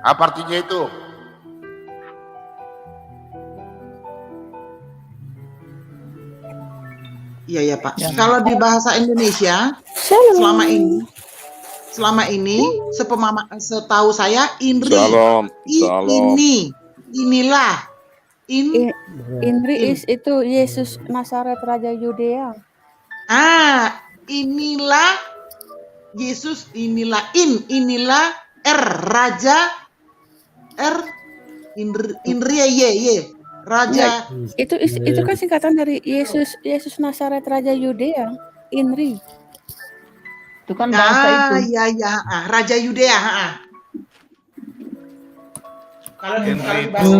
Speaker 2: Apa artinya itu?
Speaker 18: Iya ya Pak. Kalau di bahasa Indonesia selama ini setahu saya Indri.
Speaker 21: Shalom, shalom.
Speaker 18: Inilah.
Speaker 11: Indri itu Yesus Nazaret Raja Yudea.
Speaker 18: Inilah Yesus, inilah Raja Indri Raja.
Speaker 11: Itu kan singkatan dari Yesus Nazaret Raja Yudea, Inri.
Speaker 17: Itu kan bahasa itu.
Speaker 18: Iya, Raja Yudea. Kalau di bahasa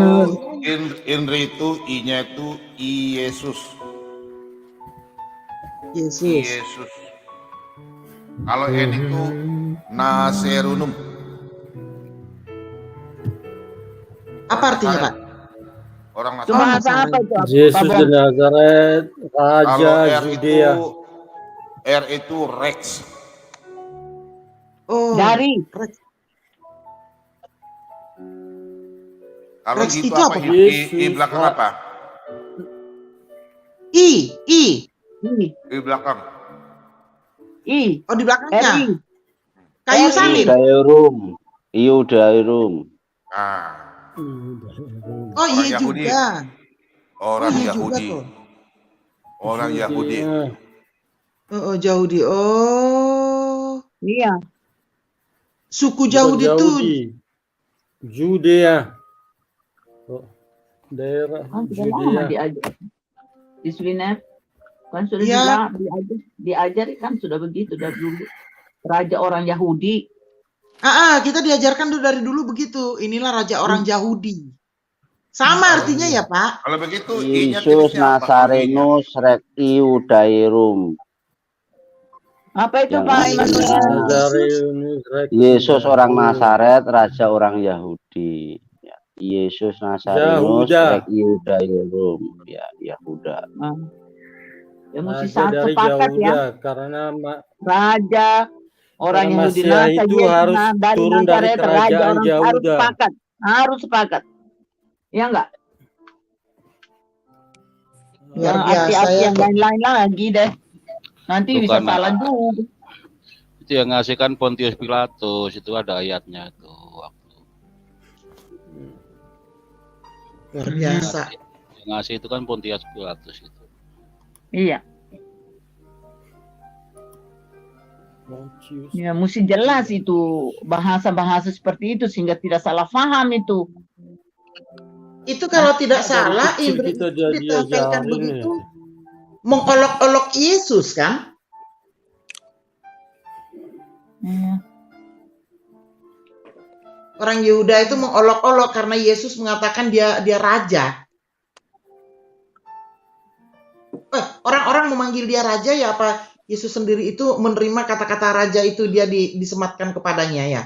Speaker 2: Inri itu I-nya itu Yesus.
Speaker 18: Yesus.
Speaker 2: Kalau N itu Naserunum.
Speaker 18: Apa artinya, Pak?
Speaker 2: Orang
Speaker 17: Itu bahasa apa itu?
Speaker 7: Yesus di Nazaret, Raja
Speaker 2: Kalau R
Speaker 7: Yudea.
Speaker 2: R itu Rex.
Speaker 17: Dari.
Speaker 2: Kalau
Speaker 18: Rex
Speaker 2: gitu
Speaker 18: itu
Speaker 2: apa?
Speaker 18: apa?
Speaker 2: I belakang apa?
Speaker 18: I.
Speaker 2: I belakang.
Speaker 18: Oh, di belakangnya.
Speaker 17: RI.
Speaker 18: Kayu salib.
Speaker 6: Iudairum.
Speaker 18: Oh, iya juga.
Speaker 2: Orang
Speaker 18: iya
Speaker 2: Yahudi.
Speaker 18: juga tuh.
Speaker 2: Orang Yahudi.
Speaker 18: Oh, Yahudi. Oh.
Speaker 17: Iya.
Speaker 18: Suku Yahudi itu
Speaker 7: Judea. Oh, daerah
Speaker 17: Kan sudah lama
Speaker 7: Judea.
Speaker 17: diajar. Di Swinet. Kan sudah
Speaker 18: Iya.
Speaker 17: diajar kan sudah begitu dari dulu. Raja orang Yahudi.
Speaker 18: Kita diajarkan tuh dari dulu begitu. Inilah raja orang Yahudi. Sama artinya ya, Pak.
Speaker 2: Kalau begitu I-nya
Speaker 6: Yesus
Speaker 2: tulisnya apa?
Speaker 6: Nazarenus Rex Iudairum.
Speaker 17: Apa itu
Speaker 6: Yang
Speaker 17: Pak
Speaker 6: artinya, Yesus orang Nazaret, Raja orang Yahudi. Ya, Yesus Nazarenus
Speaker 7: Yahuda.
Speaker 6: Rex Iudairum. Ya, Yahuda.
Speaker 17: Ya mesti
Speaker 7: Raja dari
Speaker 17: sepakat ya.
Speaker 7: Yahuda karena
Speaker 17: Raja orang
Speaker 7: Karena
Speaker 17: Yahudi
Speaker 7: Masiah
Speaker 17: Nazaret,
Speaker 7: itu harus turun dari
Speaker 17: Nazaret, Raja
Speaker 7: kerajaan
Speaker 17: orang harus
Speaker 7: Yahuda.
Speaker 17: sepakat. Harus sepakat. Ya enggak?
Speaker 18: Luar
Speaker 17: Yang
Speaker 18: biasa
Speaker 17: arti-arti
Speaker 18: ya.
Speaker 17: yang lain-lain lagi deh. Nanti
Speaker 12: Itu
Speaker 17: bisa
Speaker 12: kan,
Speaker 17: salah juga.
Speaker 12: Itu yang ngasih kan Pontius Pilatus, itu ada ayatnya tuh.
Speaker 18: Luar biasa.
Speaker 12: Yang ngasih itu kan Pontius Pilatus itu.
Speaker 17: Iya. Ya, mesti jelas itu bahasa-bahasa seperti itu sehingga tidak salah paham itu.
Speaker 18: Itu kalau tidak salah
Speaker 7: kecil
Speaker 18: Indri
Speaker 7: kita
Speaker 18: itu ditampilkan
Speaker 7: diajarin
Speaker 18: begitu. Mengolok-olok Yesus kan? Orang Yehuda itu mengolok-olok karena Yesus mengatakan dia raja. Orang-orang memanggil dia raja ya apa Yesus sendiri itu menerima kata-kata raja itu dia disematkan kepadanya ya?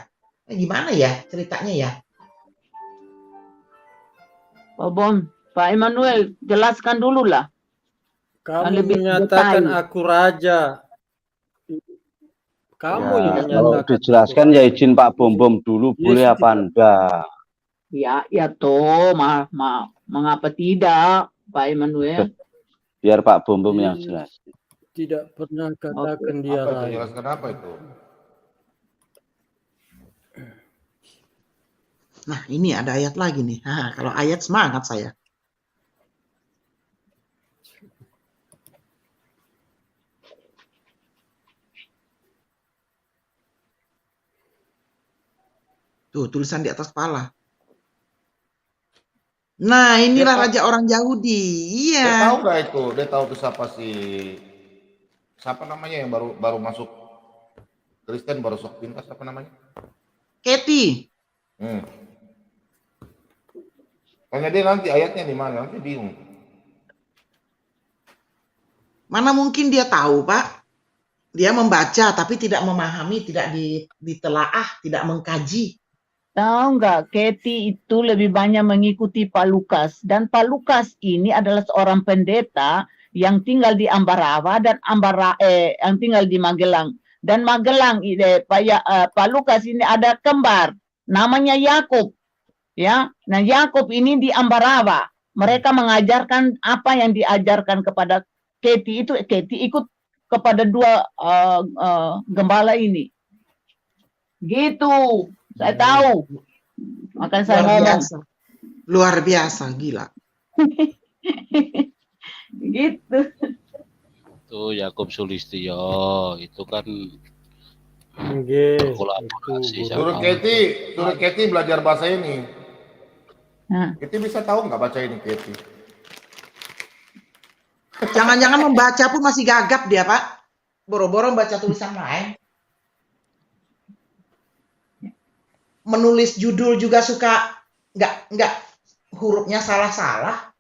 Speaker 18: Gimana ya ceritanya ya?
Speaker 17: Pak Bom, Pak Emmanuel, jelaskan dulu lah.
Speaker 7: Kamu
Speaker 17: Lebih
Speaker 7: menyatakan
Speaker 17: detail.
Speaker 7: aku raja. Kamu yang
Speaker 6: Ya, kalau
Speaker 7: menyatakan.
Speaker 6: dijelaskan ya izin Pak Bom dulu, boleh apa enggak?
Speaker 17: Ya, toh, mengapa tidak, Pak Emmanuel?
Speaker 6: Biar Pak Bom yang jelas.
Speaker 7: Tidak pernah katakan dia
Speaker 2: Apa itu?
Speaker 7: raja.
Speaker 2: Jelaskan apa itu?
Speaker 18: Nah ini ada ayat lagi nih. Kalau ayat semangat saya. Tuh tulisan di atas kepala. Nah inilah raja orang Yahudi.
Speaker 2: Dia
Speaker 18: Iya.
Speaker 2: tahu nggak itu? Dia tahu itu siapa namanya yang baru masuk Kristen baru sok pintas apa namanya?
Speaker 18: Keti.
Speaker 2: Tanya dia nanti ayatnya di mana? Nanti bingung.
Speaker 18: Mana mungkin dia tahu, Pak? Dia membaca tapi tidak memahami, tidak ditelaah, tidak mengkaji.
Speaker 17: Tahu nggak, Katie itu lebih banyak mengikuti Pak Lukas. Dan Pak Lukas ini adalah seorang pendeta yang tinggal di Ambarawa dan yang tinggal di Magelang. Dan Magelang, Pak Lukas ini ada kembar, namanya Yakub. Ya, nah Yakub ini di Ambarawa. Mereka mengajarkan apa yang diajarkan kepada Katie itu. Katie ikut kepada dua gembala ini. Gitu. Saya tahu. Makanya saya ngomong.
Speaker 18: Luar biasa, gila.
Speaker 17: Gitu.
Speaker 12: Itu Yakub Sulistyo, itu kan
Speaker 7: berkolaborasi
Speaker 2: Suruh Katie belajar bahasa ini. Katie bisa tahu nggak baca ini, Katie?
Speaker 18: Jangan-jangan membaca pun masih gagap dia, Pak. Boro-boro baca tulisan lain. Menulis judul juga suka nggak hurufnya salah-salah.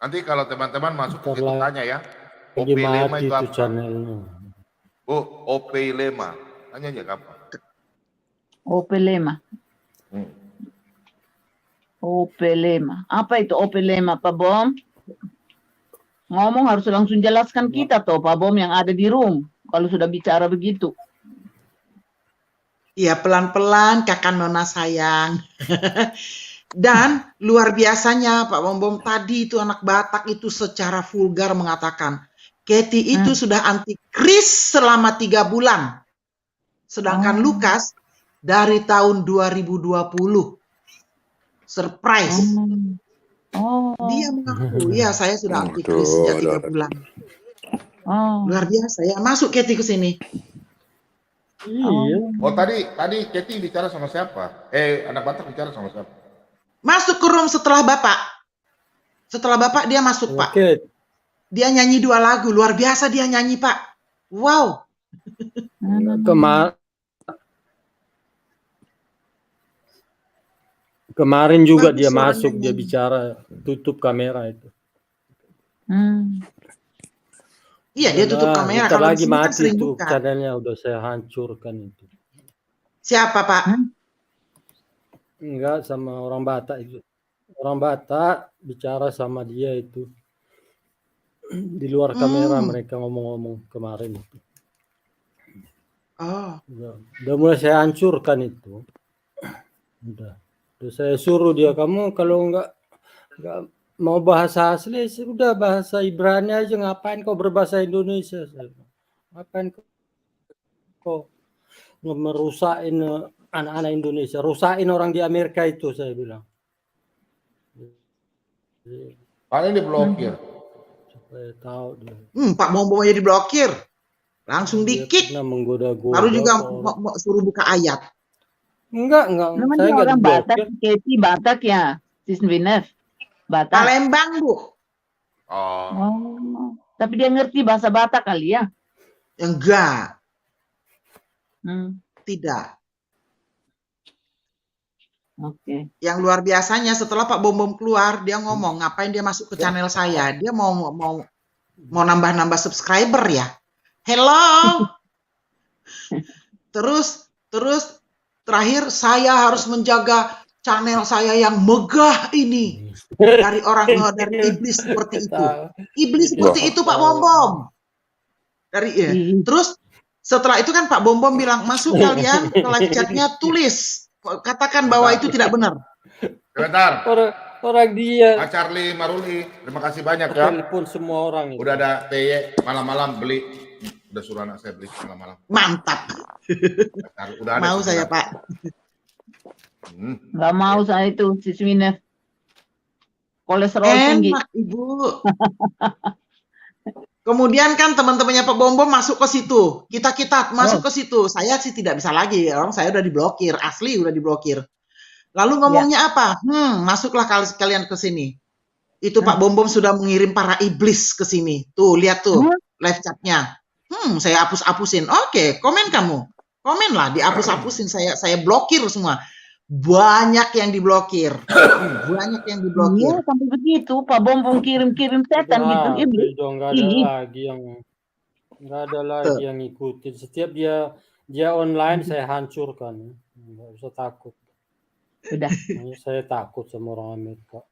Speaker 2: Nanti kalau teman-teman masuk ke situ tanya ya.
Speaker 7: Lagi
Speaker 2: OP-Lema
Speaker 7: mati
Speaker 2: itu
Speaker 7: itu
Speaker 2: apa?
Speaker 7: channelnya.
Speaker 2: Bu, OP-Lema. Tanya aja apa?
Speaker 17: OP-Lema. OP-Lema. Apa itu OP-Lema, Pak Bom? Ngomong harus langsung jelaskan kita toh, Pak Bom yang ada di room. Kalau sudah bicara begitu.
Speaker 18: Iya, pelan-pelan kakak Nona sayang. Dan luar biasanya Pak Bom tadi itu anak Batak itu secara vulgar mengatakan Katie itu sudah antikris selama 3 bulan. Sedangkan Lukas dari tahun 2020. Surprise. Dia mengaku, ya saya sudah antikris sejak 3 bulan. Luar biasa ya. Masuk Katie ke sini.
Speaker 2: Oh tadi Katie bicara sama siapa? Anak Batak bicara sama siapa?
Speaker 18: Masuk ke room setelah Bapak. Setelah Bapak dia masuk, Pak. Dia nyanyi 2 lagu. Luar biasa dia nyanyi, Pak. Wow.
Speaker 7: Kemarin juga dia masuk, dia bicara, tutup kamera itu.
Speaker 18: Iya, dia tutup kamera.
Speaker 7: Kalau
Speaker 18: Kalau
Speaker 7: lagi
Speaker 18: di sini kan
Speaker 7: mati
Speaker 18: sering
Speaker 7: itu
Speaker 18: buka.
Speaker 7: channelnya udah saya hancurkan itu.
Speaker 18: Siapa, Pak?
Speaker 7: Enggak, sama orang Batak itu. Orang Batak bicara sama dia itu. Di luar kamera mereka ngomong-ngomong kemarin itu. Udah mulai saya hancurkan itu. Udah saya suruh dia, kamu kalau enggak mau bahasa asli, sudah bahasa Ibrani aja, ngapain kau berbahasa Indonesia? Ngapain kau merusakin anak-anak Indonesia, rusakin orang di Amerika itu, saya bilang.
Speaker 2: Paling diblokir.
Speaker 7: Supaya tahu dia.
Speaker 18: Pak Bom aja diblokir. Langsung di-kick. Baru juga mau suruh buka ayat.
Speaker 7: Enggak.
Speaker 17: Memang
Speaker 7: Saya
Speaker 17: dia
Speaker 7: enggak
Speaker 17: orang
Speaker 7: diblokir.
Speaker 17: Batak, Katie Batak ya, Cisvinef. Batak.
Speaker 18: Palembang, Bu.
Speaker 17: Tapi dia ngerti bahasa Batak kali ya?
Speaker 18: Enggak. Tidak.
Speaker 17: Oke.
Speaker 18: Yang luar biasanya setelah Pak Bom keluar, dia ngomong, ngapain dia masuk ke channel saya? Dia mau nambah-nambah subscriber ya. Hello. Terus terakhir saya harus menjaga channel saya yang megah ini dari iblis seperti itu. Iblis seperti itu Pak Bom. Terus setelah itu kan Pak Bom bilang, masuk kalian ke live chatnya, tulis, katakan bahwa itu tidak benar.
Speaker 2: Sebentar.
Speaker 7: Orang dia.
Speaker 2: Pak Charlie Maruli, terima kasih banyak ya.
Speaker 7: Telepon semua orang.
Speaker 2: Udah ada PY malam-malam beli. Udah suruh anak saya beli malam-malam.
Speaker 18: Mantap.
Speaker 2: Udah ada
Speaker 18: mau saya,
Speaker 2: sebentar.
Speaker 18: Pak.
Speaker 17: Nggak mau saya itu, Cisvinef. Kolesterol tinggi.
Speaker 18: Enak, Ibu. Kemudian kan teman-temannya Pak Bom masuk ke situ. Kita masuk ke situ. Saya sih tidak bisa lagi. Orang saya udah diblokir. Asli udah diblokir. Lalu ngomongnya apa? Masuklah kalian ke sini. Itu Pak Bom sudah mengirim para iblis ke sini. Tuh, lihat tuh live chatnya. Saya hapus-hapusin. Oke, komen kamu. Komen lah, dihapus-hapusin. Saya blokir semua. banyak yang diblokir. Banyak yang diblokir.
Speaker 17: Iya, sampai begitu. Pak Bom kirim-kirim setan gitu.
Speaker 7: Nah,
Speaker 17: Iblis.
Speaker 7: itu nggak ada lagi yang ngikutin. Setiap dia online saya hancurkan. Nggak usah takut.
Speaker 17: Udah.
Speaker 7: Saya takut sama orang Amerika.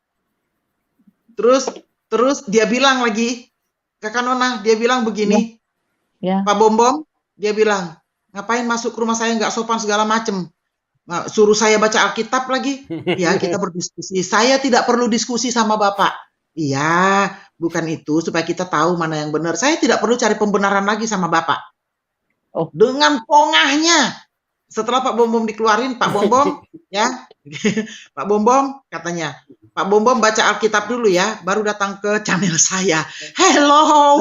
Speaker 18: Terus dia bilang lagi, Kakak Nona, dia bilang begini,
Speaker 17: Ya.
Speaker 18: Pak Bom, dia bilang, ngapain masuk ke rumah saya nggak sopan segala macem. Nah, suruh saya baca Alkitab lagi. Ya, kita berdiskusi. Saya tidak perlu diskusi sama Bapak. Iya, bukan itu supaya kita tahu mana yang benar. Saya tidak perlu cari pembenaran lagi sama Bapak.
Speaker 17: Oh.
Speaker 18: Dengan pongahnya. Setelah Pak Bom dikeluarin, Pak Bom ya. Pak Bom katanya, Pak Bom baca Alkitab dulu ya, baru datang ke channel saya. Hello.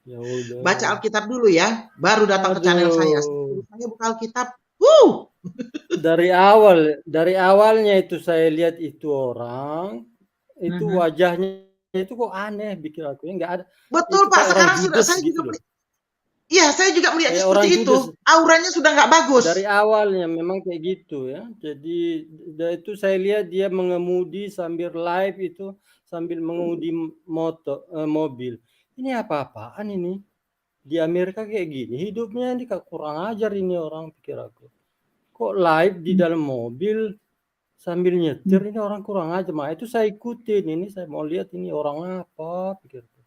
Speaker 7: Ya udah.
Speaker 18: Baca Alkitab dulu ya, baru datang ke channel saya. Saya buka Alkitab.
Speaker 7: Dari awalnya itu saya lihat itu orang, itu wajahnya itu kok aneh, pikir aku ya nggak ada.
Speaker 18: Betul Pak, sekarang sudah saya
Speaker 7: gitu
Speaker 18: juga iya, saya juga melihatnya
Speaker 7: orang
Speaker 18: seperti itu. Auranya sudah nggak bagus.
Speaker 7: Dari awalnya memang kayak gitu ya. Jadi itu saya lihat dia mengemudi sambil live itu, sambil mengemudi mobil. Ini apa-apaan ini? Di Amerika kayak gini, hidupnya ini kurang ajar ini orang, pikir aku. Kok live di dalam mobil sambil nyetir, ini orang kurang ajar. Nah, itu saya ikutin, ini saya mau lihat ini orang apa, pikir aku.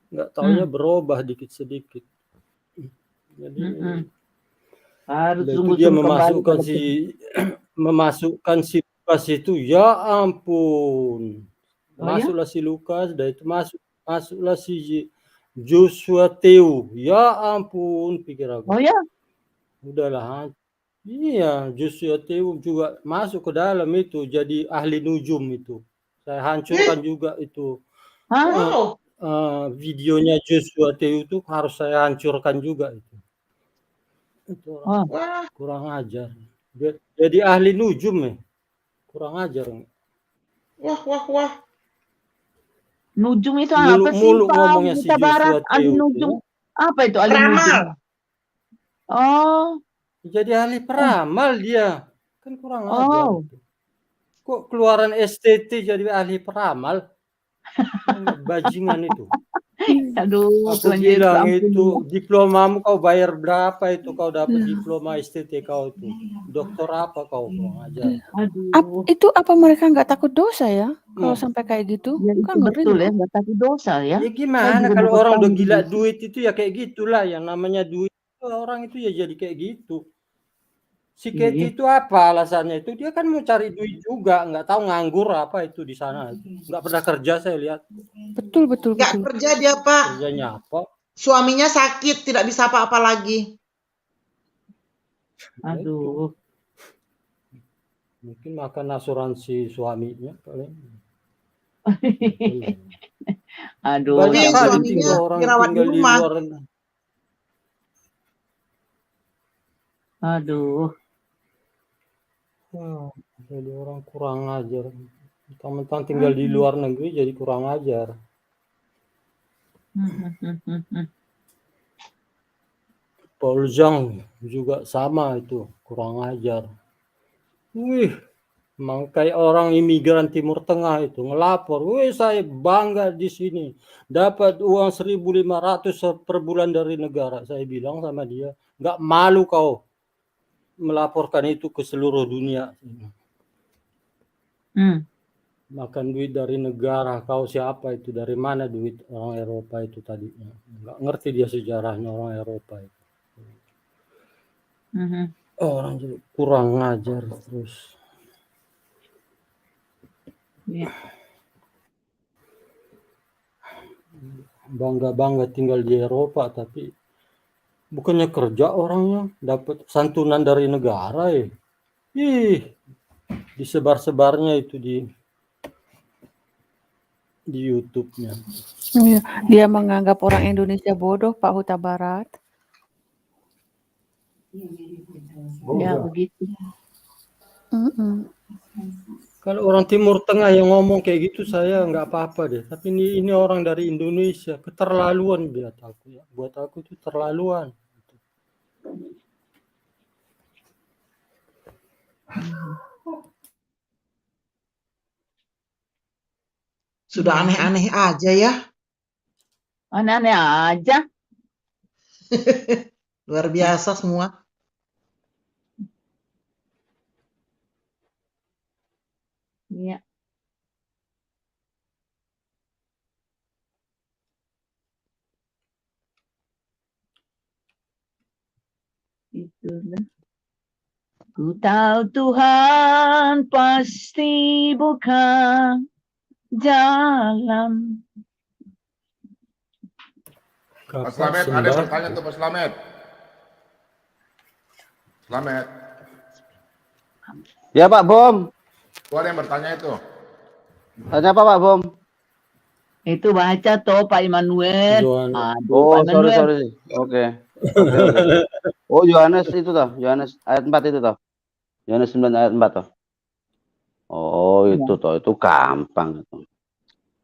Speaker 7: Nggak taunya berubah dikit-sedikit. Jadi itu dia memasukkan si Lukas itu, ya ampun. Masuklah si Lukas, dan itu masuklah si Joshua Teu, ya ampun, pikir aku.
Speaker 17: Oh ya?
Speaker 7: Udahlah. Iya, Joshua Teu juga masuk ke dalam itu, jadi ahli nujum itu. Saya hancurkan juga itu. Videonya Joshua Teu itu harus saya hancurkan juga itu. Itu orang kurang ajar. Jadi ahli nujum ya. Kurang ajar.
Speaker 18: Wah.
Speaker 17: Nujum itu apa sih?
Speaker 7: Mulu ngomongnya si
Speaker 17: Barat,
Speaker 7: Joshua
Speaker 17: ahli
Speaker 7: Teu.
Speaker 17: nujum. Apa itu ahli nujum? Oh.
Speaker 7: Jadi ahli peramal dia. Kan kurang ajar. Kok keluaran STT jadi ahli peramal? Bajingan itu.
Speaker 17: Aduh,
Speaker 7: aku bilang itu diplomamu kau bayar berapa itu kau dapat diploma STT kau itu? Dokter apa kau kurang ajar?
Speaker 11: Itu apa mereka nggak takut dosa ya? Kalau sampai kayak gitu,
Speaker 17: ya,
Speaker 11: kan
Speaker 17: betul ya, nggak takut dosa ya.
Speaker 7: Ya gimana kalau orang udah gila duit itu ya kayak gitulah, yang namanya duit orang itu ya jadi kayak gitu. Si Katie itu apa alasannya itu? Dia kan mau cari duit juga, nggak tahu nganggur apa itu di sana. Nggak pernah kerja saya lihat.
Speaker 11: Betul.
Speaker 18: Nggak kerja dia Pak.
Speaker 7: Kerjanya apa?
Speaker 18: Suaminya sakit, tidak bisa apa-apa lagi.
Speaker 17: Aduh.
Speaker 7: Mungkin makan asuransi suaminya paling.
Speaker 17: Aduh.
Speaker 18: Jadi suaminya dirawat di rumah.
Speaker 17: Aduh.
Speaker 7: Jadi orang kurang ajar. Mentang-mentang tinggal di luar negeri jadi kurang ajar. Paul Zhang juga sama itu, kurang ajar. Emang kayak orang imigran Timur Tengah itu ngelapor, saya bangga di sini, dapat uang 1.500 per bulan dari negara. Saya bilang sama dia, nggak malu kau melaporkan itu ke seluruh dunia. Makan duit dari negara, kau siapa itu, dari mana duit orang Eropa itu tadinya. Nggak ngerti dia sejarahnya orang Eropa itu. Orang jadi kurang ngajar terus. Bangga-bangga tinggal di Eropa, tapi bukannya kerja orangnya, dapat santunan dari negara ya. Disebar-sebarnya itu di YouTube-nya.
Speaker 11: Dia menganggap orang Indonesia bodoh, Pak Huta Barat.
Speaker 17: Ya begitu.
Speaker 7: Kalau orang Timur Tengah yang ngomong kayak gitu saya nggak apa-apa deh. Tapi ini orang dari Indonesia, keterlaluan buat aku ya. Buat aku itu terlaluan.
Speaker 18: Sudah aneh-aneh aja ya.
Speaker 17: Aneh-aneh aja.
Speaker 18: Luar biasa semua.
Speaker 17: Iya. Itulah. Ku tahu Tuhan pasti buka jalan.
Speaker 2: Mas Slamet, ada yang bertanya tuh Mas Slamet. Slamet.
Speaker 6: Ya Pak Bom.
Speaker 2: Tuh ada yang bertanya itu.
Speaker 6: Tanya apa Pak Bom?
Speaker 17: Itu baca toh Pak Immanuel. Aduh,
Speaker 6: Oh,
Speaker 17: Pak Immanuel.
Speaker 6: sorry. Oke. Oh, Yohanes itu toh, Yohanes ayat 4 itu toh. Yohanes 9 ayat 4 toh. Oh, itu toh, itu gampang itu.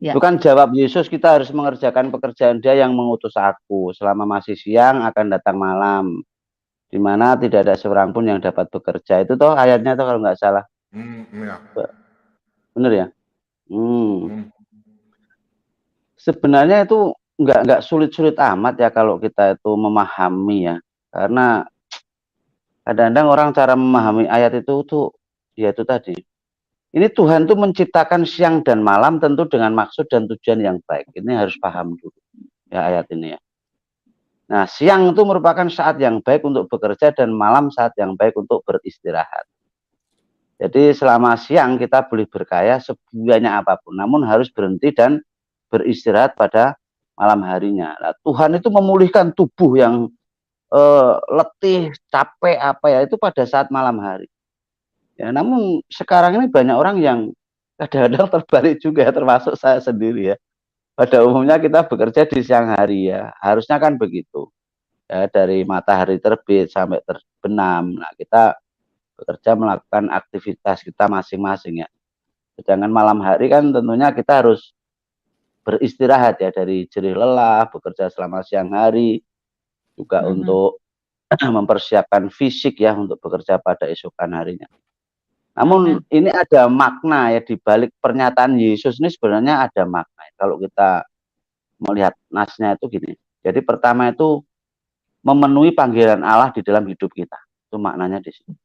Speaker 17: Ya.
Speaker 6: Itu kan jawab Yesus, kita harus mengerjakan pekerjaan Dia yang mengutus aku. Selama masih siang akan datang malam, di mana tidak ada seorang pun yang dapat bekerja. Itu toh ayatnya toh kalau nggak salah.
Speaker 2: Ya.
Speaker 6: Bener ya? Sebenarnya itu nggak sulit-sulit amat ya kalau kita itu memahami ya, karena kadang-kadang orang cara memahami ayat itu tuh ya itu tadi. Ini Tuhan tuh menciptakan siang dan malam tentu dengan maksud dan tujuan yang baik. Ini harus paham dulu ya ayat ini ya. Nah, siang itu merupakan saat yang baik untuk bekerja dan malam saat yang baik untuk beristirahat. Jadi selama siang kita boleh berkarya sebanyak apapun, namun harus berhenti dan beristirahat pada malam harinya. Nah, Tuhan itu memulihkan tubuh yang letih, capek apa ya itu pada saat malam hari. Ya, namun sekarang ini banyak orang yang kadang-kadang terbalik juga ya, termasuk saya sendiri ya. Pada umumnya kita bekerja di siang hari ya, harusnya kan begitu. Ya, dari matahari terbit sampai terbenam. Nah, kita bekerja melakukan aktivitas kita masing-masing ya. Sedangkan malam hari kan tentunya kita harus beristirahat ya dari jerih lelah, bekerja selama siang hari, juga untuk mempersiapkan fisik ya untuk bekerja pada esokan harinya. Namun ini ada makna ya di balik pernyataan Yesus ini sebenarnya ada makna. Kalau kita melihat nasnya itu gini. Jadi pertama itu memenuhi panggilan Allah di dalam hidup kita. Itu maknanya di sini.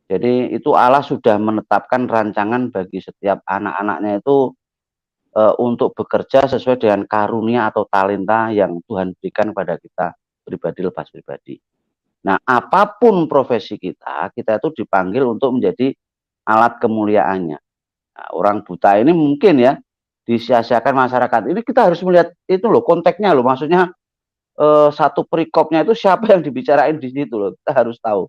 Speaker 6: Jadi itu Allah sudah menetapkan rancangan bagi setiap anak-anaknya itu untuk bekerja sesuai dengan karunia atau talenta yang Tuhan berikan kepada kita pribadi lepas pribadi. Nah, apapun profesi kita itu dipanggil untuk menjadi alat kemuliaannya. Nah, orang buta ini mungkin ya disia-siakan masyarakat. Ini kita harus melihat itu loh konteksnya loh. Maksudnya satu perikopnya itu siapa yang dibicarain di situ loh. Kita harus tahu.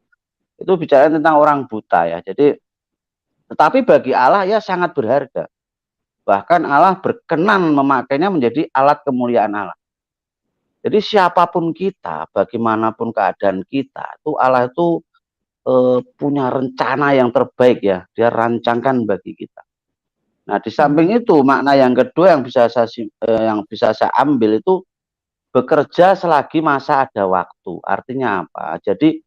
Speaker 6: Itu bicara tentang orang buta ya. Jadi tetapi bagi Allah ya sangat berharga. Bahkan Allah berkenan memakainya menjadi alat kemuliaan Allah. Jadi siapapun kita, bagaimanapun keadaan kita, itu Allah itu punya rencana yang terbaik ya. Dia rancangkan bagi kita. Nah, di samping itu makna yang kedua yang bisa saya ambil itu bekerja selagi masa ada waktu. Artinya apa? Jadi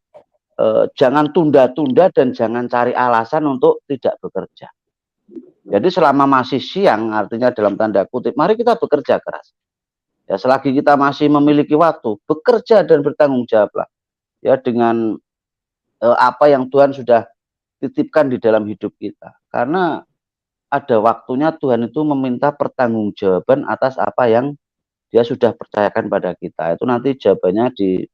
Speaker 6: jangan tunda-tunda dan jangan cari alasan untuk tidak bekerja. Jadi selama masih siang, artinya dalam tanda kutip, mari kita bekerja keras. Ya, selagi kita masih memiliki waktu, bekerja dan bertanggung jawablah. Ya, dengan apa yang Tuhan sudah titipkan di dalam hidup kita. Karena ada waktunya Tuhan itu meminta pertanggungjawaban atas apa yang Dia sudah percayakan pada kita. Itu nanti jawabannya di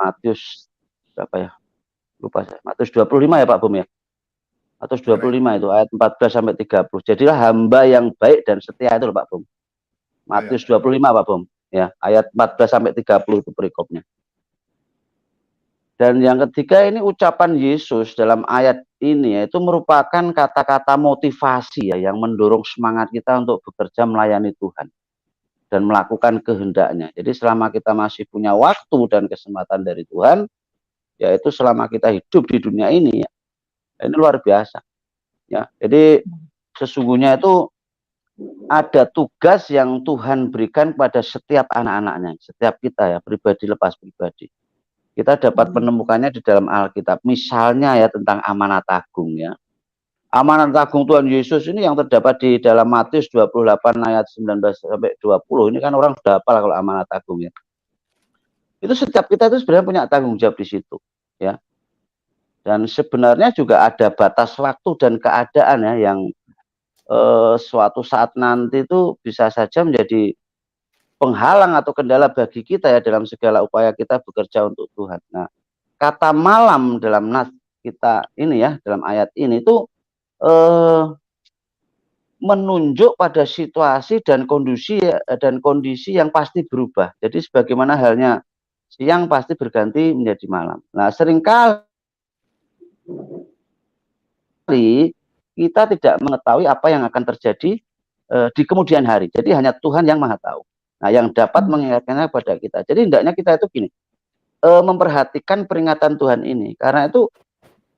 Speaker 6: Matius berapa ya? Lupa saya. Matius 25 ya Pak Bum ya. Matius 25 itu ayat 14 sampai 30. Jadilah hamba yang baik dan setia itu loh Pak Bum. Matius 25 Pak Bum ya, ayat 14 sampai 30 itu perikopnya. Dan yang ketiga ini ucapan Yesus dalam ayat ini yaitu merupakan kata-kata motivasi ya yang mendorong semangat kita untuk bekerja melayani Tuhan dan melakukan kehendaknya. Jadi selama kita masih punya waktu dan kesempatan dari Tuhan, yaitu selama kita hidup di dunia ini ya, ini luar biasa. Ya, jadi sesungguhnya itu ada tugas yang Tuhan berikan pada setiap anak-anaknya, setiap kita ya, pribadi lepas pribadi. Kita dapat menemukannya di dalam Alkitab. Misalnya ya tentang amanat agung ya. Amanat agung Tuhan Yesus ini yang terdapat di dalam Matius 28 ayat 19 sampai 20. Ini kan orang sudah hafal kalau amanat agung ya. Itu setiap kita itu sebenarnya punya tanggung jawab di situ ya. Dan sebenarnya juga ada batas waktu dan keadaan ya yang suatu saat nanti itu bisa saja menjadi penghalang atau kendala bagi kita ya dalam segala upaya kita bekerja untuk Tuhan. Nah, kata malam dalam nas kita ini ya, dalam ayat ini itu menunjuk pada situasi dan kondisi yang pasti berubah. Jadi sebagaimana halnya siang pasti berganti menjadi malam. Nah, seringkali kita tidak mengetahui apa yang akan terjadi di kemudian hari. Jadi hanya Tuhan yang Maha tahu. Nah, yang dapat mengingatkannya kepada kita. Jadi hendaknya kita itu gini, memperhatikan peringatan Tuhan ini. Karena itu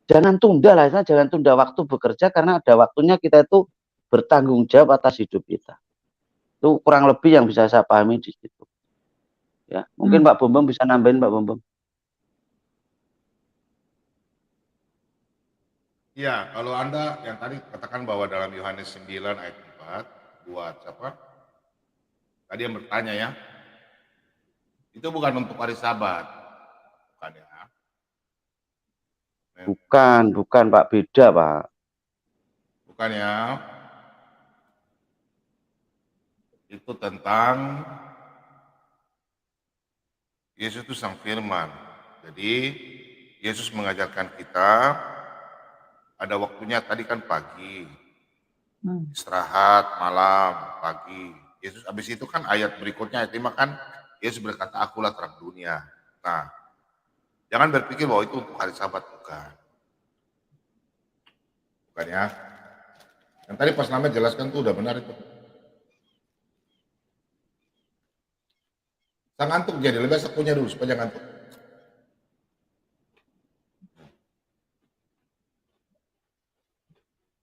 Speaker 6: jangan tunda lah, jangan tunda waktu bekerja karena ada waktunya kita itu bertanggung jawab atas hidup kita. Itu kurang lebih yang bisa saya pahami di situ. Ya, mungkin Pak Bombom bisa nambahin Pak Bombom.
Speaker 2: Ya, kalau Anda yang tadi katakan bahwa dalam Yohanes 9 ayat 4 buat siapa? Tadi yang bertanya ya. Itu bukan untuk hari Sabat. Bukan ya.
Speaker 6: Bukan Pak, beda Pak.
Speaker 2: Bukan ya. Itu tentang Yesus itu sang firman. Jadi Yesus mengajarkan kita ada waktunya tadi kan pagi. Istirahat malam, pagi. Yesus habis itu kan ayat berikutnya ayat 5 kan Yesus berkata akulah terang dunia. Nah, jangan berpikir bahwa itu untuk hari Sabat, bukan. Bukan ya. Yang tadi pas namanya jelaskan tuh udah benar itu. Sang ngantuk jadi lebih baik punya dulu supaya jangan ngantuk.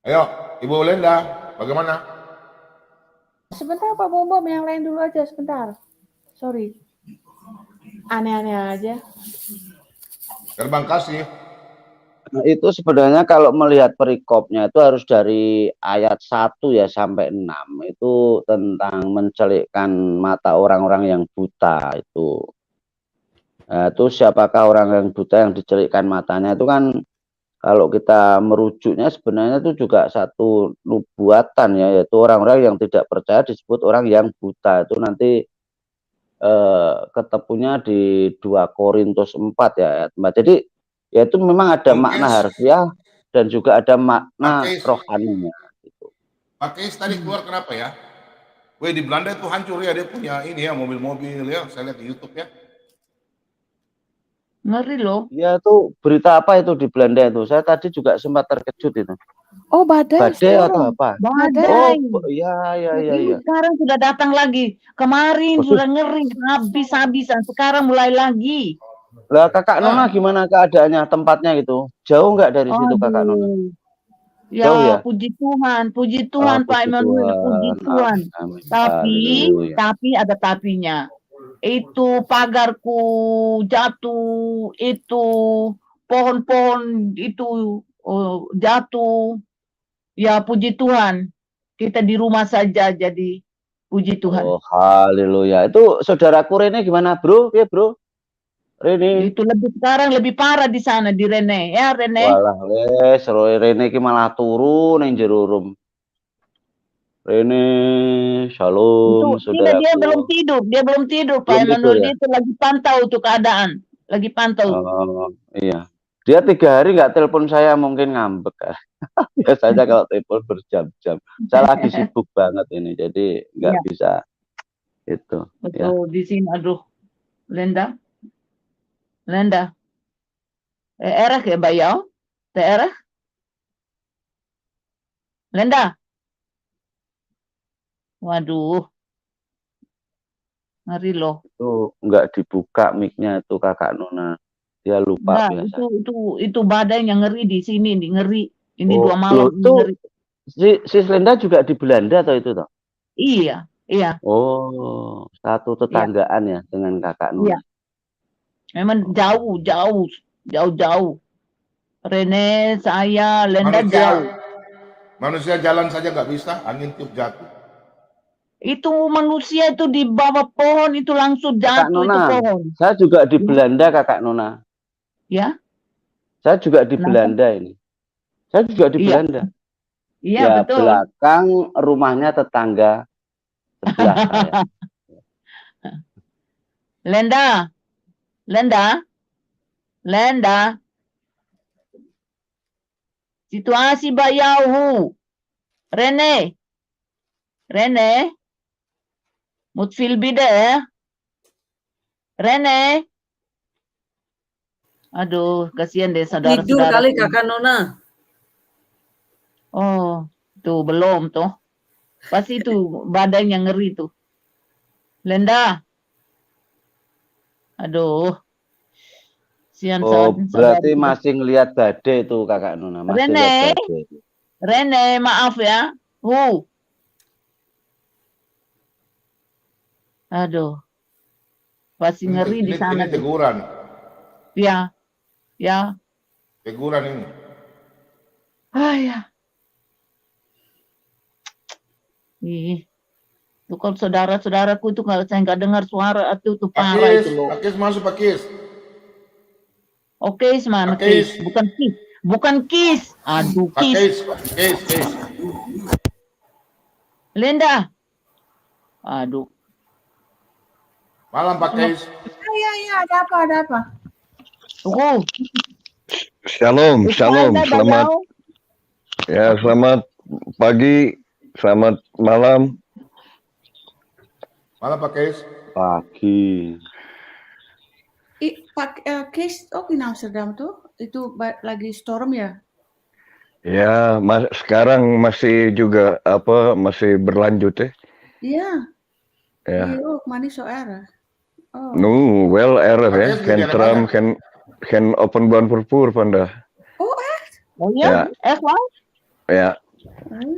Speaker 2: Ayo, Ibu Lenda, bagaimana?
Speaker 11: Sebentar Pak Bombom, yang lain dulu aja sebentar. Sorry. Aneh-aneh aja.
Speaker 2: Terbang kasih.
Speaker 6: Nah, itu sebenarnya kalau melihat perikopnya itu harus dari ayat 1 ya sampai 6. Itu tentang mencelikkan mata orang-orang yang buta itu. Nah, itu siapakah orang yang buta yang dicelikkan matanya itu kan kalau kita merujuknya sebenarnya itu juga satu nubuatan ya, yaitu orang-orang yang tidak percaya disebut orang yang buta. Itu nanti ketepunya di 2 Korintus 4 ya ayat 4. Jadi ya itu memang ada makna harfiah dan juga ada makna rohaninya gitu.
Speaker 2: Pak Keis tadi keluar kenapa ya? Di Belanda itu hancur ya, dia punya ini ya mobil-mobil ya, saya lihat di YouTube ya.
Speaker 17: Ngeri loh.
Speaker 6: Ya itu berita apa itu di Belanda itu? Saya tadi juga sempat terkejut itu.
Speaker 11: Oh, badai.
Speaker 6: Badai atau apa?
Speaker 17: Badai.
Speaker 6: Oh, ya.
Speaker 17: Sekarang sudah datang lagi. Kemarin sudah ngeri, habis-habisan. Sekarang mulai lagi.
Speaker 6: Lah Kakak Nona gimana keadaannya, tempatnya gitu? Jauh nggak dari situ Kakak Nona?
Speaker 17: Ya, puji Tuhan Pak Emmanuel, puji Tuhan. Tapi ada tapinya. Itu pagarku jatuh, itu pohon-pohon itu jatuh. Ya puji Tuhan, kita di rumah saja jadi puji Tuhan.
Speaker 6: Oh haleluya. Itu saudaraku Rene gimana bro? Ya bro. Rene.
Speaker 17: Itu sekarang lebih parah di sana di Rene ya Rene.
Speaker 6: Walah wes, Rene ki malah turu ning jero rum. Rene, shalom saudara.
Speaker 17: Dia belum tidur Pak Emmanuel, dia itu lagi pantau tuh keadaan, lagi pantau.
Speaker 6: Oh, iya. Dia 3 hari nggak telepon saya mungkin ngambek. Biasanya kalau telepon berjam-jam. Saya lagi sibuk banget ini, jadi nggak bisa itu.
Speaker 17: Betul di sini, aduh, Lenda, erg ya Bayau, daerah, Lenda. Waduh, ngeri loh.
Speaker 6: Itu nggak dibuka mic-nya itu Kakak Nona. Dia lupa biasa.
Speaker 17: Itu badai yang ngeri di sini, ngeri. Ini 2 malam ngeri.
Speaker 6: Si Slenda juga di Belanda atau itu toh?
Speaker 17: Iya.
Speaker 6: Oh, satu tetanggaan ya dengan Kakak Nona.
Speaker 17: Memang jauh. Rene, saya, Lenda jauh.
Speaker 2: Manusia jalan saja nggak bisa, angin tiup jatuh.
Speaker 17: Itu manusia itu di bawah pohon itu langsung
Speaker 6: Kakak
Speaker 17: jatuh itu
Speaker 6: Nona,
Speaker 17: pohon.
Speaker 6: saya juga di Belanda, Kakak Nona.
Speaker 17: Ya?
Speaker 6: Saya juga di
Speaker 17: Kenapa?
Speaker 6: Belanda ini. Saya juga di
Speaker 17: Iya.
Speaker 6: Belanda.
Speaker 17: Iya,
Speaker 6: Ya,
Speaker 17: betul.
Speaker 6: belakang rumahnya tetangga sebelah saya.
Speaker 17: Lenda. Situasi bayahu. Rene. Mutfil bide. Rene. Aduh, kasihan deh
Speaker 3: Tidur
Speaker 17: saudara-saudara.
Speaker 3: kali Kakak Nona.
Speaker 17: Oh, tuh belum tuh. Pasti itu badannya ngeri tuh. Lenda. Aduh. Sian
Speaker 6: Oh,
Speaker 17: saudara.
Speaker 6: berarti masih ngelihat badai itu Kakak Nona, masih lihat badai.
Speaker 17: Rene, maaf ya. Aduh. Pasti ngeri di sana.
Speaker 2: Ini teguran.
Speaker 17: Ya.
Speaker 2: Teguran ini.
Speaker 17: Ya. Ih. Tuh kalau saudara-saudaraku itu saya nggak dengar suara itu tuh parah itu loh.
Speaker 2: Pakis masuk Pakis.
Speaker 17: Oke, mana Kis? Bukan Kis. Aduh, Kis.
Speaker 2: Kis.
Speaker 17: Linda. Aduh.
Speaker 2: Malam Pak Kis.
Speaker 11: Iya, ada apa?
Speaker 10: Shalom. Selamat. Ya, selamat pagi, selamat malam.
Speaker 2: Malam Pak Kis.
Speaker 6: Pagi.
Speaker 11: Pak Kees ook in Amsterdam tuh? Itu lagi storm ya?
Speaker 10: Ya, sekarang masih juga masih berlanjut ya.
Speaker 11: Iya.
Speaker 10: Ja.
Speaker 11: Hier ook, maar niet zo erg. Oh.
Speaker 10: Nu, wel erg hè. Geen openbaar vervoer vandaag.
Speaker 11: Oh echt?
Speaker 17: Oh ja? Echt waar?
Speaker 10: Ya.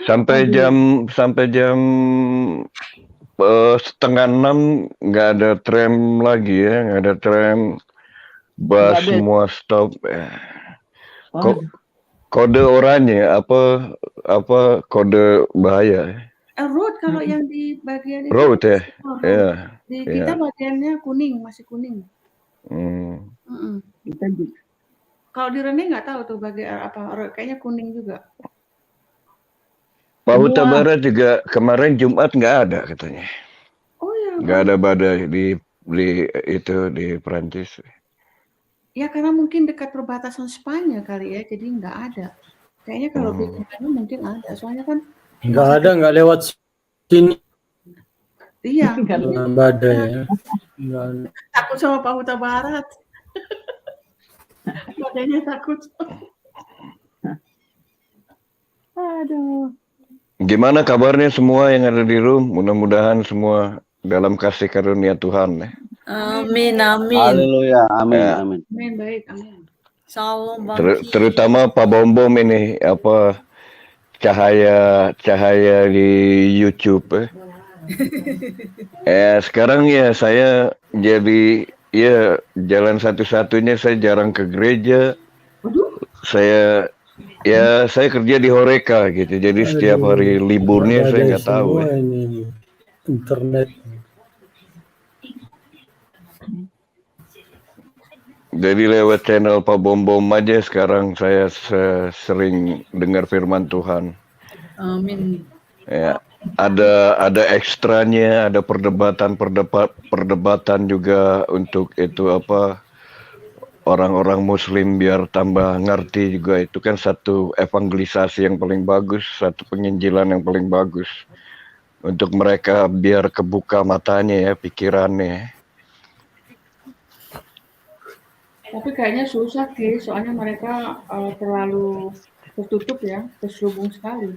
Speaker 10: Sampai jam 5:30 nggak ada tram lagi ya, nggak ada tram, bus semua stop. Kode oranye apa kode bahaya?
Speaker 11: Road kalau yang di bagian itu.
Speaker 10: Road ya. Ya.
Speaker 11: Di kita bagiannya kuning, masih kuning.
Speaker 17: Kita juga.
Speaker 11: Kalau di Rene nggak tahu tuh bagian apa, kayaknya kuning juga.
Speaker 10: Pak Huta Barat juga kemarin Jumat nggak ada katanya.
Speaker 11: Oh ya.
Speaker 10: Nggak ada badai di Perancis.
Speaker 11: Ya karena mungkin dekat perbatasan Spanyol kali ya, jadi nggak ada. Kayaknya kalau di Spanyol mungkin ada, soalnya kan.
Speaker 7: Nggak lewat sini.
Speaker 11: Iya.
Speaker 7: Badai ya.
Speaker 11: Takut sama Pak Huta Barat. Badainya takut. Aduh.
Speaker 10: Gimana kabarnya semua yang ada di room? Mudah-mudahan semua dalam kasih karunia Tuhan ya.
Speaker 3: Amin.
Speaker 6: Haleluya, amin.
Speaker 11: Amin, baik, amin.
Speaker 3: Shalom Bang.
Speaker 10: Terutama Pak Bom ini cahaya di YouTube sekarang ya saya jadi jalan satu-satunya, saya jarang ke gereja. Saya kerja di Horeca gitu, jadi setiap hari liburnya saya nggak tahu.
Speaker 7: Ini internet.
Speaker 10: Jadi lewat channel Pak Bom aja sekarang saya sering dengar firman Tuhan.
Speaker 3: Amin.
Speaker 10: Ya, ada ekstranya, ada perdebatan juga untuk itu orang-orang Muslim biar tambah ngerti juga. Itu kan satu evangelisasi yang paling bagus, satu penginjilan yang paling bagus untuk mereka biar kebuka matanya ya, pikirannya.
Speaker 11: Tapi kayaknya susah sih, soalnya mereka terlalu tertutup ya, terselubung sekali.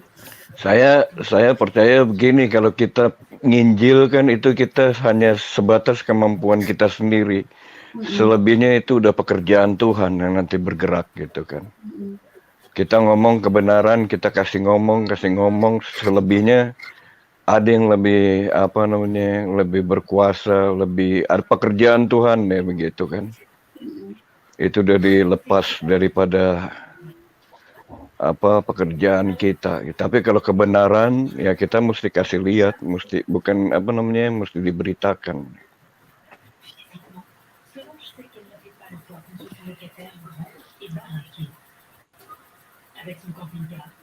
Speaker 10: Saya percaya begini, kalau kita nginjil kan itu kita hanya sebatas kemampuan kita sendiri. Selebihnya itu udah pekerjaan Tuhan yang nanti bergerak gitu kan. Kita ngomong kebenaran, kita kasih ngomong, selebihnya ada yang lebih lebih berkuasa, lebih ada pekerjaan Tuhan ya begitu kan. Itu udah dilepas daripada apa pekerjaan kita. Tapi kalau kebenaran ya kita mesti kasih lihat, mesti bukan apa namanya, mesti diberitakan.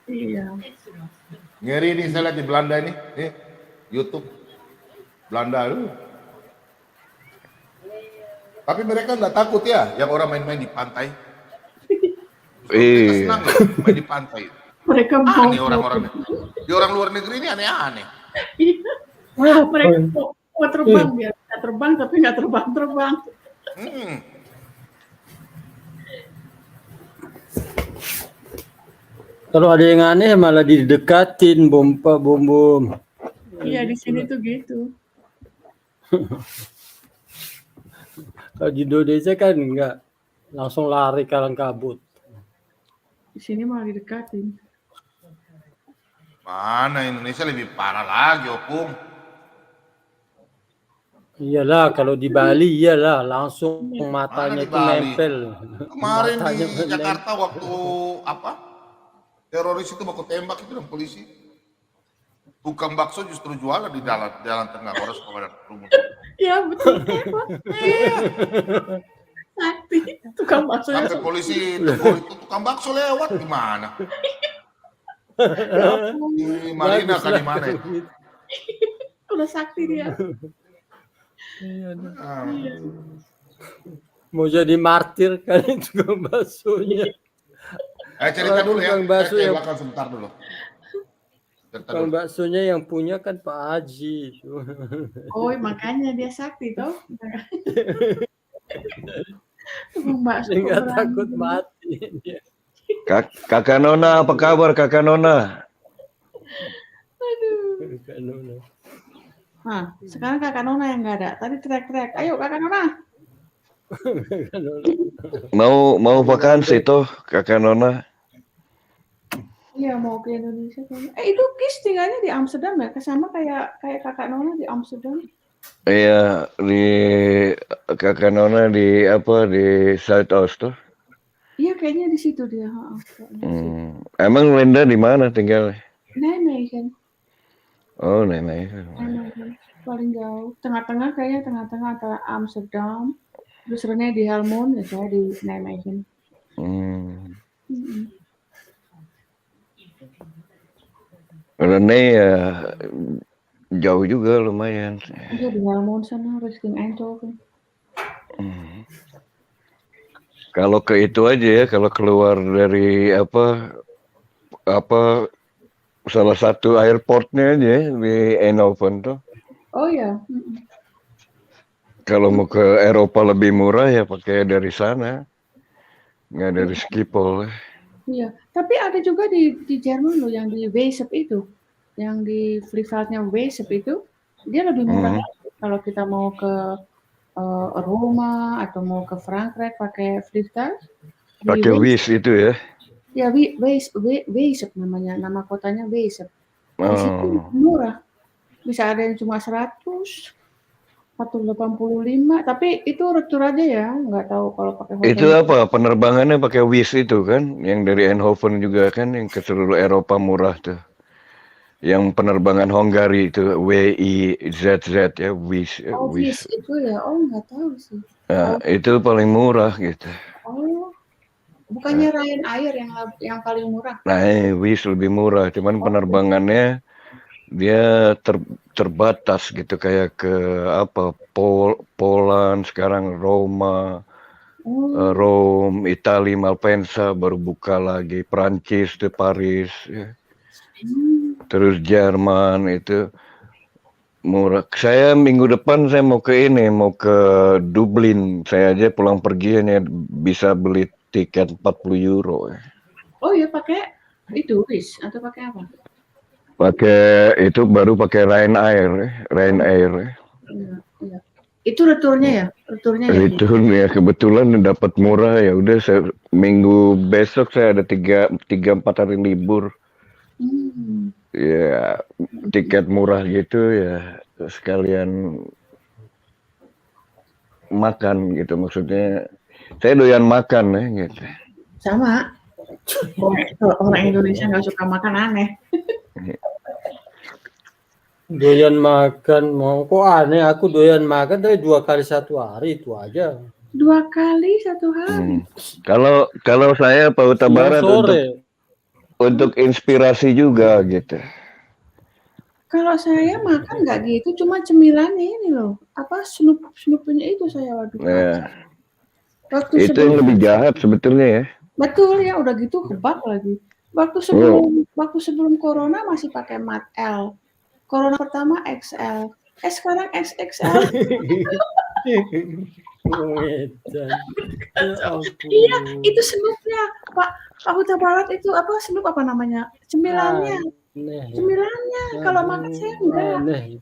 Speaker 11: Iya.
Speaker 2: Ngeri nih saya lihat di Belanda ini, YouTube Belanda itu. Tapi mereka nggak takut ya, yang orang main-main di pantai. Mereka senang ya, main di pantai.
Speaker 11: Mereka
Speaker 2: aneh orang-orangnya. Di orang luar negeri ini aneh-aneh.
Speaker 11: Mereka mau terbang biar bisa terbang tapi nggak terbang-terbang.
Speaker 7: Kalau ada yang aneh malah didekatin bom.
Speaker 11: Iya di sini tuh gitu.
Speaker 7: Kalau di Indonesia kan enggak, langsung lari kalang kabut.
Speaker 11: Di sini malah didekatin.
Speaker 2: Mana Indonesia lebih parah lagi, Opung.
Speaker 7: Iyalah, kalau di Bali iyalah langsung matanya itu nempel.
Speaker 2: Kemarin di Jakarta waktu apa? Teroris itu baku tembak itu dan polisi. Tukang bakso justru jualan di jalan tengah orang sekolah rumah.
Speaker 11: Ya betul. Sakti tukang bakso.
Speaker 2: Sampai polisi tegur itu tukang bakso lewat gimana? Di Marina kan di mana itu?
Speaker 11: Udah sakti dia.
Speaker 7: Mau jadi martir kan tukang baksonya.
Speaker 2: Cerita dulu ya.
Speaker 7: Bakso yang
Speaker 2: belakang sebentar dulu.
Speaker 7: Tukang baksonya yang punya kan Pak Haji.
Speaker 11: Oh, makanya dia sakti toh. Tukang bakso.
Speaker 7: Nggak takut mati.
Speaker 10: Kakak Nona, apa kabar Kakak Nona?
Speaker 11: Aduh.
Speaker 7: Kakak Nona.
Speaker 11: Nah, sekarang Kakak Nona yang nggak ada. Tadi teriak-teriak, ayo Kakak Nona.
Speaker 10: Mau vakansi toh Kakak Nona?
Speaker 11: Iya mau ke Indonesia kayaknya. Itu Kis tinggalnya di Amsterdam ya? Sama kayak Kakak Nona di Amsterdam.
Speaker 10: Iya di Kakak Nona di apa di Zuidoost tuh?
Speaker 11: Iya kayaknya di situ dia.
Speaker 10: Emang Linda di mana tinggal?
Speaker 11: Nijmegen.
Speaker 10: Oh Nijmegen.
Speaker 11: Paling jauh. Tengah-tengah kayaknya tengah-tengah antara Amsterdam. Terus Rene di Helmond, ya saya di Nijmegen.
Speaker 10: Rene ya jauh juga lumayan.
Speaker 11: Iya di Helmond sana, richting Eindhoven.
Speaker 10: Kalau ke itu aja ya, kalau keluar dari apa salah satu airportnya aja di Eindhoven tuh.
Speaker 11: Oh ya.
Speaker 10: Kalau mau ke Eropa lebih murah ya pakai dari sana, nggak dari Schiphol.
Speaker 11: Iya, tapi ada juga di Jerman loh yang di Weesp itu, yang di Vliegveldnya Weesp itu, dia lebih murah kalau kita mau ke Roma atau mau ke Frankrijk pakai vliegtuig.
Speaker 10: Pakai Wizz itu ya?
Speaker 11: Ya Weesp namanya, nama kotanya Weesp. Di situ murah, bisa ada yang cuma 100. 185, tapi itu retur aja ya, nggak tahu kalau pakai hotel.
Speaker 10: Itu apa penerbangannya pakai Wizz itu kan, yang dari Eindhoven juga kan, yang ke seluruh Eropa murah tuh. Yang penerbangan Hungary itu WIZZ ya, Wizz.
Speaker 11: Oh Wizz itu ya, oh nggak tahu sih.
Speaker 10: Nah, itu paling murah gitu.
Speaker 11: Oh, bukannya Ryanair yang paling murah?
Speaker 10: Nah, Wizz lebih murah, cuman penerbangannya dia terbatas gitu, kayak ke apa Poland, sekarang Roma, Rome, Italia, Malpensa baru buka lagi, Prancis tuh Paris, ya. Terus Jerman itu murah. Saya minggu depan saya mau ke Dublin, saya aja pulang pergi hanya bisa beli tiket 40 euro.
Speaker 11: Oh ya pakai itu Wizz atau pakai apa?
Speaker 10: Pakai itu baru pakai Ryanair.
Speaker 11: Iya. Itu returnya ya?
Speaker 10: Returnya kebetulan dapat murah ya udah minggu besok saya ada 3-4 hari libur. Ya tiket murah gitu ya sekalian makan gitu, maksudnya Saya doyan makan ya gitu.
Speaker 11: Sama. Kalau orang Indonesia nggak suka makan aneh.
Speaker 7: Doyan makan, mau kok aneh? Aku doyan makan tapi 2 kali 1 hari itu aja.
Speaker 11: 2 kali 1 hari.
Speaker 10: Kalau saya Pauta
Speaker 7: Siang
Speaker 10: Barat
Speaker 7: sore.
Speaker 10: untuk inspirasi juga gitu.
Speaker 11: Kalau saya makan nggak gitu, cuma cemilannya ini loh. Apa snoop-snoopnya itu saya waduh.
Speaker 10: Nah,
Speaker 11: Waktu
Speaker 10: itu yang lebih jahat sebetulnya ya.
Speaker 11: Betul ya, udah gitu kebak lagi. Waktu sebelum corona masih pakai mat L. Corona pertama XL. Sekarang XXL. Iya, itu snoopnya Pak Huta Barat itu apa snoop apa namanya? Cemilannya. Cemilannya. Kalau makan saya enggak.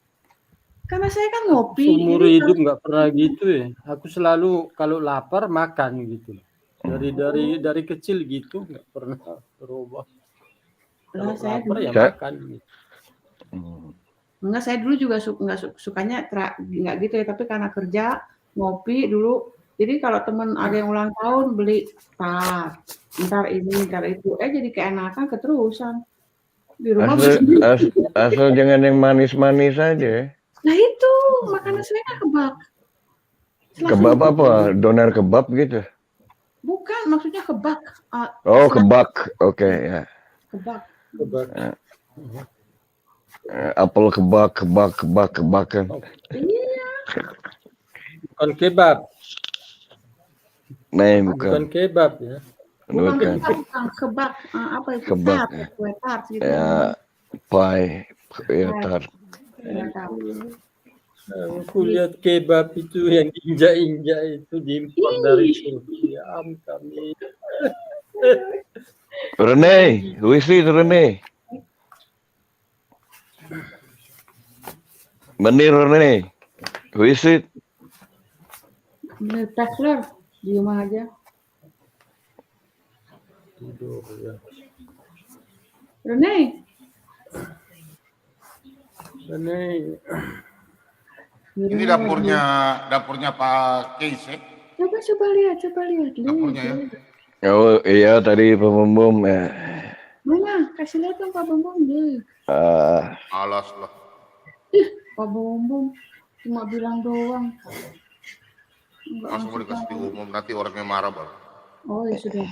Speaker 11: Karena saya kan ngopi.
Speaker 7: Seumur hidup nggak pernah gitu ya. Aku selalu kalau lapar makan gitu. Dari kecil gitu nggak pernah berubah. Kalau lapar ya makan. Gitu.
Speaker 11: Enggak, saya dulu juga sukanya nggak gitu ya, tapi karena kerja ngopi dulu. Jadi kalau temen ada yang ulang tahun beli ntar ini ntar itu, jadi keenakan keterusan di rumah.
Speaker 10: Asal jangan yang manis-manis aja.
Speaker 11: Nah itu makanan saya kan kebab.
Speaker 10: Kebab apa? Doner kebab gitu?
Speaker 11: Bukan, maksudnya kebab.
Speaker 10: Oh kebab, oke ya.
Speaker 11: Kebab.
Speaker 10: Apel kebakan.
Speaker 11: Iya.
Speaker 7: Bukan kebab.
Speaker 10: Nah, bukan
Speaker 7: kebab ya.
Speaker 11: Bukan kebab. Apa itu?
Speaker 10: Kebab.
Speaker 11: Kue tart gitu.
Speaker 10: Ya, pie, ya tart.
Speaker 7: Aku lihat kebab itu yang injak-injak itu diimpor dari Turki. Kami.
Speaker 10: Rene, who is it, Rene? Menir Rene, who is it?
Speaker 11: Menir Tesler, di rumah aja.
Speaker 7: Tidur ya.
Speaker 11: Rene.
Speaker 2: Ini dapurnya Pak Keis ya?
Speaker 11: Coba lihat.
Speaker 2: Dapurnya ya.
Speaker 10: Oh iya tadi Pak Bom ya.
Speaker 11: Mana? Kasih lihat dong Pak Bom deh.
Speaker 2: Alas lah.
Speaker 11: Pak Bom cuma bilang doang.
Speaker 2: Langsung mau dikasih umum nanti orangnya marah bang.
Speaker 11: Oh ya sudah.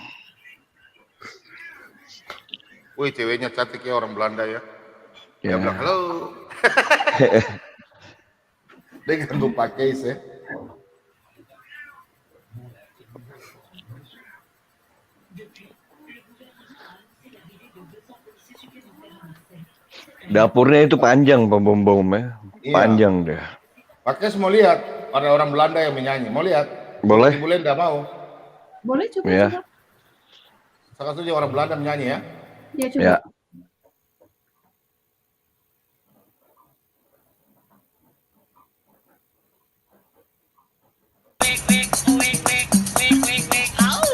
Speaker 2: Wih ceweknya cantik ya orang Belanda ya. Dia bilang halo. Dia ganggu pakai sih.
Speaker 10: Dapurnya itu panjang Pak Bom ya.
Speaker 2: Iya.
Speaker 10: Panjang deh.
Speaker 2: Pakai mau lihat ada orang Belanda yang menyanyi. Mau lihat?
Speaker 10: Boleh.
Speaker 2: Ibu Lenda mau?
Speaker 11: Boleh coba.
Speaker 10: Ya.
Speaker 2: Salah satunya orang Belanda menyanyi ya.
Speaker 11: Ya coba.
Speaker 10: Ya.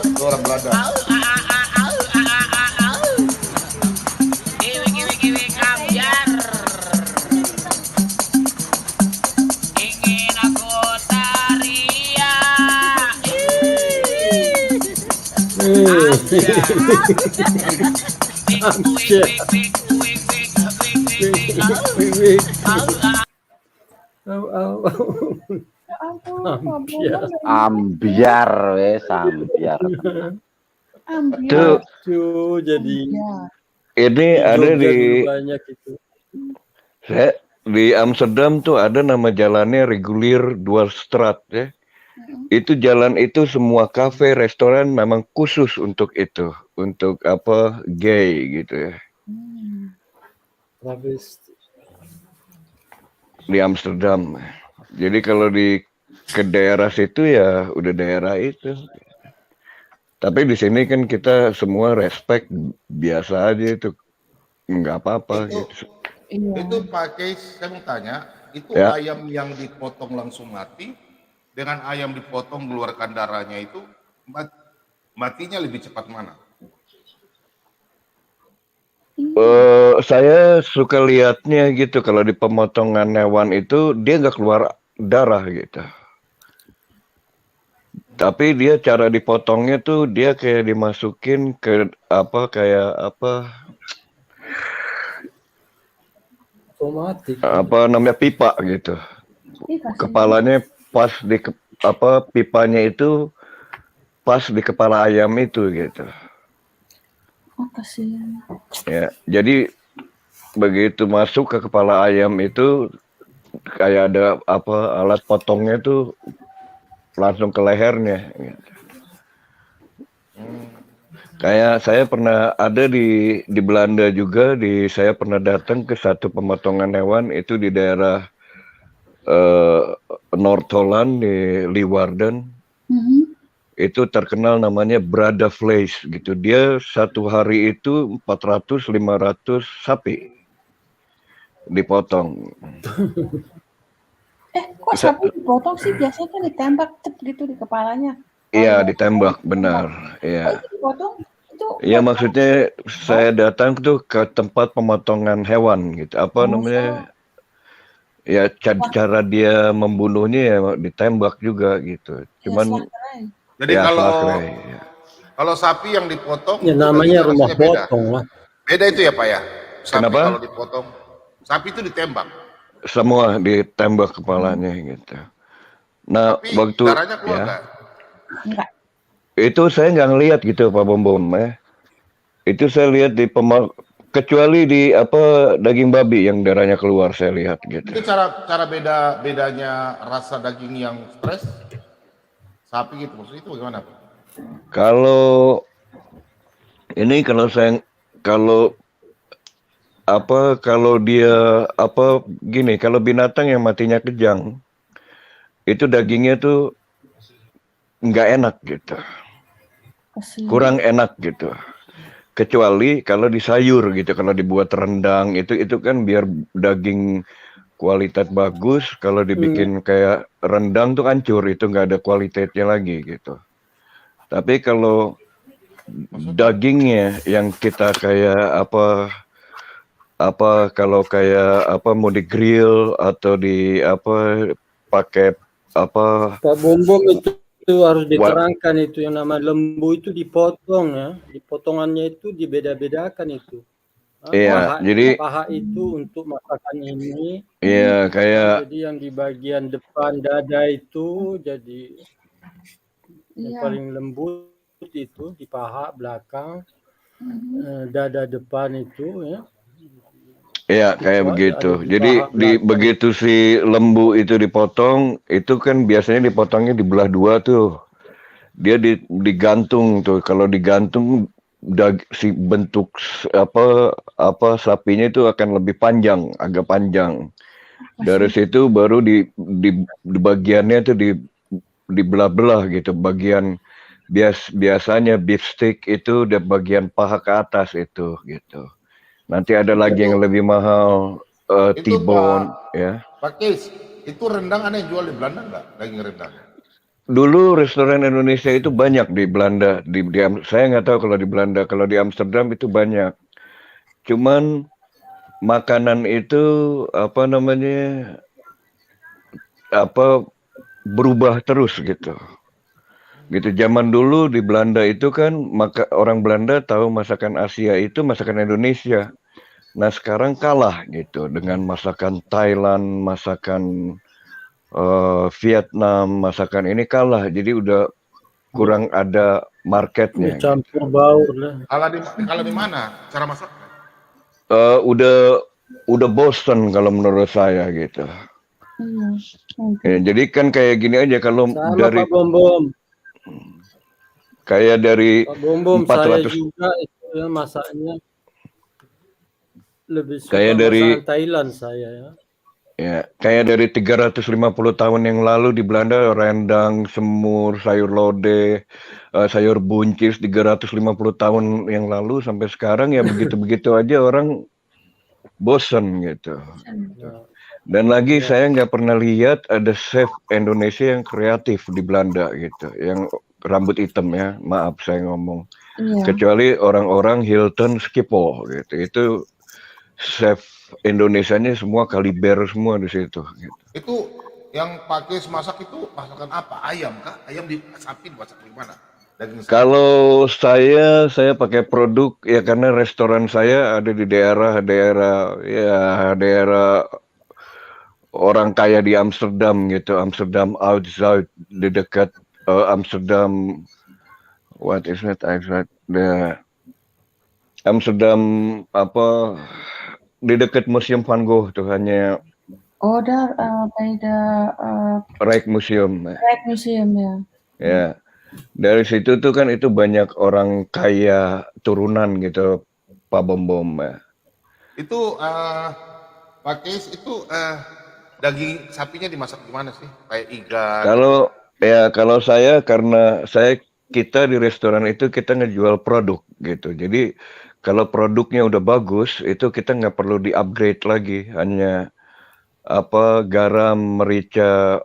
Speaker 2: Itu orang Belanda.
Speaker 6: Ambiar wes, ambiar.
Speaker 10: Tuh
Speaker 7: jadi
Speaker 10: ini ada di
Speaker 7: banyak itu.
Speaker 10: Di Amsterdam tuh ada nama jalannya Regulier Dwarsstraat ya. Itu jalan itu semua kafe, restoran memang khusus untuk itu, untuk apa gay gitu ya. Di Amsterdam. Jadi kalau ke daerah situ ya udah daerah itu. Tapi di sini kan kita semua respect biasa aja itu nggak apa-apa gitu.
Speaker 2: Itu pakai saya mau tanya, itu
Speaker 10: Ya.
Speaker 2: ayam yang dipotong langsung mati dengan ayam dipotong keluarkan darahnya itu matinya lebih cepat mana?
Speaker 10: Saya suka lihatnya gitu kalau di pemotongan hewan itu dia nggak keluar darah gitu. Tapi dia cara dipotongnya tuh dia kayak dimasukin ke apa kayak apa
Speaker 7: Otomatis.
Speaker 10: apa namanya pipa gitu. Kepalanya pas di apa pipanya itu pas di kepala ayam itu gitu.
Speaker 11: Oh, kasihan.
Speaker 10: Ya, jadi begitu masuk ke kepala ayam itu kayak ada apa alat potongnya tuh langsung ke lehernya. Gitu. Kayak saya pernah ada di Belanda juga, saya pernah datang ke satu pemotongan hewan itu di daerah North Holland di Leeuwarden. Itu terkenal namanya Brada Vlees gitu. Dia satu hari itu 400-500 sapi dipotong.
Speaker 11: Kok sapi dipotong sih? Biasanya kan ditembak cep gitu di kepalanya.
Speaker 10: Iya, ditembak, benar. Iya.
Speaker 11: Dipotong itu.
Speaker 10: Iya, maksudnya saya datang tuh ke tempat pemotongan hewan gitu. Apa namanya? Ya cara dia membunuhnya ya ditembak juga gitu. Cuman
Speaker 2: Jadi
Speaker 10: ya,
Speaker 2: kalau sapi yang dipotong
Speaker 7: Ya
Speaker 2: itu
Speaker 7: namanya
Speaker 2: dagingnya
Speaker 7: rumah
Speaker 2: rasanya beda.
Speaker 7: potong lah.
Speaker 2: Beda itu ya Pak ya. Sapi
Speaker 10: Kenapa?
Speaker 2: kalau dipotong, sapi itu ditembak.
Speaker 10: Semua ditembak kepalanya gitu. Nah,
Speaker 2: Tapi
Speaker 10: waktu
Speaker 2: darahnya keluar
Speaker 10: ya
Speaker 11: Enggak.
Speaker 10: itu saya nggak ngelihat gitu Pak Bom ya. Itu saya lihat kecuali di apa daging babi yang darahnya keluar saya lihat gitu.
Speaker 2: Itu cara bedanya rasa daging yang stres sapi gitu, maksudnya itu bagaimana Pak?
Speaker 10: Kalau ini kalau dia apa gini, kalau binatang yang matinya kejang itu dagingnya tuh nggak enak gitu, kurang enak gitu. Kecuali kalau di sayur gitu, kalau dibuat rendang itu kan biar daging kualitas bagus. Kalau dibikin kayak rendang tuh hancur, itu nggak ada kualitasnya lagi gitu. Tapi kalau dagingnya yang kita kayak kalau kayak mau di grill atau di pakai apa
Speaker 7: Pak Bom itu harus diterangkan itu yang nama lembu itu dipotong ya, dipotongannya itu dibeda-bedakan itu.
Speaker 10: Iya, jadi
Speaker 7: paha itu untuk masakan ini.
Speaker 10: Iya, kayak
Speaker 7: Jadi yang di bagian depan dada itu jadi yang paling lembut itu di paha belakang, dada depan itu ya.
Speaker 10: Iya, kayak begitu. Jadi begitu si lembu itu dipotong, itu kan biasanya dipotongnya dibelah dua tuh. Dia digantung tuh. Kalau digantung si bentuk apa sapinya itu akan lebih panjang, agak panjang. Dari situ baru di bagiannya itu dibelah-belah gitu. Bagian biasanya beef steak itu di bagian paha ke atas itu gitu. Nanti ada lagi yang lebih mahal T-bone ya.
Speaker 2: Pak Keis, itu rendang aneh jual di Belanda nggak, daging rendang?
Speaker 10: Dulu restoran Indonesia itu banyak di Belanda. Saya nggak tahu kalau di Belanda, kalau di Amsterdam itu banyak. Cuman makanan itu berubah terus gitu. Gitu zaman dulu di Belanda itu kan orang Belanda tahu masakan Asia itu masakan Indonesia. Nah sekarang kalah gitu dengan masakan Thailand, masakan Vietnam, masakan ini kalah. Jadi udah kurang ada marketnya.
Speaker 7: Campur baur lah.
Speaker 2: Kalau di mana cara masaknya?
Speaker 10: Udah bosen kalau menurut saya gitu. Ya, jadi kan kayak gini aja kalau
Speaker 7: Sama
Speaker 10: dari
Speaker 7: Pak Bom.
Speaker 10: Kayak dari
Speaker 7: Pak Bom
Speaker 10: 400
Speaker 7: saya juga itu ya masaknya lebih suka
Speaker 10: kayak dari
Speaker 7: masakan Thailand saya ya.
Speaker 10: Ya, kayak dari 350 tahun yang lalu di Belanda rendang, semur, sayur lodeh, sayur buncis 350 tahun yang lalu sampai sekarang ya begitu-begitu aja orang bosen gitu. Dan lagi saya nggak pernah lihat ada chef Indonesia yang kreatif di Belanda gitu, yang rambut hitam ya, maaf saya ngomong. Kecuali orang-orang Hilton Schiphol gitu, itu chef Indonesianya semua kaliber semua di situ. Gitu.
Speaker 2: yang pakai masak itu masakan apa? Ayam kah? Ayam di sapi dimasak gimana? Daging sapi.
Speaker 10: Kalau saya pakai produk ya karena restoran saya ada di daerah orang kaya di Amsterdam gitu, Amsterdam Outside di dekat Amsterdam, what is it? The Amsterdam apa di dekat Museum Van Gogh tuh hanya.
Speaker 11: Oh, daar bij de
Speaker 10: Rijksmuseum.
Speaker 11: Rijksmuseum ya.
Speaker 10: Ya, dari situ tuh kan itu banyak orang kaya turunan gitu, Pak Bom.
Speaker 2: Itu pakai itu daging sapinya dimasak gimana sih? Kayak iga.
Speaker 10: Kalau saya karena kita di restoran itu kita ngejual produk gitu. Jadi kalau produknya udah bagus itu kita nggak perlu di-upgrade lagi, hanya garam, merica,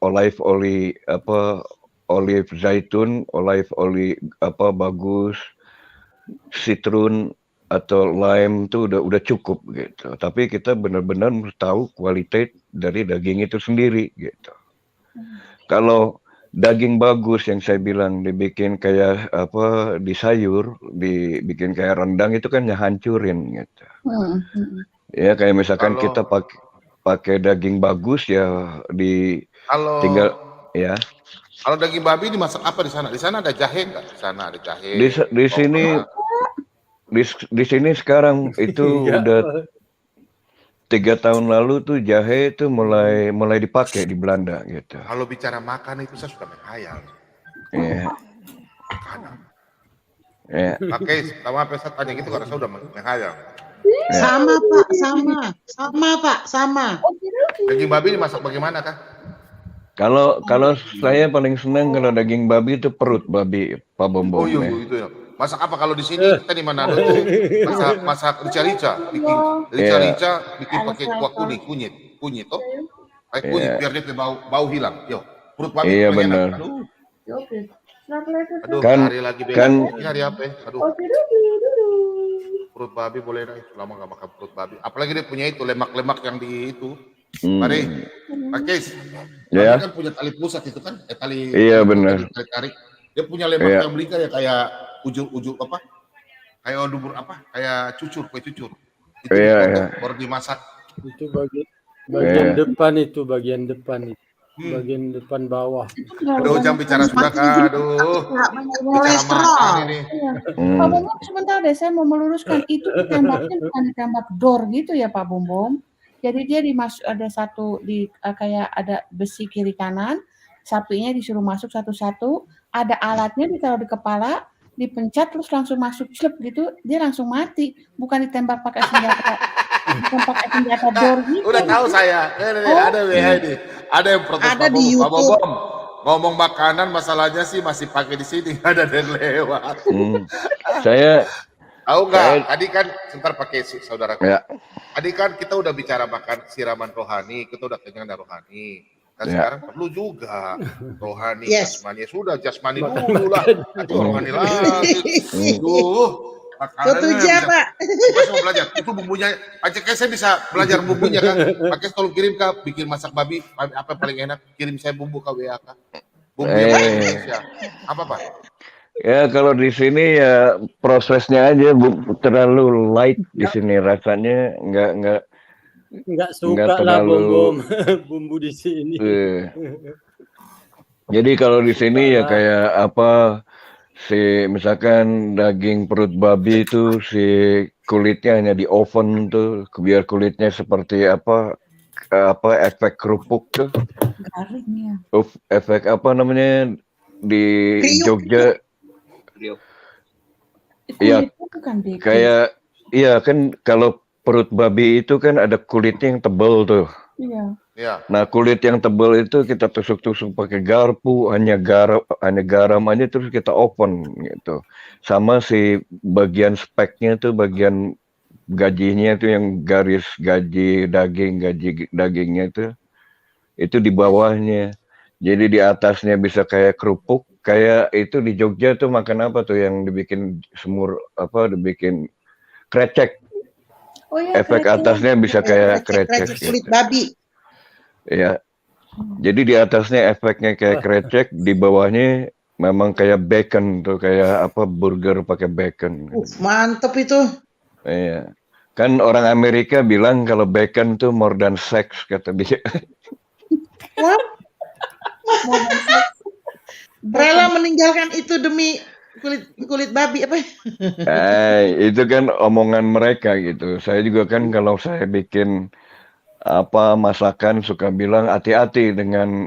Speaker 10: olive oil, olive zaitun, olive oil bagus, citrun atau lime itu udah cukup gitu. Tapi kita benar-benar tahu kualitas dari daging itu sendiri gitu. Kalau daging bagus yang saya bilang dibikin kayak di sayur, dibikin kayak rendang itu kan hancurin gitu. Ya kayak misalkan kita pakai daging bagus ya tinggal ya.
Speaker 2: Kalau daging babi dimasak apa di sana? Di sana ada jahe nggak? Di sana ada jahe.
Speaker 10: Di sini sekarang itu udah 3 tahun lalu tuh jahe itu mulai dipakai di Belanda gitu.
Speaker 2: Kalau bicara makan itu saya sudah menghayal.
Speaker 10: Iya.
Speaker 2: Makanan.
Speaker 10: Ya.
Speaker 2: Oke, sama apa saya tanya gitu karena saya udah menghayal.
Speaker 18: Sama Pak, sama.
Speaker 2: Daging babi dimasak bagaimana kah?
Speaker 10: Kalau saya paling senang kalau daging babi itu perut babi, Pak Bom.
Speaker 2: Oh iya itu ya. Masak apa kalau di sini kita di Manado tuh masak rica-rica, bikin pakai kuah kunyit toh. Kayak kunyit biar dia bau hilang. Yo, perut babi.
Speaker 10: Iya benar.
Speaker 2: Aduh, hari lagi ini hari apa ya? Aduh. Perut babi boleh dah, lama nggak makan perut babi. Apalagi dia punya itu lemak-lemak yang di itu. Mari, pakai.
Speaker 10: Ya.
Speaker 2: Kan punya tali pusat itu kan, tali.
Speaker 10: Iya benar.
Speaker 2: Tarik. Dia punya lemak yang beli kayak ujur apa? Kayak dubur apa? Kayak kue cucur. Itu baru dimasak.
Speaker 7: Itu bagian depan itu, bagian depan itu. Bagian depan bawah.
Speaker 2: Aduh, jangan bicara sudah kak. Aduh.
Speaker 11: Kolesterol. Pak Bom, sebentar deh, saya mau meluruskan itu ditembaknya bukan ditembak dor gitu ya Pak Bom. Jadi dia ada satu kayak ada besi kiri kanan, sapinya disuruh masuk satu-satu, ada alatnya ditaruh di kepala, dipencet terus langsung masuk slep gitu, dia langsung mati, bukan ditembak pakai senjata. Bukan pakai senjata dor gitu.
Speaker 2: Udah tahu saya. Ada ini. Ada yang protes Pak Bom. Ngomong makanan masalahnya sih masih pakai di sini, ada dan lewat.
Speaker 10: Saya
Speaker 2: tahu nggak? Tadi kan sebentar pakai saudaraku.
Speaker 10: Ya.
Speaker 2: Tadi kan kita udah bicara makan siraman rohani, kita udah kenyang dari rohani. Dan sekarang perlu juga rohani, jasmani. Sudah jasmani dulu lah, rohani lagi.
Speaker 18: Setuju Pak.
Speaker 2: Kita mau belajar. Itu bumbunya. Aceh saya bisa belajar bumbunya kan. Pakai tolong kirim kak, bikin masak babi apa paling enak. Kirim saya bumbu ke WA kak. Bumbu Indonesia. Apa Pak?
Speaker 10: Ya kalau di sini ya prosesnya aja terlalu light di sini rasanya
Speaker 7: nggak suka lah bumbu di sini.
Speaker 10: Jadi kalau di sini ya kayak misalkan daging perut babi itu si kulitnya hanya di oven tuh biar kulitnya seperti efek kerupuk tuh. Efek apa namanya di Jogja? Iya, kayak kan kalau perut babi itu kan ada kulitnya yang tebal tuh.
Speaker 11: Iya.
Speaker 10: Nah kulit yang tebal itu kita tusuk-tusuk pakai garpu, hanya garam aja terus kita oven gitu. Sama si bagian speknya tuh bagian gajinya tuh yang garis gaji dagingnya itu di bawahnya. Jadi di atasnya bisa kayak kerupuk. Kayak itu di Jogja tuh makan apa tuh yang dibikin dibikin krecek.
Speaker 18: Oh, ya,
Speaker 10: efek atasnya bisa kayak krecek
Speaker 18: kulit babi.
Speaker 10: Ya. Jadi di atasnya efeknya kayak krecek, di bawahnya memang kayak bacon tuh, kayak apa burger pakai bacon.
Speaker 18: Mantep itu.
Speaker 10: Iya. Kan orang Amerika bilang kalau bacon tuh more than sex kata dia.
Speaker 18: What? Rela meninggalkan itu demi kulit babi apa?
Speaker 10: Itu kan omongan mereka gitu. Saya juga kan kalau saya bikin apa masakan suka bilang hati-hati dengan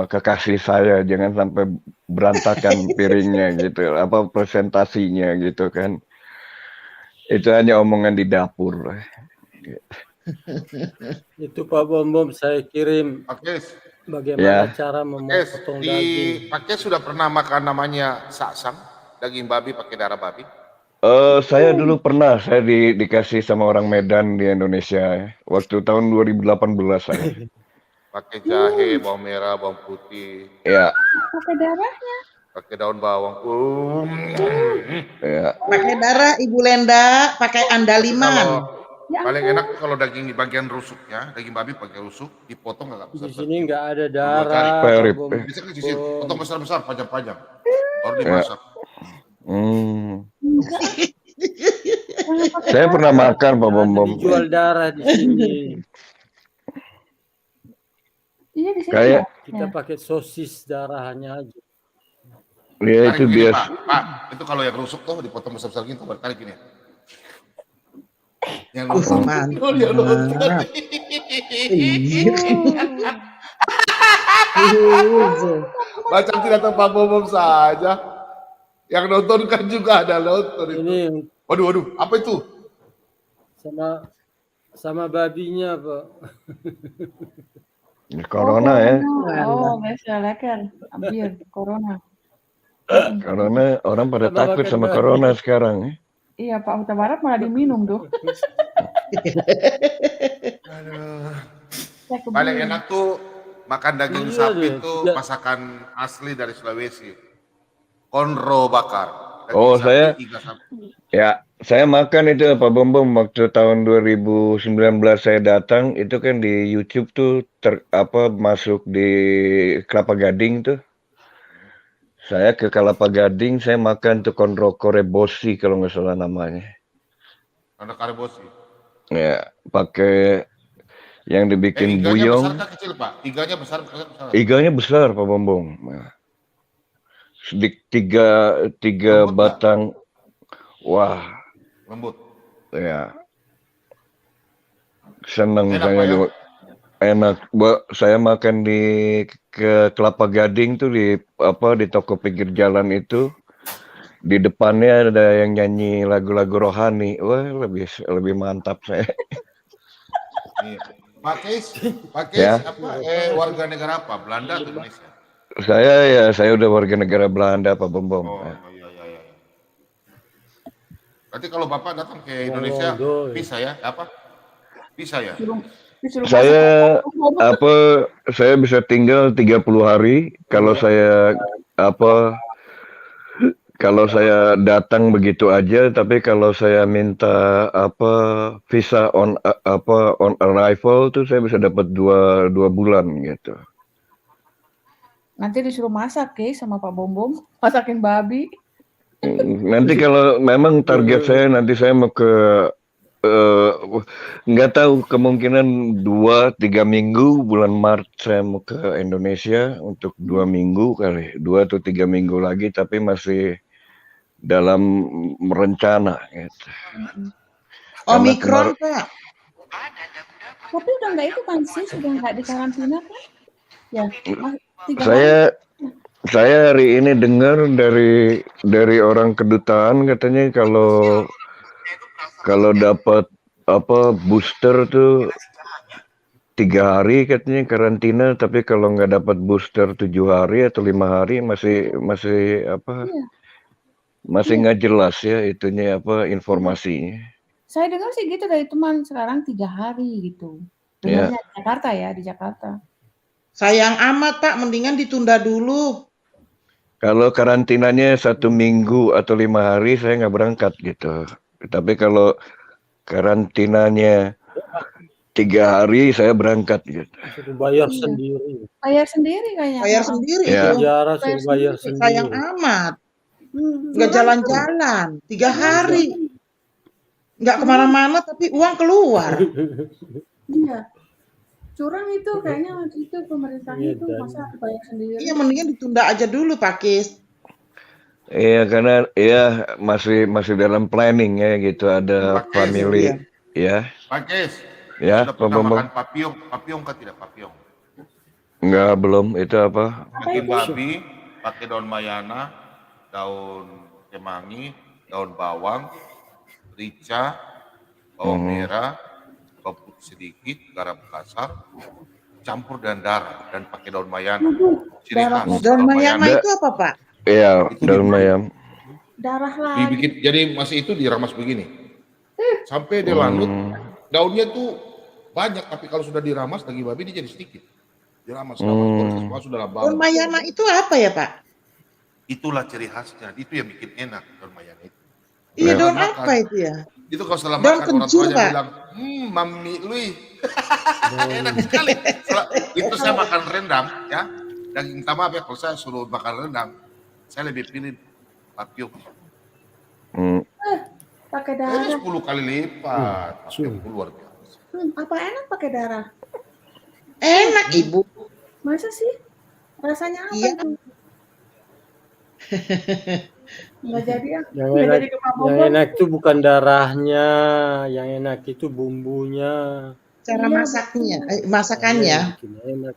Speaker 10: kekasih saya, jangan sampai berantakan piringnya gitu, apa presentasinya gitu kan. Itu hanya omongan di dapur.
Speaker 7: Itu Pak Bom saya kirim bagaimana cara memotong daging.
Speaker 2: Pakai sudah pernah makan namanya saksang, daging babi pakai darah babi?
Speaker 10: Saya dulu pernah, saya dikasih sama orang Medan di Indonesia waktu tahun 2018 saya.
Speaker 2: Pakai jahe, bawang merah, bawang putih.
Speaker 10: Ya.
Speaker 11: Pakai darahnya.
Speaker 2: Pakai daun bawang.
Speaker 10: Ya.
Speaker 18: Pakai darah Ibu Lenda, pakai andaliman.
Speaker 2: Paling enak kalau daging di bagian rusuknya, daging babi pakai rusuk, dipotong agak besar.
Speaker 7: Di sini nggak ada darah.
Speaker 2: Bisa kan sisi, potong besar-besar, panjang-panjang. Baru dimasak.
Speaker 10: Saya pernah makan Pak Bom.
Speaker 7: Jual darah di sini.
Speaker 11: Iya di sini.
Speaker 10: Kayak
Speaker 7: kita pakai sosis darahannya aja.
Speaker 10: Ya itu biasa.
Speaker 2: Pak, itu kalau yang rusuk tuh dipotong besar-besar gitu, tarik gini. Yang rusuk. Yang rusuk. Macam tidak tahu Pak Bom saja. Yang nonton kan juga ada nonton itu.
Speaker 7: Ini.
Speaker 2: Waduh, apa itu?
Speaker 7: Sama babinya, Pak.
Speaker 10: Corona ya.
Speaker 11: Oh, biasa leker. Hampir corona.
Speaker 10: Karena orang pada takut sama corona sekarang ya.
Speaker 11: Iya, Pak Huta Barat malah diminum tuh.
Speaker 2: Paling enak tuh makan daging sapi itu masakan asli dari Sulawesi. Konro bakar.
Speaker 10: Oh, saya makan itu Pak Bom waktu tahun 2019 saya datang itu kan di YouTube tuh masuk di Kelapa Gading tuh. Saya ke Kelapa Gading, saya makan tuh konro korebosi kalau nggak salah namanya.
Speaker 2: Konro korebosi.
Speaker 10: Ya, pakai yang dibikin buyong.
Speaker 2: Iganya besar kecil Pak? Iganya besar.
Speaker 10: Iganya besar Pak Bom. Nah. Tiga lembut, batang. Pak? Wah.
Speaker 2: Lembut.
Speaker 10: Ya. Senang
Speaker 2: enak,
Speaker 10: saya
Speaker 2: ya?
Speaker 10: Enak. Saya makan di Kelapa Gading tuh di toko pinggir jalan itu. Di depannya ada yang nyanyi lagu-lagu rohani. Wah, lebih mantap saya.
Speaker 2: Pak Keis,
Speaker 10: Ya.
Speaker 2: warga negara apa? Belanda atau Indonesia?
Speaker 10: Saya udah warga negara Belanda Pak Bom.
Speaker 2: Iya. Berarti kalau Bapak datang ke Indonesia bisa ya? Apa? Bisa ya?
Speaker 10: Saya bisa tinggal 30 hari kalau saya datang begitu aja, tapi kalau saya minta visa on arrival tuh saya bisa dapat 2 bulan gitu.
Speaker 11: Nanti disuruh masak sama Pak Bom, masakin babi.
Speaker 10: Nanti kalau memang target saya nanti saya mau ke nggak tahu, kemungkinan 2-3 minggu bulan Maret saya mau ke Indonesia untuk 2 minggu kali, 2 atau 3 minggu lagi, tapi masih dalam merencana gitu.
Speaker 18: Omikron Pak.
Speaker 11: Tapi udah nggak itu kan sih, sudah nggak di karantina kan? Ya, 3
Speaker 10: Saya hari ini dengar dari orang kedutaan katanya kalau dapat booster tuh 3 hari katanya karantina, tapi kalau nggak dapat booster 7 hari atau 5 hari masih nggak jelas ya itunya informasinya.
Speaker 11: Saya dengar sih gitu dari teman, sekarang 3 hari gitu. Dengarnya di Jakarta ya, di Jakarta.
Speaker 18: Sayang amat Pak, mendingan ditunda dulu.
Speaker 10: Kalau karantinanya 1 minggu atau 5 hari saya nggak berangkat gitu. Tapi kalau karantinanya 3 hari saya berangkat gitu.
Speaker 7: Suruh bayar
Speaker 11: Iya.
Speaker 7: sendiri.
Speaker 11: Bayar sendiri kayaknya.
Speaker 18: Bayar sendiri
Speaker 10: Ya.
Speaker 18: itu.
Speaker 7: Penjara
Speaker 11: Bayar
Speaker 7: suruh bayar
Speaker 11: sendiri.
Speaker 18: Sayang
Speaker 7: sendiri.
Speaker 18: amat. Nggak
Speaker 11: Curang itu.
Speaker 18: jalan-jalan. 3 hari. Nggak kemana-mana tapi uang keluar.
Speaker 11: Iya. Curang itu kayaknya waktu itu pemerintahnya
Speaker 7: Iya,
Speaker 11: itu
Speaker 7: dan
Speaker 11: masa bayar sendiri.
Speaker 18: Iya, mendingan ditunda aja dulu, Pak Kis.
Speaker 10: Iya, karena ya masih dalam planning ya gitu, ada
Speaker 2: Pak Kis,
Speaker 10: family ya.
Speaker 2: Pak Kis,
Speaker 10: Ya,
Speaker 2: sudah
Speaker 10: Pak
Speaker 2: pernah
Speaker 10: Bambang.
Speaker 2: makan papiong? Papiong kan tidak papiong?
Speaker 10: Enggak, belum. Itu apa?
Speaker 2: Daging babi, pakai daun mayana, daun kemangi, daun bawang, rica, bawang merah, bawang putih sedikit, garam kasar, campur dengan darah dan pakai daun mayana. Ciri
Speaker 11: Darah
Speaker 2: khas
Speaker 18: Daun
Speaker 2: daun
Speaker 18: mayana
Speaker 2: mayana.
Speaker 18: itu apa, Pak?
Speaker 10: Iya, daun mayam.
Speaker 11: Darah lagi.
Speaker 2: Dibikin, jadi masih itu diramas begini. Sampai dia lanjut, daunnya tuh banyak, tapi kalau sudah diramas daging babi dia jadi sedikit. Diramas, semua sudah
Speaker 18: Daun
Speaker 2: bawang.
Speaker 18: mayana itu apa ya, Pak?
Speaker 2: Itulah ciri khasnya, itu yang bikin enak daun mayana itu.
Speaker 18: Iya,
Speaker 10: Ya.
Speaker 18: daun
Speaker 2: Makan.
Speaker 18: apa itu ya?
Speaker 2: Itu kalau setelah
Speaker 18: Daun
Speaker 2: makan orang
Speaker 18: kencur,
Speaker 2: tuanya
Speaker 18: Pak.
Speaker 2: bilang, mami lui. Enak sekali. Itu saya makan rendang ya. Dan minta maaf ya kalau saya suruh makan rendang, saya lebih pilih papiong.
Speaker 11: Pakai
Speaker 2: Ini
Speaker 11: darah.
Speaker 2: 10 kali lipat. Papiong itu luar biasa.
Speaker 11: Apa enak pakai darah?
Speaker 18: Enak, Ibu.
Speaker 11: Masa sih? Rasanya apa
Speaker 18: Iya.
Speaker 11: itu? Nggak jadi ya?
Speaker 7: Yang
Speaker 11: Nggak
Speaker 7: enak,
Speaker 11: jadi ke Pak
Speaker 7: yang
Speaker 11: Bambang.
Speaker 7: enak itu bukan darahnya, yang enak itu bumbunya.
Speaker 18: Cara
Speaker 11: Iya,
Speaker 18: masaknya,
Speaker 11: betul.
Speaker 18: masakannya.
Speaker 7: Bikin enak.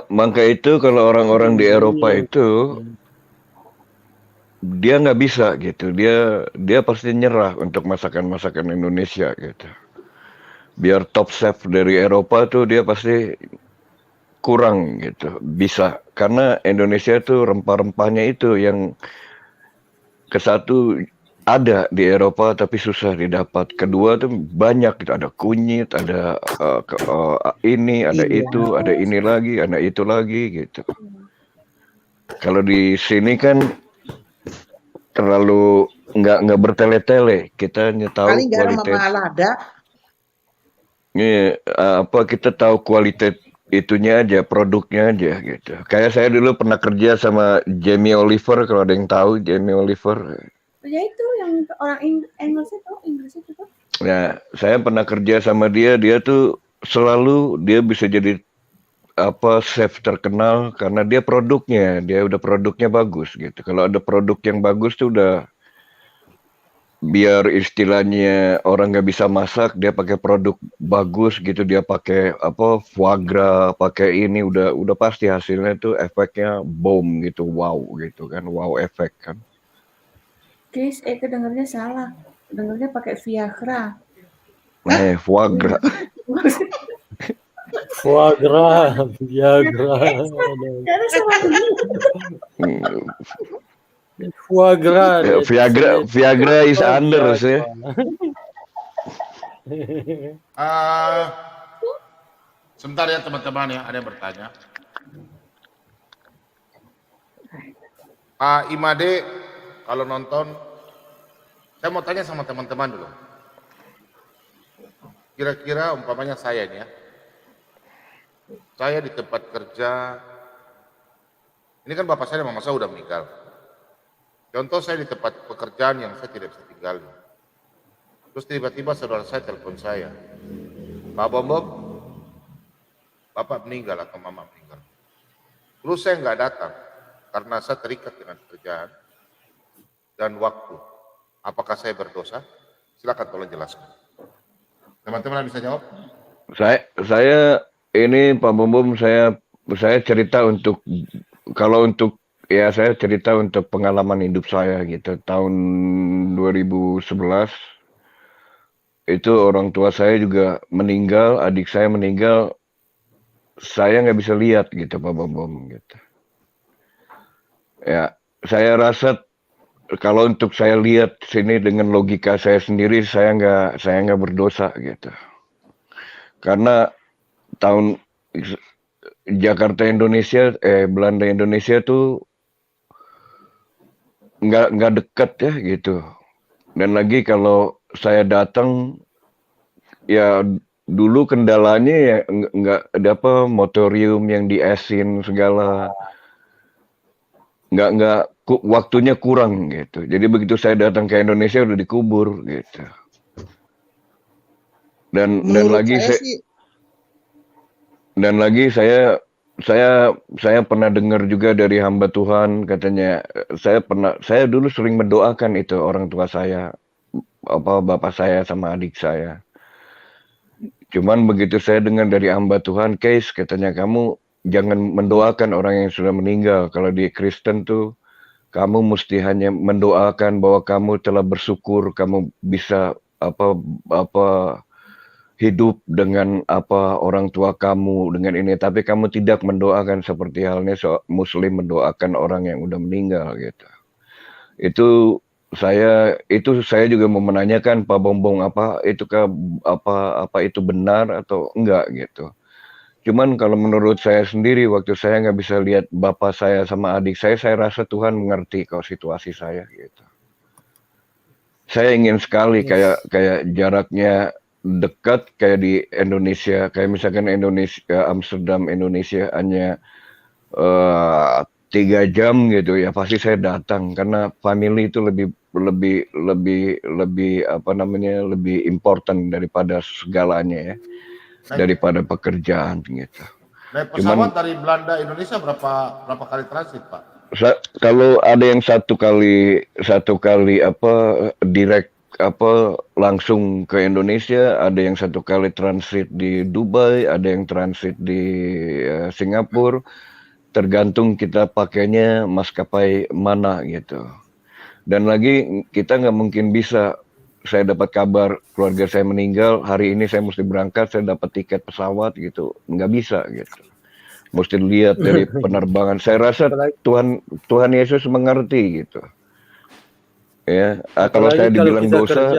Speaker 10: Maka itu kalau orang-orang di Eropa itu dia nggak bisa gitu, dia pasti nyerah untuk masakan-masakan Indonesia gitu. Biar top chef dari Eropa tuh dia pasti kurang gitu, bisa karena Indonesia tuh rempah-rempahnya itu yang kesatu ada di Eropa tapi susah didapat. Kedua tuh banyak gitu, ada kunyit, ada ini, ada itu, ada ini lagi, ada itu lagi gitu. Kalau di sini kan terlalu nggak bertele-tele, kita hanya tahu
Speaker 18: Paling garam
Speaker 10: kualitas.
Speaker 18: sama lada.
Speaker 10: Iya, kita tahu kualitas itunya aja, produknya aja gitu. Kayak saya dulu pernah kerja sama Jamie Oliver, kalau ada yang tahu Jamie Oliver.
Speaker 11: Ya itu yang orang Inggris itu tuh.
Speaker 10: Nah, saya pernah kerja sama dia tuh selalu dia bisa jadi chef terkenal karena dia udah produknya bagus gitu. Kalau ada produk yang bagus tuh udah, biar istilahnya orang nggak bisa masak, dia pakai produk bagus gitu, dia pakai foie gras, pakai ini, udah pasti hasilnya tuh efeknya boom gitu, wow gitu kan, wow efek kan.
Speaker 11: Guys, kedengarnya salah. Dengarnya pakai Viagra.
Speaker 10: Foie gras.
Speaker 7: Foie gras, Viagra.
Speaker 11: Karena sama
Speaker 7: Foie gras.
Speaker 10: Viagra is under sih.
Speaker 2: Sebentar ya teman-teman ya, ada yang bertanya. Pak Imade, kalau nonton, saya mau tanya sama teman-teman dulu. Kira-kira umpamanya saya nih ya, saya di tempat kerja, ini kan bapak saya dan mama saya udah meninggal. Contoh saya di tempat pekerjaan yang saya tidak bisa tinggal. Terus tiba-tiba saudara saya telepon saya, Pak Bambang, bapak meninggal atau mama meninggal. Terus saya nggak datang karena saya terikat dengan pekerjaan dan waktu. Apakah saya berdosa? Silakan tolong jelaskan. Teman-teman bisa jawab?
Speaker 10: Saya ini Pak Bambang, saya cerita untuk, kalau untuk ya saya cerita untuk pengalaman hidup saya gitu. Tahun 2011 itu orang tua saya juga meninggal, adik saya meninggal, saya nggak bisa lihat gitu Pak Bambang gitu. Ya, saya rasa kalau untuk saya lihat sini dengan logika saya sendiri, saya nggak berdosa gitu. Karena tahun Jakarta Indonesia, Belanda Indonesia tuh nggak dekat ya gitu. Dan lagi kalau saya datang ya dulu kendalanya ya nggak ada apa motorium yang diesin segala, waktunya kurang gitu. Jadi begitu saya datang ke Indonesia udah dikubur gitu. Dan
Speaker 18: Menurut
Speaker 10: lagi
Speaker 18: saya sih,
Speaker 10: saya pernah dengar juga dari hamba Tuhan, katanya saya dulu sering mendoakan itu orang tua saya, bapak saya sama adik saya. Cuman begitu saya dengar dari hamba Tuhan, Case, katanya kamu jangan mendoakan orang yang sudah meninggal. Kalau di Kristen tuh kamu mesti hanya mendoakan bahwa kamu telah bersyukur, kamu bisa hidup dengan orang tua kamu dengan ini, tapi kamu tidak mendoakan seperti halnya Muslim mendoakan orang yang udah meninggal gitu. Itu saya juga mau menanyakan Pak Bombong, apa itu benar atau enggak gitu. Cuman kalau menurut saya sendiri, waktu saya nggak bisa lihat bapak saya sama adik saya rasa Tuhan mengerti kok situasi saya gitu. Saya ingin sekali kayak jaraknya dekat kayak di Indonesia, kayak misalkan Amsterdam Indonesia hanya 3 jam gitu ya, pasti saya datang karena family itu lebih important daripada segalanya ya, daripada pekerjaan gitu.
Speaker 2: Naik pesawat dari Belanda Indonesia berapa kali transit, Pak?
Speaker 10: Kalau ada yang satu kali direct langsung ke Indonesia, ada yang 1 kali transit di Dubai, ada yang transit di Singapura, tergantung kita pakainya maskapai mana gitu. Dan lagi kita nggak mungkin bisa, saya dapat kabar keluarga saya meninggal, hari ini saya mesti berangkat, saya dapat tiket pesawat gitu, nggak bisa gitu. Mesti lihat dari penerbangan. Saya rasa Tuhan Yesus mengerti gitu. Ya, kalau saya dibilang dosa,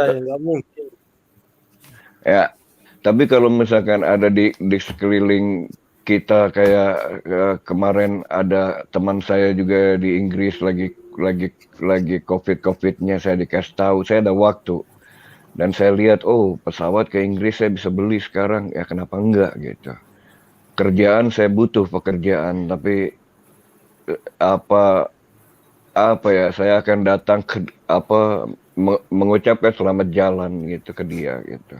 Speaker 10: ya. Tapi kalau misalkan ada di sekeliling kita kayak kemarin ada teman saya juga di Inggris lagi COVID-nya, saya dikasih tahu, saya ada waktu dan saya lihat pesawat ke Inggris saya bisa beli sekarang, ya kenapa enggak gitu. Kerjaan saya butuh pekerjaan, tapi saya akan datang mengucapkan selamat jalan gitu ke dia gitu.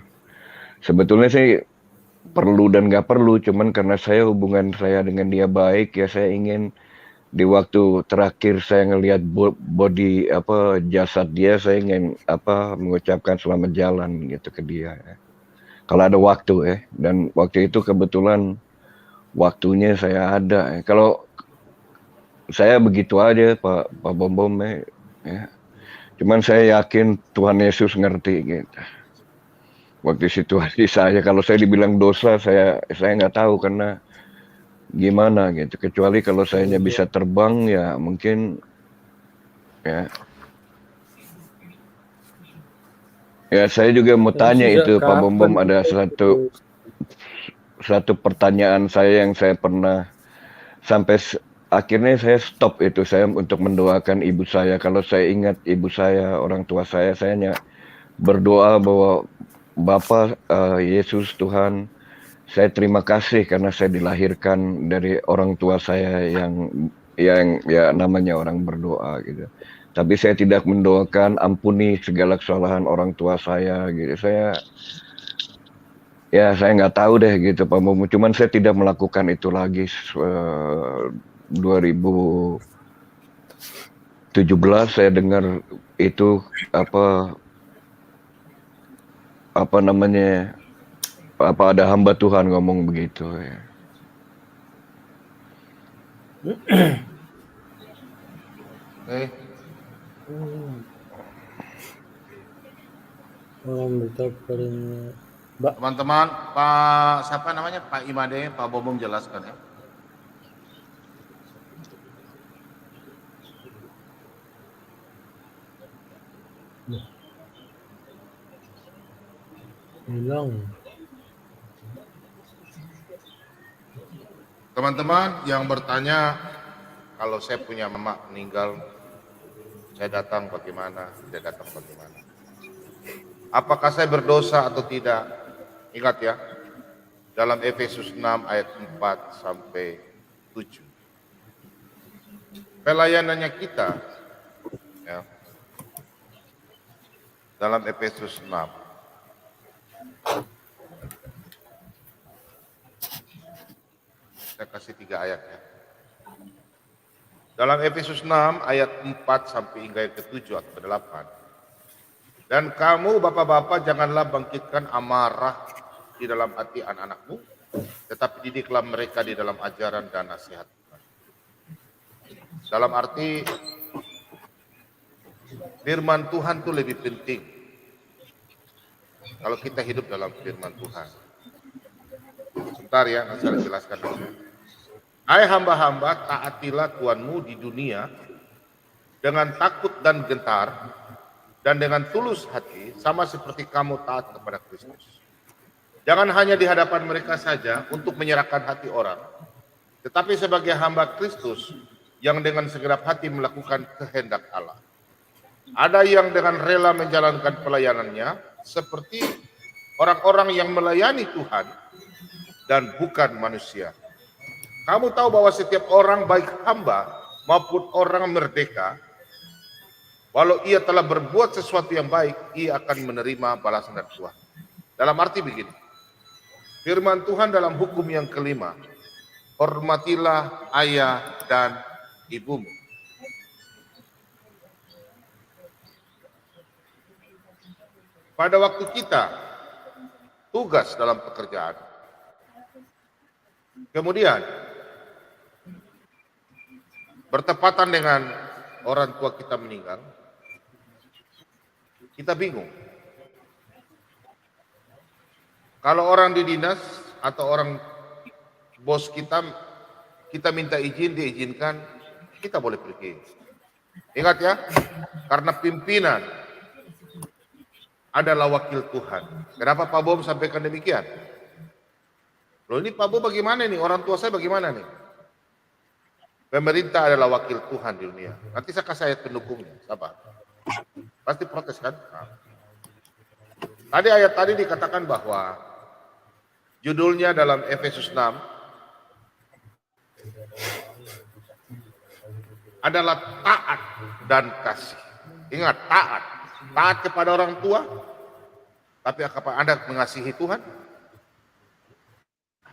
Speaker 10: Sebetulnya sih perlu dan nggak perlu, cuman karena hubungan saya dengan dia baik ya, saya ingin di waktu terakhir saya ngelihat body jasad dia, saya ingin mengucapkan selamat jalan gitu ke dia ya. Kalau ada waktu ya, dan waktu itu kebetulan waktunya saya ada ya. Kalau saya begitu aja Pak Bom ya. Cuman saya yakin Tuhan Yesus ngerti gitu. Waktu situasi saya, kalau saya dibilang dosa, saya nggak tahu karena gimana gitu. Kecuali kalau saya bisa terbang ya mungkin ya. Ya saya juga mau tanya itu Pak Bom, ada satu pertanyaan saya yang saya pernah sampai akhirnya saya stop itu, saya untuk mendoakan ibu saya. Kalau saya ingat ibu saya, orang tua saya hanya berdoa bahwa Bapa Yesus Tuhan, saya terima kasih karena saya dilahirkan dari orang tua saya yang ya namanya orang berdoa gitu. Tapi saya tidak mendoakan ampuni segala kesalahan orang tua saya gitu. Saya nggak tahu deh gitu Pak Momo. Cuman saya tidak melakukan itu lagi. 2017 saya dengar itu ada hamba Tuhan ngomong begitu ya.
Speaker 2: Teman-teman, Pak siapa namanya, Pak Imade, Pak Bobom jelaskan ya.
Speaker 7: Hilang.
Speaker 2: Teman-teman yang bertanya, kalau saya punya mama meninggal, saya datang bagaimana, tidak datang bagaimana? Apakah saya berdosa atau tidak? Ingat ya, dalam Efesus 6 ayat 4 sampai 7. Pelayanannya kita ya, dalam Efesus 6. Saya kasih 3 ayat ya. Dalam Efesus 6 ayat 4 sampai hingga yang ke-7 atau ke-8. Dan kamu bapak-bapak janganlah bangkitkan amarah di dalam hati anak-anakmu, tetapi didiklah mereka di dalam ajaran dan nasihat Tuhan. Dalam arti firman Tuhan itu lebih penting kalau kita hidup dalam firman Tuhan. Sebentar ya, nanti saya jelaskan dulu. Hai hamba-hamba, taatilah Tuhanmu di dunia dengan takut dan gentar dan dengan tulus hati, sama seperti kamu taat kepada Kristus. Jangan hanya di hadapan mereka saja untuk menyerahkan hati orang, tetapi sebagai hamba Kristus yang dengan segenap hati melakukan kehendak Allah. Ada yang dengan rela menjalankan pelayanannya seperti orang-orang yang melayani Tuhan dan bukan manusia. Kamu tahu bahwa setiap orang baik hamba maupun orang merdeka, walau ia telah berbuat sesuatu yang baik, ia akan menerima balasan dari Tuhan. Dalam arti begini, firman Tuhan dalam hukum yang kelima, hormatilah ayah dan ibumu. Pada waktu kita tugas dalam pekerjaan, kemudian bertepatan dengan orang tua kita meninggal, kita bingung. Kalau orang di dinas atau orang bos kita minta izin, diizinkan, kita boleh pergi. Ingat ya, karena pimpinan adalah wakil Tuhan. Kenapa Pak Bom sampaikan demikian? Loh ini Pak Bom bagaimana nih? Orang tua saya bagaimana nih? Pemerintah adalah wakil Tuhan di dunia. Nanti saya kasih ayat pendukungnya, sabar. Pasti protes kan? Nah. Tadi ayat tadi dikatakan bahwa judulnya dalam Efesus 6 adalah taat dan kasih. Ingat, taat. Taat kepada orang tua, tapi apakah Anda mengasihi Tuhan?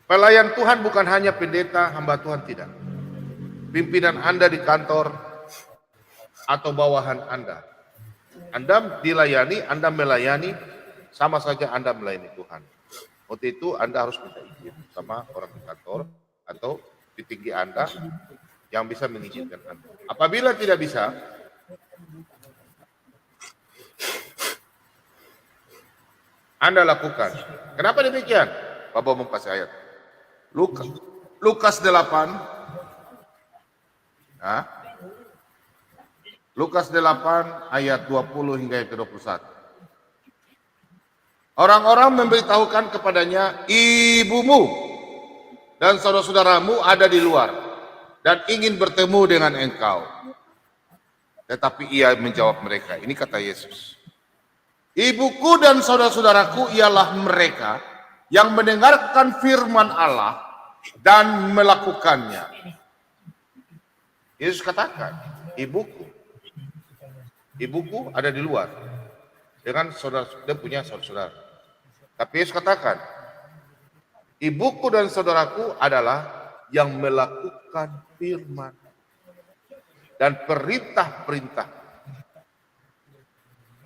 Speaker 2: Pelayan Tuhan bukan hanya pendeta, hamba Tuhan, tidak. Pimpinan Anda di kantor atau bawahan Anda. Anda dilayani, Anda melayani, sama saja Anda melayani Tuhan. Untuk itu Anda harus minta izin sama orang di kantor atau di tinggi Anda yang bisa mengizinkan Anda. Apabila tidak bisa, Anda lakukan. Kenapa demikian? Bapak mau kasih ayat. Lukas 8. Nah, Lukas 8 ayat 20 hingga yang ke-21. Orang-orang memberitahukan kepadanya, ibumu dan saudara-saudaramu ada di luar dan ingin bertemu dengan engkau. Tetapi ia menjawab mereka, ini kata Yesus. Ibuku dan saudara-saudaraku ialah mereka yang mendengarkan firman Allah dan melakukannya. Yesus katakan, ibuku ada di luar dengan saudara, dia punya saudara. Tapi Yesus katakan, ibuku dan saudaraku adalah yang melakukan firman dan perintah-perintah.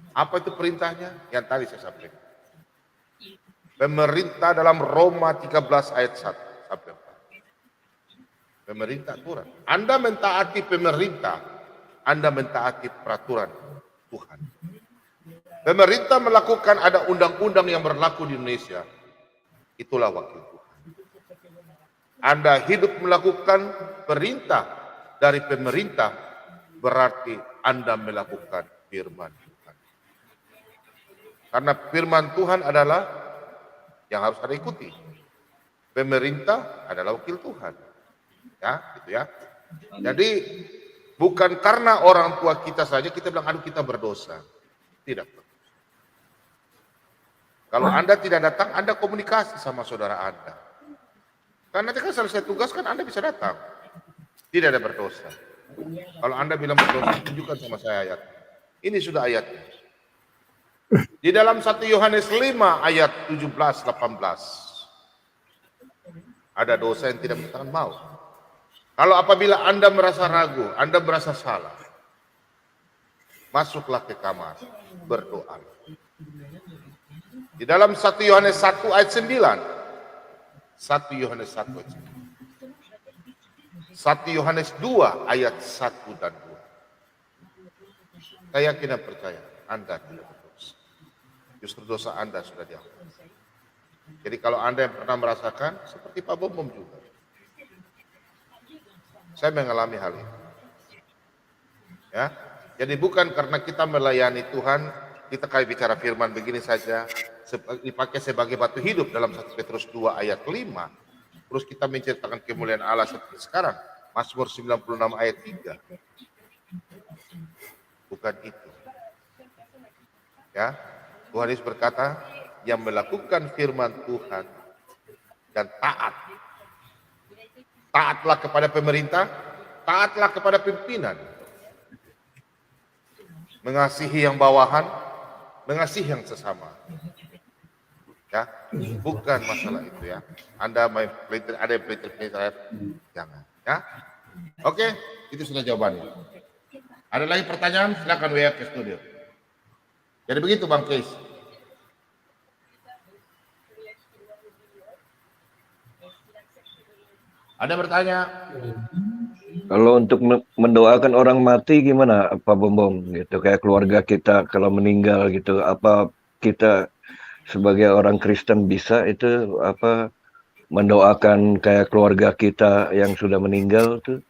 Speaker 2: Apa itu perintahnya? Yang tadi saya sampaikan. Pemerintah dalam Roma 13 ayat 1 sampai 4. Pemerintah aturan. Anda mentaati pemerintah, Anda mentaati peraturan Tuhan. Pemerintah melakukan ada undang-undang yang berlaku di Indonesia, itulah wakil Tuhan. Anda hidup melakukan perintah dari pemerintah, berarti Anda melakukan firman Tuhan. Karena firman Tuhan adalah yang harus Anda ikuti. Pemerintah adalah wakil Tuhan. Ya, gitu ya. Jadi bukan karena orang tua kita saja kita bilang aduh kita berdosa. Tidak. Kalau Anda tidak datang, Anda komunikasi sama saudara Anda. Karena nanti kan selesai tugas kan Anda bisa datang. Tidak ada berdosa. Kalau Anda bilang berdosa, tunjukkan sama saya ayat. Ini sudah ayatnya. Di dalam 1 Yohanes 5 ayat 17-18. Ada dosa yang tidak bertahan mau. Kalau apabila Anda merasa ragu, Anda merasa salah, masuklah ke kamar, berdoa. Di dalam 1 Yohanes 1 ayat 9. 1 Yohanes 1 ayat 9. 1 Yohanes 2 ayat 1 dan 2. Saya yakin dan percaya Anda tidak berdosa. Justru dosa Anda sudah dihapus. Jadi kalau Anda yang pernah merasakan, seperti Pak Bombom juga. Saya mengalami hal ini. Ya, jadi bukan karena kita melayani Tuhan, kita kayak bicara firman begini saja, dipakai sebagai batu hidup dalam 1 Petrus 2 ayat 5. Terus kita menceritakan kemuliaan Allah seperti sekarang. Mazmur 96 ayat 3. Bukan itu. Ya, Tuhan Yesus berkata, yang melakukan firman Tuhan dan taat. Taatlah kepada pemerintah, taatlah kepada pimpinan. Mengasihi yang bawahan, mengasihi yang sesama. Ya, bukan masalah itu ya. Anda ada yang pelintir, jangan. Ya, oke, itu sudah jawabannya. Ada lagi pertanyaan? Silakan WA ke studio. Jadi begitu Bang Keis. Ada bertanya?
Speaker 10: Kalau untuk mendoakan orang mati gimana Pak Bombom gitu, kayak keluarga kita kalau meninggal gitu, apa kita sebagai orang Kristen bisa itu apa mendoakan kayak keluarga kita yang sudah meninggal tuh?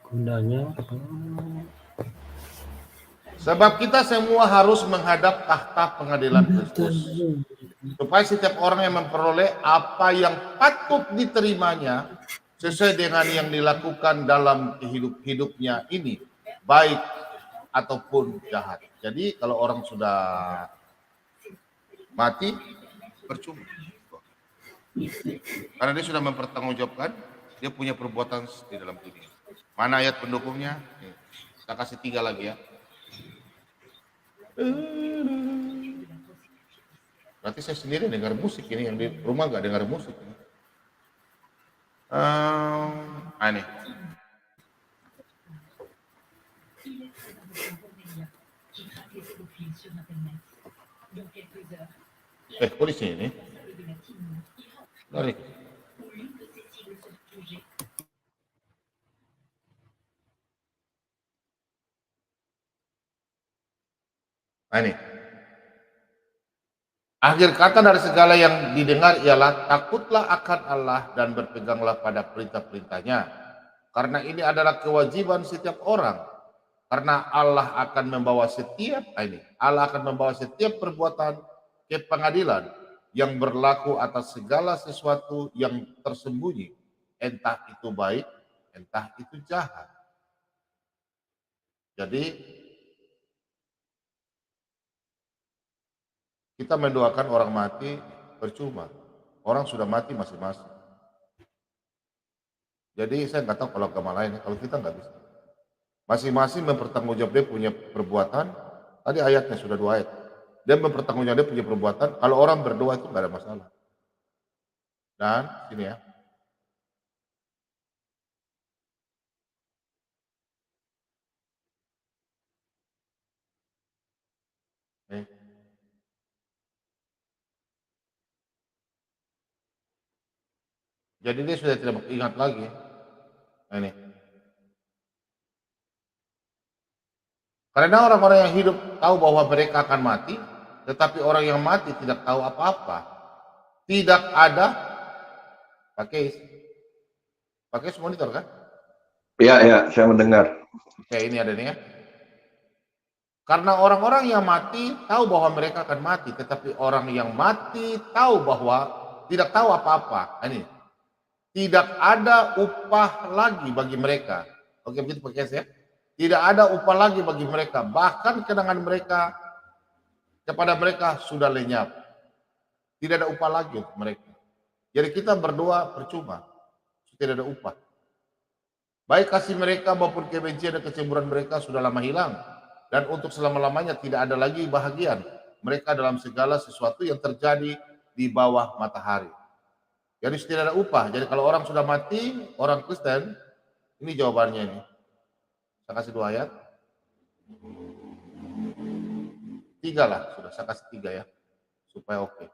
Speaker 7: Gunanya apa?
Speaker 2: Sebab kita semua harus menghadap tahta pengadilan Kristus. Supaya setiap orang yang memperoleh apa yang patut diterimanya sesuai dengan yang dilakukan dalam hidupnya ini, baik ataupun jahat. Jadi kalau orang sudah mati, percuma. Karena dia sudah mempertanggungjawabkan, dia punya perbuatan di dalam dunia. Mana ayat pendukungnya? Kita kasih 3 lagi ya. Berarti saya sendiri dengar musik ini, yang di rumah nggak dengar musik. Ini. Kok di sini? Lari. Ini. Akhir kata dari segala yang didengar ialah takutlah akan Allah dan berpeganglah pada perintah-perintahnya. Karena ini adalah kewajiban setiap orang. Karena Allah akan membawa setiap perbuatan ke pengadilan yang berlaku atas segala sesuatu yang tersembunyi, entah itu baik, entah itu jahat. Jadi kita mendoakan orang mati percuma. Orang sudah mati masing-masing. Jadi saya nggak tahu kalau agama lain, kalau kita nggak bisa. Masing-masing mempertanggungjawab dia punya perbuatan. Tadi ayatnya sudah 2 ayat. Dia mempertanggungjawab dia punya perbuatan. Kalau orang berdoa itu nggak ada masalah. Dan sini ya. Jadi dia sudah tidak ingat lagi. Nah, ini. Karena orang-orang yang hidup tahu bahwa mereka akan mati, tetapi orang yang mati tidak tahu apa-apa. Tidak ada pakai monitor kan?
Speaker 10: Iya, saya mendengar.
Speaker 2: Oke, ini ada nih ya. Karena orang-orang yang mati tahu bahwa mereka akan mati, tetapi orang yang mati tahu bahwa tidak tahu apa-apa. Ini tidak ada upah lagi bagi mereka. Oke, begitu Pak ya? Tidak ada upah lagi bagi mereka, bahkan kenangan mereka kepada mereka sudah lenyap. Tidak ada upah lagi untuk mereka. Jadi kita berdoa percuma, tidak ada upah. Baik kasih mereka maupun kebencian dan kecemburuan mereka sudah lama hilang. Dan untuk selama-lamanya tidak ada lagi bahagian mereka dalam segala sesuatu yang terjadi di bawah matahari. Jadi tidak ada upah. Jadi kalau orang sudah mati, orang Kristen, ini jawabannya ini. Saya kasih 2 ayat. 3 lah, sudah saya kasih 3 ya, supaya oke.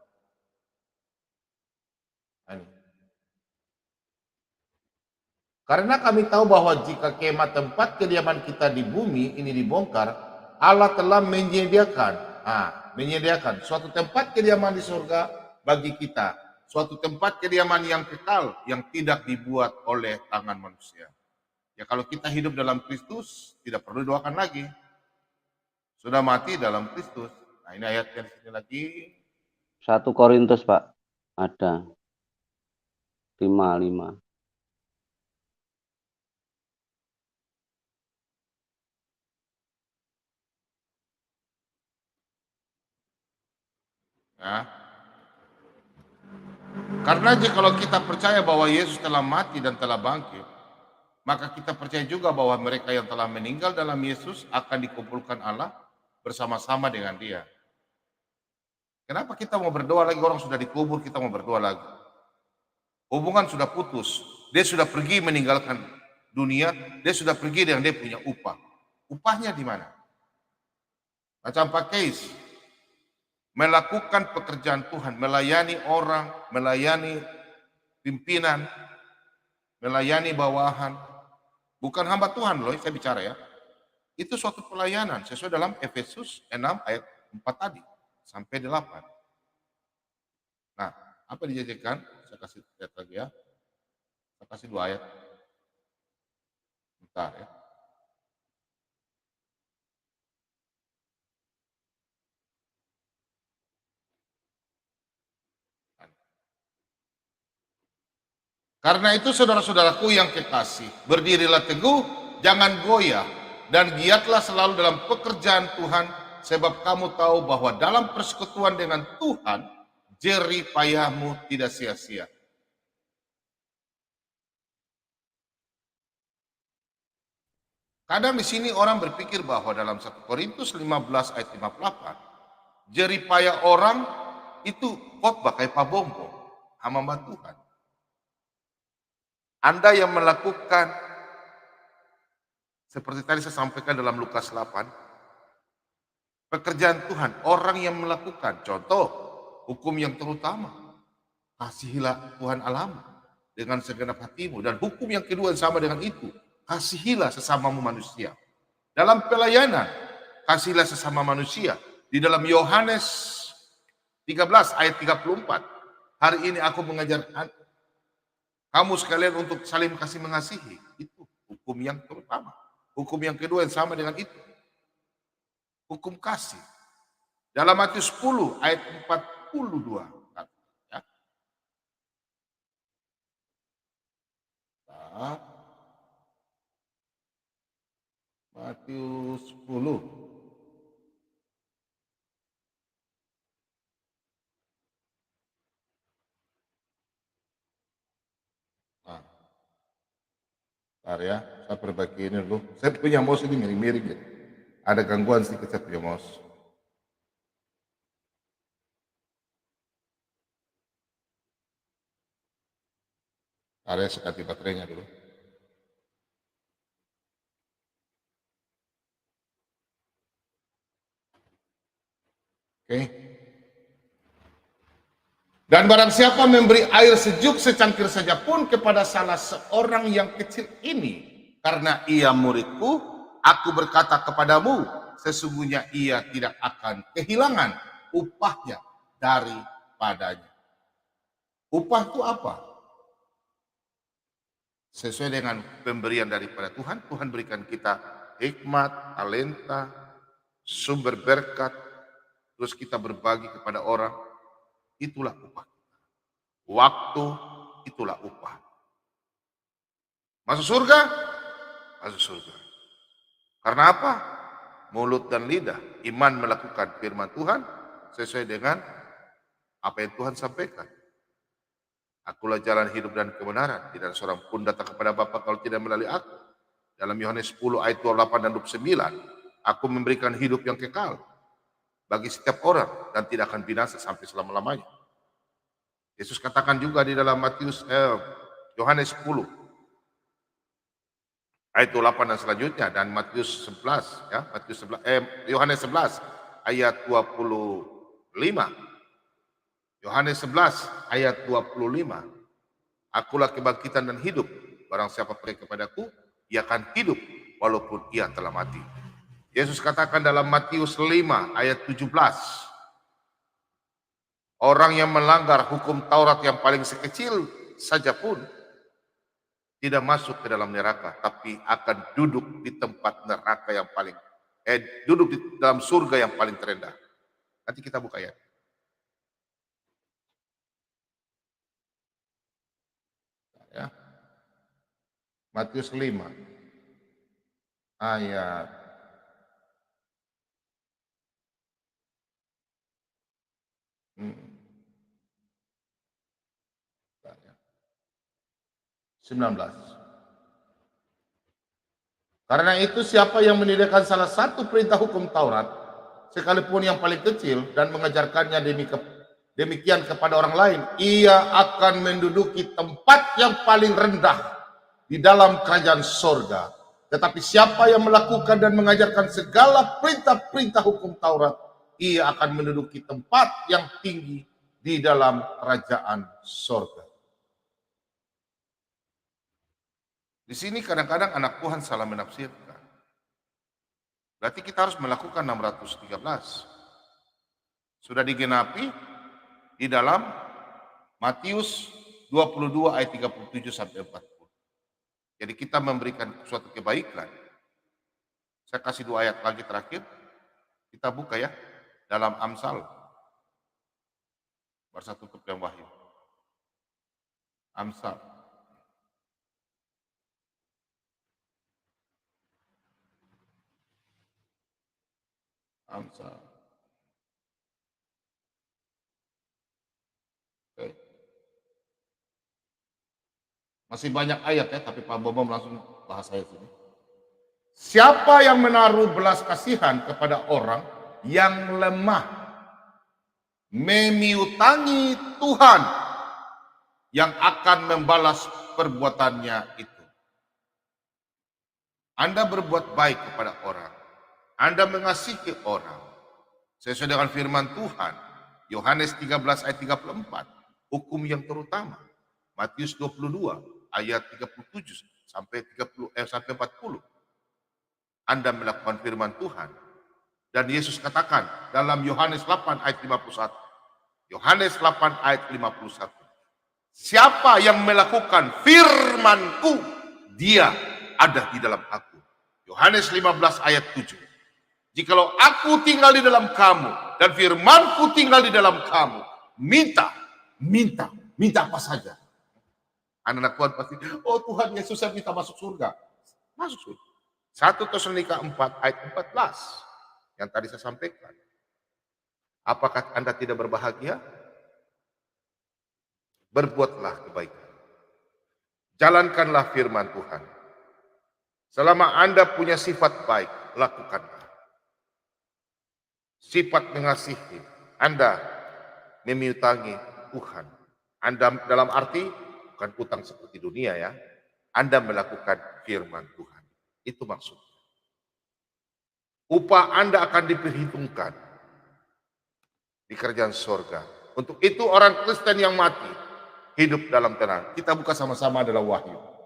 Speaker 2: Ini. Karena kami tahu bahwa jika kemah tempat kediaman kita di bumi ini dibongkar, Allah telah menyediakan suatu tempat kediaman di surga bagi kita, suatu tempat kediaman yang kekal yang tidak dibuat oleh tangan manusia. Ya kalau kita hidup dalam Kristus, tidak perlu doakan lagi. Sudah mati dalam Kristus. Nah ini ayatnya di sini lagi.
Speaker 6: 1 Korintus Pak, ada 5:5.
Speaker 2: Ya. Karena kalau kita percaya bahwa Yesus telah mati dan telah bangkit, maka kita percaya juga bahwa mereka yang telah meninggal dalam Yesus akan dikumpulkan Allah bersama-sama dengan Dia. Kenapa kita mau berdoa lagi? Orang sudah dikubur, kita mau berdoa lagi. Hubungan sudah putus, dia sudah pergi meninggalkan dunia, dia sudah pergi dengan dia punya upah. Upahnya di mana? Macam Pak Keis, melakukan pekerjaan Tuhan, melayani orang, melayani pimpinan, melayani bawahan. Bukan hamba Tuhan loh, saya bicara ya. Itu suatu pelayanan sesuai dalam Efesus 6 ayat 4 tadi sampai 8. Nah, apa dijanjikan? Saya kasih lihat lagi ya. Saya kasih 2 ayat. Bentar ya. Karena itu saudara-saudaraku yang kekasih, berdirilah teguh, jangan goyah, dan giatlah selalu dalam pekerjaan Tuhan, sebab kamu tahu bahwa dalam persekutuan dengan Tuhan, jerih payahmu tidak sia-sia. Kadang di sini orang berpikir bahwa dalam 1 Korintus 15 ayat 58, jerih payah orang itu khotbah kayak Pak Bombo, hamba Tuhan. Anda yang melakukan seperti tadi saya sampaikan dalam Lukas 8, pekerjaan Tuhan, orang yang melakukan, contoh hukum yang terutama, kasihilah Tuhan Allahmu dengan segenap hatimu, dan hukum yang kedua yang sama dengan itu, kasihilah sesamamu manusia. Dalam pelayanan, kasihilah sesama manusia. Di dalam Yohanes 13 ayat 34, hari ini aku mengajar kamu sekalian untuk saling kasih mengasihi. Itu hukum yang terutama. Hukum yang kedua yang sama dengan itu. Hukum kasih. Dalam Matius 10 ayat 42. Ya. Nah, Matius 10. Bentar ya, saya perbaiki ini dulu. Saya punya mouse ini miring-miring ya. Ada gangguan sedikit saya punya mouse. Area saya ganti baterainya dulu. Oke. Dan barang siapa memberi air sejuk secangkir saja pun kepada salah seorang yang kecil ini, karena ia muridku, aku berkata kepadamu, sesungguhnya ia tidak akan kehilangan upahnya daripadanya. Upah itu apa? Sesuai dengan pemberian daripada Tuhan, Tuhan berikan kita hikmat, talenta, sumber berkat, terus kita berbagi kepada orang, itulah upah. Waktu, itulah upah. Masuk surga? Masuk surga. Karena apa? Mulut dan lidah, iman melakukan firman Tuhan sesuai dengan apa yang Tuhan sampaikan. Akulah jalan hidup dan kebenaran. Tidak ada seorang pun datang kepada Bapa kalau tidak melalui aku. Dalam Yohanes 10 ayat 28 dan 29, aku memberikan hidup yang kekal bagi setiap orang dan tidak akan binasa sampai selama-lamanya. Yesus katakan juga di dalam Yohanes 10 ayat 28 dan selanjutnya, dan Matius 11 ya, Yohanes 11 ayat 25. Yohanes 11 ayat 25. Akulah kebangkitan dan hidup. Barang siapa percaya kepadaku, ia akan hidup walaupun ia telah mati. Yesus katakan dalam Matius 5 ayat 17. Orang yang melanggar hukum Taurat yang paling sekecil saja pun tidak masuk ke dalam neraka, tapi akan duduk di tempat neraka yang paling duduk di dalam surga yang paling terendah. Nanti kita buka ya. Ya. Matius 5 ayat 19. Karena itu siapa yang meninggalkan salah satu perintah hukum Taurat, sekalipun yang paling kecil, dan mengajarkannya demikian kepada orang lain, ia akan menduduki tempat yang paling rendah di dalam kerajaan sorga. Tetapi siapa yang melakukan dan mengajarkan segala perintah-perintah hukum Taurat, ia akan menduduki tempat yang tinggi di dalam kerajaan sorga. Di sini kadang-kadang anak Tuhan salah menafsirkan. Berarti kita harus melakukan 613. Sudah digenapi di dalam Matius 22 ayat 37 sampai 40. Jadi kita memberikan suatu kebaikan. Saya kasih 2 ayat lagi terakhir. Kita buka ya dalam Amsal. Baru saya tutup yang Wahyu. Amsal. Amsal. Oke. Masih banyak ayat ya, tapi Pak Bambang langsung bahas ayat ini. Siapa yang menaruh belas kasihan kepada orang yang lemah, memiutangi Tuhan yang akan membalas perbuatannya itu. Anda berbuat baik kepada orang, Anda mengasihi orang, sesuai dengan firman Tuhan, Yohanes 13 ayat 34, hukum yang terutama, Matius 22 ayat 37 sampai 40. Anda melakukan firman Tuhan. Dan Yesus katakan dalam Yohanes 8 ayat 51. Yohanes 8 ayat 51. Siapa yang melakukan firman-Ku, dia ada di dalam aku. Yohanes 15 ayat 7. Jikalau aku tinggal di dalam kamu dan firman-Ku tinggal di dalam kamu, minta apa saja. Anak-anak Tuhan pasti, oh Tuhan Yesus yang kita masuk surga. Masuk surga. 1 Tesalonika 4 ayat 14 yang tadi saya sampaikan. Apakah Anda tidak berbahagia? Berbuatlah kebaikan. Jalankanlah firman Tuhan. Selama Anda punya sifat baik, lakukanlah. Sifat mengasihi, Anda memiutangi Tuhan. Anda dalam arti bukan utang seperti dunia ya. Anda melakukan firman Tuhan. Itu maksudnya. Upah Anda akan diperhitungkan di kerajaan sorga. Untuk itu orang Kristen yang mati hidup dalam tenang. Kita buka sama-sama adalah Wahyu.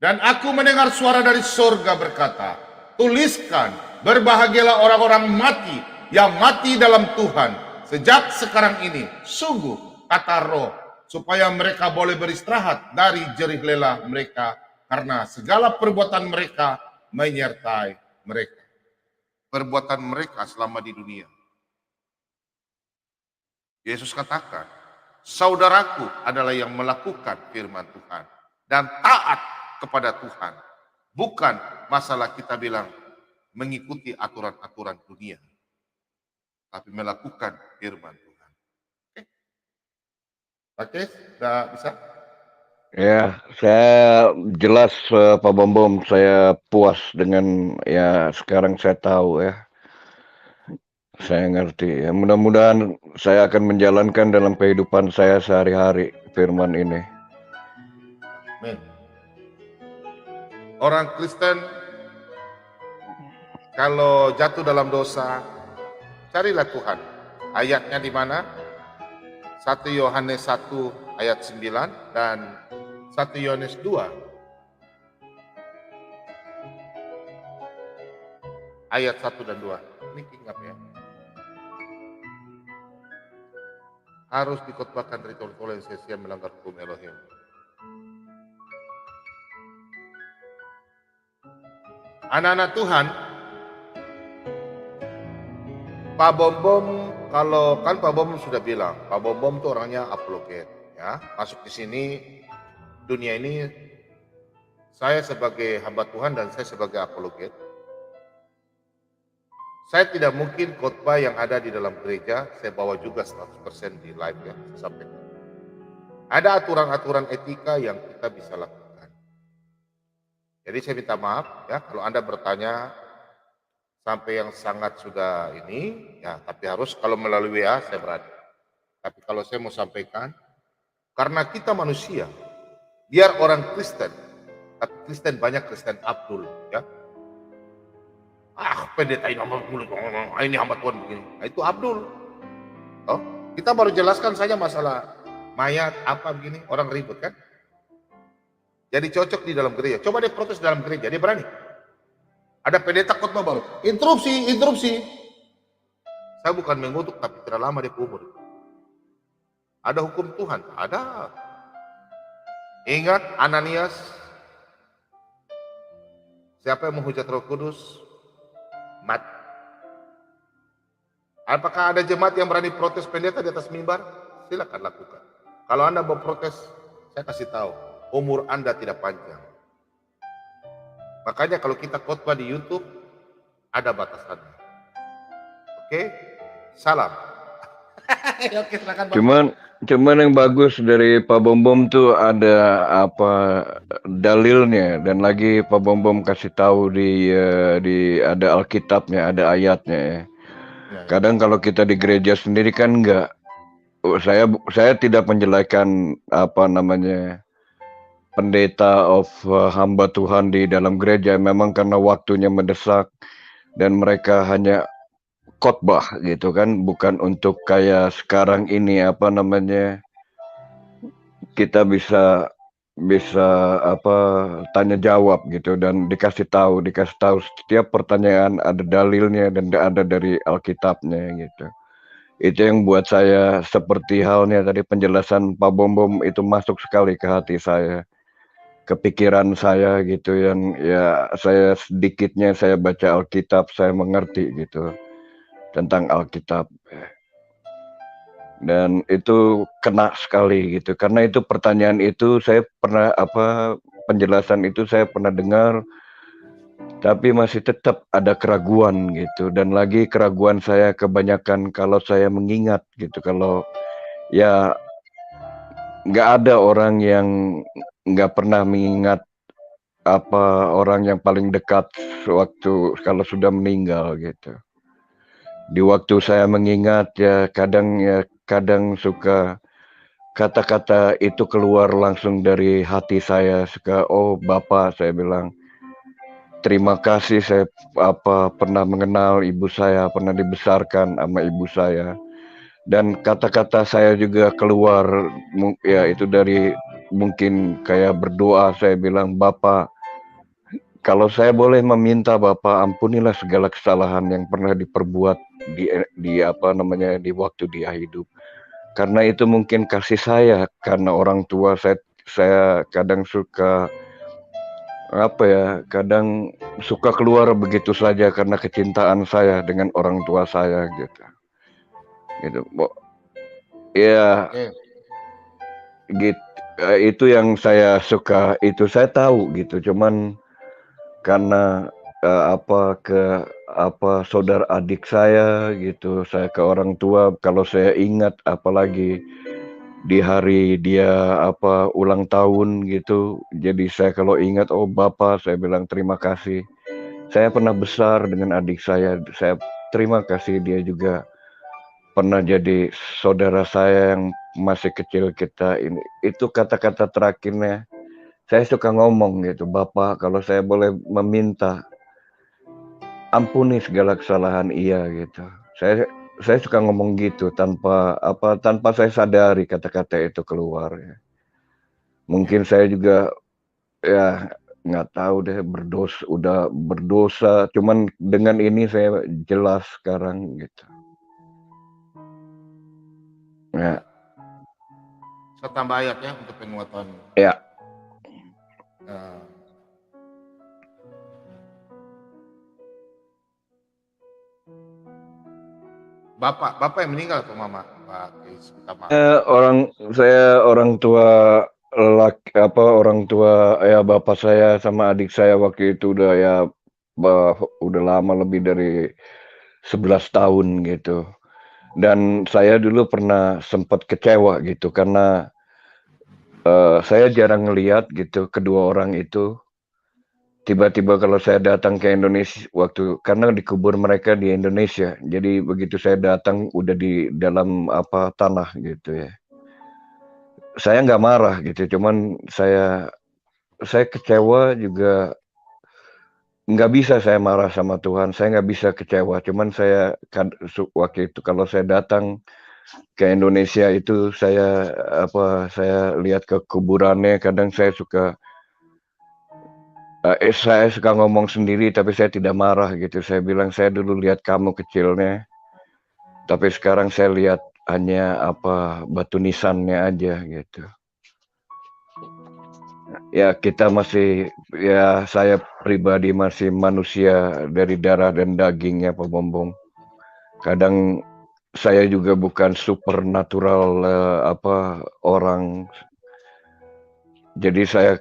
Speaker 2: Dan aku mendengar suara dari sorga berkata, tuliskan, berbahagialah orang-orang mati yang mati dalam Tuhan sejak sekarang ini. Sungguh, kata Roh, supaya mereka boleh beristirahat dari jerih lelah mereka, karena segala perbuatan mereka menyertai mereka. Perbuatan mereka selama di dunia. Yesus katakan, saudaraku adalah yang melakukan firman Tuhan dan taat kepada Tuhan. Bukan masalah kita bilang mengikuti aturan-aturan dunia, tapi melakukan firman Tuhan. Oke, sudah bisa?
Speaker 10: Ya, saya jelas Pak Bom, saya puas dengan ya sekarang saya tahu ya. Saya ngerti ya, mudah-mudahan saya akan menjalankan dalam kehidupan saya sehari-hari firman ini.
Speaker 2: Amin. Orang Kristen kalau jatuh dalam dosa, carilah Tuhan. Ayatnya di mana? 1 Yohanes 1 ayat 9 dan 1 Yohanes 2 ayat 1 dan 2. Ini ingat ya. Harus dikotbahkan dari tol-tol yang sia-sia melanggar hukum Elohim. Anak-anak Tuhan, Pak Bom, kalau kan Pak Bom sudah bilang, Pak Bom itu orangnya apologet, ya. Masuk di sini dunia ini, saya sebagai hamba Tuhan dan saya sebagai apologet. Saya tidak mungkin khotbah yang ada di dalam gereja, saya bawa juga 100% di live ya, saya sampaikan. Ada aturan-aturan etika yang kita bisa lakukan. Jadi saya minta maaf ya, kalau Anda bertanya sampai yang sangat sudah ini, ya tapi harus kalau melalui WA saya berani. Tapi kalau saya mau sampaikan, karena kita manusia, biar orang Kristen, tapi Kristen banyak Kristen Abdul ya. Pendeta ini hamba Tuhan begini. Nah, itu Abdul. Oh, kita baru jelaskan saja masalah mayat apa begini, orang ribut kan. Jadi cocok di dalam gereja. Coba dia protes dalam gereja, dia berani. Ada pendeta khotbah baru, interupsi. Saya bukan mengutuk, tapi tidak lama dia umur. Ada hukum Tuhan, ada. Ingat Ananias, siapa yang menghujat Roh Kudus? Mati. Apakah ada jemaat yang berani protes pendeta di atas mimbar? Silakan lakukan. Kalau Anda mau protes, saya kasih tahu, umur Anda tidak panjang. Makanya kalau kita khotbah di YouTube, ada batasannya. Oke? Salam. Oke, silakan, Pak.
Speaker 10: Cuman yang bagus dari Pak Bom tuh ada apa dalilnya, dan lagi Pak Bom kasih tahu di ada Alkitabnya, ada ayatnya ya. Kadang kalau kita di gereja sendiri kan enggak, saya tidak menjelekan apa namanya pendeta hamba Tuhan di dalam gereja, memang karena waktunya mendesak dan mereka hanya khotbah gitu kan, bukan untuk kayak sekarang ini apa namanya kita bisa apa tanya jawab gitu dan dikasih tahu setiap pertanyaan ada dalilnya dan ada dari Alkitabnya gitu. Itu yang buat saya seperti halnya tadi penjelasan Pak Bom itu masuk sekali ke hati saya, ke pikiran saya gitu, yang ya saya sedikitnya saya baca Alkitab saya mengerti gitu tentang Alkitab, dan itu kena sekali gitu, karena itu pertanyaan itu saya pernah penjelasan itu saya pernah dengar, tapi masih tetap ada keraguan gitu, dan lagi keraguan saya kebanyakan kalau saya mengingat gitu, kalau ya nggak ada orang yang nggak pernah mengingat apa orang yang paling dekat sewaktu kalau sudah meninggal gitu. Di waktu saya mengingat ya kadang suka kata-kata itu keluar langsung dari hati saya, suka oh Bapak, saya bilang terima kasih, saya pernah mengenal ibu saya, pernah dibesarkan sama ibu saya, dan kata-kata saya juga keluar ya itu dari mungkin kayak berdoa, saya bilang Bapak kalau saya boleh meminta Bapak, ampunilah segala kesalahan yang pernah diperbuat di apa namanya di waktu dia hidup. Karena itu mungkin kasih saya, karena orang tua saya kadang suka apa ya, kadang suka keluar begitu saja karena kecintaan saya dengan orang tua saya gitu. Gitu. Ya, gitu. Itu yang saya suka, itu saya tahu gitu. Cuman karena saudara adik saya gitu, saya ke orang tua kalau saya ingat, apalagi di hari dia ulang tahun gitu, jadi saya kalau ingat, oh Bapak, saya bilang terima kasih. Saya pernah besar dengan adik saya terima kasih, dia juga pernah jadi saudara saya yang masih kecil kita ini. Itu kata-kata terakhirnya saya suka ngomong gitu, Bapak, kalau saya boleh meminta, ampuni segala kesalahan ia gitu. Saya suka ngomong gitu tanpa saya sadari kata-kata itu keluar ya. Mungkin saya juga ya nggak tahu deh, udah berdosa, cuman dengan ini saya jelas sekarang gitu. Ya.
Speaker 2: Saya tambah ayatnya untuk penguatan.
Speaker 10: Ya.
Speaker 2: Bapak yang meninggal atau mama? Pak Keis,
Speaker 10: orang tua ya bapak saya sama adik saya waktu itu udah lama, lebih dari 11 tahun gitu. Dan saya dulu pernah sempat kecewa gitu karena saya jarang ngelihat gitu kedua orang itu. Tiba-tiba kalau saya datang ke Indonesia karena dikubur mereka di Indonesia, jadi begitu saya datang udah di dalam tanah gitu ya. Saya nggak marah gitu, cuman saya kecewa juga. Nggak bisa saya marah sama Tuhan, saya nggak bisa kecewa, cuman saya waktu itu kalau saya datang ke Indonesia itu saya lihat ke kuburannya, kadang saya suka ngomong sendiri, tapi saya tidak marah gitu. Saya bilang, saya dulu lihat kamu kecilnya, tapi sekarang saya lihat hanya batu nisannya aja gitu. Ya kita masih, ya saya pribadi masih manusia dari darah dan daging ya Pak Bombong. Kadang saya juga bukan supernatural orang. Jadi saya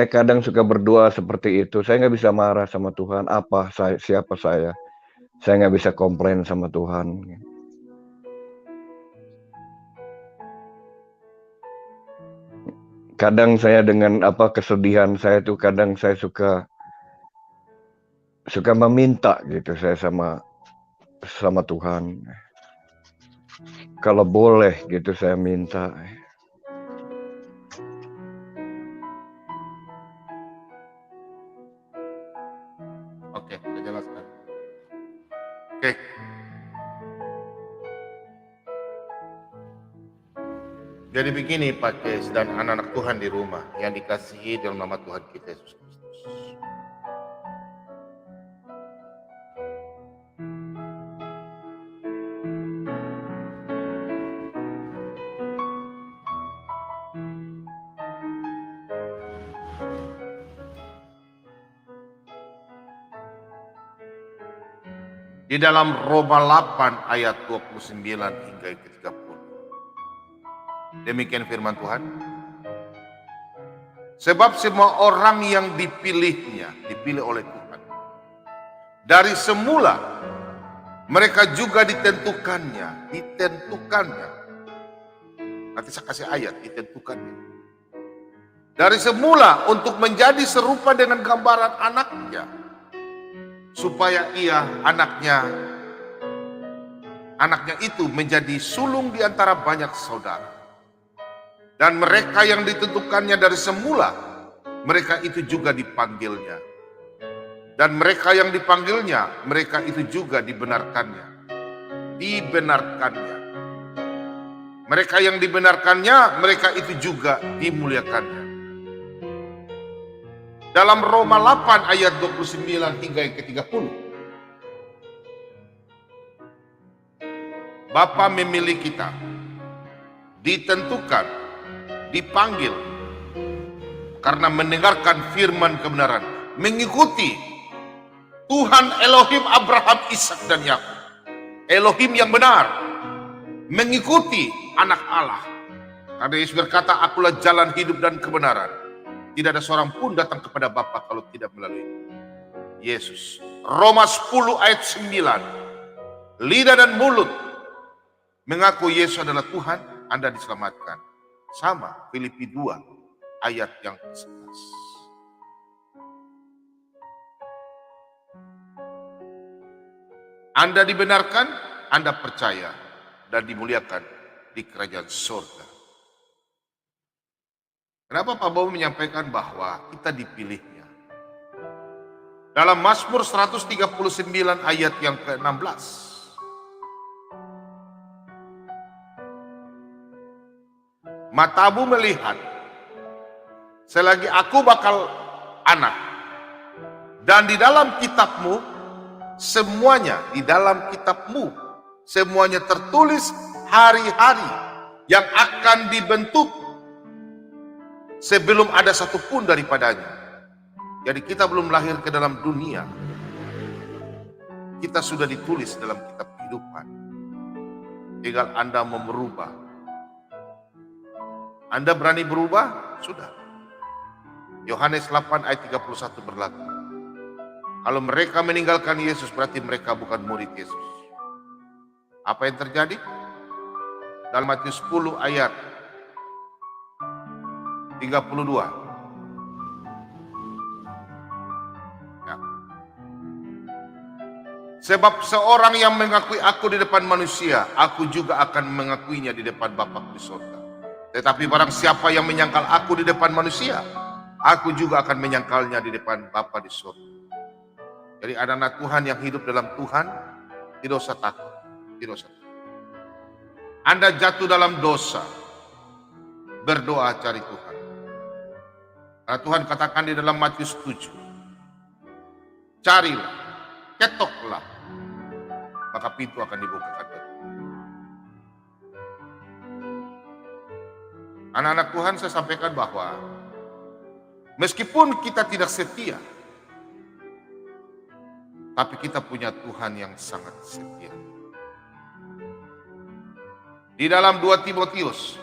Speaker 10: kadang suka berdoa seperti itu. Saya nggak bisa marah sama Tuhan. Siapa saya? Saya nggak bisa komplain sama Tuhan. Kadang saya dengan kesedihan saya tuh, kadang saya suka meminta gitu saya sama Tuhan. Kalau boleh gitu saya minta.
Speaker 2: Oke, saya jelaskan. Oke. Jadi begini Pak Kes dan anak-anak Tuhan di rumah yang dikasihi dalam nama Tuhan kita Yesus Kristus. Di dalam Roma 8 ayat 29 hingga 30. Demikian firman Tuhan. Sebab semua orang yang dipilih oleh Tuhan. Dari semula mereka juga ditentukannya. Nanti saya kasih ayat, ditentukannya. Dari semula untuk menjadi serupa dengan gambaran anaknya. Supaya anaknya itu menjadi sulung di antara banyak saudara. Dan mereka yang ditentukannya dari semula, mereka itu juga dipanggilnya. Dan mereka yang dipanggilnya, mereka itu juga dibenarkannya. Mereka yang dibenarkannya, mereka itu juga dimuliakannya. Dalam Roma 8 ayat 29 hingga yang ke-30. Bapa memilih kita, ditentukan, dipanggil, karena mendengarkan firman kebenaran, mengikuti Tuhan Elohim Abraham, Ishak dan Yakub, Elohim yang benar, mengikuti anak Allah. Karena Yesus berkata, akulah jalan hidup dan kebenaran. Tidak ada seorang pun datang kepada Bapa kalau tidak melalui Yesus. Roma 10 ayat 9. Lidah dan mulut mengaku Yesus adalah Tuhan, Anda diselamatkan. Sama Filipi 2 ayat yang ke-11. Anda dibenarkan, Anda percaya dan dimuliakan di kerajaan surga. Kenapa Pak Bowo menyampaikan bahwa kita dipilihnya? Dalam Mazmur 139 ayat yang ke-16. Matamu melihat, selagi aku bakal anak, dan di dalam kitabmu, semuanya di dalam kitabmu, semuanya tertulis hari-hari yang akan dibentuk sebelum ada satupun daripadanya. Jadi kita belum lahir ke dalam dunia, kita sudah ditulis dalam kitab kehidupan. Tinggal Anda mau berubah. Anda berani berubah? Sudah. Yohanes 8 ayat 31 berlaku. Kalau mereka meninggalkan Yesus, berarti mereka bukan murid Yesus. Apa yang terjadi? Dalam Matius 10 ayat 32. Ya. Sebab seorang yang mengakui aku di depan manusia, aku juga akan mengakuinya di depan Bapa di surga. Tetapi barang siapa yang menyangkal aku di depan manusia, aku juga akan menyangkalnya di depan Bapa di surga. Jadi anak-anak Tuhan yang hidup dalam Tuhan, tidak usah takut, tidak usah takut. Anda jatuh dalam dosa, berdoa cari Tuhan. Karena Tuhan katakan di dalam Matius 7, carilah, ketoklah, maka pintu akan dibukakan. Anak-anak Tuhan, saya sampaikan bahwa meskipun kita tidak setia, tapi kita punya Tuhan yang sangat setia. Di dalam 2 Timotius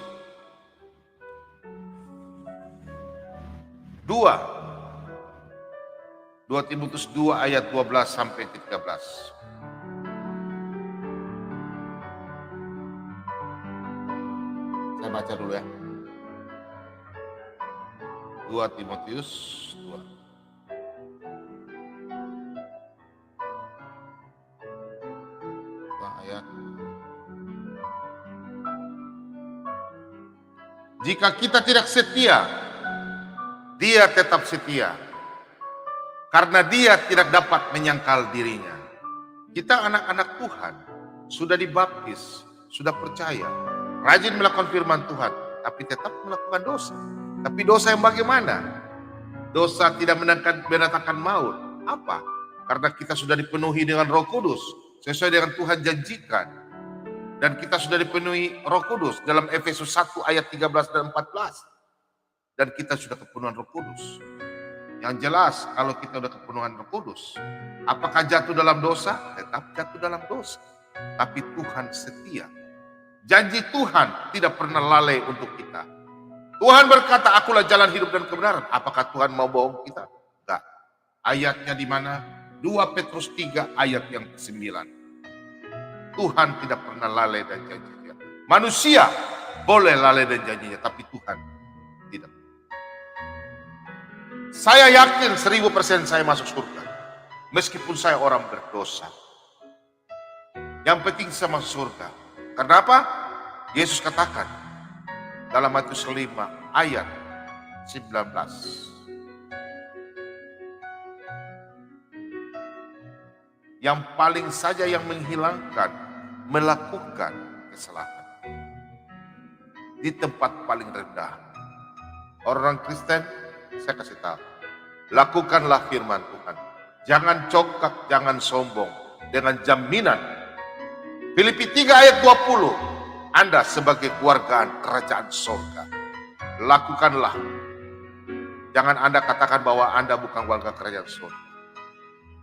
Speaker 2: 2 ayat 12 sampai 13. Saya baca dulu ya. 2 Timotius 2. Ayat. Jika kita tidak setia, Dia tetap setia, karena Dia tidak dapat menyangkal dirinya. Kita anak-anak Tuhan, sudah dibaptis, sudah percaya, rajin melakukan firman Tuhan, tapi tetap melakukan dosa. Tapi dosa yang bagaimana? Dosa tidak mendatangkan maut. Apa? Karena kita sudah dipenuhi dengan Roh Kudus, sesuai dengan Tuhan janjikan. Dan kita sudah dipenuhi Roh Kudus dalam Efesus 1 ayat 13 dan 14. Dan kita sudah kepenuhan Roh Kudus. Yang jelas, kalau kita sudah kepenuhan Roh Kudus, apakah jatuh dalam dosa? Tetap jatuh dalam dosa. Tapi Tuhan setia. Janji Tuhan tidak pernah lalai untuk kita. Tuhan berkata, akulah jalan hidup dan kebenaran. Apakah Tuhan mau bohong kita? Enggak. Ayatnya di mana? 2 Petrus 3 ayat yang ke-9. Tuhan tidak pernah lalai dan janjinya. Manusia boleh lalai dan janjinya, tapi Tuhan tidak. Saya yakin 1000% saya masuk surga. Meskipun saya orang berdosa. Yang penting saya masuk surga. Kenapa? Yesus katakan dalam Matius 5 ayat 19. Yang paling saja yang menghilangkan, melakukan kesalahan. Di tempat paling rendah. Orang Kristen, saya kasih tahu, Lakukanlah firman Tuhan. Jangan congkak, jangan sombong. Dengan jaminan. Filipi 3 ayat 20. Anda sebagai keluargaan kerajaan surga. Lakukanlah. Jangan Anda katakan bahwa Anda bukan warga kerajaan surga.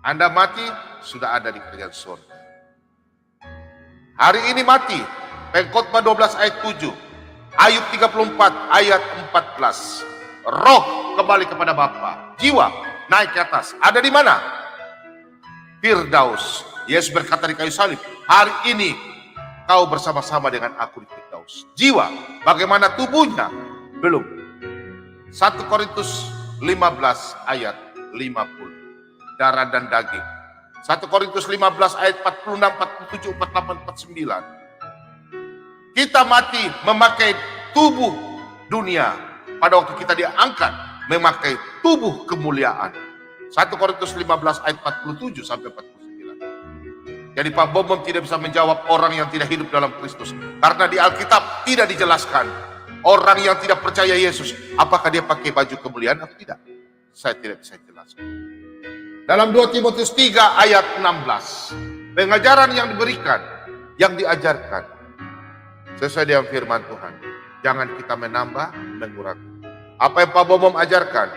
Speaker 2: Anda mati, sudah ada di kerajaan surga. Hari ini mati. Pengkhotbah 12 ayat 7. Ayub 34 ayat 14. Roh kembali kepada Bapa. Jiwa naik ke atas. Ada di mana? Firdaus. Yesus berkata di kayu salib, hari ini kau bersama-sama dengan aku di Firdaus. Jiwa, bagaimana tubuhnya? Belum. 1 Korintus 15 ayat 50. Darah dan daging. 1 Korintus 15 ayat 46, 47, 48, 49. Kita mati memakai tubuh dunia. Pada waktu kita diangkat, memakai tubuh kemuliaan. 1 Korintus 15 ayat 47 sampai 49. Jadi Pak Bombom tidak bisa menjawab orang yang tidak hidup dalam Kristus. Karena di Alkitab tidak dijelaskan. Orang yang tidak percaya Yesus, apakah dia pakai baju kemuliaan atau tidak? Saya tidak bisa jelaskan. Dalam 2 Timotius 3 ayat 16. Pengajaran yang diberikan, yang diajarkan. Sesuai dengan firman Tuhan. Jangan kita menambah, mengurangi. Apa yang Pak Bombom ajarkan,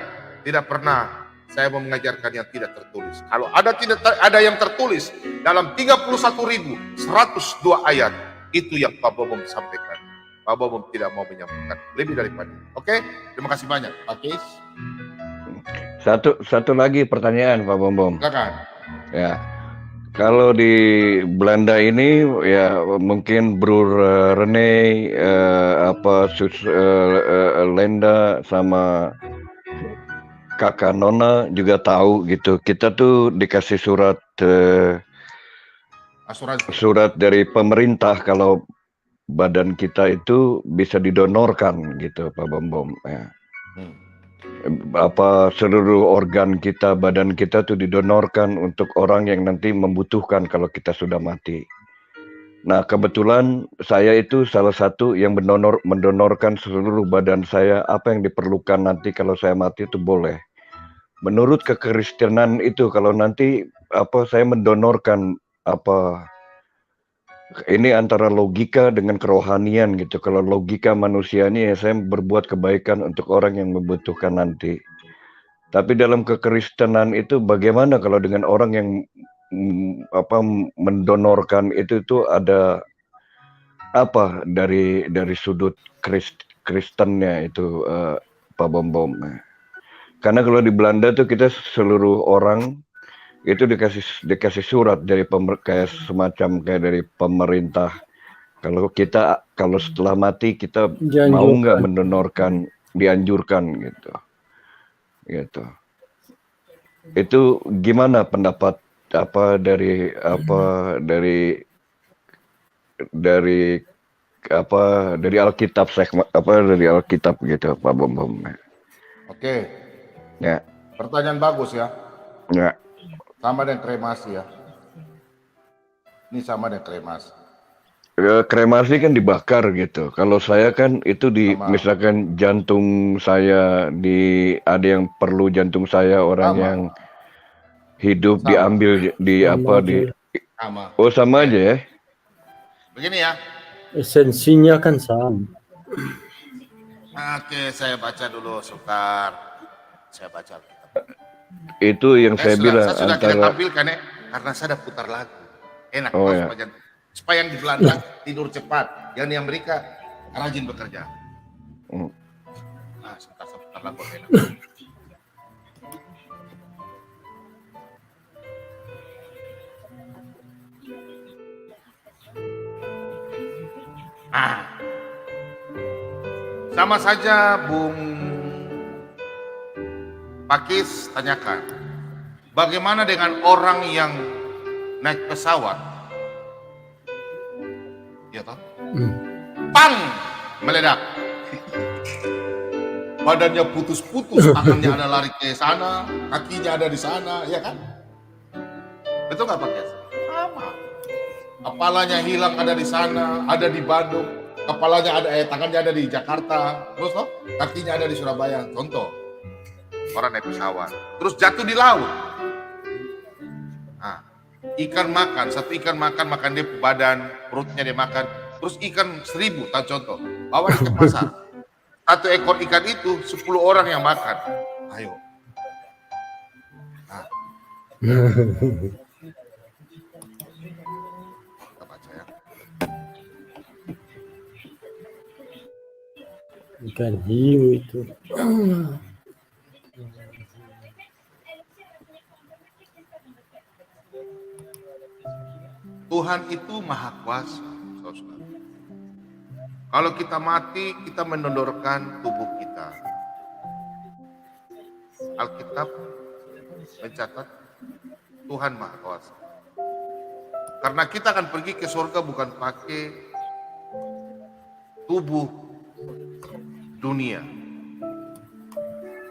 Speaker 2: tidak pernah saya mau mengajarkan yang tidak tertulis. Kalau ada yang tertulis dalam 31.102 ayat, itu yang Pak Bombom sampaikan. Pak Bombom tidak mau menyampaikan lebih daripada. Oke, terima kasih banyak. Pak Keis.
Speaker 10: Satu lagi pertanyaan Pak Bombom.
Speaker 2: Silakan.
Speaker 10: Ya. Kalau di Belanda ini ya mungkin Bro Rene Lenda sama Kakak Nona juga tahu gitu. Kita tuh dikasih surat surat dari pemerintah kalau badan kita itu bisa didonorkan gitu Pak Bombom ya. Seluruh organ kita, badan kita tuh didonorkan untuk orang yang nanti membutuhkan kalau kita sudah mati. Nah, kebetulan saya itu salah satu yang mendonorkan seluruh badan saya. Apa yang diperlukan nanti kalau saya mati itu boleh. Menurut kekristenan itu kalau nanti saya mendonorkan ini antara logika dengan kerohanian gitu. Kalau logika manusianya ya saya berbuat kebaikan untuk orang yang membutuhkan nanti. Tapi dalam kekristenan itu bagaimana kalau dengan orang yang mendonorkan itu ada apa dari sudut Kristennya itu Pak Bombom. Karena kalau di Belanda tuh kita seluruh orang itu dikasih surat dari kayak semacam kayak dari pemerintah. Kalau setelah mati kita mau nggak mendonorkan, dianjurkan gitu. Itu gimana pendapat dari Alkitab dari Alkitab gitu Pak Bombom.
Speaker 2: Oke.
Speaker 10: Ya.
Speaker 2: Pertanyaan bagus ya.
Speaker 10: Ya.
Speaker 2: Sama dengan kremasi ya. Ini sama dengan kremasi.
Speaker 10: Kremasi kan dibakar gitu. Kalau saya kan itu misalkan jantung saya ada yang perlu jantung saya orang yang hidup diambil
Speaker 2: sama.
Speaker 10: Oh sama aja ya.
Speaker 2: Begini ya.
Speaker 7: Esensinya kan sama.
Speaker 2: Oke, saya baca dulu sebentar. Saya baca.
Speaker 10: Itu yang saya bilang
Speaker 2: saya sudah tidak tampilkan ya, karena saya sudah putar lagu. Enak supaya yang di Belanda tidur cepat, yang di Amerika rajin bekerja. Nah, sebentar saya putar lagu enak. Sama saja Bung Pakis tanyakan, bagaimana dengan orang yang naik pesawat? Ya toh? Pang! Meledak. Badannya putus-putus, tangannya ada lari ke sana, kakinya ada di sana, ya kan? Betul nggak Pakis? Sama. Kepalanya hilang ada di sana, ada di Bandung. Kepalanya ada, tangannya ada di Jakarta, terus toh? Kakinya ada di Surabaya. Contoh. orang naik pesawat, terus jatuh di laut. Nah, ikan makan, satu ikan makan dia badan, perutnya dia makan, terus ikan 1000, tak contoh, bawa ke pasar. Satu ekor ikan itu 10 orang yang makan. Ayo. Nah. Kita baca ya.
Speaker 7: Ikan hiu itu.
Speaker 2: Tuhan itu maha kuasa, saudara. Kalau kita mati, kita mendondorkan tubuh kita. Alkitab mencatat Tuhan maha kuasa. Karena kita akan pergi ke surga bukan pakai tubuh dunia.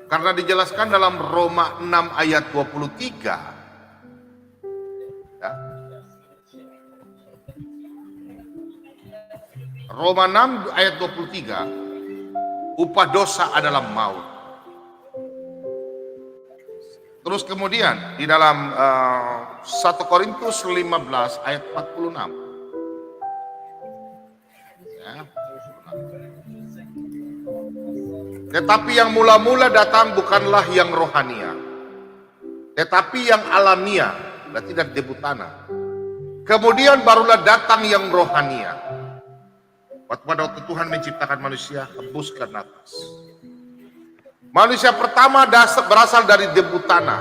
Speaker 2: Karena dijelaskan dalam Roma 6 ayat 23. Ya. Roma 6 ayat 23, upah dosa adalah maut. Terus kemudian di dalam 1 Korintus 15 ayat 46. Ya. Tetapi yang mula-mula datang bukanlah yang rohania, tetapi yang alamiah, berarti dari debu tanah. Kemudian barulah datang yang rohania. Pada waktu Tuhan menciptakan manusia, hembuskan nafas. Manusia pertama berasal dari debu tanah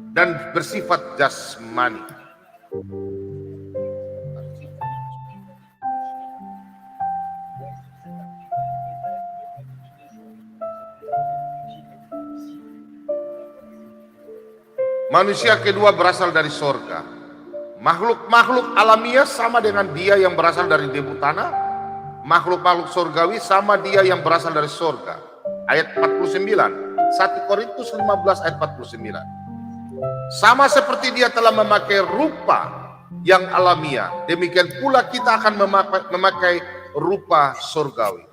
Speaker 2: dan bersifat jasmani. Manusia kedua berasal dari sorga. Makhluk-makhluk alamiah sama dengan dia yang berasal dari debu tanah. Makhluk-makhluk sorgawi sama dia yang berasal dari sorga. Ayat 49, 1 Korintus 15 ayat 49. Sama seperti dia telah memakai rupa yang alamiah, demikian pula kita akan memakai rupa sorgawi.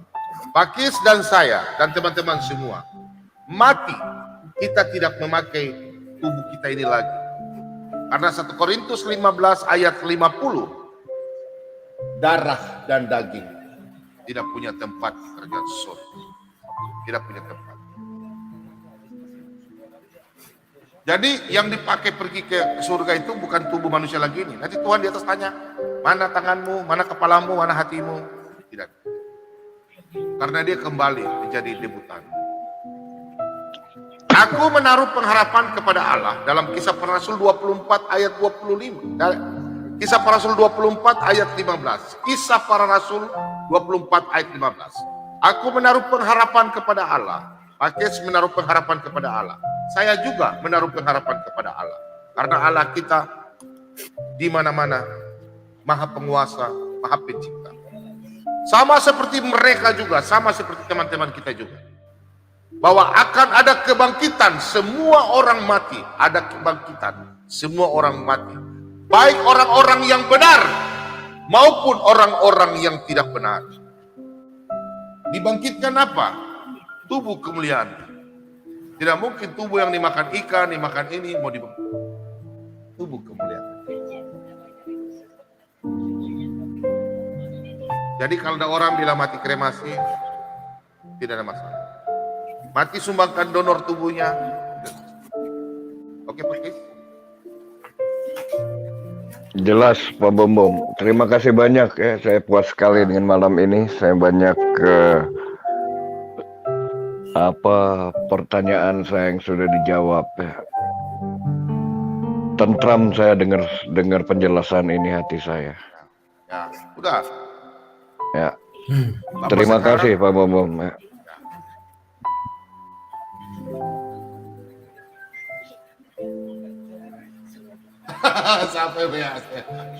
Speaker 2: Pakis dan saya dan teman-teman semua mati, kita tidak memakai tubuh kita ini lagi. Karena 1 Korintus 15 ayat 50, darah dan daging tidak punya tempat di kerajaan surga. Tidak punya tempat. Jadi yang dipakai pergi ke surga itu bukan tubuh manusia lagi ini. Nanti Tuhan di atas tanya, mana tanganmu, mana kepalamu, mana hatimu. Tidak. Karena dia kembali menjadi debu tanah. Aku menaruh pengharapan kepada Allah dalam Kisah Para Rasul 24 ayat 25. Kisah Para Rasul 24 ayat 15. Kisah Para Rasul 24 ayat 15. Aku menaruh pengharapan kepada Allah. Pakis menaruh pengharapan kepada Allah. Saya juga menaruh pengharapan kepada Allah. Karena Allah kita di mana-mana, Maha Penguasa, Maha Pencipta. Sama seperti mereka juga, sama seperti teman-teman kita juga. Bahwa akan ada kebangkitan, semua orang mati. Ada kebangkitan, semua orang mati. Baik orang-orang yang benar maupun orang-orang yang tidak benar. Dibangkitkan apa? Tubuh kemuliaan. Tidak mungkin tubuh yang dimakan ikan, dimakan ini, mau dibangkitkan. Tubuh kemuliaan. Jadi kalau ada orang bilang mati kremasi, tidak ada masalah. Mati sumbangkan donor tubuhnya. Oke, Pak Kis?
Speaker 10: Jelas, Pak Bombom. Terima kasih banyak ya. Saya puas sekali dengan malam ini. Saya banyak pertanyaan saya yang sudah dijawab ya. Tentram saya dengar penjelasan ini hati saya.
Speaker 2: Ya, udah.
Speaker 10: Ya. Terima kasih Pak Bombom. Ya.
Speaker 2: Sampai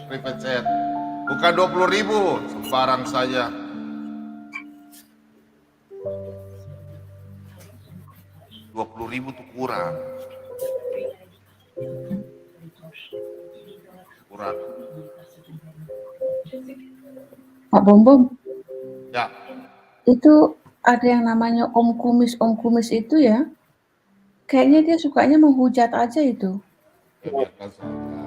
Speaker 2: private chat. Bukan 20.000, sembarang saja. Rp20.000 tuh kurang. Kurang.
Speaker 11: Pak Bombom.
Speaker 2: Ya.
Speaker 11: Itu ada yang namanya Om Kumis itu ya. kayaknya dia sukanya menghujat aja itu.
Speaker 2: Biarkan saja.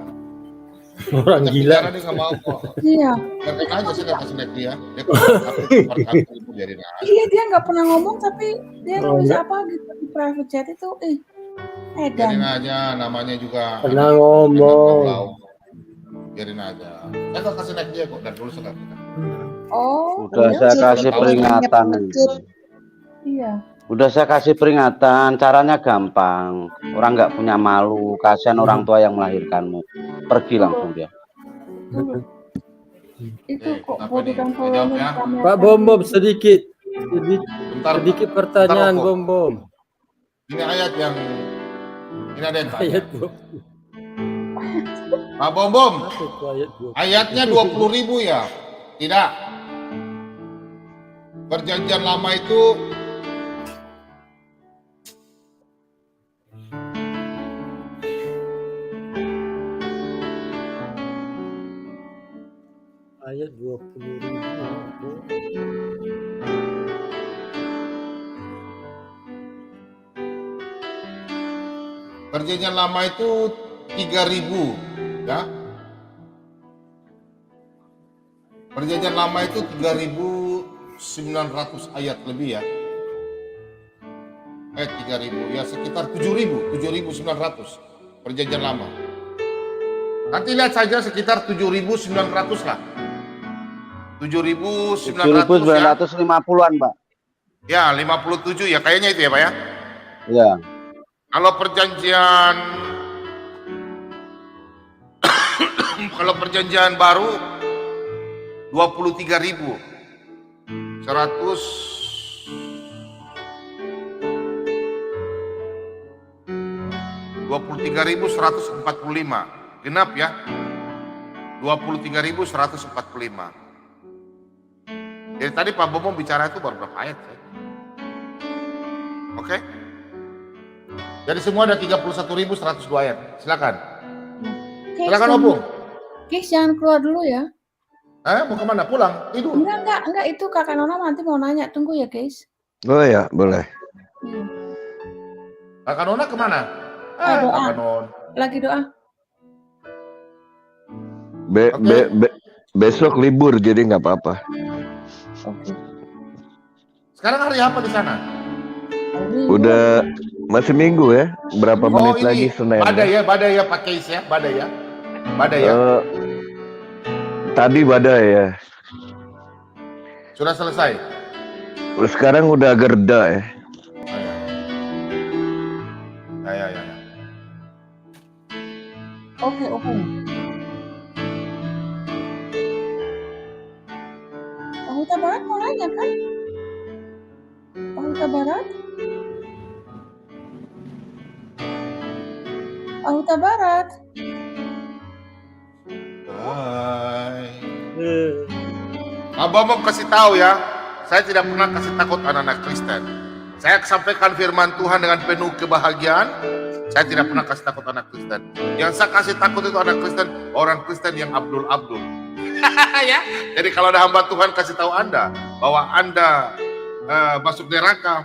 Speaker 7: Orang
Speaker 2: Kita
Speaker 7: gila.
Speaker 2: bicara dia nggak mau kok.
Speaker 11: Iya.
Speaker 2: Biarkan aja saya nggak kasih naik dia. Dia aku itu biarin aja.
Speaker 11: Iya, dia nggak pernah ngomong tapi dia
Speaker 7: Oh,
Speaker 11: nulis
Speaker 7: enggak.
Speaker 11: apa gitu di private chat itu,
Speaker 2: Biarin
Speaker 11: edan.
Speaker 2: aja, namanya juga
Speaker 7: Pernah
Speaker 2: anak
Speaker 7: ngomong.
Speaker 2: blau. Biarin aja. Saya nggak kasih naik dia kok dari dulu saya nggak kasih.
Speaker 11: Oh,
Speaker 6: Udah saya kasih
Speaker 2: Kalau tahu
Speaker 6: peringatan.
Speaker 11: iya.
Speaker 6: Udah saya kasih peringatan, caranya gampang. Orang nggak punya malu, kasihan orang tua yang melahirkanmu. Pergi langsung dia.
Speaker 11: Itu kok
Speaker 2: apa nih?
Speaker 11: butuhkan
Speaker 2: Saya jawab ya.
Speaker 7: Pak Bom sedikit
Speaker 2: Bentar,
Speaker 7: sedikit
Speaker 2: Bentar,
Speaker 7: pertanyaan
Speaker 2: Opung.
Speaker 7: Bom.
Speaker 2: Ini ayat yang ini ada yang tanya.
Speaker 7: Ayat 20.
Speaker 2: Pak Bom,
Speaker 7: Apa itu ayat 20?
Speaker 2: ayatnya 20.000 ya? Tidak. Perjanjian lama itu
Speaker 7: Ayat 20.000.
Speaker 2: perjanjian lama itu 3.000 ya. Perjanjian lama itu 3.900 ayat lebih ya. 3.000 ya, sekitar 7.900 perjanjian lama. Nanti lihat saja sekitar 7.900 lah. 7.900 ya.
Speaker 6: 7.950-an, Pak.
Speaker 2: Ya, 57 ya, kayaknya itu ya, Pak ya.
Speaker 6: Ya.
Speaker 2: Kalau perjanjian kalau perjanjian baru 23.145. Genap ya. 23.145. Jadi tadi Pak Bomo bicara itu baru berapa ayat? Oke. Jadi semua ada 31.102 ayat. Silakan. Silakan Opung.
Speaker 11: Guys, jangan keluar dulu ya.
Speaker 2: Mau kemana? Pulang? Tidur?
Speaker 11: Enggak, itu Kakak Nona nanti mau nanya. Tunggu ya, guys.
Speaker 10: Oh ya, boleh.
Speaker 2: Kakak Nona kemana?
Speaker 11: Doa.
Speaker 2: Kakak Non.
Speaker 11: Lagi doa.
Speaker 10: Besok libur jadi nggak apa-apa.
Speaker 2: Sekarang hari apa di sana?
Speaker 10: Udah masih minggu ya. Berapa menit
Speaker 2: ini
Speaker 10: lagi Senin?
Speaker 2: badai ya Pak Keis ya, badai ya. Badai ya.
Speaker 10: Tadi badai ya.
Speaker 2: Sudah selesai.
Speaker 10: Sekarang udah agak reda ya.
Speaker 2: Ya.
Speaker 11: Oke, Opung. Pak Huta Barat mau nanya kan? Pak Huta Barat? Pak Huta Barat?
Speaker 2: Abang mau kasih tahu ya, saya tidak pernah kasih takut anak-anak Kristen. Saya sampaikan firman Tuhan dengan penuh kebahagiaan. Saya tidak pernah kasih takut anak Kristen. Yang saya kasih takut itu anak Kristen, orang Kristen yang abdul-abdul. Ya. Jadi kalau ada hamba Tuhan kasih tahu Anda bahwa Anda masuk neraka,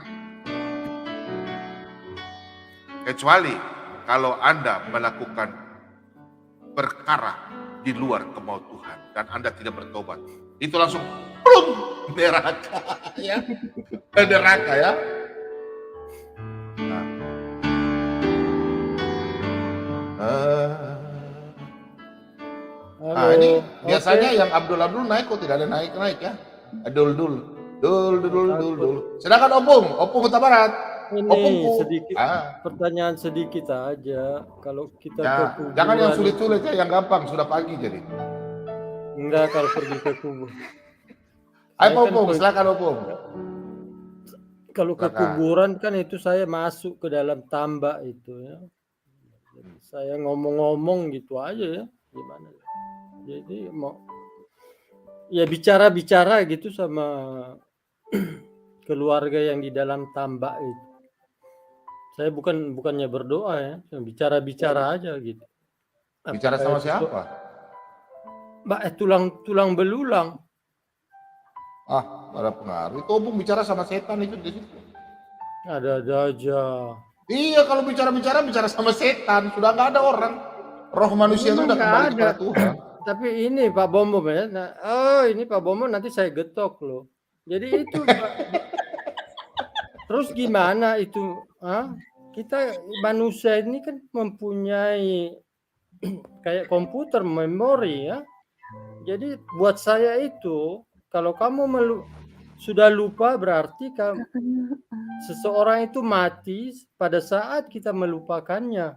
Speaker 2: kecuali kalau Anda melakukan perkara di luar kemauan Tuhan dan Anda tidak bertobat, itu langsung plung, neraka ya. Neraka ya. Nah, ini biasanya yang Abdul naik kok tidak ada naik ya. Dul. Sedangkan Opung Huta Barat.
Speaker 7: Ini sedikit pertanyaan sedikit aja. Kalau kita ke kuburan,
Speaker 2: jangan yang sulit-sulit ya, yang gampang, sudah pagi jadi.
Speaker 7: Enggak, kalau pergi ke kubur.
Speaker 2: Ayo Opung, silakan Opung.
Speaker 7: Kalau ke kuburan kan itu saya masuk ke dalam tambak itu ya. Jadi saya ngomong-ngomong gitu aja ya. Gimana? Jadi mau ya bicara-bicara gitu sama keluarga yang di dalam tambak itu. Saya bukannya berdoa ya, bicara-bicara aja gitu.
Speaker 2: Bicara sama siapa?
Speaker 7: Mbak, tulang belulang.
Speaker 2: Ada pengaruh. Itu Opung bicara sama setan itu di situ.
Speaker 7: Ada aja.
Speaker 2: Iya, kalau bicara sama setan, sudah nggak ada orang. Roh manusia itu
Speaker 7: Memang
Speaker 2: udah
Speaker 7: nggak
Speaker 2: kembali
Speaker 7: ada.
Speaker 2: kepada Tuhan.
Speaker 7: Tapi ini Pak Bombom ya. Nah, ini Pak Bombom nanti saya getok loh. Jadi itu terus gimana itu? Kita manusia ini kan mempunyai kayak komputer memori ya. Jadi buat saya itu kalau kamu sudah lupa berarti seseorang itu mati pada saat kita melupakannya.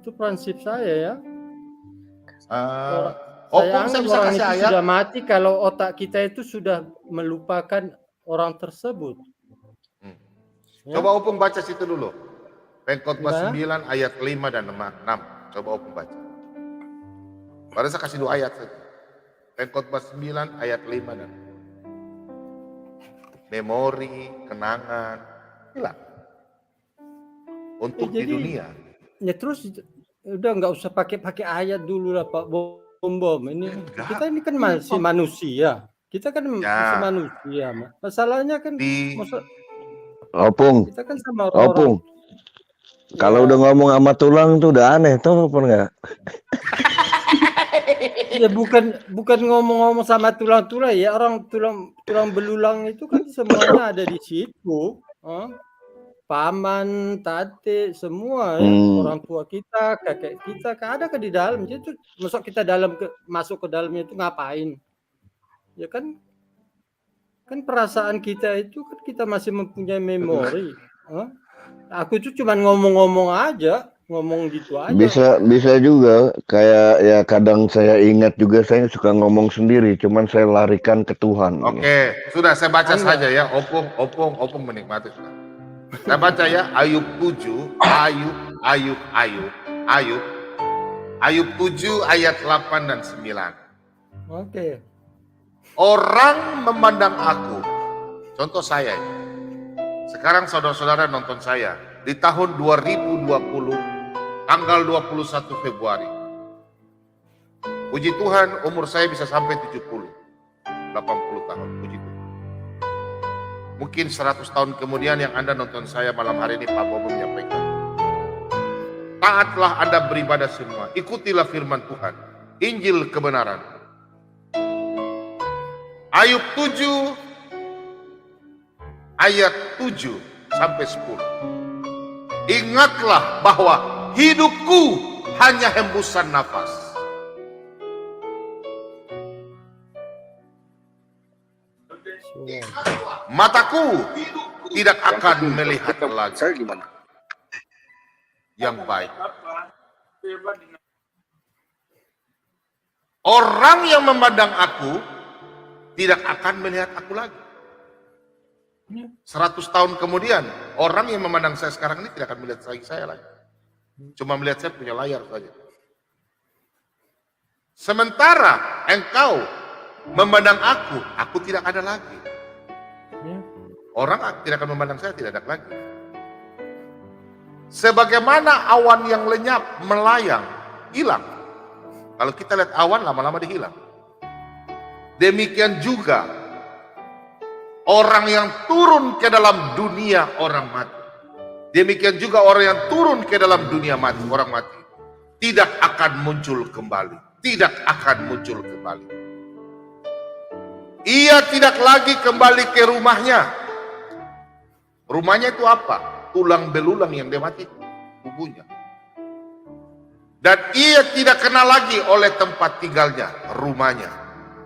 Speaker 7: Itu prinsip saya ya. Saya anggap orang itu sudah mati kalau otak kita itu sudah melupakan orang tersebut.
Speaker 2: Ya? Coba Opung baca situ dulu. Pengkhotbah 9 ayat 5 dan 6. Coba Opung baca. Baru saya kasih 2 ayat saja. Pengkhotbah 9 ayat 5 dan 6. Memori, kenangan, hilang. Untuk di dunia.
Speaker 7: Ya terus udah nggak usah pakai ayat dulu lah Pak Bombom. Ini kita ini kan masih manusia. Kita kan masih manusia. Masalahnya kan
Speaker 10: Opung.
Speaker 7: Kita kan sama orang.
Speaker 10: Opung. Kalau udah ngomong sama tulang tuh udah aneh tuh apa enggak?
Speaker 7: Ya bukan ngomong-ngomong sama tulang-tulang ya, orang tulang belulang itu kan semuanya ada di situ. Paman, tate, semua ya. Orang tua kita, kakek kita, ada ke di dalam. Jadi masuk kita masuk ke dalamnya itu ngapain? Ya kan perasaan kita itu kan kita masih mempunyai memori. Aku itu cuma ngomong-ngomong aja, ngomong gitu aja.
Speaker 10: Bisa juga kayak ya kadang saya ingat juga saya suka ngomong sendiri, cuman saya larikan ke Tuhan.
Speaker 2: Oke, sudah saya baca saja ya. Opung menikmati sudah. Saya baca ya, Ayub 7, Ayub 7 ayat 8 dan 9.
Speaker 7: Oke.
Speaker 2: Orang memandang aku, contoh saya, sekarang saudara-saudara nonton saya, di tahun 2020, tanggal 21 Februari. Puji Tuhan, umur saya bisa sampai 70, 80 tahun, puji Tuhan. Mungkin 100 tahun kemudian yang Anda nonton saya malam hari ini, Pak Bobo menyampaikan. Taatlah Anda beribadah semua, ikutilah firman Tuhan, Injil kebenaran. Ayub 7 ayat 7 sampai 10. Ingatlah bahwa hidupku hanya hembusan nafas. Mataku tidak akan melihat lagi yang baik. Orang yang memandang aku tidak akan melihat aku lagi. 100 tahun kemudian, orang yang memandang saya sekarang ini tidak akan melihat saya lagi. Cuma melihat saya punya layar saja. Sementara engkau memandang aku tidak ada lagi. Orang tidak akan memandang saya, tidak ada lagi. Sebagaimana awan yang lenyap, melayang, hilang. Kalau kita lihat awan, lama-lama dia hilang. Demikian juga orang yang turun ke dalam dunia orang mati. Demikian juga orang yang turun ke dalam dunia mati, orang mati. Tidak akan muncul kembali. Tidak akan muncul kembali. Ia tidak lagi kembali ke rumahnya. Rumahnya itu apa? Tulang belulang yang dia mati, tubuhnya. Dan ia tidak kenal lagi oleh tempat tinggalnya, rumahnya.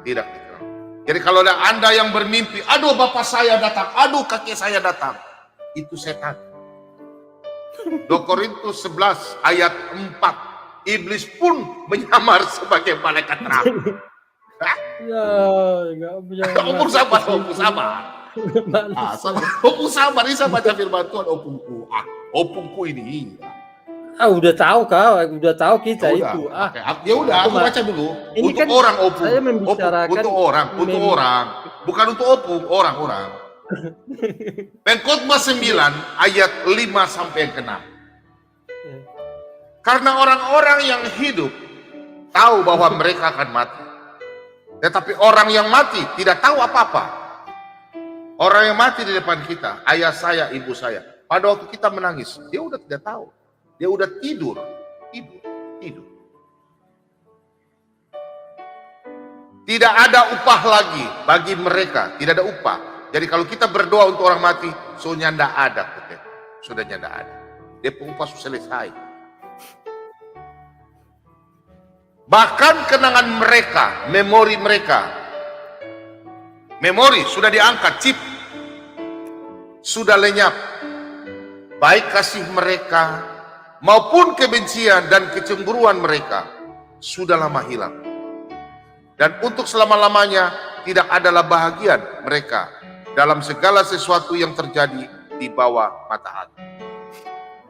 Speaker 2: Tidak dikenal. Jadi kalau ada Anda yang bermimpi, aduh bapak saya datang, aduh kakek saya datang. Itu setan. 2 Korintus 11 ayat 4. Iblis pun menyamar sebagai malaikat terang. Opung sabar, Opung sabar. Opung sabar, ini saya baca firman Tuhan, Opungku. Opungku ini.
Speaker 7: Udah tahu udah tahu kita
Speaker 2: ya
Speaker 7: itu.
Speaker 2: Ya udah, aku baca dulu.
Speaker 7: Ini
Speaker 2: untuk
Speaker 7: kan
Speaker 2: orang Opung.
Speaker 7: Saya membicarakan
Speaker 2: untuk orang. Bukan untuk Opung, orang-orang. Pengkhotbah 9 ayat 5 sampai ke 6. Karena orang-orang yang hidup tahu bahwa mereka akan mati. Tetapi orang yang mati tidak tahu apa-apa. Orang yang mati di depan kita, ayah saya, ibu saya, pada waktu kita menangis, dia udah tidak tahu. Dia udah tidur. Tidak ada upah lagi bagi mereka, tidak ada upah. Jadi kalau kita berdoa untuk orang mati, soalnya tidak ada, sudah tidak ada. Dia upah sudah selesai. Bahkan kenangan mereka, memori sudah diangkat, chip sudah lenyap. Baik kasih mereka maupun kebencian dan kecemburuan mereka sudah lama hilang. Dan untuk selama-lamanya tidak adalah bahagian mereka dalam segala sesuatu yang terjadi di bawah matahari.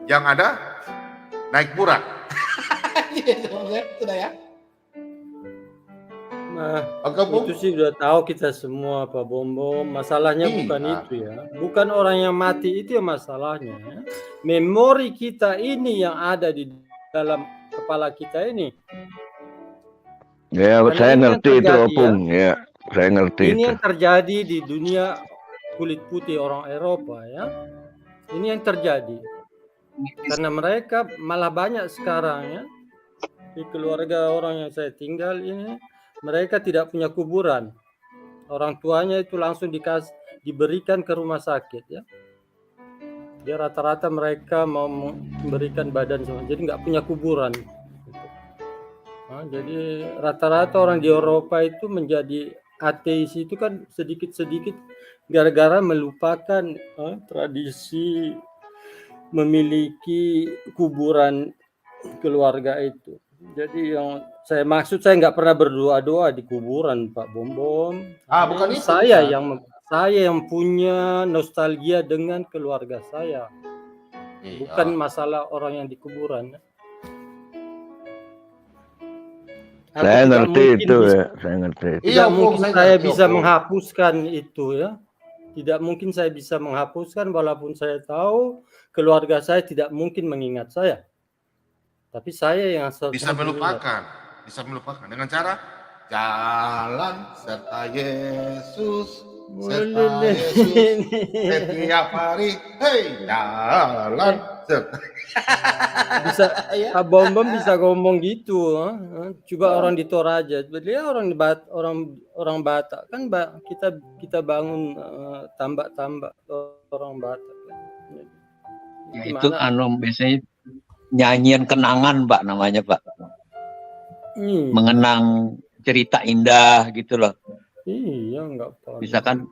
Speaker 2: Yang ada naik murah.
Speaker 18: Sudah ya.
Speaker 7: Nah, itu sih udah tahu kita semua, Pak Bombom. Masalahnya bukan itu ya. Bukan orang yang mati itu yang masalahnya. Ya. Memori kita ini yang ada di dalam kepala kita ini.
Speaker 10: Ya,
Speaker 7: Karena
Speaker 10: saya
Speaker 7: ini yang
Speaker 10: ngerti itu,
Speaker 7: terjadi,
Speaker 10: Opung. Ya, saya ngerti
Speaker 7: Ini
Speaker 10: itu.
Speaker 7: yang terjadi di dunia kulit putih orang Eropa ya. Ini yang terjadi. Karena mereka malah banyak sekarang ya. Di keluarga orang yang saya tinggal ini, mereka tidak punya kuburan. Orang tuanya itu langsung diberikan ke rumah sakit ya. Dia rata-rata mereka mau memberikan badan semua, jadi nggak punya kuburan. Nah, jadi rata-rata orang di Eropa itu menjadi ateis itu kan sedikit-sedikit gara-gara melupakan tradisi memiliki kuburan keluarga itu. Jadi yang saya maksud, saya nggak pernah berdoa-doa di kuburan, Pak Bombom.
Speaker 2: Bukan itu.
Speaker 7: Saya yang punya nostalgia dengan keluarga saya. Bukan masalah orang yang di kuburan.
Speaker 10: Saya ngerti itu ya, saya ngerti itu.
Speaker 7: Tidak mungkin saya bisa menghapuskan itu ya. Tidak mungkin saya bisa menghapuskan walaupun saya tahu keluarga saya tidak mungkin mengingat saya. Tapi saya yang
Speaker 2: bisa melupakan dengan cara jalan serta Yesus setiap hari, hey jalan serta.
Speaker 7: Bisa Pak Bombom bisa ngomong gitu, coba orang di Toraja, dia orang Batak kan, kita bangun tambak-tambak orang Batak.
Speaker 9: Ya, itu biasanya nyanyian kenangan, Pak, namanya, Pak. Mengenang cerita indah gitu loh.
Speaker 7: Iya, enggak apa-apa.
Speaker 9: Misalkan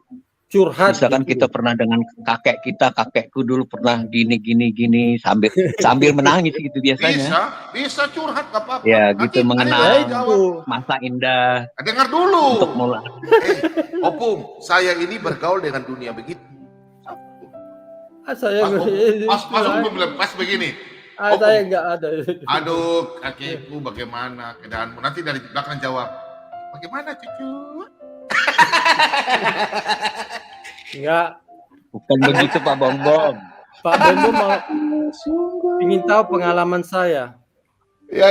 Speaker 7: curhat.
Speaker 9: Misalkan gitu. Kita pernah dengan kakekku dulu pernah gini sambil menangis gitu biasanya.
Speaker 2: Bisa curhat nggak apa-apa.
Speaker 9: Ya, gitu mengenang masa indah.
Speaker 2: Dengar dulu.
Speaker 9: Untuk mulai.
Speaker 2: Opung, saya ini bergaul dengan dunia begitu.
Speaker 7: Saya
Speaker 2: pas begini.
Speaker 7: Saya nggak ada.
Speaker 2: Aduh, kakekku bagaimana keadaanmu? Nanti dari belakang jawab, bagaimana cucu?
Speaker 7: Enggak.
Speaker 9: Bukan begitu, Pak Bombom.
Speaker 7: Pak Bombom mau ingin tahu pengalaman saya.
Speaker 2: Ya.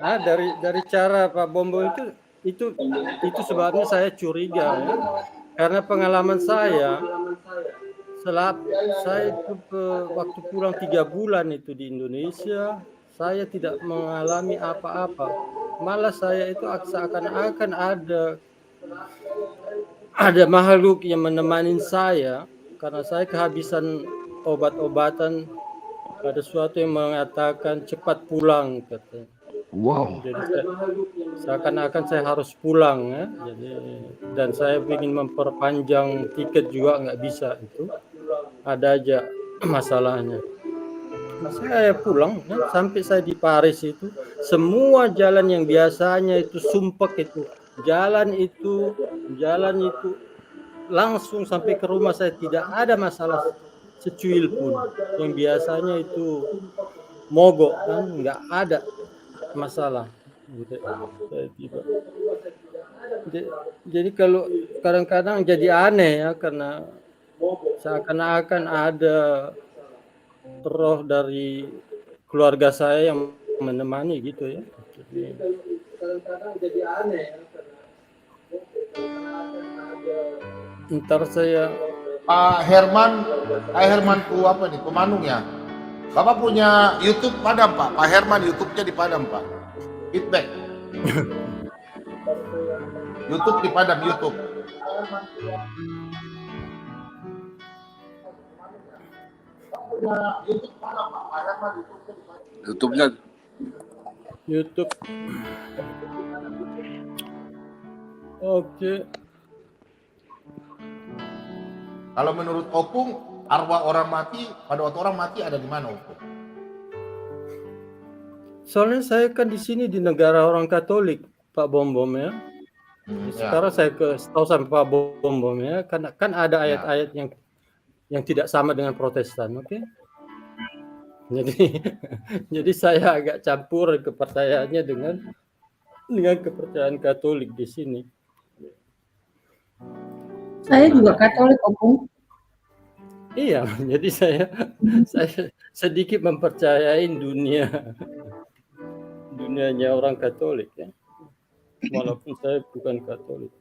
Speaker 7: Nah, dari cara Pak Bombom itu sebabnya saya curiga ya. Karena pengalaman saya itu waktu pulang 3 bulan itu di Indonesia, saya tidak mengalami apa-apa. Malah saya itu seakan-akan ada makhluk yang menemani saya karena saya kehabisan obat-obatan. Ada sesuatu yang mengatakan cepat pulang katanya.
Speaker 10: Wow.
Speaker 7: Jadi seakan-akan saya harus pulang ya. Dan saya ingin memperpanjang tiket juga nggak bisa itu. Ada aja masalahnya. Saya pulang ya, sampai saya di Paris itu semua jalan yang biasanya itu sumpek itu jalan itu langsung sampai ke rumah saya tidak ada masalah secuil pun. Yang biasanya itu mogok kan nggak ada masalah. Jadi kalau kadang-kadang jadi aneh ya karena seakan-akan ada roh dari keluarga saya yang menemani gitu ya. Jadi kadang-kadang jadi aneh ya karena seakan-akan ada Ntar saya
Speaker 2: Pak Herman tuh apa nih, Pemanung ya? Bapak punya YouTube Padam Pak, Pak Herman YouTube-nya di Padam Pak. Feedback. YouTube di Padam, YouTube.
Speaker 21: YouTube-nya
Speaker 7: YouTube. Oke.
Speaker 2: Kalau menurut Opung, arwah orang mati pada waktu orang mati ada di mana Opung?
Speaker 7: Soalnya saya kan di sini di negara orang Katolik, Pak Bombom ya. Sekarang saya tahu sama Pak Bombom ya, kan ada ayat-ayat yang tidak sama dengan Protestan, oke? Jadi saya agak campur kepercayaannya dengan kepercayaan Katolik di sini.
Speaker 11: Saya juga Katolik, Opung.
Speaker 7: Iya, jadi saya sedikit mempercayai dunianya orang Katolik ya. Walaupun saya bukan Katolik.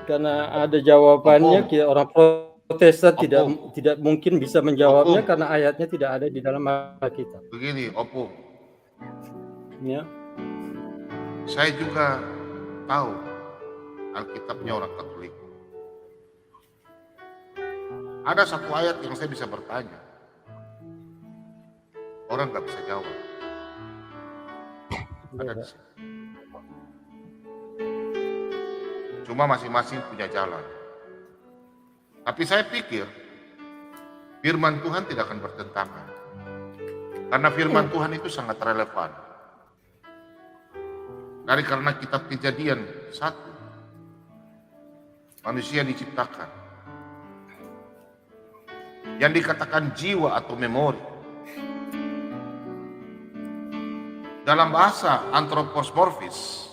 Speaker 7: Karena ada jawabannya, orang Protestan tidak mungkin bisa menjawabnya karena ayatnya tidak ada di dalam Alkitab.
Speaker 2: Begini, Opung.
Speaker 7: Ya.
Speaker 2: Saya juga tahu Alkitabnya orang Katolik. Ada satu ayat yang saya bisa bertanya. Orang nggak bisa jawab. Ada di sini. Cuma masing-masing punya jalan. Tapi saya pikir firman Tuhan tidak akan bertentangan. Karena firman Tuhan itu sangat relevan. Karena kitab Kejadian 1, manusia diciptakan. Yang dikatakan jiwa atau memori. Dalam bahasa antropomorfis,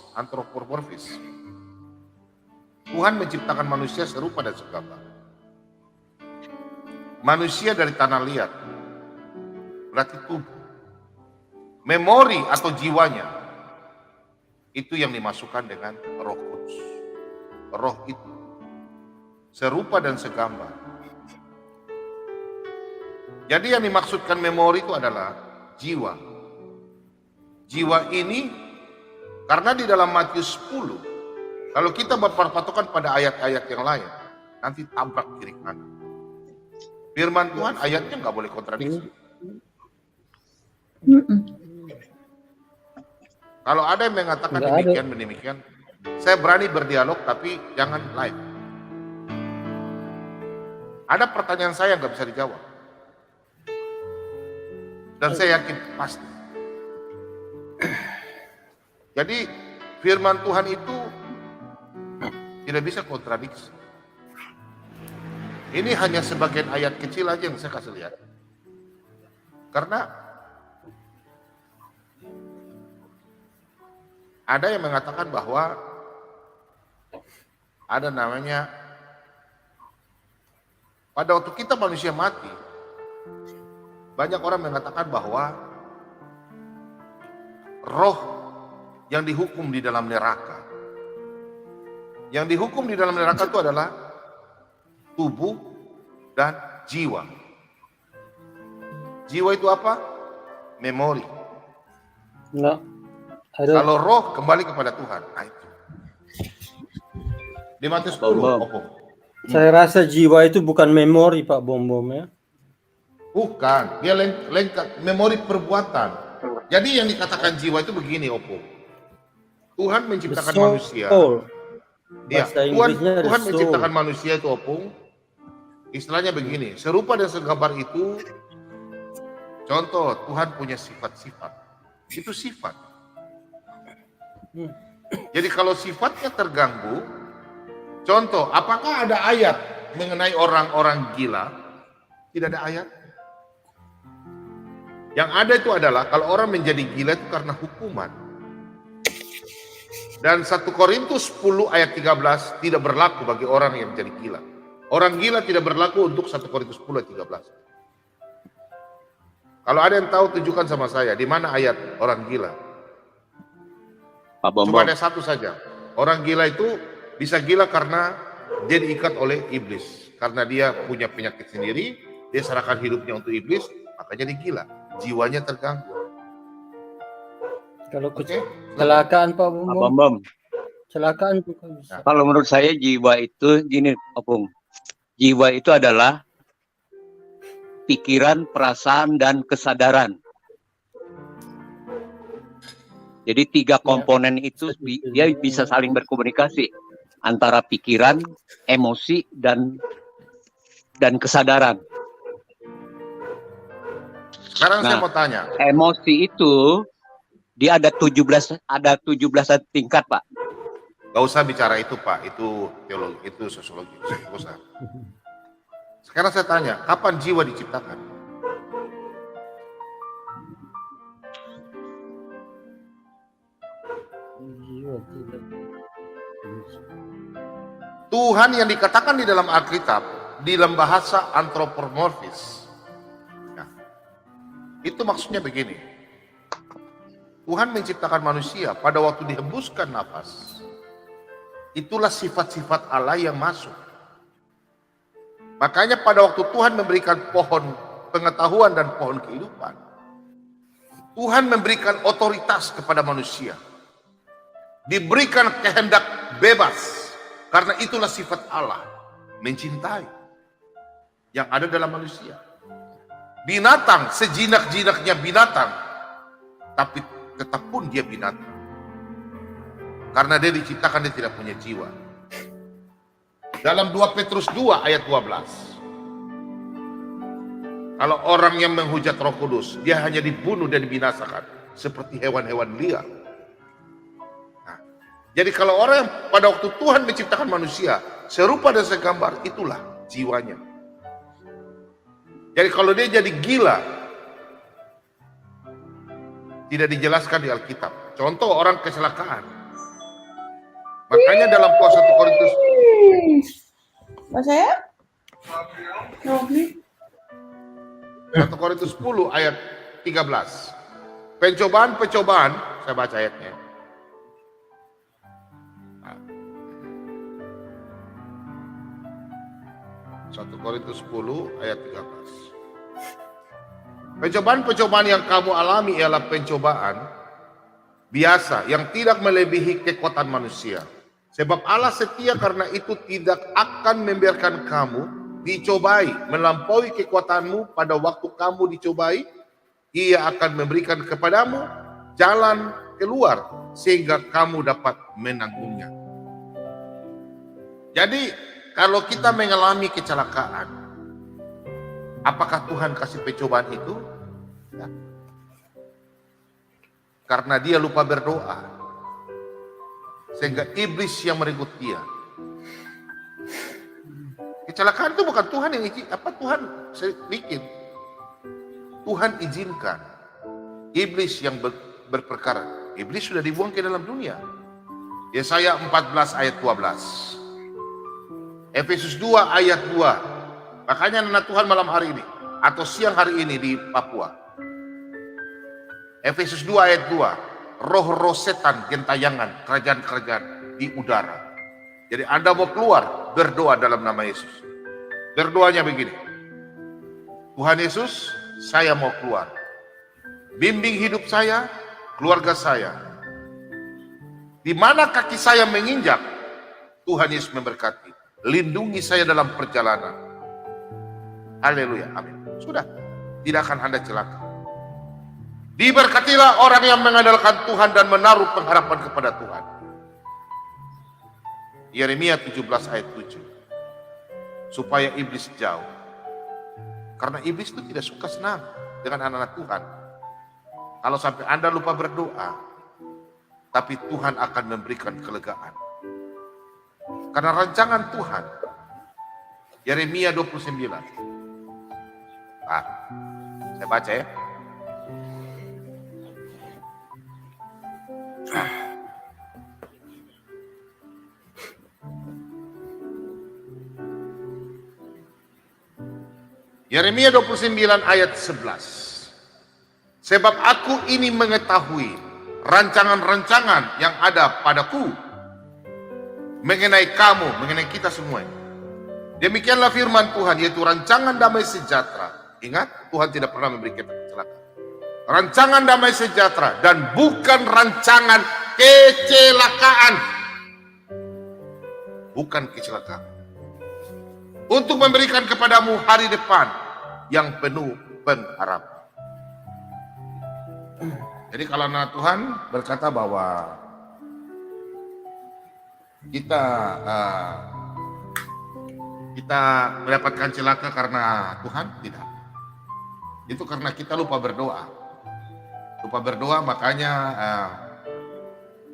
Speaker 2: Tuhan menciptakan manusia serupa dan segambar. Manusia dari tanah liat, berarti tubuh. Memori atau jiwanya, itu yang dimasukkan dengan Roh Kudus. Roh itu serupa dan segambar. Jadi yang dimaksudkan memori itu adalah jiwa. Jiwa ini, karena di dalam Matius 10, kalau kita berpatokan pada ayat-ayat yang lain, nanti tabrak kiri kanan. Firman Tuhan ayatnya nggak boleh kontradiksi. Kalau ada yang mengatakan demikian, saya berani berdialog tapi jangan live. Ada pertanyaan saya yang nggak bisa dijawab. Dan saya yakin pasti. Jadi firman Tuhan itu tidak bisa kontradiksi. Ini hanya sebagian ayat kecil aja yang saya kasih lihat. Karena ada yang mengatakan bahwa ada namanya pada waktu kita manusia mati, banyak orang mengatakan bahwa roh yang dihukum di dalam neraka. Yang dihukum di dalam neraka itu adalah tubuh dan jiwa. Jiwa itu apa? Memori. Kalau roh kembali kepada Tuhan. Nah itu. Di Matius 10.
Speaker 7: Saya rasa jiwa itu bukan memori, Pak Bombom ya.
Speaker 2: Bukan, dia lengkap memori perbuatan. Jadi yang dikatakan jiwa itu begini, Opung. Tuhan menciptakan manusia. Ya, Tuhan menciptakan manusia itu, Opung. Istilahnya begini, serupa dan segambar itu. Contoh, Tuhan punya sifat-sifat. Itu sifat. Jadi kalau sifatnya terganggu, contoh, apakah ada ayat mengenai orang-orang gila? Tidak ada ayat. Yang ada itu adalah kalau orang menjadi gila itu karena hukuman. Dan 1 Korintus 10 ayat 13 tidak berlaku bagi orang yang menjadi gila. Orang gila tidak berlaku untuk 1 Korintus 10 ayat 13. Kalau ada yang tahu tunjukkan sama saya di mana ayat orang gila.
Speaker 9: Pak Bombom.
Speaker 2: Cuma ada satu saja. Orang gila itu Bisa gila karena dia diikat oleh iblis. Karena dia punya penyakit sendiri, dia serahkan hidupnya untuk iblis, makanya dia gila. Jiwanya terganggu.
Speaker 7: Kalau kecelakaan Pak
Speaker 5: Bambam.
Speaker 7: Kecelakaan juga bisa.
Speaker 5: Kalau menurut saya jiwa itu gini, Opung. Jiwa itu adalah pikiran, perasaan, dan kesadaran. Jadi 3 komponen itu dia bisa saling berkomunikasi antara pikiran, emosi, dan kesadaran.
Speaker 2: Sekarang saya mau tanya.
Speaker 5: Emosi itu dia ada 17 tingkat, Pak.
Speaker 2: Gak usah bicara itu, Pak. Itu teologi, itu sosiologi. Gak usah. Sekarang saya tanya, kapan jiwa diciptakan? Tuhan yang dikatakan di dalam Alkitab, di dalam bahasa antropomorfis. Nah, itu maksudnya begini. Tuhan menciptakan manusia pada waktu dihembuskan nafas. Itulah sifat-sifat Allah yang masuk. Makanya pada waktu Tuhan memberikan pohon pengetahuan dan pohon kehidupan, Tuhan memberikan otoritas kepada manusia. Diberikan kehendak bebas. Karena itulah sifat Allah, mencintai yang ada dalam manusia. Binatang, sejinak-jinaknya binatang, tapi tetap pun dia binatang. Karena dia diciptakan, dia tidak punya jiwa. Dalam 2 Petrus 2 ayat 12. Kalau orang yang menghujat Roh Kudus, dia hanya dibunuh dan dibinasakan seperti hewan-hewan liar. Nah, jadi kalau orang yang pada waktu Tuhan menciptakan manusia serupa dan segambar, itulah jiwanya. Jadi kalau dia jadi gila, tidak dijelaskan di Alkitab. Contoh orang kecelakaan. Makanya dalam Puasa 1 Korintus
Speaker 11: Mas saya?
Speaker 2: 1 Korintus 10 ayat 13. Pencobaan-pencobaan, saya baca ayatnya. Nah. 1 Korintus 10 ayat 13. Pencobaan-pencobaan yang kamu alami ialah pencobaan biasa yang tidak melebihi kekuatan manusia. Sebab Allah setia, karena itu tidak akan membiarkan kamu dicobai melampaui kekuatanmu. Pada waktu kamu dicobai, Ia akan memberikan kepadamu jalan keluar sehingga kamu dapat menanggungnya. Jadi kalau kita mengalami kecelakaan, apakah Tuhan kasih pencobaan itu? Ya. Karena dia lupa berdoa, sehingga iblis yang merenggut dia. Kecelakaan itu bukan Tuhan yang Tuhan bikin. Tuhan izinkan. Iblis yang berperkara. Iblis sudah dibuang ke dalam dunia. Yesaya 14 ayat 12. Efesus 2 ayat 2. Makanya anak Tuhan malam hari ini atau siang hari ini di Papua. Efesus 2 ayat 2. Roh-roh setan, gentayangan, kerajaan-kerajaan di udara. Jadi Anda mau keluar, berdoa dalam nama Yesus. Berdoanya begini. Tuhan Yesus, saya mau keluar. Bimbing hidup saya, keluarga saya. Di mana kaki saya menginjak, Tuhan Yesus memberkati. Lindungi saya dalam perjalanan. Haleluya, amin. Sudah, tidak akan Anda celaka. Diberkatilah orang yang mengandalkan Tuhan dan menaruh pengharapan kepada Tuhan. Yeremia 17 ayat 7. Supaya iblis jauh. Karena iblis itu tidak suka senang dengan anak-anak Tuhan. Kalau sampai Anda lupa berdoa, tapi Tuhan akan memberikan kelegaan. Karena rancangan Tuhan. Yeremia 29. Nah, saya baca ya. Yeremia 29 ayat 11. Sebab aku ini mengetahui rancangan-rancangan yang ada padaku, mengenai kamu, mengenai kita semua. Demikianlah firman Tuhan, yaitu rancangan damai sejahtera. Ingat, Tuhan tidak pernah memberi kita kecelakaan. Rancangan damai sejahtera dan bukan rancangan kecelakaan. Bukan kecelakaan. Untuk memberikan kepadamu hari depan yang penuh pengharapan. Jadi kalau anak Tuhan berkata bahwa kita mendapatkan celaka karena Tuhan, tidak. Itu karena kita lupa berdoa. Lupa berdoa, makanya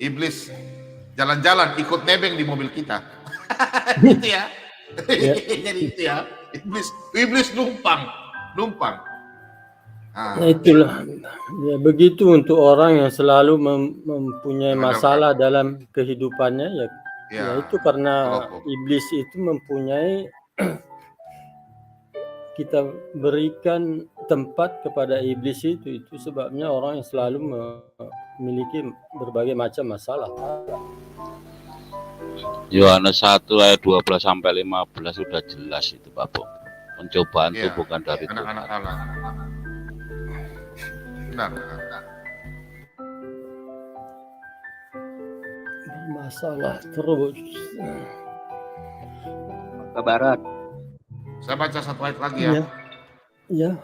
Speaker 2: iblis jalan-jalan ikut nebeng di mobil kita. Gitu ya. Jadi itu ya. Iblis numpang.
Speaker 7: Nah, itulah ya, begitu untuk orang yang selalu mempunyai masalah dalam kehidupannya ya, ya itu karena iblis itu mempunyai kita berikan tempat kepada iblis itu sebabnya orang yang selalu memiliki berbagai macam masalah.
Speaker 12: Yohanes 1 ayat 12 sampai 15 sudah jelas itu Pak Bom. Pencobaan itu bukan dari
Speaker 2: anak-anak Allah. Benar.
Speaker 7: Masalah terus.
Speaker 5: Ke barat.
Speaker 2: Saya baca satu ayat lagi ya.
Speaker 7: Iya.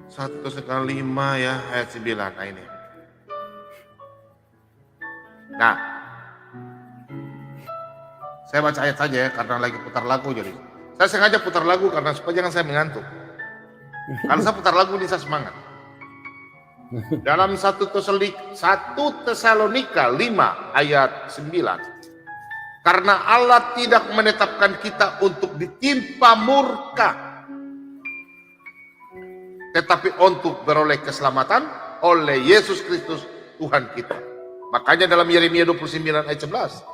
Speaker 2: Satu sekali 5 ya, ayat 9. Nah ini. Nah, saya baca ayat saja ya, karena lagi putar lagu jadi. Saya sengaja putar lagu karena supaya jangan saya mengantuk. Kalau saya putar lagu ini saya semangat. Dalam 1 Tesalonika 5 ayat 9. Karena Allah tidak menetapkan kita untuk ditimpa murka, tetapi untuk beroleh keselamatan oleh Yesus Kristus Tuhan kita. Makanya dalam Yeremia 29 ayat 11.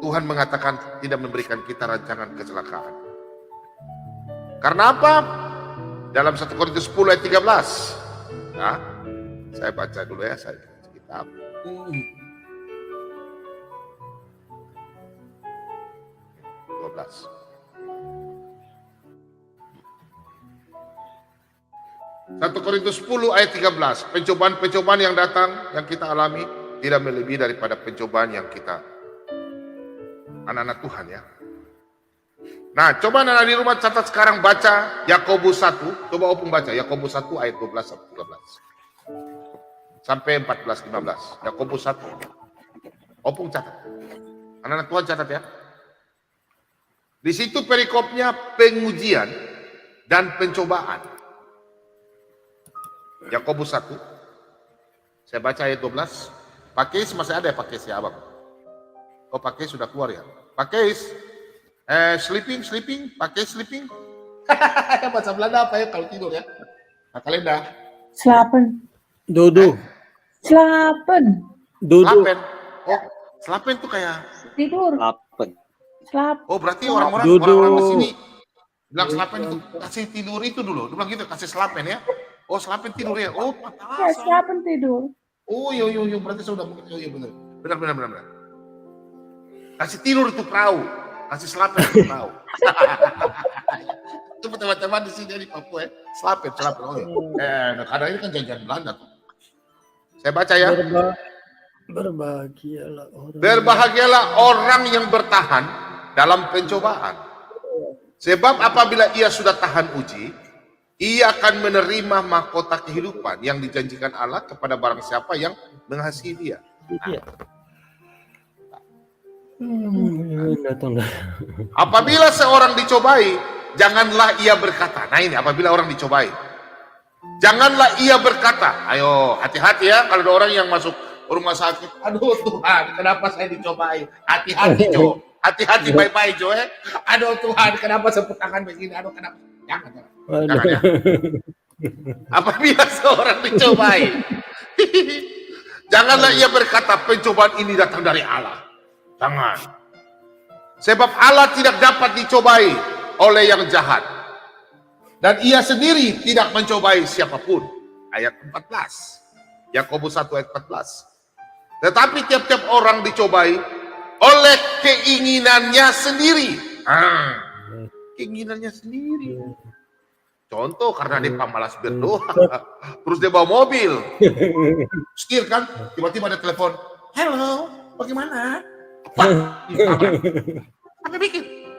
Speaker 2: Tuhan mengatakan tidak memberikan kita rancangan kecelakaan. Karena apa? Dalam 1 Korintus 10 ayat 13. Nah, saya baca dulu ya, saya baca kitab. Satu Korintus 10 ayat 13. Pencobaan-pencobaan yang datang, yang kita alami tidak melebihi daripada pencobaan yang kita anak-anak Tuhan ya. Nah, coba anak-anak di rumah catat sekarang, baca Yakobus 1. Coba Opung baca Yakobus 1 ayat 12 sampai 13. Sampai 14 15. Yakobus 1. Opung catat. Anak-anak Tuhan catat ya. Di situ perikopnya pengujian dan pencobaan. Yakobus 1. Saya baca ayat 12. Pakai masih ada ya, pakai si abang. Oh, pakai sudah keluar ya. Pakai sleeping, pakai sleeping. Bahasa Belanda apa ya kalau tidur ya? Nah, kalenda.
Speaker 11: Slapen.
Speaker 7: Dodo.
Speaker 11: Slapen.
Speaker 7: Dodo.
Speaker 2: Slapen. Oh, slapen tuh kayak
Speaker 11: tidur.
Speaker 5: Slapen.
Speaker 11: Slap.
Speaker 2: Oh, berarti orang-orang di sini bilang slapen itu kasih tidur itu dulu. Dia bilang gitu, kasih slapen ya. Oh, slapen tidur ya. Oh,
Speaker 11: Ya, slapen tidur.
Speaker 2: Oh, yo berarti saya udah mungkin yo benar. Benar. Kasih tidur itu perahu, kasih slapen itu perahu. Itu teman-teman di sini di Papua ya. Slapen. Oh ya. Kadang ini kan jajan Belanda tuh. Saya baca ya. Berbahagialah orang yang bertahan dalam pencobaan. Sebab apabila ia sudah tahan uji, ia akan menerima mahkota kehidupan yang dijanjikan Allah kepada barang siapa yang mengasihi dia. Apabila seorang dicobai, janganlah ia berkata. Nah ini, apabila orang dicobai, janganlah ia berkata. Ayo, hati-hati ya kalau ada orang yang masuk rumah sakit. Aduh Tuhan, kenapa saya dicobai? Hati-hati Jo. Hati-hati baik-baik Jo ya. Aduh Tuhan, kenapa sebut tangan begini? Aduh kenapa? Jangan ya. Apabila seorang dicobai, janganlah ia berkata pencobaan ini datang dari Allah. Jangan. Sebab Allah tidak dapat dicobai oleh yang jahat. Dan ia sendiri tidak mencobai siapapun. ayat 14. Yakobus 1 ayat 14. Tetapi tiap-tiap orang dicobai oleh keinginannya sendiri. Keinginannya sendiri. Contoh karena dia pamalas berdoa, terus dia bawa mobil, setir kan, tiba-tiba ada telepon, halo, bagaimana? Apa bikin?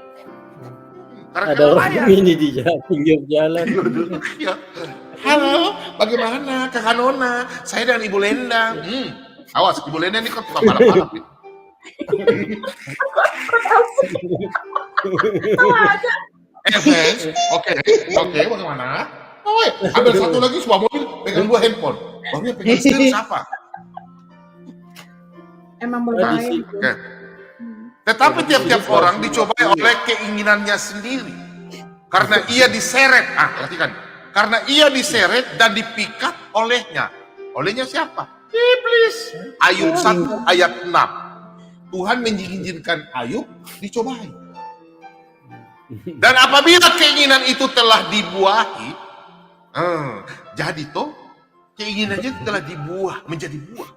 Speaker 7: Ada orang ini di pinggir jalan.
Speaker 2: Ya. Halo, bagaimana Kakak Nona? Saya dan Ibu Lendang. Awas, Ibu Lendang ini kan tukang balap-balap. Oke, bagaimana? Oh, ambil satu lagi sebuah mobil, pegang 2 handphone. Barunya pegang setir siapa?
Speaker 11: Emang berbahaya.
Speaker 2: Oke. Tetapi tiap-tiap orang dicobai oleh keinginannya sendiri. Karena ia diseret. Perhatikan. Karena ia diseret dan dipikat olehnya. Olehnya siapa? Iblis. Ayub 1 ayat 6. Tuhan mengizinkan Ayub dicobai. Dan apabila keinginan itu telah dibuahi, jadi toh keinginannya telah dibuah menjadi buah.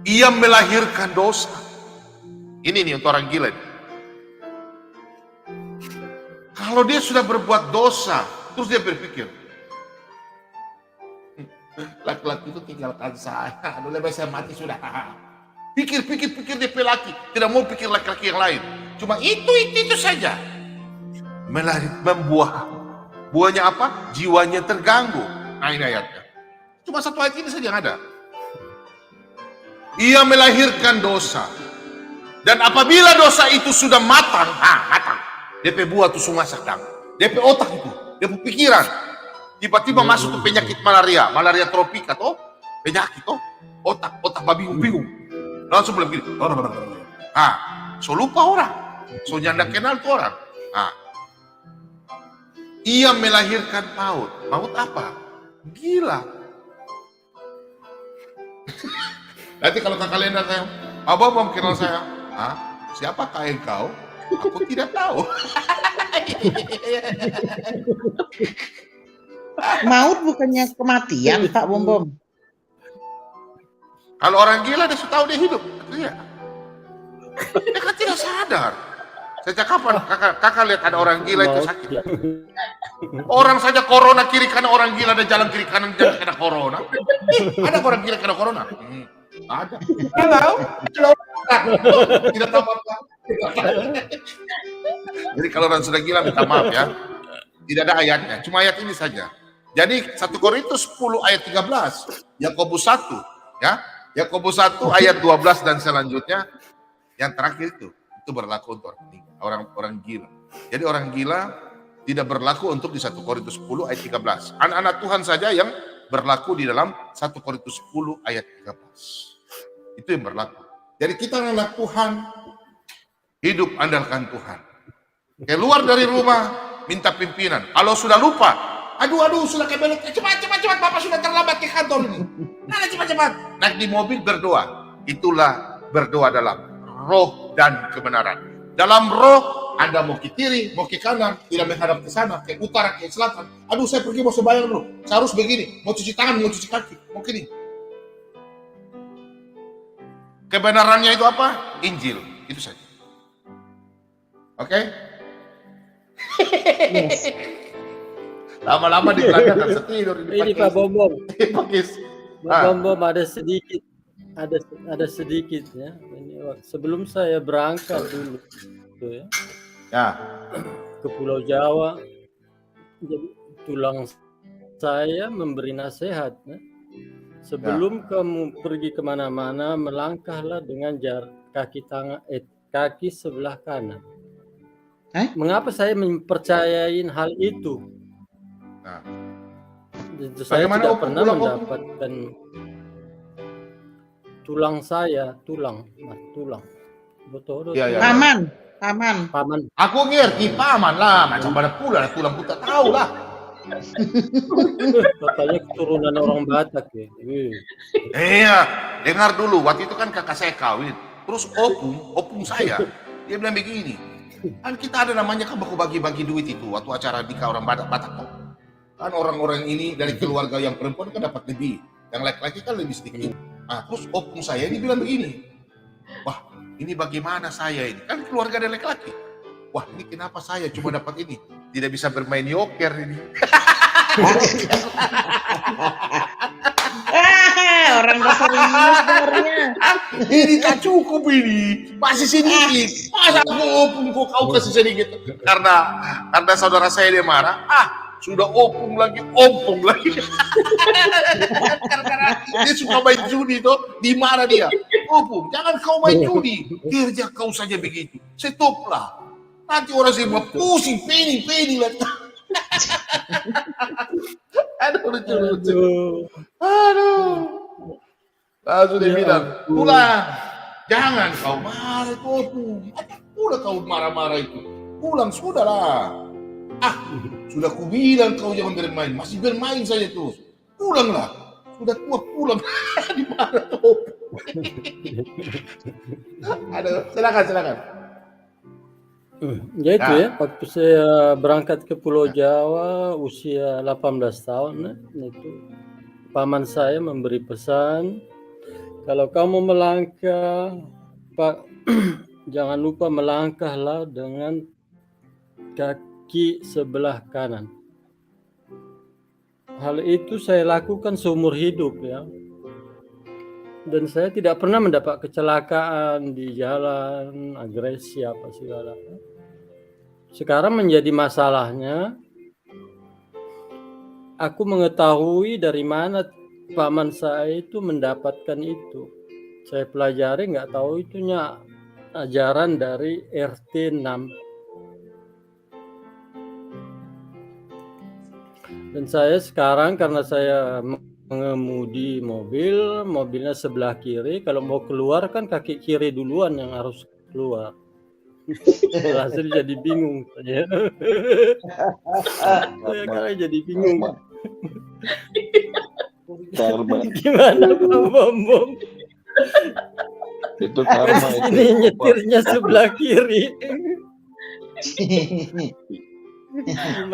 Speaker 2: Ia melahirkan dosa. Ini nih untuk orang gila. Kalau dia sudah berbuat dosa, terus dia berpikir, laki-laki itu tinggalkan saya, aduh lebih saya mati sudah. Pikir DP laki, tidak mau pikir laki-laki yang lain. Cuma itu saja. Membuah. Buahnya apa? Jiwanya terganggu. Nah ini ayatnya. Cuma satu ayat ini saja yang ada. Ia melahirkan dosa. Dan apabila dosa itu sudah matang, matang. DP buah itu semua sedang. DP otak itu, DP pikiran. Tiba-tiba masuk ke penyakit malaria tropika toh. Penyakit toh. Otak bingung. Langsung bilang gini. So lupa orang. So nyanda kenal tuh orang. Ia melahirkan maut. Maut apa? Gila. Nanti kalau kakak Lenda saya, Abah mau kenal saya. Siapakah engkau? Aku tidak tahu.
Speaker 18: Maut bukannya kematian, Pak Bom.
Speaker 2: Kalau orang gila dia sudah tahu dia hidup. Dia kan tidak sadar. Sejak kapan kakak lihat ada orang gila itu sakit? Orang saja corona kiri kanan, orang gila ada jalan kiri kanan jangan kena corona. Ada orang gila kena corona? Ada. Tidak tahu apa. Jadi kalau orang sudah gila minta maaf ya. Tidak ada ayatnya, cuma ayat ini saja. Jadi 1 Korintus 10 ayat 13, Yakobus 1 ya. Yakobus 1 ayat 12 dan selanjutnya yang terakhir itu berlaku untuk orang gila. Jadi orang gila tidak berlaku untuk di 1 Korintus 10 ayat 13. Anak-anak Tuhan saja yang berlaku di dalam 1 Korintus 10 ayat 13. Itu yang berlaku. Jadi kita anak Tuhan, hidup andalkan Tuhan. Keluar dari rumah, minta pimpinan. Kalau sudah lupa, aduh sudah kebelet, cepat Bapak sudah terlambat ke kantor ini. Nah, cepat. Naik di mobil berdoa. Itulah berdoa dalam roh dan kebenaran. Dalam roh, Anda mau ke kiri, mau ke kanan, tidak menghadap ke sana, ke utara, ke selatan. Aduh, saya pergi mau sembahyang dulu. Saya harus begini, mau cuci tangan, mau cuci kaki, mau gini. Kebenarannya itu apa? Injil, itu saja. Oke?
Speaker 11: Yes.
Speaker 2: Lama-lama di belakang kan setidur
Speaker 7: Ini Pak Bom. Pak Bom ada sedikit ya. Ini sebelum saya berangkat dulu ya. Ke Pulau Jawa, jadi tulang saya memberi nasihat ya. Sebelum kamu pergi kemana-mana, melangkahlah dengan jarak kaki sebelah kanan. Mengapa saya mempercayain hal itu? Saya tidak pernah mendapatkan tulang saya, tulang. Betul.
Speaker 2: Ya.
Speaker 18: Paman.
Speaker 2: Aku ngerti paman lah, macam pada pula tulang kita tahu lah.
Speaker 7: Katanya keturunan orang Batak ya.
Speaker 2: Iya, dengar dulu. Waktu itu kan kakak saya kawin. Terus opung saya, dia bilang begini. Kan kita ada namanya kan baku bagi-bagi duit itu waktu acara nikah orang Batak tuh. Kan orang-orang ini dari keluarga yang perempuan kan dapat lebih, yang laki-laki kan lebih sedikit. Nah, terus opung saya ini bilang begini, wah ini bagaimana saya ini? Kan keluarga dari laki-laki. Wah ini kenapa saya cuma dapat ini? Tidak bisa bermain yoker ini.
Speaker 8: Orang dasar ini sebenarnya.
Speaker 2: Ini tak cukup ini, masih sedikit. Masa aku opung kau kasih sedikit? Karena saudara saya dia marah. Sudah opung lagi. Karena dia suka main judi tuh, di mana dia? Opung, jangan kau main judi. Kerja kau saja begitu. Stoplah. Nanti orang semua pusing, pening lah. Aduh, lucu. Aduh. Lalu dia bilang, pulang. Jangan kau marah itu opung. Udah kau marah-marah itu. Pulang, sudahlah. Sudah kubilang kau jangan bermain, masih bermain saja terus. Pulanglah, sudah tua pulang. Di mana tuh? Aduh, silakan.
Speaker 7: Ya itu ya, waktu saya berangkat ke Pulau Jawa usia 18 tahun, itu paman saya memberi pesan, kalau kamu melangkah, Pak, jangan lupa melangkahlah dengan kaki sebelah kanan. Hal itu saya lakukan seumur hidup ya. Dan saya tidak pernah mendapat kecelakaan di jalan, agresi apa segala. Sekarang menjadi masalahnya, aku mengetahui dari mana paman saya itu mendapatkan itu. Saya pelajari, nggak tahu itunya ajaran dari RT 6. Dan saya sekarang karena saya mengemudi mobilnya sebelah kiri, kalau mau keluar kan kaki kiri duluan yang harus keluar. Hasil jadi bingung saya. Saya kadang jadi bingung. Gimana Pak Bom?
Speaker 10: Itu karma itu.
Speaker 7: Ini nyetirnya sebelah kiri.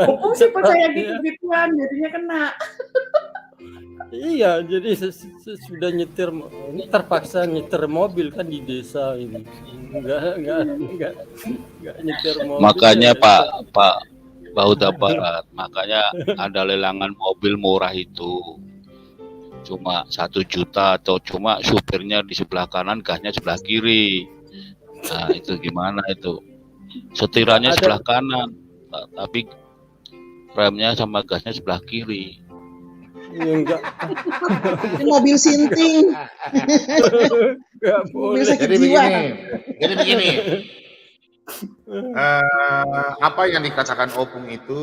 Speaker 11: Opung sih percaya gitu-gituan, jadinya kena.
Speaker 7: Iya, jadi sudah nyetir, ini terpaksa nyetir mobil kan di desa ini. Enggak nyetir mobil.
Speaker 12: Makanya Pak Huta Barat, makanya ada lelangan mobil murah itu. Cuma 1 juta atau cuma supirnya di sebelah kanan, gasnya sebelah kiri. Nah, itu gimana itu? Setirannya sebelah kanan, tapi remnya sama gasnya sebelah kiri.
Speaker 7: Enggak.
Speaker 18: Ini mobil sinting. Mobil sakit jiwa.
Speaker 2: Jadi begini. Apa yang dikatakan opung itu,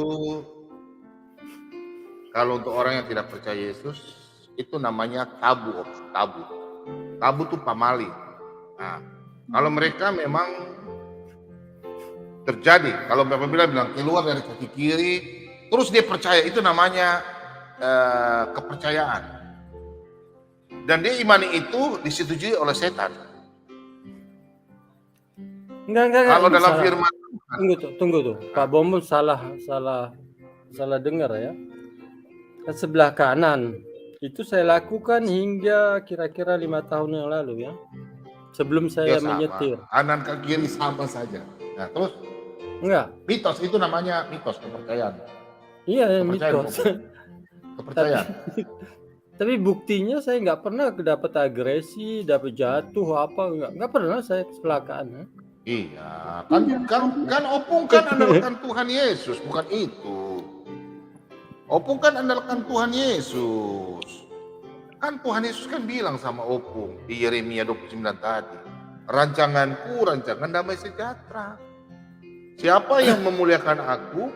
Speaker 2: kalau untuk orang yang tidak percaya Yesus, itu namanya tabu. Tabu itu pamali. Nah, kalau mereka memang terjadi, kalau Bapak bilang keluar dari kaki kiri, terus dia percaya, itu namanya kepercayaan. Dan dia imani itu disetujui oleh setan.
Speaker 7: Enggak.
Speaker 2: Kalau dalam firman
Speaker 7: Tunggu tuh. Pak Bom salah dengar ya. Sebelah kanan itu saya lakukan hingga kira-kira 5 tahun yang lalu ya. Sebelum saya menyetir.
Speaker 2: Kanan ke kiri sama saja. Nah, terus
Speaker 7: enggak.
Speaker 2: Mitos itu namanya mitos kepercayaan.
Speaker 7: Iya, mitos.
Speaker 2: Kepercayaan.
Speaker 7: Tapi buktinya saya nggak pernah dapat agresi, dapat jatuh apa, nggak pernah saya kecelakaan. Ya?
Speaker 2: Iya, kan opung kan andalkan Tuhan Yesus, bukan itu. Opung kan andalkan Tuhan Yesus. Kan Tuhan Yesus kan bilang sama opung di Yeremia 29 tadi, rancanganku rancangan damai sejahtera. Siapa yang memuliakan aku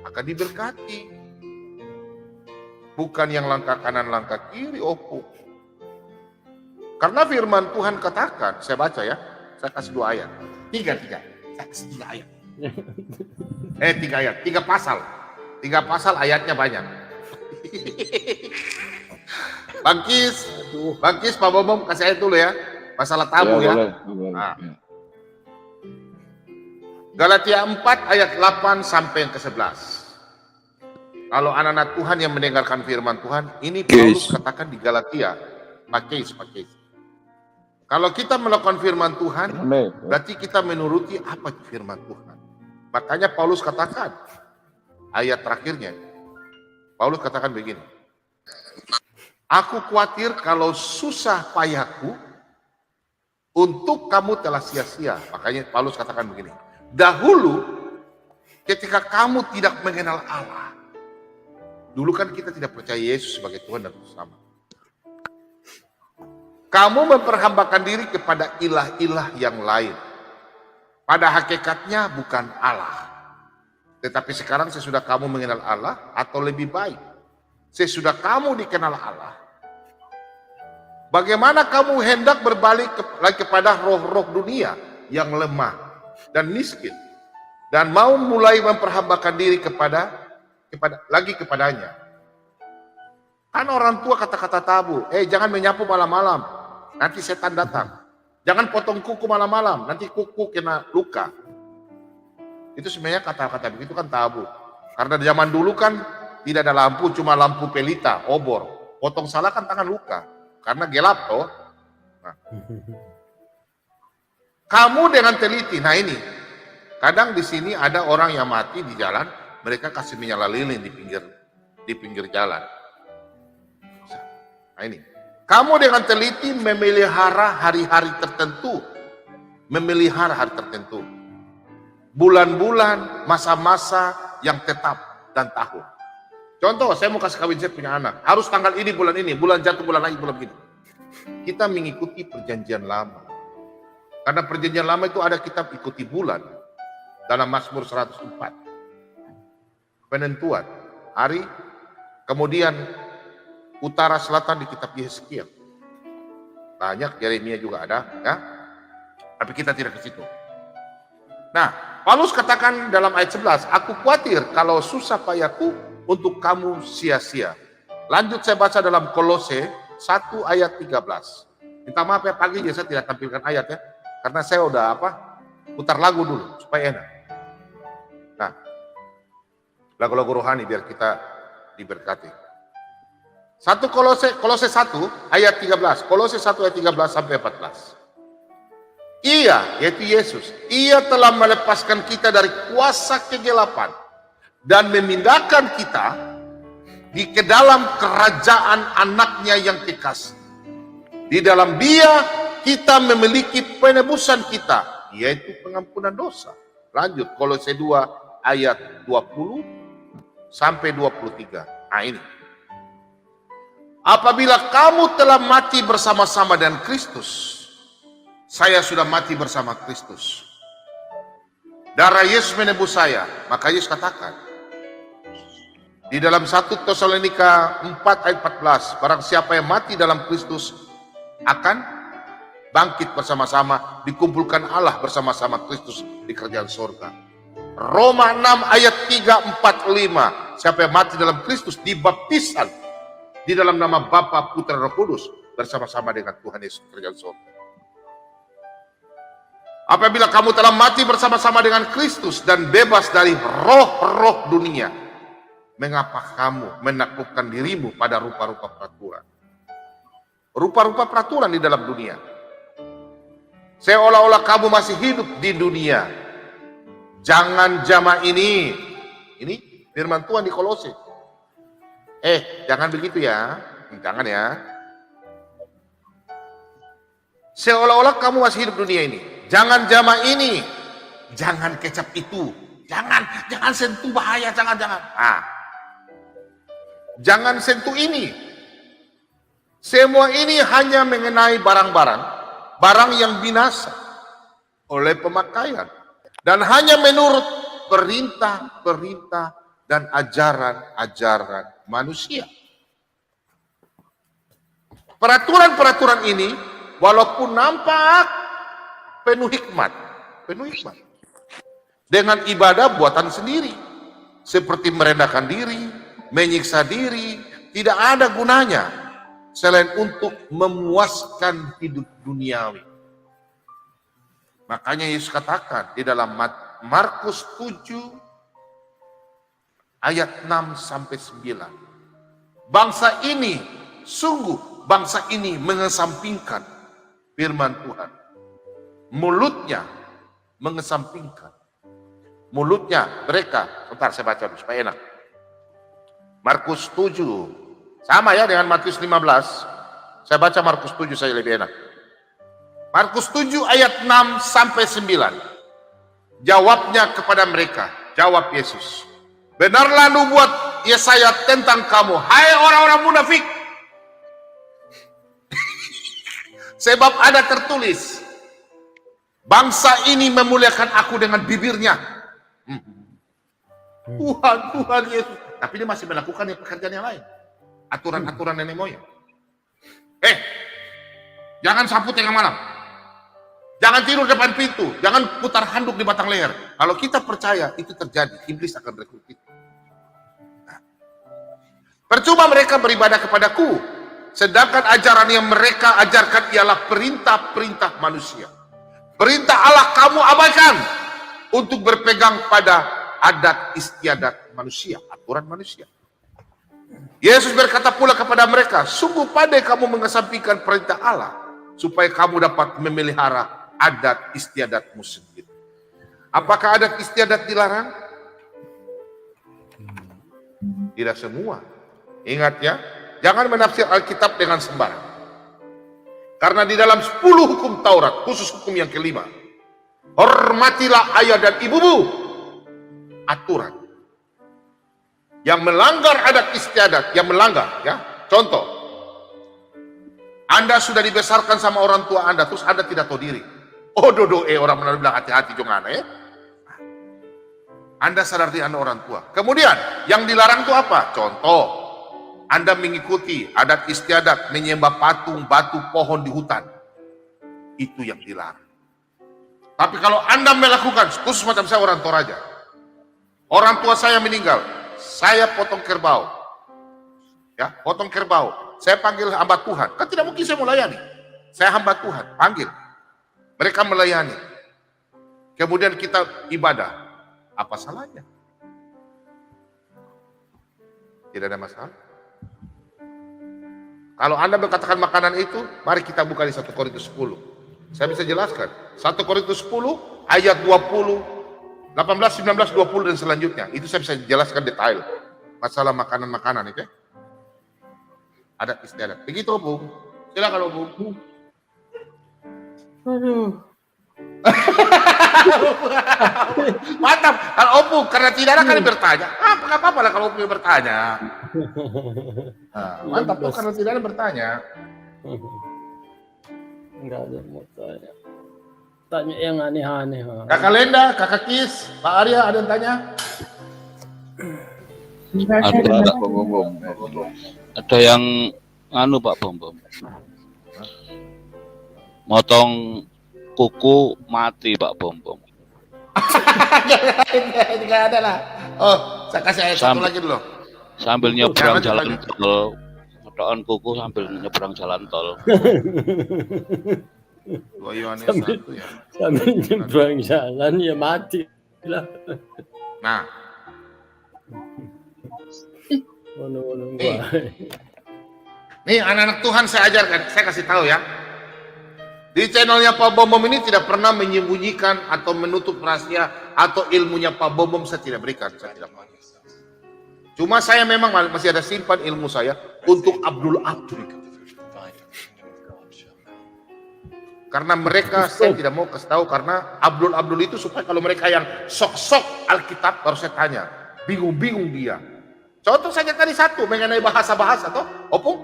Speaker 2: akan diberkati. Bukan yang langkah kanan, langkah kiri, opung. Karena firman Tuhan katakan, saya baca ya, saya kasih 2 ayat. 3. Saya kasih 3 ayat. 3 ayat, 3 pasal. 3 pasal ayatnya banyak. Bangkis, Pak Bom, kasih ayat dulu ya. Masalah tabu ya.
Speaker 10: Boleh.
Speaker 2: Nah. Galatia 4 ayat 8 sampai yang ke-11. Kalau anak-anak Tuhan yang mendengarkan firman Tuhan, ini Paulus katakan di Galatia, pakai. Kalau kita melakukan firman Tuhan, berarti kita menuruti apa firman Tuhan. Makanya Paulus katakan, ayat terakhirnya, Paulus katakan begini, aku khawatir kalau susah payahku untuk kamu telah sia-sia. Makanya Paulus katakan begini, dahulu ketika kamu tidak mengenal Allah, dulu kan kita tidak percaya Yesus sebagai Tuhan dan Juru kamu memperhambakan diri kepada ilah-ilah yang lain. Pada hakikatnya bukan Allah. Tetapi sekarang sesudah kamu mengenal Allah, atau lebih baik, sesudah kamu dikenal Allah, bagaimana kamu hendak berbalik lagi kepada roh-roh dunia yang lemah dan miskin, dan mau mulai memperhambakan diri kepadanya. Kan orang tua kata-kata tabu, jangan menyapu malam-malam, nanti setan datang. Jangan potong kuku malam-malam, nanti kuku kena luka. Itu sebenarnya kata-kata begitu kan tabu. Karena zaman dulu kan tidak ada lampu, cuma lampu pelita, obor. Potong salah kan tangan luka, karena gelap toh. Nah. Kamu dengan teliti, nah ini, kadang di sini ada orang yang mati di jalan, mereka kasih menyala lilin di pinggir jalan. Nah ini, kamu dengan teliti memelihara hari-hari tertentu, bulan-bulan, masa-masa yang tetap dan tahun. Contoh, saya mau kasih kawin, saya punya anak, harus tanggal ini, bulan jatuh, bulan lagi, bulan begini. Kita mengikuti perjanjian lama. Karena perjanjian lama itu ada kitab ikuti bulan dalam Mazmur 104. Penentuan hari, kemudian utara selatan di kitab Yeskiel. Banyak, Yeremia juga ada, ya. Tapi kita tidak ke situ. Nah, Paulus katakan dalam ayat 11, aku khawatir kalau susah payahku untuk kamu sia-sia. Lanjut saya baca dalam Kolose 1 ayat 13. Minta maaf ya, pagi saya tidak tampilkan ayat ya, karena saya udah putar lagu dulu supaya enak. Nah, lagu-lagu rohani biar kita diberkati. Kolose 1 ayat 13. Kolose 1 ayat 13 sampai 14. Ia, yaitu Yesus, ia telah melepaskan kita dari kuasa kegelapan dan memindahkan kita ke dalam kerajaan anaknya yang kekasih. Di dalam dia kita memiliki penebusan kita, yaitu pengampunan dosa. Lanjut, Kolose 2 ayat 20 sampai 23. Nah ini. Apabila kamu telah mati bersama-sama dengan Kristus, saya sudah mati bersama Kristus. Darah Yesus menebus saya. Maka Yesus katakan di dalam 1 Tesalonika 4 ayat 14, barang siapa yang mati dalam Kristus akan bangkit bersama-sama, dikumpulkan Allah bersama-sama Kristus di kerajaan surga. Roma 6 ayat 3, 4, 5, siapa yang mati dalam Kristus dibaptisan di dalam nama Bapa, Putra, Roh Kudus bersama-sama dengan Tuhan Yesus kerajaan surga. Apabila kamu telah mati bersama-sama dengan Kristus dan bebas dari roh-roh dunia, mengapa kamu menaklukkan dirimu pada rupa-rupa peraturan? Rupa-rupa peraturan di dalam dunia. Seolah-olah kamu masih hidup di dunia. Jangan jama ini firman Tuhan di Kolose. Jangan begitu ya. Jangan ya. Seolah-olah kamu masih hidup dunia ini. Jangan jama ini. Jangan kecap itu. Jangan sentuh bahaya. Jangan. Jangan sentuh ini. Semua ini hanya mengenai barang yang binasa oleh pemakaian. Dan hanya menurut perintah-perintah dan ajaran-ajaran manusia. Peraturan-peraturan ini walaupun nampak penuh hikmat, dengan ibadah buatan sendiri, seperti merendahkan diri, menyiksa diri, tidak ada gunanya selain untuk memuaskan hidup duniawi. Makanya Yesus katakan di dalam Markus 7 ayat 6 sampai 9. Bangsa ini, sungguh bangsa ini mengesampingkan firman Tuhan. Mulutnya mengesampingkan. Mulutnya mereka, sebentar saya baca supaya enak. Markus 7, sama ya dengan Matius 15. Saya baca Markus 7 saya lebih enak. Markus 7 ayat 6 sampai 9. Jawabnya kepada mereka, jawab Yesus. Benarlah nubuat Yesaya tentang kamu, hai orang-orang munafik. Sebab ada tertulis, bangsa ini memuliakan aku dengan bibirnya. Tuhan Yesus. Tapi dia masih melakukan pekerjaan yang lain. Aturan-aturan nenek moyang. Jangan sapu tengah malam. Jangan tidur depan pintu. Jangan putar handuk di batang leher. Kalau kita percaya itu terjadi, iblis akan rekrut kita. Percuma mereka beribadah kepadaku, sedangkan ajaran yang mereka ajarkan ialah perintah-perintah manusia. Perintah Allah kamu abaikan untuk berpegang pada adat istiadat manusia, aturan manusia. Yesus berkata pula kepada mereka, sungguh pandai kamu mengesampingkan perintah Allah, supaya kamu dapat memelihara adat istiadatmu sendiri. Apakah adat istiadat dilarang? Tidak semua. Ingat ya, jangan menafsir Alkitab dengan sembarang. Karena di dalam 10 hukum Taurat, khusus hukum yang kelima, hormatilah ayah dan ibumu. Aturan. Yang melanggar adat istiadat, yang melanggar, ya. Contoh, Anda sudah dibesarkan sama orang tua Anda, terus Anda tidak tahu diri. Oh dodo, orang benar bilang hati-hati jangan ya. Anda sadar diri Anda orang tua. Kemudian, yang dilarang itu apa? Contoh, Anda mengikuti adat istiadat, menyembah patung, batu, pohon di hutan. Itu yang dilarang. Tapi kalau Anda melakukan, khusus macam saya orang Toraja, orang tua saya meninggal, saya potong kerbau. Ya, potong kerbau. Saya panggil hamba Tuhan. Kan tidak mungkin saya melayani. Saya hamba Tuhan, panggil. Mereka melayani. Kemudian kita ibadah. Apa salahnya? Tidak ada masalah. Kalau Anda berkatakan makanan itu, mari kita buka di 1 Korintus 10. Saya bisa jelaskan. 1 Korintus 10 ayat 20, 18, 19, 20 dan selanjutnya. Itu saya bisa jelaskan detail. Masalah makanan-makanan itu ya. Adat istiadat. Begitu, Bung. Silakan, Bung.
Speaker 7: Aduh.
Speaker 2: Mantap. Kalau Opung karena tidak ada kali bertanya. Nggak apa-apa lah kalau Opung bertanya. Mantap tuh karena tidak ada bertanya.
Speaker 7: Enggak ada mau tanya. Tanya yang aneh-aneh.
Speaker 2: Kakak Lenda, Kakak Kis, Pak Arya ada yang tanya?
Speaker 12: Ada yang Pak Bom. Motong kuku mati Pak Bom.
Speaker 2: Tidak ada lah. Oh, saya kasih ayat satu lagi dulu.
Speaker 12: Sambil nyebrang jalan tol, motokan kuku sambil nyebrang jalan tol.
Speaker 7: Sambil nyebrang jalan ya mati lah.
Speaker 2: Nah, nih anak-anak Tuhan saya ajarkan, saya kasih tahu ya. Di channelnya Pak Bom ini tidak pernah menyembunyikan atau menutup rahasia atau ilmunya Pak Bom saya tidak berikan, saya tidak mau. Cuma saya memang masih ada simpan ilmu saya untuk Abdul. Karena mereka saya tidak mau kasih tahu karena Abdul itu supaya kalau mereka yang sok-sok Alkitab baru saya tanya, bingung-bingung dia. Contoh saja tadi satu mengenai bahasa-bahasa toh, Opung,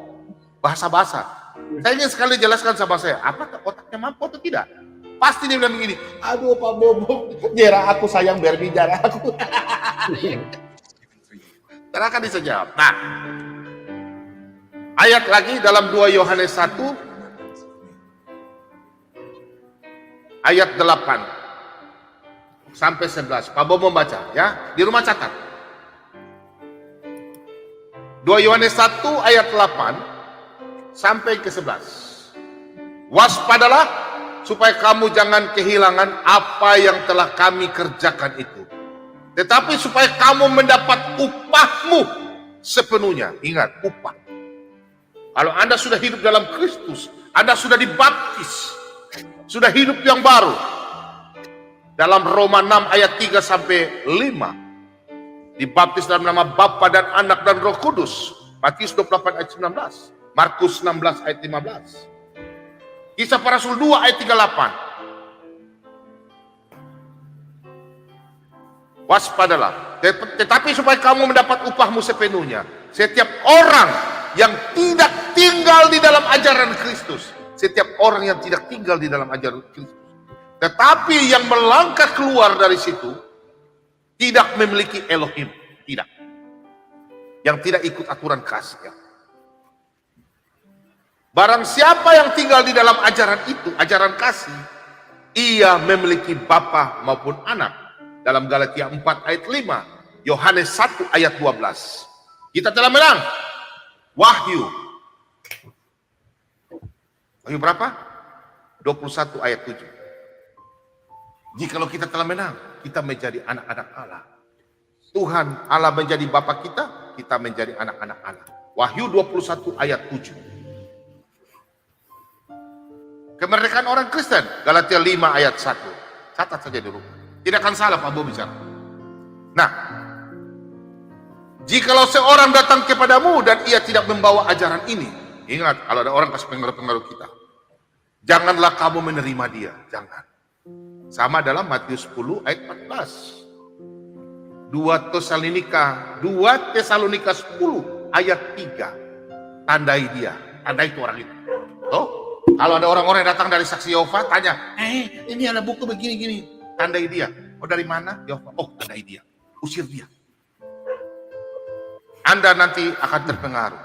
Speaker 2: bahasa-bahasa. Saya ingin sekali jelaskan sama saya, apakah otaknya mampu atau tidak? Pasti dia bilang begini, aduh Pak Bobo, jera aku sayang berbicara aku. Terangkan bisa jawab. Nah, ayat lagi dalam 2 Yohanes 1, ayat 8 sampai 11. Pak Bobo membaca ya, di rumah catat. 2 Yohanes 1 ayat 8 sampai ke 11. Waspadalah supaya kamu jangan kehilangan apa yang telah kami kerjakan itu. Tetapi supaya kamu mendapat upahmu sepenuhnya. Ingat, upah. Kalau Anda sudah hidup dalam Kristus, Anda sudah dibaptis, sudah hidup yang baru. Dalam Roma 6 ayat 3 sampai 5, dibaptis dalam nama Bapa dan Anak dan Roh Kudus. Matius 28 ayat 19, Markus 16 ayat 15, Kisah Para Rasul 2 ayat 38. Waspadalah, tetapi supaya kamu mendapat upahmu sepenuhnya, setiap orang yang tidak tinggal di dalam ajaran Kristus, setiap orang yang tidak tinggal di dalam ajaran Kristus, tetapi yang melangkah keluar dari situ, tidak memiliki Elohim, tidak, yang tidak ikut aturan kasih. Barang siapa yang tinggal di dalam ajaran itu, ajaran kasih, ia memiliki Bapa maupun Anak. Dalam Galatia 4 ayat 5, Yohanes 1 ayat 12. Kita telah menang. Wahyu berapa? 21 ayat 7. Jikalau kita telah menang, kita menjadi anak-anak Allah. Tuhan Allah menjadi Bapa kita, kita menjadi anak-anak Allah. Wahyu 21 ayat 7. Kemerdekaan orang Kristen, Galatia 5 ayat 1. Catat saja di rumah. Tidak akan salah Pak Bo bicara. Nah, jikalau seorang datang kepadamu dan ia tidak membawa ajaran ini, ingat, kalau ada orang kasih pengaruh-pengaruh kita, janganlah kamu menerima dia, jangan. Sama dalam Matius 10 ayat 14. 2 Tesalonika 10 ayat 3. Tandai dia, tandai itu orang itu. Tuh, kalau ada orang-orang yang datang dari Saksi Yehova, tanya, ini ada buku begini-gini. Tandai dia. Oh, dari mana? Yehova. Oh, tandai dia. Usir dia. Anda nanti akan terpengaruh.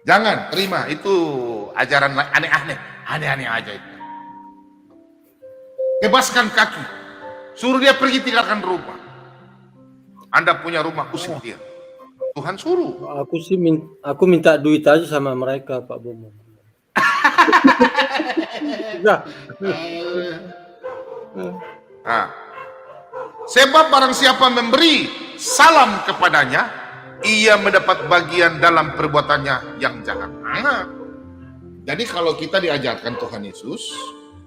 Speaker 2: Jangan terima itu ajaran aneh-aneh. Aneh-aneh aja itu. Bebaskan kaki. Suruh dia pergi tinggalkan rumah. Anda punya rumah, usir dia. Tuhan suruh.
Speaker 7: Aku minta duit aja sama mereka, Pak Bomo.
Speaker 2: Nah, sebab barang siapa memberi salam kepadanya, ia mendapat bagian dalam perbuatannya yang jahat. Nah, jadi kalau kita diajarkan Tuhan Yesus,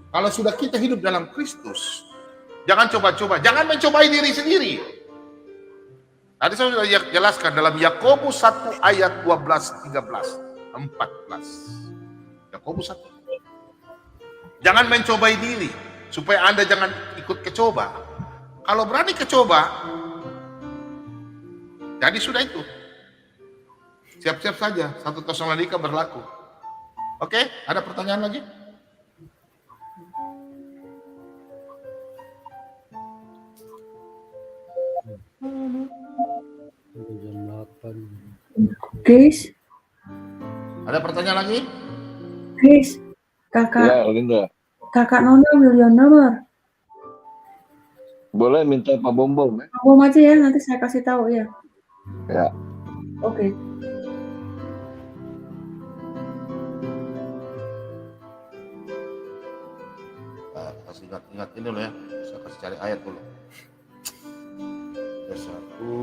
Speaker 2: kalau sudah kita hidup dalam Kristus, jangan coba-coba, jangan mencobai diri sendiri. Tadi saya sudah jelaskan dalam Yakobus 1 ayat 12, 13, 14. Yakobus 1. Jangan mencobai diri, supaya Anda jangan ikut kecoba. Kalau berani kecoba, jadi sudah itu. Siap-siap saja, 1 Tesalonika berlaku. Oke, ada pertanyaan lagi?
Speaker 11: Guys,
Speaker 2: ada pertanyaan lagi?
Speaker 11: Guys, kakak
Speaker 10: Linda.
Speaker 11: kakak Nona milion nomor.
Speaker 10: Boleh minta Pak Bombom ya?
Speaker 11: Pak Bom aja ya, nanti saya kasih tahu ya.
Speaker 10: Ya.
Speaker 11: Oke.
Speaker 2: Kasih ingat ini loh ya, saya kasih cari ayat dulu. Ada satu.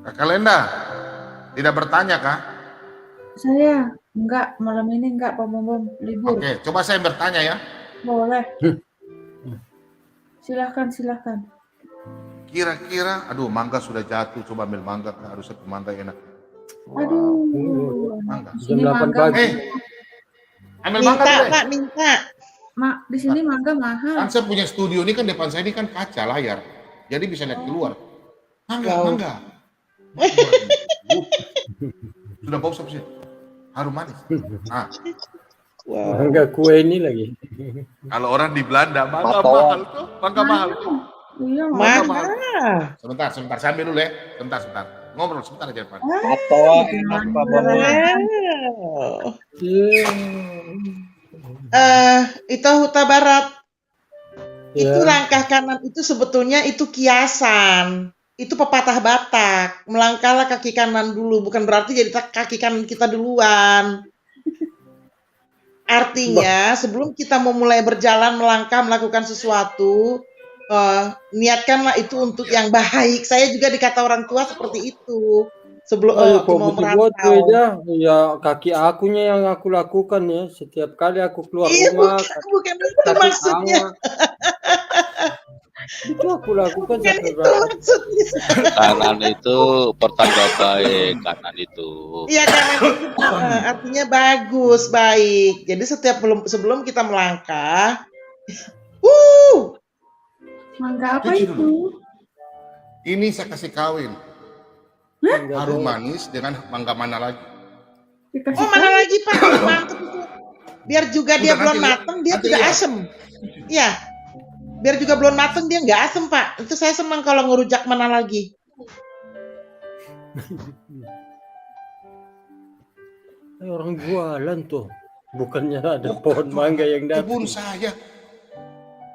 Speaker 2: Kakak Lenda, tidak bertanya kah?
Speaker 11: Saya enggak, malam ini enggak, Pak Bom, libur.
Speaker 2: Oke, coba saya bertanya ya.
Speaker 11: Boleh. Silahkan.
Speaker 2: Kira-kira, aduh mangga sudah jatuh, coba ambil mangga, harusnya pemangga enak.
Speaker 11: Aduh.
Speaker 2: Mangga.
Speaker 11: Ini mangga.
Speaker 2: Ambil mangga dulu.
Speaker 8: Pak, minta.
Speaker 11: Mak, di sini mangga mahal.
Speaker 2: Kan saya punya studio ini kan depan saya ini kan kaca layar, jadi bisa lihat keluar. Mangga. Sudah bau sampai sini. Harum manis. Nah.
Speaker 7: Mangga kue ini lagi.
Speaker 2: Kalau orang di Belanda mangga mahal tuh, mangga mahal tuh.
Speaker 11: Iya,
Speaker 2: Mangga mahal. Sebentar, saya ambil dulu ya. Sebentar. Ngobrol sebentar aja, Pak.
Speaker 20: Atau enak Pak Bomo.
Speaker 18: Itu Huta Barat Itu langkah kanan itu sebetulnya itu kiasan. Itu pepatah Batak. Melangkahlah kaki kanan dulu, bukan berarti jadi kaki kanan kita duluan. Artinya sebelum kita mau mulai berjalan, melangkah, melakukan sesuatu, niatkanlah itu untuk yang baik. Saya juga dikata orang tua seperti itu. Sebelum
Speaker 7: kok
Speaker 18: mau
Speaker 7: buat
Speaker 18: merantau.
Speaker 7: ya kaki akunya yang aku lakukan ya setiap kali aku keluar
Speaker 18: Iya,
Speaker 7: rumah.
Speaker 18: bukan itu maksudnya.
Speaker 7: Itu aku lakukan
Speaker 18: Bukan
Speaker 7: sampai
Speaker 18: itu maksudnya.
Speaker 12: Kanan itu pertanda baik, kanan itu.
Speaker 18: Iya, kanan itu artinya bagus, baik. Jadi sebelum kita melangkah,
Speaker 11: Mangga apa
Speaker 2: Cuci
Speaker 11: itu?
Speaker 2: dulu. Ini saya kasih kawin. Harum manis dengan mangga mana lagi?
Speaker 18: Oh, mana lagi Pak? Mantap itu. Biar juga dia
Speaker 2: Udah,
Speaker 18: belum
Speaker 2: nanti lihat.
Speaker 18: mateng, dia
Speaker 2: Nanti
Speaker 18: tidak
Speaker 2: lihat.
Speaker 18: asem. Iya. Biar juga belum mateng, dia nggak asem Pak. Itu saya senang kalau ngerujak mana lagi.
Speaker 7: Orang jualan tuh. Bukannya ada pohon mangga yang
Speaker 2: Kebun
Speaker 7: datang.
Speaker 2: saya.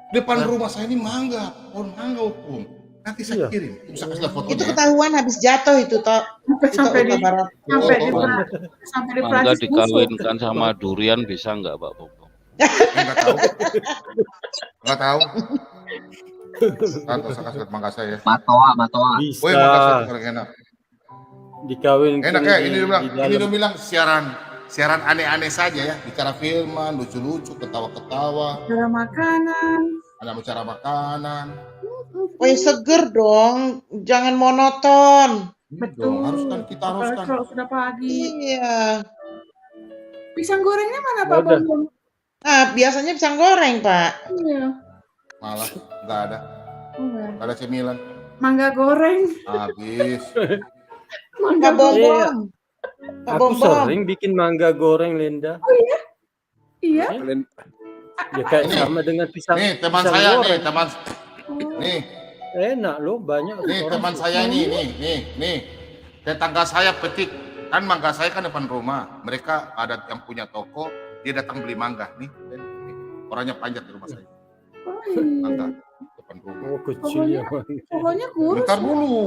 Speaker 2: Depan rumah saya ini mangga, pohon mangga Opung. Nanti saya kirim. Bisa kasih fotonya.
Speaker 18: Itu ketahuan habis jatuh itu toh.
Speaker 11: Sampai di
Speaker 18: Barat.
Speaker 11: sampai di
Speaker 12: Mangga
Speaker 11: Prancis busuk.
Speaker 12: dikawinkan sama durian bisa nggak Pak Bobo?
Speaker 2: Enggak tahu. Enggak tahu. Tahu saya kasih lihat mangga saya.
Speaker 5: Matoa.
Speaker 7: Bisa.
Speaker 2: Woi, mangga saya paling enak.
Speaker 7: Dikawinkan
Speaker 2: Enak ya,
Speaker 7: di-
Speaker 2: ini dia bilang,
Speaker 7: di
Speaker 2: ini dia
Speaker 7: dalam.
Speaker 2: bilang siaran aneh-aneh saja ya, bicara filman, lucu-lucu, ketawa-ketawa,
Speaker 11: Cara makanan.
Speaker 2: ada bicara makanan.
Speaker 18: Woi, seger dong. Jangan monoton.
Speaker 2: Dong, harus kan kita harus
Speaker 11: Apalagi
Speaker 2: kan.
Speaker 11: kalau sudah pagi.
Speaker 18: Iya.
Speaker 11: Pisang gorengnya mana Pak
Speaker 7: Ada.
Speaker 11: Bambang?
Speaker 18: Biasanya pisang goreng, Pak.
Speaker 11: Iya.
Speaker 2: Malah nggak ada,
Speaker 11: Enggak.
Speaker 2: nggak ada cemilan.
Speaker 11: Mangga goreng.
Speaker 2: Habis.
Speaker 11: Mangga
Speaker 18: Pak Bombom. Pak
Speaker 7: Aku
Speaker 18: Bombom.
Speaker 7: sering bikin mangga goreng, Linda.
Speaker 11: Oh iya? Iya?
Speaker 7: Ya kayak
Speaker 2: Ini,
Speaker 7: sama dengan pisang.
Speaker 2: Nih teman
Speaker 7: pisang
Speaker 2: saya
Speaker 7: goreng.
Speaker 2: nih,
Speaker 7: Enak loh, banyak.
Speaker 2: nih
Speaker 7: orang
Speaker 2: teman
Speaker 7: suka.
Speaker 2: saya nih, tetangga saya petik. Kan mangga saya kan depan rumah. Mereka ada yang punya toko, dia datang beli mangga. Nih, orangnya panjat di rumah saya.
Speaker 11: Oh iya.
Speaker 2: Mangga depan rumah.
Speaker 7: Oh, kecil ya.
Speaker 11: Pokoknya kurus.
Speaker 2: Bentar dulu.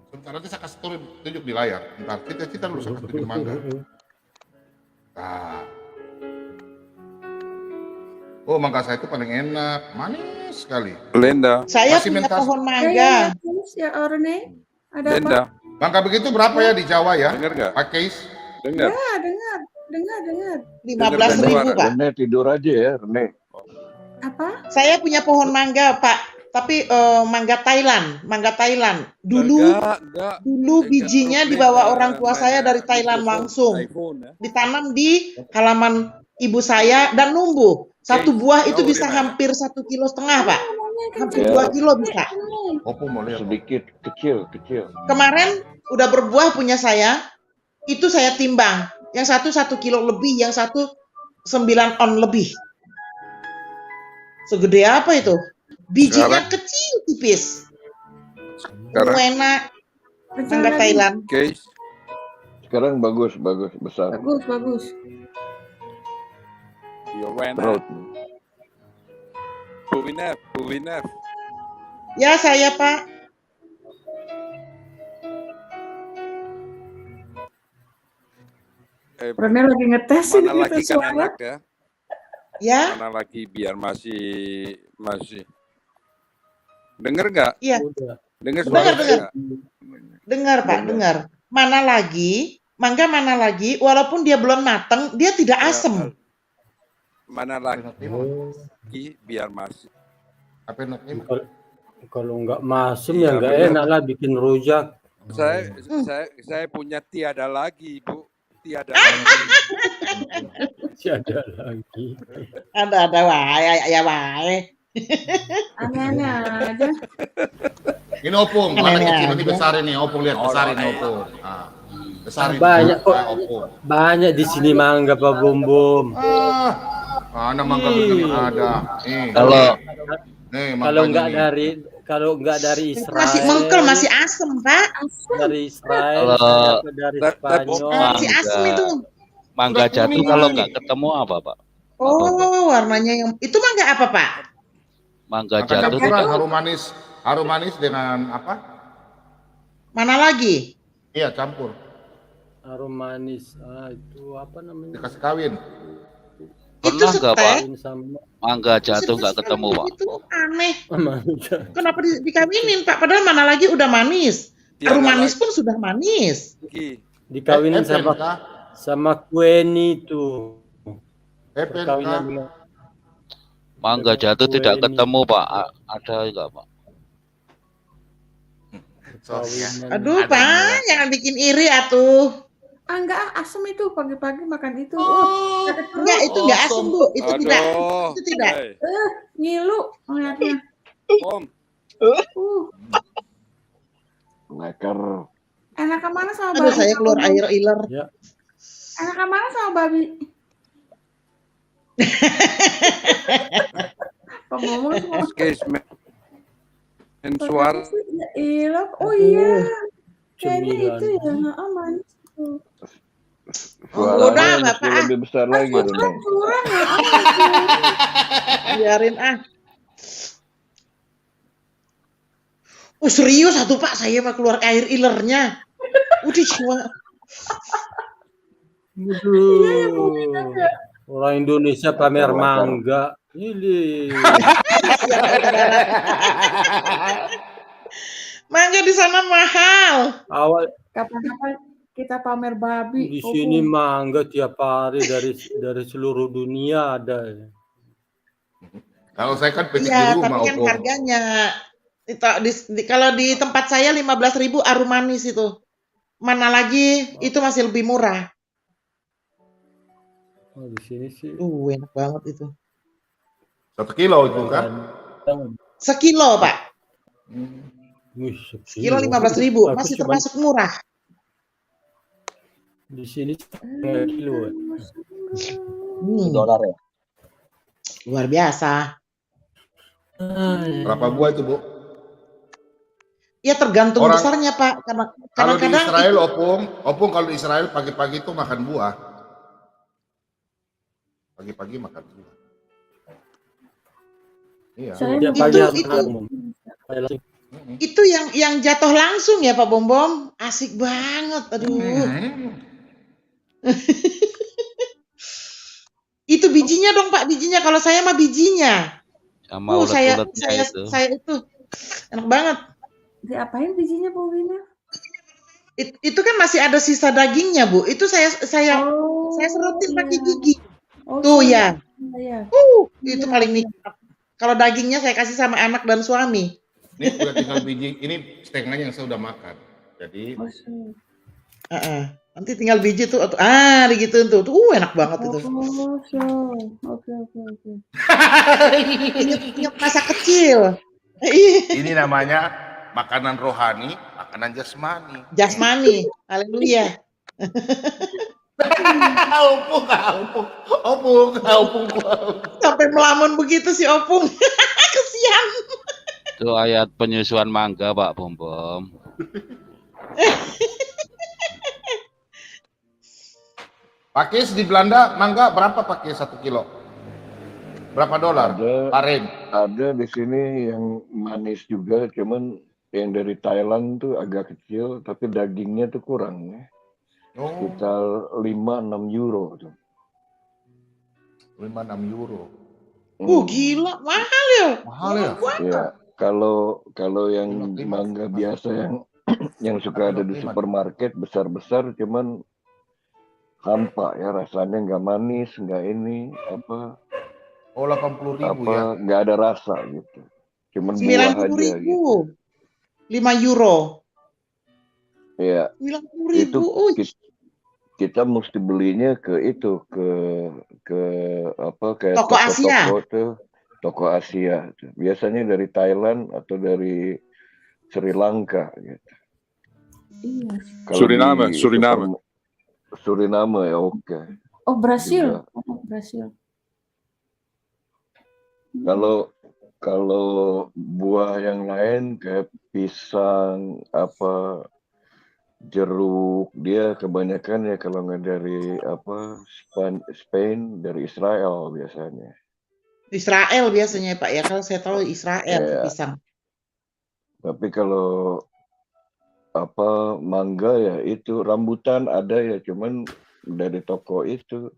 Speaker 2: Sebentar nanti saya kasih tunjuk di layar. Bentar, kita dulu saya kasih tunjuk mangga. Nah. Oh, mangga saya itu paling enak, manis sekali.
Speaker 21: Linda.
Speaker 18: Saya
Speaker 2: Masih
Speaker 18: punya
Speaker 2: minta-
Speaker 18: pohon
Speaker 11: Ya,
Speaker 18: mangga.
Speaker 11: terus ya Orne. Ada
Speaker 21: Linda.
Speaker 11: apa?
Speaker 2: Mangga begitu berapa ya di Jawa ya?
Speaker 21: Dengar nggak?
Speaker 2: Pak Keis?
Speaker 21: Dengar.
Speaker 11: Ya, dengar.
Speaker 18: 15.000 Pak.
Speaker 10: Rene tidur aja ya, Rene.
Speaker 11: Apa?
Speaker 18: Saya punya pohon mangga, Pak. Tapi mangga Thailand, Dulu bijinya dibawa orang tua saya dari Thailand langsung. Ditanam di halaman ibu saya dan numbuh. Satu buah itu bisa hampir 1,5 kilo, Pak. Hampir 2 kilo bisa.
Speaker 2: Opung mau lihat.
Speaker 10: Sedikit, kecil.
Speaker 18: Kemarin udah berbuah punya saya, itu saya timbang. Yang satu 1 kilo lebih, yang satu 9 on lebih. Segede apa itu? Bijinya kecil tipis.
Speaker 21: Sekarang
Speaker 18: Enak. Mangga
Speaker 11: lagi.
Speaker 18: Thailand.
Speaker 21: case
Speaker 10: Sekarang bagus, besar.
Speaker 11: Bagus.
Speaker 10: Perut.
Speaker 21: Buwinef.
Speaker 18: Ya, saya Pak.
Speaker 11: Orne lagi ngetes ini
Speaker 21: Mana lagi kan
Speaker 11: suara.
Speaker 21: enak ya?
Speaker 18: Ya.
Speaker 21: Mana lagi biar masih. Dengar nggak?
Speaker 18: Iya.
Speaker 21: Dengar suara
Speaker 18: Dengar,
Speaker 21: saya?
Speaker 18: Dengar Pak, dengar. Mana lagi, mangga mana lagi, walaupun dia belum mateng, dia tidak asem.
Speaker 21: Mana lagi biar masih.
Speaker 2: Apa enaknya?
Speaker 7: Kalau nggak masem
Speaker 21: Iya,
Speaker 7: ya nggak
Speaker 21: benar.
Speaker 7: enak lah bikin rujak.
Speaker 21: Saya punya tiada lagi, Bu. Tiada lagi.
Speaker 7: Tiada lagi.
Speaker 18: Ada wae, ya wae.
Speaker 11: Aneh-aneh aja.
Speaker 2: Ini Opung, mana
Speaker 18: Aneh
Speaker 2: kecil ini
Speaker 18: aja.
Speaker 2: besarin nih, Opung lihat besarin nih Opung. Nah, besarin.
Speaker 7: Banyak kok.
Speaker 2: Opung.
Speaker 7: Banyak di sini mangga Pak Bom.
Speaker 2: Mana mangga begini ada. Nih.
Speaker 7: Kalau-
Speaker 2: nih
Speaker 7: Kalau
Speaker 2: mangganya
Speaker 7: nggak
Speaker 2: nih.
Speaker 7: dari Israel.
Speaker 18: Masih mengkel, masih asem Pak.
Speaker 7: Dari Israel,
Speaker 12: Kalau-
Speaker 7: apa dari
Speaker 21: Tet- tet-
Speaker 7: Spanyol.
Speaker 18: Masih asem itu.
Speaker 12: Mangga
Speaker 2: Sudah
Speaker 12: jatuh
Speaker 2: kuning
Speaker 12: kalau
Speaker 2: ini.
Speaker 12: nggak ketemu apa Pak?
Speaker 18: Oh, warnanya yang itu mangga apa, Pak?
Speaker 12: Mangga
Speaker 2: Mangga
Speaker 12: jatuh
Speaker 2: campuran,
Speaker 12: tidak
Speaker 2: harum manis dengan apa?
Speaker 18: Mana lagi?
Speaker 2: Iya, campur.
Speaker 7: Harum manis. Itu apa namanya?
Speaker 2: Dikasih kawin.
Speaker 18: Itu
Speaker 12: pernah nggak Pak?
Speaker 18: setek.
Speaker 12: Mangga jatuh nggak ketemu Pak?
Speaker 18: Itu aneh. Kenapa dikawinin, Pak? Padahal mana lagi udah manis. Harum manis pun sudah manis.
Speaker 7: Dikawinin sama kueni itu. Perkawinan dengan
Speaker 12: Mangga jatuh tidak ketemu Pak. Ada nggak Pak?
Speaker 18: Aduh, Pak, jangan bikin iri atuh.
Speaker 11: Enggak, asem itu pagi-pagi makan itu.
Speaker 18: Enggak, itu enggak asem, Bu. Itu tidak. Itu tidak.
Speaker 11: Ngilu ngeliatnya.
Speaker 21: Om.
Speaker 10: Leker.
Speaker 11: Enakan mana sama
Speaker 18: Aduh,
Speaker 11: babi?
Speaker 18: saya keluar air iler.
Speaker 11: Enakan mana sama babi? Pengomong semua.
Speaker 21: Mensuar.
Speaker 11: Iya, oh iya. Kayaknya itu ya, manis tuh.
Speaker 10: Suaranya mesti lebih besar lagi.
Speaker 11: Curang ya,
Speaker 18: Biarin ah. Oh serius satu Pak, saya mah keluar air ilernya. Udah cuma.
Speaker 7: Orang Indonesia pamer mangga. Ini.
Speaker 18: Mangga di sana mahal.
Speaker 7: Awal
Speaker 11: kapan-kapan kita pamer babi.
Speaker 7: di sini mangga tiap hari dari seluruh dunia ada.
Speaker 2: Kalau saya kan petik
Speaker 18: Iya,
Speaker 2: di rumah,
Speaker 18: tapi kan
Speaker 2: Opung.
Speaker 18: harganya kalau di tempat saya 15.000 harum manis itu. Mana lagi itu masih lebih murah.
Speaker 7: Oh, di sini sih.
Speaker 18: Enak banget itu.
Speaker 2: 1 kilo itu kan?
Speaker 18: Sekilo, Pak.
Speaker 7: Wih,
Speaker 18: Sekilo 15.000, masih termasuk murah.
Speaker 7: Di sini kilo.
Speaker 18: $1 ya. Luar biasa.
Speaker 2: Berapa buah itu, Bu?
Speaker 18: Ya tergantung besarnya, Pak. Karena
Speaker 2: Kalau di
Speaker 18: kadang-kadang
Speaker 2: Israel, Opung kalau di Israel pagi-pagi itu makan buah. Pagi-pagi makan buah. Iya.
Speaker 18: Itu yang jatuh langsung ya Pak Bom. Asik banget. Aduh. Itu bijinya dong Pak, bijinya. Kalau saya mah bijinya.
Speaker 12: Sama
Speaker 18: saya itu enak banget.
Speaker 11: Diapain bijinya Bu Wina?
Speaker 18: Itu kan masih ada sisa dagingnya Bu. Itu saya serotin pakai gigi. Tuh ya. Itu paling nikmat. Kalau dagingnya saya kasih sama anak dan suami.
Speaker 2: Ini udah tinggal biji, ini setengahnya yang saya udah makan. Jadi
Speaker 18: nanti tinggal biji tuh, digituin tuh, enak banget itu.
Speaker 11: Oke.
Speaker 18: Ingat masa kecil.
Speaker 2: ini namanya makanan rohani, makanan jasmani.
Speaker 18: Jasmani, haleluya. Opung. Sampai melamun begitu si Opung. Kesian.
Speaker 12: Itu ayat penyusuan mangga Pak Bom.
Speaker 2: Pakis di Belanda mangga berapa pakai 1 kilo? Berapa dolar?
Speaker 10: Ada di sini yang manis juga, cuman yang dari Thailand tuh agak kecil, tapi dagingnya tuh kurang ya. Sekitar 5-6 euro tuh.
Speaker 2: 5-6 euro.
Speaker 18: Gila, mahal ya.
Speaker 2: Mahal ya.
Speaker 10: Ya, kalau yang mangga biasa yang suka ada di supermarket besar-besar, cuman hampa ya, rasanya nggak manis, nggak ini apa.
Speaker 2: Oh 80.000 ya.
Speaker 10: Nggak ada rasa gitu. Cuman buah aja gitu.
Speaker 18: 5 euro.
Speaker 10: Iya.
Speaker 18: 90.000.
Speaker 10: Itu kita mesti belinya ke kayak
Speaker 18: toko Asia.
Speaker 10: Toko Asia. Biasanya dari Thailand atau dari Sri Lanka gitu.
Speaker 11: Iya.
Speaker 10: Suriname ya oke.
Speaker 11: Oh Brasil. Brasil.
Speaker 10: Kalau buah yang lain kayak pisang jeruk, dia kebanyakan ya kalau nggak dari apa Spain, dari Israel biasanya.
Speaker 18: Israel biasanya Pak ya, kalau saya tahu Israel
Speaker 10: Ya,
Speaker 18: pisang.
Speaker 10: tapi kalau apa mangga ya itu, rambutan ada ya, cuman dari toko itu,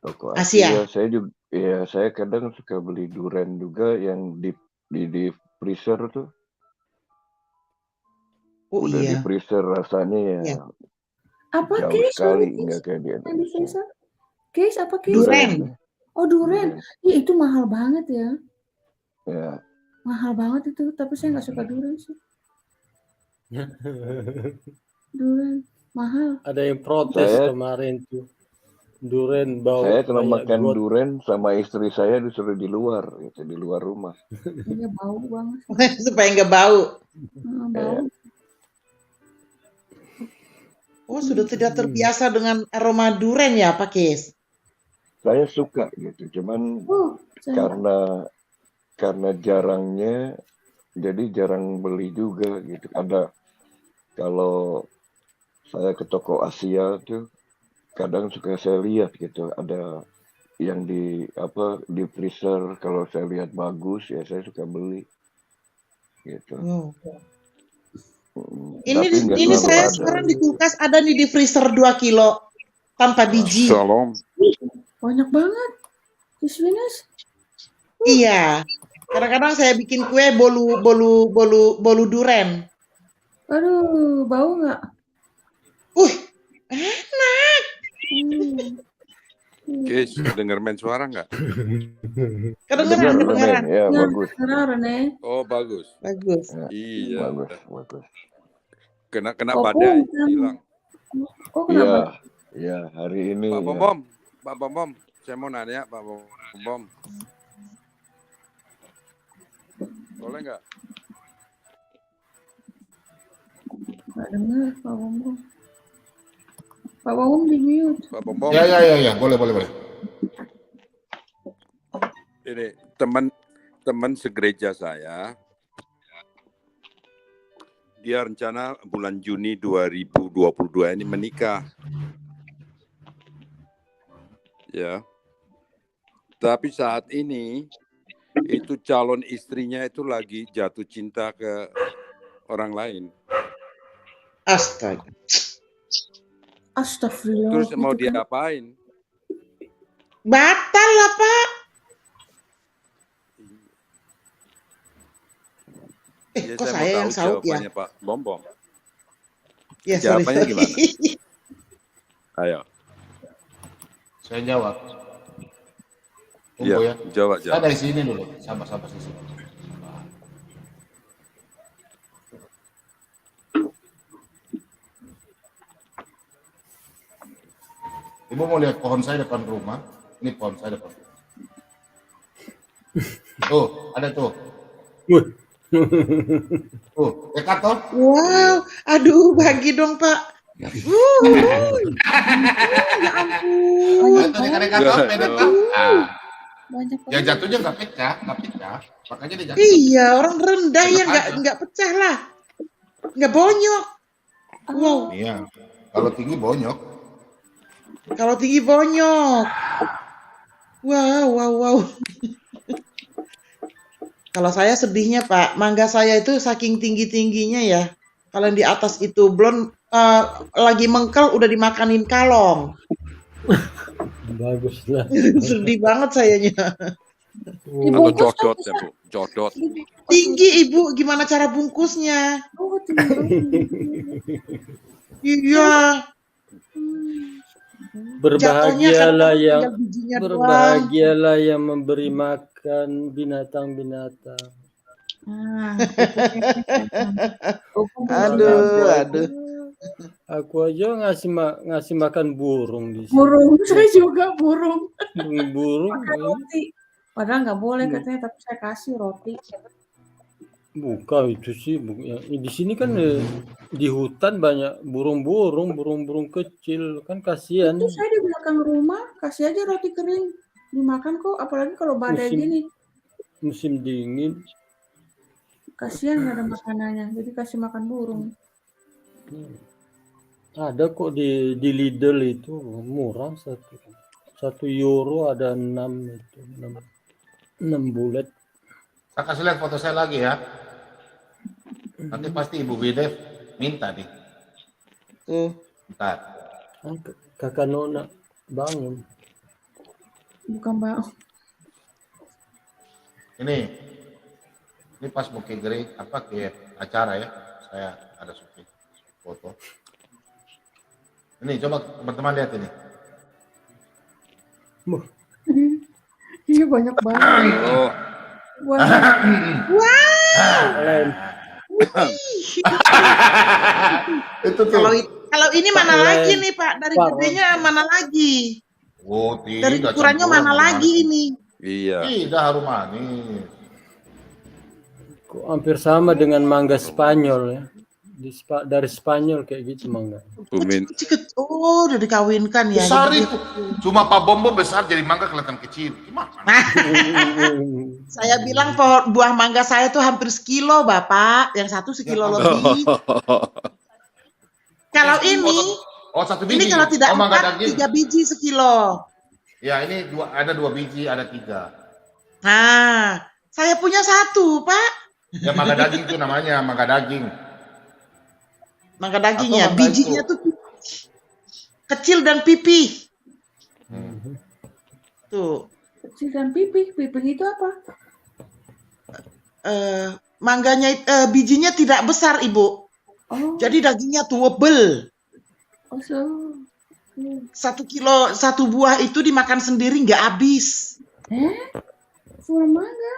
Speaker 10: toko
Speaker 18: Asia.
Speaker 10: Asia. Saya juga ya, saya kadang suka beli durian juga yang di freezer tuh.
Speaker 18: Oh
Speaker 10: Udah di
Speaker 18: iya.
Speaker 10: freezer rasanya ya
Speaker 18: Ya.
Speaker 11: Apa
Speaker 10: jauh
Speaker 11: Kis?
Speaker 10: sekali,
Speaker 11: Sorry, Kis.
Speaker 10: nggak kayak di
Speaker 11: Yang di
Speaker 10: Indonesia.
Speaker 11: freezer? Kis, apa Kis?
Speaker 18: Duren.
Speaker 11: Oh, duren. Ih, itu mahal banget ya.
Speaker 10: Ya.
Speaker 11: Mahal banget itu, tapi saya nggak suka duren sih. Duren mahal.
Speaker 7: Ada yang protes
Speaker 10: Saya-
Speaker 7: kemarin tuh. Duren bau
Speaker 10: Saya kalau
Speaker 7: kayak
Speaker 10: makan
Speaker 7: got.
Speaker 10: durian sama istri saya disuruh di luar, gitu, di luar rumah.
Speaker 11: Iya bau banget.
Speaker 18: Supaya nggak bau.
Speaker 11: Bau.
Speaker 18: Oh, sudah tidak terbiasa dengan aroma duren ya, Pak Kis?
Speaker 10: Saya suka gitu, cuman karena jarangnya, jadi jarang beli juga gitu. Ada kalau saya ke toko Asia tuh, kadang suka saya lihat gitu, ada yang di freezer. Kalau saya lihat bagus ya saya suka beli gitu.
Speaker 18: Oh.
Speaker 10: Tapi nggak
Speaker 18: Ini
Speaker 10: selalu
Speaker 18: saya
Speaker 10: ada.
Speaker 18: sekarang di kulkas ada nih di freezer 2 kilo tanpa biji.
Speaker 21: Shalom.
Speaker 11: Banyak banget. Kiswinas.
Speaker 18: Iya. Kadang-kadang saya bikin kue bolu duren.
Speaker 11: Aduh, bau nggak?
Speaker 18: Enak.
Speaker 21: Kis, denger main suara nggak?
Speaker 18: Kedengeran.
Speaker 10: Ya, bagus.
Speaker 11: Kedengeran,
Speaker 21: Oh, bagus.
Speaker 18: Bagus.
Speaker 21: Iya.
Speaker 10: Bagus.
Speaker 21: Kena
Speaker 11: Oh,
Speaker 21: badai,
Speaker 11: bukan.
Speaker 21: hilang.
Speaker 11: Oh,
Speaker 10: Iya,
Speaker 11: kenapa?
Speaker 10: ya hari ini.
Speaker 21: Pak
Speaker 10: ya.
Speaker 21: Bom, saya mau nanya Pak Bom. Boleh nggak?
Speaker 11: Nggak dengar, Pak Bom. Pak Bom di mute.
Speaker 21: Pak Bom.
Speaker 2: Ya, boleh.
Speaker 21: Ini teman segereja saya, dia rencana bulan Juni 2022 ini menikah. Ya. Tapi saat ini itu calon istrinya itu lagi jatuh cinta ke orang lain.
Speaker 18: Astaga.
Speaker 11: Astagfirullah.
Speaker 21: Terus mau
Speaker 11: gitu kan.
Speaker 21: diapain?
Speaker 18: Batal lah, Pak.
Speaker 21: Ya,
Speaker 18: kok
Speaker 21: saya
Speaker 18: saya
Speaker 21: mau
Speaker 18: yang
Speaker 21: tahu
Speaker 18: saut ya?
Speaker 21: jawabannya Pak Bom.
Speaker 18: Ya, sorry.
Speaker 21: Jawabannya gimana? Ayo.
Speaker 2: Saya jawab.
Speaker 21: Iya,
Speaker 2: Tunggu ya.
Speaker 21: jawab.
Speaker 2: Saya dari sini dulu, sama di sini. Ibu mau lihat pohon saya depan rumah? Ini pohon saya depan rumah. Tuh, ada tuh. Tuh, dekat toh?
Speaker 18: Wow, aduh bagi dong Pak. Ya ampun.
Speaker 2: Dekat toh, dekat toh.
Speaker 11: Banyak
Speaker 2: Ya jatuhnya nggak pecah. Makanya dia jatuh.
Speaker 18: Iya, orang rendah ya nggak pecah lah, nggak bonyok. Wow.
Speaker 2: Iya, kalau tinggi bonyok.
Speaker 18: Kalau tinggi bonyok. Wow. Kalau saya sedihnya Pak, mangga saya itu saking tinggi-tingginya ya. Kalau yang di atas itu belum lagi mengkel udah dimakanin kalong.
Speaker 7: Bagus lah.
Speaker 18: Sedih banget sayanya.
Speaker 21: Atau codot ya Bu, codot.
Speaker 18: Tinggi Ibu, gimana cara bungkusnya?
Speaker 11: Oh, tinggi.
Speaker 18: Iya.
Speaker 7: Berbahagialah yang memberi makan binatang-binatang.
Speaker 18: Aduh.
Speaker 7: Aku aja ngasih makan burung di sini.
Speaker 11: Burung, saya juga burung.
Speaker 7: Burung.
Speaker 11: Makan roti. Padahal nggak boleh katanya, tapi saya kasih roti.
Speaker 7: Bukan itu sih, di sini kan di hutan banyak burung-burung kecil, kan kasihan.
Speaker 11: Itu saya di belakang rumah kasih aja roti kering dimakan kok, apalagi kalau badai gini.
Speaker 7: Musim dingin.
Speaker 11: Kasihan nggak ada makanannya, jadi kasih makan burung.
Speaker 7: Ada kok di Lidl itu murah, satu euro ada 6 itu 6 bulat.
Speaker 2: Saya kasih lihat foto saya lagi ya. Nanti pasti Ibu Bidev minta nih. Bentar.
Speaker 7: Kakak Nona bangun.
Speaker 11: Bukan Bang.
Speaker 2: Ini pas mau ke acara ya. Saya ada syuting foto. Ini coba teman-teman lihat ini.
Speaker 11: Iya banyak banget.
Speaker 21: Oh.
Speaker 11: Wow.
Speaker 2: Itu tuh.
Speaker 18: Kalau ini mana lagi nih Pak? Dari gedenya mana lagi?
Speaker 2: Oh,
Speaker 18: Dari ukurannya mana lagi ini?
Speaker 21: Iya.
Speaker 2: Tidak, harum manis.
Speaker 7: Kok hampir sama dengan mangga Spanyol ya. Dari Spanyol kayak gitu mangga.
Speaker 18: Oh, udah dikawinkan ya.
Speaker 2: Besar itu. Cuma Pak Bombo besar jadi mangga kelihatan kecil. Gimana?
Speaker 18: Saya bilang buah mangga saya tuh hampir sekilo, Bapak. Yang satu sekilo lebih. Kalau ini,
Speaker 2: satu biji.
Speaker 18: ini kalau tidak
Speaker 2: mangga
Speaker 18: 4, 3 biji sekilo.
Speaker 2: Ya, ini ada 2 biji, ada 3.
Speaker 18: Nah, saya punya 1, Pak.
Speaker 2: Ya, mangga daging itu namanya, mangga daging.
Speaker 18: Mangga dagingnya, bijinya tuh kecil dan pipih. Tuh.
Speaker 11: Kecil dan pipih. Pipih itu apa?
Speaker 18: Mangganya, bijinya tidak besar, Ibu.
Speaker 11: Oh.
Speaker 18: Jadi dagingnya tebel.
Speaker 11: Oh,
Speaker 18: 1 kilo, 1 buah itu dimakan sendiri nggak habis.
Speaker 11: Semua mangga?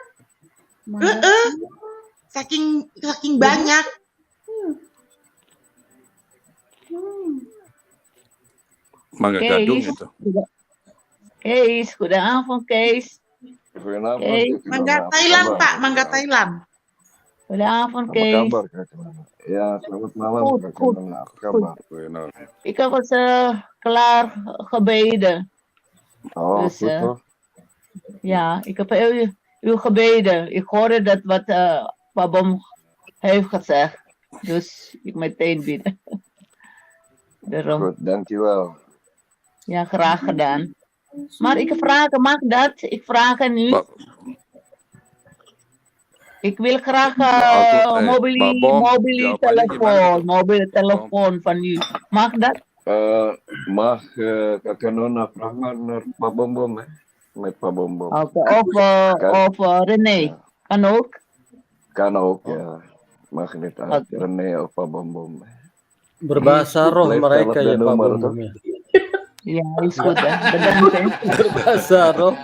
Speaker 18: Saking banyak.
Speaker 21: Mangga gadung itu.
Speaker 17: Kees, goedenavond Kees.
Speaker 18: Mangga Thailand Pak, mangga Thailand.
Speaker 17: Goedenavond Kees.
Speaker 10: Ya, selamat malam.
Speaker 17: Goed.
Speaker 10: Apa kabar?
Speaker 17: Ik heb het klaar gebeden.
Speaker 10: Oh,
Speaker 17: Dus,
Speaker 10: goed toch?
Speaker 17: ja, ik heb u gebeden. Ik hoorde dat wat Pak Bom heeft gezegd. Dus ik meteen bidden. Daarom.
Speaker 10: Goed, dankjewel.
Speaker 17: Ja, graag gedaan. Maar ik vraag, mag dat? Ik vraag aan u. Ik wil graag mobiele telefoon van u. Mag dat?
Speaker 10: Mag Kakak Nona vraag maar naar Pak Bom, hè? Met Pak Bom.
Speaker 17: Of René. Kan ook?
Speaker 10: Kan ook, ja. Mag niet uit René of Pak Bom.
Speaker 7: Berbahasa roh mereka ya Pak Bom.
Speaker 17: Ya, sudah. Benar.
Speaker 7: Berbahasa roh.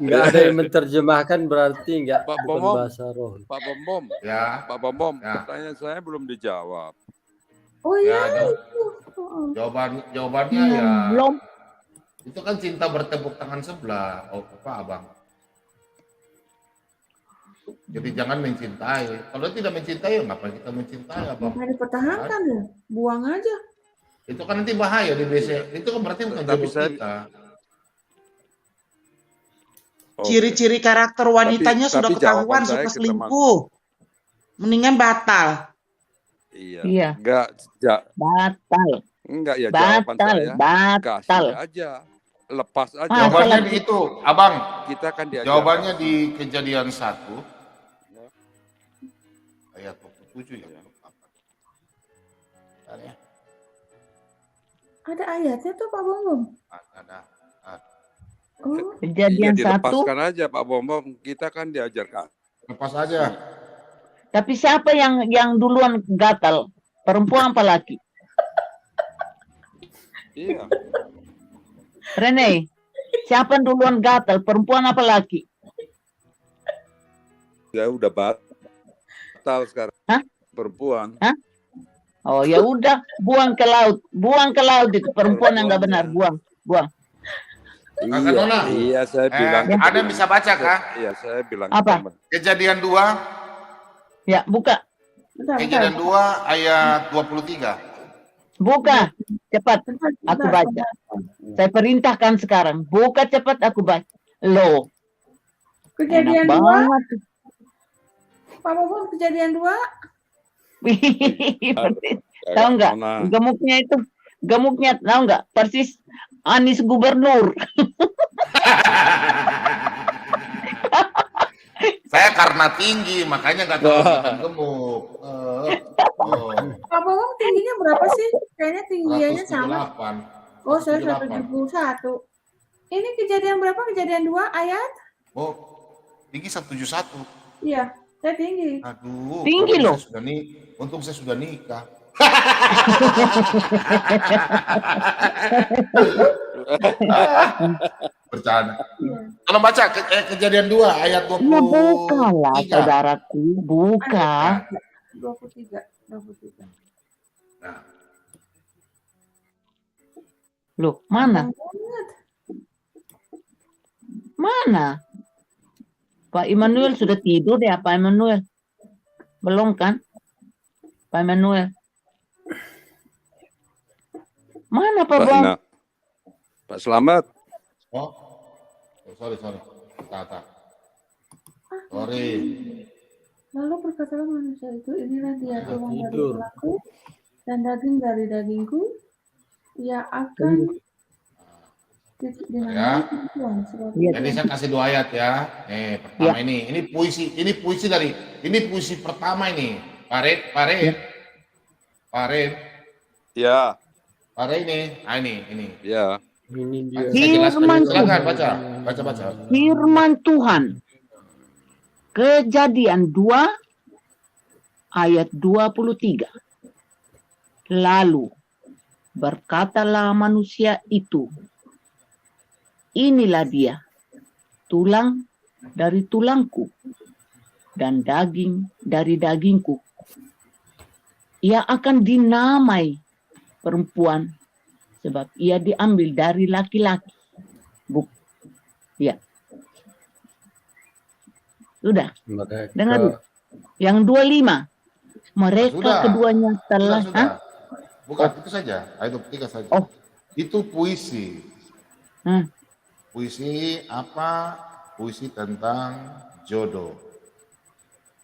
Speaker 7: Nggak ada yang menerjemahkan berarti nggak berbahasa roh.
Speaker 21: Pak Bom.
Speaker 2: Ya.
Speaker 21: Pak Bom, pertanyaan saya belum dijawab.
Speaker 11: Oh ya.
Speaker 2: Jawabannya ya.
Speaker 17: Belum.
Speaker 2: Itu kan cinta bertepuk tangan sebelah, Abang. Jadi jangan mencintai. Kalau tidak mencintai, ngapain kita mencintai, Abang?
Speaker 11: Ngapain dipertahankan ya? Buang aja.
Speaker 2: Itu kan nanti bahaya di BC. Itu kan berarti bukan jodoh kita.
Speaker 18: Ciri-ciri karakter wanitanya sudah ketahuan suka selingkuh. Mendingan batal.
Speaker 21: Iya. Batal. Enggak ya jawaban saya. Kasih aja. Lepas aja.
Speaker 2: Jawabannya di itu, Abang.
Speaker 21: Kita kan diajar.
Speaker 2: Jawabannya di Kejadian 1 ayat 27 ya.
Speaker 11: Ada ayatnya tuh Pak Bom.
Speaker 2: Ada.
Speaker 11: Oh.
Speaker 17: Kejadian 1.
Speaker 21: Dilepaskan aja Pak Bom. Kita kan diajarkan.
Speaker 2: Lepas aja.
Speaker 17: Tapi siapa yang duluan gatal? Perempuan apa laki?
Speaker 21: Iya.
Speaker 17: Rene, siapa yang duluan gatal? Perempuan apa laki?
Speaker 21: Ya udah batal sekarang.
Speaker 17: Hah?
Speaker 21: Perempuan.
Speaker 17: Hah? Oh ya udah, buang ke laut itu perempuan yang nggak benar, buang.
Speaker 21: Iya, saya bilang.
Speaker 2: Ada bisa baca kah?
Speaker 21: Iya, saya bilang.
Speaker 17: Apa?
Speaker 2: Kejadian 2.
Speaker 17: Ya, buka.
Speaker 2: Kejadian 2 ayat 23.
Speaker 17: Buka, cepat. Aku baca. Saya perintahkan sekarang. Buka cepat, aku baca. Loh.
Speaker 11: Kejadian 2.
Speaker 17: Banget.
Speaker 11: Pak Bom, kejadian 2.
Speaker 17: Tahu nggak? Gemuknya tahu nggak? Persis Anies gubernur.
Speaker 2: Saya karena tinggi, makanya nggak terlalu gemuk.
Speaker 11: Pak Bawang tingginya berapa sih? Kayaknya tinggiannya sama.
Speaker 2: 178.
Speaker 11: Oh, saya 171. Ini kejadian berapa? Kejadian 2 ayat?
Speaker 2: Oh, tinggi 171.
Speaker 11: Iya, saya tinggi.
Speaker 2: Aduh,
Speaker 17: Tinggi loh.
Speaker 2: Untung saya sudah nikah. Bercanda. Tolong baca kejadian 2 ayat 23.
Speaker 17: Ya bukalah saudaraku, buka.
Speaker 11: 23.
Speaker 2: Nah.
Speaker 17: Loh, mana? Mana? Pak Immanuel sudah tidur ya, Pak Immanuel? Belum kan? Pak Immanuel. Mana Pak Bang?
Speaker 21: Pak Slamet.
Speaker 2: Oh, sorry. Tata. Sorry.
Speaker 11: Lalu berkatalah manusia itu, inilah dia tulang dari tulangku dan daging dari dagingku. Ia akan
Speaker 2: Ya. Jadi saya kasih 2 ayat ya. Pertama ini puisi pertama ini. Pare.
Speaker 21: Ya.
Speaker 2: Pare ini. Ah ini.
Speaker 21: Ya.
Speaker 7: Ini dia.
Speaker 2: Silakan baca.
Speaker 17: Firman Tuhan. Kejadian 2 ayat 23. Lalu berkatalah manusia itu, inilah dia, tulang dari tulangku dan daging dari dagingku. Ia akan dinamai perempuan sebab ia diambil dari laki-laki. Ya. Sudah. Dengar. Yang 25. Mereka keduanya telah.
Speaker 2: Bukan itu saja. Ayat 23 saja.
Speaker 17: Oh.
Speaker 2: Itu puisi. Puisi apa? Puisi tentang jodoh.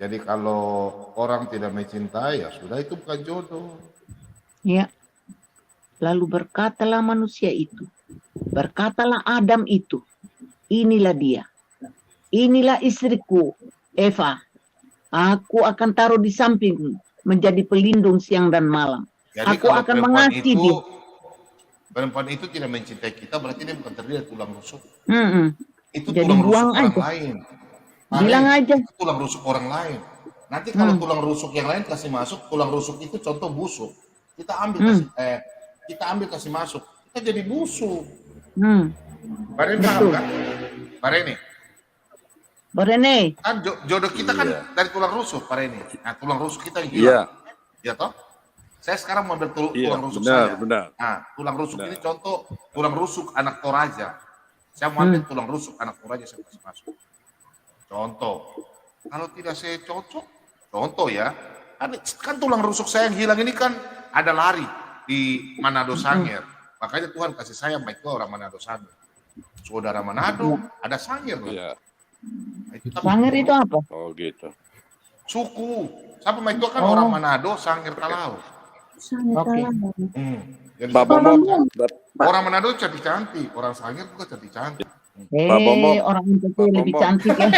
Speaker 2: Jadi kalau orang tidak mencintai, ya sudah, itu bukan jodoh.
Speaker 17: Ya. Lalu berkatalah manusia itu, berkatalah Adam itu, inilah dia, inilah istriku, Eva. Aku akan taruh di sampingmu, menjadi pelindung siang dan malam.
Speaker 2: Jadi
Speaker 17: aku akan mengasihi dia.
Speaker 2: Perempuan itu tidak mencintai kita, berarti dia bukan terdiri dari tulang rusuk. Itu
Speaker 17: Jadi
Speaker 2: tulang
Speaker 17: buang
Speaker 2: rusuk orang
Speaker 17: aja.
Speaker 2: lain.
Speaker 17: Bilang aja.
Speaker 2: Itu tulang rusuk orang lain. Nanti kalau tulang rusuk yang lain kasih masuk, tulang rusuk itu contoh busuk. Kita ambil kasih masuk, kita jadi busuk. Pak Rene paham kan? Pak Rene. Kan jodoh kita kan dari tulang rusuk, Pak Rene. Nah, tulang rusuk kita yang hilang. Iya toh? Saya sekarang mau ambil tulang rusuk saya.
Speaker 21: Benar.
Speaker 2: Nah, tulang rusuk ini contoh tulang rusuk anak Toraja. Saya mau ambil tulang rusuk anak Toraja, saya kasih masuk. Contoh. Kalau tidak saya cocok, contoh ya. Kan tulang rusuk saya yang hilang ini kan ada lari di Manado Sangir. Makanya Tuhan kasih saya baik itu orang Manado Sangir. Saudara Manado ada Sangir.
Speaker 21: Iya.
Speaker 17: Sangir itu apa?
Speaker 21: Oh gitu.
Speaker 2: Suku. Siapa Mike itu kan orang Manado, Sangir Kalau. Jadi, orang Manado cantik-cantik, orang Sangir juga cantik-cantik.
Speaker 17: Orang itu lebih cantik ya.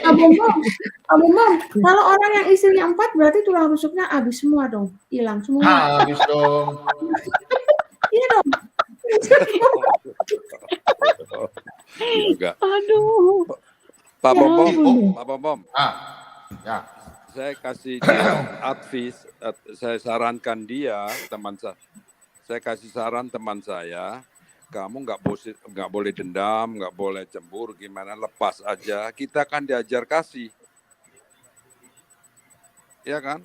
Speaker 11: Abang, kalau orang yang istrinya 4 berarti tulang rusuknya habis semua dong, hilang semua.
Speaker 2: Habis dong.
Speaker 11: Iya dong.
Speaker 17: Aduh.
Speaker 21: Pak Bom.
Speaker 2: Ya.
Speaker 21: Saya kasih dia advice, saya sarankan dia, saya kasih saran teman saya, kamu nggak boleh dendam, nggak boleh cemburu, gimana, lepas aja. Kita kan diajar kasih, ya kan?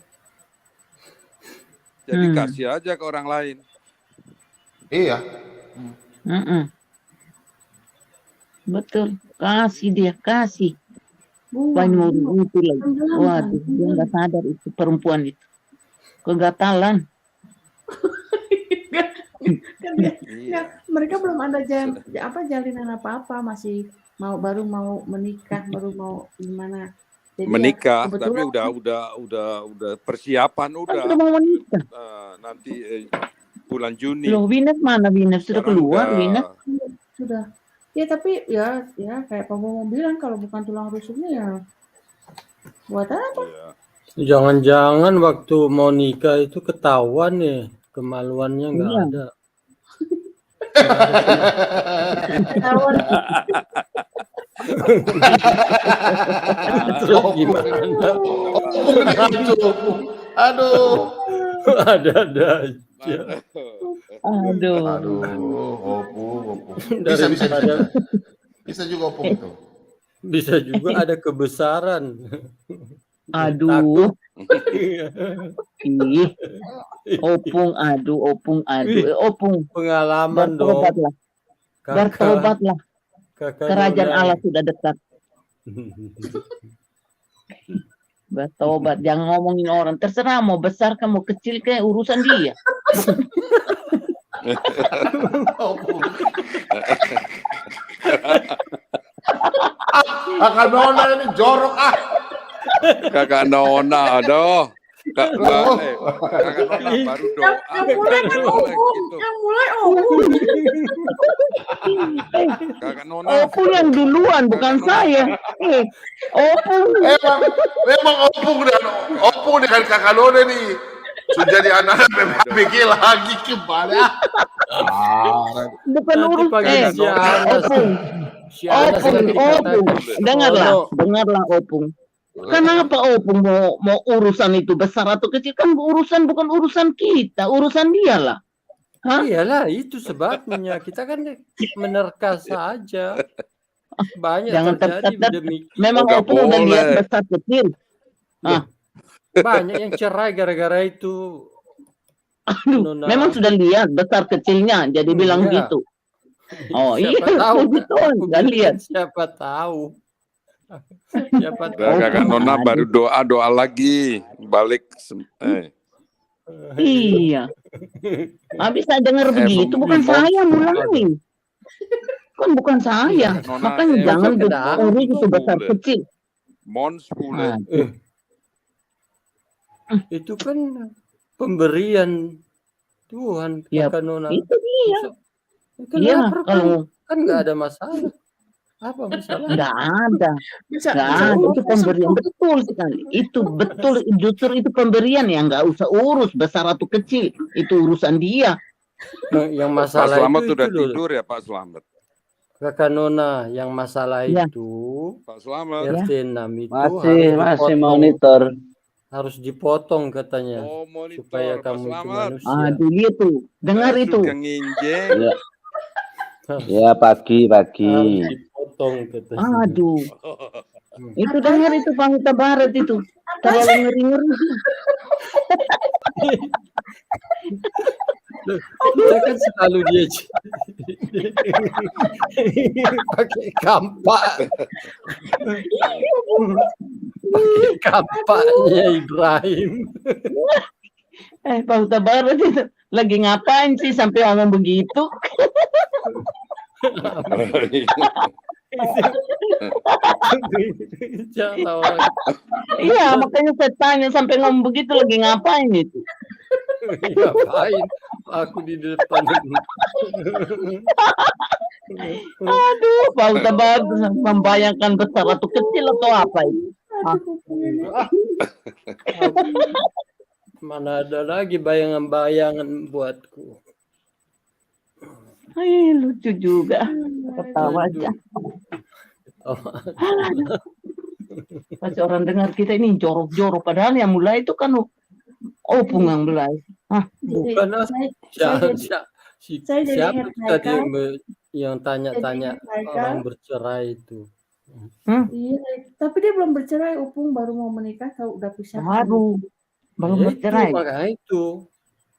Speaker 21: Jadi kasih aja ke orang lain.
Speaker 2: Iya.
Speaker 17: Betul, kasih dia, kasih. Banyak itu lagi. Waduh, dia nggak sadar itu perempuan itu. Kegatalan.
Speaker 11: Mereka belum ada jalinan apa-apa, masih baru mau menikah, baru mau gimana. Jadi
Speaker 21: menikah,
Speaker 11: ya,
Speaker 21: tapi
Speaker 11: kebetulan
Speaker 21: udah persiapan
Speaker 17: Kan
Speaker 21: udah.
Speaker 17: sudah mau menikah.
Speaker 21: Nanti bulan Juni.
Speaker 17: Loh, Winnet mana? Winnet sudah
Speaker 21: Sekarang
Speaker 17: keluar,
Speaker 21: udah
Speaker 17: Winnet.
Speaker 11: sudah. Ya tapi ya kayak Pak Bomo bilang kalau bukan tulang rusuknya ya buat apa?
Speaker 7: Jangan-jangan waktu mau nikah itu ketahuan nih, kemaluannya nggak
Speaker 17: Iya.
Speaker 7: ada.
Speaker 11: Ketahuan.
Speaker 7: Terus gimana?
Speaker 2: Aduh.
Speaker 7: Ada aja.
Speaker 17: Aduh.
Speaker 2: Opung. Bisa juga opung itu.
Speaker 7: Bisa juga ada kebesaran.
Speaker 17: Aduh. Ih. Opung, opung.
Speaker 7: Pengalaman dong.
Speaker 17: Bertobatlah. Bertobatlah. Kerajaan Allah sudah dekat. Bertobat, jangan ngomongin orang. Terserah mau besar kan mau kecil kayak urusan dia.
Speaker 2: Kakak Nona ini jorok
Speaker 21: Kakak Nona, aduh. Kakak Nona baru doa.
Speaker 11: Yang mulai opung.
Speaker 21: Kakak Nona.
Speaker 17: Opung yang duluan, bukan saya. Opung.
Speaker 2: Memang opung dengan kakak Nona nih. Sudah jadi anak PBG lagi kembali.
Speaker 17: Bukan urusan. Opung. Dengarlah Opung. Kenapa Opung mau urusan itu besar atau kecil? Kan urusan bukan urusan kita, urusan dia lah. Hah?
Speaker 7: Iyalah, itu sebabnya. Kita kan menerka saja. Banyak
Speaker 17: Jangan
Speaker 7: terjadi demikian.
Speaker 17: Memang Opung udah lihat besar kecil.
Speaker 7: Banyak yang cerai gara-gara itu.
Speaker 17: Aduh, memang sudah lihat besar kecilnya, jadi bilang gitu. Oh iya,
Speaker 7: tahu.
Speaker 17: gitu nggak lihat.
Speaker 7: Siapa tahu.
Speaker 21: Kakak Nona baru doa lagi balik.
Speaker 17: Iya. Bisa dengar begitu, bukan saya mulai. Kan bukan saya. Makanya jangan urus itu besar kecil.
Speaker 21: Mons pula.
Speaker 7: Itu kan pemberian Tuhan, Kakak Nona.
Speaker 17: Itu dia.
Speaker 7: Iya, kan nggak ada masalah. Apa masalah?
Speaker 17: Nggak ada. Itu pemberian betul sekali. Itu betul, justru itu pemberian yang nggak usah urus besar atau kecil. Itu urusan dia.
Speaker 7: Yang masalah
Speaker 21: Pak Slamet
Speaker 7: itu
Speaker 21: sudah tidur ya Pak Slamet.
Speaker 7: Kakak Nona, yang masalah itu
Speaker 21: Pak Slamet.
Speaker 7: RT 6 itu
Speaker 6: masih monitor.
Speaker 7: Harus dipotong katanya supaya kamu itu manusia.
Speaker 17: Aduh, itu dengar itu.
Speaker 6: Ya pagi.
Speaker 7: Harus dipotong katanya.
Speaker 17: Aduh, itu dengar itu Pak Huta Barat itu terlalu ngeri.
Speaker 7: Kita kan selalu dia pakai kampak. Pakai kampaknya Ibrahim.
Speaker 17: Pak Huta Barat itu lagi ngapain sih sampai ngomong begitu? Iya, makanya saya tanya sampai ngomong begitu lagi ngapain itu?
Speaker 7: Ngapain? Aku di depan.
Speaker 17: Aduh, Pak Huta Barat membayangkan besar atau kecil atau apa itu?
Speaker 7: Mana ada lagi bayangan-bayangan buatku.
Speaker 17: Lucu juga. Ketawa aja. Pasti orang dengar kita ini jorok-jorok. Padahal yang mulai itu kan Opung yang mulai.
Speaker 7: Bukan siapa
Speaker 11: jadi
Speaker 7: tadi yang tanya-tanya orang bercerai itu.
Speaker 11: Iya, tapi dia belum bercerai. Opung baru mau menikah, tahu udah pisah.
Speaker 17: Baru bercerai.
Speaker 7: Makanya itu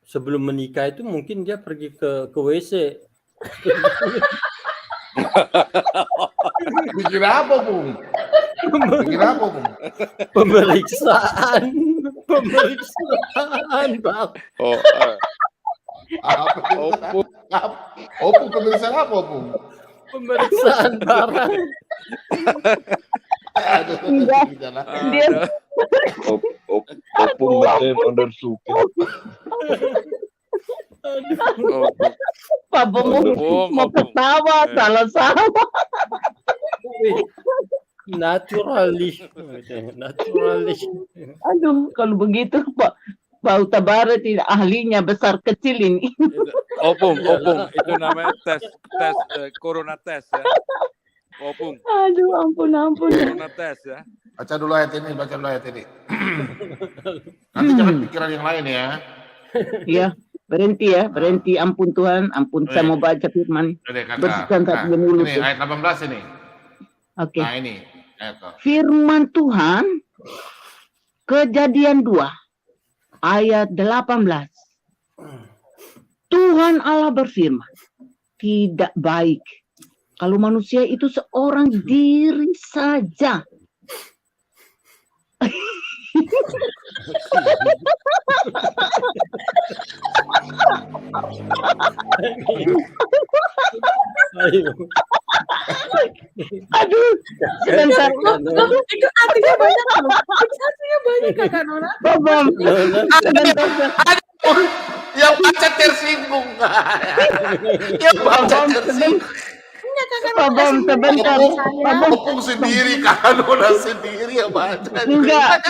Speaker 7: sebelum menikah itu mungkin dia pergi ke WC.
Speaker 2: Bikin apa, Bung?
Speaker 7: Pemeriksaan, Bang.
Speaker 2: Opung pemeriksaan apa, Bung?
Speaker 7: Pemeriksaan barang.
Speaker 17: Enggak, dia
Speaker 10: Opung macam under suka.
Speaker 17: Pak Bomo mau ketawa, salah-salah.
Speaker 7: Naturalis.
Speaker 17: Aduh, kalau begitu Pak Huta Barat tidak ahlinya besar kecil ini.
Speaker 21: Opung, itu namanya tes corona test ya. Opung.
Speaker 17: Aduh, ampun.
Speaker 21: Corona test ya.
Speaker 2: Baca dulu ayat ini. Nanti jangan pikiran yang lain ya.
Speaker 17: Iya, berhenti. Ampun Tuhan, ampun. Saya mau baca firman. Bersihkan hati dan mulut.
Speaker 2: Ini ayat 18 ini.
Speaker 17: Oke.
Speaker 2: Nah ini.
Speaker 17: Firman Tuhan, Kejadian 2, ayat 18. Tuhan Allah berfirman, tidak baik kalau manusia itu seorang diri saja. Aduh, sebentar.
Speaker 11: Itu artinya banyak loh. Artinya banyak Kakak Nona.
Speaker 17: Babam, sebentar.
Speaker 2: Yang baca tersinggung. Yang baca tersinggung.
Speaker 17: Babam, sebentar.
Speaker 2: Opung sendiri, Kakak Nona sendiri yang baca.
Speaker 17: Enggak,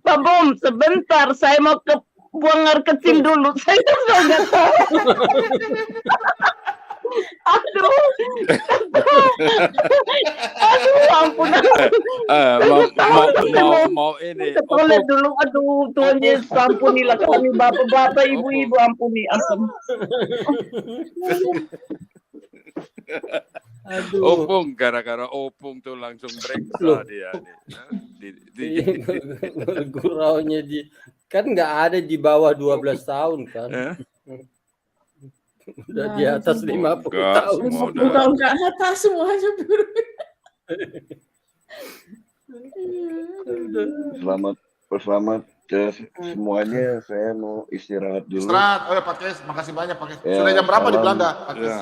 Speaker 17: Babam, sebentar. Saya mau ke buang air kecil dulu. Saya sudah nggak tahu. Aduh, ampun.
Speaker 21: Mau ini.
Speaker 17: Toilet dulu, aduh, Tuhan Yesus ampunilah kami, bapak-bapak, ibu-ibu, ampun.
Speaker 21: Opung, gara-gara Opung tuh langsung periksa dia nih.
Speaker 7: Guraunya kan nggak ada di bawah 12 tahun kan. Udah di atas 50 tahun.
Speaker 11: 50 tahun ke atas semuanya.
Speaker 10: Selamat semuanya. Saya mau istirahat dulu.
Speaker 2: Istirahat. Oh ya Pak Kes, makasih banyak Pak Kes. Sudah jam berapa di Belanda Pak Kes?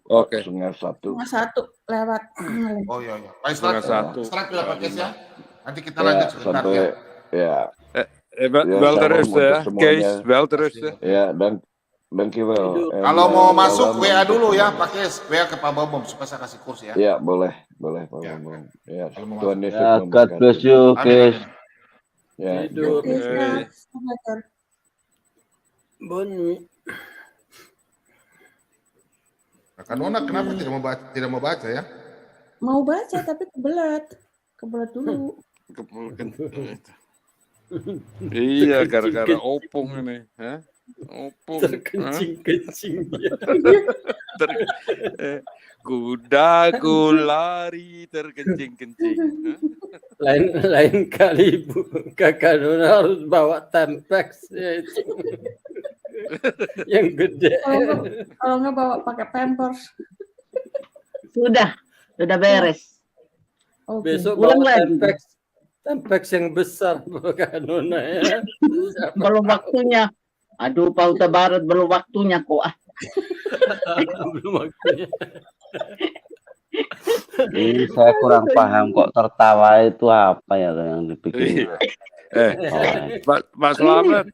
Speaker 10: Oke. 1:30.
Speaker 11: 1 lewat.
Speaker 2: Oh iya. Pak istirahat dulu Pak Kes ya. Nanti kita lanjut sebentar ya.
Speaker 10: Ya.
Speaker 21: Wel terus ya, Kees, wel terus ya.
Speaker 10: Ya, dankjewel.
Speaker 2: Kalau mau masuk WA dulu ya Pak Kes, WA ke Pak Bombom supaya saya kasih kurs ya.
Speaker 10: Ya, boleh Pak Bombom. Ya, Tuhan Yesus
Speaker 6: God
Speaker 10: memberkati.
Speaker 6: bless you, Kes.
Speaker 10: Ya.
Speaker 7: Boni.
Speaker 2: Kakak Nona kenapa tidak mau baca ya?
Speaker 11: Mau baca tapi kebelet dulu.
Speaker 21: Iya, gara-gara Opung ini, Opung.
Speaker 7: Terkencing dia.
Speaker 21: Kudaku lari terkencing-kencing.
Speaker 7: Lain kali Kakak Nona harus bawa Tempex ya itu. Yang gede.
Speaker 11: Kalau nggak bawa pakai Pampers.
Speaker 17: Sudah beres.
Speaker 11: Okay.
Speaker 7: Besok bawa Tempex yang besar Kakak Nona ya.
Speaker 17: Belum waktunya. Aduh, Pak Huta Barat belum waktunya kok.
Speaker 7: Belum waktunya.
Speaker 6: Ini saya kurang paham kok tertawa itu apa ya yang dipikir.
Speaker 21: Pak Slamet.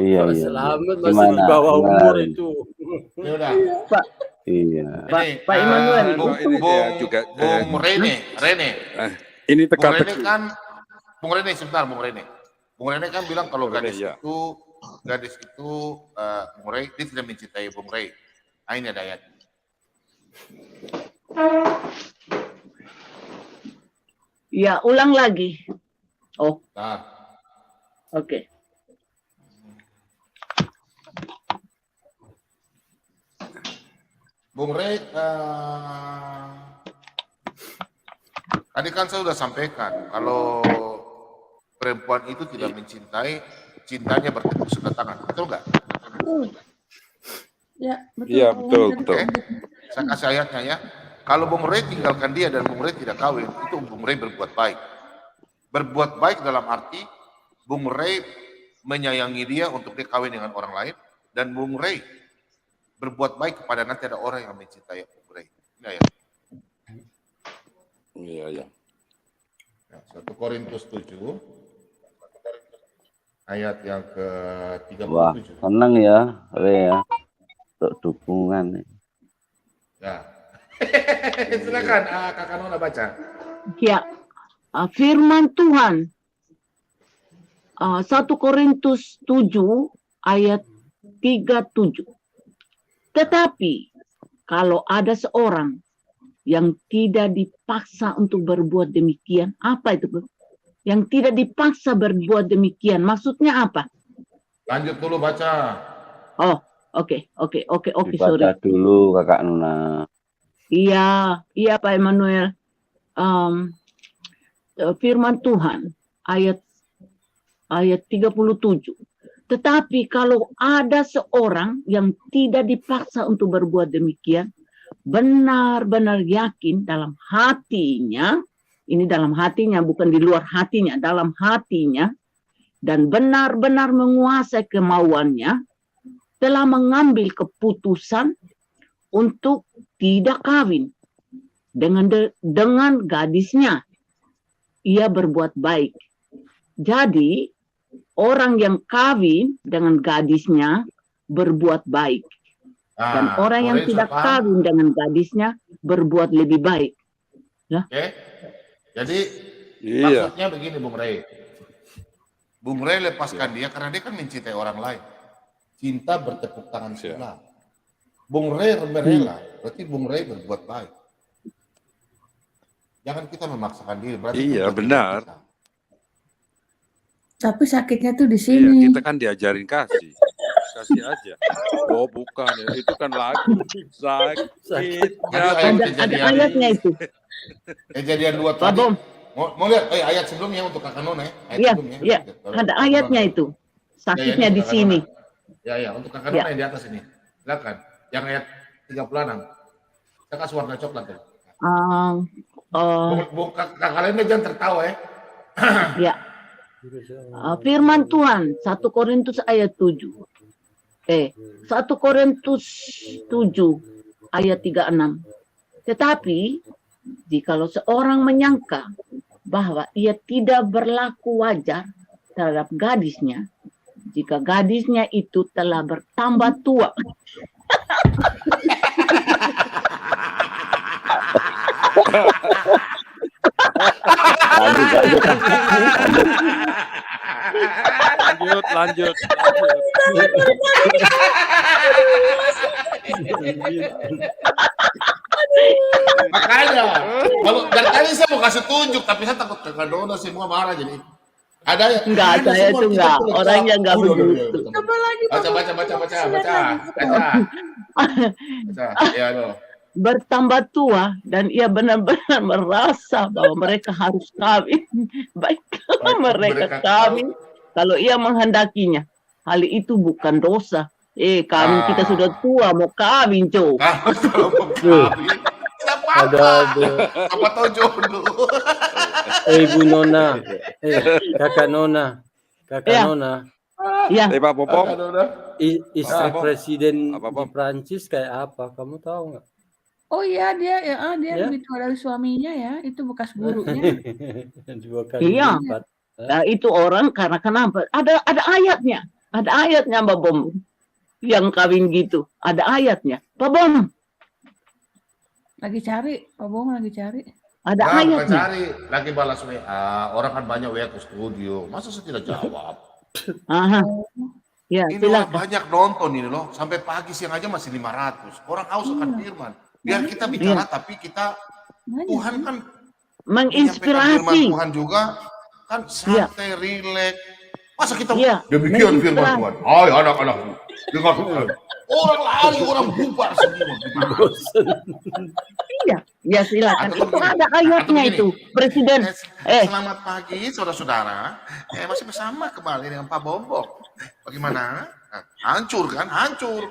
Speaker 6: Iya.
Speaker 7: Selamat masih di bawah umur itu.
Speaker 2: Ya udah.
Speaker 17: Pak.
Speaker 6: Iya.
Speaker 17: Pak Immanuel.
Speaker 2: Bung Rene.
Speaker 21: Ini
Speaker 2: Bung Rene kan, Bung Rene kan bilang kalau gadis itu Bung Rey dia tidak mencintai Bung Rey. Nah, ini ada ayat.
Speaker 17: Ya, ulang lagi. Oh.
Speaker 2: Nah.
Speaker 17: Oke.
Speaker 2: Bung Rey, tadi kan saya sudah sampaikan kalau perempuan itu tidak mencintai, cintanya bertepuk sebelah tangan, betul nggak?
Speaker 11: Ya, betul.
Speaker 21: Iya, betul.
Speaker 2: Saya kasih ayatnya ya. Kalau Bung Rey tinggalkan dia dan Bung Rey tidak kawin, itu Bung Rey berbuat baik. Berbuat baik dalam arti Bung Rey menyayangi dia untuk dia kawin dengan orang lain, dan Bung Rey berbuat baik kepada nanti ada orang yang mencintai Bung Rey. Ini ya.
Speaker 21: Iya, iya.
Speaker 2: 1 Korintus 7 ayat yang
Speaker 6: Wah,
Speaker 2: ke-37.
Speaker 6: seneng ya, ya, untuk dukungan.
Speaker 2: Ya. Silakan Kakak Nona baca.
Speaker 17: Ya, firman Tuhan 1 Korintus 7 ayat 37. Tetapi kalau ada seorang yang tidak dipaksa untuk berbuat demikian, apa itu, Bro? Yang tidak dipaksa berbuat demikian, maksudnya apa?
Speaker 2: Lanjut dulu baca.
Speaker 17: Oh, oke,
Speaker 6: Dibaca
Speaker 17: sorry.
Speaker 6: dulu Kakak Nona.
Speaker 17: Iya, Pak Emmanuel. Firman Tuhan ayat 37. Tetapi kalau ada seorang yang tidak dipaksa untuk berbuat demikian, benar-benar yakin dalam hatinya, ini dalam hatinya bukan di luar hatinya, dalam hatinya, dan benar-benar menguasai kemauannya, telah mengambil keputusan untuk tidak kawin dengan gadisnya, ia berbuat baik. Jadi orang yang kawin dengan gadisnya berbuat baik, dan orang yang tidak kawin dengan gadisnya berbuat lebih baik. Ya.
Speaker 2: Oke. Jadi maksudnya begini, Bung Rey. Bung Rey lepaskan dia karena dia kan mencintai orang lain. Cinta bertepuk tangan sebelah. Bung Rey rela, berarti Bung Rey berbuat baik. Jangan kita memaksakan diri. Berarti
Speaker 21: Iya, benar.
Speaker 11: Tapi sakitnya tuh di
Speaker 21: Iya,
Speaker 11: sini.
Speaker 21: kita kan diajarin kasih. Kasih aja. Oh, bukan ya. Itu kan lagu. Sakit.
Speaker 17: Ada ayatnya itu.
Speaker 2: Kejadian 2 tadi. Mau lihat ayat sebelumnya untuk Kakak Nona ya?
Speaker 17: Iya, iya. Ada ayatnya itu. Sakitnya di sini.
Speaker 2: Ya, untuk Kakak Nona yang di atas ini. Silakan. Yang ayat 36. Saya kasih warna coklat ya. Kakak lainnya jangan tertawa ya.
Speaker 17: Ya. Firman Tuhan 1 Korintus ayat 7. 1 Korintus 7 ayat 36. Tetapi jikalau seorang menyangka bahwa ia tidak berlaku wajar terhadap gadisnya, jika gadisnya itu telah bertambah tua.
Speaker 21: Lanjut.
Speaker 2: Makanya, kalau dari tadi saya mau kasih tunjuk, tapi saya takut Kakak Nona semua marah jadi. Ada ya?
Speaker 17: Enggak, saya itu enggak. Orangnya enggak begitu.
Speaker 2: Baca. Ya, loh.
Speaker 17: Bertambah tua dan ia benar-benar merasa bahwa mereka harus kawin. Baik kalau mereka kawin, kalau ia menghendakinya, hal itu bukan dosa. Kami kita sudah tua mau kawin, Cok.
Speaker 7: Ada.
Speaker 2: Apa tahu jodoh.
Speaker 7: Ibu Nona, Kakak Nona,
Speaker 17: Iya.
Speaker 21: Pak Popom.
Speaker 7: Istri presiden di Prancis kayak apa? Kamu tahu nggak?
Speaker 11: Oh iya, dia lebih tua dari suaminya ya. Itu bekas gurunya.
Speaker 7: 2 kali
Speaker 17: Iya.
Speaker 7: lipat.
Speaker 17: Nah, itu orang karena kenapa? Ada ayatnya. Ada ayatnya, Mbak Bom. Yang kawin gitu. Ada ayatnya. Pak Bom.
Speaker 11: Lagi cari, Pak Bom lagi cari.
Speaker 17: Ada ayatnya.
Speaker 2: Cari, lagi balas WA. Orang kan banyak WA ke studio. Masa saya tidak jawab?
Speaker 17: Aha. Ya,
Speaker 2: ini
Speaker 17: silakan.
Speaker 2: banyak nonton ini loh. Sampai pagi siang aja masih 500. Orang haus akan firman. Biar kita bicara, tapi kita Tuhan kan
Speaker 17: menginspirasi.
Speaker 2: Tuhan juga kan santai, rileks. Masa kita
Speaker 17: Iya,
Speaker 2: demikian firman Tuhan? Hai anak-anakku, dengar orang lari, orang bubar semua.
Speaker 17: Iya, silakan. Itu ada ayatnya itu, Presiden.
Speaker 2: Selamat pagi, saudara-saudara. Masih bersama kembali dengan Pak Bombong. Bagaimana? Hancur kan? Hancur.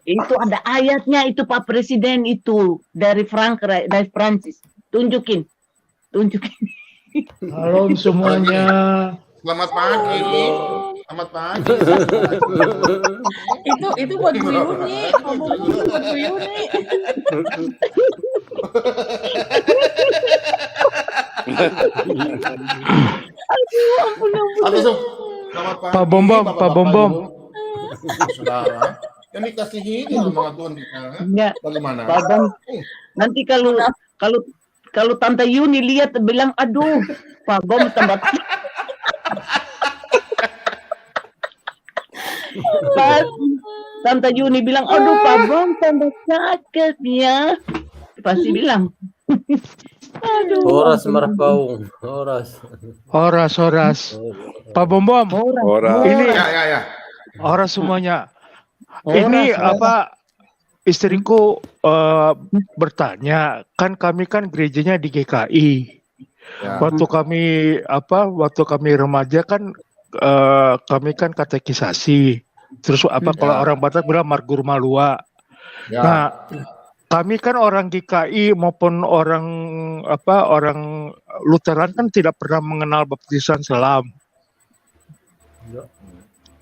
Speaker 17: Itu ada ayatnya itu Pak Presiden itu dari Prancis. Tunjukin.
Speaker 13: Halo semuanya.
Speaker 2: Selamat pagi. Selamat pagi.
Speaker 11: Itu buat Bu Yuni. Buat Bu Yuni.
Speaker 17: Aduh, ampun, ampun.
Speaker 2: Halo, Sob. Selamat pagi,
Speaker 13: Pak Bom Bom, Pak
Speaker 2: Bapak-bapak,
Speaker 13: Bom Bom.
Speaker 2: Ibu. Saudara, yang dikasihi di sama Tuhan kita.
Speaker 17: Ya,
Speaker 2: Bagaimana?
Speaker 17: Pak Bom, nanti kalau Tante Yuni lihat bilang, aduh, Pak Bom tambah Pas Tante Yuni bilang, aduh Pak Bom tambah cakep ya. Pasti bilang. Aduh.
Speaker 7: Horas Marpaung, Horas.
Speaker 13: Horas. Pak Bom Bom. Ini
Speaker 2: Ya.
Speaker 13: Horas semuanya.
Speaker 17: Horas,
Speaker 13: Ini
Speaker 17: Horas.
Speaker 13: apa? Istriku bertanya, kan kami kan gerejanya di GKI.
Speaker 2: Ya.
Speaker 13: Waktu kami remaja kan kami kan katekisasi. Terus kalau orang Batak bilang margur malua.
Speaker 2: Ya.
Speaker 13: Nah, kami kan orang GKI maupun orang Lutheran kan tidak pernah mengenal baptisan selam.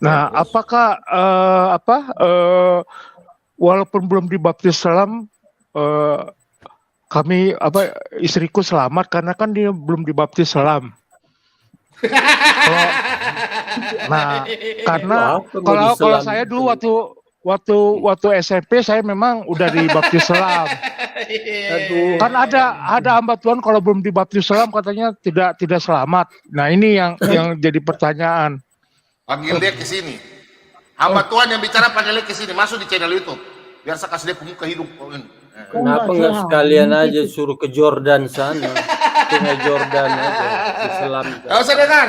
Speaker 13: Nah, apakah walaupun belum dibaptis selam, kami istriku selamat karena kan dia belum dibaptis selam. Nah, karena kalau saya dulu waktu SMP saya memang udah dibaptis selam.
Speaker 7: Aduh.
Speaker 13: Kan ada hamba Tuhan kalau belum dibaptis selam katanya tidak selamat. Nah, ini yang jadi pertanyaan.
Speaker 2: Panggil dia ke sini. Hamba Tuhan yang bicara panggil dia ke sini. Masuk di channel YouTube. Biar saya kasih dia ke muka hidup.
Speaker 7: Kenapa nggak sekalian aja suruh ke Jordan sana? Sungai Jordan aja. Islam.
Speaker 2: Gak usah dengar.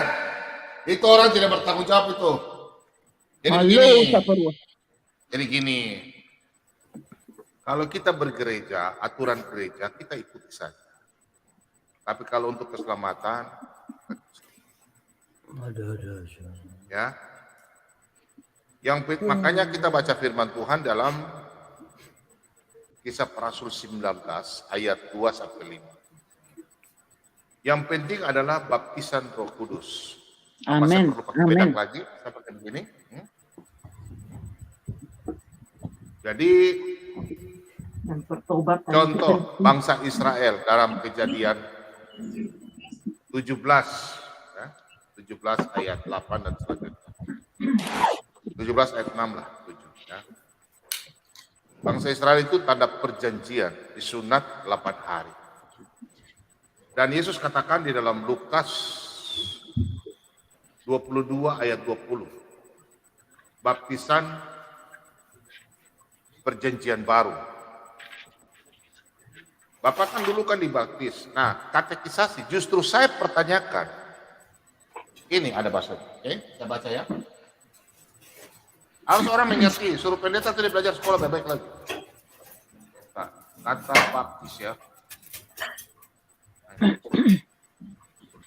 Speaker 2: Itu orang tidak bertanggung jawab itu. Jadi gini. Kalau kita bergereja, aturan gereja kita ikuti saja. Tapi kalau untuk keselamatan, ya. Makanya kita baca firman Tuhan dalam Kisah Para Rasul 19 ayat 2 sampai 5. Yang penting adalah baptisan Roh Kudus.
Speaker 17: Amin.
Speaker 2: Masa perlu pakai bedak lagi? Saya pakai begini. Jadi contoh bangsa Israel dalam Kejadian 17 ya, 17 ayat 8 dan selanjutnya. 17 ayat 6 lah, 7 ya. Bangsa Israel itu tanda perjanjian disunat 8 hari. Dan Yesus katakan di dalam Lukas 22 ayat 20. Baptisan perjanjian baru. Bapak kan dulu kan dibaptis. Nah, katekisasi justru saya pertanyakan. Ini ada bahasa. Oke, saya baca ya. Harus orang mengerti, suruh pendeta tadi belajar sekolah baik-baik lagi. Nah, kata baptis ya.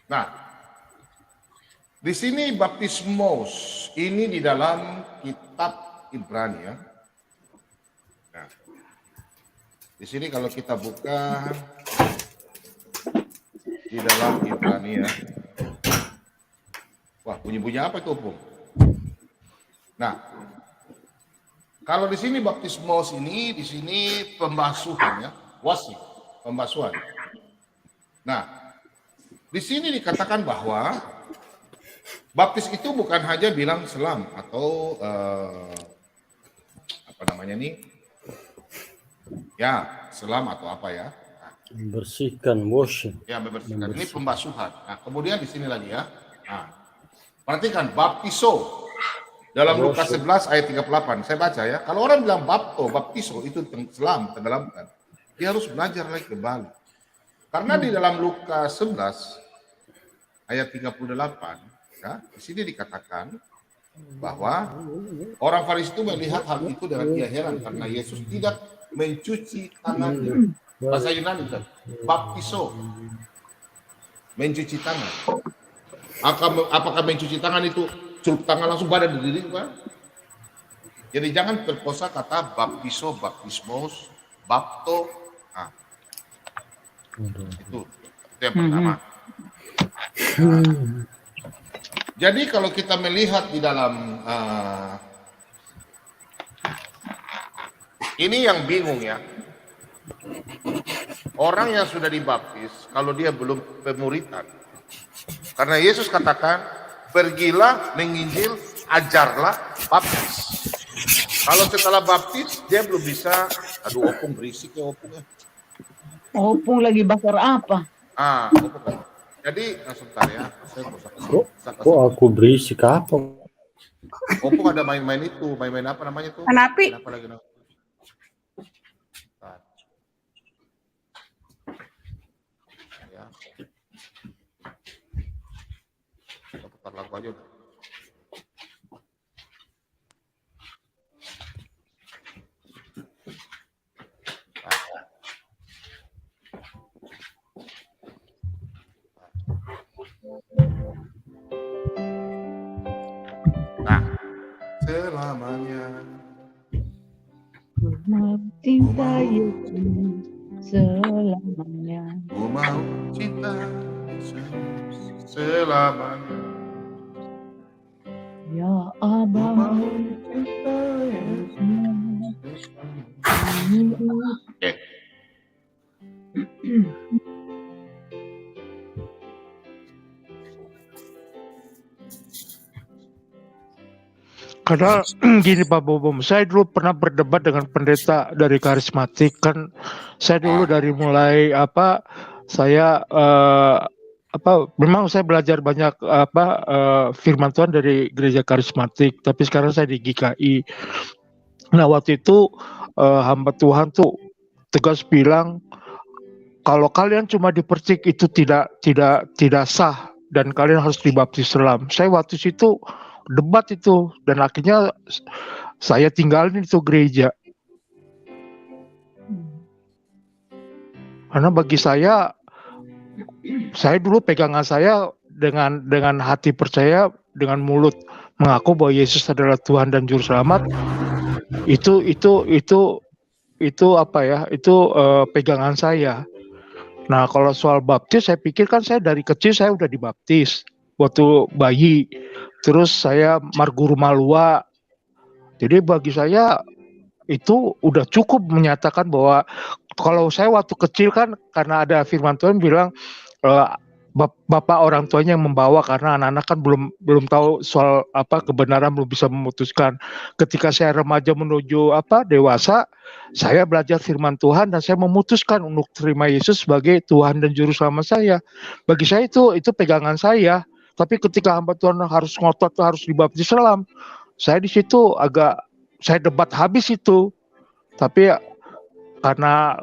Speaker 2: Nah, di sini baptismos ini di dalam kitab Ibrani ya. Nah, di sini kalau kita buka di dalam Ibrani ya. Wah, bunyi-bunyi apa itu, Bung? Nah, kalau di sini baptismos ini, di sini pembasuhan ya, wasi, pembasuhan. Nah, di sini dikatakan bahwa baptis itu bukan hanya bilang selam atau apa namanya nih, ya selam atau apa ya?
Speaker 7: Membersihkan, washing.
Speaker 2: Ya membersihkan. Ini pembasuhan. Nah, kemudian di sini lagi ya. Nah, perhatikan baptiso. Dalam Lukas 11 ayat 38, saya baca ya. Kalau orang bilang baptiso itu selam, tenggelamkan. Dia harus belajar lagi kembali. Karena di dalam Lukas 11 ayat 38, ya, di sini dikatakan bahwa orang Farisi itu melihat hal itu dengan ia heran karena Yesus tidak mencuci tangannya. Bahasa Yunani kan, baptiso, mencuci tangan. Apakah mencuci tangan itu celup tangan langsung badan berdiri kan? Jadi jangan terkosa kata baptiso, baptismos, bapto. Nah, itu yang pertama. Nah, jadi kalau kita melihat di dalam ini yang bingung ya. Orang yang sudah dibaptis, kalau dia belum pemuritan, karena Yesus katakan, pergilah menginjil, ajarlah, baptis. Kalau setelah baptis, dia belum bisa, aduh opung berisik ya opungnya.
Speaker 17: Opung lagi bakar apa?
Speaker 2: Opung. Jadi, sebentar ya.
Speaker 7: Kok aku berisik apa?
Speaker 2: Opung ada main-main itu, main-main apa namanya tuh?
Speaker 8: Hanapi.
Speaker 2: Apa lagi namanya? Ya. Kita putar lagu aja udah. Nah, selamanya
Speaker 17: Ku mencintai Yesus selamanya.
Speaker 2: ku mau cinta Yesus selamanya.
Speaker 17: Ya Abang.
Speaker 2: Oke.
Speaker 13: Karena gini Pak Bobom, saya dulu pernah berdebat dengan pendeta dari karismatik kan. Saya dulu dari mulai saya memang saya belajar banyak firman Tuhan dari gereja karismatik, tapi sekarang saya di GKI. Nah waktu itu hamba Tuhan tuh tegas bilang kalau kalian cuma dipercik itu tidak sah dan kalian harus dibaptis selam. Saya waktu itu debat itu dan akhirnya saya tinggalin itu gereja. Karena bagi saya dulu pegangan saya dengan hati percaya, dengan mulut mengaku bahwa Yesus adalah Tuhan dan Juru Selamat. Itu pegangan saya. Nah, kalau soal baptis saya pikir kan saya dari kecil saya udah dibaptis waktu bayi. Terus saya marguru malua. Jadi bagi saya itu udah cukup menyatakan bahwa kalau saya waktu kecil kan karena ada firman Tuhan bilang bapak orang tuanya yang membawa karena anak-anak kan belum tahu soal kebenaran, belum bisa memutuskan. Ketika saya remaja menuju dewasa, saya belajar firman Tuhan dan saya memutuskan untuk terima Yesus sebagai Tuhan dan Juru Selamat saya. Bagi saya itu pegangan saya. Tapi ketika hamba Tuhan harus ngotot harus dibaptis selam, saya di situ saya debat habis itu. Tapi karena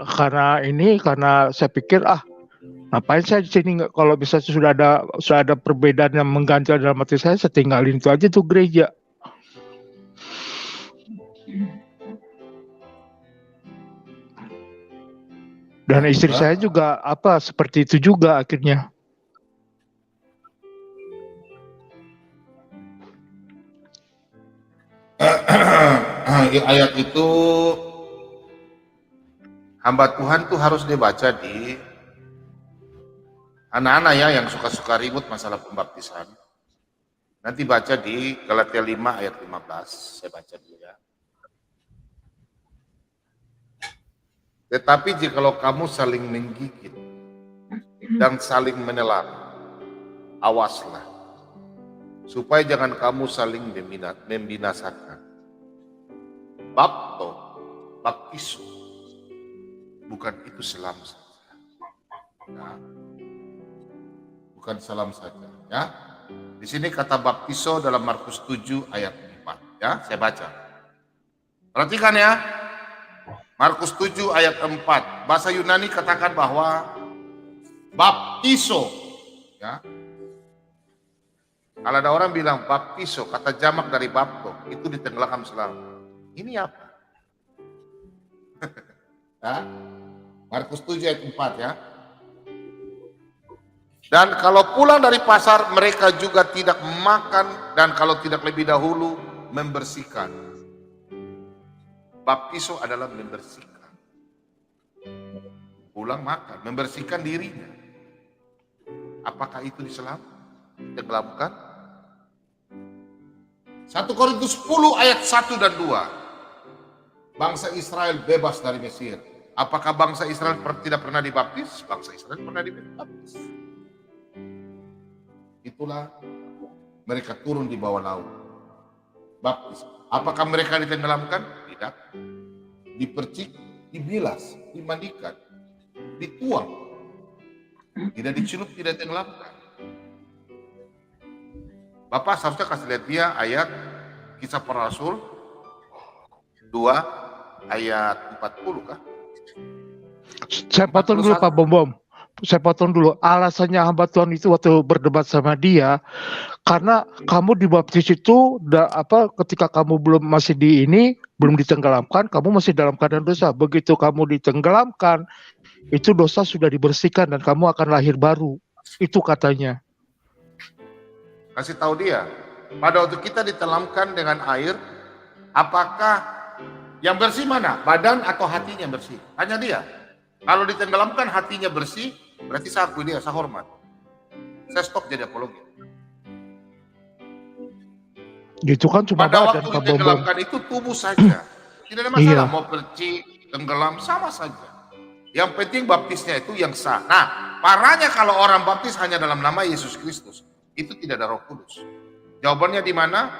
Speaker 13: saya pikir ngapain saya di sini, kalau bisa sudah ada perbedaan yang mengganjal dalam hati saya tinggalin itu aja tuh gereja. Dan istri saya juga seperti itu juga akhirnya.
Speaker 2: Ayat itu hamba Tuhan tuh harus dibaca di anak-anak ya yang suka-suka ribut masalah pembaptisan. Nanti baca di Galatia 5 ayat 15, saya baca dulu ya. Tetapi jikalau kamu saling menggigit dan saling menelan, awaslah, supaya jangan kamu saling membinasakan. Baptiso, bukan itu selam saja. Ya. Bukan salam saja. Ya. Di sini kata baptiso dalam Markus 7 ayat 4. Ya, saya baca. Perhatikan ya. Markus 7 ayat 4. Bahasa Yunani katakan bahwa baptiso. Ya. Kalau ada orang bilang baptiso, kata jamak dari bapto, itu ditenggelamkan selam. Ini apa? Ya. Markus 7 ayat 4 ya. Dan kalau pulang dari pasar mereka juga tidak makan dan kalau tidak lebih dahulu membersihkan. Baptiso adalah membersihkan. Pulang makan, membersihkan dirinya. Apakah itu diselam? Ditenggelamkan? 1 Korintus 10 ayat 1 dan 2. Bangsa Israel bebas dari Mesir. Apakah bangsa Israel tidak pernah dibaptis? Bangsa Israel pernah dibaptis. Itulah mereka turun di bawah laut. Baptis. Apakah mereka ditenggelamkan? Tidak. Dipercik, dibilas, dimandikan, dituang. Tidak dicelup, tidak ditenggelamkan. Bapak seharusnya kasih lihat dia ayat Kisah Para Rasul 2 ayat 40 kah?
Speaker 1: Saya potong dulu Pak Bom. Saya potong dulu. Alasannya hamba Tuhan itu waktu berdebat sama dia, karena kamu dibaptis itu ketika kamu belum ditenggelamkan, kamu masih dalam keadaan dosa. Begitu kamu ditenggelamkan, itu dosa sudah dibersihkan dan kamu akan lahir baru. Itu katanya.
Speaker 2: Kasih tahu dia, pada waktu kita ditenggelamkan dengan air, apakah yang bersih mana? Badan atau hatinya bersih? Hanya dia. Kalau ditenggelamkan hatinya bersih, berarti saya akui dia, saya hormat. Saya stop jadi apologi.
Speaker 1: Itu kan cuma
Speaker 2: pada
Speaker 1: badan,
Speaker 2: waktu
Speaker 1: Pak
Speaker 2: ditenggelamkan itu tubuh saja. Tidak ada masalah, mau percik, tenggelam, sama saja. Yang penting baptisnya itu yang sah. Nah, parahnya kalau orang baptis hanya dalam nama Yesus Kristus, itu tidak ada Roh Kudus. Jawabannya di mana?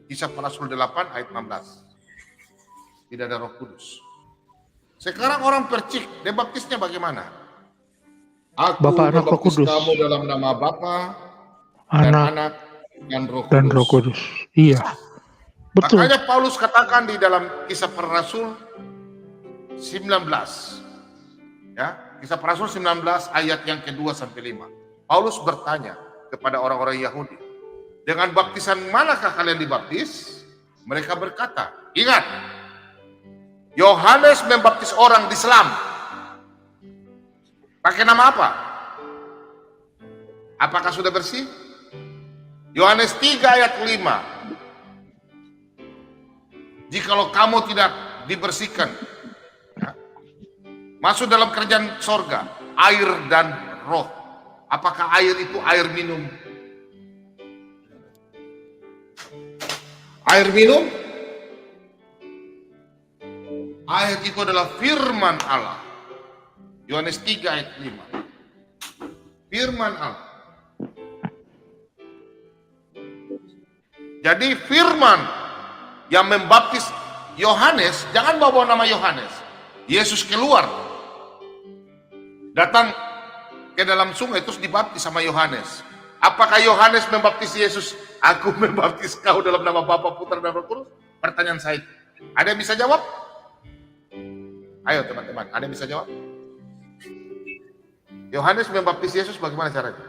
Speaker 2: Kisah Para Rasul 8 ayat 16. Tidak ada Roh Kudus. Sekarang orang percik, dia baptisnya bagaimana? Aku
Speaker 1: Bapa, Anak, Roh
Speaker 2: membaptis
Speaker 1: Kudus.
Speaker 2: kamu dalam nama Bapa dan Anak dan Roh Kudus.
Speaker 1: Dan Roh Kudus. Iya. Betul.
Speaker 2: Makanya Paulus katakan di dalam Kisah Para Rasul 19. Ya, Kisah Para Rasul 19 ayat yang kedua sampai 5. Paulus bertanya kepada orang-orang Yahudi, dengan baptisan manakah kalian dibaptis? Mereka berkata, ingat, Yohanes membaptis orang di selam. Pakai nama apa? Apakah sudah bersih? Yohanes 3 ayat 5. Jikalau kamu tidak dibersihkan, ya, masuk dalam kerajaan sorga, air dan roh. Apakah air itu air minum? Air minum? Air itu adalah firman Allah. Yohanes 3 ayat 5. Firman Allah. Jadi firman yang membaptis Yohanes, jangan bawa nama Yohanes. Yesus keluar, datang ke dalam sungai terus dibaptis sama Yohanes. Apakah Yohanes membaptis Yesus? Aku membaptis kau dalam nama Bapa, Putra dan Roh Kudus? Pertanyaan saya. Ada yang bisa jawab? Ayo teman-teman, ada yang bisa jawab? Yohanes membaptis Yesus bagaimana caranya?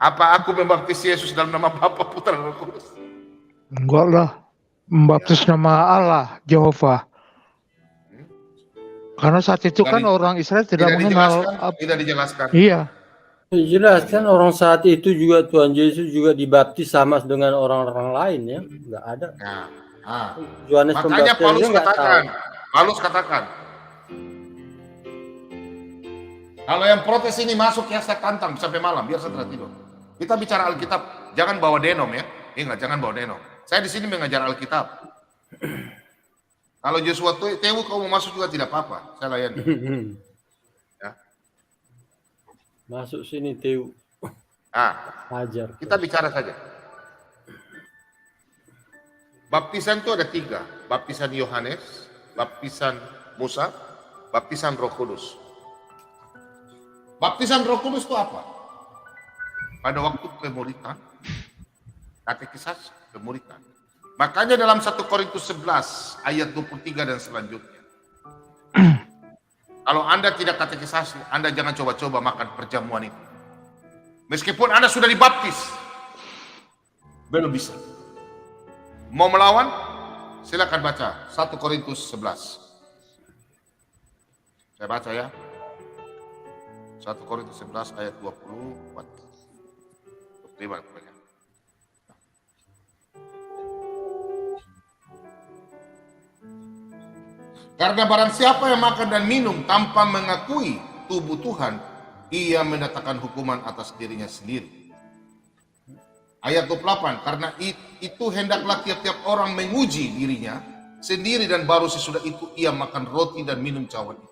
Speaker 2: Apa aku membaptis Yesus dalam nama Bapa, Putra dan Roh Kudus?
Speaker 1: Enggak lah. Membaptis nama Allah, Jehovah. Karena saat itu kan orang Israel tidak mengenal.
Speaker 2: Tidak dijelaskan.
Speaker 1: Iya.
Speaker 7: Dijelaskan orang saat itu juga Tuhan Yesus juga dibaptis sama dengan orang-orang lain ya, nggak ada. Yohanes
Speaker 2: Makanya
Speaker 7: Pembaptis
Speaker 2: Paulus
Speaker 7: aja nggak
Speaker 2: katakan,
Speaker 7: tahu.
Speaker 2: Kalau yang protes ini masuk ya saya tantang sampai malam biar saya tidak tidur. Kita bicara Alkitab, jangan bawa denom ya. Ingat, jangan bawa denom. Saya di sini mengajar Alkitab. Kalau Joshua Tewu kau mau masuk juga tidak apa-apa, saya layani. Ya.
Speaker 7: Masuk sini Teu. Hajar.
Speaker 2: Kita bicara saja. Baptisan itu ada 3. Baptisan Yohanes, baptisan Musa, baptisan Roh Kudus. Baptisan Roh Kudus itu apa? Pada waktu pemuritan, katekisas pemuritan. Makanya dalam 1 Korintus 11 ayat 23 dan selanjutnya. Kalau Anda tidak katekisasi, Anda jangan coba-coba makan perjamuan itu. Meskipun Anda sudah dibaptis, belum bisa. Mau melawan? Silakan baca 1 Korintus 11. Saya baca ya. 1 Korintus 11 ayat 24. Terima kasih. Karena barang siapa yang makan dan minum tanpa mengakui tubuh Tuhan, ia mendatangkan hukuman atas dirinya sendiri. Ayat 28, karena itu hendaklah tiap-tiap orang menguji dirinya sendiri dan baru sesudah itu ia makan roti dan minum cawan itu.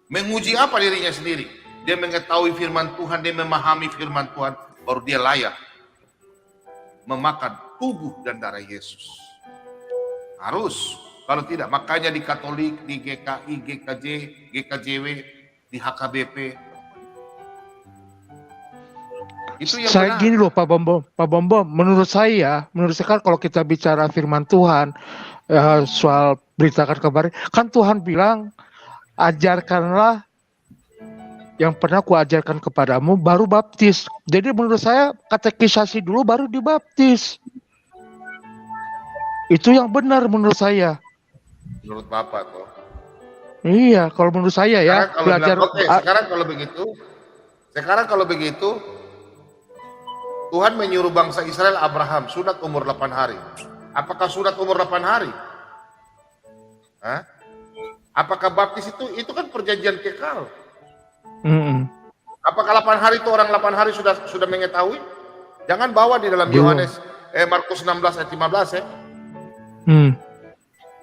Speaker 2: Menguji apa dirinya sendiri? Dia mengetahui firman Tuhan, dia memahami firman Tuhan, baru dia layak memakan tubuh dan darah Yesus. Harus, kalau tidak makanya di Katolik, di GKI, GKJ, GKJW, di HKBP. Itu yang
Speaker 1: Saya
Speaker 2: benar.
Speaker 1: gini loh Pak Bombom, menurut saya kan kalau kita bicara firman Tuhan soal beritakan kabar, kan Tuhan bilang ajarkanlah yang pernah kuajarkan kepadamu baru baptis. Jadi menurut saya katekisasi dulu baru dibaptis. Itu yang benar menurut saya.
Speaker 2: Menurut Bapak toh.
Speaker 1: Iya, kalau menurut saya ya
Speaker 2: Sekarang kalau
Speaker 1: belajar.
Speaker 2: sekarang kalau begitu Tuhan menyuruh bangsa Israel Abraham sunat umur 8 hari. Apakah sunat umur 8 hari? Hah? Apakah baptis itu kan perjanjian kekal? Apakah 8 hari itu orang 8 hari sudah mengetahui? Jangan bawa di dalam Yohanes Markus 16 ayat 15 ya.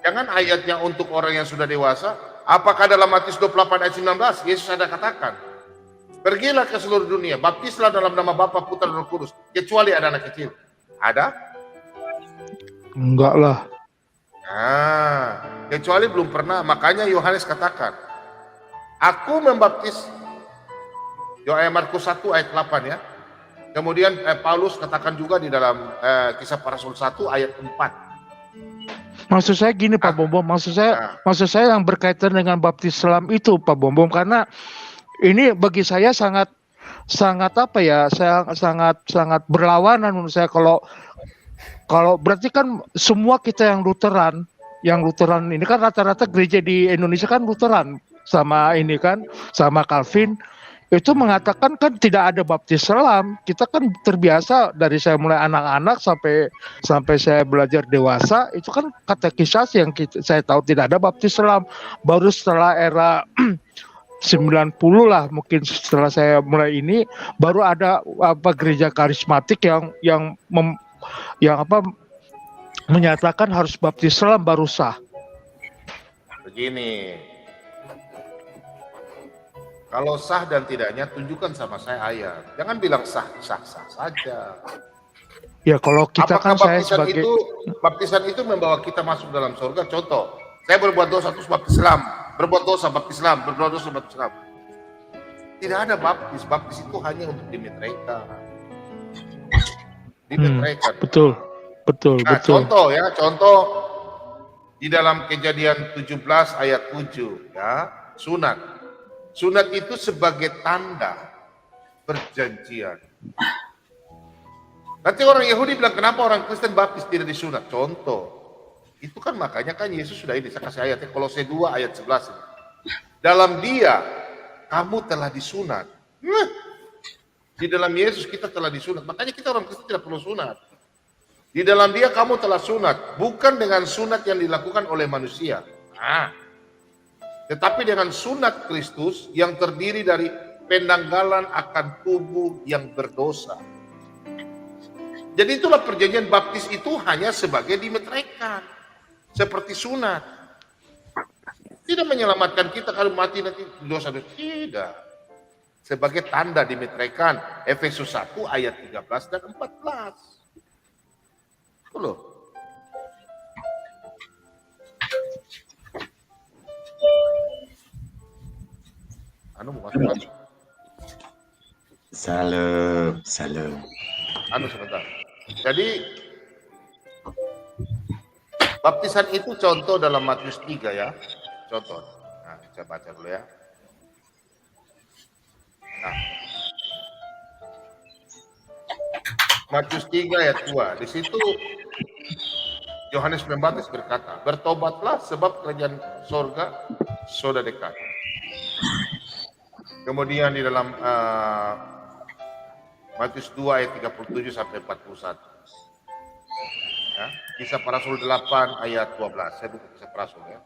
Speaker 2: Jangan ayatnya untuk orang yang sudah dewasa. Apakah dalam Matius 28 ayat 19 Yesus ada katakan, pergilah ke seluruh dunia, baptislah dalam nama Bapa, Putra dan Roh Kudus, kecuali ada anak kecil. Ada?
Speaker 1: Enggak lah.
Speaker 2: Nah, kecuali belum pernah. Makanya Yohanes katakan, aku membaptis. Markus 1 ayat 8 ya. Kemudian Paulus katakan juga di dalam Kisah Para Rasul 1 ayat 4.
Speaker 1: Maksud saya gini Pak Bombom, maksud saya yang berkaitan dengan baptis Islam itu Pak Bombom, karena ini bagi saya sangat apa ya, sangat berlawanan menurut saya. Kalau berarti kan semua kita yang Lutheran ini kan rata-rata gereja di Indonesia kan Lutheran sama ini kan sama Calvin itu mengatakan kan tidak ada baptis Islam. Kita kan terbiasa dari saya mulai anak-anak sampai saya belajar dewasa itu kan katekisasi yang saya tahu tidak ada baptis Islam. Baru setelah era 90 lah mungkin setelah saya mulai ini baru ada gereja karismatik yang menyatakan harus baptis Islam baru sah.
Speaker 2: Begini, kalau sah dan tidaknya tunjukkan sama saya ayat. Jangan bilang sah saja.
Speaker 1: Ya kalau kita
Speaker 2: apakah
Speaker 1: kan saya sebagai
Speaker 2: baptisan itu membawa kita masuk dalam surga? Contoh, saya berbuat dosa terus baptis Islam, berbuat dosa baptis Islam, berbuat dosa baptis Islam. Tidak ada baptis itu hanya untuk dimeteraikan.
Speaker 1: Betul.
Speaker 2: Nah, contoh di dalam Kejadian 17 ayat 7 ya, sunat. Sunat itu sebagai tanda perjanjian. Nanti orang Yahudi bilang kenapa orang Kristen baptis tidak disunat? Contoh, itu kan makanya kan Yesus sudah ini, saya kasih ayatnya Kolose 2 ayat 11. Dalam Dia kamu telah disunat. Di dalam Yesus kita telah disunat. Makanya kita orang Kristen tidak perlu sunat. Di dalam Dia kamu telah sunat, bukan dengan sunat yang dilakukan oleh manusia. Tetapi dengan sunat Kristus yang terdiri dari penanggalan akan tubuh yang berdosa. Jadi itulah perjanjian baptis itu hanya sebagai dimeteraikan. Seperti sunat. Tidak menyelamatkan kita kalau mati nanti dosa-dosa. Tidak. Sebagai tanda dimeteraikan. Efesus 1 ayat 13 dan 14. Itu loh.
Speaker 4: Salam.
Speaker 2: Sebentar. Jadi baptisan itu contoh dalam Matius 3 ya. Contoh. Nah, saya baca dulu ya. Nah. Matius 3 ayat 2. Di situ Yohanes Pembaptis berkata, bertobatlah sebab kerajaan sorga sudah dekat. Kemudian di dalam Matius 2 ayat 37 sampai 41. Ya, Kisah Para Rasul 8 ayat 12. Saya buka Kisah Para Rasul ya.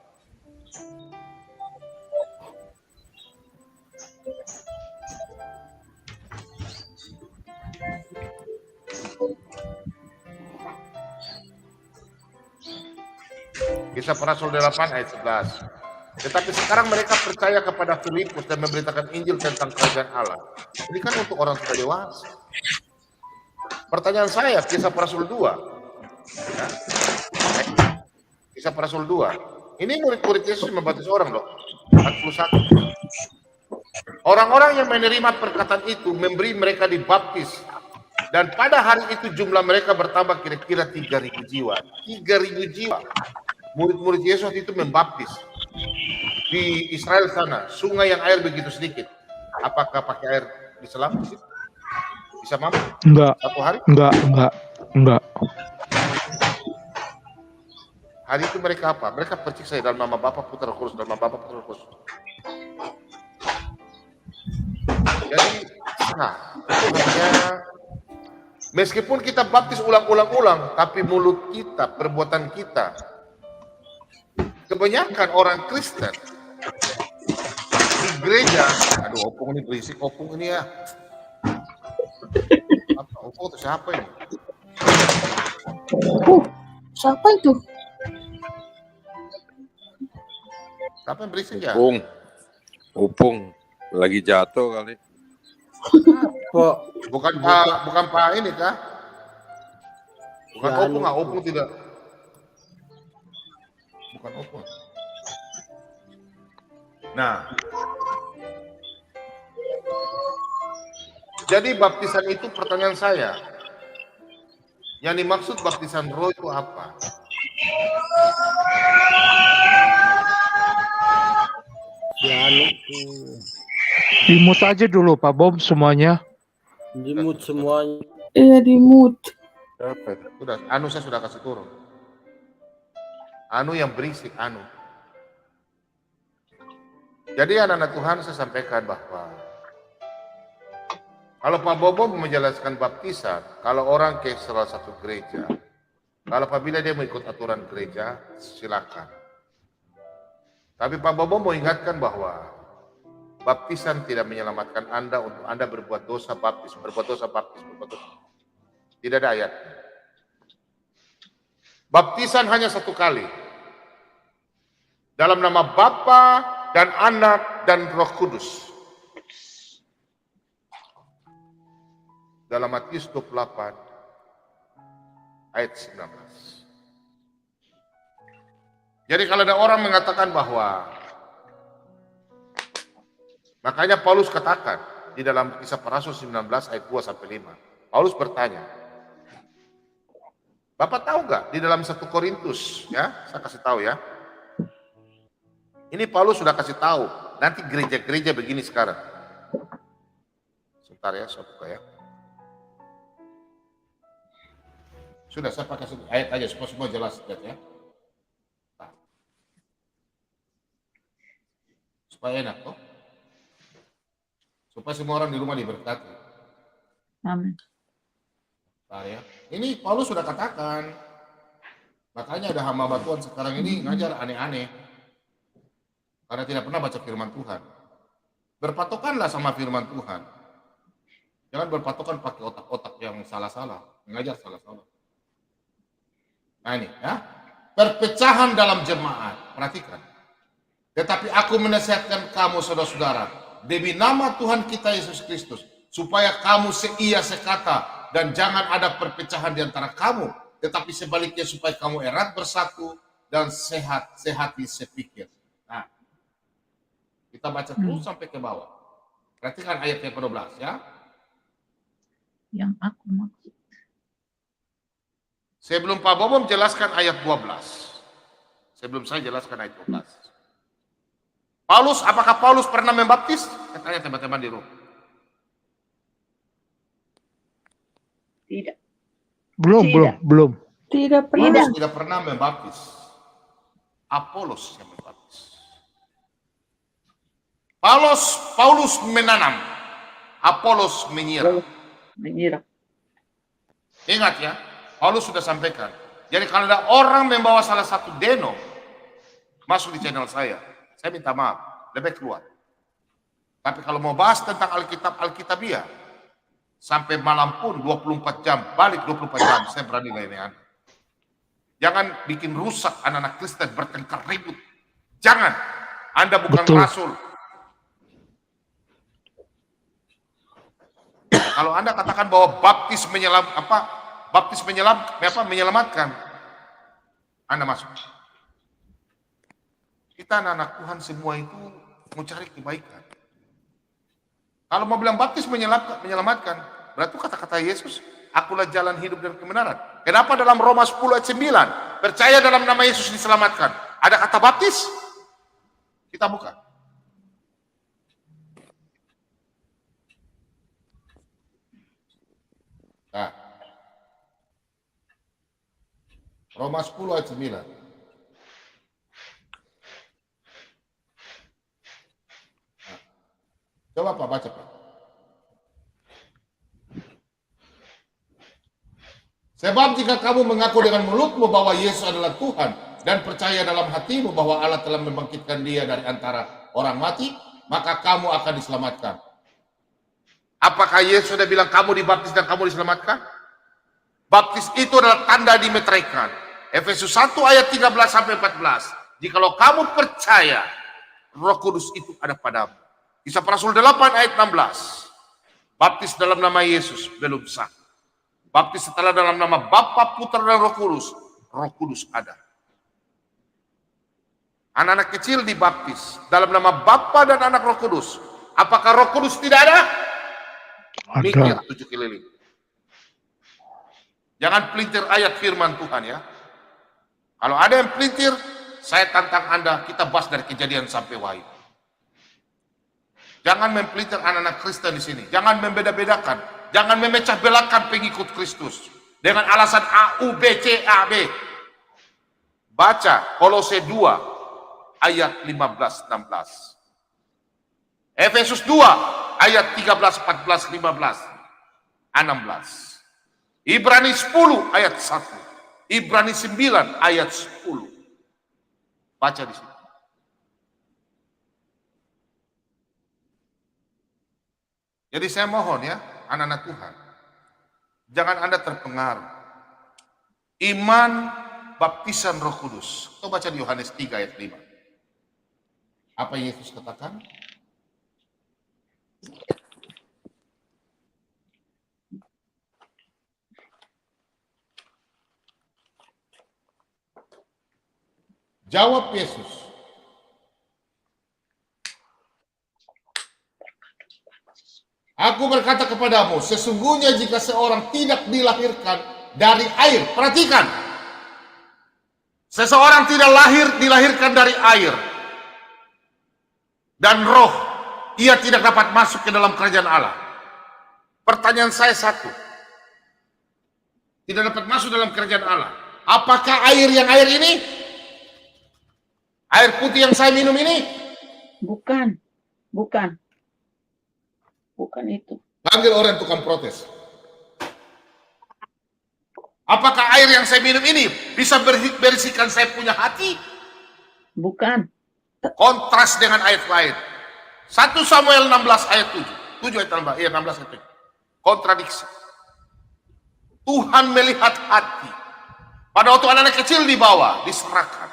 Speaker 2: Kisah para Rasul 8 ayat 11. Tetapi sekarang mereka percaya kepada Filipus dan memberitakan Injil tentang kerajaan Allah. Ini kan untuk orang sudah dewasa. Pertanyaan saya, Kisah para Rasul 2. Ya. Kisah para Rasul 2. Ini murid-murid Yesus membaptis orang loh. 41. Orang-orang yang menerima perkataan itu memberi mereka dibaptis. Dan pada hari itu jumlah mereka bertambah kira-kira 3.000 jiwa. 3.000 jiwa. Murid-murid Yesus itu membaptis. Di Israel sana, sungai yang air begitu sedikit. Apakah pakai air diselam? Bisa mampu?
Speaker 1: Enggak.
Speaker 2: Satu hari?
Speaker 1: Enggak.
Speaker 2: Hari itu mereka apa? Mereka percaya dalam nama Bapa, Putra, Roh Kudus, dalam nama Bapa, Putra, Roh Kudus. Jadi, nah, itu hanya meskipun kita baptis ulang-ulang, tapi mulut kita, perbuatan kita, kebanyakan orang Kristen di gereja, aduh opung ini berisik, opung ini ya. Apa, opung itu siapa ini?
Speaker 11: Siapa itu?
Speaker 2: Siapa yang berisik ya?
Speaker 21: Upung lagi jatuh kali.
Speaker 2: Bukan Pak ini kah? Bukan
Speaker 7: Ya,
Speaker 2: opung, opung tidak. Bukan opung. Nah, jadi baptisan itu pertanyaan saya. Yang dimaksud baptisan roh itu apa?
Speaker 1: Dimut aja dulu Pak Bom semuanya.
Speaker 7: Dimut semuanya.
Speaker 11: Iya dimut.
Speaker 2: Sudah, Anu saya sudah kasih turun. Anu yang berisik, Anu. Jadi anak-anak Tuhan saya sampaikan bahwa kalau Pak Bobo menjelaskan baptisan, kalau orang ke salah satu gereja, kalau apabila dia mengikut aturan gereja, silakan. Tapi Pak Bobo mau ingatkan bahwa baptisan tidak menyelamatkan Anda untuk Anda berbuat dosa baptis, berbuat dosa. Tidak ada ayat. Baptisan hanya satu kali. Dalam nama Bapa dan Anak dan Roh Kudus. Dalam Matius 28 ayat 19. Jadi kalau ada orang mengatakan bahwa, makanya Paulus katakan di dalam Kisah Para Rasul 19 ayat 2-5. Paulus bertanya, Bapak tahu nggak di dalam 1 Korintus, ya, saya kasih tahu ya. Ini Paulus sudah kasih tahu, nanti gereja-gereja begini sekarang. Sebentar ya, saya buka ya. Sudah, saya pakai ayat aja supaya semua jelas ya. Nah. Supaya enak toh. Supaya semua orang di rumah diberkati.
Speaker 17: Amin.
Speaker 2: Nah, ya. Ini Paulus sudah katakan. Makanya ada hamba Tuhan sekarang ini ngajar aneh-aneh. Karena tidak pernah baca firman Tuhan. Berpatokanlah sama firman Tuhan. Jangan berpatokan pakai otak-otak yang salah-salah. Mengajar salah-salah. Nah ini ya. Perpecahan dalam jemaat. Perhatikan. Tetapi aku menasihatkan kamu saudara-saudara. Demi nama Tuhan kita Yesus Kristus. Supaya kamu seia sekata. Dan jangan ada perpecahan di antara kamu. Tetapi sebaliknya supaya kamu erat bersatu. Dan sehati sepikir. Nah. Kita baca terus sampai ke bawah. Perhatikan ayat yang ke-12 ya.
Speaker 17: Yang aku maksud.
Speaker 2: Sebelum Pak Bobo menjelaskan ayat 12. Sebelum saya jelaskan ayat 12. Paulus, apakah Paulus pernah membaptis? Tanya teman-teman di rumah.
Speaker 17: Tidak.
Speaker 1: Belum.
Speaker 11: Tidak pernah.
Speaker 2: Paulus tidak pernah membaptis. Apolos yang membaptis. Paulus menanam. Apolos menyiram. Ingat ya. Paulus sudah sampaikan. Jadi kalau ada orang membawa salah satu deno masuk di channel saya minta maaf, lebih keluar. Tapi kalau mau bahas tentang Alkitabiah, sampai malam pun 24 jam, balik 24 jam, saya berani layanin Anda. Jangan bikin rusak anak-anak Kristen bertengkar ribut. Jangan. Anda bukan
Speaker 1: Betul.
Speaker 2: rasul. Kalau Anda katakan bahwa baptis menyelamatkan, Anda masuk. Kita anak-anak Tuhan semua itu mau cari kebaikan. Kalau mau bilang baptis menyelamatkan, berarti kata-kata Yesus, akulah jalan hidup dan kebenaran. Kenapa dalam Roma 10 ayat 9, percaya dalam nama Yesus diselamatkan? Ada kata baptis? Kita buka. Nah, Roma 10 ayat 9. Coba Pak, baca Pak. Sebab jika kamu mengaku dengan mulutmu bahwa Yesus adalah Tuhan dan percaya dalam hatimu bahwa Allah telah membangkitkan dia dari antara orang mati, maka kamu akan diselamatkan. Apakah Yesus sudah bilang kamu dibaptis dan kamu diselamatkan? Baptis itu adalah tanda dimeteraikan. Efesus 1 ayat 13 sampai 14. Jikalau kamu percaya, Roh Kudus itu ada padamu. Kisah Para Rasul 8 ayat 16. Baptis dalam nama Yesus belum sah. Baptis setelah dalam nama Bapa, Putra, dan Roh Kudus ada. Anak-anak kecil dibaptis dalam nama Bapa dan Anak Roh Kudus. Apakah Roh Kudus tidak ada? Mikir 7 keliling. Jangan pelintir ayat firman Tuhan ya. Kalau ada yang pelintir, saya tantang Anda, kita bahas dari Kejadian sampai Wahyu. Jangan mempelintir anak-anak Kristen di sini. Jangan membeda-bedakan. Jangan memecah belakan pengikut Kristus dengan alasan A, U, B, C, A, B. Baca Kolose 2 ayat 15-16. Efesus 2 ayat 13, 14, 15, 16. Ibrani 10 ayat 1. Ibrani 9 ayat 10. Baca di sini. Jadi saya mohon ya, anak-anak Tuhan, jangan Anda terpengaruh. Iman baptisan Roh Kudus. Kita baca di Yohanes 3 ayat 5. Apa Yesus katakan? Jawab Yesus. Aku berkata kepadamu, sesungguhnya jika seorang tidak dilahirkan dari air, perhatikan, seseorang tidak dilahirkan dari air dan roh, ia tidak dapat masuk ke dalam kerajaan Allah. Pertanyaan saya satu, tidak dapat masuk dalam kerajaan Allah. Apakah air ini? Air putih yang saya minum ini?
Speaker 17: Bukan. Bukan itu.
Speaker 2: Panggil orang tukang protes. Apakah air yang saya minum ini bisa berisikan saya punya hati?
Speaker 17: Bukan.
Speaker 2: Kontras dengan ayat lain. 1 Samuel 16 ayat 7. 7 ayat 16 ayat 7. Kontradiksi. Tuhan melihat hati. Pada waktu anak-anak kecil dibawa, diserahkan.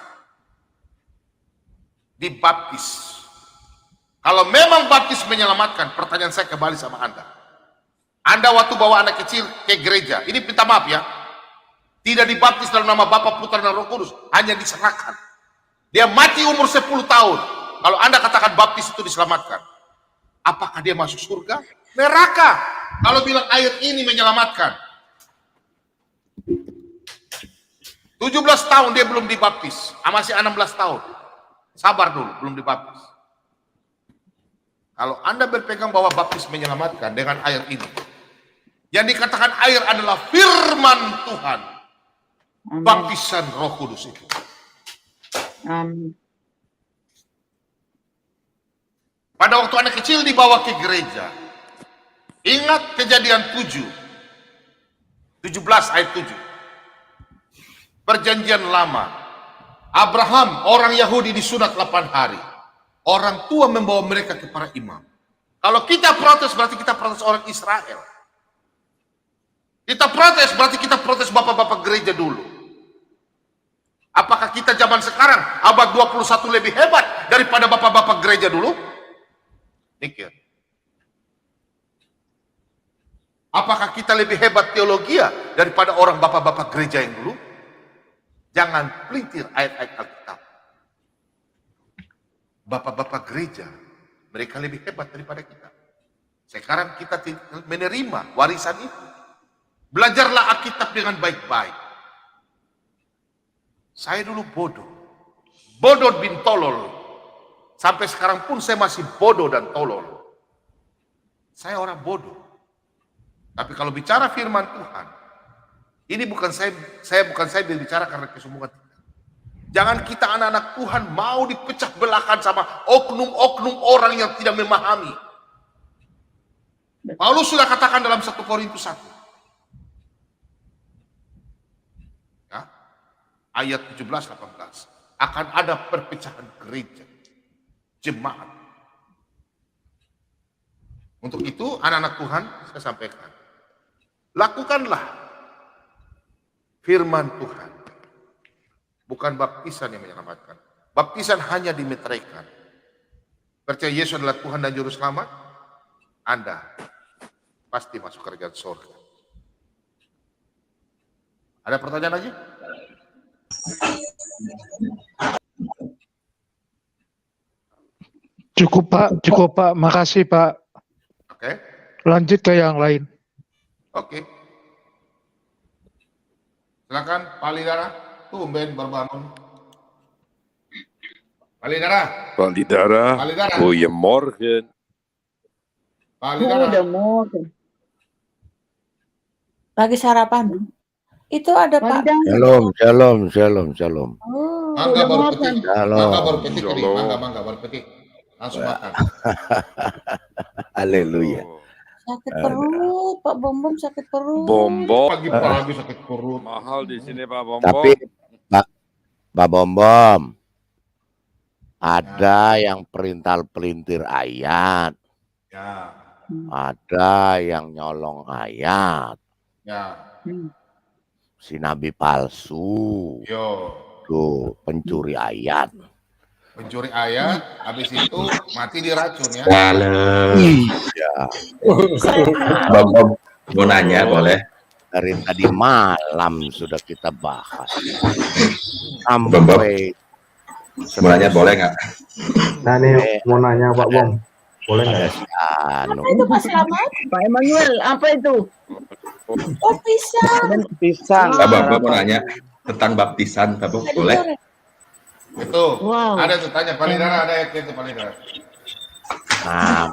Speaker 2: Dibaptis. Kalau memang baptis menyelamatkan, pertanyaan saya kembali sama Anda. Anda waktu bawa anak kecil ke gereja, ini minta maaf ya, tidak dibaptis dalam nama Bapa, Putra, dan Roh Kudus, hanya diserahkan. Dia mati umur 10 tahun. Kalau Anda katakan baptis itu diselamatkan, apakah dia masuk surga? Neraka. Kalau bilang air ini menyelamatkan. 17 tahun dia belum dibaptis, masih 16 tahun. Sabar dulu, belum dibaptis. Kalau Anda berpegang bahwa baptis menyelamatkan dengan air ini, yang dikatakan air adalah firman Tuhan, baptisan Roh Kudus itu.
Speaker 17: Amin.
Speaker 2: Pada waktu anak kecil dibawa ke gereja, ingat Kejadian 17 ayat 7. Perjanjian lama, Abraham orang Yahudi disunat 8 hari. Orang tua membawa mereka ke para imam. Kalau kita protes, berarti kita protes orang Israel. Kita protes, berarti kita protes bapak-bapak gereja dulu. Apakah kita zaman sekarang abad 21 lebih hebat daripada bapak-bapak gereja dulu? Mikir. Apakah kita lebih hebat teologi daripada orang bapak-bapak gereja yang dulu? Jangan pelintir ayat-ayat Alkitab. Bapak-bapak gereja, mereka lebih hebat daripada kita. Sekarang kita menerima warisan itu. Belajarlah Alkitab dengan baik-baik. Saya dulu bodoh bin tolol. Sampai sekarang pun saya masih bodoh dan tolol. Saya orang bodoh. Tapi kalau bicara firman Tuhan, ini bukan saya berbicara karena kesombongan. Jangan kita anak-anak Tuhan mau dipecah belahkan sama oknum-oknum orang yang tidak memahami. Paulus sudah katakan dalam 1 Korintus 1. Ayat 17-18 akan ada perpecahan gereja, jemaat. Untuk itu anak-anak Tuhan saya sampaikan, lakukanlah firman Tuhan, bukan baptisan yang menyelamatkan. Baptisan hanya dimeteraikan. Percaya Yesus adalah Tuhan dan Juru Selamat, Anda pasti masuk kerajaan surga. Ada pertanyaan lagi?
Speaker 1: Cukup Pak, makasih Pak.
Speaker 2: Oke.
Speaker 1: Lanjut ke yang lain.
Speaker 2: Oke. Silakan Pak Lidara, tumben berbangun. Pak Lidara.
Speaker 21: Pak Lidara.
Speaker 2: Pak Lidara.
Speaker 21: Goedemorgen.
Speaker 2: Pak Lidara.
Speaker 11: Goedemorgen. Lagi sarapan. Itu ada Pak.
Speaker 20: Shalom.
Speaker 11: Oh,
Speaker 2: Mangga baru petik.
Speaker 20: Shalom.
Speaker 2: Mangga baru petik ini. Mangga baru petik. Langsung makan.
Speaker 20: Haleluya.
Speaker 11: Sakit perut, Pak Bombom sakit perut.
Speaker 2: Pagi-pagi sakit perut.
Speaker 21: Mahal di sini Pak Bombom.
Speaker 20: Tapi Pak Bombom, ada yang perintal-pelintir ayat.
Speaker 2: Ya.
Speaker 20: Ada yang nyolong ayat.
Speaker 2: Ya.
Speaker 20: Si nabi palsu.
Speaker 2: Yo.
Speaker 20: Tuh, pencuri ayat.
Speaker 2: Pencuri ayat, habis itu mati diracun ya.
Speaker 20: Iya.
Speaker 4: Bob, mau nanya boleh?
Speaker 20: Dari tadi malam sudah kita bahas. Sampai
Speaker 4: mau nanya boleh nggak?
Speaker 16: Nah nih mau nanya Pak Bom, boleh nggak?
Speaker 11: Apa itu Pak Selamat?
Speaker 17: Pak Emmanuel, apa itu?
Speaker 11: Oh pisang.
Speaker 4: Bapak mau nanya tentang baptisan, Bapak boleh?
Speaker 2: Itu.
Speaker 17: Wow.
Speaker 2: Ada tuh tanya Pak Lidara, ada ayatnya tuh Pak Lidara.
Speaker 20: Nah,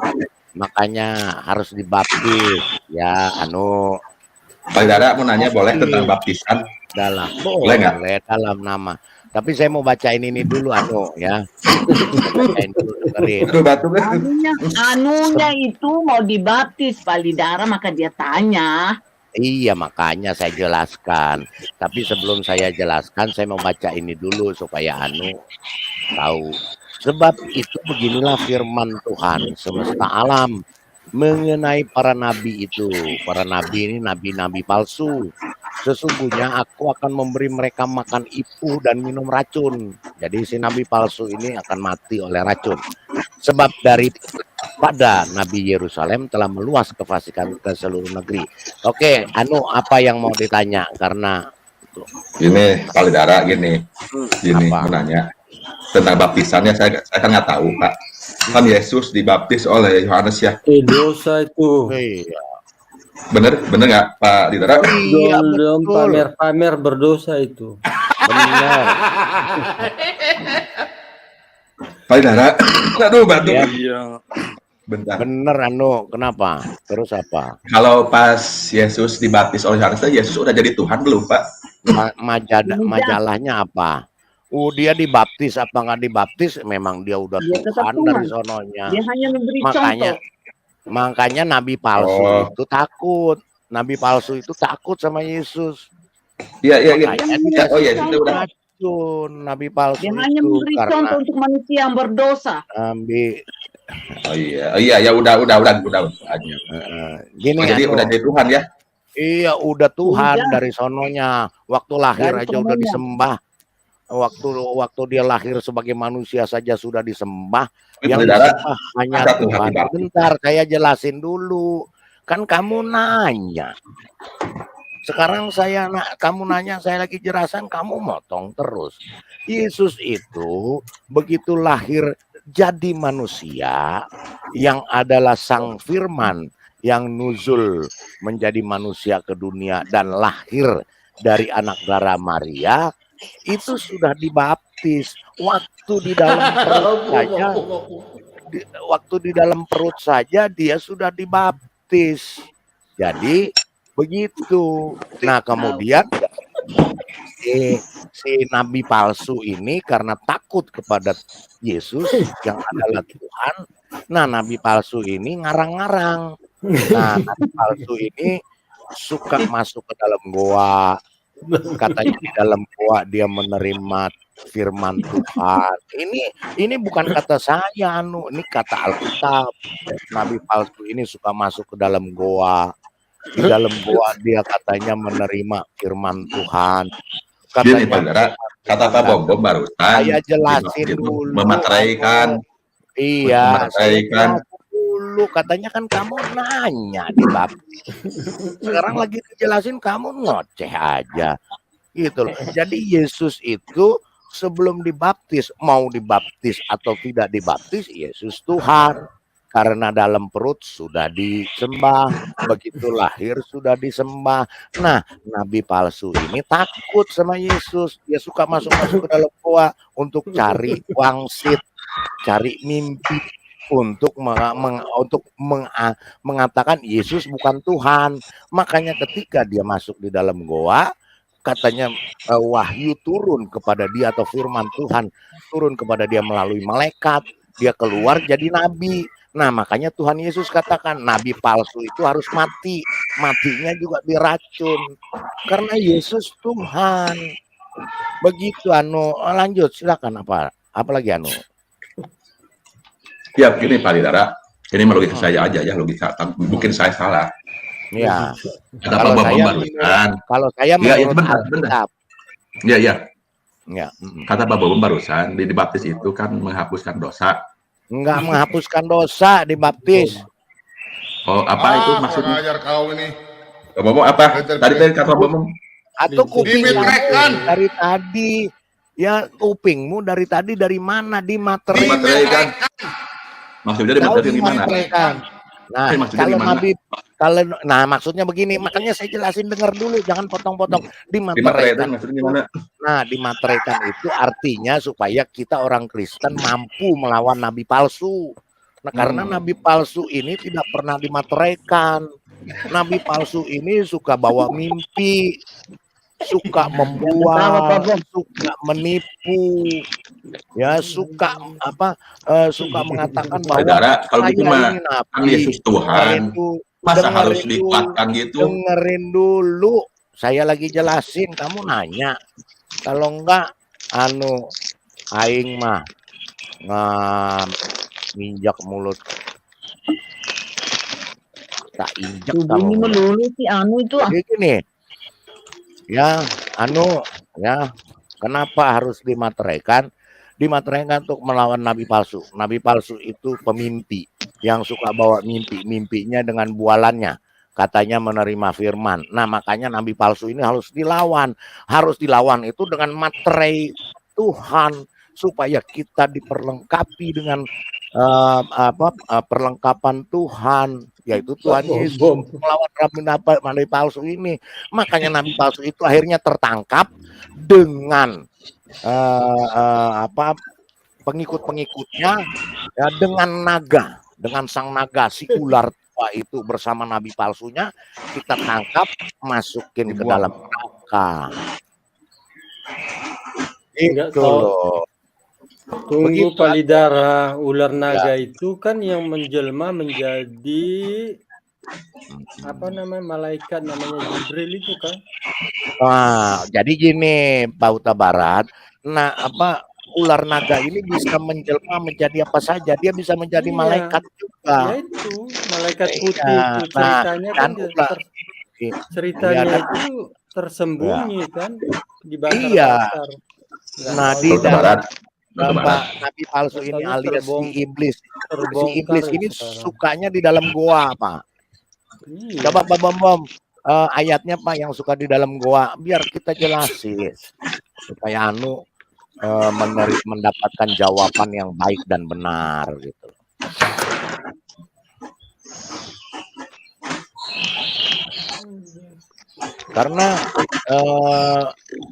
Speaker 20: makanya harus dibaptis ya
Speaker 4: Pak Lidara mau nanya boleh tentang baptisan
Speaker 20: dalam
Speaker 4: boleh nggak?
Speaker 20: Boleh dalam nama. Tapi saya mau bacain ini dulu ya. Bacain dulu, dengerin.
Speaker 17: Anunya itu mau dibaptis Pak Lidara, maka dia tanya.
Speaker 20: Iya, makanya saya jelaskan. Tapi sebelum saya jelaskan, saya mau baca ini dulu supaya tahu. Sebab itu beginilah firman Tuhan semesta alam mengenai para nabi itu. Para nabi ini nabi-nabi palsu. Sesungguhnya aku akan memberi mereka makan ipuh dan minum racun. Jadi si nabi palsu ini akan mati oleh racun. Sebab daripada Nabi Yerusalem telah meluas kefasikan ke seluruh negeri. Oke, apa yang mau ditanya? Karena
Speaker 4: ini Pak Lidara gini mau nanya tentang baptisannya. Saya kan nggak tahu Pak. Kan Yesus dibaptis oleh Yohanes ya.
Speaker 7: Dosa itu.
Speaker 4: Bener nggak Pak Lidara?
Speaker 7: Belum pamer berdosa itu.
Speaker 20: Benar.
Speaker 4: Pak Lidara, aduh batuk.
Speaker 20: Iya.
Speaker 4: Bentar.
Speaker 20: Bener kenapa? Terus apa?
Speaker 4: Kalau pas Yesus dibaptis oleh Yohanes, Yesus udah jadi Tuhan belum Pak?
Speaker 20: Majalahnya apa? Dia dibaptis apa nggak dibaptis? Memang dia udah Tuhan dari sononya.
Speaker 17: Dia hanya memberi contoh.
Speaker 20: Makanya Nabi palsu itu takut. Nabi palsu itu takut sama Yesus.
Speaker 4: Iya.
Speaker 20: Oh iya, itu udah. Nabi palsu
Speaker 17: dia hanya memberi contoh untuk manusia yang berdosa.
Speaker 4: Oh iya, ya udah.
Speaker 20: Gini
Speaker 4: jadi udah jadi Tuhan ya?
Speaker 20: Iya, udah Tuhan dari sononya. Waktu lahir aja udah disembah. waktu dia lahir sebagai manusia saja sudah disembah, yang
Speaker 4: Saudara,
Speaker 20: disembah hanya
Speaker 4: ada Tuhan
Speaker 20: Tuhan.
Speaker 4: dibaptis.
Speaker 20: Bentar, saya jelasin dulu. Kan kamu nanya. Sekarang kamu nanya, saya lagi jelasan, kamu motong terus. Yesus itu begitu lahir jadi manusia, yang adalah Sang Firman yang nuzul menjadi manusia ke dunia dan lahir dari anak darah Maria, itu sudah dibaptis. Waktu di dalam perut saja dia sudah dibaptis. Jadi begitu. Nah, kemudian si nabi palsu ini karena takut kepada Yesus yang adalah Tuhan. Nah, nabi palsu ini ngarang-ngarang. Nah, nabi palsu ini suka masuk ke dalam goa. Katanya di dalam goa dia menerima firman Tuhan. Ini bukan kata saya, ini kata Alkitab. Nabi palsu ini suka masuk ke dalam goa. Di dalam goa dia katanya menerima firman Tuhan.
Speaker 4: Gini, Saudara, kata Pak Bom barusan,
Speaker 20: saya jelasin dulu.
Speaker 4: Memateraikan.
Speaker 20: Iya, saya jelasin dulu. Katanya kan kamu nanya di bab. Sekarang lagi dijelasin kamu ngoceh aja. Gitu loh. Jadi Yesus itu sebelum dibaptis, mau dibaptis atau tidak dibaptis, Yesus Tuhan. Karena dalam perut sudah disembah, begitu lahir sudah disembah. Nah, nabi palsu ini takut sama Yesus. Dia suka masuk-masuk ke dalam goa untuk cari wangsit, cari mimpi, untuk mengatakan Yesus bukan Tuhan. Makanya ketika dia masuk di dalam goa, katanya wahyu turun kepada dia, atau firman Tuhan turun kepada dia melalui malaikat. Dia keluar jadi nabi. Nah, makanya Tuhan Yesus katakan nabi palsu itu harus mati. Matinya juga diracun. Karena Yesus Tuhan. Begitu lanjut silakan apa lagi
Speaker 4: Ya, begini Pak Lidara. Ini logika saya aja ya, logika. Mungkin saya salah.
Speaker 20: Ya.
Speaker 4: Kata Pak Bom barusan.
Speaker 20: Kalau saya menurut Alkitab.
Speaker 4: Iya.
Speaker 20: Ya.
Speaker 4: Kata Pak Bom barusan, dibaptis itu kan menghapuskan dosa.
Speaker 20: Enggak menghapuskan dosa dibaptis.
Speaker 4: Oh, apa itu maksudnya?
Speaker 2: Ajar kau ini.
Speaker 4: Bapak apa? Tadi kata Bapak.
Speaker 20: Atau kupingmu dari tadi. Ya, kupingmu dari tadi dari mana? Dimateraikan.
Speaker 4: Maksudnya dimateraikan gimana?
Speaker 20: Nah, kalau maksudnya begini, makanya saya jelasin, dengar dulu, jangan potong-potong. Dimateraikan maksudnya gimana? Nah, dimateraikan itu artinya supaya kita orang Kristen mampu melawan nabi palsu. Nah, karena nabi palsu ini tidak pernah dimateraikan. Nabi palsu ini suka bawa mimpi, suka membuat, suka menipu, ya suka mengatakan bahwa
Speaker 4: kalau gitu mah kan Yesus Tuhan, masa harus dikuatkan gitu?
Speaker 20: Dengerin dulu, saya lagi jelasin, kamu nanya. Kalau enggak, aing mah nginjak mulut, tak injak
Speaker 17: bunyi melulu si itu.
Speaker 20: Jadi gini. Ya, kenapa harus dimateraikan? Dimateraikan untuk melawan nabi palsu. Nabi palsu itu pemimpi yang suka bawa mimpinya dengan bualannya. Katanya menerima firman. Nah, makanya nabi palsu ini harus dilawan. Harus dilawan itu dengan materai Tuhan supaya kita diperlengkapi dengan perlengkapan Tuhan, yaitu Tuhan Yesus melawan nabi palsu ini. Makanya nabi palsu itu akhirnya tertangkap dengan pengikut-pengikutnya, ya, dengan sang naga, si ular tua itu bersama nabi palsunya, kita tangkap, masukin ke dalam neraka. Itu loh.
Speaker 7: Tunggu Pak Lidara, ular naga itu kan yang menjelma menjadi malaikat namanya Jibril itu kan?
Speaker 20: Nah, jadi gini Pak Huta Barat, ular naga ini bisa menjelma menjadi apa saja, dia bisa menjadi malaikat juga.
Speaker 7: Ya itu, malaikat putih itu ceritanya kan ceritanya itu tersembunyi kan di Bakar.
Speaker 20: Nah, di
Speaker 4: Huta
Speaker 20: dalam
Speaker 4: Barat. Huta Barat.
Speaker 20: nabi palsu ini
Speaker 7: Katanya
Speaker 20: alias si iblis. Si
Speaker 7: terbongkar
Speaker 20: iblis ini
Speaker 7: sekarang.
Speaker 20: sukanya di dalam goa, Pak.
Speaker 7: Iya.
Speaker 20: Coba Pak Bom ayatnya Pak yang suka di dalam goa, biar kita jelasin supaya mendapatkan jawaban yang baik dan benar gitu. Karena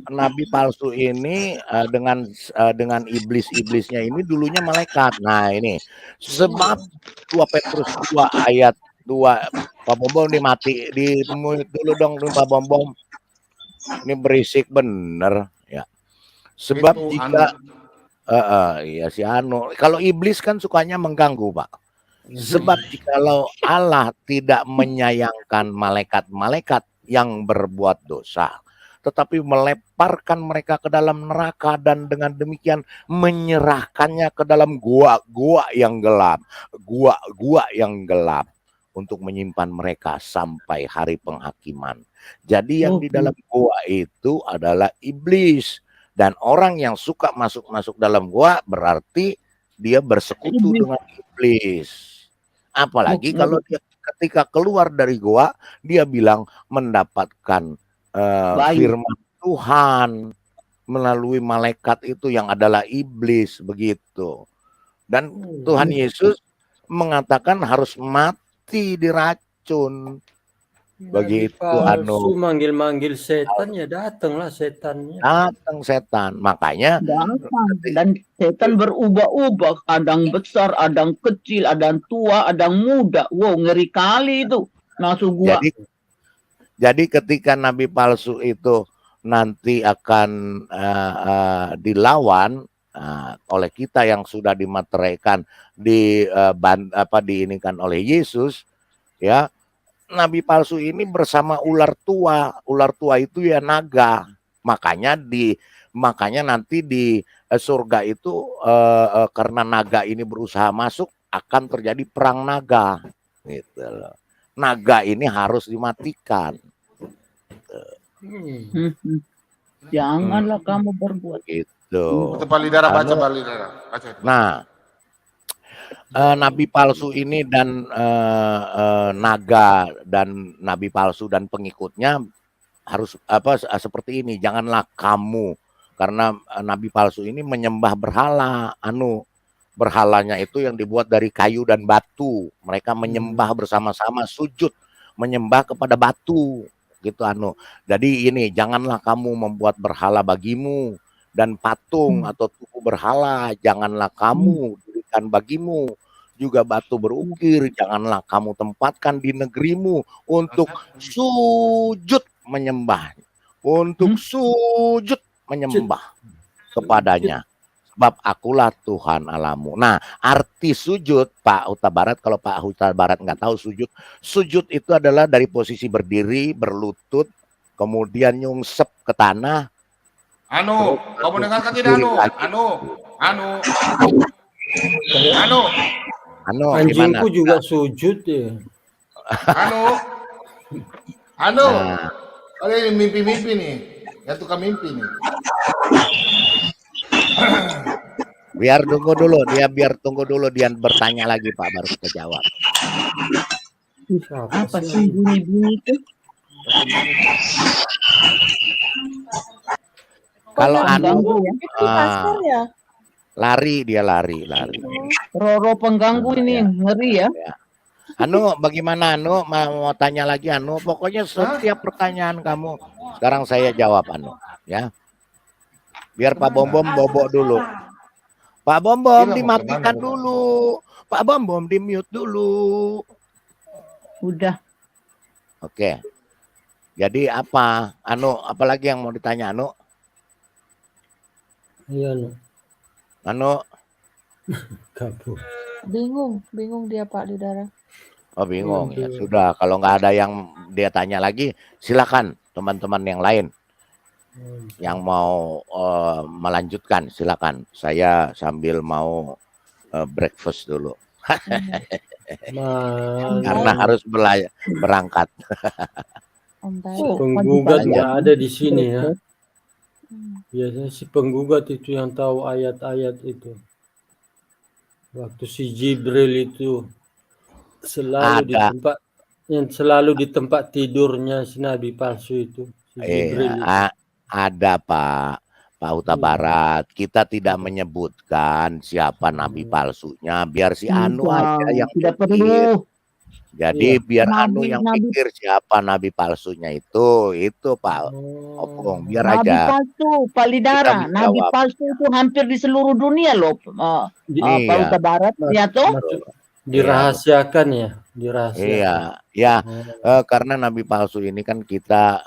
Speaker 20: nabi palsu ini dengan iblis-iblisnya ini dulunya malaikat. Nah, ini sebab 2 Petrus 2 ayat 2. Pak Bombom nih mati di dulu dong Pak Bombom. Ini berisik bener ya. Sebab
Speaker 2: Itu
Speaker 20: jika iya si Anu. Kalau iblis kan sukanya mengganggu, Pak. Sebab jikalau Allah tidak menyayangkan malaikat-malaikat yang berbuat dosa, tetapi melemparkan mereka ke dalam neraka dan dengan demikian menyerahkannya ke dalam gua-gua yang gelap, gua-gua yang gelap untuk menyimpan mereka sampai hari penghakiman. Jadi yang di dalam gua itu adalah iblis, dan orang yang suka masuk dalam gua berarti dia bersekutu dengan iblis. Apalagi kalau dia ketika keluar dari gua, dia bilang mendapatkan firman Tuhan melalui malaikat itu yang adalah iblis begitu. Dan Tuhan Yesus mengatakan harus mati diracun. Begitu
Speaker 7: Palsu manggil-manggil setan ya datanglah setannya.
Speaker 20: Datang setan. Makanya
Speaker 17: dan setan berubah-ubah, kadang besar, kadang kecil, kadang tua, kadang muda. Wow, ngeri kali itu masuk gua.
Speaker 20: Jadi ketika nabi palsu itu nanti akan dilawan oleh kita yang sudah dimateraikan diinikan oleh Yesus, ya. Nabi palsu ini bersama ular tua. Ular tua itu ya naga. Makanya nanti di surga itu karena naga ini berusaha masuk, akan terjadi perang naga. Gitu loh. Naga ini harus dimatikan.
Speaker 17: Janganlah kamu berbuat
Speaker 20: gitu.
Speaker 2: Balidara baca Balidara. Baca.
Speaker 20: Nah, nabi palsu ini dan naga dan nabi palsu dan pengikutnya harus seperti ini. Janganlah kamu, karena nabi palsu ini menyembah berhala. Berhalanya itu yang dibuat dari kayu dan batu. Mereka menyembah bersama-sama, sujud menyembah kepada batu gitu Jadi ini, janganlah kamu membuat berhala bagimu dan patung atau tugu berhala janganlah kamu dirikan bagimu, juga batu berukir janganlah kamu tempatkan di negerimu untuk sujud menyembah, kepadanya, sebab akulah Tuhan Allahmu. Nah, arti sujud Pak Huta Barat, kalau Pak Huta Barat nggak tahu sujud itu adalah dari posisi berdiri, berlutut, kemudian nyungsep ke tanah.
Speaker 2: Kamu dengarkan tidak
Speaker 7: Anjingku juga sujud ya.
Speaker 2: Oh ini mimpi-mimpi nih. Ya tukang mimpi nih.
Speaker 20: Biar tunggu dulu dia bertanya lagi Pak, baru kita jawab.
Speaker 17: Apa sih bunyi-bunyi itu?
Speaker 20: Kalau
Speaker 17: ya?
Speaker 20: lari.
Speaker 17: Roro pengganggu ini ngeri ya.
Speaker 20: Bagaimana mau tanya lagi pokoknya setiap pertanyaan kamu sekarang saya jawab ya. Biar Pak Bombom bobok dulu. Pak Bombom dimatikan dulu. Pak Bombom di mute dulu.
Speaker 17: Udah.
Speaker 20: Oke. Jadi apa? Apalagi yang mau ditanya
Speaker 7: Iya
Speaker 11: Bingung dia Pak di darah.
Speaker 20: Oh bingung ya. Sudah, kalau nggak ada yang dia tanya lagi, silakan teman-teman yang lain yang mau melanjutkan, silakan. Saya sambil mau breakfast dulu. Karena harus berangkat.
Speaker 7: Penggugat nggak ada di sini ya. Biasanya si penggugat itu yang tahu ayat-ayat itu. Waktu si Jibril itu selalu di
Speaker 20: Ada.
Speaker 7: selalu di tempat tidurnya si nabi palsu itu, si Jibril itu.
Speaker 20: Ada Pak Huta Barat. Kita tidak menyebutkan siapa nabi palsunya, biar si Anu aja yang
Speaker 17: tidak
Speaker 20: mikir.
Speaker 17: perlu.
Speaker 20: Jadi biar Anu
Speaker 17: Nabi
Speaker 20: yang
Speaker 17: nabi
Speaker 20: pikir siapa nabi palsunya itu Pak Opung, biar
Speaker 17: nabi
Speaker 20: aja
Speaker 17: palsu, Pak
Speaker 20: kita
Speaker 17: Lidara. Nabi
Speaker 20: menjawab.
Speaker 17: palsu itu hampir di seluruh dunia loh, Pak
Speaker 20: Iya.
Speaker 17: Huta Barat. Ya toh?
Speaker 7: Dirahasiakan ya, dirahasiakan.
Speaker 20: Iya, karena nabi palsu ini kan kita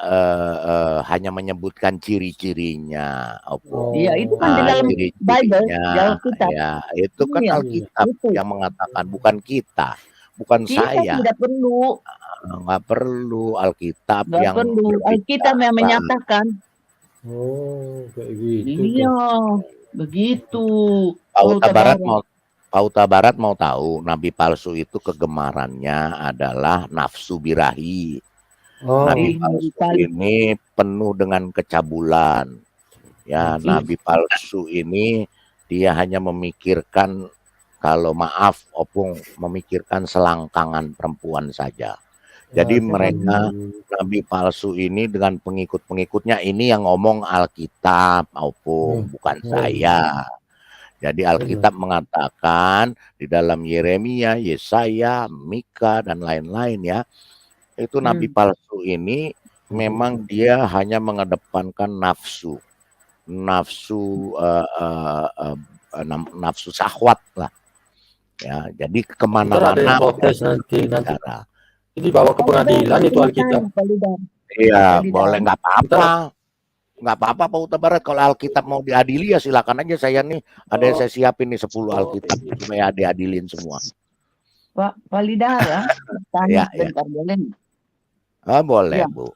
Speaker 20: hanya menyebutkan ciri-cirinya, Opung.
Speaker 17: Iya, itu kan di dalam Bible,
Speaker 20: Ciri-cirinya,
Speaker 17: di Alkitab.
Speaker 20: ya itu kan
Speaker 17: Iya,
Speaker 20: Alkitab
Speaker 17: itu.
Speaker 20: yang mengatakan, bukan kita, bukan
Speaker 17: Kita
Speaker 20: saya.
Speaker 17: tidak perlu,
Speaker 20: Nggak perlu, Alkitab
Speaker 17: nggak
Speaker 20: yang
Speaker 17: perlu. Alkitab yang
Speaker 20: berbicara.
Speaker 17: menyatakan.
Speaker 7: Oh, kayak gitu.
Speaker 17: Iya, begitu.
Speaker 20: Pak Huta
Speaker 17: Huta
Speaker 20: Barat
Speaker 17: Barat.
Speaker 20: Pak Huta Barat mau tahu nabi palsu itu kegemarannya adalah nafsu birahi. Nabi palsu ini penuh dengan kecabulan. Ya, nabi palsu ini dia hanya memikirkan, kalau maaf Opung, memikirkan selangkangan perempuan saja. Jadi mereka nabi palsu ini dengan pengikut-pengikutnya ini yang ngomong Alkitab, Opung, bukan saya. Jadi Alkitab mengatakan di dalam Yeremia, Yesaya, Mika dan lain-lain ya. Itu nabi palsu ini memang dia hanya mengedepankan nafsu. Nafsu nafsu syahwat lah. Ya, jadi kemana-mana
Speaker 7: protes nanti. Jadi bawa ke pengadilan itu Alkitab.
Speaker 20: Iya, boleh, nggak apa-apa. Nggak apa-apa Pak Huta Barat, kalau Alkitab mau diadili ya silakan aja, saya nih ada yang saya siapin nih 10 Alkitab supaya diadilin semua.
Speaker 17: Pak Lidara, tanya
Speaker 20: Ya, ya.
Speaker 17: bentar boleh?
Speaker 20: Boleh
Speaker 17: Ya.
Speaker 20: Bu,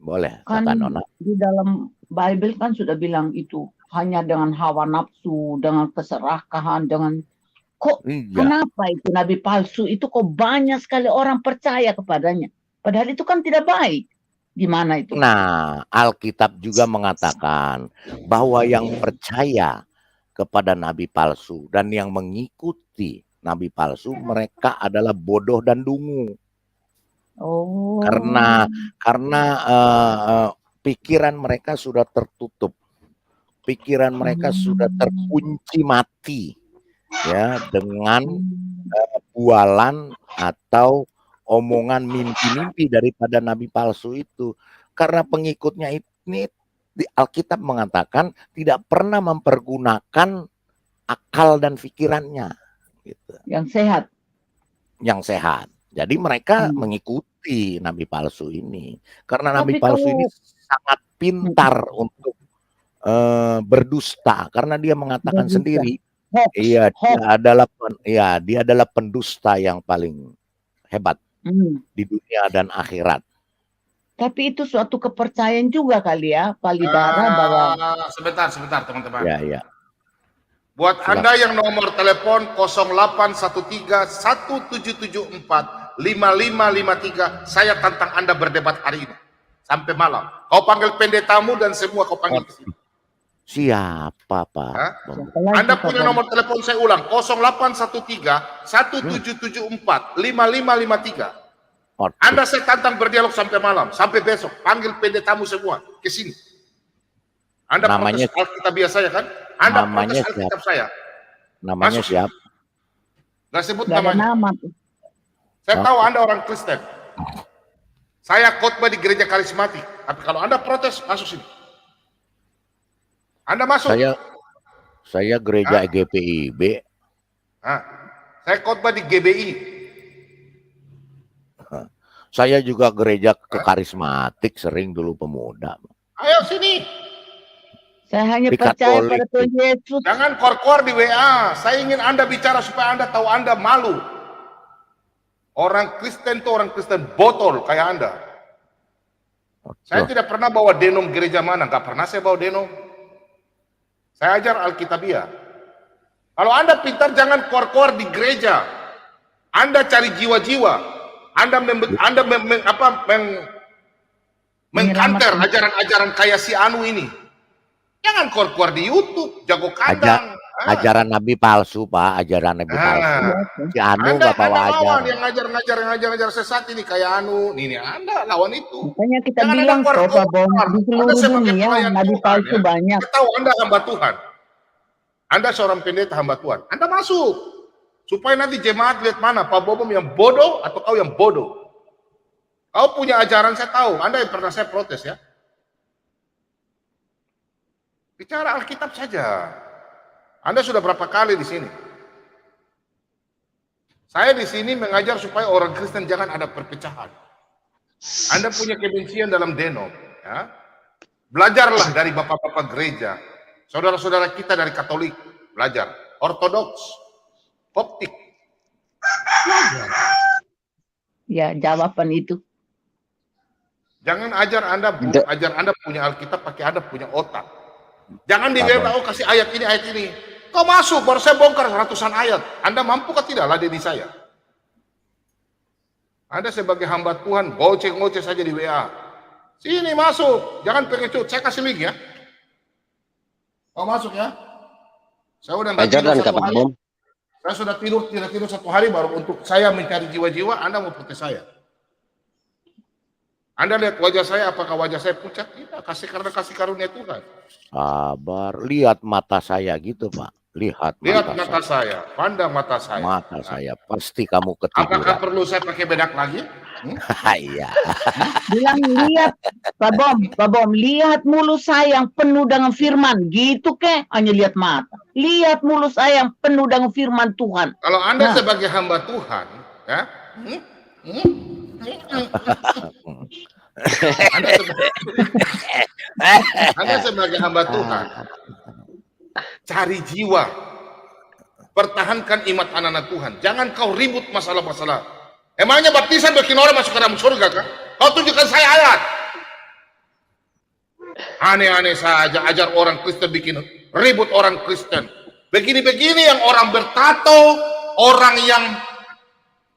Speaker 20: boleh
Speaker 17: Kan
Speaker 20: Kakak Nona.
Speaker 17: di dalam Bible kan sudah bilang itu hanya dengan hawa nafsu, dengan keserakahan, dengan kok
Speaker 20: Iya.
Speaker 17: kenapa itu nabi palsu itu kok banyak sekali orang percaya kepadanya? Padahal itu kan tidak baik. Gimana itu?
Speaker 20: Nah, Alkitab juga mengatakan bahwa yang percaya kepada nabi palsu dan yang mengikuti nabi palsu, mereka adalah bodoh dan dungu.
Speaker 17: Oh.
Speaker 20: Karena pikiran mereka sudah tertutup. Pikiran mereka sudah terkunci mati ya dengan bualan atau omongan mimpi-mimpi daripada nabi palsu itu. Karena pengikutnya ini di Alkitab mengatakan tidak pernah mempergunakan akal dan pikirannya gitu.
Speaker 17: Yang sehat.
Speaker 20: Yang sehat. Jadi mereka mengikuti nabi palsu ini. Karena nabi palsu ini sangat pintar untuk berdusta, karena dia mengatakan sendiri dia adalah pendusta yang paling hebat di dunia dan akhirat.
Speaker 17: Tapi itu suatu kepercayaan juga kali ya, Pak Lidara, bahwa
Speaker 2: Sebentar teman-teman.
Speaker 20: Ya.
Speaker 2: Buat Anda yang nomor telepon 0813-1774-5553, saya tantang Anda berdebat hari ini sampai malam. Kau panggil pendetamu dan semua kau panggil ke sini.
Speaker 20: Siapa Pak?
Speaker 2: Anda punya nomor telepon, saya ulang, 0813-1774-5553. Anda saya tantang berdialog sampai malam, sampai besok. Panggil pendetamu semua ke sini. Anda
Speaker 20: Namanya
Speaker 2: protes Alkitab saya kan? Anda protes Alkitab saya.
Speaker 20: Namanya
Speaker 2: Masuk.
Speaker 20: siapa?
Speaker 2: Nggak sebut
Speaker 17: nggak ada
Speaker 2: namanya.
Speaker 17: nama.
Speaker 2: Saya tahu Anda orang Kristen. Saya khotbah di gereja karismatik. Tapi kalau Anda protes, masuk sini. Anda masuk.
Speaker 20: Saya gereja GPIB.
Speaker 2: Saya khotbah di GBI.
Speaker 20: Saya juga gereja karismatik, sering dulu pemuda.
Speaker 2: Ayo sini.
Speaker 17: Saya hanya
Speaker 20: Di
Speaker 17: percaya
Speaker 20: Katolik.
Speaker 17: pada Tuhan Yesus.
Speaker 2: Jangan kor-kor di WA. Saya ingin Anda bicara supaya Anda tahu Anda malu. Orang Kristen itu orang Kristen botol kayak Anda. Saya tidak pernah bawa denom gereja mana. Nggak pernah saya bawa denom. Saya ajar Alkitabiah. Kalau Anda pintar jangan kor-kor di gereja. Anda cari jiwa-jiwa. Anda mengkanter ajaran-ajaran kayak si Anu ini. Jangan keluar-keluar di YouTube, jago kandang.
Speaker 20: Ajaran Nabi palsu, Pak. Ajaran Nabi palsu. Si Anu nggak bawa
Speaker 2: lawan
Speaker 20: ajaran.
Speaker 2: yang ngajar sesat ini kayak Anu. Ini Anda lawan itu.
Speaker 17: Makanya kita
Speaker 2: Jangan
Speaker 17: bilang
Speaker 2: Anda
Speaker 17: kok, Pak Bom,
Speaker 2: keluar-keluar.
Speaker 17: di seluruh
Speaker 2: Anda sebagai
Speaker 17: dunia
Speaker 2: pelayan
Speaker 17: nabi
Speaker 2: Tuhan,
Speaker 17: palsu
Speaker 2: ya.
Speaker 17: banyak.
Speaker 2: Kita tahu Anda hamba Tuhan. Anda seorang pendeta hamba Tuhan. Anda masuk. Supaya nanti jemaat lihat mana, Pak Bom yang bodoh atau kau yang bodoh. Kau punya ajaran saya tahu. Anda yang pernah saya protes ya. Bicara Alkitab saja. Anda sudah berapa kali di sini? Saya di sini mengajar supaya orang Kristen jangan ada perpecahan. Anda punya kebencian dalam denom, ya. Belajarlah dari bapak-bapak gereja, saudara-saudara kita dari Katolik, belajar. Ortodoks, Koptik, belajar.
Speaker 17: Ya, jawaban itu.
Speaker 2: Jangan ajar Anda punya Alkitab pakai Anda punya otak. Jangan diberitahu kasih ayat ini. Kau masuk, baru saya bongkar ratusan ayat. Anda mampu kah tidak ladeni saya? Anda sebagai hamba Tuhan, ngoceh-ngoceh saja di WA. Sini masuk, jangan pengecut. Saya kasih link ya. Kau masuk ya. Saya udah nggak tidur satu hari. Saya sudah tidak tidur 1 hari baru untuk saya mencari jiwa-jiwa. Anda mau protes saya? Anda lihat wajah saya, apakah wajah saya pucat? Tidak, karena kasih karunia Tuhan.
Speaker 20: Sabar, lihat mata saya gitu, Pak. Lihat
Speaker 2: mata saya, pandang mata saya.
Speaker 20: Mata saya, pasti kamu ketiduran.
Speaker 2: Apakah perlu saya pakai bedak lagi?
Speaker 20: Iya.
Speaker 17: Bilang lihat, Pak Bom, lihat mulut saya yang penuh dengan firman. Gitu ke? Hanya lihat mata. Lihat mulut saya yang penuh dengan firman Tuhan.
Speaker 2: Kalau Anda sebagai hamba Tuhan, ya, Anda sebagai hamba Tuhan, cari jiwa, pertahankan iman anak-anak Tuhan. Jangan kau ribut masalah-masalah. Emangnya baptisan bikin orang masuk ke dalam surga kan? Kau tunjukkan saya ayat. Aneh-aneh saja ajar orang Kristen bikin ribut orang Kristen. Begini-begini yang orang bertato, orang yang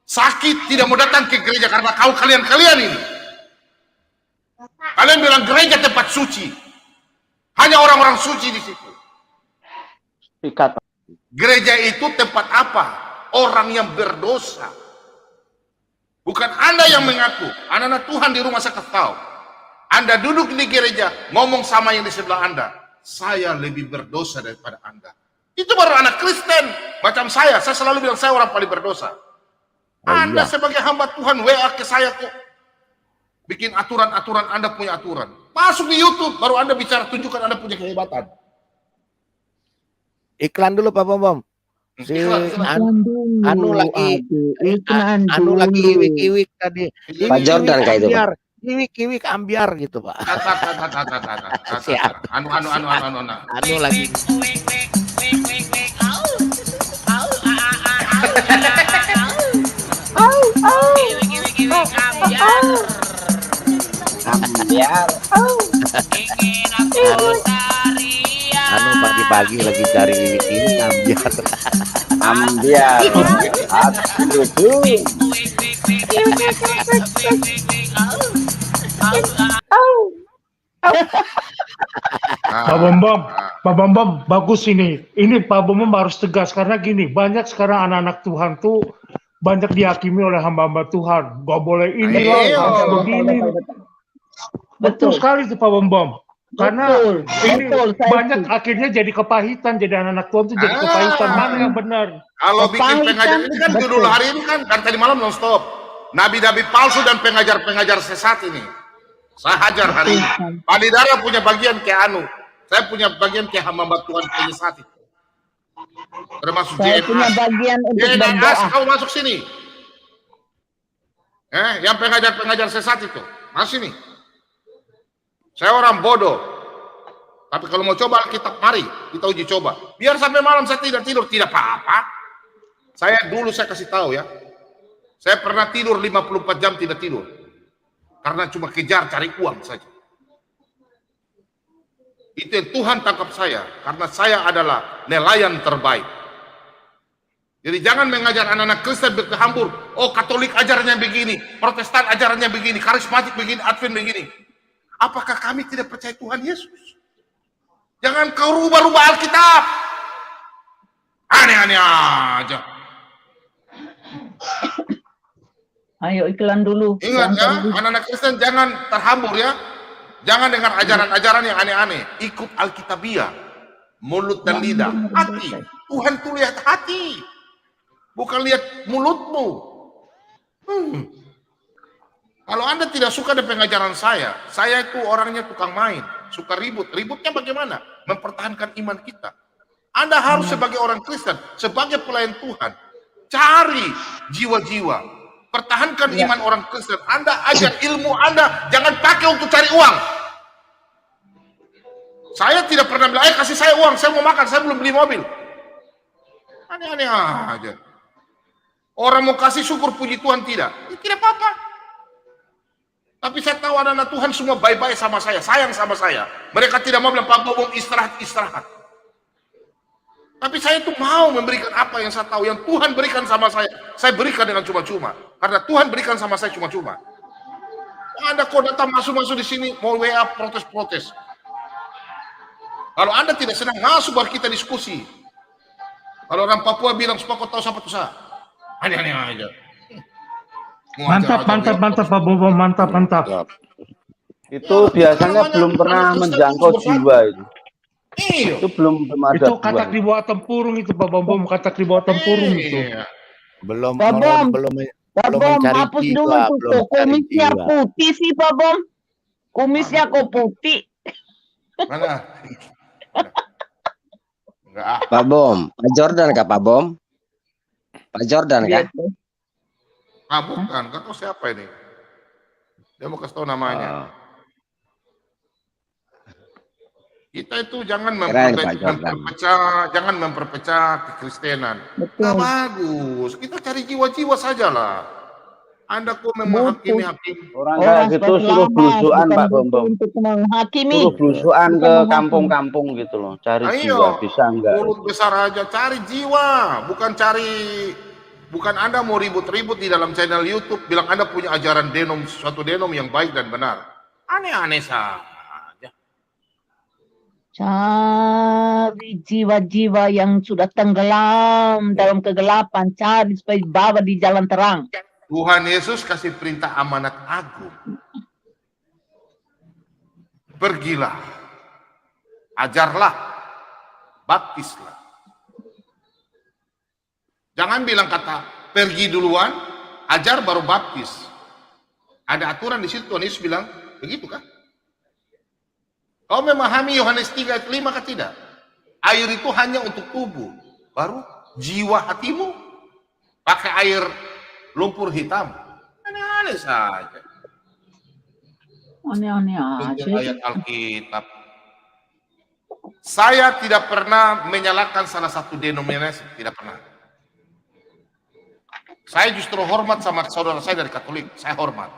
Speaker 2: sakit tidak mau datang ke gereja karena kalian ini. Kalian bilang gereja tempat suci. Hanya orang-orang suci di situ. Gereja itu tempat apa? Orang yang berdosa. Bukan Anda yang mengaku. Anak-anak Tuhan di rumah saya tahu. Anda duduk di gereja, ngomong sama yang di sebelah Anda. Saya lebih berdosa daripada Anda. Itu baru anak Kristen. Macam saya selalu bilang saya orang paling berdosa. Anda sebagai hamba Tuhan WA ke saya kok. Bikin aturan-aturan, Anda punya aturan. Masuk di YouTube, baru Anda bicara, tunjukkan Anda punya kehebatan.
Speaker 20: Iklan dulu Pak Bom. Si Anu lagi iwik tadi.
Speaker 14: Pak Jordan kayak itu, Pak.
Speaker 20: Iwik ambiar gitu, Pak. Anu lagi.
Speaker 14: Ambiar.
Speaker 20: Anu pagi-pagi lagi cari ini ambiar.
Speaker 14: Ambiar.
Speaker 1: Pak Bambam, bagus ini. Ini Pak Bambam harus tegas karena gini, banyak sekarang anak-anak Tuhan tuh banyak dihakimi oleh hamba-hamba Tuhan. Gak boleh ini lah, harus begini. Betul sekali tuh Pak Bambam. Karena ini banyak akhirnya jadi kepahitan, jadi anak-anak Tuhan tuh jadi kepahitan. Mana yang benar?
Speaker 2: Kalau bikin pengajar ini kan judul hari ini kan dari tadi malam non-stop. Nabi-nabi palsu dan pengajar-pengajar sesat ini. Saya hajar hari ini. Pak Didara punya bagian kayak Anu. Saya punya bagian kayak hamba Tuhan penyesat itu. Termasuk
Speaker 17: saya punya bagian untuk
Speaker 2: DNAS, kau masuk sini. Yang pengajar-pengajar sesat itu. Masih nih. Saya orang bodoh. Tapi kalau mau coba Alkitab, mari kita uji coba. Biar sampai malam saya tidak tidur, tidak apa-apa. Saya kasih tahu ya. Saya pernah tidur 54 jam tidak tidur. Karena cuma kejar cari uang saja. Itu yang Tuhan tangkap saya. Karena saya adalah nelayan terbaik. Jadi jangan mengajar anak-anak Kristen berkehambur. Oh Katolik ajarannya begini. Protestan ajarannya begini. Karismatik begini. Advent begini. Apakah kami tidak percaya Tuhan Yesus? Jangan kau rubah-rubah Alkitab. Aneh-aneh aja.
Speaker 17: Ayo iklan dulu.
Speaker 2: Ingat ya, anak-anak Kristen jangan terhambur ya. Jangan dengar ajaran-ajaran yang aneh-aneh. Ikut Alkitabiah. Mulut dan lidah. Hati. Tuhan tuh lihat hati. Bukan lihat mulutmu. Kalau Anda tidak suka dengan pengajaran saya itu orangnya tukang main. Suka ribut. Ributnya bagaimana? Mempertahankan iman kita. Anda harus sebagai orang Kristen, sebagai pelayan Tuhan, cari jiwa-jiwa. Pertahankan iman orang Kristen. Anda ajar ilmu Anda, jangan pakai untuk cari uang. Saya tidak pernah bilang, kasih saya uang, saya mau makan, saya belum beli mobil. Aneh-aneh aja. Orang mau kasih syukur puji Tuhan tidak. Ya, tidak apa-apa. Tapi saya tahu anak-anak Tuhan semua baik-baik sama saya, sayang sama saya. Mereka tidak mau bilang, Pak Bobom istirahat. Tapi saya itu mau memberikan apa yang saya tahu, yang Tuhan berikan sama saya berikan dengan cuma-cuma. Karena Tuhan berikan sama saya cuma-cuma. Anda kok datang masuk-masuk di sini, mau WA protes-protes. Kalau Anda tidak senang, masuk baru kita diskusi. Kalau orang Papua bilang, supaya kau tahu siapa tuh saya. Aneh-aneh aja.
Speaker 1: Mantap Pak Bobom, mantap.
Speaker 6: Itu biasanya belum pernah menjangkau jiwa itu. Itu belum ada.
Speaker 1: Itu katak di bawah tempurung itu Pak Bobom, katak di bawah tempurung itu.
Speaker 20: Belum
Speaker 17: Pak Bom,
Speaker 20: mencari
Speaker 17: hapus
Speaker 20: jiwa,
Speaker 17: dulu tuh kumisnya putih sih Pak Bom. Kumisnya kok putih.
Speaker 2: Mana? Enggak.
Speaker 14: Pak Bom, Pak Jordan kah Pak Bom? Pak Jordan kah?
Speaker 2: Bukan, kau tahu siapa ini? Dia mau kasih tahu namanya. Kita itu jangan memperpecah kekristenan. Nggak bagus. Kita cari jiwa-jiwa sajalah. Anda kok menghakimi-hakimi.
Speaker 6: Orang kayak gitu suruh belusuan Pak Bom.
Speaker 17: Untuk menghakimi.
Speaker 6: Suruh belusuan ke kampung-kampung gitu loh. Cari jiwa, bisa enggak?
Speaker 2: Mulut besar aja, cari jiwa. Bukan Anda mau ribut-ribut di dalam channel YouTube, bilang Anda punya ajaran suatu denom yang baik dan benar. Aneh-aneh saja.
Speaker 17: Cari jiwa-jiwa yang sudah tenggelam dalam kegelapan, cari supaya bawa di jalan terang.
Speaker 2: Tuhan Yesus kasih perintah amanat agung. Pergilah, ajarlah, baptislah. Jangan bilang kata pergi duluan, ajar baru baptis. Ada aturan di situ. Tuhan Yesus bilang begitu kan? Kau memahami Yohanes 3 ayat 5 kah tidak? Air itu hanya untuk tubuh, baru jiwa hatimu pakai air lumpur hitam. Aneh-aneh saja.
Speaker 17: Aneh-aneh aja.
Speaker 2: Ayat Alkitab. Saya tidak pernah menyalahkan salah satu denominasi, tidak pernah. Saya justru hormat sama saudara saya dari Katolik, saya hormat.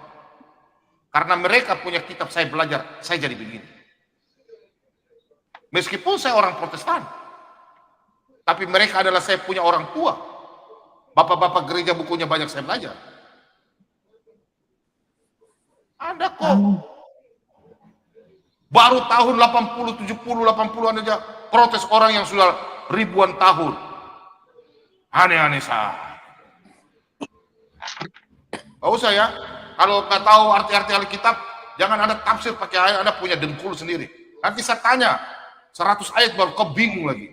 Speaker 2: Karena mereka punya kitab, saya belajar, saya jadi begini. Meskipun saya orang Protestan, tapi mereka adalah saya punya orang tua. Bapak-bapak gereja bukunya banyak saya belajar. Ada kok. Baru tahun 80, 70, 80-an aja protes orang yang sudah ribuan tahun. Aneh-aneh saja. Gak usah ya. Kalau nggak tahu arti-arti Alkitab, jangan Anda tafsir pakai ayat, Anda punya dengkul sendiri. Nanti saya tanya, 100 ayat baru kau bingung lagi.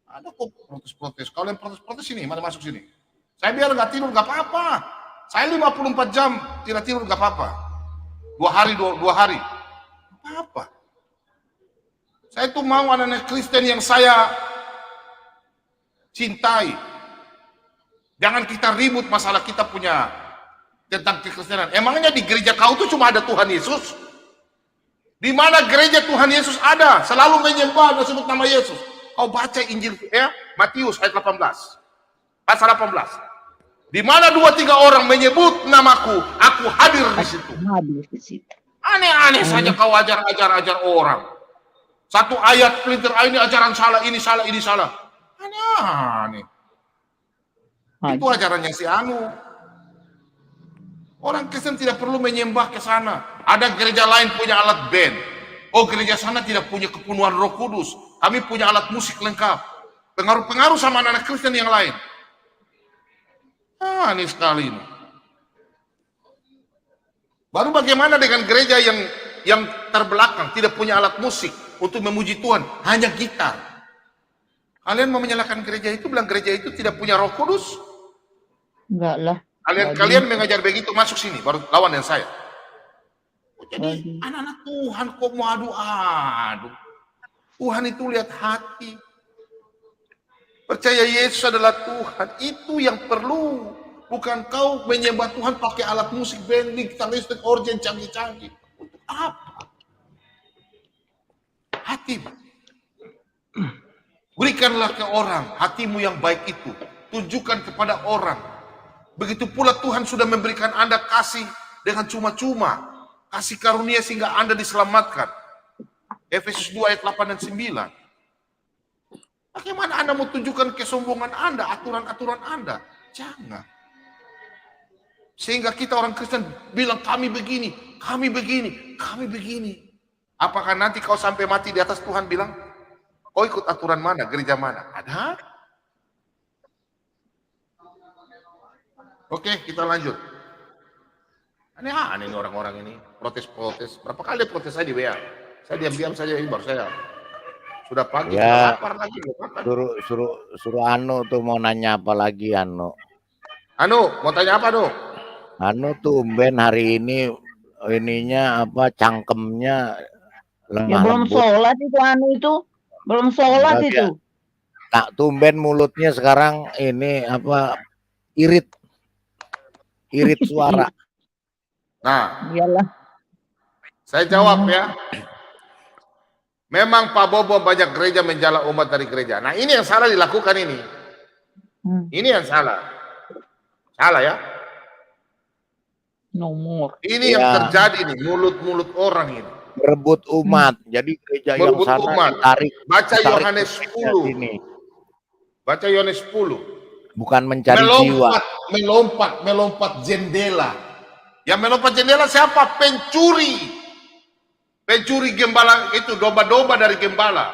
Speaker 2: Ada kok protes-protes. Kalau yang protes-protes sini, mana masuk sini. Saya biar nggak tidur nggak apa-apa. Saya 54 jam tidak tidur nggak apa-apa. 2 hari, 2 hari. Apa? Saya itu mau anak-anak Kristen yang saya cintai. Jangan kita ribut masalah kita punya tentang kekristenan. Emangnya di gereja kau tuh cuma ada Tuhan Yesus? Di mana gereja Tuhan Yesus ada? Selalu menyembah dan sebut nama Yesus. Kau baca Injil ya, Matius ayat 18. Pasal 18. Di mana 2-3 orang menyebut namaku, aku hadir di situ. Aneh-aneh saja kau ajar orang. Satu ayat pelintir ini ajaran salah, ini salah, ini salah. Aneh-aneh. Itu ajarannya si Anu. Orang Kristen tidak perlu menyembah ke sana. Ada gereja lain punya alat band. Oh, gereja sana tidak punya kepenuhan Roh Kudus. Kami punya alat musik lengkap. Pengaruh-pengaruh sama anak-anak Kristen yang lain. Aneh sekali ini. Baru bagaimana dengan gereja yang terbelakang, tidak punya alat musik untuk memuji Tuhan, hanya gitar. Kalian mau menyalahkan gereja itu, bilang gereja itu tidak punya Roh Kudus?
Speaker 17: Enggak lah.
Speaker 2: Kalian mengajar begitu, masuk sini, baru lawan dengan saya. Jadi anak-anak Tuhan kok mau adu-adu. Tuhan itu lihat hati. Percaya Yesus adalah Tuhan. Itu yang perlu. Bukan kau menyembah Tuhan pakai alat musik, band, gitar listrik, organ canggih-canggih. Untuk apa? Hati. Berikanlah ke orang hatimu yang baik itu. Tunjukkan kepada orang. Begitu pula Tuhan sudah memberikan Anda kasih dengan cuma-cuma. Kasih karunia sehingga Anda diselamatkan. Efesus 2 ayat 8 dan 9. Bagaimana Anda mau tunjukkan kesombongan Anda, aturan-aturan Anda? Jangan. Sehingga kita orang Kristen bilang kami begini, kami begini, kami begini. Apakah nanti kau sampai mati di atas Tuhan bilang, kau ikut aturan mana, gereja mana? Ada? Oke, kita lanjut. Aneh-aneh orang-orang ini, protes-protes. Berapa kali protes saya di WA? Saya diam-diam saja, ini baru saya. Sudah pagi,
Speaker 20: Ya,
Speaker 2: sudah lapar lagi.
Speaker 20: suruh Anu tuh mau nanya apa lagi Anu.
Speaker 2: Anu, mau tanya apa Anu?
Speaker 20: Anu tumben hari ini ininya apa cangkemnya
Speaker 17: Ya
Speaker 20: lemah
Speaker 17: belum
Speaker 20: lembut.
Speaker 17: sholat itu Anu itu. Belum sholat
Speaker 20: Enggak,
Speaker 17: itu.
Speaker 20: Tak tumben mulutnya sekarang ini apa irit suara.
Speaker 2: Nah,
Speaker 17: Iyalah.
Speaker 2: saya jawab ya. Memang Pak Bobo banyak gereja menjala umat dari gereja. Nah, ini yang salah dilakukan ini. Ini yang salah. Salah ya.
Speaker 17: Nomor.
Speaker 2: Ini yang
Speaker 20: Ya.
Speaker 2: terjadi nih, mulut-mulut orang ini.
Speaker 20: Berebut umat. Jadi gereja yang
Speaker 2: Berebut
Speaker 20: sana
Speaker 2: umat.
Speaker 20: ditarik.
Speaker 2: Baca
Speaker 20: ditarik
Speaker 2: Yohanes
Speaker 20: ke gereja
Speaker 2: 10.
Speaker 20: sini.
Speaker 2: Baca Yohanes 10.
Speaker 20: Bukan mencari jiwa.
Speaker 2: Melompat jendela. Yang melompat jendela siapa? Pencuri. Pencuri gembala itu, domba-domba dari gembala.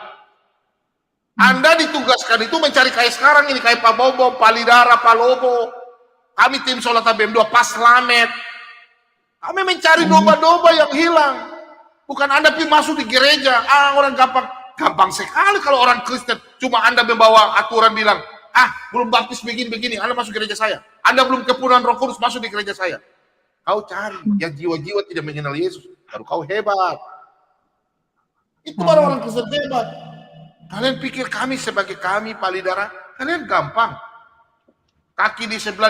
Speaker 2: Anda ditugaskan itu mencari kayak sekarang ini, kayak Pak Bobo, Pak Lidara, Pak Lobo. Kami tim Solat BM2, Pak Slamet. Kami mencari domba-domba yang hilang. Bukan Anda pergi masuk di gereja. Orang gampang sekali kalau orang Kristen. Cuma Anda membawa aturan bilang, belum baptis begini-begini, Anda masuk gereja saya. Anda belum kepenuhan Roh Kudus, masuk di gereja saya. Kau cari yang jiwa-jiwa tidak mengenal Yesus, baru kau hebat. Itu baru orang Kristen hebat. Kalian pikir kami sebagai kami, Pak Lidara, kalian gampang. Kaki di sebelah